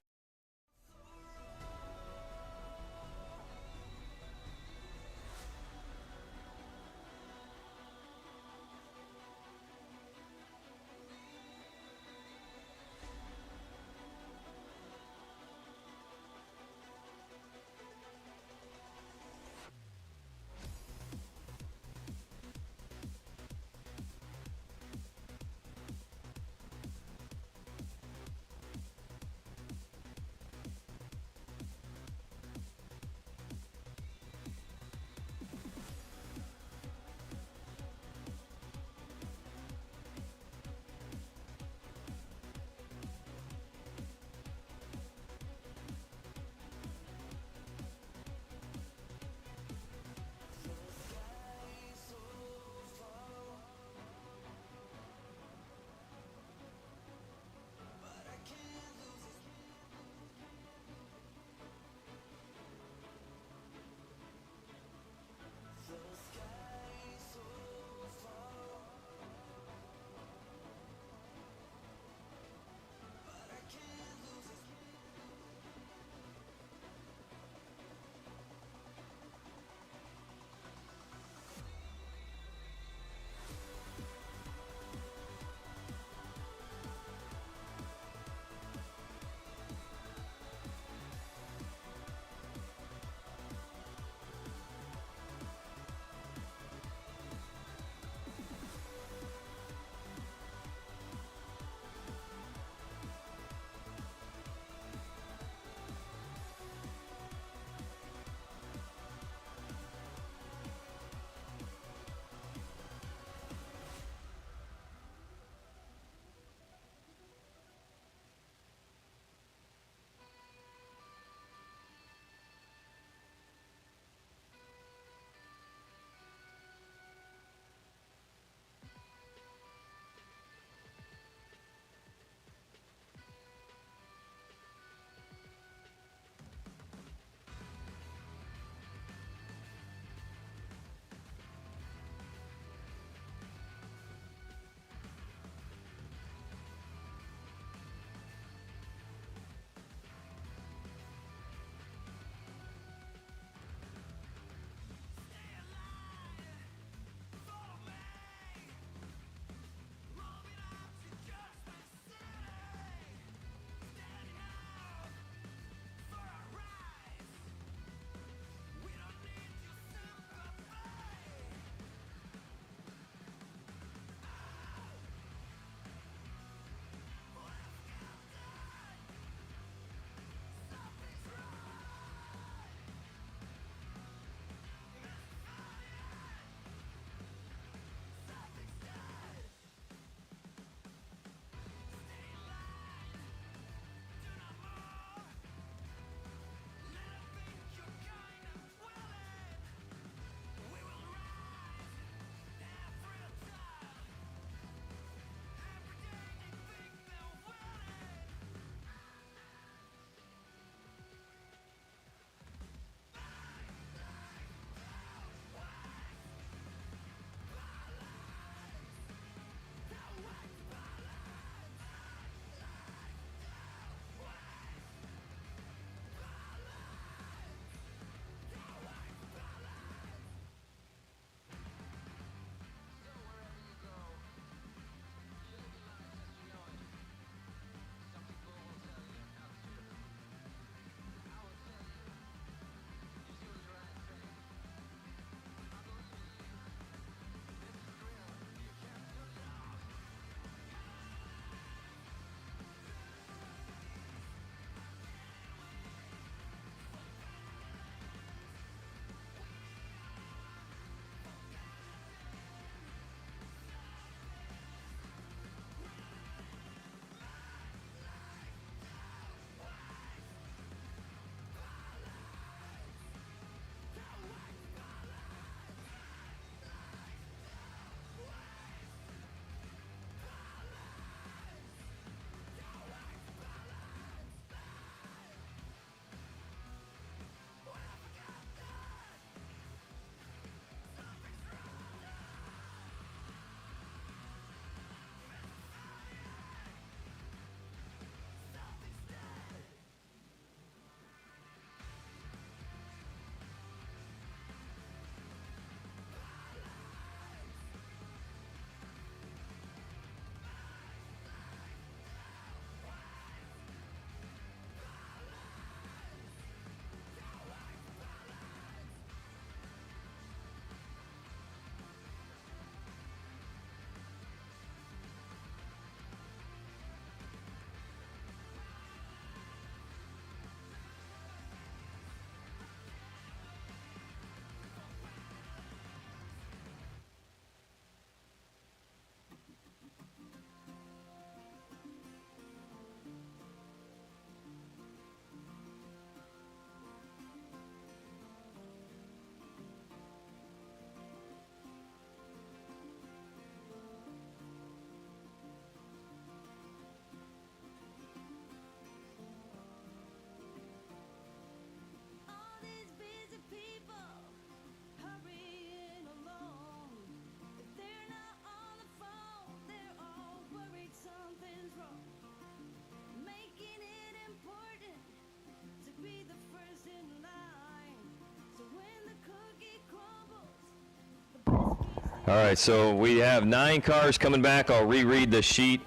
All right, so we have 9 cars coming back. I'll reread the sheet,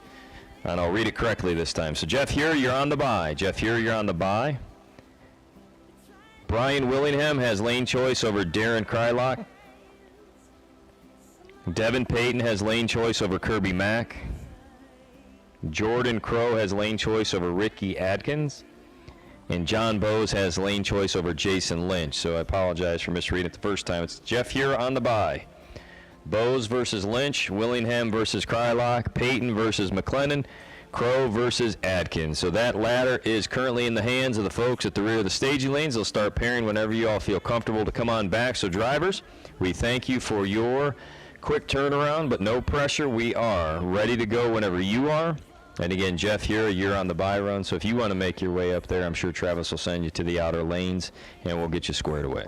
and I'll read it correctly this time. So Jeff Here, you're on the bye. Jeff Here, you're on the bye. Brian Willingham has lane choice over Darren Krylock. Devin Payton has lane choice over Kirby Mack. Jordan Crow has lane choice over Ricky Adkins. And John Bowes has lane choice over Jason Lynch. So I apologize for misreading it the first time. It's Jeff Here on the bye. Bowes versus Lynch, Willingham versus Krylock, Payton versus McLennan, Crow versus Adkins. So that ladder is currently in the hands of the folks at the rear of the staging lanes. They'll start pairing whenever you all feel comfortable to come on back. So drivers, we thank you for your quick turnaround, but no pressure. We are ready to go whenever you are. And again, Jeff Here, you're on the bye run. So if you want to make your way up there, I'm sure Travis will send you to the outer lanes, and we'll get you squared away.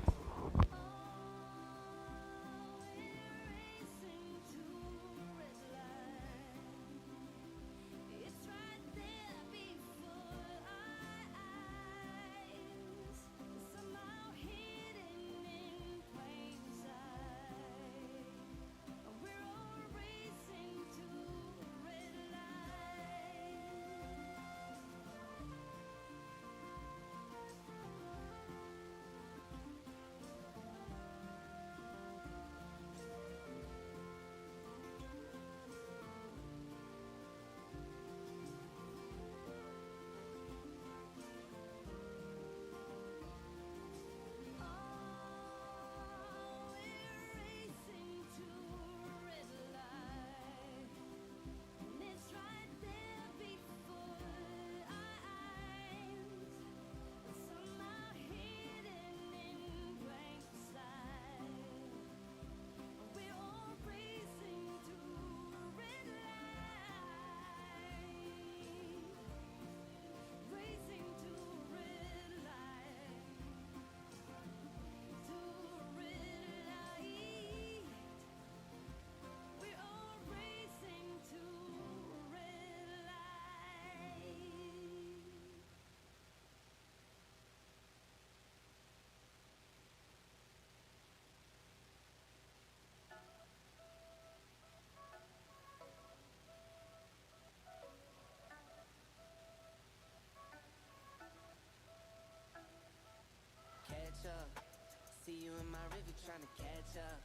See you in my river trying to catch up.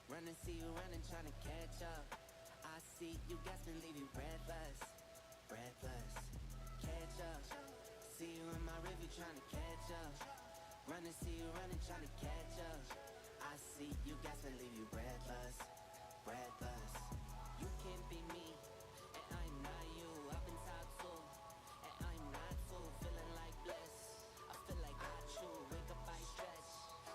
Run and see you running trying to catch up. I see you gasping, leave you breathless. Breathless. Catch up. See you in my river trying to catch up. Run and see you running trying to catch up. I see you gasping, leave you breathless. Breathless. You can't be me, and I'm not you. I've been top two, and I'm not full. Feeling like bliss. I feel like I chew. Wake up, I stretch.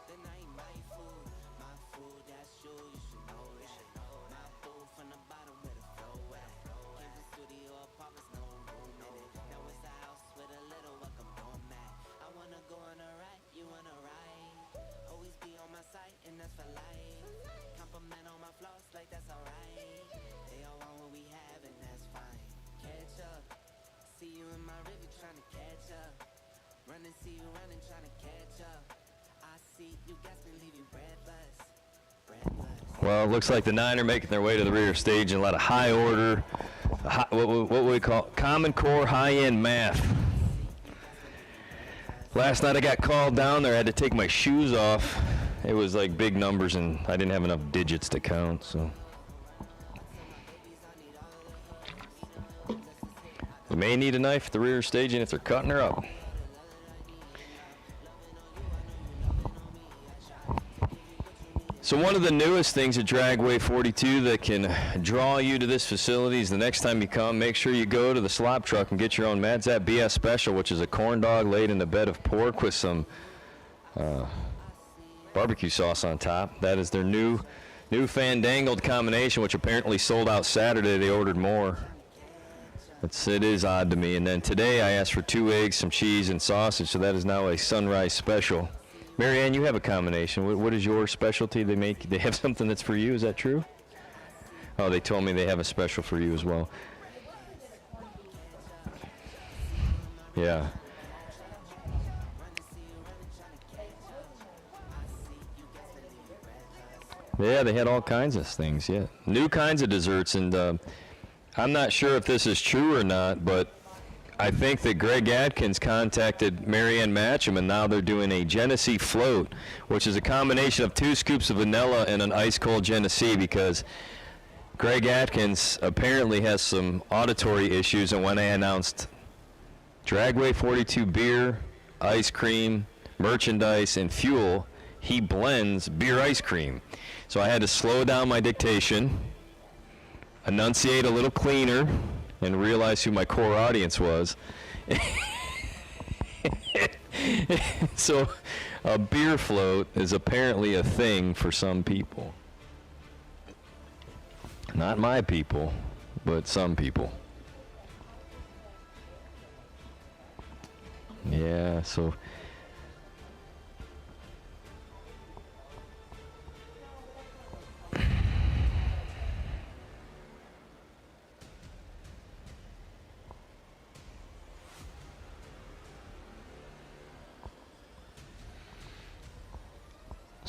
Then I ain't my food. My food, that's you. You should know that. My food from the bottom where the flow at. Came from studio apartments, no room in it. Now it's a house with a little welcome doormat. I wanna go on a ride, you wanna ride. Always be on my side, and that's for life. Compliment on my flaws, like that's alright. They all want what we have, and that's fine. Catch up. See you in my river trying to catch up. Run and see you running trying to catch up. I see you gasping, leave you breathless. Breathless. Well, it looks like the 9 are making their way to the rear stage and a lot of high order, what we call Common Core high-end math. Last night I got called down there. I had to take my shoes off. It was like big numbers, and I didn't have enough digits to count, so. They may need a knife at the rear staging if they're cutting her up. So one of the newest things at Dragway 42 that can draw you to this facility is the next time you come, make sure you go to the slop truck and get your own Mad's That BS Special, which is a corn dog laid in a bed of pork with some barbecue sauce on top. That is their new fandangled combination, which apparently sold out Saturday. They ordered more. It is odd to me. And then today I asked for 2 eggs, some cheese, and sausage, so that is now a sunrise special. Marianne, you have a combination. What is your specialty? They have something that's for you. Is that true? Oh, they told me they have a special for you as well. Yeah. Yeah, they had all kinds of things, yeah. New kinds of desserts, and I'm not sure if this is true or not, but I think that Greg Atkins contacted Marianne Matcham, and now they're doing a Genesee float, which is a combination of 2 scoops of vanilla and an ice-cold Genesee, because Greg Atkins apparently has some auditory issues, and when I announced Dragway 42 beer, ice cream, merchandise, and fuel, he blends beer ice cream. So I had to slow down my dictation, enunciate a little cleaner, and realize who my core audience was. So a beer float is apparently a thing for some people. Not my people, but some people. Yeah, so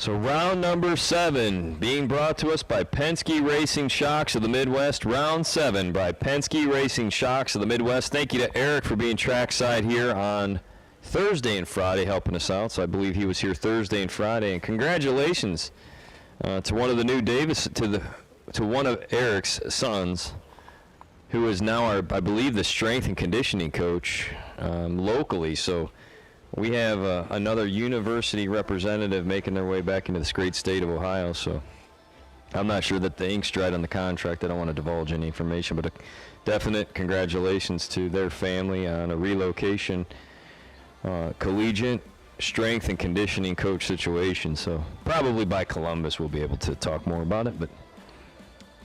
round number 7 being brought to us by Penske Racing Shocks of the Midwest. Round 7 by Penske Racing Shocks of the Midwest. Thank you to Eric for being trackside here on Thursday and Friday, helping us out. So I believe he was here Thursday and Friday. And congratulations to one of the new Davis, to one of Eric's sons, who is now I believe the strength and conditioning coach locally. So we have another university representative making their way back into this great state of Ohio. So I'm not sure that the ink's dried on the contract. I don't want to divulge any information, but a definite congratulations to their family on a relocation, collegiate strength and conditioning coach situation. So probably by Columbus we'll be able to talk more about it, but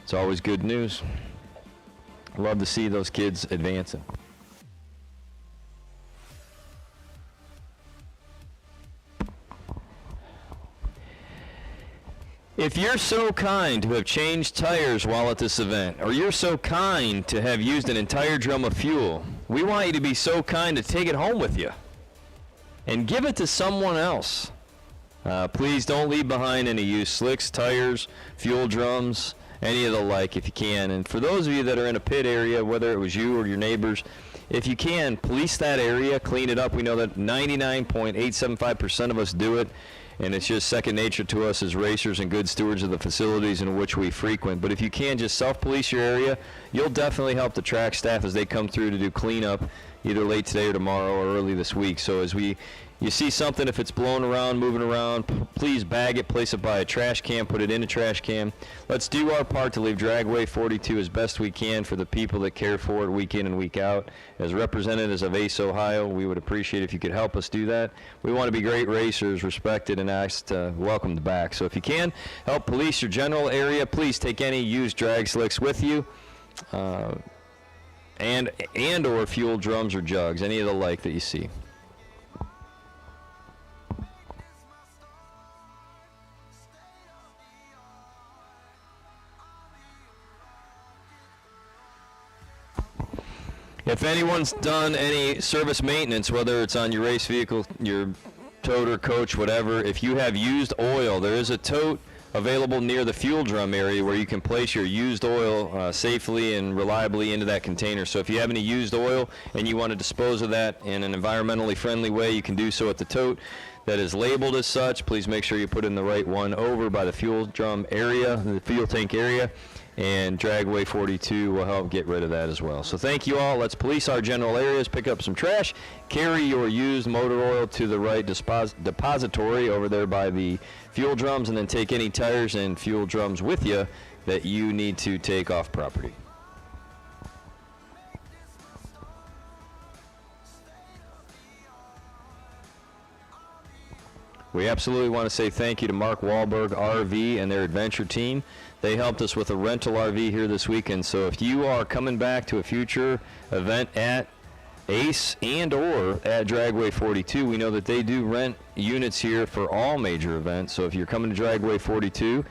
it's always good news. Love to see those kids advancing. If you're so kind to have changed tires while at this event, or you're so kind to have used an entire drum of fuel, we want you to be so kind to take it home with you and give it to someone else. Please don't leave behind any used slicks, tires, fuel drums, any of the like if you can. And for those of you that are in a pit area, whether it was you or your neighbors, if you can, police that area, clean it up. We know that 99.875% of us do it. And it's just second nature to us as racers and good stewards of the facilities in which we frequent. But if you can, just self-police your area. You'll definitely help the track staff as they come through to do cleanup, either late today or tomorrow or early this week. So as you see something, if it's blowing around, moving around, please bag it, place it by a trash can, put it in a trash can. Let's do our part to leave Dragway 42 as best we can for the people that care for it week in and week out. As representatives of A.C.E, Ohio, we would appreciate if you could help us do that. We want to be great racers, respected and asked, welcomed back. So if you can, help police your general area. Please take any used drag slicks with you, and or fuel drums or jugs, any of the like that you see. If anyone's done any service maintenance, whether it's on your race vehicle, your toter, coach, whatever, if you have used oil, there is a tote available near the fuel drum area where you can place your used oil safely and reliably into that container. So if you have any used oil and you want to dispose of that in an environmentally friendly way, you can do so at the tote that is labeled as such. Please make sure you put in the right one over by the fuel drum area, the fuel tank area. And Dragway 42 will help get rid of that as well. So thank you all. Let's police our general areas, pick up some trash, carry your used motor oil to the right depository over there by the fuel drums, and then take any tires and fuel drums with you that you need to take off property. We absolutely want to say thank you to Mark Wahlberg RV and their adventure team. They helped us with a rental RV here this weekend. So if you are coming back to a future event at ACE and or at Dragway 42, we know that they do rent units here for all major events. So if you're coming to Dragway 42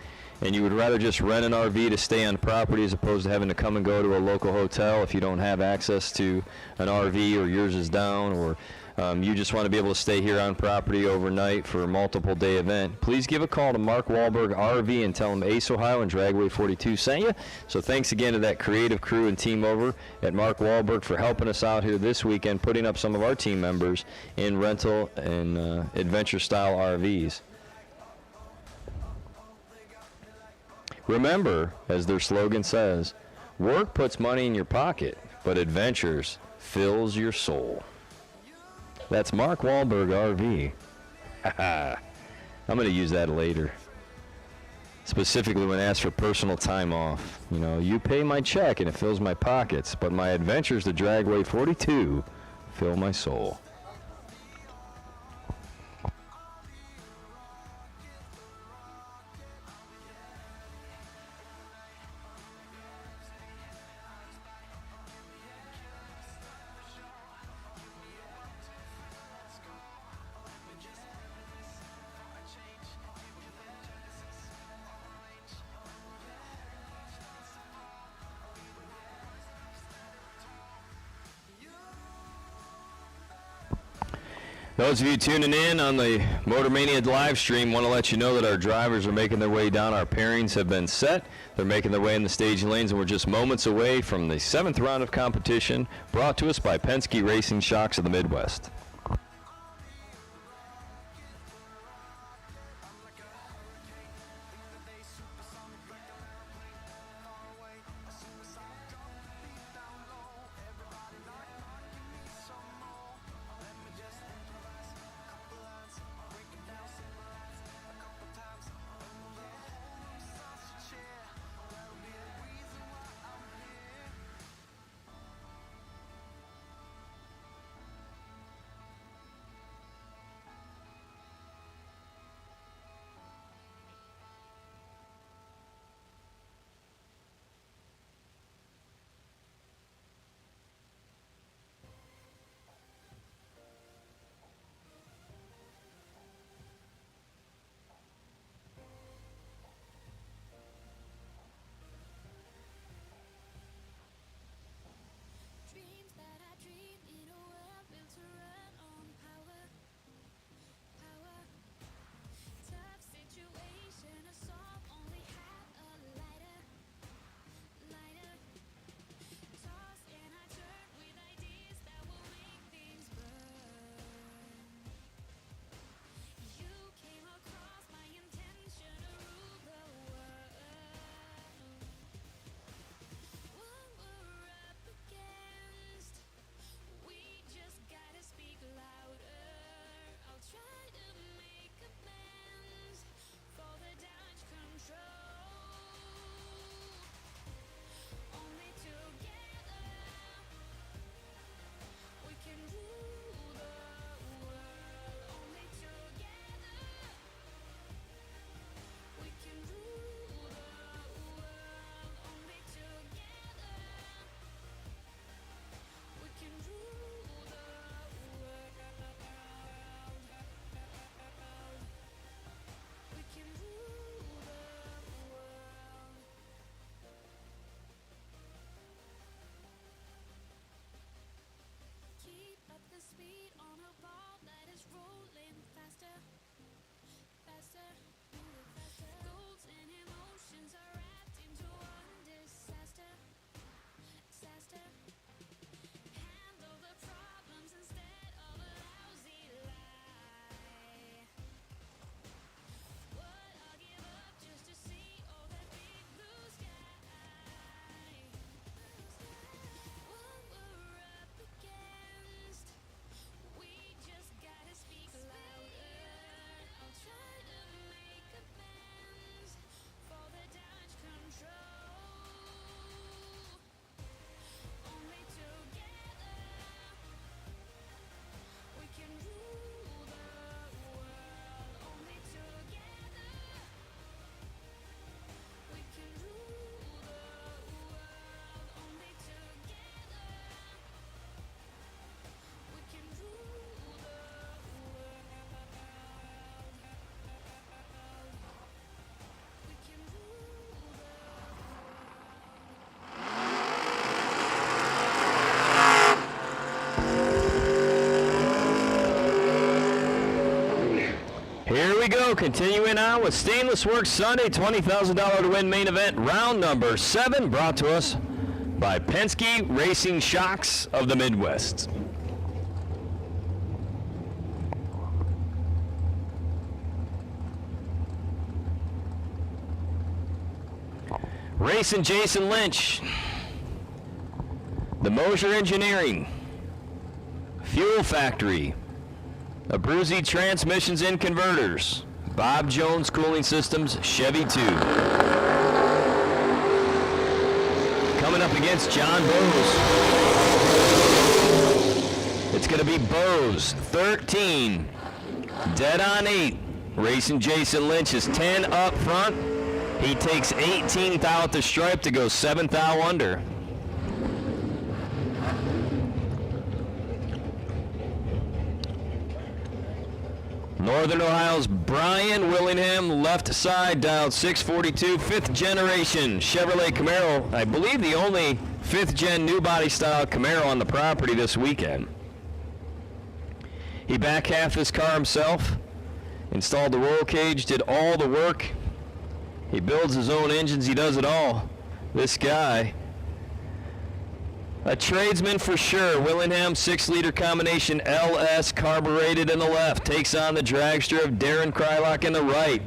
and you would rather just rent an RV to stay on property as opposed to having to come and go to a local hotel if you don't have access to an RV or yours is down, or you just want to be able to stay here on property overnight for a multiple day event, please give a call to Mark Wahlberg RV and tell him Ace Ohio and Dragway 42 sent you. So thanks again to that creative crew and team over at Mark Wahlberg for helping us out here this weekend, putting up some of our team members in rental and adventure style RVs. Remember, as their slogan says, work puts money in your pocket, but adventures fills your soul. That's Mark Wahlberg RV. I'm going to use that later. Specifically when asked for personal time off. You know, you pay my check and it fills my pockets, but my adventures to Dragway 42 fill my soul. Those of you tuning in on the MotorMania live stream, want to let you know that our drivers are making their way down. Our pairings have been set. They're making their way in the staging lanes, and we're just moments away from the 7th round of competition, brought to us by Penske Racing Shocks of the Midwest. Here we go, continuing on with Stainless Works Sunday, $20,000 to win main event, round number 7, brought to us by Penske Racing Shocks of the Midwest. Racing Jason Lynch, the Mosier Engineering, Fuel Factory, Abruzzi Transmissions and Converters, Bob Jones Cooling Systems, Chevy 2. Coming up against John Bose. It's going to be Bose, 13, dead on 8. Racing Jason Lynch is 10 up front. He takes 18th out the stripe to go 7th out under. Northern Ohio's Brian Willingham, left side, dialed 642, 5th generation Chevrolet Camaro. I believe the only 5th gen new body style Camaro on the property this weekend. He back half his car himself, installed the roll cage, did all the work. He builds his own engines, he does it all. This guy, a tradesman for sure. Willingham 6-liter combination LS carbureted in the left. Takes on the dragster of Darren Krylock in the right.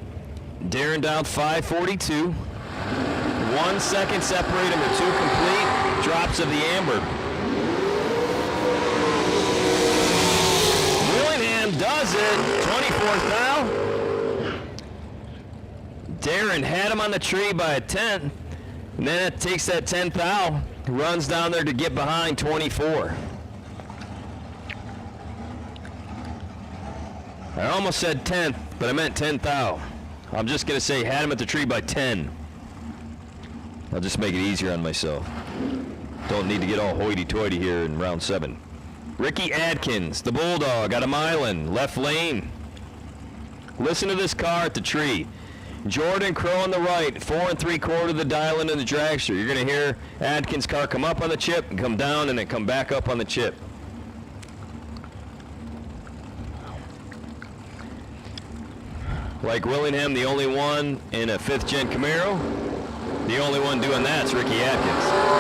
Darren down 542. 1 second separate him with 2 complete drops of the amber. Willingham does it. 24th out. Darren had him on the tree by a 10th. And then it takes that 10th out. Runs down there to get behind 24. I almost said 10th, but I meant 10th out. I'm just going to say had him at the tree by 10. I'll just make it easier on myself. Don't need to get all hoity-toity here in round 7. Ricky Adkins, the Bulldog, out of Milan, left lane. Listen to this car at the tree. Jordan Crow on the right, 4 3/4 the dial into the dragster. You're going to hear Adkins' car come up on the chip and come down and then come back up on the chip. Like Willingham, the only one in a 5th gen Camaro. The only one doing that's Ricky Adkins.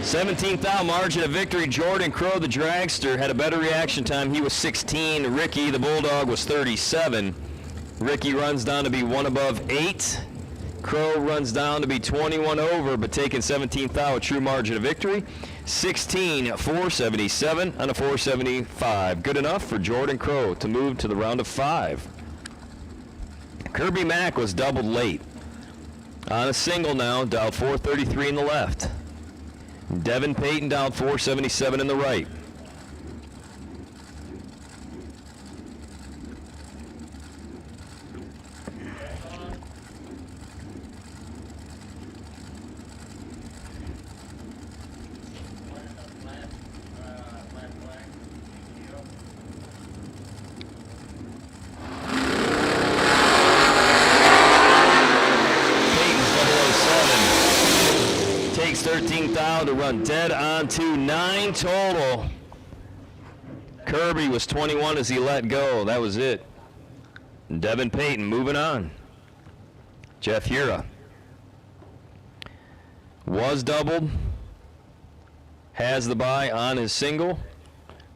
17th out margin of victory. Jordan Crow, the dragster, had a better reaction time. He was 16. Ricky, the Bulldog, was 37. Ricky runs down to be 1 above 8. Crow runs down to be 21 over, but taking 17th out, true margin of victory. 16, 477 on a 475. Good enough for Jordan Crow to move to the round of 5. Kirby Mack was doubled late. On a single now, dialed 433 in the left. Devin Payton down 477 in the right. Takes 13th out to run dead on to 9 total. Kirby was 21 as he let go. That was it. Devin Payton moving on. Jeff Hura was doubled, has the bye on his single,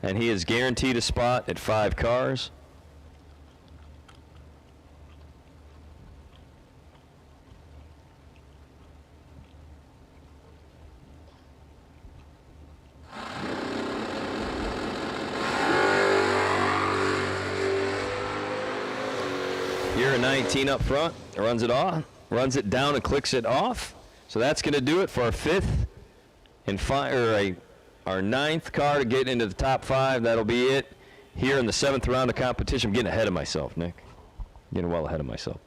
and he is guaranteed a spot at 5 cars. Here a 19 up front, runs it off, runs it down and clicks it off. So that's going to do it for our 5th and our 9th car to get into the top 5. That'll be it here in the 7th round of competition. I'm getting ahead of myself, Nick. Getting well ahead of myself.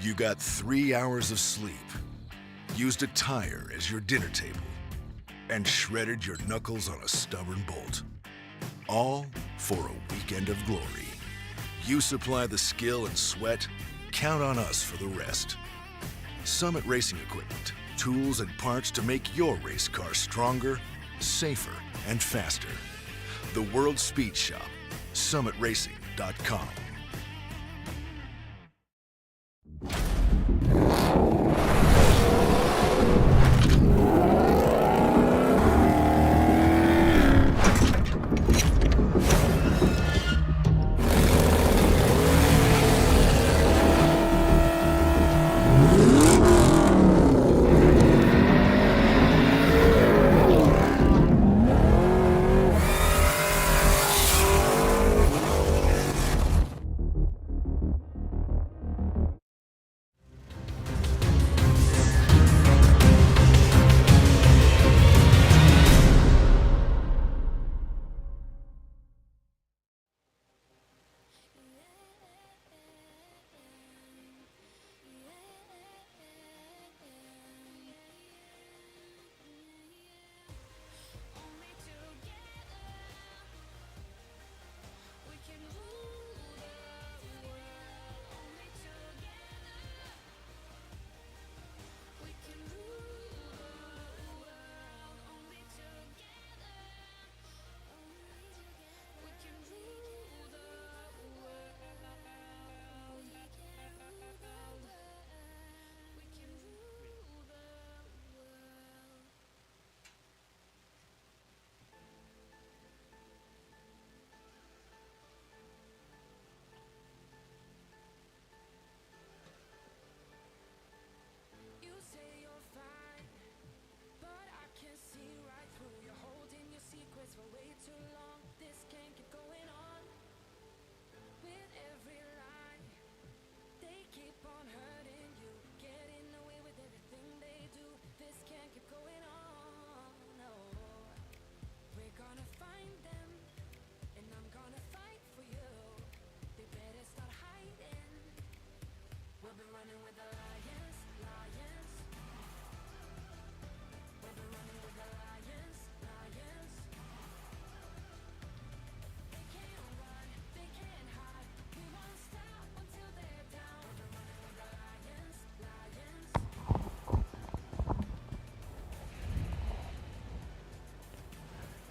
You got 3 hours of sleep, used a tire as your dinner table, and shredded your knuckles on a stubborn bolt. All for a weekend of glory. You supply the skill and sweat, count on us for the rest. Summit Racing Equipment, tools and parts to make your race car stronger, safer, and faster. The World Speed Shop, summitracing.com.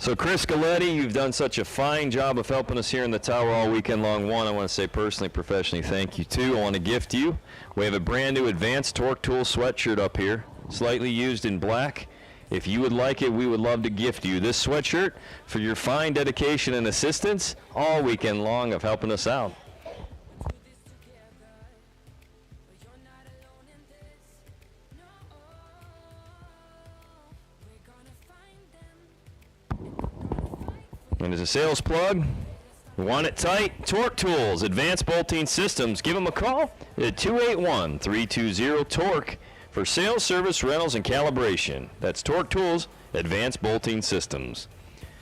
So Chris Galletti, you've done such a fine job of helping us here in the tower all weekend long. One, I want to say personally, professionally, thank you. Two, I want to gift you. We have a brand new Advanced Torque Tool sweatshirt up here, slightly used in black. If you would like it, we would love to gift you this sweatshirt for your fine dedication and assistance all weekend long of helping us out. And as a sales plug, you want it tight? Torque Tools, Advanced Bolting Systems. Give them a call at 281-320-TORQUE for sales, service, rentals, and calibration. That's Torque Tools, Advanced Bolting Systems.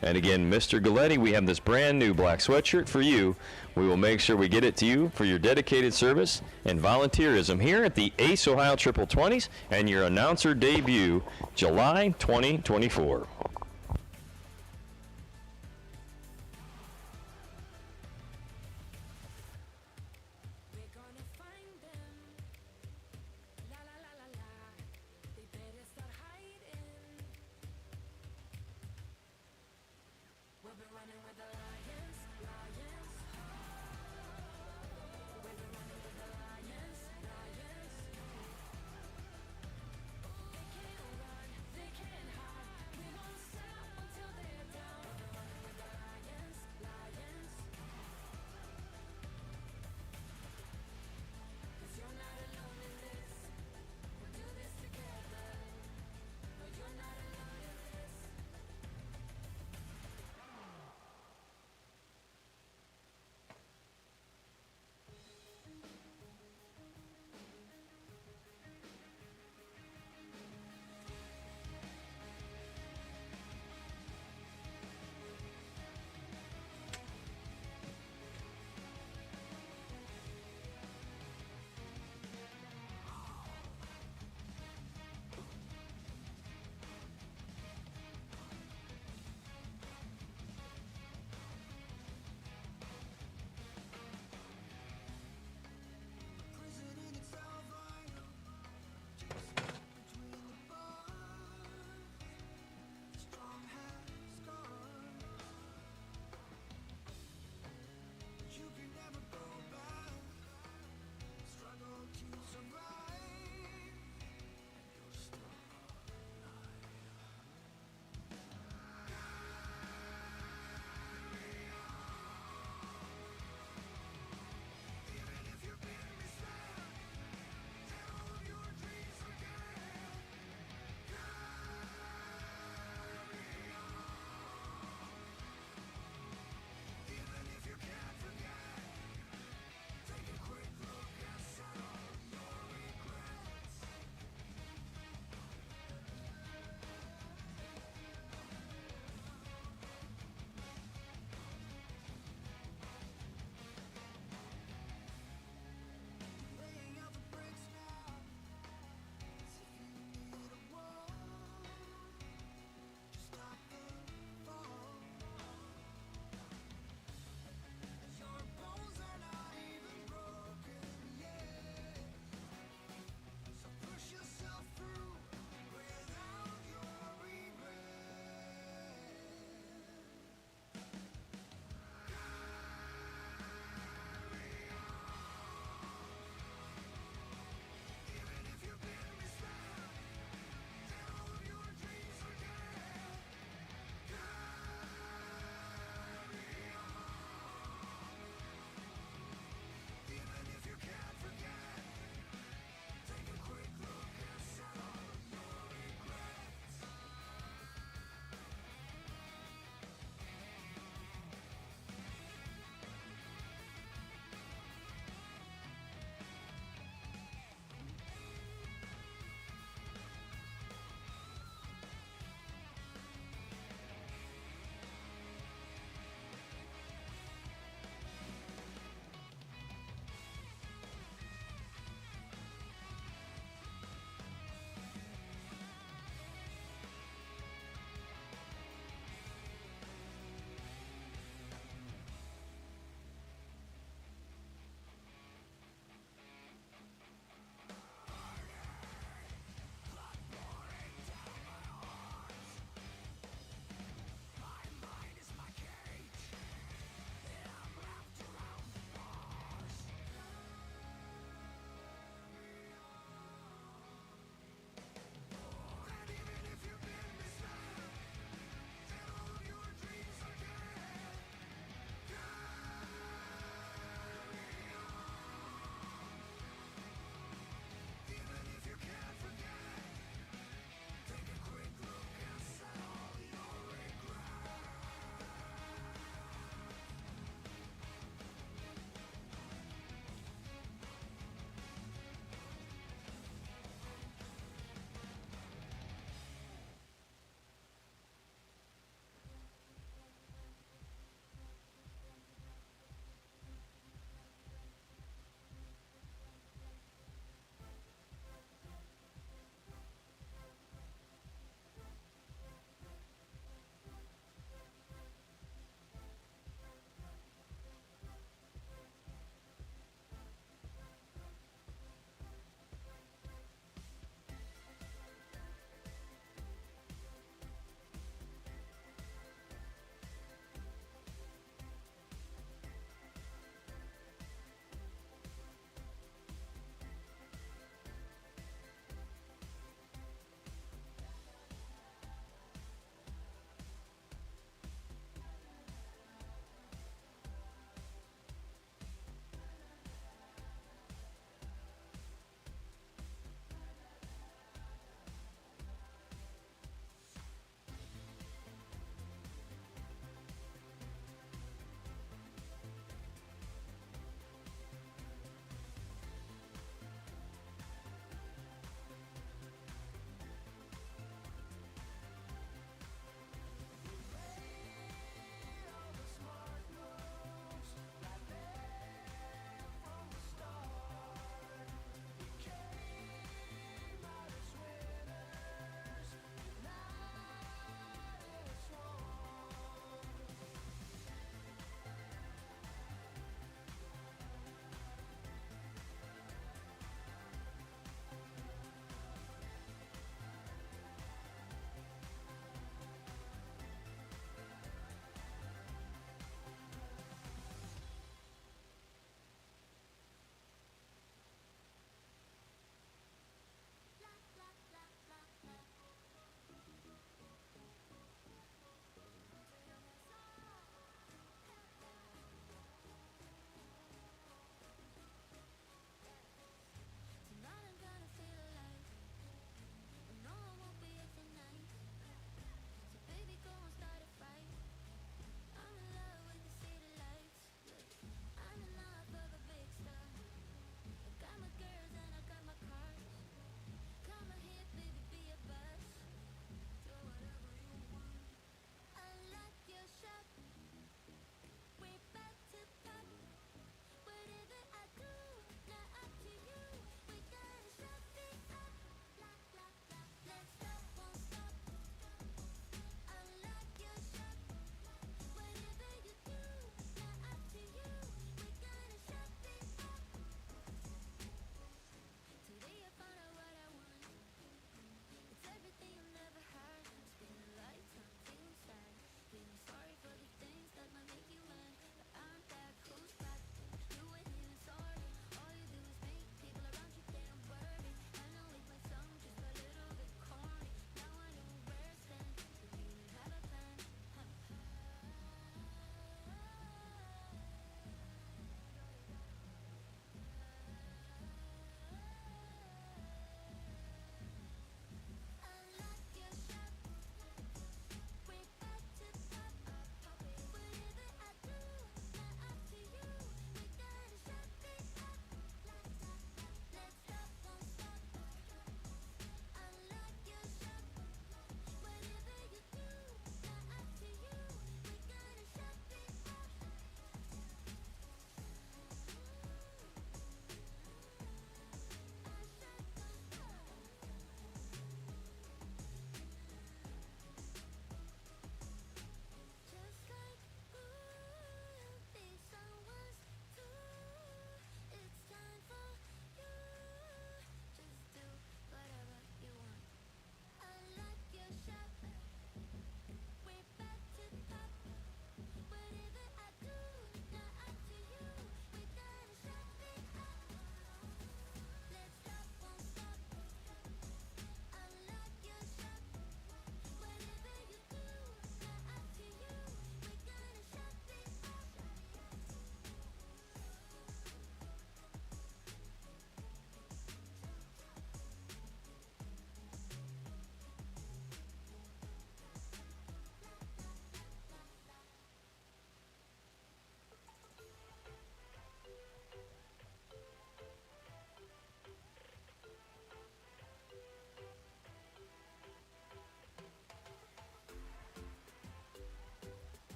And again, Mr. Galletti, we have this brand new black sweatshirt for you. We will make sure we get it to you for your dedicated service and volunteerism here at the ACE Ohio Triple 20s and your announcer debut, July 2024.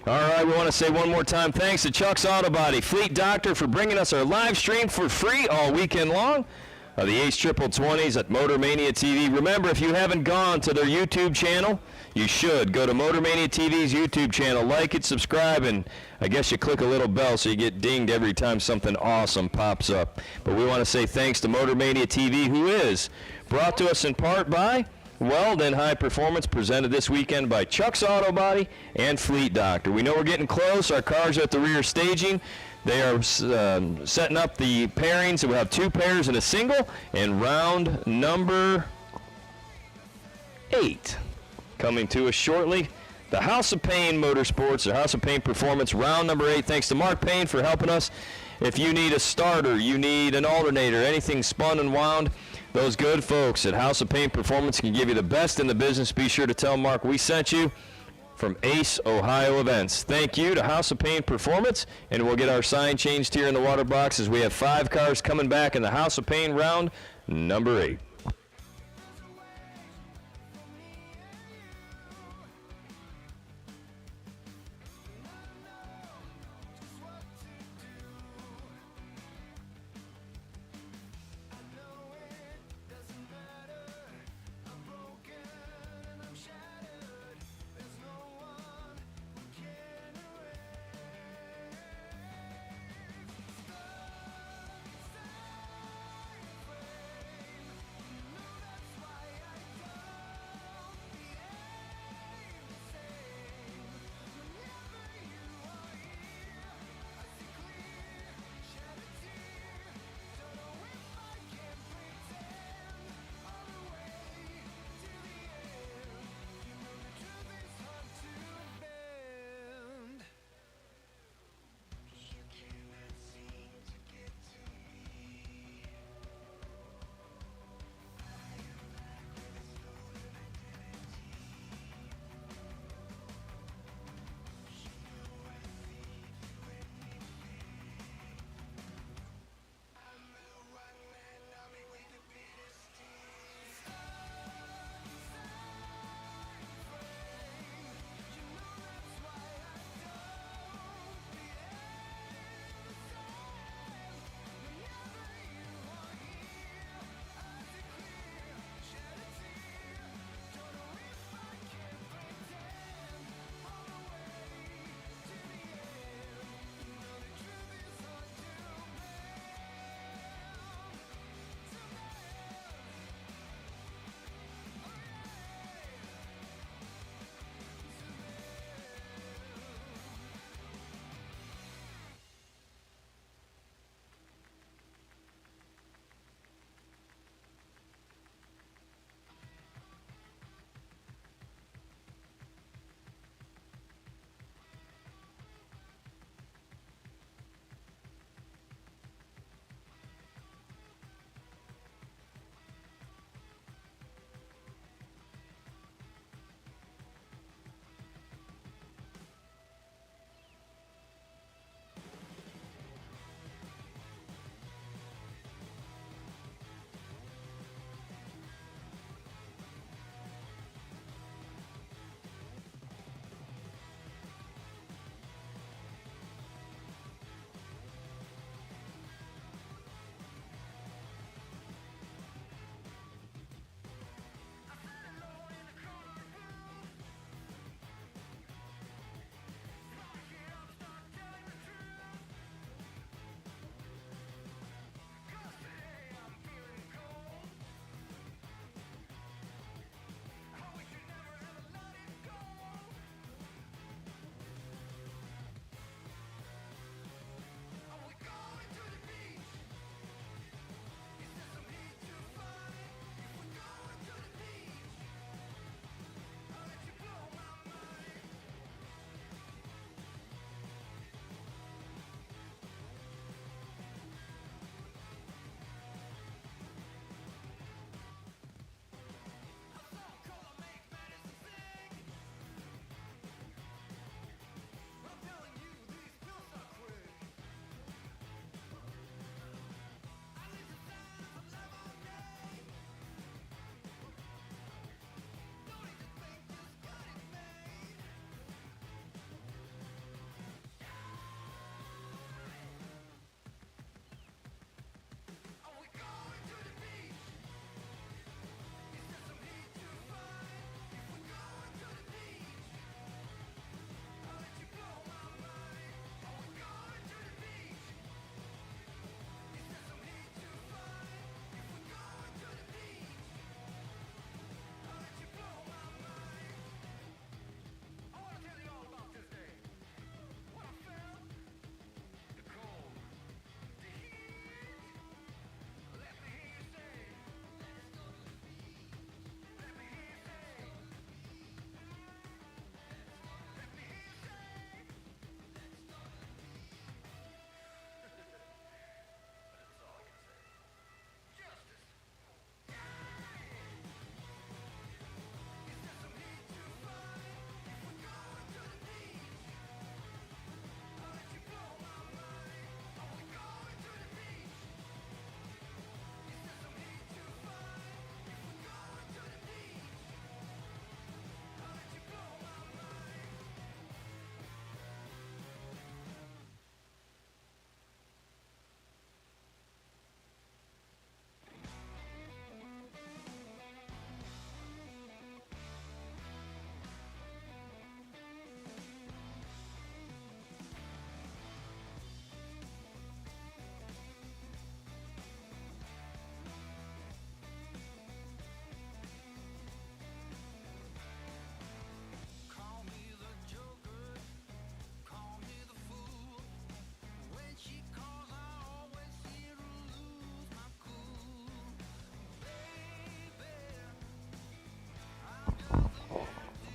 All right, we want to say one more time thanks to Chuck's Auto Body, Fleet Doctor for bringing us our live stream for free all weekend long. The Ace Triple 20s at Motor Mania TV. Remember, if you haven't gone to their YouTube channel, you should. Go to Motor Mania TV's YouTube channel, like it, subscribe, and I guess you click a little bell so you get dinged every time something awesome pops up. But we want to say thanks to Motor Mania TV, who is brought to us in part by Weldon High Performance, presented this weekend by Chuck's Auto Body and Fleet Doctor. We know we're getting close. Our cars are at the rear staging. They are setting up the pairings. We'll have 2 pairs and a single. And round number 8 coming to us shortly. The House of Payne Motorsports, the House of Payne Performance, round number 8. Thanks to Mark Payne for helping us. If you need a starter, you need an alternator, anything spun and wound, those good folks at House of Payne Performance can give you the best in the business. Be sure to tell Mark we sent you from Ace Ohio Events. Thank you to House of Payne Performance, and we'll get our sign changed here in the water box as we have 5 cars coming back in the House of Payne round number 8.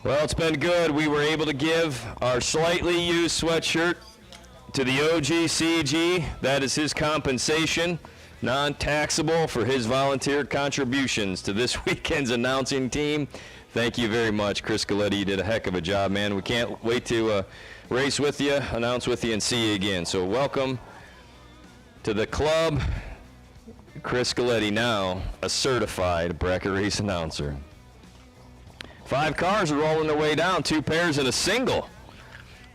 Well, it's been good. We were able to give our slightly used sweatshirt to the OG CEG. That is his compensation, non-taxable for his volunteer contributions to this weekend's announcing team. Thank you very much, Chris Galletti. You did a heck of a job, man. We can't wait to race with you, announce with you, and see you again. So welcome to the club. Chris Galletti, now a certified bracket race announcer. 5 cars are rolling their way down, 2 pairs and a single.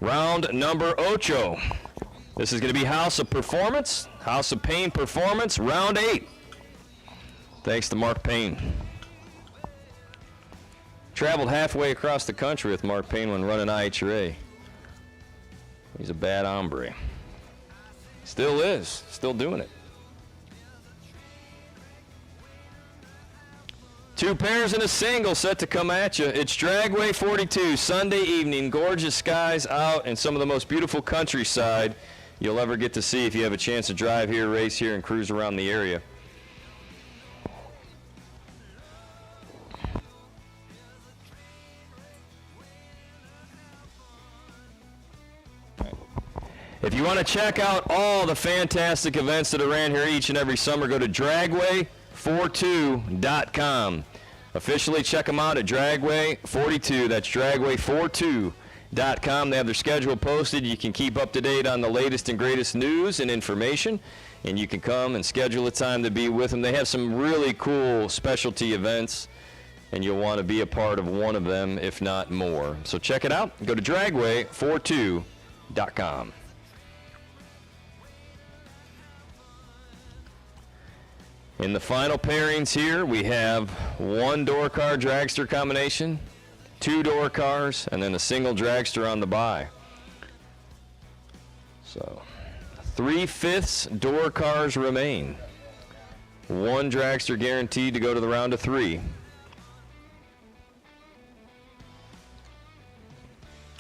Round number 8. This is going to be House of Performance, House of Pain Performance, round 8. Thanks to Mark Payne. Traveled halfway across the country with Mark Payne when running IHRA. He's a bad hombre. Still is, still doing it. 2 pairs and a single set to come at you. It's Dragway 42, Sunday evening. Gorgeous skies out and some of the most beautiful countryside you'll ever get to see if you have a chance to drive here, race here, and cruise around the area. If you want to check out all the fantastic events that are ran here each and every summer, go to dragway42.com. Officially check them out at Dragway42. That's Dragway42.com. They have their schedule posted. You can keep up to date on the latest and greatest news and information, and you can come and schedule a time to be with them. They have some really cool specialty events, and you'll want to be a part of one of them, if not more. So check it out. Go to Dragway42.com. In the final pairings here, we have 1 door car dragster combination, 2 door cars, and then a single dragster on the bye. So 3/5 door cars remain. 1 dragster guaranteed to go to the round of 3.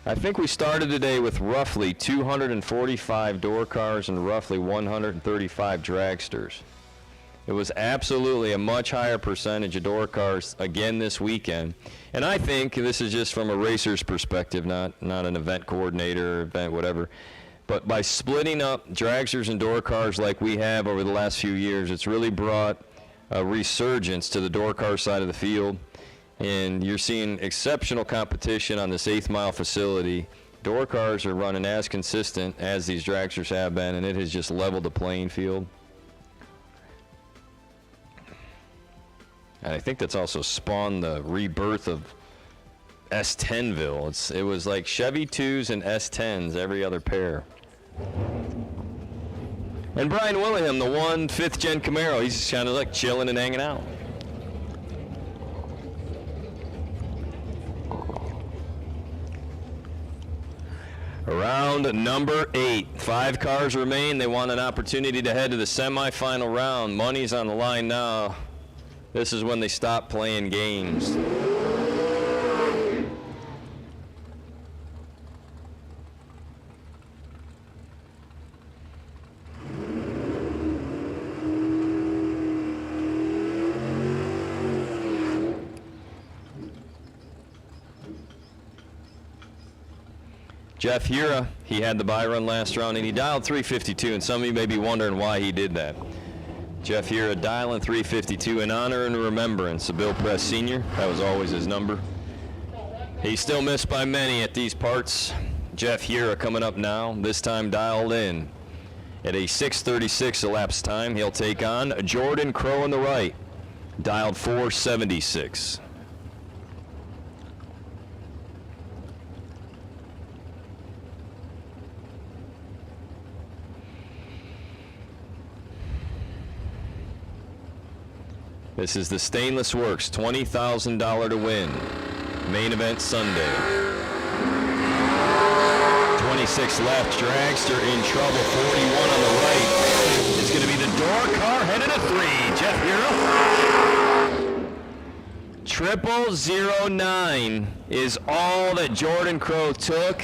I think we started today with roughly 245 door cars and roughly 135 dragsters. It was absolutely a much higher percentage of door cars again this weekend. And I think this is just from a racer's perspective, not an event coordinator, event whatever. But by splitting up dragsters and door cars like we have over the last few years, it's really brought a resurgence to the door car side of the field. And you're seeing exceptional competition on this 8th mile facility. Door cars are running as consistent as these dragsters have been, and it has just leveled the playing field. And I think that's also spawned the rebirth of S10ville. It was like Chevy 2s and S10s, every other pair. And Brian Willingham, the 5th gen Camaro, he's just kind of like chilling and hanging out. Round number 8. 5 cars remain. They want an opportunity to head to the semifinal round. Money's on the line now. This is when they stop playing games. Jeff Hura, he had the bye run last round, and he dialed 352, and some of you may be wondering why he did that. Jeff Hura dialing 352 in honor and remembrance of Bill Press Sr. That was always his number. He's still missed by many at these parts. Jeff Hura coming up now, this time dialed in. At a 6:36 elapsed time, he'll take on Jordan Crow on the right, dialed 476. This is the Stainless Works, $20,000 to win. Main event Sunday. 26 left, dragster in trouble, 41 on the right. It's going to be the door car headed to 3, Jeff Hura. 0009 is all that Jordan Crow took,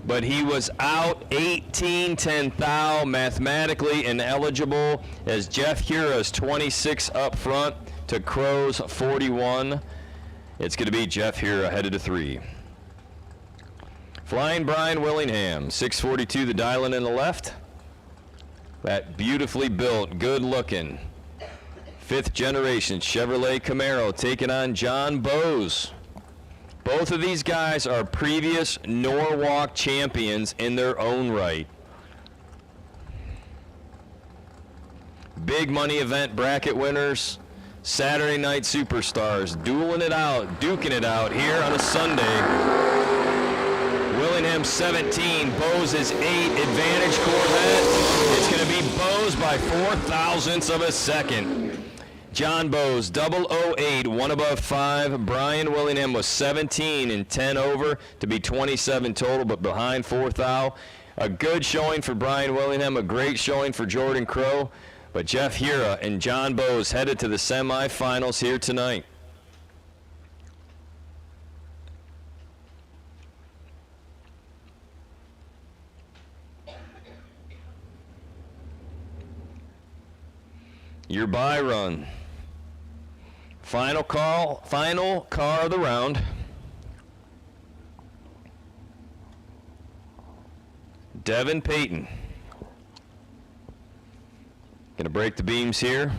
but he was out 18-10 thou, mathematically ineligible, as Jeff Hura's 26 up front to Crow's 41. It's going to be Jeff here headed to 3. Flying Brian Willingham, 642 the dialing in the left. That beautifully built, good looking 5th generation Chevrolet Camaro taking on John Bowes. Both of these guys are previous Norwalk champions in their own right. Big money event bracket winners, Saturday night superstars, dueling it out, duking it out here on a Sunday. Willingham 17, Bowes is 8, advantage Corvette. It's going to be Bowes by 4 thousandths of a second. John Bowes, 008, 1 above 5. Brian Willingham was 17 and 10 over to be 27 total, but behind 4 thou. A good showing for Brian Willingham, a great showing for Jordan Crow. But Jeff Hura and John Bowes headed to the semifinals here tonight. Your bye run. Final car of the round. Devin Payton. Gonna break the beams here.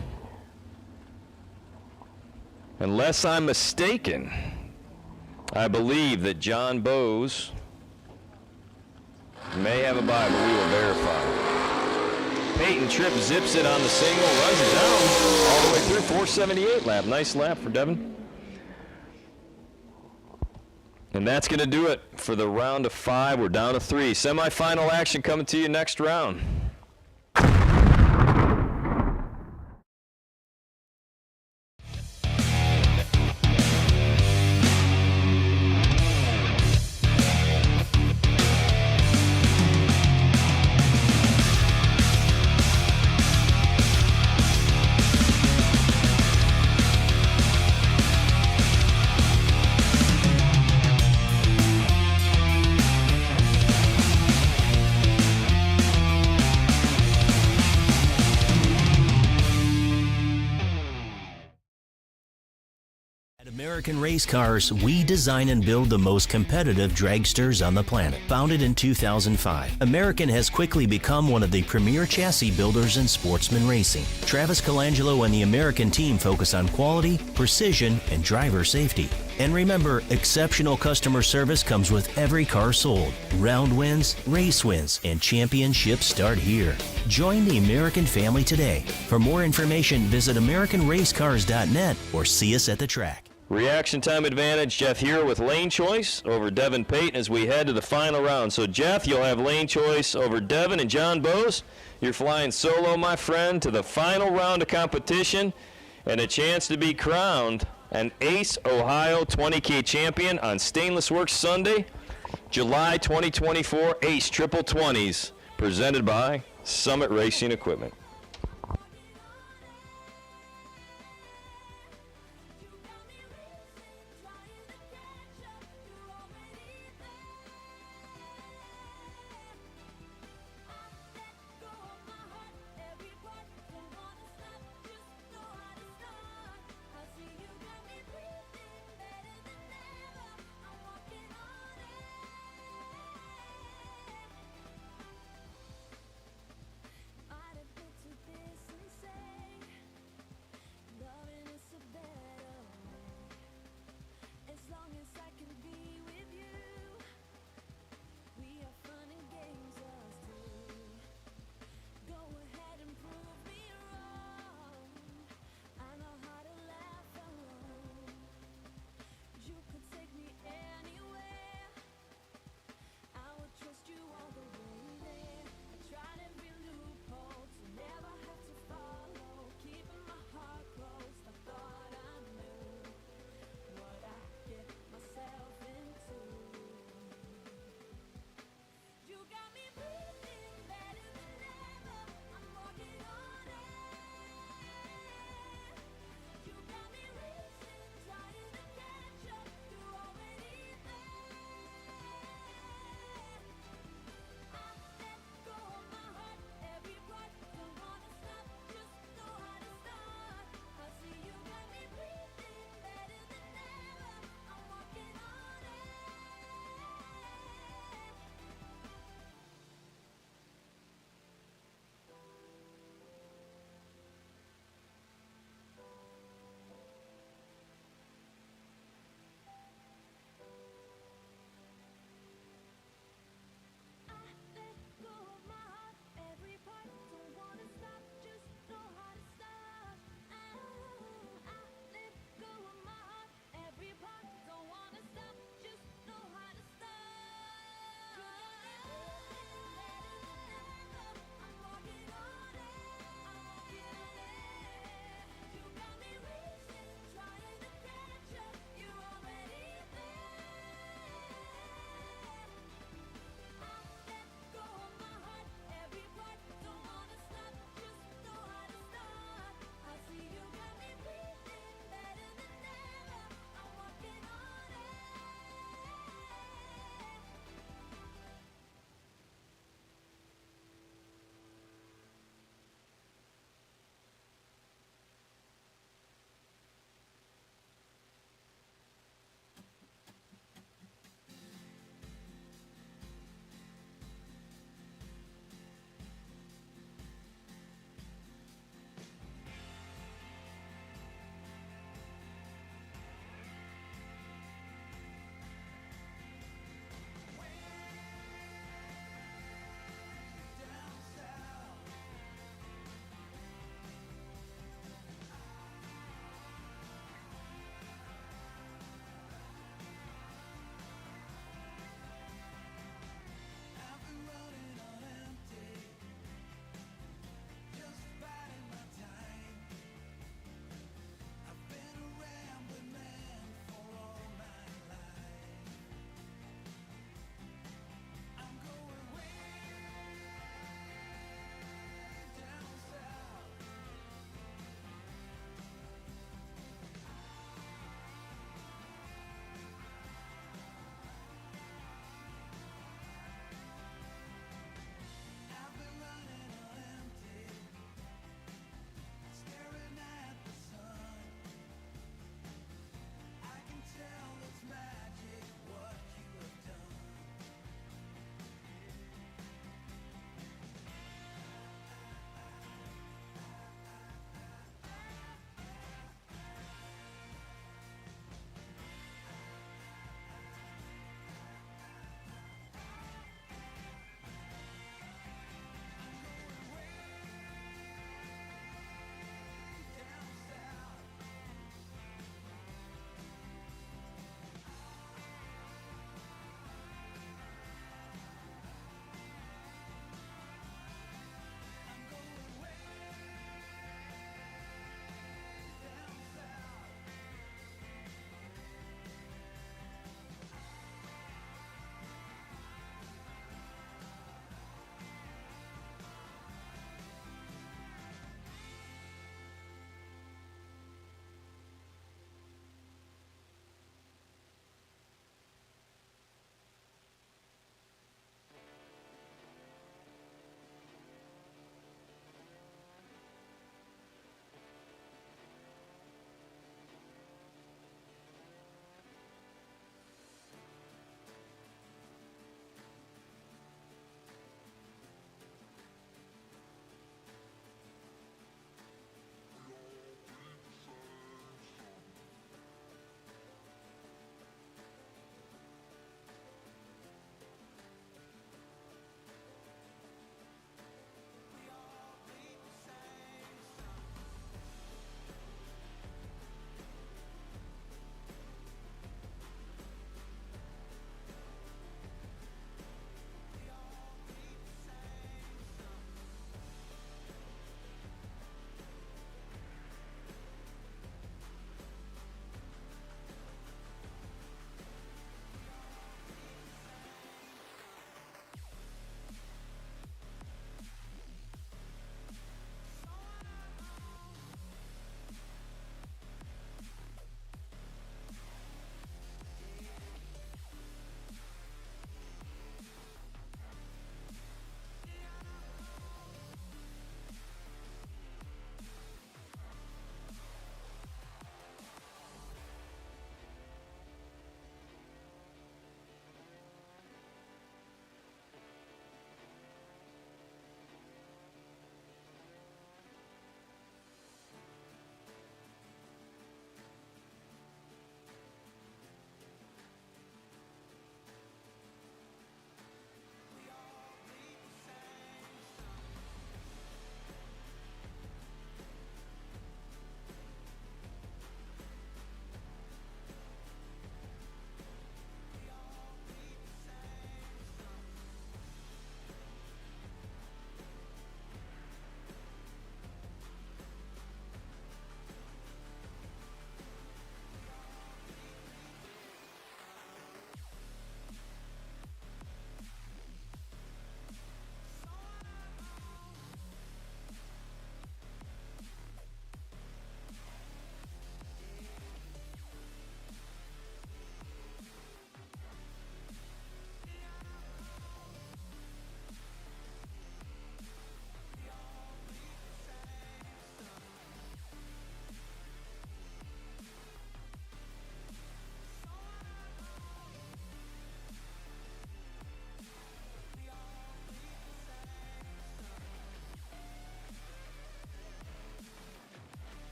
Unless I'm mistaken, I believe that John Bowes may have a bye, but we will verify. Peyton Tripp zips it on the single, runs it down all the way through, 478 lap. Nice lap for Devin. And that's going to do it for the round of 5. We're down to 3. Semifinal action coming to you next round. American Race Cars, we design and build the most competitive dragsters on the planet. Founded in 2005, American has quickly become one of the premier chassis builders in sportsman racing. Travis Colangelo and the American team focus on quality, precision, and driver safety. And remember, exceptional customer service comes with every car sold. Round wins, race wins, and championships start here. Join the American family today. For more information, visit AmericanRaceCars.net or see us at the track. Reaction time advantage, Jeff here with lane choice over Devin Payton as we head to the final round. So, Jeff, you'll have lane choice over Devin and John Bowes. You're flying solo, my friend, to the final round of competition and a chance to be crowned an ACE Ohio 20K champion on Stainless Works Sunday, July 2024 ACE Triple 20s, presented by Summit Racing Equipment.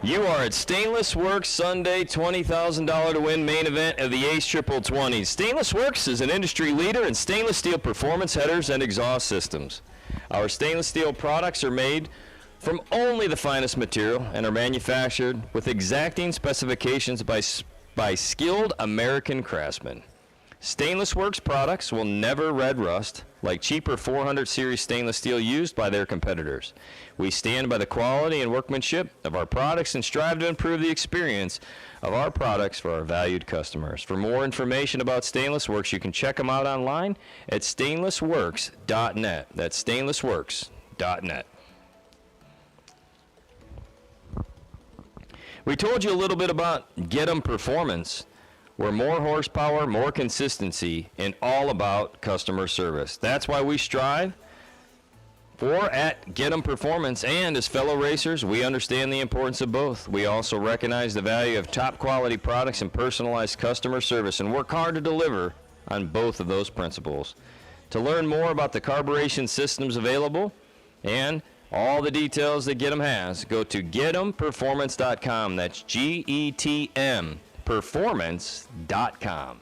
You are at Stainless Works Sunday $20,000 to win main event of the Ace Triple 20. Stainless Works is an industry leader in stainless steel performance headers and exhaust systems. Our stainless steel products are made from only the finest material and are manufactured with exacting specifications by skilled American craftsmen. Stainless Works products will never red rust like cheaper 400 series stainless steel used by their competitors. We stand by the quality and workmanship of our products and strive to improve the experience of our products for our valued customers. For more information about Stainless Works, you can check them out online at stainlessworks.net. That's stainlessworks.net. We told you a little bit about Get 'em Performance. We're more horsepower, more consistency, and all about customer service. That's why we strive for at Get 'em Performance, and as fellow racers, we understand the importance of both. We also recognize the value of top quality products and personalized customer service, and work hard to deliver on both of those principles. To learn more about the carburation systems available and all the details that Get 'em has, go to getemperformance.com. That's GETM. Performance.com.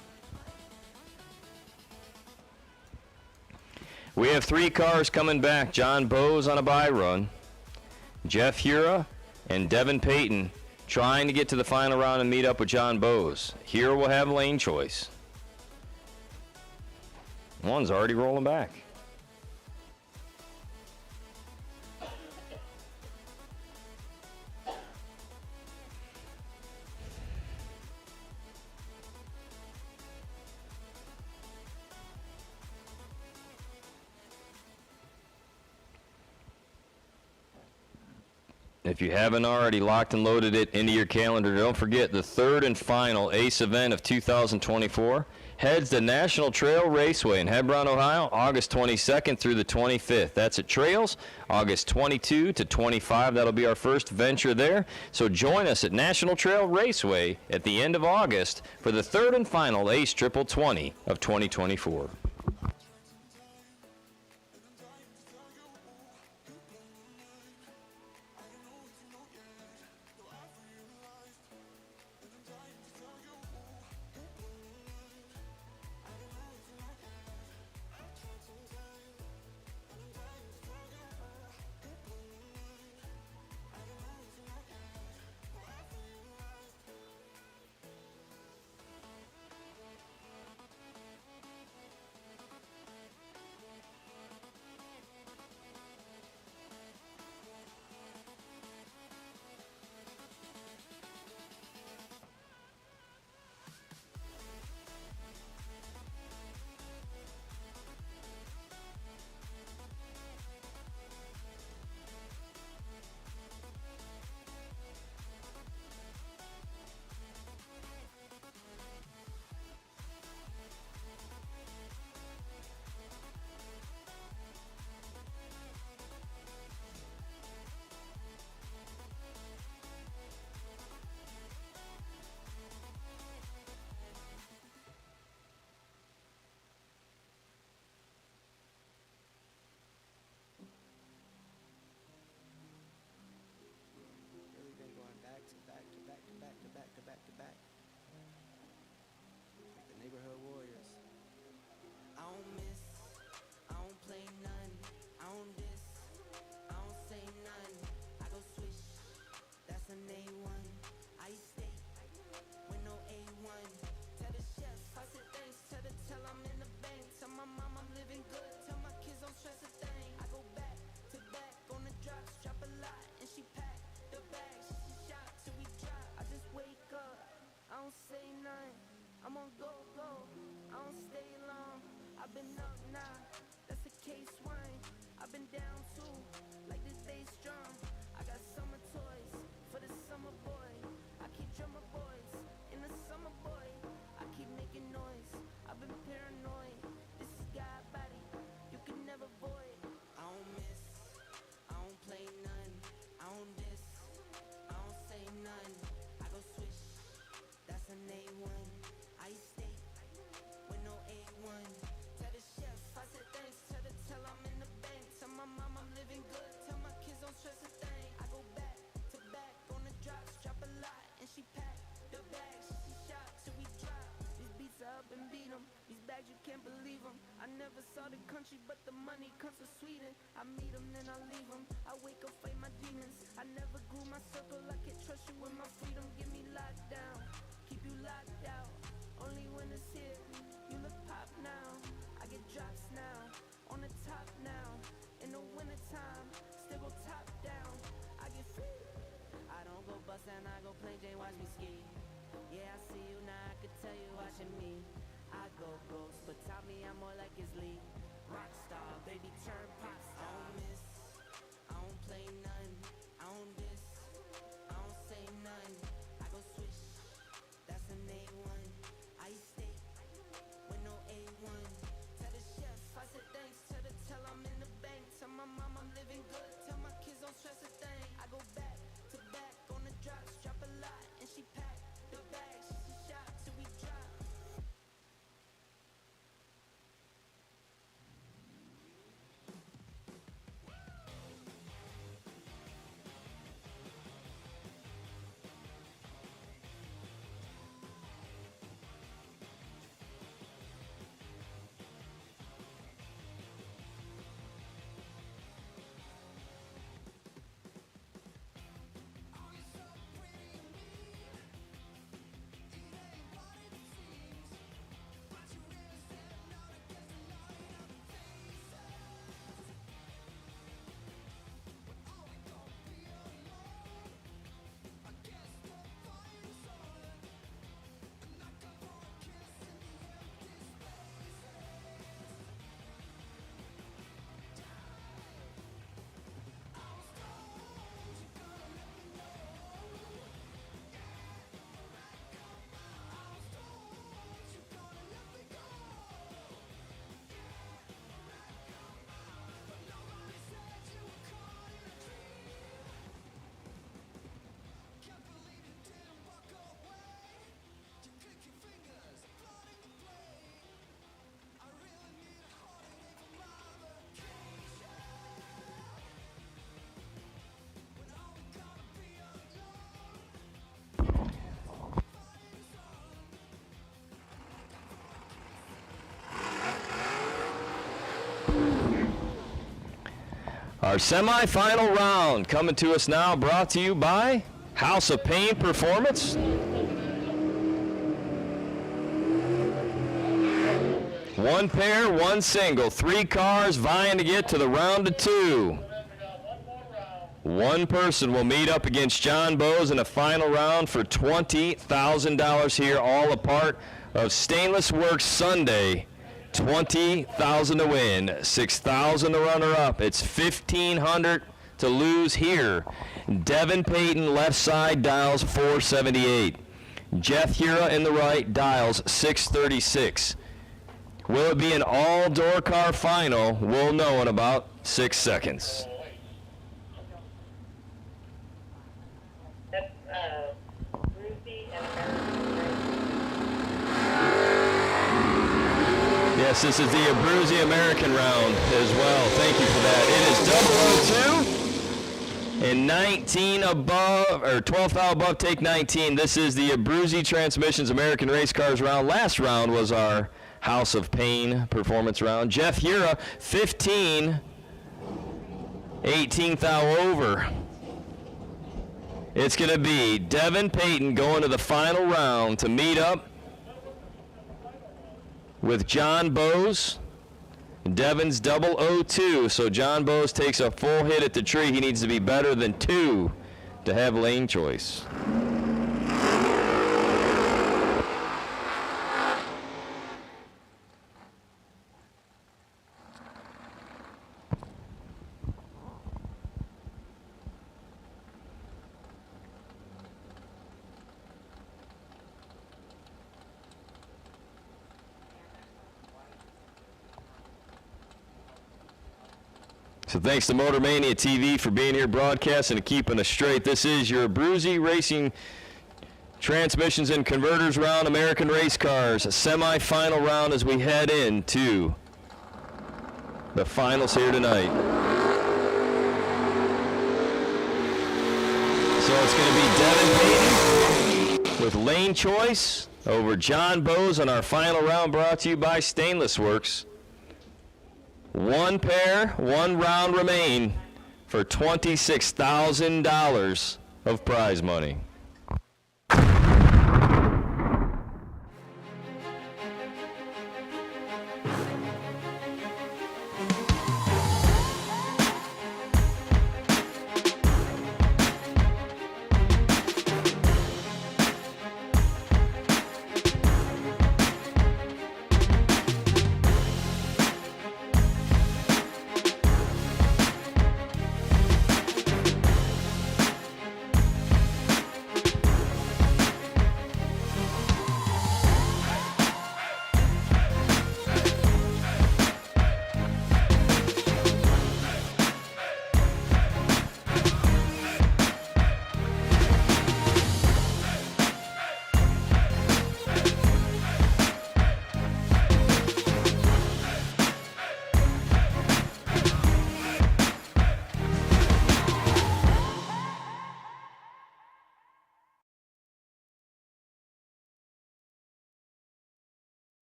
We have 3 cars coming back. John Bowes on a bye run, Jeff Hura and Devin Payton trying to get to the final round and meet up with John Bowes. Hura will have lane choice. One's already rolling back. If you haven't already locked and loaded it into your calendar, don't forget the third and final ACE event of 2024 heads to National Trail Raceway in Hebron, Ohio, August 22nd through the 25th. That's at Trails, August 22 to 25. That'll be our first venture there. So join us at National Trail Raceway at the end of August for the third and final ACE Triple 20 of 2024. saw the country, but the money comes to Sweden. I meet them, then I leave them. I wake up, fight my demons. I never grew my circle, I can't trust you with my freedom. Give me locked down, keep you locked out. Only when it's here, you look pop now. I get drops now, on the top now. In the wintertime, still go top down. I get free. I don't go bust and I go plain Jane, watch me ski. Yeah, I see you now, I could tell you watching me. I go ghost, but tell me I'm more like his lead. Rockstar, baby, turn pop star. I don't miss, I don't play none. I don't diss, I don't say none. I go swish, that's an A1. I eat steak with no A1. Tell the chef, I said thanks. Tell I'm in the bank. Tell my mom I'm living good. Tell my kids don't stress a thing. I go back to back on the drops. Drop a lot and she pack the bags. She shot till we drop. Our semifinal round coming to us now, brought to you by House of Pain Performance. One pair, one single, 3 cars vying to get to the round of 2. One person will meet up against John Bowes in a final round for $20,000 here, all a part of Stainless Works Sunday. $20,000 to win, $6,000 to runner-up. It's $1,500 to lose here. Devin Payton, left side, dials 478. Jeff Hura in the right, dials 636. Will it be an all-door car final? We'll know in about 6 seconds. Yes, this is the Abruzzi American round as well. Thank you for that. It is 002 and 19 above, or 12th foul above, take 19. This is the Abruzzi Transmissions American Race Cars round. Last round was our House of Pain performance round. Jeff Hura, 15, 18th foul over. It's going to be Devin Payton going to the final round to meet up with John Bowes. Devin's 002, so John Bowes takes a full hit at the tree. He needs to be better than 2 to have lane choice. So thanks to Motor Mania TV for being here broadcasting and keeping us straight. This is your Abruzzi Racing Transmissions and Converters round, American Race Cars, a semi-final round as we head into the finals here tonight. So it's going to be Devin Payton with lane choice over John Bowes on our final round, brought to you by Stainless Works. One pair, one round remain for $26,000 of prize money.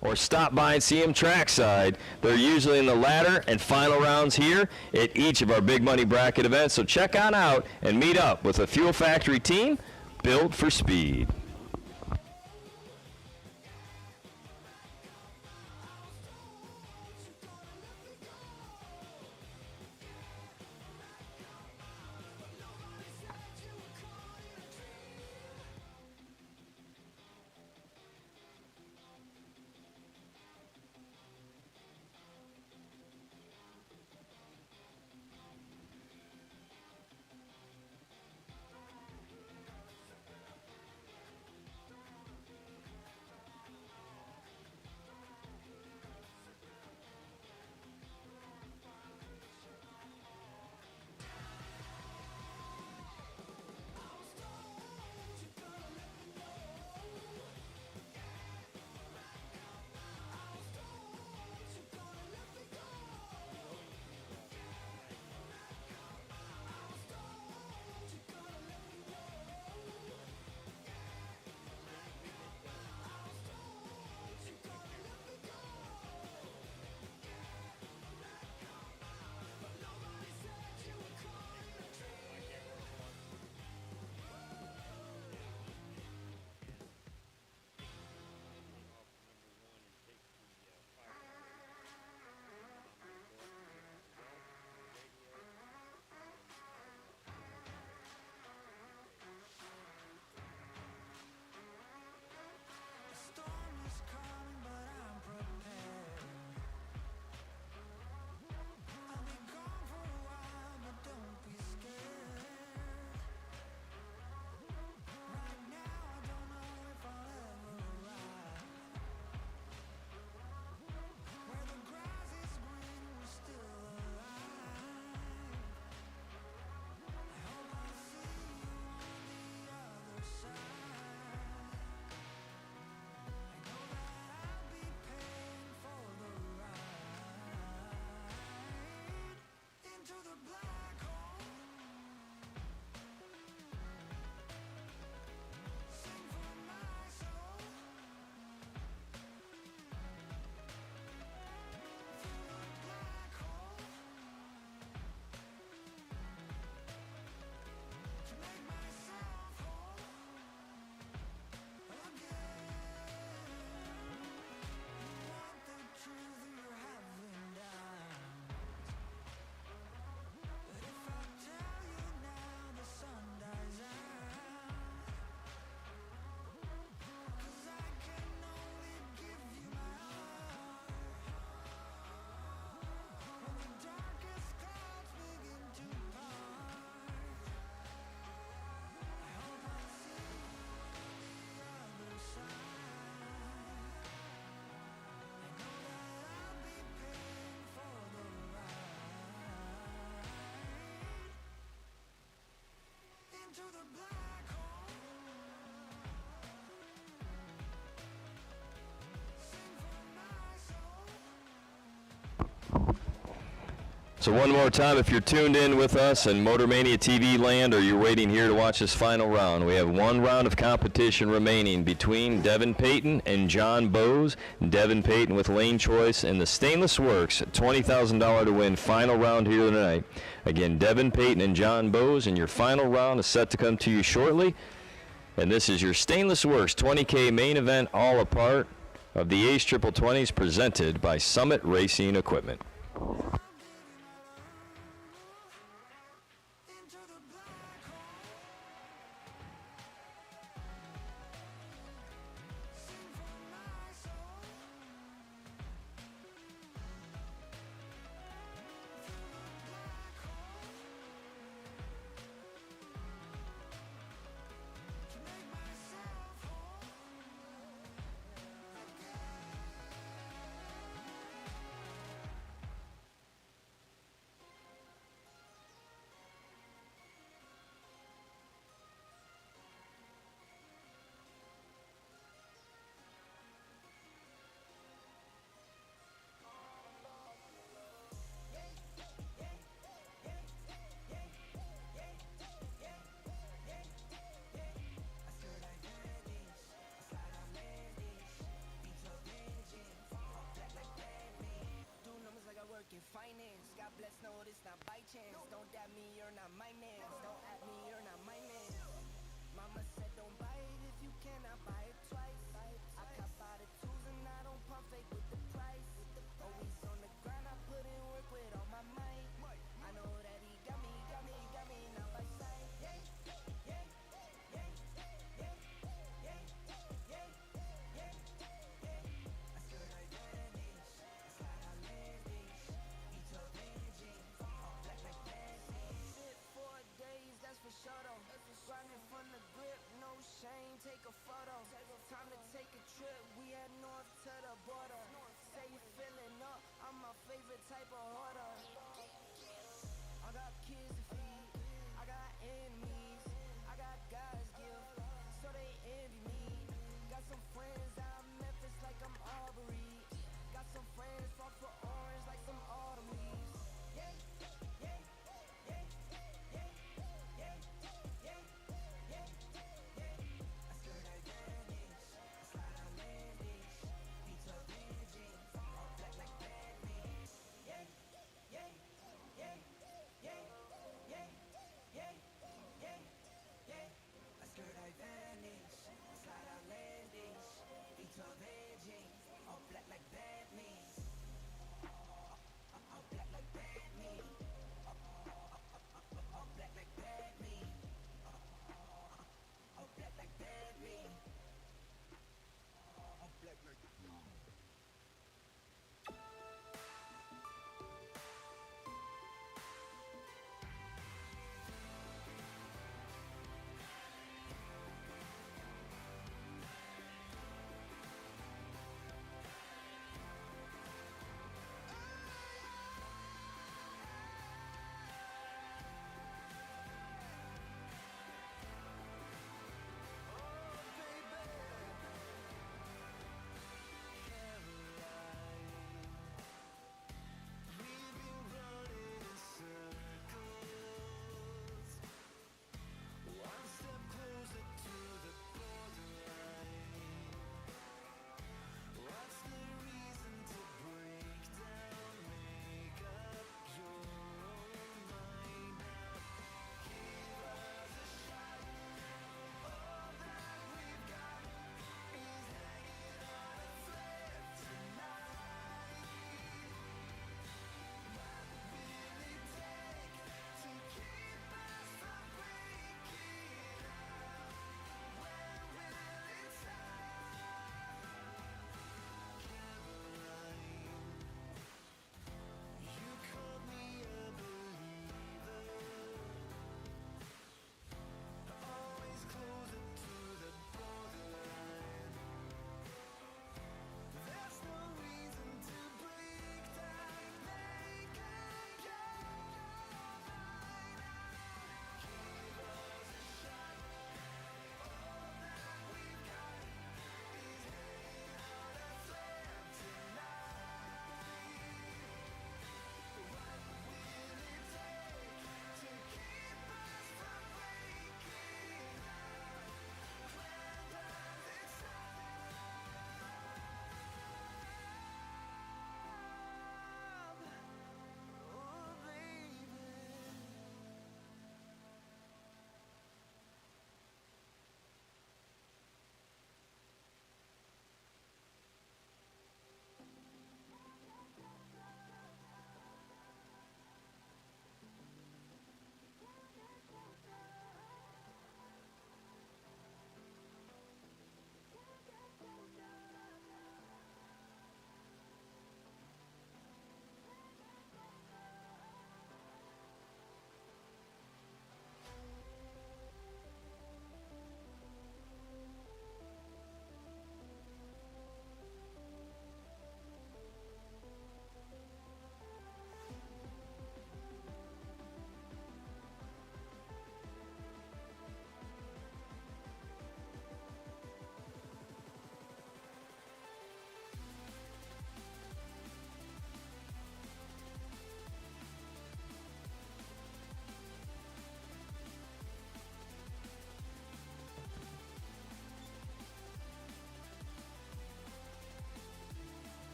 Or stop by and see them trackside. They're usually in the latter and final rounds here at each of our big money bracket events. So check on out and meet up with a Fuel Factory team built for speed. So one more time, if you're tuned in with us in Motor Mania TV land or you're waiting here to watch this final round, we have one round of competition remaining between Devin Payton and John Bowes. Devin Payton with lane choice and the Stainless Works, $20,000 to win final round here tonight. Again, Devin Payton and John Bowes, and your final round is set to come to you shortly. And this is your Stainless Works 20K main event, all a part of the Ace Triple 20s presented by Summit Racing Equipment.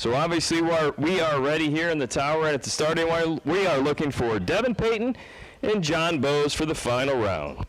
So obviously we are ready here in the tower, and at the starting line we are looking for Devin Payton and John Bowes for the final round.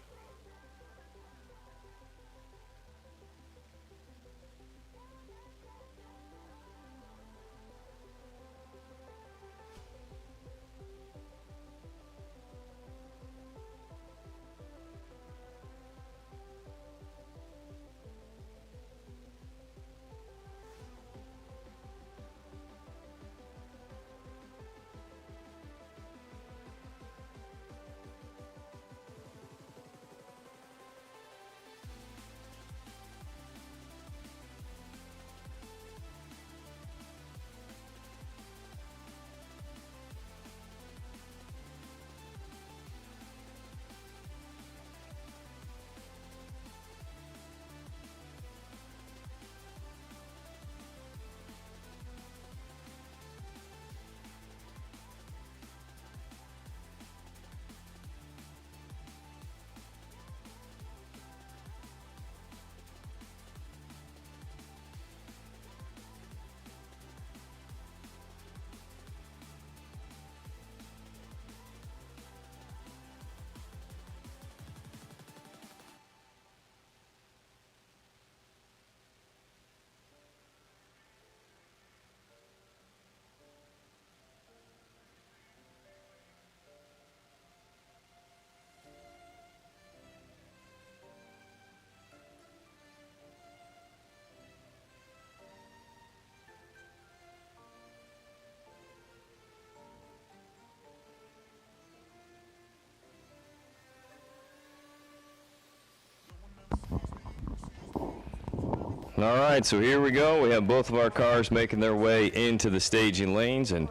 All right, so here we go. We have both of our cars making their way into the staging lanes, and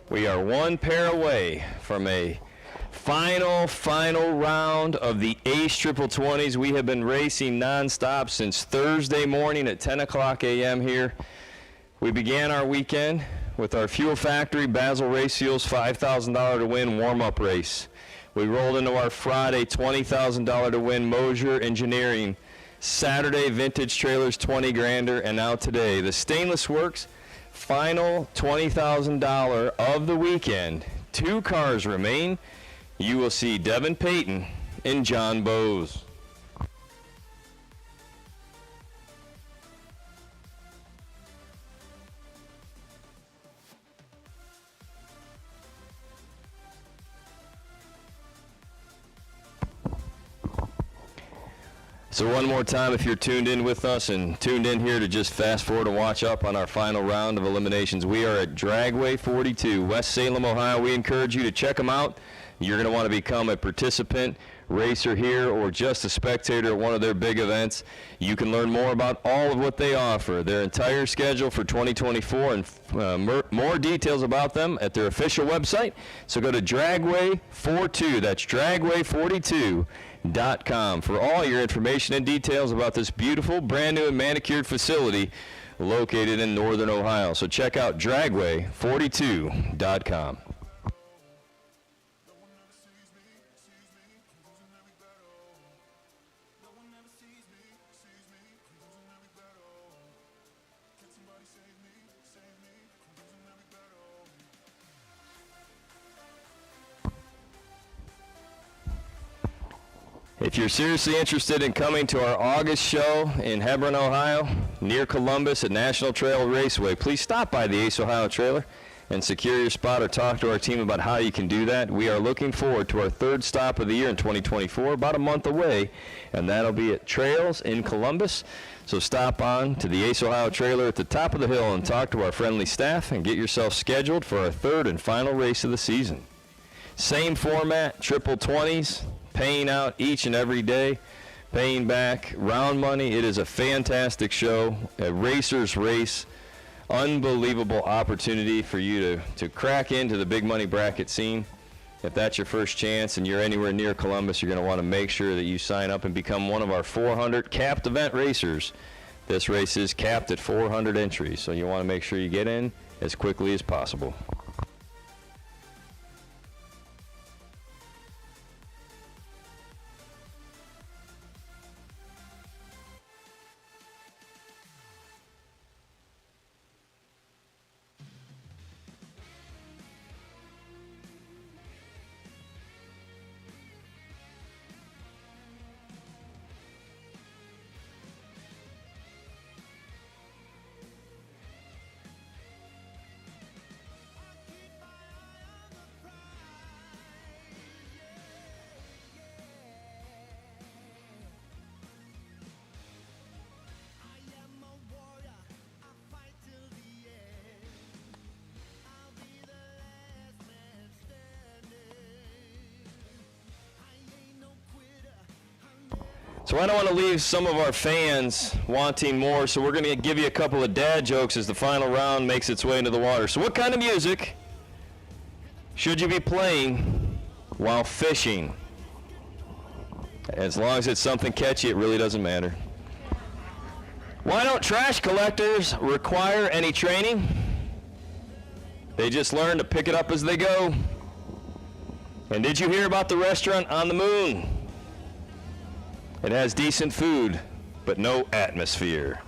we are one pair away from a final round of the A.C.E. Triple 20s. We have been racing nonstop since Thursday morning at 10 o'clock a.m. here. We began our weekend with our Fuel Factory Basel Race Fuels $5,000 to win warm-up race. We rolled into our Friday $20,000 to win Mosier Engineering Saturday Vintage Trailers 20 grander, and now today the Stainless Works final $20,000 of the weekend. 2 cars remain. You will see Devin Payton and John Bowes. So one more time, if you're tuned in with us and tuned in here to just fast forward and watch up on our final round of eliminations, we are at Dragway 42, West Salem, Ohio. We encourage you to check them out. You're going to want to become a participant, racer here, or just a spectator at one of their big events. You can learn more about all of what they offer, their entire schedule for 2024, and more details about them at their official website. So go to Dragway42, that's Dragway42.com for all your information and details about this beautiful, brand new and manicured facility located in northern Ohio. So check out Dragway42.com. If you're seriously interested in coming to our August show in Hebron, Ohio, near Columbus at National Trail Raceway, please stop by the Ace Ohio trailer and secure your spot or talk to our team about how you can do that. We are looking forward to our 3rd stop of the year in 2024, about a month away, and that'll be at Trails in Columbus. So stop on to the Ace Ohio trailer at the top of the hill and talk to our friendly staff and get yourself scheduled for our 3rd and final race of the season. Same format, triple 20s. Paying out each and every day, paying back round money. It is a fantastic show, a racer's race, unbelievable opportunity for you to crack into the big money bracket scene. If that's your first chance and you're anywhere near Columbus, you're going to want to make sure that you sign up and become one of our 400 capped event racers. This race is capped at 400 entries, so you want to make sure you get in as quickly as possible. So I don't want to leave some of our fans wanting more, so we're going to give you a couple of dad jokes as the final round makes its way into the water. So what kind of music should you be playing while fishing? As long as it's something catchy, it really doesn't matter. Why don't trash collectors require any training? They just learn to pick it up as they go. And did you hear about the restaurant on the moon? It has decent food, but no atmosphere.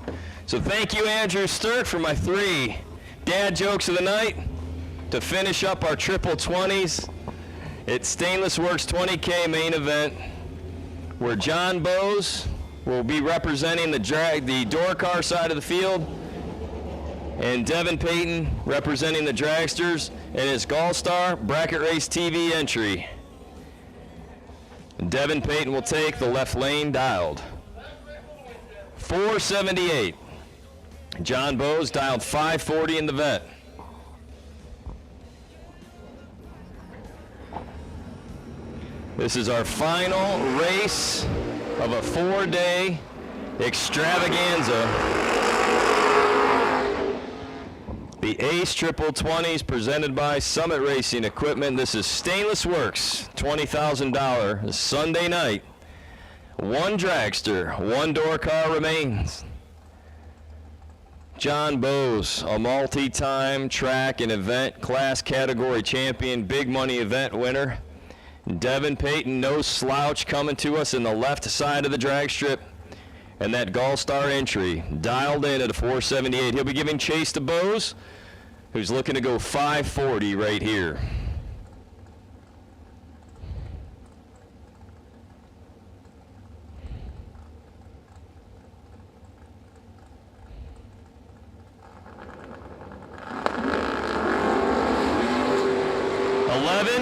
So thank you, Andrew Sturck, for my 3 dad jokes of the night. To finish up our triple 20s, it's Stainless Works 20K main event, where John Bowes will be representing the door car side of the field, and Devin Payton representing the dragsters in his Gallstar Bracket Race TV entry. Devin Payton will take the left lane dialed 478. John Bowes dialed 540 in the vet. This is our final race of a 4-day extravaganza. The Ace Triple 20s presented by Summit Racing Equipment. This is Stainless Works, $20,000 Sunday night. 1 dragster, 1 door car remains. John Bowes, a multi-time track and event class category champion, big money event winner. Devin Payton, no slouch, coming to us in the left side of the drag strip. And that Gallstar entry dialed in at a 478. He'll be giving chase to Bowes, who's looking to go 540 right here.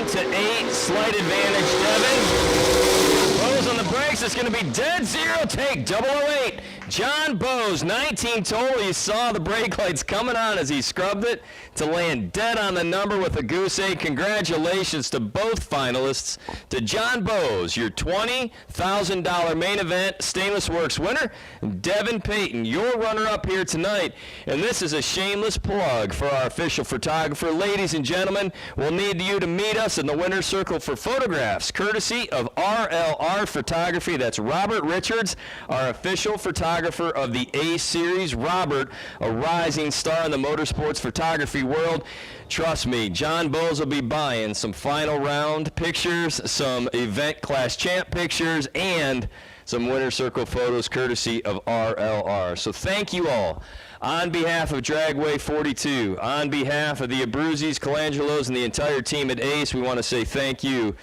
To 8, slight advantage, Devin. Bowes on the brakes, it's going to be dead zero, take 008. John Bowes, 19 total. You saw the brake lights coming on as he scrubbed it to land dead on the number with a goose egg. Congratulations to both finalists. To John Bowes, your $20,000 main event Stainless Works winner. Devin Payton, your runner-up here tonight. And this is a shameless plug for our official photographer. Ladies and gentlemen, we'll need you to meet us in the winner's circle for photographs, courtesy of RLR Photography. That's Robert Richards, our official photographer of the A Series. Robert, a rising star in the motorsports photography world. Trust me, John Bowes will be buying some final round pictures, some event class champ pictures, and some winner circle photos courtesy of RLR. So thank you all. On behalf of Dragway 42, on behalf of the Abruzzis, Colangelos, and the entire team at ACE, we want to say thank you.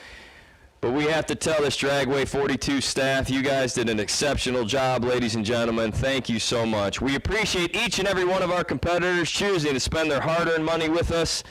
But we have to tell this Dragway 42 staff, you guys did an exceptional job, ladies and gentlemen. Thank you so much. We appreciate each and every one of our competitors choosing to spend their hard-earned money with us.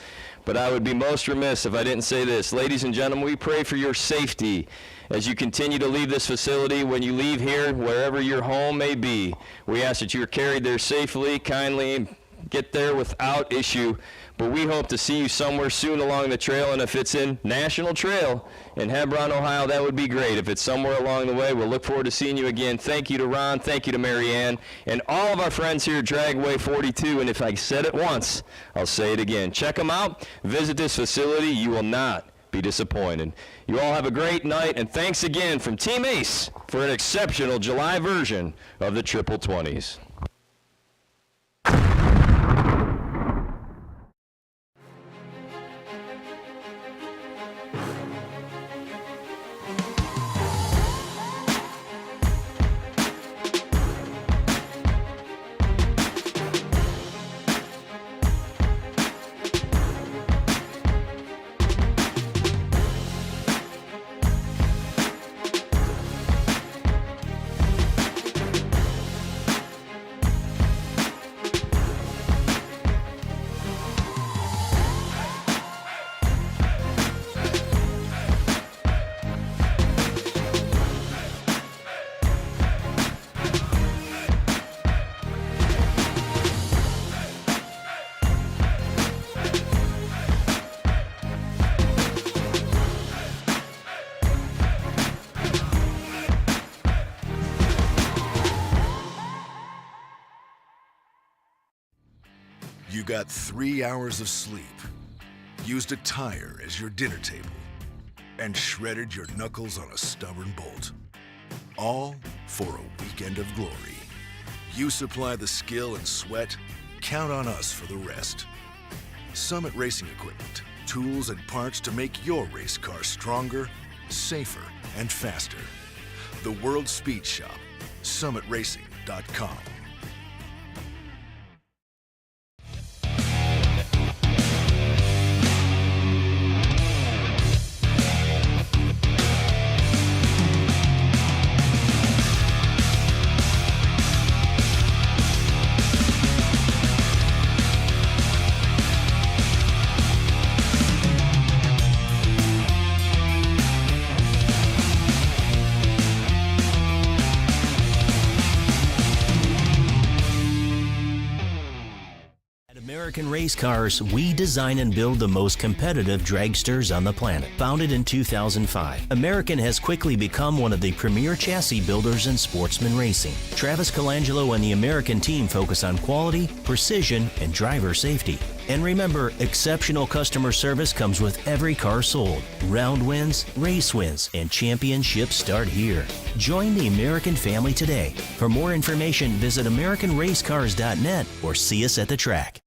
But I would be most remiss if I didn't say this. Ladies and gentlemen, we pray for your safety as you continue to leave this facility. When you leave here, wherever your home may be, we ask that you're carried there safely, kindly, get there without issue. But we hope to see you somewhere soon along the trail, and if it's in National Trail in Hebron, Ohio, that would be great. If it's somewhere along the way, we'll look forward to seeing you again. Thank you to Ron, thank you to Mary Ann, and all of our friends here at Dragway 42, and if I said it once, I'll say it again. Check them out, visit this facility, you will not be disappointed. You all have a great night, and thanks again from Team ACE for an exceptional July version of the Triple 20s. got 3 hours of sleep, used a tire as your dinner table, and shredded your knuckles on a stubborn bolt. All for a weekend of glory. You supply the skill and sweat, count on us for the rest. Summit Racing Equipment, tools and parts to make your race car stronger, safer, and faster. The World Speed Shop, summitracing.com. American Race Cars, we design and build the most competitive dragsters on the planet. Founded in 2005, American has quickly become one of the premier chassis builders in sportsman racing. Travis Colangelo and the American team focus on quality, precision, and driver safety. And remember, exceptional customer service comes with every car sold. Round wins, race wins, and championships start here. Join the American family today. For more information, visit AmericanRaceCars.net or see us at the track.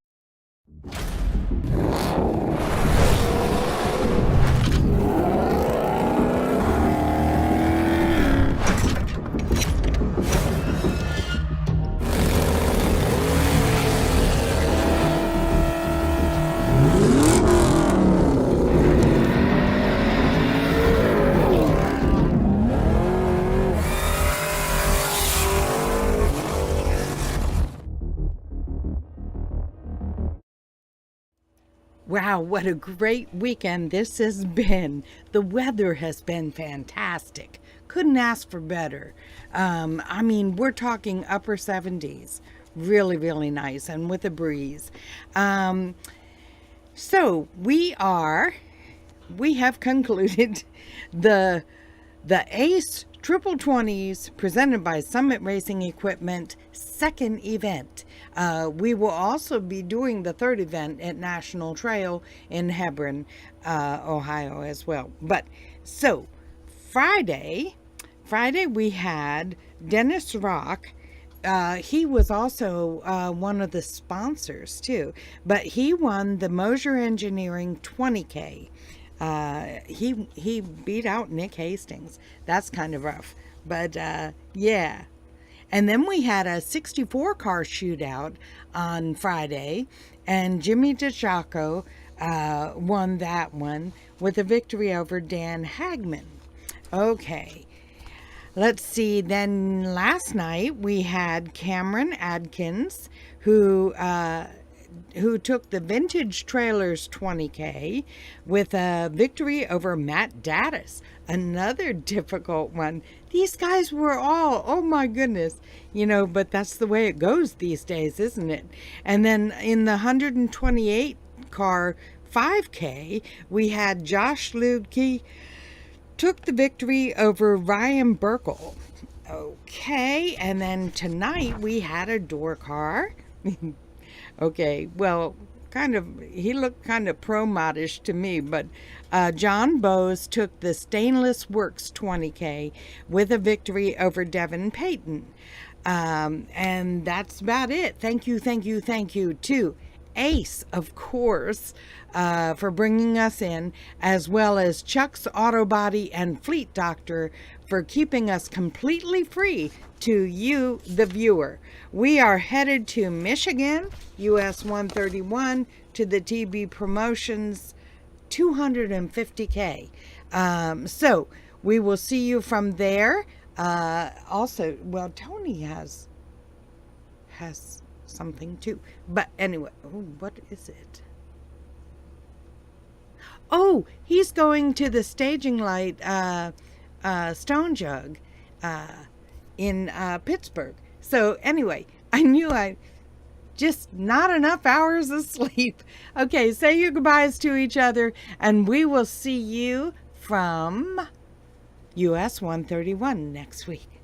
Wow, what a great weekend this has been. The weather has been fantastic. Couldn't ask for better. I mean, we're talking upper 70s. Really, really nice, and with a breeze. So we have concluded the ACE Triple 20s presented by Summit Racing Equipment second event. We will also be doing the third event at National Trail in Hebron, Ohio as well. But so Friday we had Dennis Rock. He was also one of the sponsors too, but he won the Mosier Engineering 20K. He beat out Nick Hastings. That's kind of rough, but yeah. And then we had a 64 car shootout on Friday, and Jimmy DeJaco won that one with a victory over Dan Hagman. Okay, let's see. Then last night we had Cameron Adkins, who took the Vintage Trailers 20K with a victory over Matt Daddis. Another difficult one. These guys were all, oh my goodness, but that's the way it goes these days, isn't it? And then in the 128 car 5K, we had Josh Ludke took the victory over Ryan Burkle. Okay, and then tonight we had a door car. Okay, well, he looked kind of pro-modish to me, but John Bowes took the Stainless Works 20K with a victory over Devin Payton. And that's about it. Thank you to ACE, of course, for bringing us in, as well as Chuck's Auto Body and Fleet Doctor for keeping us completely free to you, the viewer. We are headed to Michigan, US 131, to the TB Promotions 250K. So we will see you from there. Also, well, Tony has something too. But anyway, what is it? Oh, he's going to the Staging Light Stone Jug in Pittsburgh. So anyway, I knew I just not enough hours of sleep. Okay, say your goodbyes to each other, and we will see you from US 131 next week.